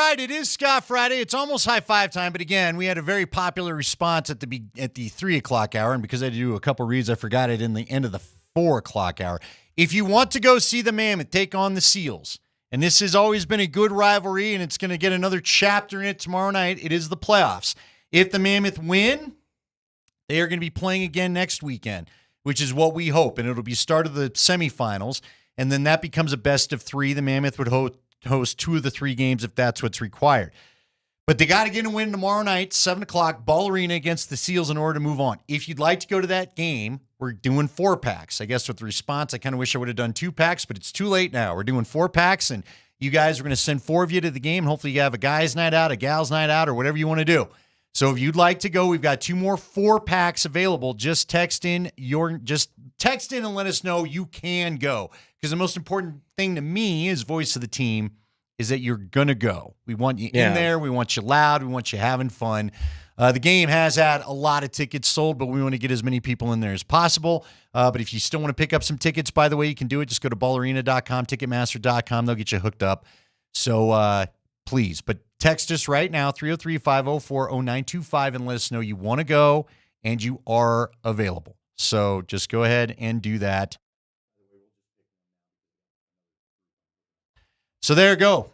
right, it is Scott Friday. It's almost high five time, but again, we had a very popular response at the 3 o'clock hour, and because I had to do a couple reads, I forgot it in the end of the 4 o'clock hour. If you want to go see the Mammoth take on the Seals, and this has always been a good rivalry, and it's going to get another chapter in it tomorrow night, it is the playoffs. If the Mammoth win, they are going to be playing again next weekend, which is what we hope, and it'll be start of the semifinals, and then that becomes a best of 3. The Mammoth would host 2 of the 3 games if that's what's required. But they got to get a win tomorrow night, 7 o'clock, Ball Arena against the Seals in order to move on. If you'd like to go to that game, we're doing 4-packs. I guess with the response, I kind of wish I would have done 2-packs, but it's too late now. We're doing 4-packs, and you guys are going to send 4 of you to the game. Hopefully you have a guy's night out, a gal's night out, or whatever you want to do. So if you'd like to go, we've got 2 more 4-packs available. Just text in and let us know you can go. Because the most important thing to me as voice of the team is that you're going to go. We want you in there. We want you loud. We want you having fun. The game has had a lot of tickets sold, but we want to get as many people in there as possible. But if you still want to pick up some tickets, by the way, you can do it. Just go to ballarena.com, ticketmaster.com. They'll get you hooked up. So please, but text us right now, 303-504-0925, and let us know you want to go and you are available. So just go ahead and do that. So there you go.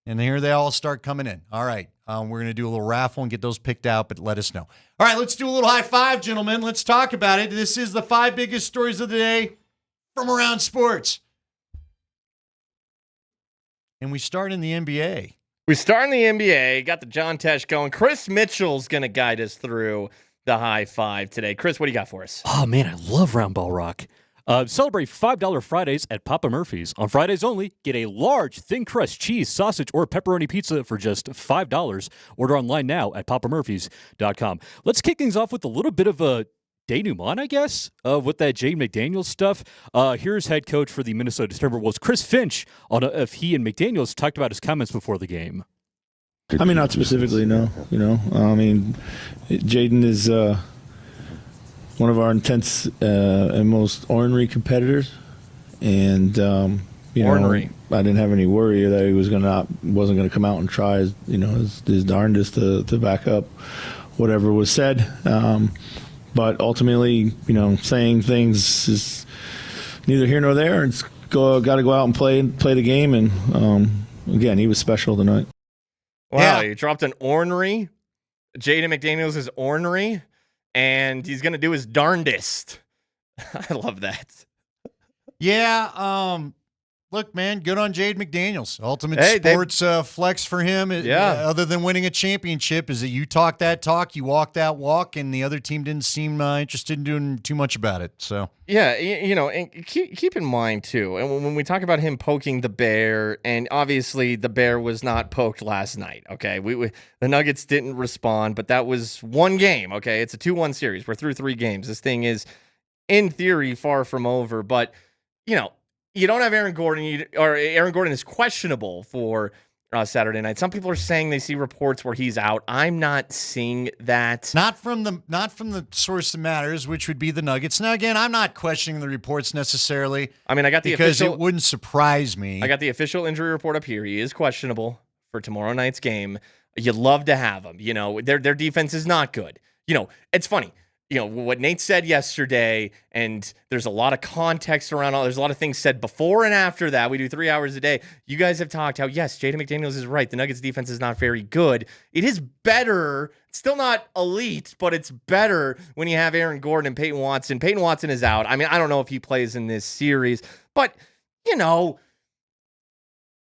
And here they all start coming in. All right. We're going to do a little raffle and get those picked out, but let us know. All right, let's do a little high five, gentlemen. Let's talk about it. This is the 5 biggest stories of the day from around sports. And we start in the NBA. We start in the NBA. Got the John Tesh going. Chris Mitchell's going to guide us through the high five today. Chris, what do you got for us? Oh, man, I love round ball rock. Celebrate $5 Fridays at Papa Murphy's. On Fridays only, get a large thin crust cheese, sausage, or pepperoni pizza for just $5. Order online now at papamurphys.com. Let's kick things off with a little bit of a denouement, I guess, with that Jaden McDaniels stuff. Here's head coach for the Minnesota Timberwolves, Chris Finch, on if he and McDaniels talked about his comments before the game. I mean, not specifically, no. I mean, Jaden is one of our intense and most ornery competitors, and ornery. I didn't have any worry that he wasn't going to come out and try his darndest to back up whatever was said. But ultimately, saying things is neither here nor there. It's got to go out and play the game. And again, he was special tonight. Wow, you dropped an ornery. Jaden McDaniels is ornery, and he's going to do his darndest. I love that. Yeah. Look, man, good on Jaden McDaniels. Ultimate sports flex for him. Other than winning a championship, is that you talk that talk, you walk that walk, and the other team didn't seem interested in doing too much about it. So yeah, and keep in mind too, and when we talk about him poking the bear, and obviously the bear was not poked last night. Okay, the Nuggets didn't respond, but that was one game. Okay, it's a 2-1 series. We're through 3 games. This thing is, in theory, far from over. But you don't have Aaron Gordon, or Aaron Gordon is questionable for Saturday night. Some people are saying they see reports where he's out. I'm not seeing that. Not from the source that matters, which would be the Nuggets. Now, again, I'm not questioning the reports necessarily. I mean, I got the because official, it wouldn't surprise me. I got the official injury report up here. He is questionable for tomorrow night's game. You'd love to have him. Their defense is not good. It's funny. What Nate said yesterday, and there's a lot of context around there's a lot of things said before and after that. We do 3 hours a day. You guys have talked how, yes, Jaden McDaniels is right. The Nuggets defense is not very good. It is better. It's still not elite, but it's better when you have Aaron Gordon and Peyton Watson. Peyton Watson is out. I mean, I don't know if he plays in this series, but,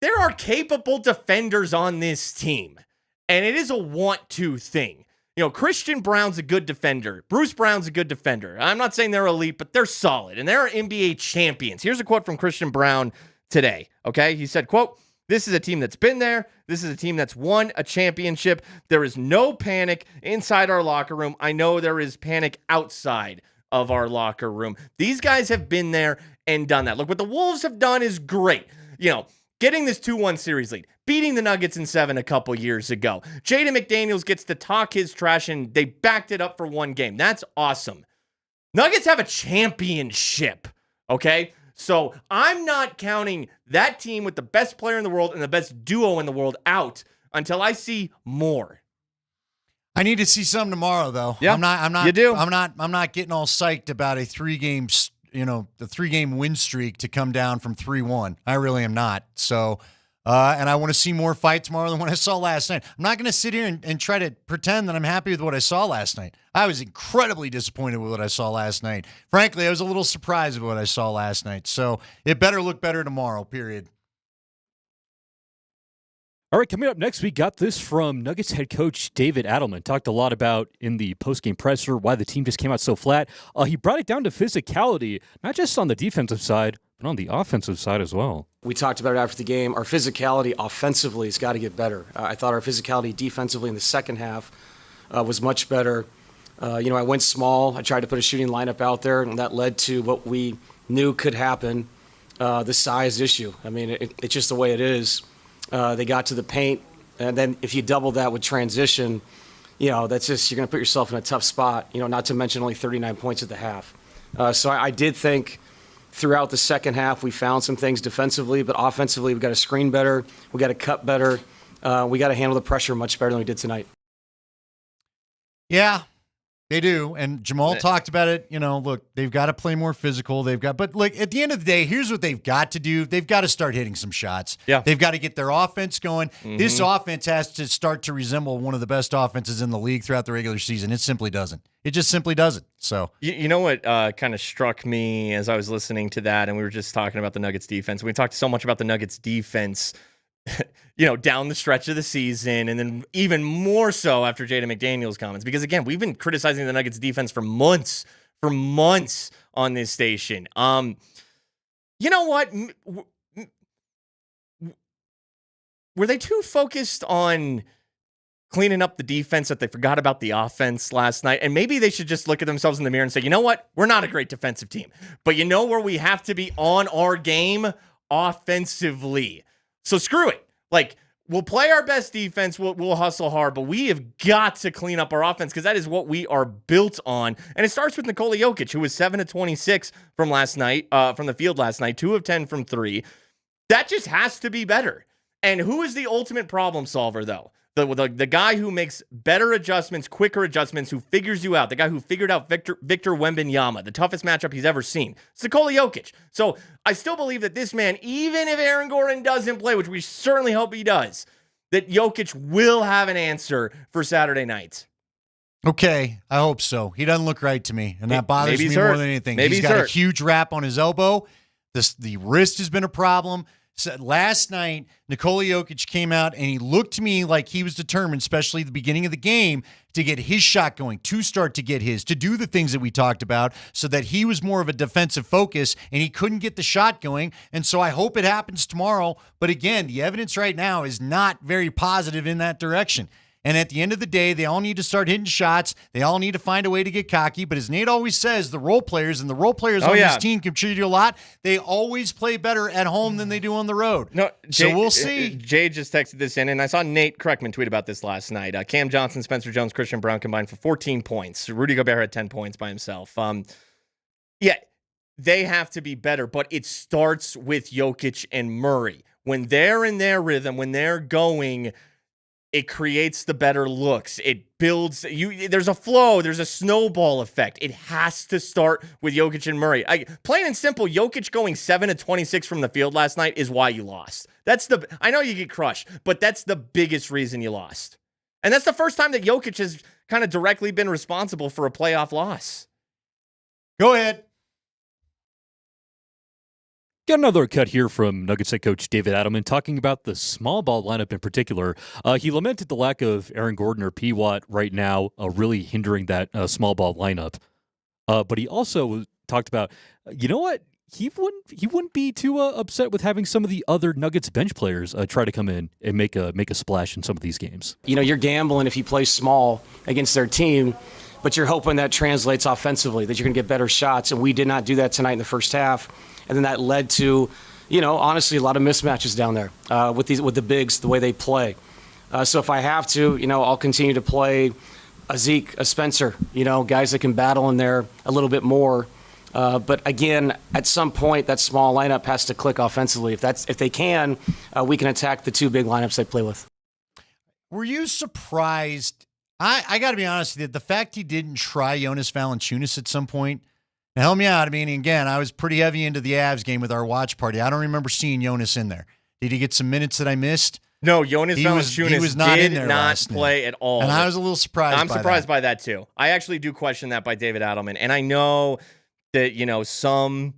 there are capable defenders on this team, and it is a want-to thing. Christian Brown's a good defender. Bruce Brown's a good defender. I'm not saying they're elite, but they're solid, and they're NBA champions. Here's a quote from Christian Brown today, okay? He said, quote, "This is a team that's been there. This is a team that's won a championship. There is no panic inside our locker room. I know there is panic outside of our locker room. These guys have been there and done that. Look, what the Wolves have done is great. Getting this 2-1 series lead, beating the Nuggets in 7 a couple years ago. Jaden McDaniels gets to talk his trash, and they backed it up for 1 game. That's awesome. Nuggets have a championship, okay? So I'm not counting that team with the best player in the world and the best duo in the world out until I see more. I need to see some tomorrow, though. Yeah, I'm not. you do. I'm not getting all psyched about a 3-game, the 3-game win streak to come down from 3-1. I really am not. So, and I want to see more fight tomorrow than what I saw last night. I'm not going to sit here and try to pretend that I'm happy with what I saw last night. I was incredibly disappointed with what I saw last night. Frankly, I was a little surprised with what I saw last night. So it better look better tomorrow, period. All right, coming up next, we got this from Nuggets head coach David Adelman. Talked a lot about in the postgame presser why the team just came out so flat. He brought it down to physicality, not just on the defensive side, but on the offensive side as well. We talked about it after the game. Our physicality offensively has got to get better. I thought our physicality defensively in the second half was much better. I went small. I tried to put a shooting lineup out there, and that led to what we knew could happen, the size issue. I mean, it's just the way it is. They got to the paint, and then if you double that with transition, that's just, you're going to put yourself in a tough spot, not to mention only 39 points at the half. So I did think throughout the second half we found some things defensively, but offensively we got to screen better, we got to cut better, we got to handle the pressure much better than we did tonight. Yeah. They do, and Jamal talked about it. Look, they've got to play more physical. But look, at the end of the day, here's what they've got to do. They've got to start hitting some shots. Yeah. They've got to get their offense going. Mm-hmm. This offense has to start to resemble one of the best offenses in the league throughout the regular season. It simply doesn't. It just simply doesn't. So you know what kind of struck me as I was listening to that, and we were just talking about the Nuggets defense. We talked so much about the Nuggets defense down the stretch of the season, and then even more so after Jaden McDaniels' comments. Because, again, we've been criticizing the Nuggets defense for months on this station. You know what? Were they too focused on cleaning up the defense that they forgot about the offense last night? And maybe they should just look at themselves in the mirror and say, you know what? We're not a great defensive team. But you know where we have to be on our game? Offensively. So screw it. We'll play our best defense. We'll hustle hard, but we have got to clean up our offense because that is what we are built on. And it starts with Nikola Jokic, who was 7 of 26 from last night, from the field last night, 2 of 10 from 3. That just has to be better. And who is the ultimate problem solver, though? The guy who makes better adjustments, quicker adjustments, who figures you out, the guy who figured out Victor Wembanyama, the toughest matchup he's ever seen. It's Nikola Jokic. So I still believe that this man, even if Aaron Gordon doesn't play, which we certainly hope he does, that Jokic will have an answer for Saturday night. Okay, I hope so. He doesn't look right to me, and that bothers me more than anything. Maybe he's got a huge wrap on his elbow. The wrist has been a problem. So last night, Nikola Jokic came out, and he looked to me like he was determined, especially at the beginning of the game, to get his shot going, to start to get his, to do the things that we talked about, so that he was more of a defensive focus, and he couldn't get the shot going. And so I hope it happens tomorrow. But again, the evidence right now is not very positive in that direction. And at the end of the day, they all need to start hitting shots. They all need to find a way to get cocky. But as Nate always says, the role players on this team contribute a lot. They always play better at home than they do on the road. No, so we'll see. Jay just texted this in, and I saw Nate Kreckman tweet about this last night. Cam Johnson, Spencer Jones, Christian Brown combined for 14 points. Rudy Gobert had 10 points by himself. They have to be better, but it starts with Jokic and Murray. When they're in their rhythm, when they're going, it creates the better looks. It builds there's a flow, there's a snowball effect. It has to start with Jokic and Murray. Plain and simple, Jokic going 7 of 26 from the field last night is why you lost. I know you get crushed, but that's the biggest reason you lost. And that's the first time that Jokic has kind of directly been responsible for a playoff loss. Go ahead. Got another cut here from Nuggets head coach David Adelman talking about the small ball lineup in particular. He lamented the lack of Aaron Gordon or P. Watt right now, really hindering that small ball lineup. But he also talked about, you know what? He wouldn't be too upset with having some of the other Nuggets bench players try to come in and make a splash in some of these games. You're gambling if you play small against their team, but you're hoping that translates offensively, that you're going to get better shots. And we did not do that tonight in the first half. And then that led to, honestly, a lot of mismatches down there with the bigs, the way they play. So if I have to, I'll continue to play a Zeke, a Spencer, guys that can battle in there a little bit more. But again, at some point, that small lineup has to click offensively. If they can, we can attack the two big lineups they play with. Were you surprised? I got to be honest with you. The fact he didn't try Jonas Valanciunas at some point. Now, help me out. I mean, again, I was pretty heavy into the Avs game with our watch party. I don't remember seeing Jonas in there. Did he get some minutes that I missed? No, Jonas Valanciunas was not did in there not last play night. at all. And I was a little surprised. I'm surprised by that too. I actually do question that by David Adelman, and I know that some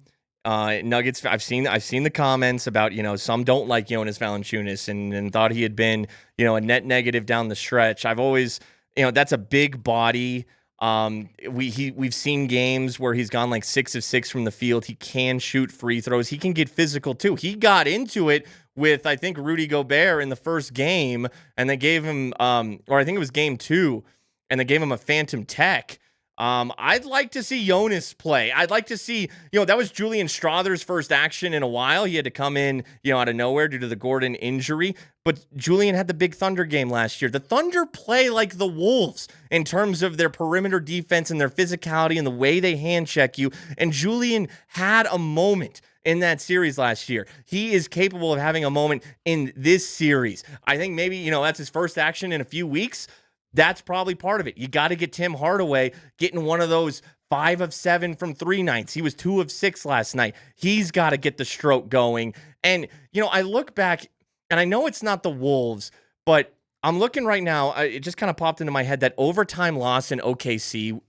Nuggets. I've seen the comments about some don't like Jonas Valanciunas and thought he had been a net negative down the stretch. I've always that's a big body. We've seen games where he's gone like 6 of 6 from the field. He can shoot free throws. He can get physical too. He got into it with, I think, Rudy Gobert in the first game, and they gave him, or I think it was game 2, and they gave him a phantom tech. I'd like to see Jonas play. I'd like to see, that was Julian Strother's first action in a while. He had to come in, out of nowhere due to the Gordon injury. But Julian had the big Thunder game last year. The Thunder play like the Wolves in terms of their perimeter defense and their physicality and the way they hand check you. And Julian had a moment in that series last year. He is capable of having a moment in this series. I think maybe, that's his first action in a few weeks. That's probably part of it. You got to get Tim Hardaway getting one of those 5 of 7 from 3 nights. He was 2 of 6 last night. He's got to get the stroke going. And, I look back, and I know it's not the Wolves, but I'm looking right now. It just kind of popped into my head that overtime loss in OKC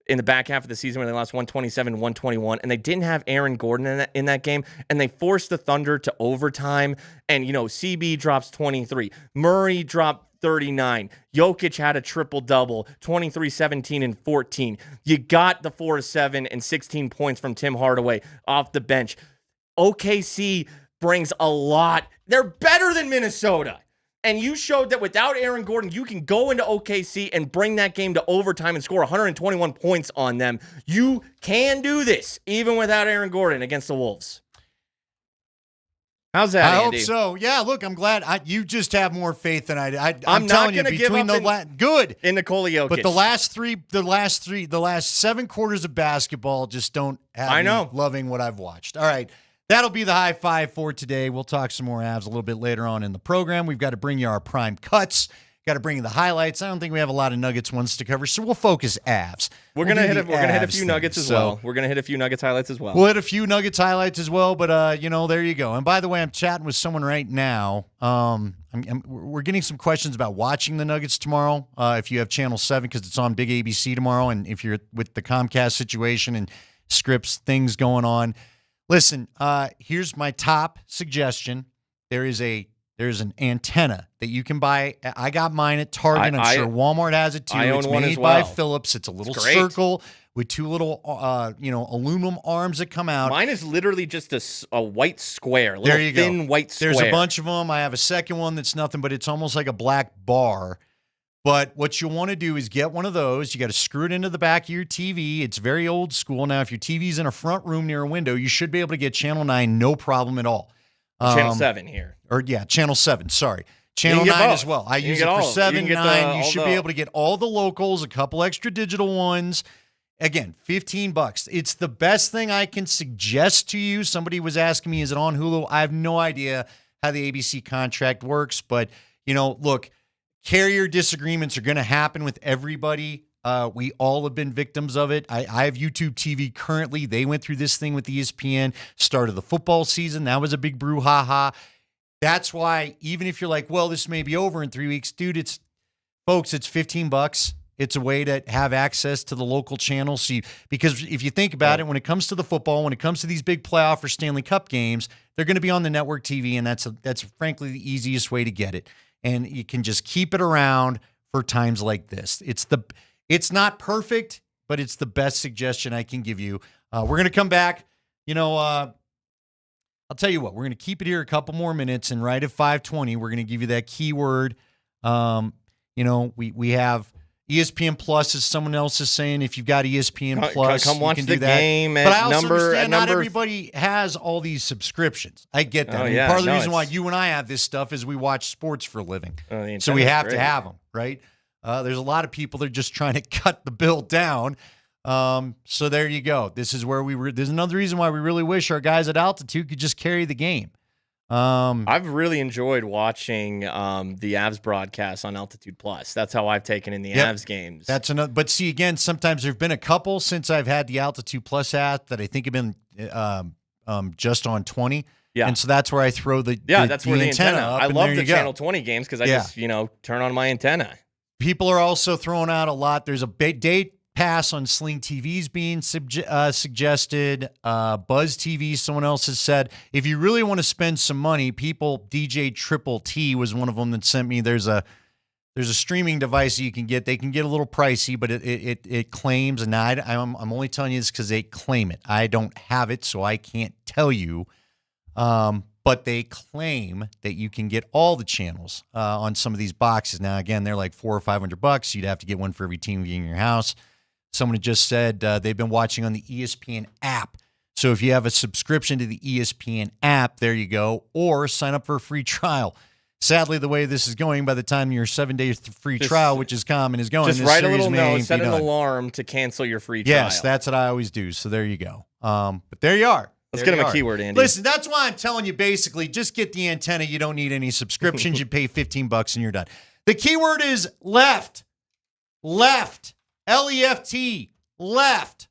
in the back half of the season when they lost 127-121, and they didn't have Aaron Gordon in that game, and they forced the Thunder to overtime. And, CB drops 23. Murray dropped 39. Jokic had a triple-double, 23, 17, and 14. You got the 4 of 7 and 16 points from Tim Hardaway off the bench. OKC brings a lot. They're better than Minnesota. And you showed that without Aaron Gordon, you can go into OKC and bring that game to overtime and score 121 points on them. You can do this, even without Aaron Gordon against the Wolves. How's that, I Andy? hope so. Yeah, look, I'm glad. You just have more faith than I do. I'm telling not going to give up good in Nikola Jokic. But the last 7 quarters of basketball just don't have me loving what I've watched. All right. That'll be the high five for today. We'll talk some more Avs a little bit later on in the program. We've got to bring you our prime cuts. Got to bring you the highlights. I don't think we have a lot of Nuggets ones to cover, so we'll focus Avs. We're gonna hit a few Nuggets as well. We're gonna hit a few Nuggets highlights as well. We'll hit a few Nuggets highlights as well. But there you go. And by the way, I'm chatting with someone right now. We're getting some questions about watching the Nuggets tomorrow. If you have Channel 7, because it's on Big ABC tomorrow, and if you're with the Comcast situation and Scripps things going on. Listen, here's my top suggestion. There's an antenna that you can buy. I got mine at Target. I'm sure Walmart has it too. I own it's one made as well. by Philips. It's a little circle with 2 little, aluminum arms that come out. Mine is literally just a white square, There you go. thin white square. There's a bunch of them. I have a second one that's nothing, but it's almost like a black bar. But what you want to do is get one of those. You got to screw it into the back of your TV. It's very old school. Now, if your TV's in a front room near a window, you should be able to get Channel 9, no problem at all. Channel 7 here. Channel 7, sorry. Channel 9 as well. I use it for 7, 9. You should be able to get all the locals, a couple extra digital ones. Again, $15. It's the best thing I can suggest to you. Somebody was asking me, is it on Hulu? I have no idea how the ABC contract works. But, look, carrier disagreements are going to happen with everybody. We all have been victims of it. I have YouTube TV currently. They went through this thing with ESPN. Start of the football season. That was a big brouhaha. That's why even if you're like, well, this may be over in 3 weeks, dude, it's $15. It's a way to have access to the local channels. Because if you think about it, when it comes to the football, when it comes to these big playoff or Stanley Cup games, they're going to be on the network TV, and that's frankly the easiest way to get it. And you can just keep it around for times like this. It's not perfect, but it's the best suggestion I can give you. We're going to come back. I'll tell you what, we're going to keep it here a couple more minutes, and right at 5:20, we're going to give you that keyword. We have ESPN Plus, as someone else is saying. If you've got ESPN Plus, come watch you can the do that. game. But I also understand not everybody has all these subscriptions. I get that. Part of the reason why you and I have this stuff is we watch sports for a living, so we have to have them, right? There's a lot of people that are just trying to cut the bill down. So there you go. This is where there's another reason why we really wish our guys at Altitude could just carry the game. I've really enjoyed watching the Avs broadcast on Altitude Plus. That's how I've taken in the Avs games. That's another. But see, again, sometimes there've been a couple since I've had the Altitude Plus app that I think have been just on 20. Yeah. And so that's where I throw the that's where the antenna. up, I and love there the you go. Channel 20 games because I just turn on my antenna. People are also throwing out a lot. There's a big date pass on Sling TVs being suggested. Buzz TV, someone else has said, if you really want to spend some money, DJ Triple T was one of them that sent me. There's a streaming device that you can get. They can get a little pricey, but it claims, and I'm only telling you this because they claim it. I don't have it, so I can't tell you. But they claim that you can get all the channels on some of these boxes. Now, again, they're like $400 or $500. You'd have to get one for every team in your house. Someone had just said they've been watching on the ESPN app. So if you have a subscription to the ESPN app, there you go, or sign up for a free trial. Sadly, the way this is going, by the time your 7-day free trial, which is common, is going, just write a little note, set an alarm to cancel your free trial. Yes, that's what I always do. So there you go. But there you are. Let's get him a keyword, Andy. Listen, that's why I'm telling you, basically, just get the antenna. You don't need any subscriptions. You pay $15 and you're done. The keyword is left. Left. L-E-F-T. Left.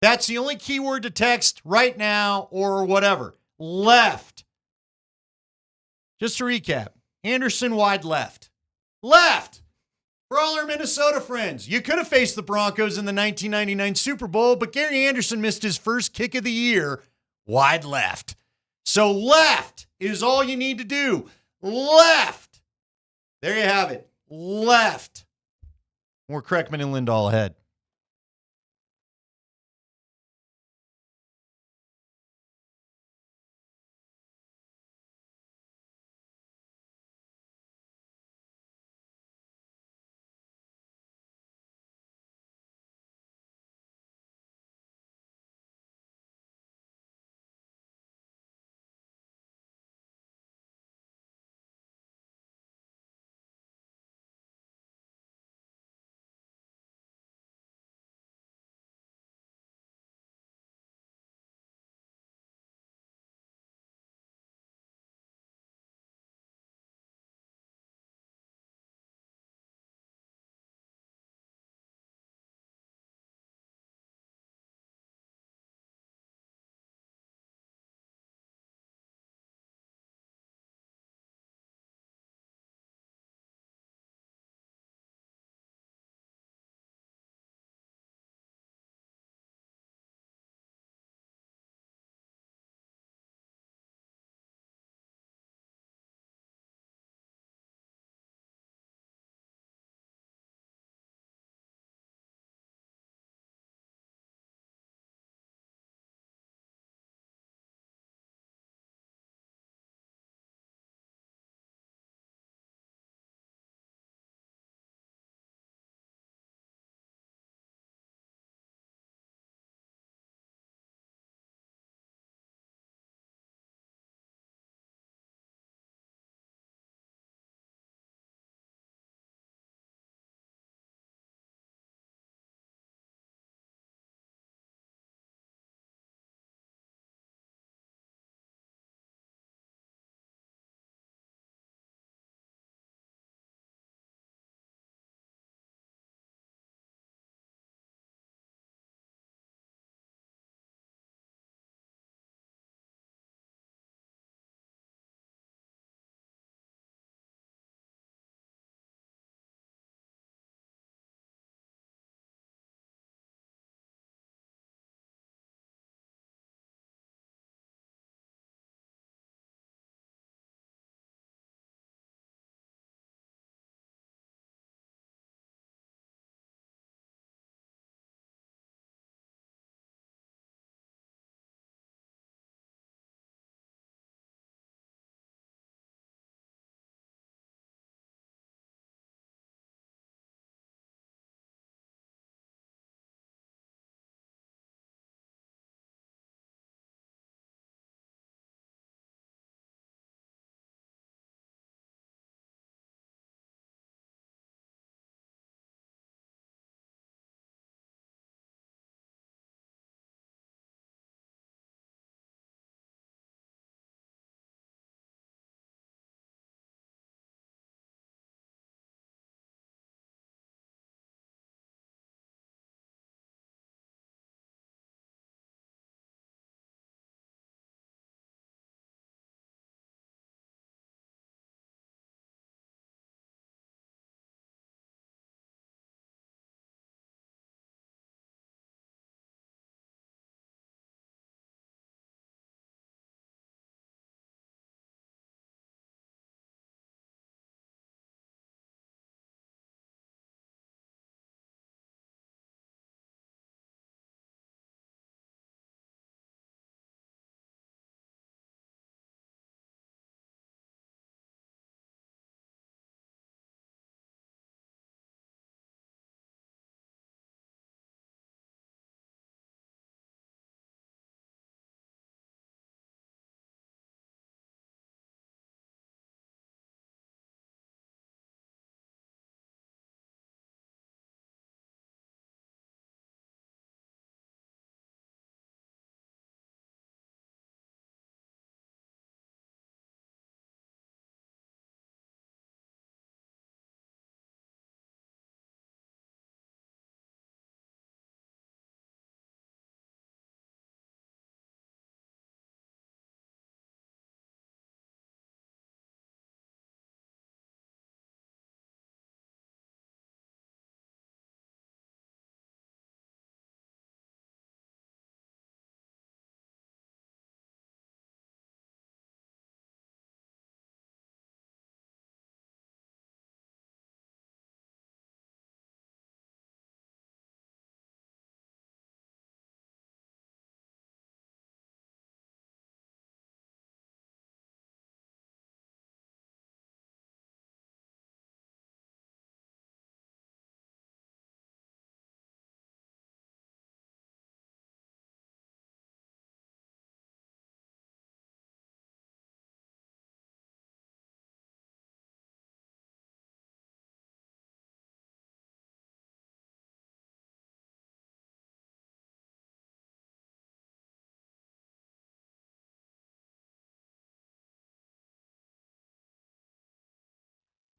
That's the only keyword to text right now or whatever. Left. Just to recap, Anderson wide left. Left. For all our Minnesota friends, you could have faced the Broncos in the 1999 Super Bowl, but Gary Anderson missed his first kick of the year wide left. So left is all you need to do. Left. There you have it. Left. More Kreckman and Lindahl ahead.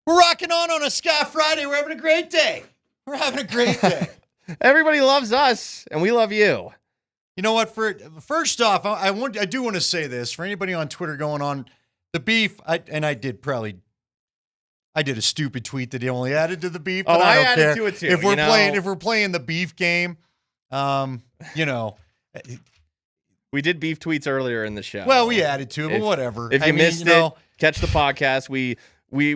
We're rocking on a Scott Friday. We're having a great day. We're having a great day. Everybody loves us, and we love you. You know what? First off, I do want to say this for anybody on Twitter going on the beef. I did a stupid tweet that he only added to the beef. But I don't added care. to it too. If we're playing the beef game, we did beef tweets earlier in the show. Well, we added to it, but whatever. If you missed it, catch the podcast. We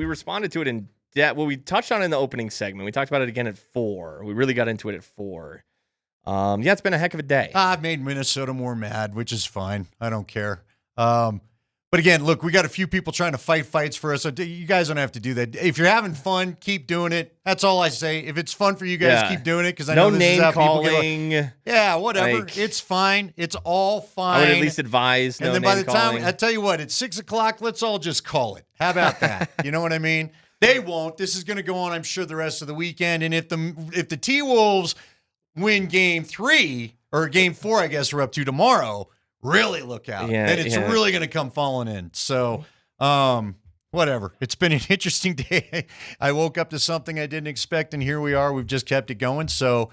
responded to it in depth. Well, we touched on it in the opening segment. We talked about it again at 4. We really got into it at 4. It's been a heck of a day. I've made Minnesota more mad, which is fine. I don't care. But again, look, we got a few people trying to fight fights for us. So you guys don't have to do that. If you're having fun, keep doing it. That's all I say. If it's fun for you guys, keep doing it because I know this is how people get. Yeah, whatever. It's fine. It's all fine. I would at least advise. And then by the time I tell you what, it's 6:00. Let's all just call it. How about that? You know what I mean? They won't. This is going to go on, I'm sure, the rest of the weekend. And if the T-Wolves win Game 3 or Game 4, I guess we're up to tomorrow. Really look out. Then it's really going to come falling in. So, whatever. It's been an interesting day. I woke up to something I didn't expect, and here we are. We've just kept it going. So,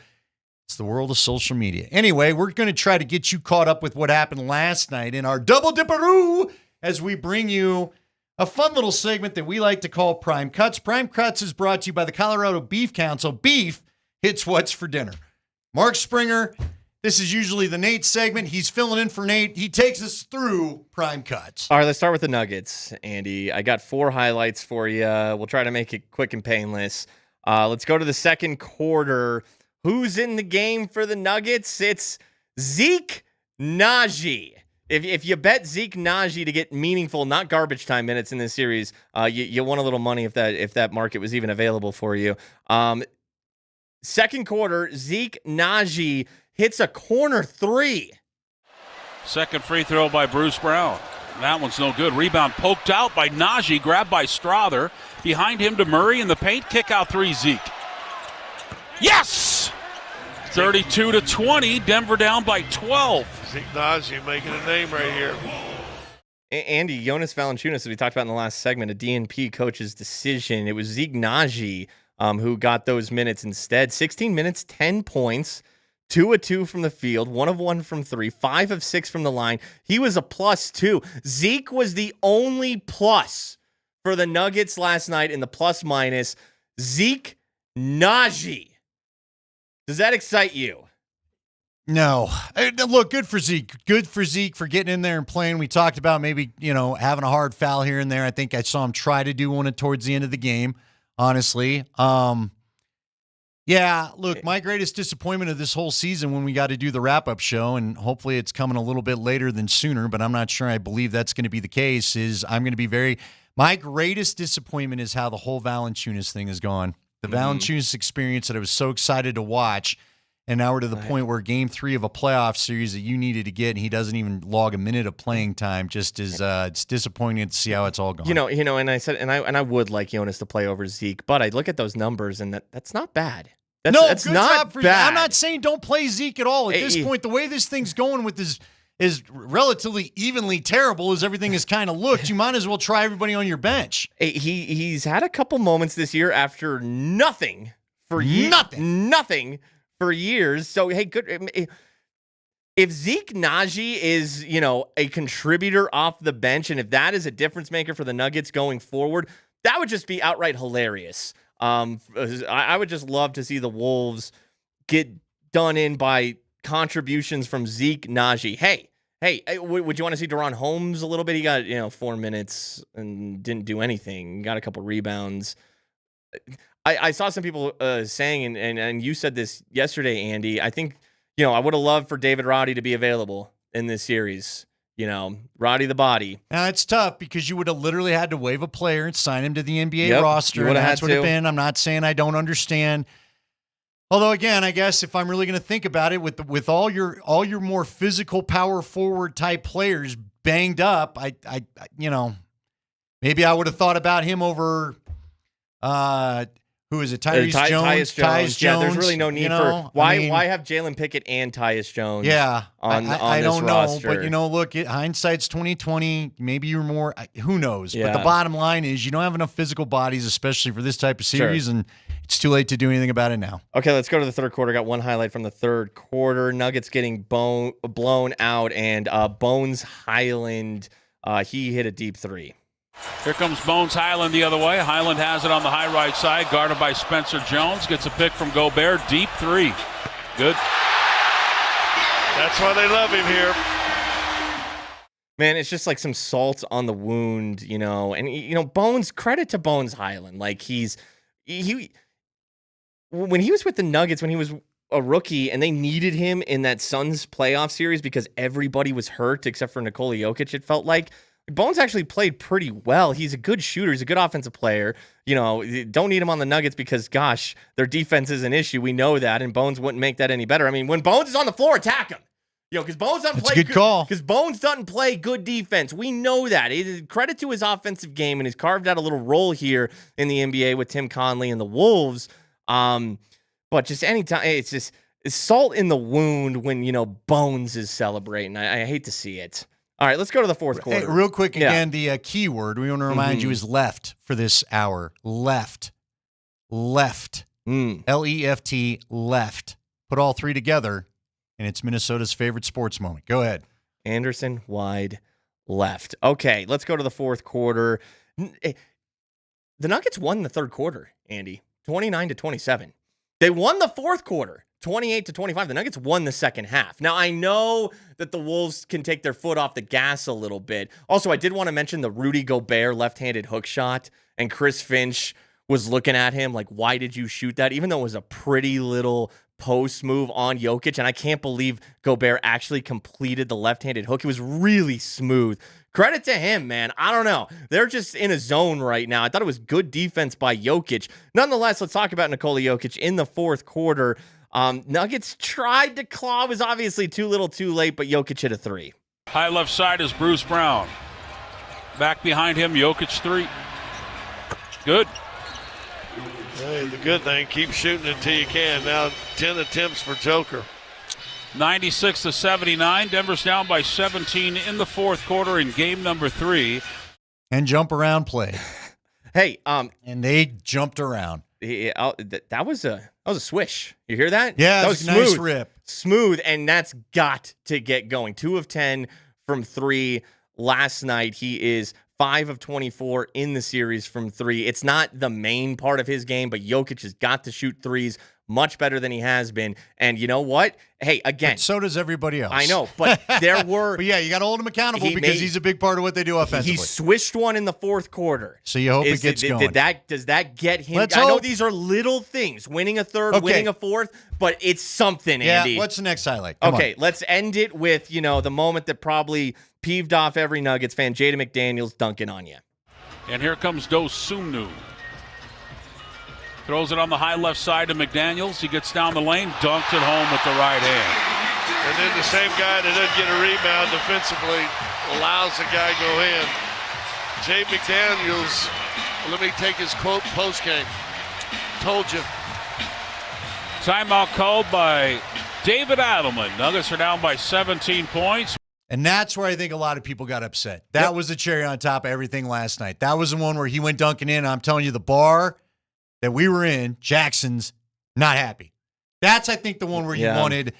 it's the world of social media. Anyway, we're going to try to get you caught up with what happened last night in our Double Dipperoo as we bring you a fun little segment that we like to call Prime Cuts. Prime Cuts is brought to you by the Colorado Beef Council. Beef hits what's for dinner. Mark Springer. This is usually the Nate segment. He's filling in for Nate. He takes us through Prime Cuts. All right, let's start with the Nuggets, Andy. I got 4 highlights for you. We'll try to make it quick and painless. Let's go to the second quarter. Who's in the game for the Nuggets? It's Zeke Nnaji. If you bet Zeke Nnaji to get meaningful, not garbage time minutes in this series, you won a little money if that market was even available for you. Second quarter, Zeke Nnaji hits a corner 3. Second free throw by Bruce Brown. That one's no good. Rebound poked out by Nnaji, grabbed by Strother. Behind him to Murray in the paint. Kick out 3, Zeke. Yes! 32-20. Denver down by 12. Zeke Nnaji making a name right here. Andy, Jonas Valanciunas, as we talked about in the last segment, a DNP coach's decision. It was Zeke Nnaji who got those minutes instead. 16 minutes, 10 points. 2 of 2 from the field, 1 of 1 from 3, 5 of 6 from the line. He was a +2. Zeke was the only plus for the Nuggets last night in the plus-minus. Zeke Nnaji. Does that excite you? No. Look, good for Zeke. Good for Zeke for getting in there and playing. We talked about maybe, having a hard foul here and there. I think I saw him try to do one towards the end of the game, honestly. Yeah, look, my greatest disappointment of this whole season when we got to do the wrap-up show, and hopefully it's coming a little bit later than sooner, but I'm not sure I believe that's going to be the case, is I'm going to be my greatest disappointment is how the whole Valanciunas thing has gone. The Valanciunas experience that I was so excited to watch, and now we're to the point where Game 3 of a playoff series that you needed to get, and he doesn't even log a minute of playing time. Just is it's disappointing to see how it's all gone. And I said, and I would like Jonas to play over Zeke, but I look at those numbers, and that's not bad. That's not bad. I'm not saying don't play Zeke at all. At this point, the way this thing's going with this is relatively evenly terrible as everything has kind of looked. You might as well try everybody on your bench. He's had a couple moments this year after nothing for years. So, hey, good. If Zeke Nnaji is, a contributor off the bench, and if that is a difference maker for the Nuggets going forward, that would just be outright hilarious. I would just love to see the Wolves get done in by contributions from Zeke Nnaji. Hey, would you want to see Deron Holmes a little bit? He got, 4 minutes and didn't do anything. Got a couple rebounds. I saw some people saying, and you said this yesterday, Andy, I think, I would have loved for David Roddy to be available in this series. Roddy the body. Now, it's tough because you would have literally had to waive a player and sign him to the NBA roster. And that's what it been. I'm not saying I don't understand. Although, again, I guess if I'm really going to think about it, with all your more physical power forward type players banged up, I maybe I would have thought about him over Who is it? Tyrese Jones? Tyus Jones. Yeah, there's really no need for why have Jalen Pickett and Tyus Jones? Yeah, on I this don't roster. know, but look, hindsight's 2020. Maybe you're more. Who knows? Yeah. But the bottom line is, you don't have enough physical bodies, especially for this type of series, Sure. and it's too late to do anything about it now. Okay, let's go to the third quarter. Got one highlight from the third quarter. Nuggets getting blown out, and Bones Highland, he hit a deep three. Here comes Bones Highland the other way. Highland has it on the high right side, guarded by Spencer Jones. Gets a pick from Gobert. Deep three. Good. That's why they love him here. Man, it's just like some salt on the wound, And Bones, credit to Bones Highland. Like he when he was with the Nuggets, when he was a rookie, and they needed him in that Suns playoff series because everybody was hurt except for Nikola Jokic. It felt like Bones actually played pretty well. He's a good shooter. He's a good offensive player. Don't need him on the Nuggets because, gosh, their defense is an issue. We know that, and Bones wouldn't make that any better. I mean, when Bones is on the floor, attack him. Because Bones doesn't play. That's a good call. Because Bones doesn't play good defense. We know that. Credit to his offensive game, and he's carved out a little role here in the NBA with Tim Conley and the Wolves. But just anytime, it's salt in the wound when Bones is celebrating. I hate to see it. All right, let's go to the fourth quarter. Hey, real quick, again, the key word we want to remind you is left for this hour. Left. L-E-F-T, left. Put all three together, and it's Minnesota's favorite sports moment. Go ahead. Anderson, wide, left. Okay, let's go to the fourth quarter. The Nuggets won the third quarter, Andy, 29-27. They won the fourth quarter, 28-25. The Nuggets won the second half. Now, I know that the Wolves can take their foot off the gas a little bit. Also, I did want to mention the Rudy Gobert left-handed hook shot, and Chris Finch was looking at him like, why did you shoot that? Even though it was a pretty little post move on Jokic, and I can't believe Gobert actually completed the left-handed hook. It was really smooth. Credit to him, man. I don't know. They're just in a zone right now. I thought it was good defense by Jokic. Nonetheless, let's talk about Nikola Jokic in the fourth quarter. Nuggets tried to claw. It was obviously too little too late, but Jokic hit a three. High left side is Bruce Brown. Back behind him, Jokic three. Good. Hey, the good thing, keep shooting until you can. Now 10 attempts for Joker. 96-79. Denver's down by 17 in the fourth quarter in game number 3. And jump around play. Hey, and they jumped around. That was a swish. You hear that? Yeah, that was a nice rip. Smooth, and that's got to get going. 2 of 10 from 3 last night. He is 5 of 24 in the series from 3. It's not the main part of his game, but Jokic has got to shoot threes much better than he has been. And you know what? Hey, again. But so does everybody else. I know, but there were. But yeah, you got to hold him accountable because he's a big part of what they do offensively. He swished one in the fourth quarter. So you hope it gets going. Does that get him? Let's I know hope. these are little things, winning a third, winning a fourth, but it's something, Andy. Yeah, what's the next highlight? Come Okay, on. let's end it with, the moment that probably peeved off every Nuggets fan, Jaden McDaniels dunking on you. And here comes Dosumnu. Throws it on the high left side to McDaniels. He gets down the lane, dunked it home with the right hand. And then the same guy that doesn't get a rebound defensively allows the guy to go in. Jay McDaniels, let me take his quote post-game. Told you. Timeout called by David Adelman. Nuggets are down by 17 points. And that's where I think a lot of people got upset. That was the cherry on top of everything last night. That was the one where he went dunking in. I'm telling you, the bar that we were in, Jackson's not happy. That's, I think, the one where you wanted.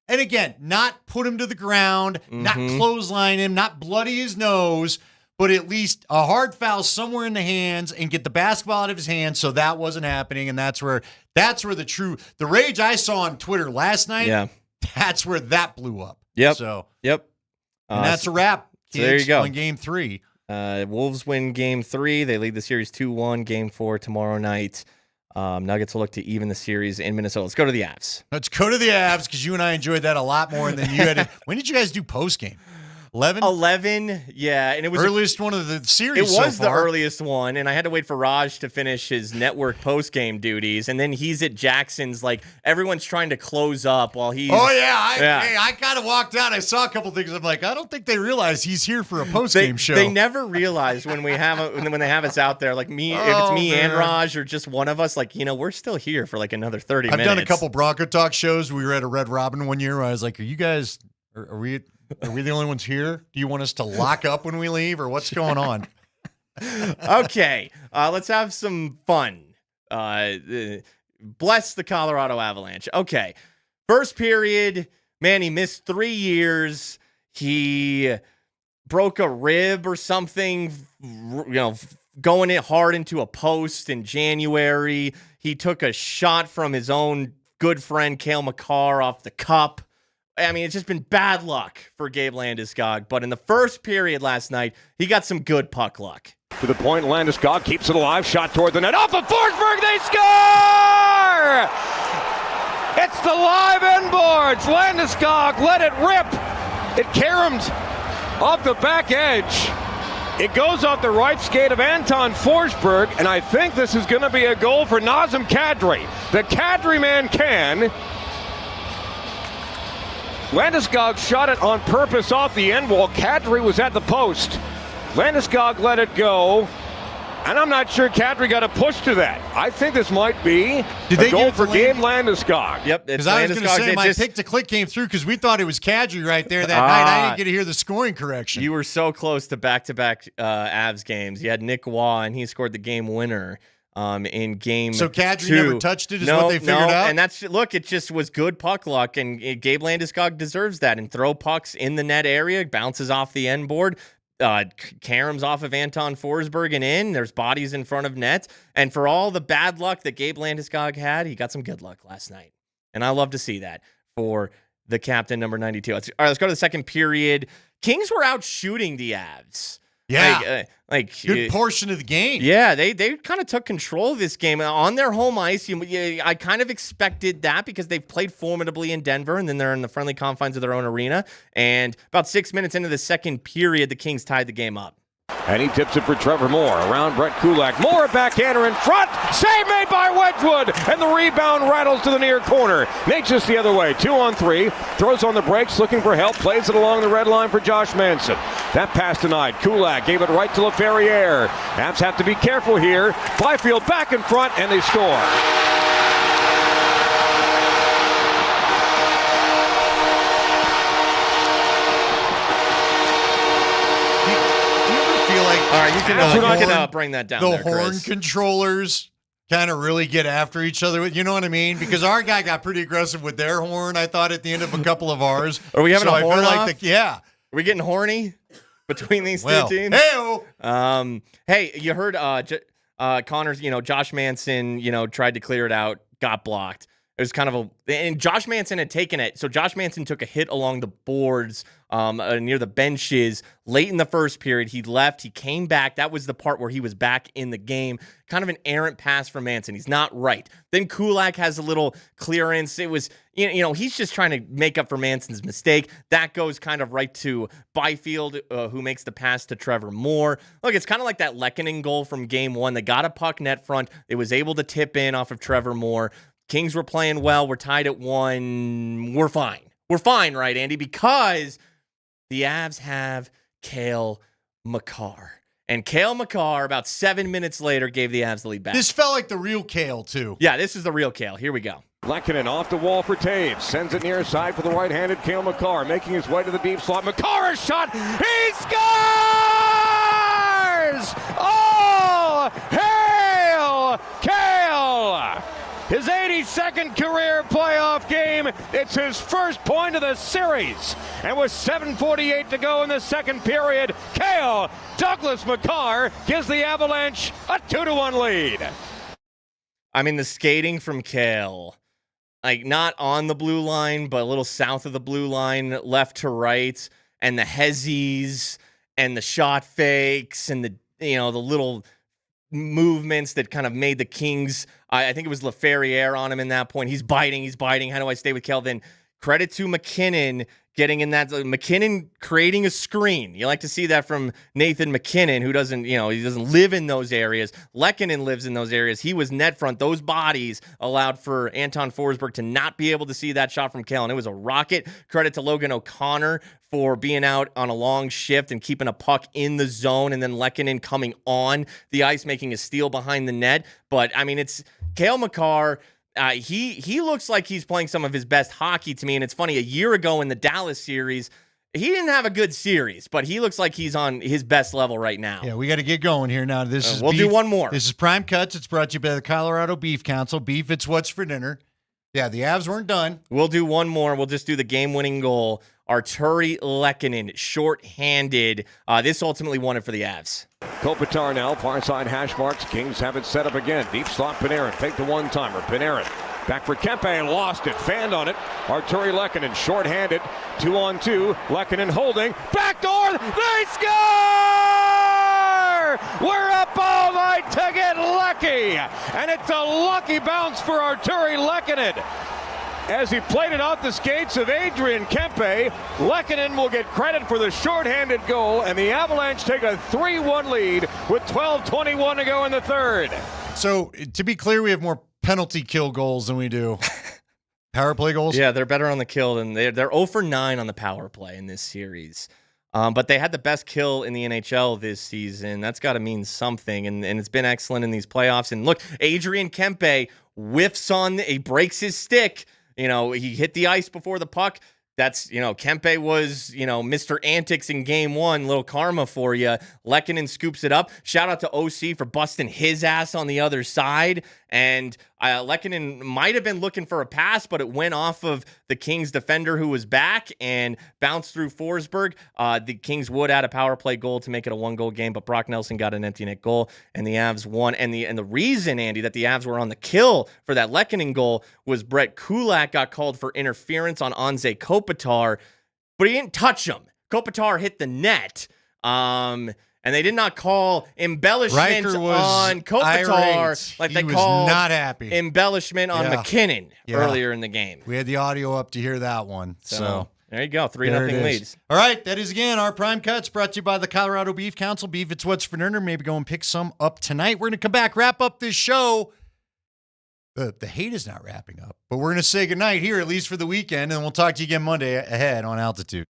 And again, not put him to the ground, not clothesline him, not bloody his nose, but at least a hard foul somewhere in the hands and get the basketball out of his hands. So that wasn't happening. And that's where the rage I saw on Twitter last night, that's where that blew up. Yep. So, and that's a wrap. So there you go. On game 3. Wolves win game 3. They lead the series 2-1. Game 4 tomorrow night. Nuggets will look to even the series in Minnesota. Let's go to the Avs. Let's go to the Avs because you and I enjoyed that a lot more than you had. When did you guys do post game? 11, yeah, and it was earliest one of the series. It was so the far. earliest one, and I had to wait for Raj to finish his network post-game duties, and then he's at Jackson's. Like everyone's trying to close up while he's. Oh yeah, I kind of walked out. I saw a couple things. I'm like, I don't think they realize he's here for a post-game show. They never realize when we have when they have us out there, like me, if it's me and Raj or just one of us, like we're still here for like another 30 minutes. I've done a couple Bronco Talk shows. We were at a Red Robin one year where I was like, are you guys, are we the only ones here? Do you want us to lock up when we leave, or what's going on? Okay, let's have some fun. Bless the Colorado Avalanche. Okay, first period, man, he missed 3 years. He broke a rib or something, going in hard into a post in January. He took a shot from his own good friend Cale Makar off the cup. I mean, it's just been bad luck for Gabe Landeskog. But in the first period last night, he got some good puck luck. To the point, Landeskog keeps it alive. Shot toward the net. Off of Forsberg, they score! It's the live end boards. Landeskog let it rip. It caromed off the back edge. It goes off the right skate of Anton Forsberg, and I think this is going to be a goal for Nazem Kadri. The Kadri man can. Landeskog shot it on purpose off the end wall. Kadri was at the post. Landeskog let it go, and I'm not sure Kadri got a push to that. I think this might be a goal for Gabe Landeskog. Yep, because I was going to say my pick to click came through because we thought it was Kadri right there that night. I didn't get to hear the scoring correction. You were so close to back-to-back Avs games. You had Nick Waugh, and he scored the game winner. In game so Kadri 2. never touched it is what they figured out? And it just was good puck luck, and Gabe Landeskog deserves that. And throw pucks in the net area, bounces off the end board, caroms off of Anton Forsberg and in. There's bodies in front of net. And for all the bad luck that Gabe Landeskog had, he got some good luck last night. And I love to see that for the captain, number 92. All right, let's go to the second period. Kings were out shooting the Avs. Yeah, good portion of the game. Yeah, they kind of took control of this game on their home ice. I kind of expected that because they've played formidably in Denver, and then they're in the friendly confines of their own arena. And about 6 minutes into the second period, the Kings tied the game up. And he tips it for Trevor Moore. Around Brett Kulak. Moore backhander in front. Save made by Wedgwood. And the rebound rattles to the near corner. Nate's just the other way. 2-on-3. Throws on the brakes, looking for help. Plays it along the red line for Josh Manson. That pass denied. Kulak gave it right to LaFerriere. Avs have to be careful here. Byfield back in front, and they score. All right, you can bring that down. The there, horn Chris. controllers kind of really get after each other. You know what I mean? Because our guy got pretty aggressive with their horn, I thought, at the end of a couple of ours. Are we having a horn off? Yeah. Are we getting horny between these two teams? Hey, you heard Connor's, Josh Manson, tried to clear it out, got blocked. It was kind of and Josh Manson had taken it. So Josh Manson took a hit along the boards near the benches late in the first period. He left. He came back. That was the part where he was back in the game. Kind of an errant pass from Manson. He's not right. Then Kulak has a little clearance. It was, he's just trying to make up for Manson's mistake. That goes kind of right to Byfield, who makes the pass to Trevor Moore. Look, it's kind of like that Lehkonen goal from game 1. They got a puck net front. It was able to tip in off of Trevor Moore. Kings were playing well. We're tied at 1. We're fine. We're fine, right, Andy? Because the Avs have Cale Makar. And Cale Makar, about 7 minutes later, gave the Avs the lead back. This felt like the real Cale, too. Yeah, this is the real Cale. Here we go. Lehkonen off the wall for Taves. Sends it near side for the right-handed Cale Makar. Making his way to the deep slot. Makar is shot. He scores! Oh, hail Cale! His 82nd career playoff game. It's his first point of the series. And with 7:48 to go in the second period, Cale Douglas Makar gives the Avalanche a 2-1 lead. I mean, the skating from Cale, like not on the blue line, but a little south of the blue line, left to right, and the hezzies and the shot fakes and the little movements that kind of made the Kings. I think it was LaFerriere on him in that point. He's biting. How do I stay with Cale? Then credit to McKinnon getting in that. McKinnon creating a screen. You like to see that from Nathan McKinnon, who doesn't, he doesn't live in those areas. Lehkonen lives in those areas. He was net front. Those bodies allowed for Anton Forsberg to not be able to see that shot from Kalen. It was a rocket. Credit to Logan O'Connor for being out on a long shift and keeping a puck in the zone, and then Lehkonen coming on the ice, making a steal behind the net. But, I mean, it's Cale Makar. He looks like he's playing some of his best hockey to me, and it's funny, a year ago in the Dallas series, he didn't have a good series, but he looks like he's on his best level right now. Yeah, we got to get going here now. We'll do one more. This is Prime Cuts. It's brought to you by the Colorado Beef Council. Beef, it's what's for dinner. Yeah, the Avs weren't done. We'll do one more. We'll just do the game-winning goal. Arturi Lehkonen, short-handed. This ultimately won it for the Avs. Kopitar now, far side hash marks. Kings have it set up again. Deep slot, Panarin. Fake the one-timer. Panarin back for Kempe and lost it. Fanned on it. Arturi Lehkonen, short-handed. 2-on-2. Lehkonen holding. Backdoor. They score! We're up all night to get lucky. And it's a lucky bounce for Arturi Lehkonen. As he played it off the skates of Adrian Kempe, Lehkonen will get credit for the shorthanded goal, and the Avalanche take a 3-1 lead with 12:21 to go in the third. So, to be clear, we have more penalty kill goals than we do power play goals. Yeah, they're better on the kill than they're 0 for 9 on the power play in this series. But they had the best kill in the NHL this season. That's got to mean something, and it's been excellent in these playoffs. And look, Adrian Kempe whiffs he breaks his stick. He hit the ice before the puck. That's, Kempe was, Mr. Antics in game one. Little karma for you. Lehkonen scoops it up. Shout out to OC for busting his ass on the other side. And Lehkonen might have been looking for a pass, but it went off of the Kings defender who was back and bounced through Forsberg. The Kings would add a power play goal to make it a 1-goal game, but Brock Nelson got an empty net goal, and the Avs won. And the reason, Andy, that the Avs were on the kill for that Lehkonen goal was Brett Kulak got called for interference on Anze Kopitar, but he didn't touch him. Kopitar hit the net. And they did not call embellishment on Kopitar like they called not happy. embellishment on McKinnon earlier in the game. We had the audio up to hear that one. So there you go, 3-0 leads. All right, that is again our Prime Cuts brought to you by the Colorado Beef Council. Beef, it's what's for dinner. Maybe go and pick some up tonight. We're going to come back, wrap up this show. The hate is not wrapping up, but we're going to say goodnight here, at least for the weekend, and we'll talk to you again Monday ahead on Altitude.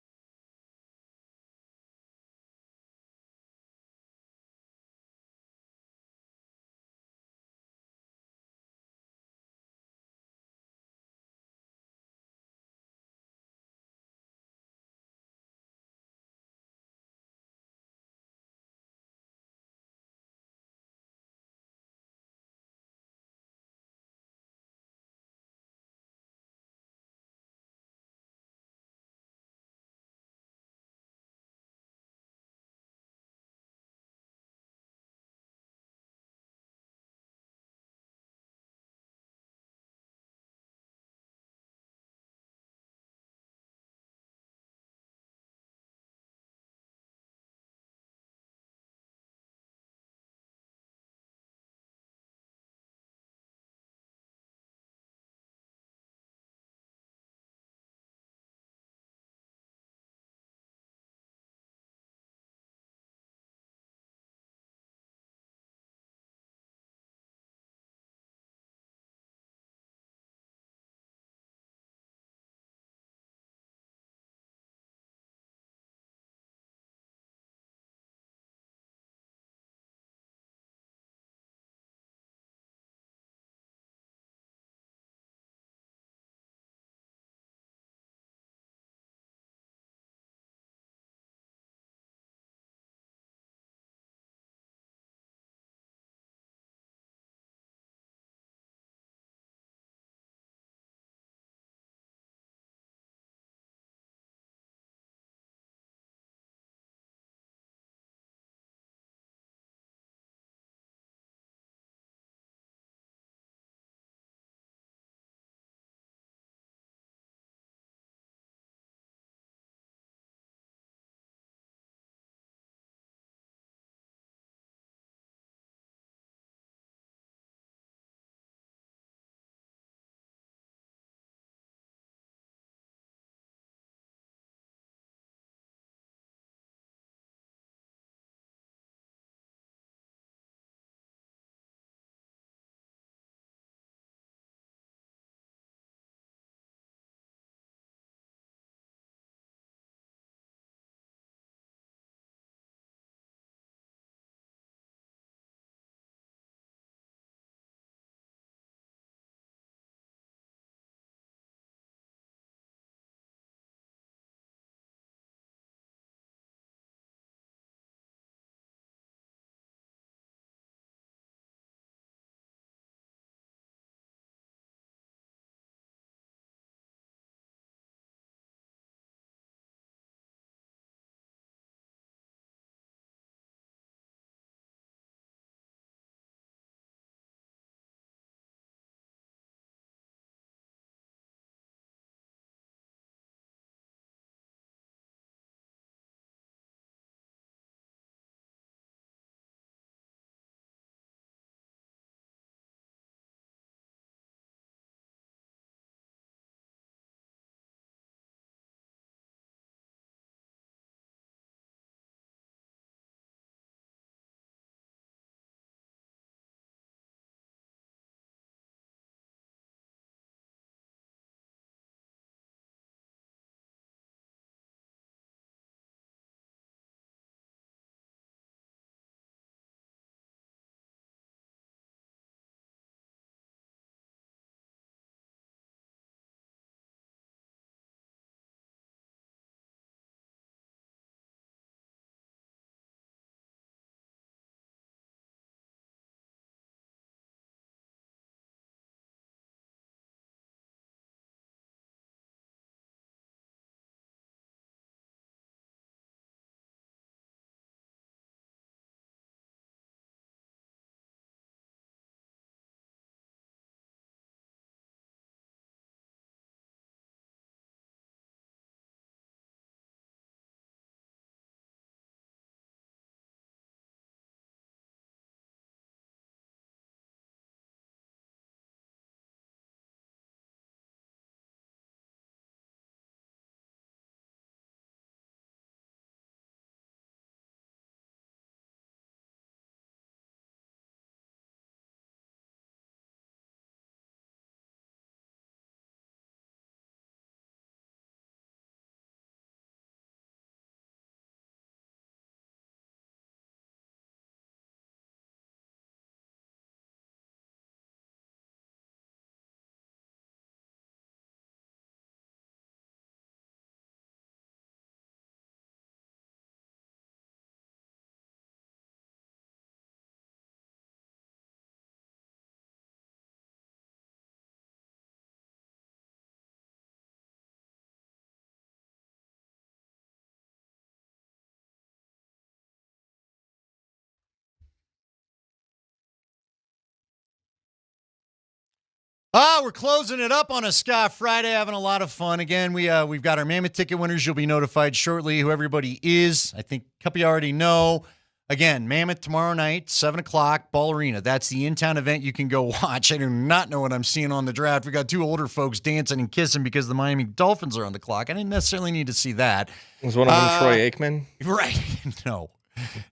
We're closing it up on a Scott Friday, having a lot of fun. Again, we've got our Mammoth ticket winners. You'll be notified shortly who everybody is. I think a couple of you already know. Again, Mammoth tomorrow night, 7 o'clock, Ball Arena. That's the in-town event you can go watch. I do not know what I'm seeing on the draft. We got two older folks dancing and kissing because the Miami Dolphins are on the clock. I didn't necessarily need to see that. Was one of them Troy Aikman? Right.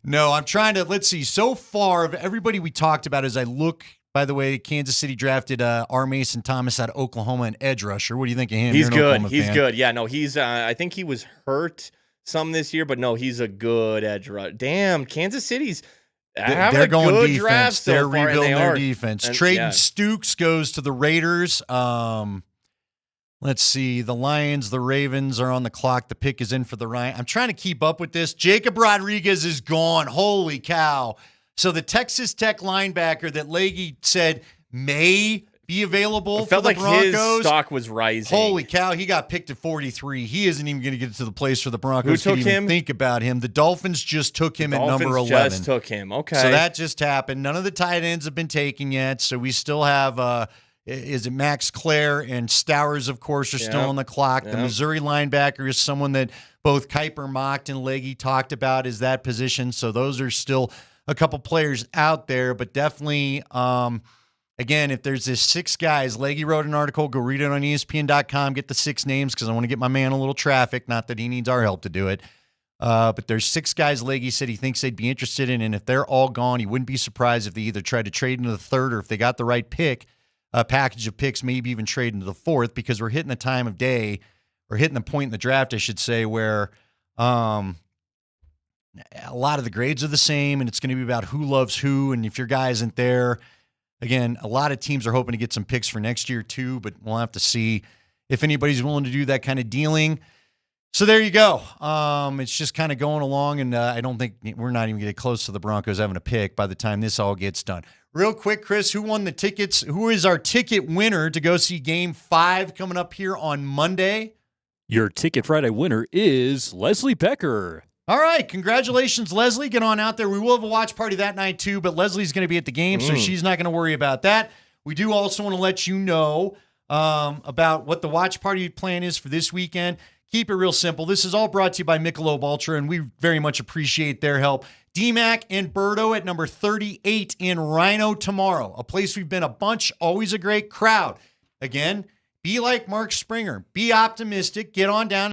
No, I'm trying to, let's see. So far, of everybody we talked about, as I look, by the way, Kansas City drafted R. Mason Thomas out of Oklahoma, an edge rusher. What do you think of him? He's good. He's good. Yeah, no, he's, I think he was hurt some this year, but no, he's a good edge rusher. Damn, Kansas City's they're going good defense. draft so They're far, rebuilding their are. defense. And, Trayden yeah. Stukes goes to the Raiders. Let's see. The Lions, the Ravens are on the clock. The pick is in for the Ryan. I'm trying to keep up with this. Jacob Rodriguez is gone. Holy cow. So the Texas Tech linebacker that Leahy said may be available for the Broncos. His stock was rising. Holy cow, he got picked at 43. He isn't even going to get to the place for the Broncos Who to took even him? think about him. The Dolphins just took him at number 11. Just took him. Okay. So that just happened. None of the tight ends have been taken yet. So we still have, is it Max Clare and Stowers, of course, are still on the clock. The Missouri linebacker is someone that both Kuiper mocked and Leahy talked about is that position. So those are still a couple players out there, but definitely, again, if there's this 6 guys, Leahy wrote an article, go read it on ESPN.com, get the 6 names because I want to get my man a little traffic, not that he needs our help to do it. But there's 6 guys Leahy said he thinks they'd be interested in, and if they're all gone, he wouldn't be surprised if they either tried to trade into the 3rd or if they got the right pick, a package of picks, maybe even trade into the 4th because we're hitting the time of day, or hitting the point in the draft, I should say, where a lot of the grades are the same, and it's going to be about who loves who, and if your guy isn't there, again, a lot of teams are hoping to get some picks for next year too, but we'll have to see if anybody's willing to do that kind of dealing. So there you go. It's just kind of going along, and I don't think we're not even getting close to the Broncos having a pick by the time this all gets done. Real quick, Chris, who won the tickets? Who is our ticket winner to go see Game 5 coming up here on Monday? Your Ticket Friday winner is Leslie Becker. All right. Congratulations, Leslie. Get on out there. We will have a watch party that night, too, but Leslie's going to be at the game, so she's not going to worry about that. We do also want to let you know about what the watch party plan is for this weekend. Keep it real simple. This is all brought to you by Michelob Ultra, and we very much appreciate their help. DMac and Berto at number 38 in Rhino tomorrow, a place we've been a bunch, always a great crowd. Again, be like Mark Springer. Be optimistic. Get on down.